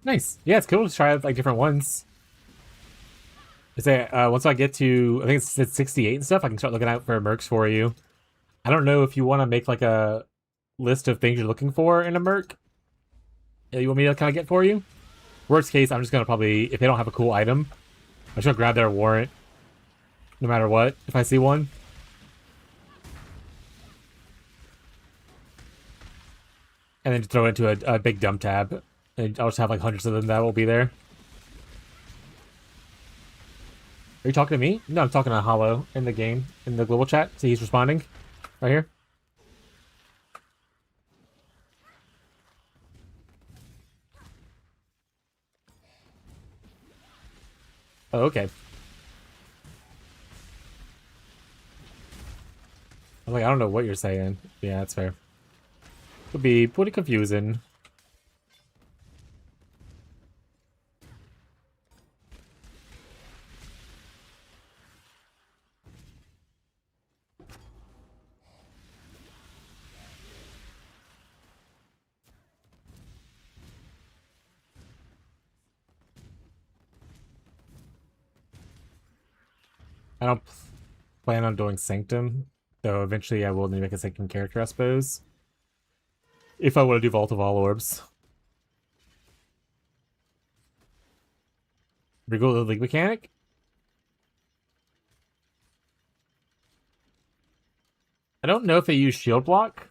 Nice. Yeah, it's cool to try like different ones. I say once I get to, I think it's 68 and stuff, I can start looking out for mercs for you. I don't know if you want to make like a list of things you're looking for in a merc. You want me to kind of get for you? Worst case, I'm just gonna probably, if they don't have a cool item, I'm just gonna grab their warrant, no matter what, if I see one. And then just throw it into a big dump tab. And I'll just have like hundreds of them that will be there. Are you talking to me? No, I'm talking to Hollow in the game, in the global chat. See, he's responding. Right here. Oh, okay. I'm like, I don't know what you're saying. Yeah, that's fair. Could be pretty confusing. I don't plan on doing Sanctum, though eventually I will need to make a Sanctum character, I suppose. If I want to do Vault of All Orbs. Wriggle the League mechanic? I don't know if they use shield block,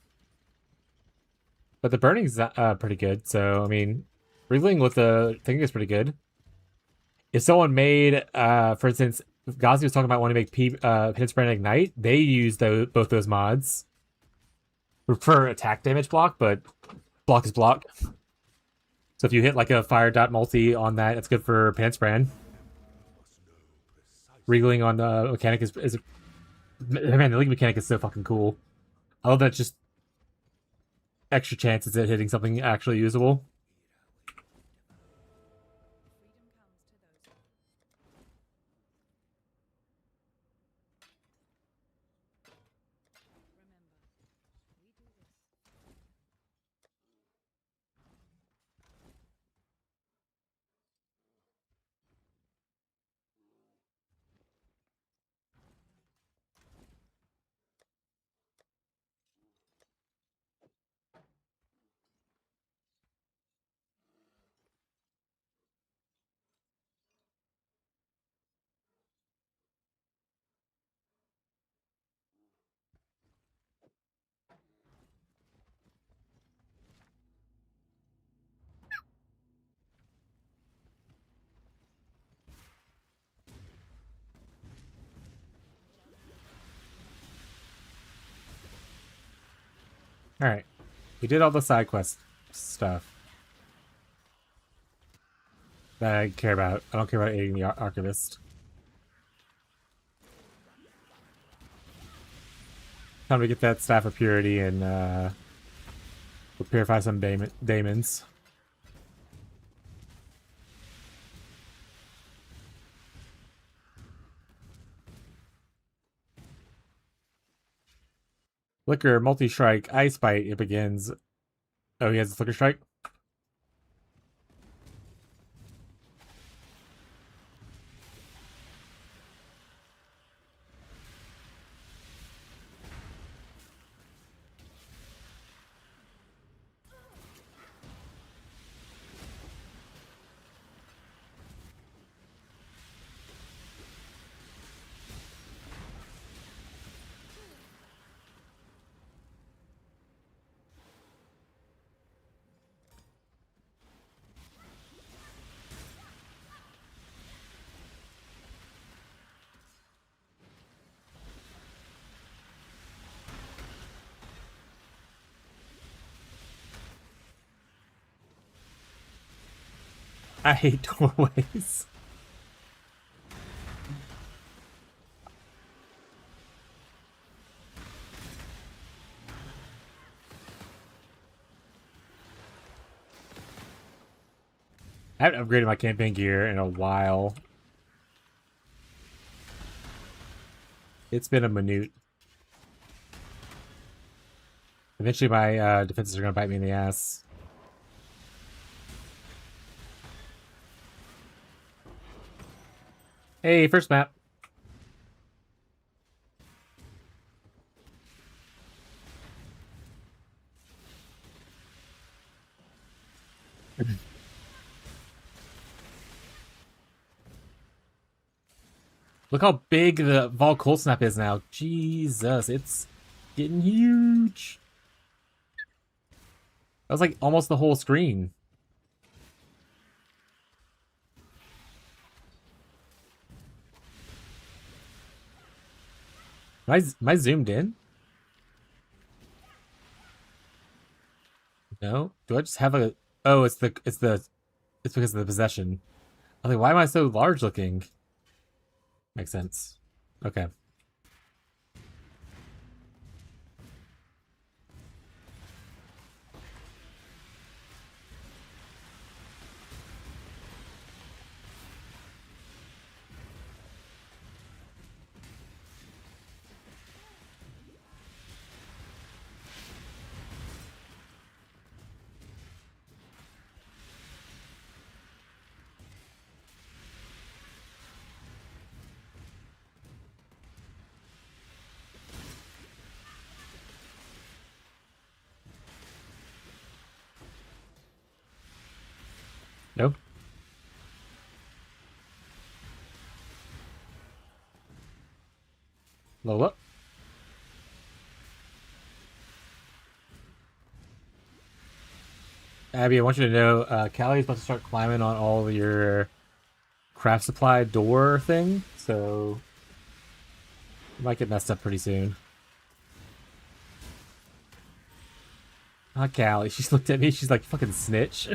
but the burning's pretty good. So, I mean, wriggling with the thing is pretty good. If someone made, for instance, if Ghazi was talking about wanting to make Hit Spread and Ignite, they use both those mods for attack damage block, but block is block. So if you hit like a fire dot multi on that, it's good for Pants Brand. Wriggling on the mechanic is man, the League mechanic is so fucking cool. I love that just extra chances at hitting something actually usable. Alright. We did all the side quest stuff that I care about. I don't care about aiding the Archivist. Time to get that Staff of Purity and we'll purify some daemons. Flicker, multi-strike, ice bite, it begins. Oh, he has a flicker strike? I hate doorways. I haven't upgraded my campaign gear in a while. It's been a minute. Eventually my defenses are going to bite me in the ass. Hey, first map. Look how big the Vol Cold Snap is now. Jesus, it's getting huge. That was like almost the whole screen. Am I zoomed in? No? Do I just have a... Oh, it's because of the possession. I was like, why am I so large looking? Makes sense. Okay. Lola. Abby, I want you to know, Callie's about to start climbing on all of your craft supply door thing, so it might get messed up pretty soon. Ah, Callie, she just looked at me, she's like, fucking snitch.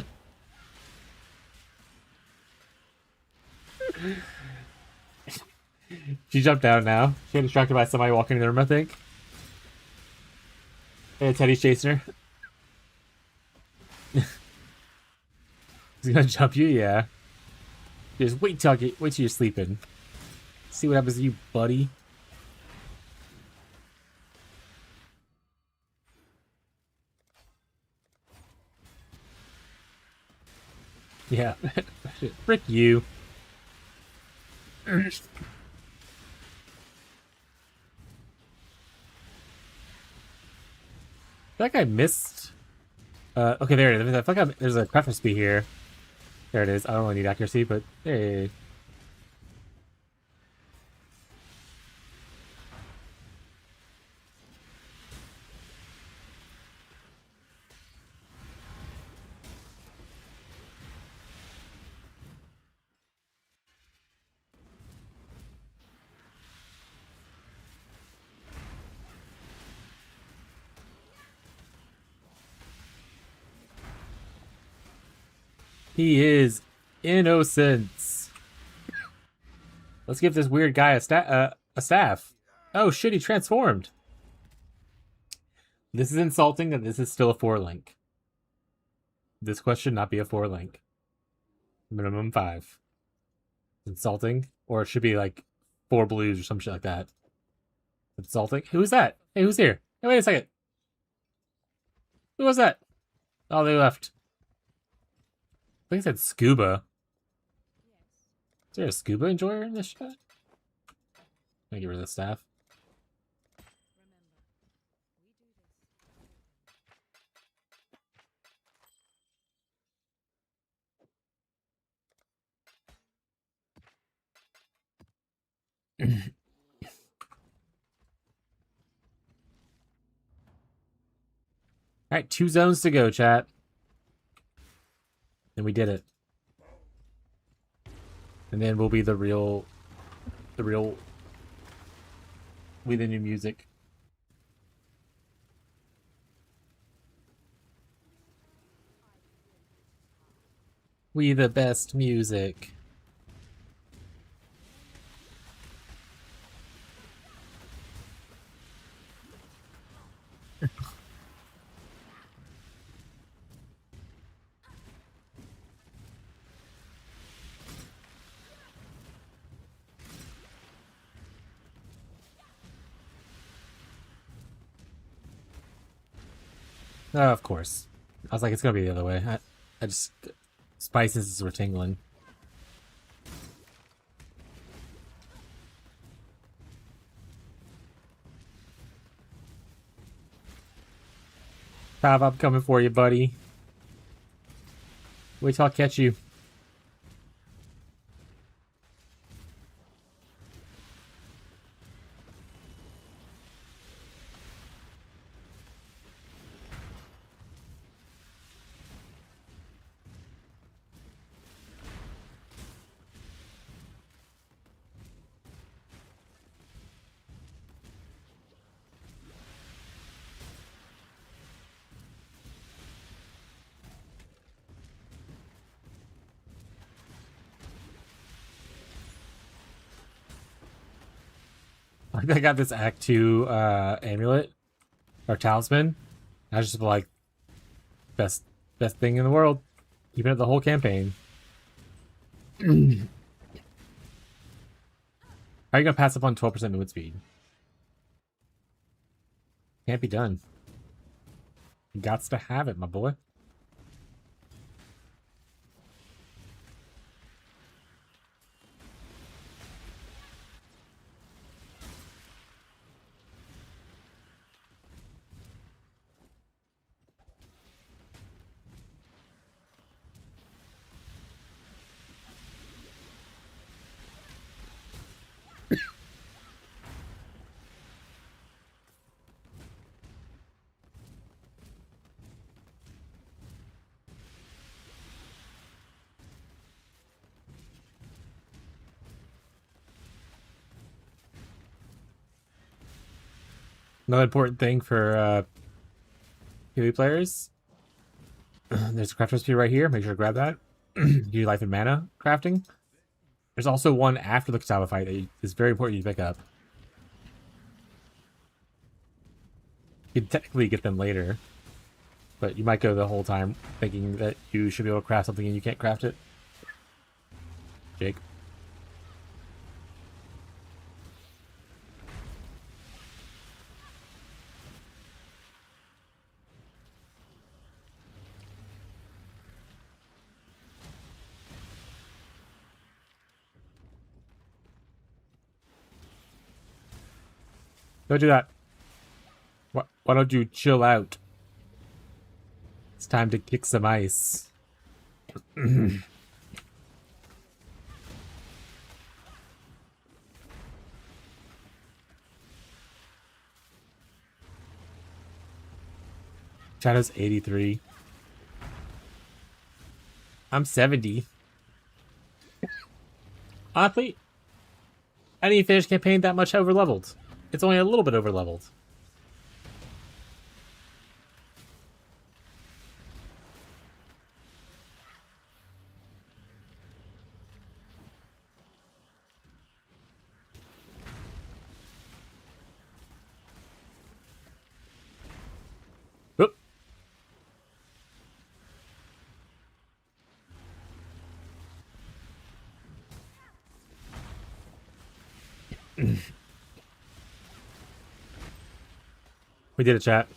She jumped down now. She got distracted by somebody walking in the room, I think. Hey, Teddy's chasing her. He's gonna jump you, yeah. Just wait till you're sleeping. See what happens to you, buddy. Yeah. Frick you. I feel like I missed. Okay, there it is. I feel like there's a craft recipe here. There it is. I don't really need accuracy, but hey. He is innocent. Let's give this weird guy a staff. Oh shit, he transformed. This is insulting that this is still a 4-link. This quest should not be a 4-link. Minimum 5. Insulting. Or it should be like 4 blues or some shit like that. Insulting. Who's that? Hey, who's here? Hey, wait a second. Who was that? Oh, they left. I think it said scuba. Is there a scuba enjoyer in this shit? I'm gonna get rid of the staff. Alright, 2 zones to go, chat. And we did it. And then we'll be the real we the new music. We the best music. Oh, of course. I was like, it's gonna be the other way. I just spices were tingling. Pav, I'm coming for you, buddy. Wait till I catch you. I got this Act 2 amulet or talisman. I was just like, best thing in the world. Keeping it the whole campaign. How are you gonna pass up on 12% movement speed? Can't be done. You gots to have it, my boy. Another important thing for PvE players. There's a craft recipe right here. Make sure to grab that. Do life and mana crafting. There's also one after the Katana fight that is very important you pick up. You can technically get them later, but you might go the whole time thinking that you should be able to craft something and you can't craft it. Jake. Don't do that. Why don't you chill out? It's time to kick some ice. Shadow's 83. I'm 70. Honestly, I didn't even finish campaign that much over leveled. It's only a little bit over leveled. Oop. We did it, chat.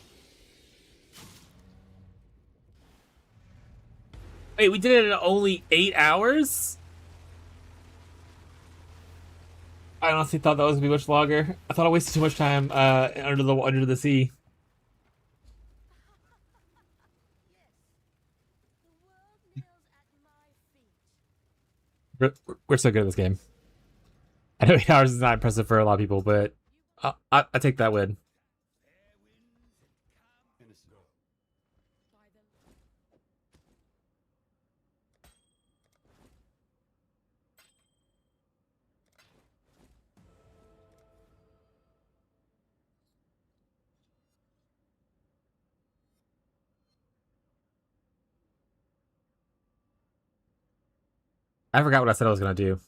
Wait, we did it in only 8 hours? I honestly thought that was gonna be much longer. I thought I wasted too much time under the sea. We're so good at this game. I know 8 hours is not impressive for a lot of people, but I take that win. I forgot what I said I was gonna do.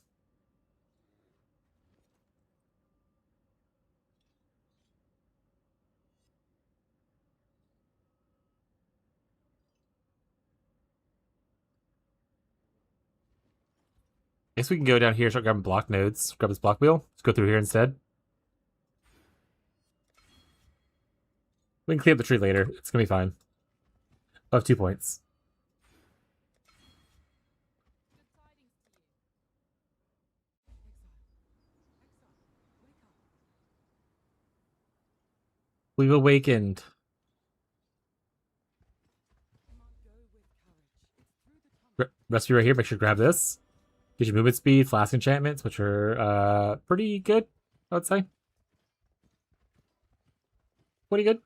I guess we can go down here, start grabbing block nodes. Grab this block wheel. Let's go through here instead. We can clean up the tree later. It's gonna be fine. I'll have 2 points. We've awakened. Recipe right here. Make sure to grab this. Gives you movement speed, flask enchantments, which are pretty good, I would say. Pretty good.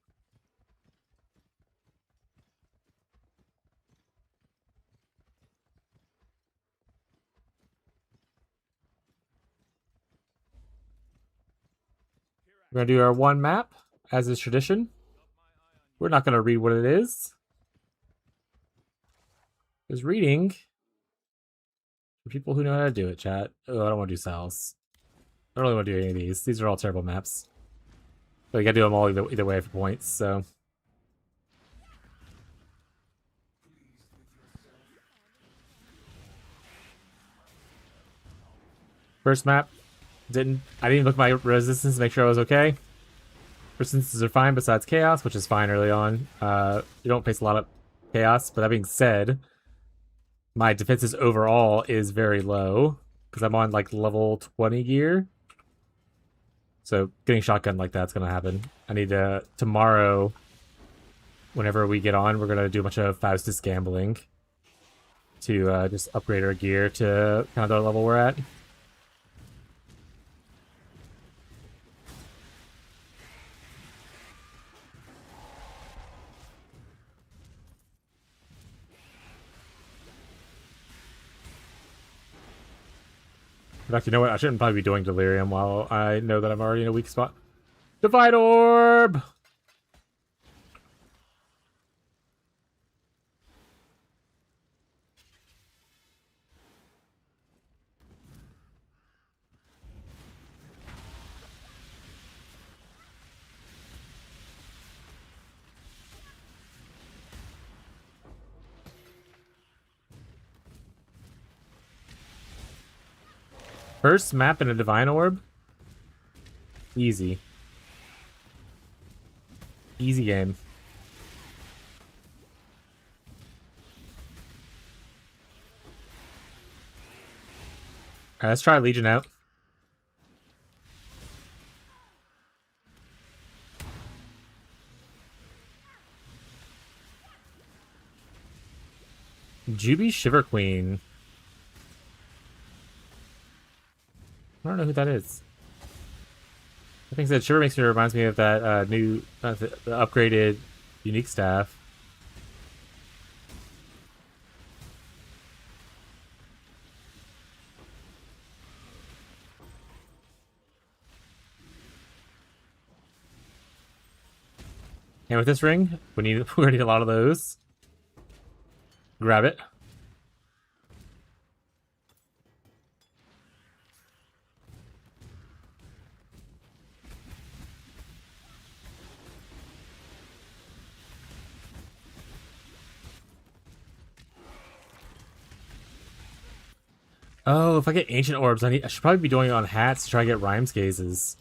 We're gonna do our one map, as is tradition. We're not gonna read what it is. Because reading for people who know how to do it, chat. Oh, I don't want to do cells. I don't really want to do any of these. These are all terrible maps. But you gotta do them all either way for points, so. First map. I didn't even look at my resistance to make sure I was okay. Resistances are fine besides chaos, which is fine early on. You don't face a lot of chaos, but that being said, my defenses overall is very low because I'm on like level 20 gear. So getting shotgun like that's gonna happen. I need to tomorrow, whenever we get on, we're gonna do a bunch of Faustus gambling to just upgrade our gear to kind of the level we're at. In fact, you know what? I shouldn't probably be doing Delirium while I know that I'm already in a weak spot. Divine Orb! First map in a Divine Orb? Easy. Easy game. Alright, let's try Legion out. Juby Shiver Queen. I don't know who that is. I think that Shiver makes me reminds me of that new, the upgraded unique staff. And with this ring, we're gonna need a lot of those. Grab it. Oh, if I get ancient orbs, I should probably be doing it on hats to try to get Rhymes Gazes.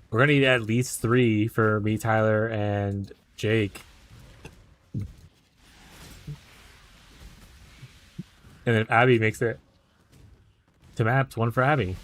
We're gonna need at least 3 for me, Tyler, and Jake. And then if Abby makes it to maps, 1 for Abby.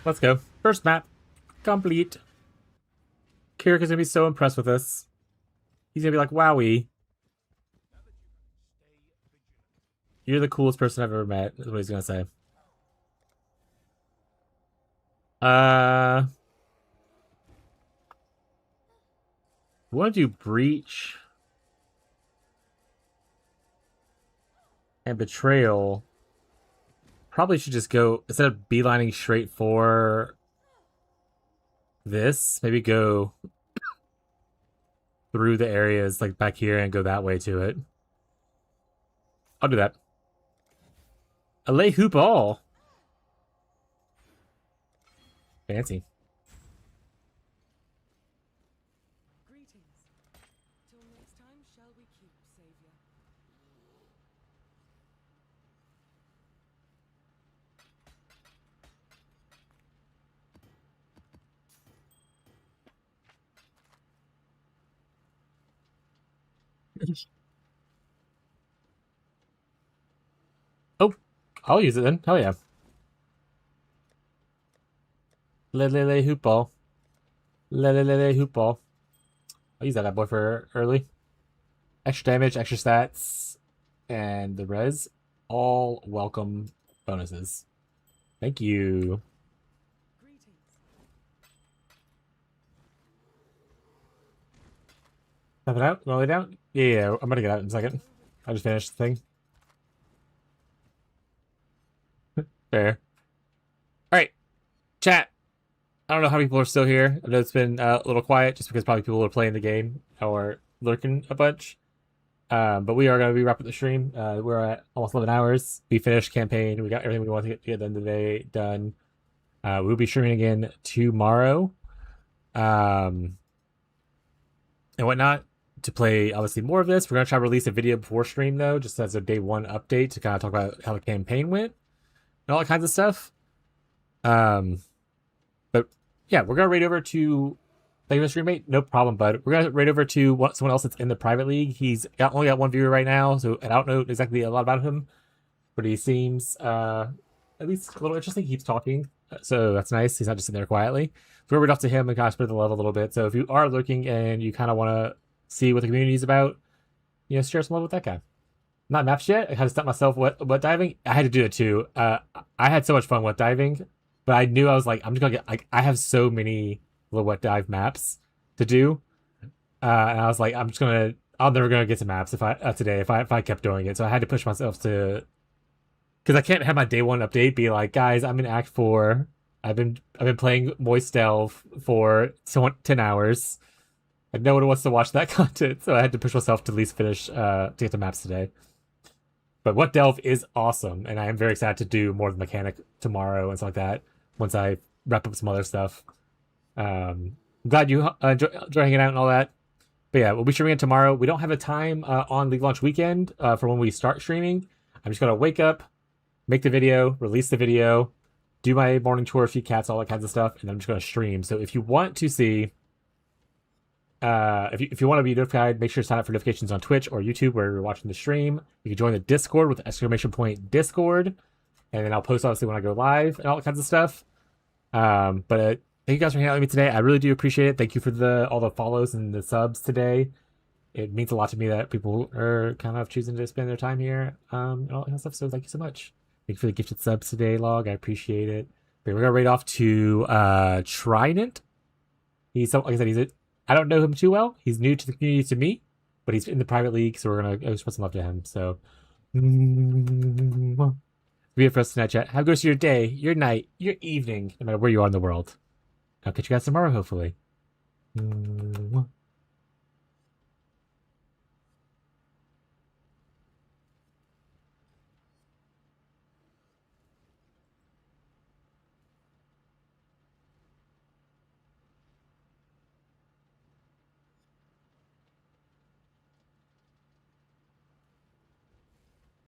Let's go. First map. Complete. Kirik is gonna be so impressed with us. He's gonna be like, wowie. You're the coolest person I've ever met, is what he's gonna say. We want to do Breach and Betrayal. Probably should just go, instead of beelining straight for this, maybe go through the areas like back here and go that way to it. I'll do that. Allay Hoop All. Fancy. Greetings. Till next time, shall we keep, Savior? Oh, I'll use it then. Hell yeah. Lele Hoop Ball. Lele Hoop Ball. I'll use that bad boy for early. Extra damage, extra stats, and the res. All welcome bonuses. Thank you. Greetings. Step it out? Wanna lay down? Yeah, I'm gonna get out in a second. I just finished the thing. Fair. Alright. Chat. I don't know how people are still here. I know it's been a little quiet just because probably people are playing the game or lurking a bunch. But we are going to be wrapping up the stream. We're at almost 11 hours. We finished campaign. We got everything we want to get done today done. We'll be streaming again tomorrow. And whatnot to play obviously more of this. We're going to try to release a video before stream though, just as a day one update to kind of talk about how the campaign went and all that kinds of stuff. But yeah, we're going to raid over to thank you, Mr. Roommate. No problem, bud. We're going to raid over to someone else that's in the private league. He's only got one viewer right now, so I don't know exactly a lot about him, but he seems at least a little interesting. He keeps talking, so that's nice. He's not just sitting there quietly. So we're raid off to him and kind of spread the love a little bit. So if you are looking and you kind of want to see what the community is about, share some love with that guy. Not maps yet. I had to stop myself wet diving. I had to do it too. I had so much fun wet diving, but I knew I was like, I'm just gonna get. I have so many little wet dive maps to do, and I was like, I'm never gonna get to maps if I today if I kept doing it. So I had to push myself to, because I can't have my day one update be like, guys, I'm in Act 4. I've been playing Moist Delve for 10 hours. And no one wants to watch that content, so I had to push myself to at least finish to get to maps today. But What Delve is awesome, and I am very excited to do more of the mechanic tomorrow and stuff like that once I wrap up some other stuff. I'm glad you enjoy hanging out and all that. But yeah, we'll be streaming it tomorrow. We don't have a time on League Launch weekend for when we start streaming. I'm just going to wake up, make the video, release the video, do my morning chore, feed cats, all that kinds of stuff, and I'm just going to stream. So if you want to see... if you want to be notified, make sure to sign up for notifications on Twitch or YouTube where you're watching the stream. You can join the Discord with !Discord, and then I'll post obviously when I go live and all that kinds of stuff. But thank you guys for hanging out with me today. I really do appreciate it. Thank you for all the follows and the subs today. It means a lot to me that people are kind of choosing to spend their time here and all that kind of stuff. So thank you so much. Thank you for the gifted subs today, Log. I appreciate it. But we're gonna raid off to Trident. Like I said, I don't know him too well. He's new to the community to me, but he's in the private league, so we're going to spread some love to him. So, be it for us tonight, chat. Have a good rest of your day, your night, your evening, no matter where you are in the world. I'll catch you guys tomorrow, hopefully.